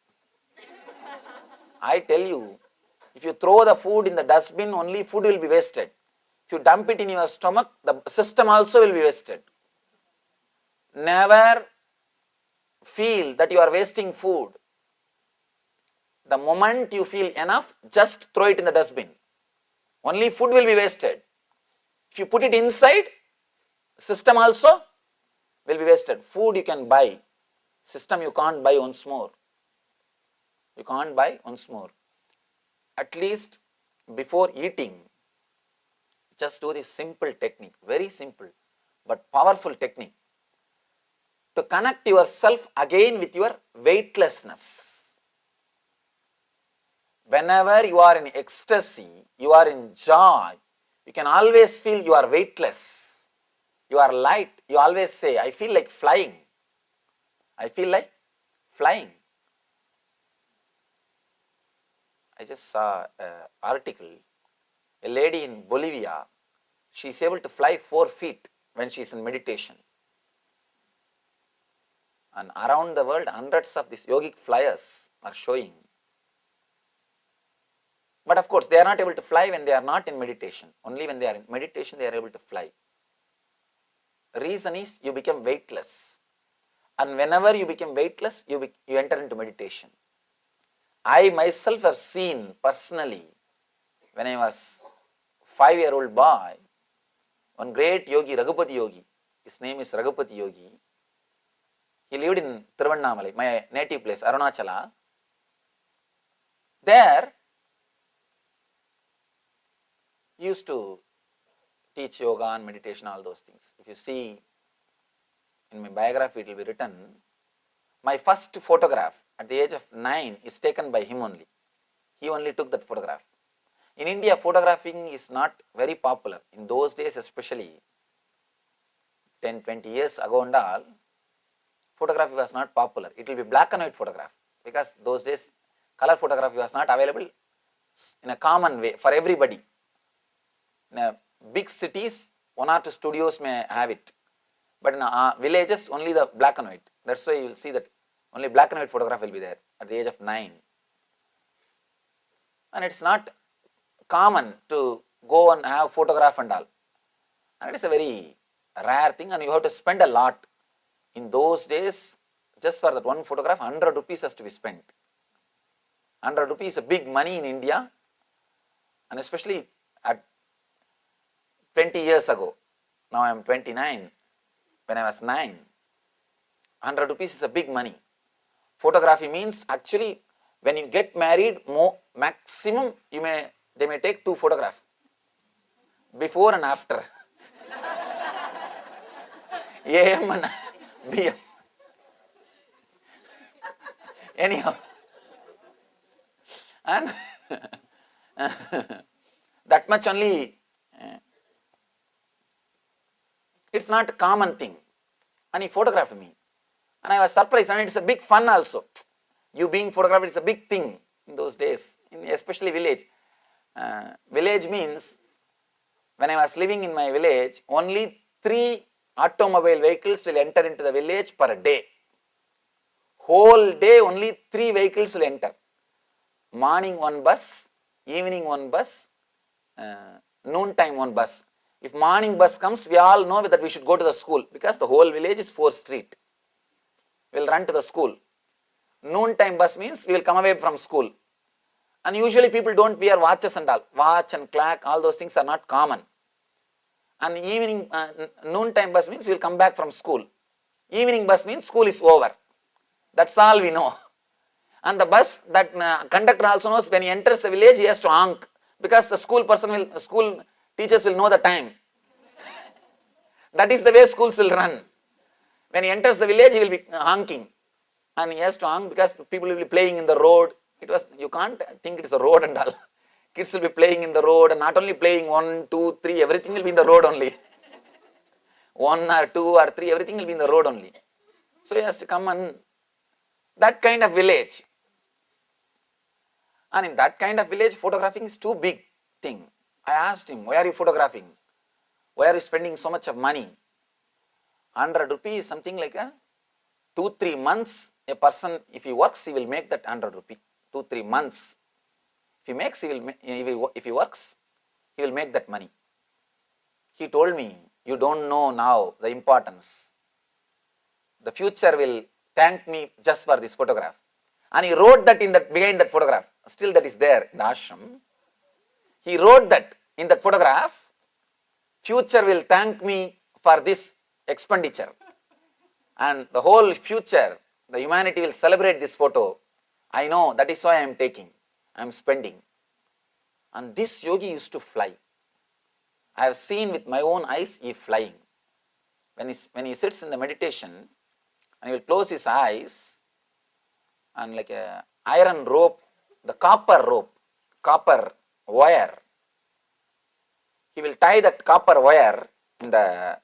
I tell you, if you throw the food in the dustbin, only food will be wasted. If you dump it in your stomach, the system also will be wasted. Never feel that you are wasting food. The moment you feel enough, just throw it in the dustbin. Only food will be wasted. If you put it inside, system also will be wasted. Food you can buy. System you can't buy once more. You can't buy once more. At least before eating, just do this simple technique. Very simple but powerful technique. To connect yourself again with your weightlessness. Whenever you are in ecstasy, you are in joy, you can always feel you are weightless. You are light. You always say, "I feel like flying. I feel like flying." I just saw an article. A lady in Bolivia, she is able to fly 4 feet when she is in meditation. And around the world, hundreds of these yogic flyers are showing. But of course, they are not able to fly when they are not in meditation. Only when they are in meditation, they are able to fly. The reason is you become weightless. And whenever you become weightless, you enter into meditation. I myself have seen personally, when I was 5-year-old boy, one great yogi, Raghupati Yogi, his name is Raghupati Yogi, He lived in Tiruvannamalai, my native place, Arunachala. There, he used to teach yoga and meditation, all those things. If you see in my biography, it will be written, my first photograph at the age of 9 is taken by him only. He only took that photograph. In India, photographing is not very popular. In those days, especially 10, 20 years ago and all, photography was not popular. It will be black and white photograph, because those days color photography was not available in a common way for everybody. In big cities, 1 or 2 studios may have it, but in villages only the black and white. That's why you will see that only black and white photograph will be there at the age of 9. And it's not common to go and have photograph and all. And it is a very rare thing, and you have to spend a lot. In those days, just for that one photograph, 100 rupees has to be spent. 100 rupees is a big money in India, and especially at 20 years ago. Now I am 29. When I was 9, 100 rupees is a big money. Photography means, actually, when you get married, maximum they may take 2 photographs, before and after. AM and BM. Anyhow, and that much only. It's not a common thing. And he photographed me. And I was surprised, and it's a big fun also. You being photographed is a big thing in those days, especially village. Village means, when I was living in my village, only 3 automobile vehicles will enter into the village per day. Whole day only 3 vehicles will enter. Morning 1 bus, evening 1 bus, noon time 1 bus. If morning bus comes, we all know that we should go to the school, because the whole village is 4 street. We will run to the school. Noon time bus means we will come away from school. And usually people don't wear watches and all. Watch and clock, all those things are not common. And evening, noon time bus means we will come back from school. Evening bus means school is over. That's all we know. And the bus, that conductor also knows, when he enters the village, he has to honk, because the school teachers will know the time. That is the way schools will run. When he enters the village, he will be honking. And he has to honk because people will be playing in the road. You can't think it is a road and all. Kids will be playing in the road, and not only playing 1, 2, 3, everything will be in the road only. 1 or 2 or 3, everything will be in the road only. So he has to come, and that kind of village. And in that kind of village, photographing is too big thing. I asked him, why are you photographing? Why are you spending so much of money? 100 rupees is something like 2-3 months. A person, if he works, he will make that 100 rupees. 2-3 months. If he works, he will make that money. He told me, you don't know now the importance. The future will thank me just for this photograph. And he wrote that behind that photograph. Still that is there in the ashram. He wrote that in that photograph, future will thank me for this expenditure. And the whole future, the humanity will celebrate this photo. I know, that is why I am taking, I am spending. And this yogi used to fly. I have seen with my own eyes, he flying. When he sits in the meditation, and he will close his eyes, and like a iron rope, the copper wire, he will tie that copper wire in the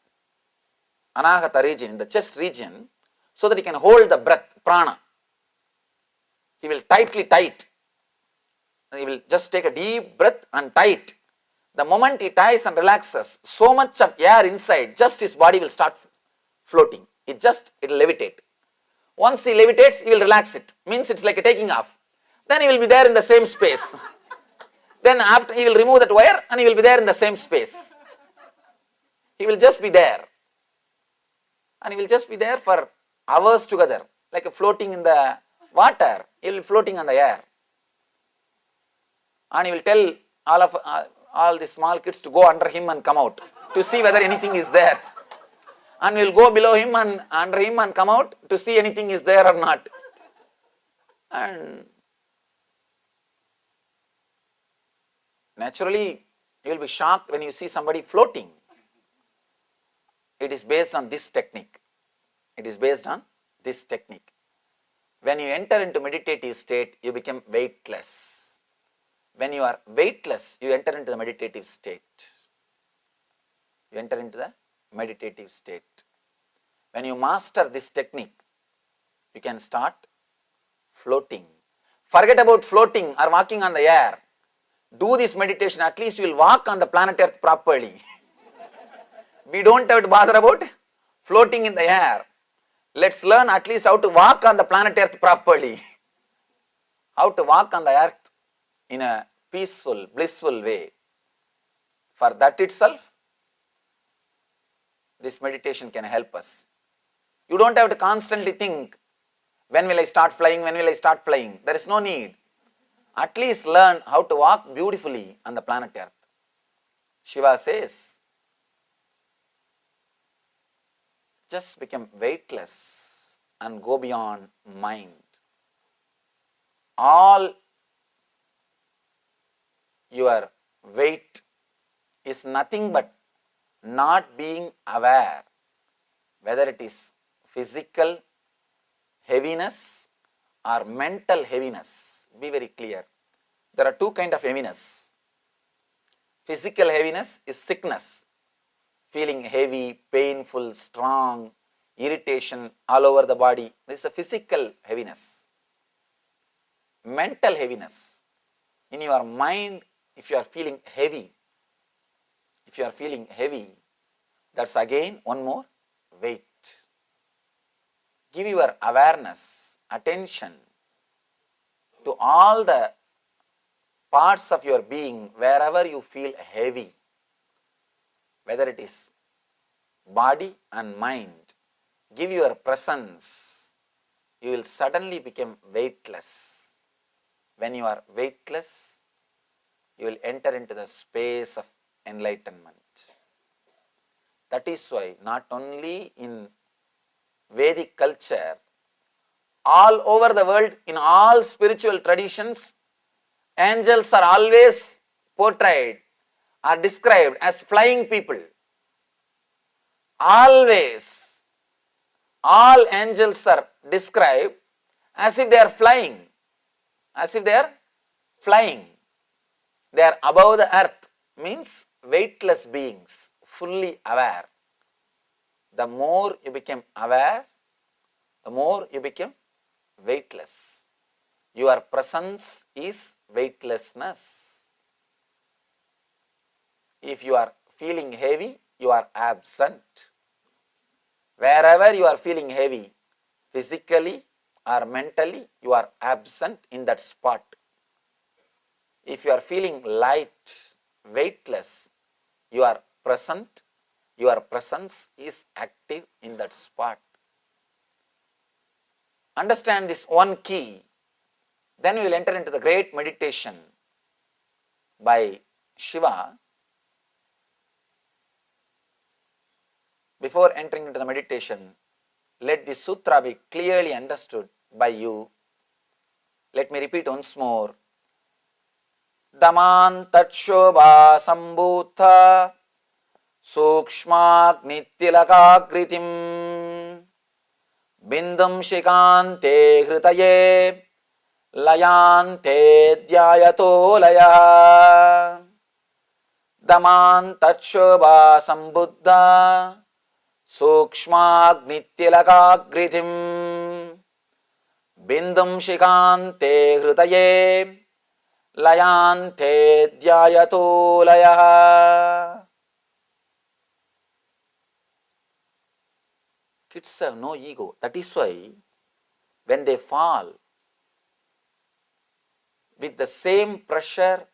anahata region, in the chest region, so that he can hold the breath, prana. He will tightly tie it. He will just take a deep breath and tie it. The moment he ties and relaxes, so much of air inside, just his body will start floating. It will levitate. Once he levitates, he will relax it. Means it's like a taking off. Then he will be there in the same space. Then after, he will remove that wire and he will be there in the same space. He will just be there. And he will just be there for hours together, like a floating in the water. He will be floating on the air. And he will tell all the small kids to go under him and come out to see whether anything is there. and we'll go below him and under him and come out to see anything is there or not. And naturally, you will be shocked when you see somebody floating. It is based on this technique. It is based on this technique. When you enter into meditative state, you become weightless. When you are weightless, you enter into the meditative state. You enter into the meditative state. When you master this technique, you can start floating. Forget about floating or walking on the air. Do this meditation, at least you will walk on the planet Earth properly. We don't have to bother about floating in the air. Let's learn at least how to walk on the planet Earth properly. How to walk on the earth in a peaceful, blissful way. For that itself, this meditation can help us. You don't have to constantly think, when will I start flying, when will I start flying? There is no need. At least learn how to walk beautifully on the planet Earth. Shiva says, just become weightless and go beyond mind. All your weight is nothing but not being aware, whether it is physical heaviness or mental heaviness. Be very clear. There are two kinds of heaviness. Physical heaviness is sickness, feeling heavy, painful, strong, irritation all over the body. This is a physical heaviness. Mental heaviness. In your mind, if you are feeling heavy, that's again one more weight. Give your awareness, attention to all the parts of your being wherever you feel heavy, whether it is body and mind. Give your presence. You will suddenly become weightless. When you are weightless, you will enter into the space of enlightenment. That is why not only in Vedic culture, all over the world, in all spiritual traditions, angels are always portrayed or described as flying people. Always, all angels are described as if they are flying. They are above the earth, means weightless beings, fully aware. The more you become aware, the more you become weightless. Your presence is weightlessness. If you are feeling heavy, you are absent. Wherever you are feeling heavy, physically or mentally, you are absent in that spot. If you are feeling light, weightless, you are present. Your presence is active in that spot. Understand this one key. Then we will enter into the great meditation by Shiva. Before entering into the meditation, let this sutra be clearly understood by you. Let me repeat once more. Daman tatshobha sambhutha sukshmagnittilakakritim bindum shikante hritaye layante dhyayato laya. Daman tatshobha sambuddha sukshmagnittilakakritim bindum shikante hritaye layante dhyayato laya. Kids have no ego. That is why when they fall, with the same pressure,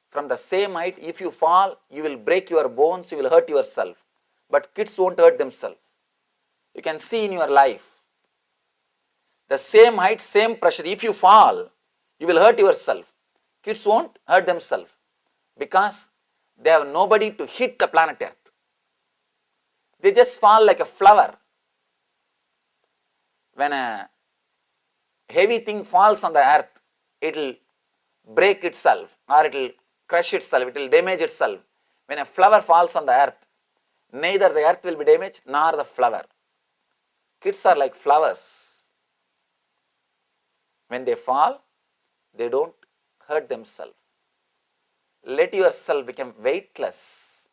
from the same height, if you fall, you will break your bones, you will hurt yourself. But kids won't hurt themselves. You can see in your life, the same height, same pressure, if you fall, you will hurt yourself. Kids won't hurt themselves because they have nobody to hit the planet Earth. They just fall like a flower. When a heavy thing falls on the earth, it will break itself or it will crush itself, it will damage itself. When a flower falls on the earth, neither the earth will be damaged nor the flower. Kids are like flowers. When they fall, they don't hurt themselves. Let yourself become weightless,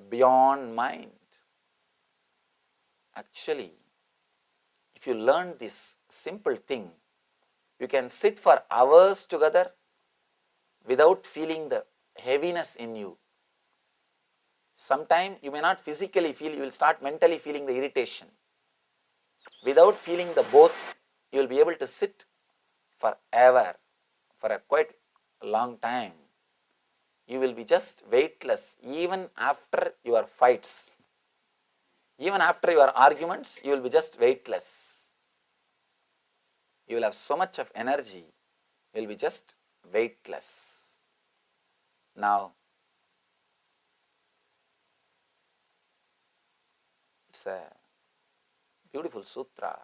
beyond mind. Actually, if you learn this simple thing, you can sit for hours together without feeling the heaviness in you. Sometimes you may not physically feel, you will start mentally feeling the irritation. Without feeling the both, you will be able to sit forever, for a quite long time. You will be just weightless even after your fights. Even after your arguments, you will be just weightless. You will have so much of energy, you will be just weightless. Now, it's a beautiful sutra.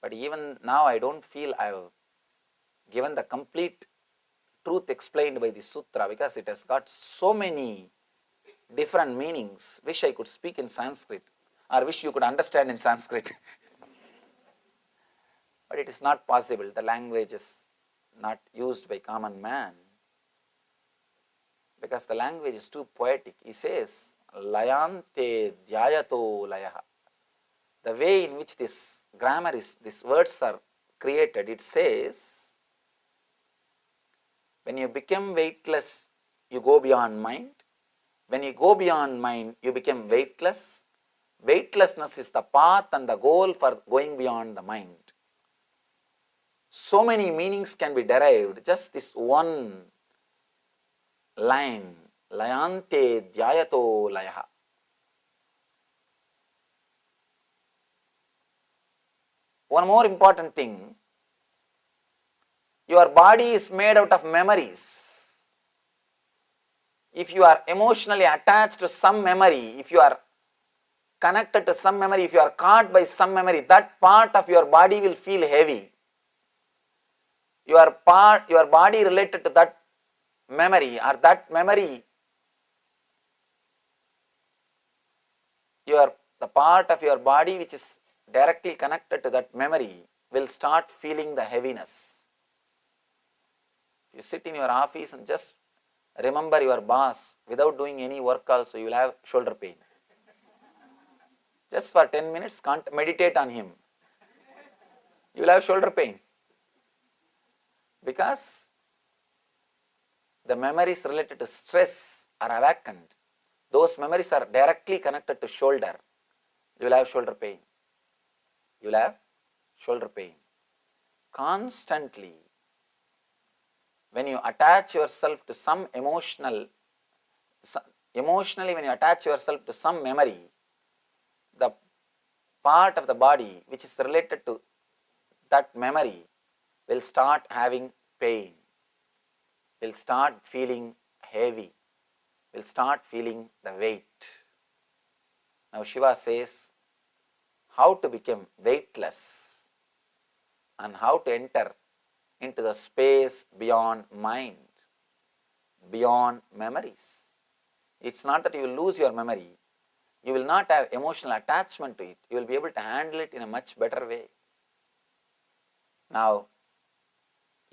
But even now I don't feel I have given the complete truth explained by the sutra, because it has got so many different meanings. Wish I could speak in Sanskrit, or wish you could understand in Sanskrit. But it is not possible. The language is not used by common man, because the language is too poetic. He says, Layante dhyayato layaha. The way in which this grammar is, these words are created, it says, when you become weightless, you go beyond mind. When you go beyond mind, you become weightless. Weightlessness is the path and the goal for going beyond the mind. So many meanings can be derived, just this one line, Layante dhyayato layaha. One more important thing, your body is made out of memories. If you are emotionally attached to some memory, if you are connected to some memory, if you are caught by some memory, that part of your body will feel heavy. Your body related to that memory, or that memory, the part of your body which is directly connected to that memory will start feeling the heaviness. You sit in your office and just remember your boss without doing any work also, you will have shoulder pain. Just for 10 minutes, can't meditate on him. You will have shoulder pain. Because the memories related to stress are awakened. Those memories are directly connected to shoulder. You will have shoulder pain. You will have shoulder pain. Constantly, when you attach yourself to some emotionally when you attach yourself to some memory, the part of the body which is related to that memory will start having pain, will start feeling heavy, will start feeling the weight. Now Shiva says how to become weightless and how to enter into the space beyond mind, beyond memories. It's not that you will lose your memory, you will not have emotional attachment to it, you will be able to handle it in a much better way. Now,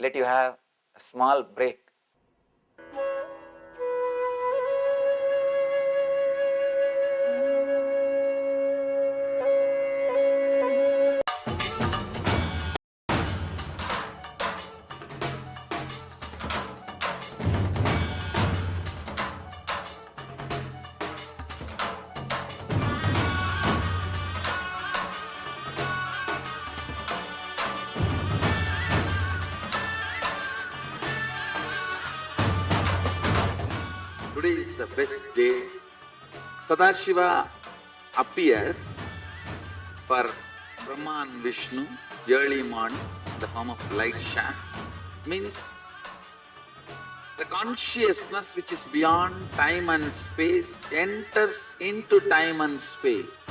let you have a small break. Today is the best day. Sadashiva appears for Brahma and Vishnu early morning in the form of light shaft. Means The consciousness which is beyond time and space enters into time and space.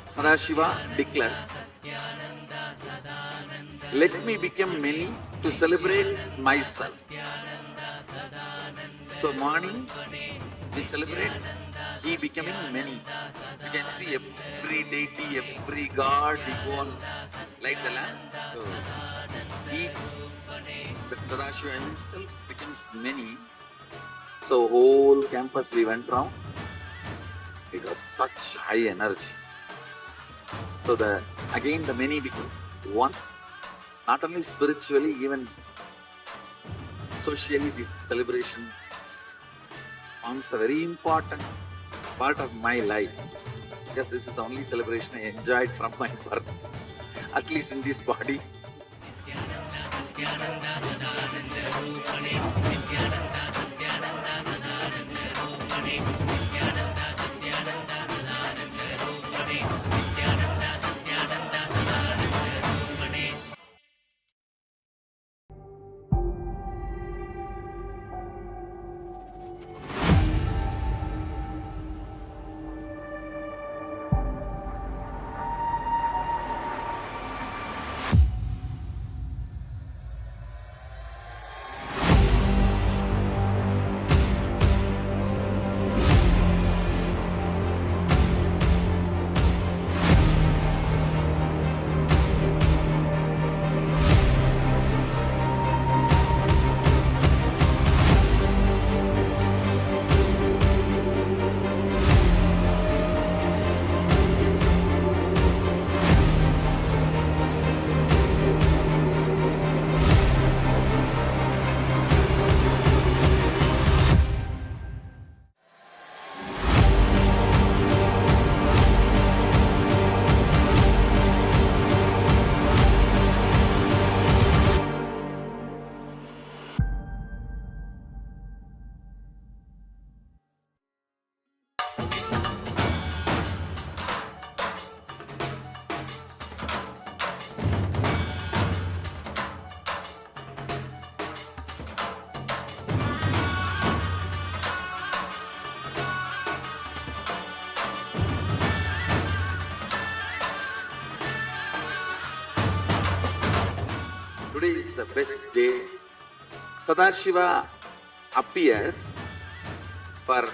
Sadashiva declares, let me become many to celebrate myself. So morning we celebrate he becoming many. You can see every deity, every god, we go on light the lamp. So each, the Sadashiva himself becomes many. So whole campus we went round. It was such high energy. So again the many becomes one. Not only spiritually, even socially, this celebration forms a very important part of my life. Because this is the only celebration I enjoyed from my birth, at least in this body. Today is the best day. Sadashiva appears for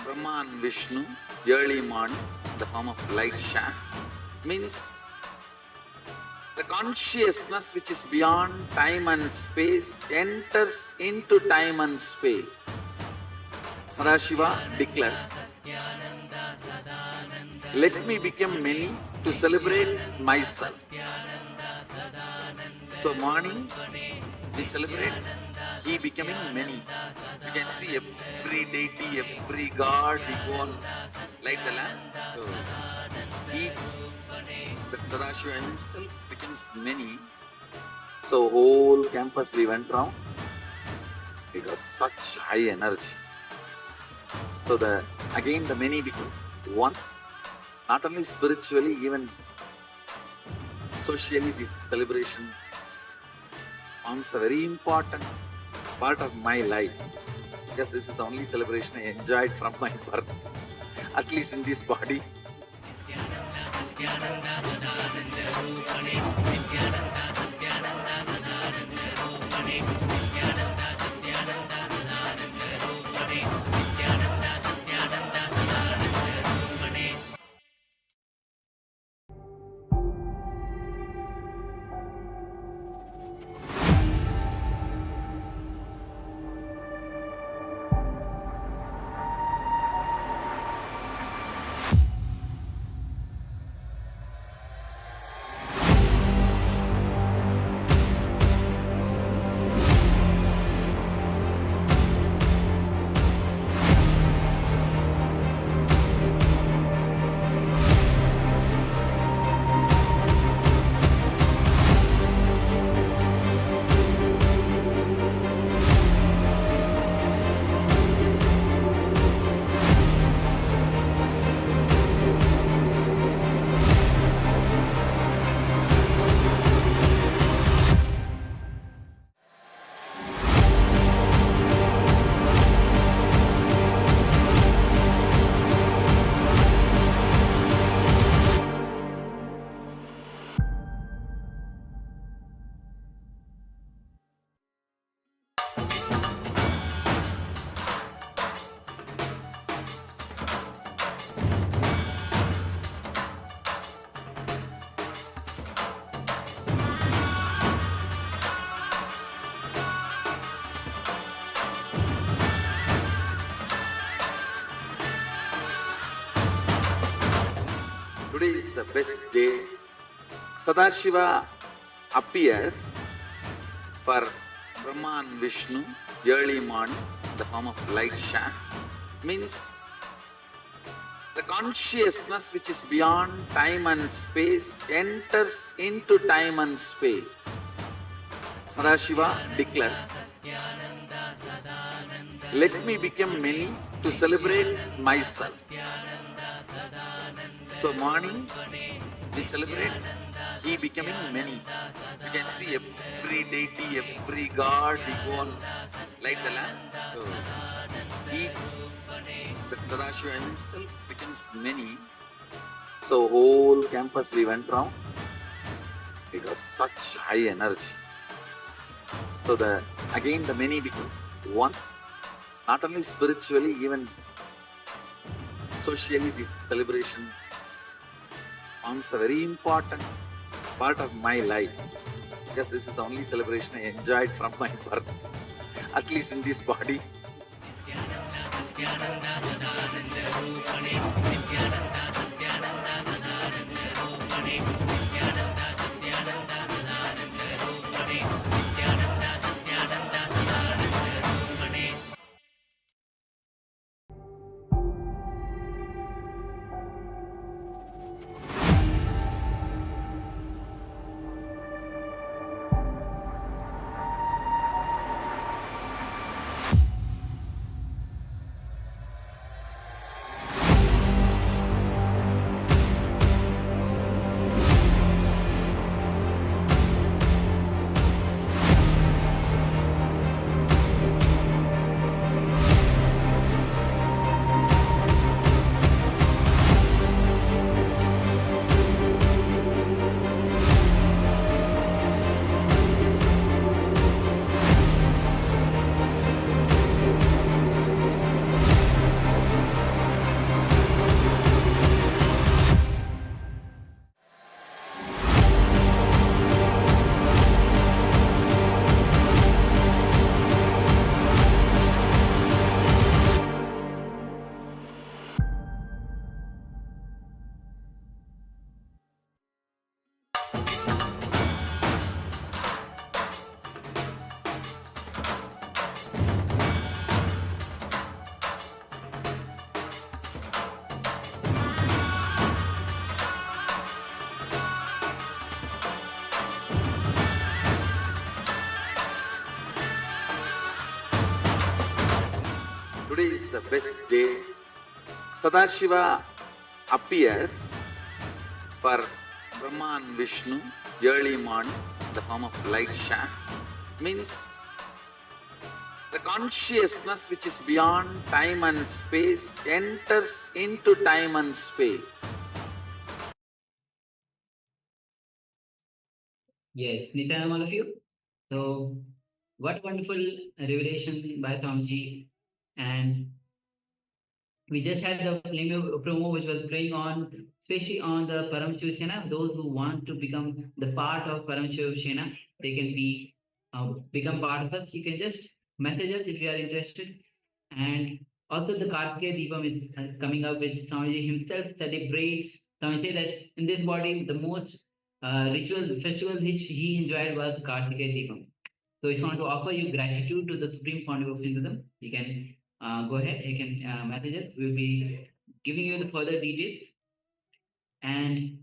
Brahma and Vishnu early morning in the form of light shaft. Means the consciousness which is beyond time and space enters into time and space. Sadashiva declares, let me become many to celebrate myself. So morning we celebrate he becoming many. You can see every deity, every god, we go on light the lamp. So each, the Sadashiva himself becomes many. So whole campus we went round. It was such high energy. So again the many becomes one. Not only spiritually, even socially, this celebration forms a very important part of my life. Because this is the only celebration I enjoyed from my birth, at least in this body. the best day. Sadashiva appears for Brahma and Vishnu early morning in the form of light shaft. Means the consciousness which is beyond time and space enters into time and space. Sadashiva declares, let me become many to celebrate myself. So morning we celebrate he becoming many. You can see every deity, every god, we go and light the lamp. So each, the Sadashiva himself becomes many. So whole campus we went round. It was such high energy. So again the many becomes one. Not only spiritually, even socially, this celebration forms a very important part of my life. Because this is the only celebration I enjoyed from my birth, at least in this body. Today is the best day. Sadashiva appears for Brahma and Vishnu early morning in the form of light shaft. Means the consciousness which is beyond time and space enters into time and space. Yes, Nithyananda, all of you. So, what wonderful revelation by Swamiji. And we just had the promo which was playing on, especially on the Paramashivoham. Those who want to become the part of Paramashivoham, they can be become part of us. You can just message us if you are interested. And also the Kartikeya Deepam is coming up, which Swamiji himself celebrates. Swamiji say that in this body, the most ritual festival which he enjoyed was Kartikeya Deepam. So if you want to offer your gratitude to the Supreme Pontiff of Hinduism, you can go ahead, you can message us. We'll be giving you the further details. And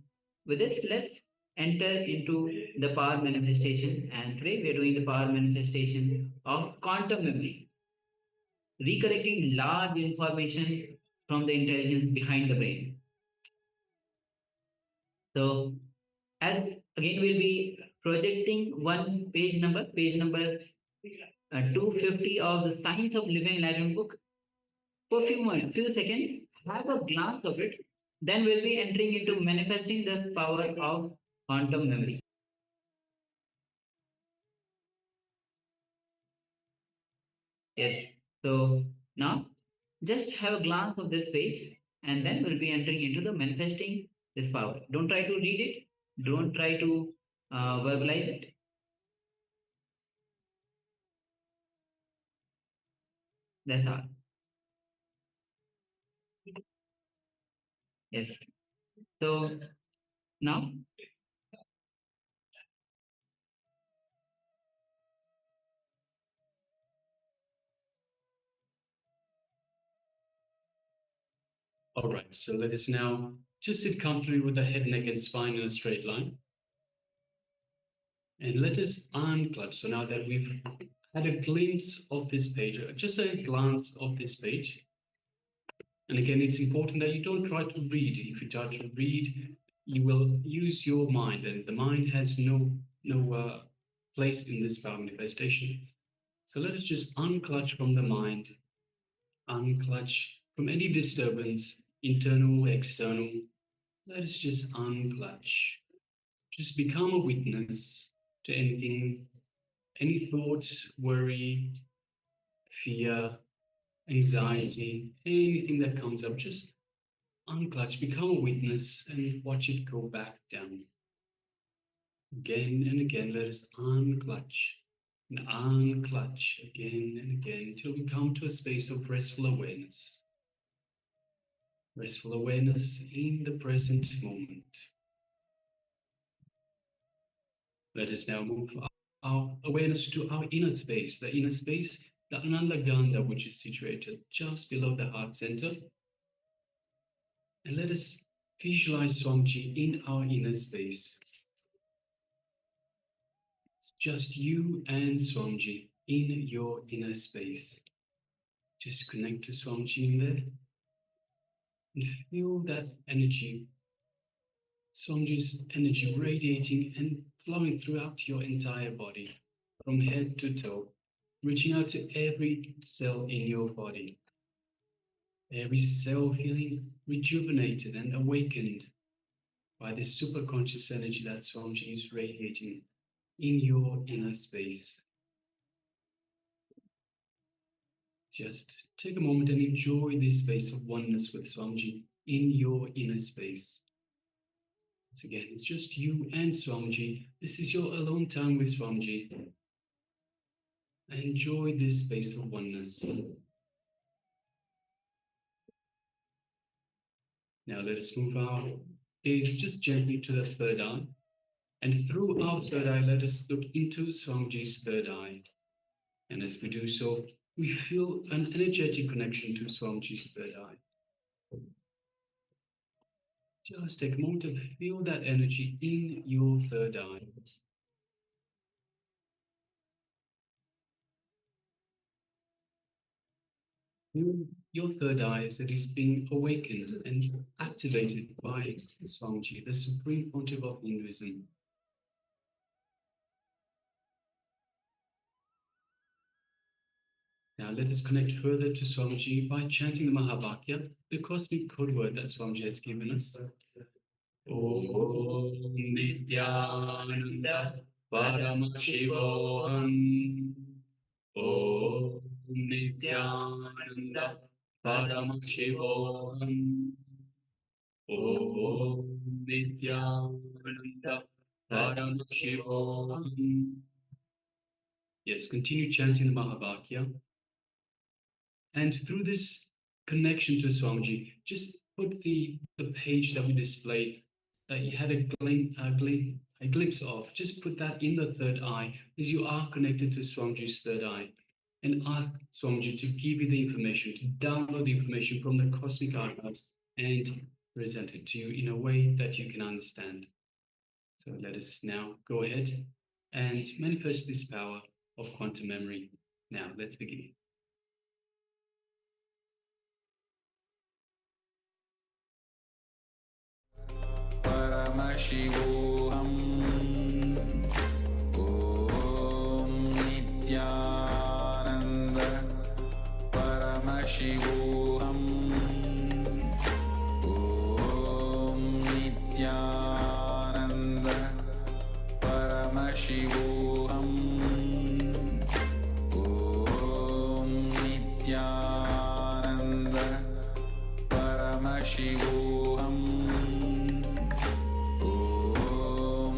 with this, let's enter into the power manifestation. And today we are doing the power manifestation of quantum memory, recollecting large information from the intelligence behind the brain. So, as again, we'll be projecting one page number 250 of the Science of Living Enlightenment book. For few seconds, have a glance of it. Then we'll be entering into manifesting this power of quantum memory. Yes. So now, just have a glance of this page, and then we'll be entering into the manifesting this power. Don't try to read it. Don't try to verbalize it. That's all. Yes. So now? All right, so let us now just sit comfortably with the head, neck, and spine in a straight line. And let us unclutch. So now that we've had a glimpse of this page, or just a glance of this page. And again, it's important that you don't try to read. If you try to read, you will use your mind, and the mind has no place in this power manifestation. So let us just unclutch from the mind, unclutch from any disturbance, internal, external. Let us just unclutch. Just become a witness to anything, any thought, worry, fear, anxiety, anything that comes up. Just unclutch, become a witness, and watch it go back down. Again and again, let us unclutch and unclutch again and again until we come to a space of restful awareness. Restful awareness in the present moment. Let us now move our awareness to our inner space, the Ananda Gandha, which is situated just below the heart center. And let us visualize Swamiji in our inner space. It's just you and Swamiji in your inner space. Just connect to Swamiji in there and feel that energy, Swamiji's energy radiating and flowing throughout your entire body, from head to toe, reaching out to every cell in your body. Every cell feeling rejuvenated and awakened by this super conscious energy that Swamiji is radiating in your inner space. Just take a moment and enjoy this space of oneness with Swamiji in your inner space. Once again, it's just you and Swamiji. This is your alone time with Swamiji. Enjoy this space of oneness. Now let us move our gaze just gently to the third eye. And through our third eye, let us look into Swamiji's third eye. And as we do so, we feel an energetic connection to Swamiji's third eye. Just take a moment to feel that energy in your third eye. Feel your third eye as it is being awakened and activated by Swamiji, the Supreme Pontiff of Hinduism. Now let us connect further to Swamiji by chanting the Mahavakya, the cosmic code word that Swamiji has given us. Om Nithyananda Paramashivoham. Om Nithyananda Paramashivoham. Om Nithyananda Paramashivoham. Yes, continue chanting the Mahavakya. And through this connection to Swamiji, just put the page that we displayed, that you had a glimpse of, just put that in the third eye, as you are connected to Swamiji's third eye. And ask Swamiji to give you the information, to download the information from the cosmic archives and present it to you in a way that you can understand. So let us now go ahead and manifest this power of quantum memory. Now, let's begin. Paramashivoham Om Nithyananda Paramashivoham Om Nithyananda Paramashivoham Om Nithyananda Paramashivoham Om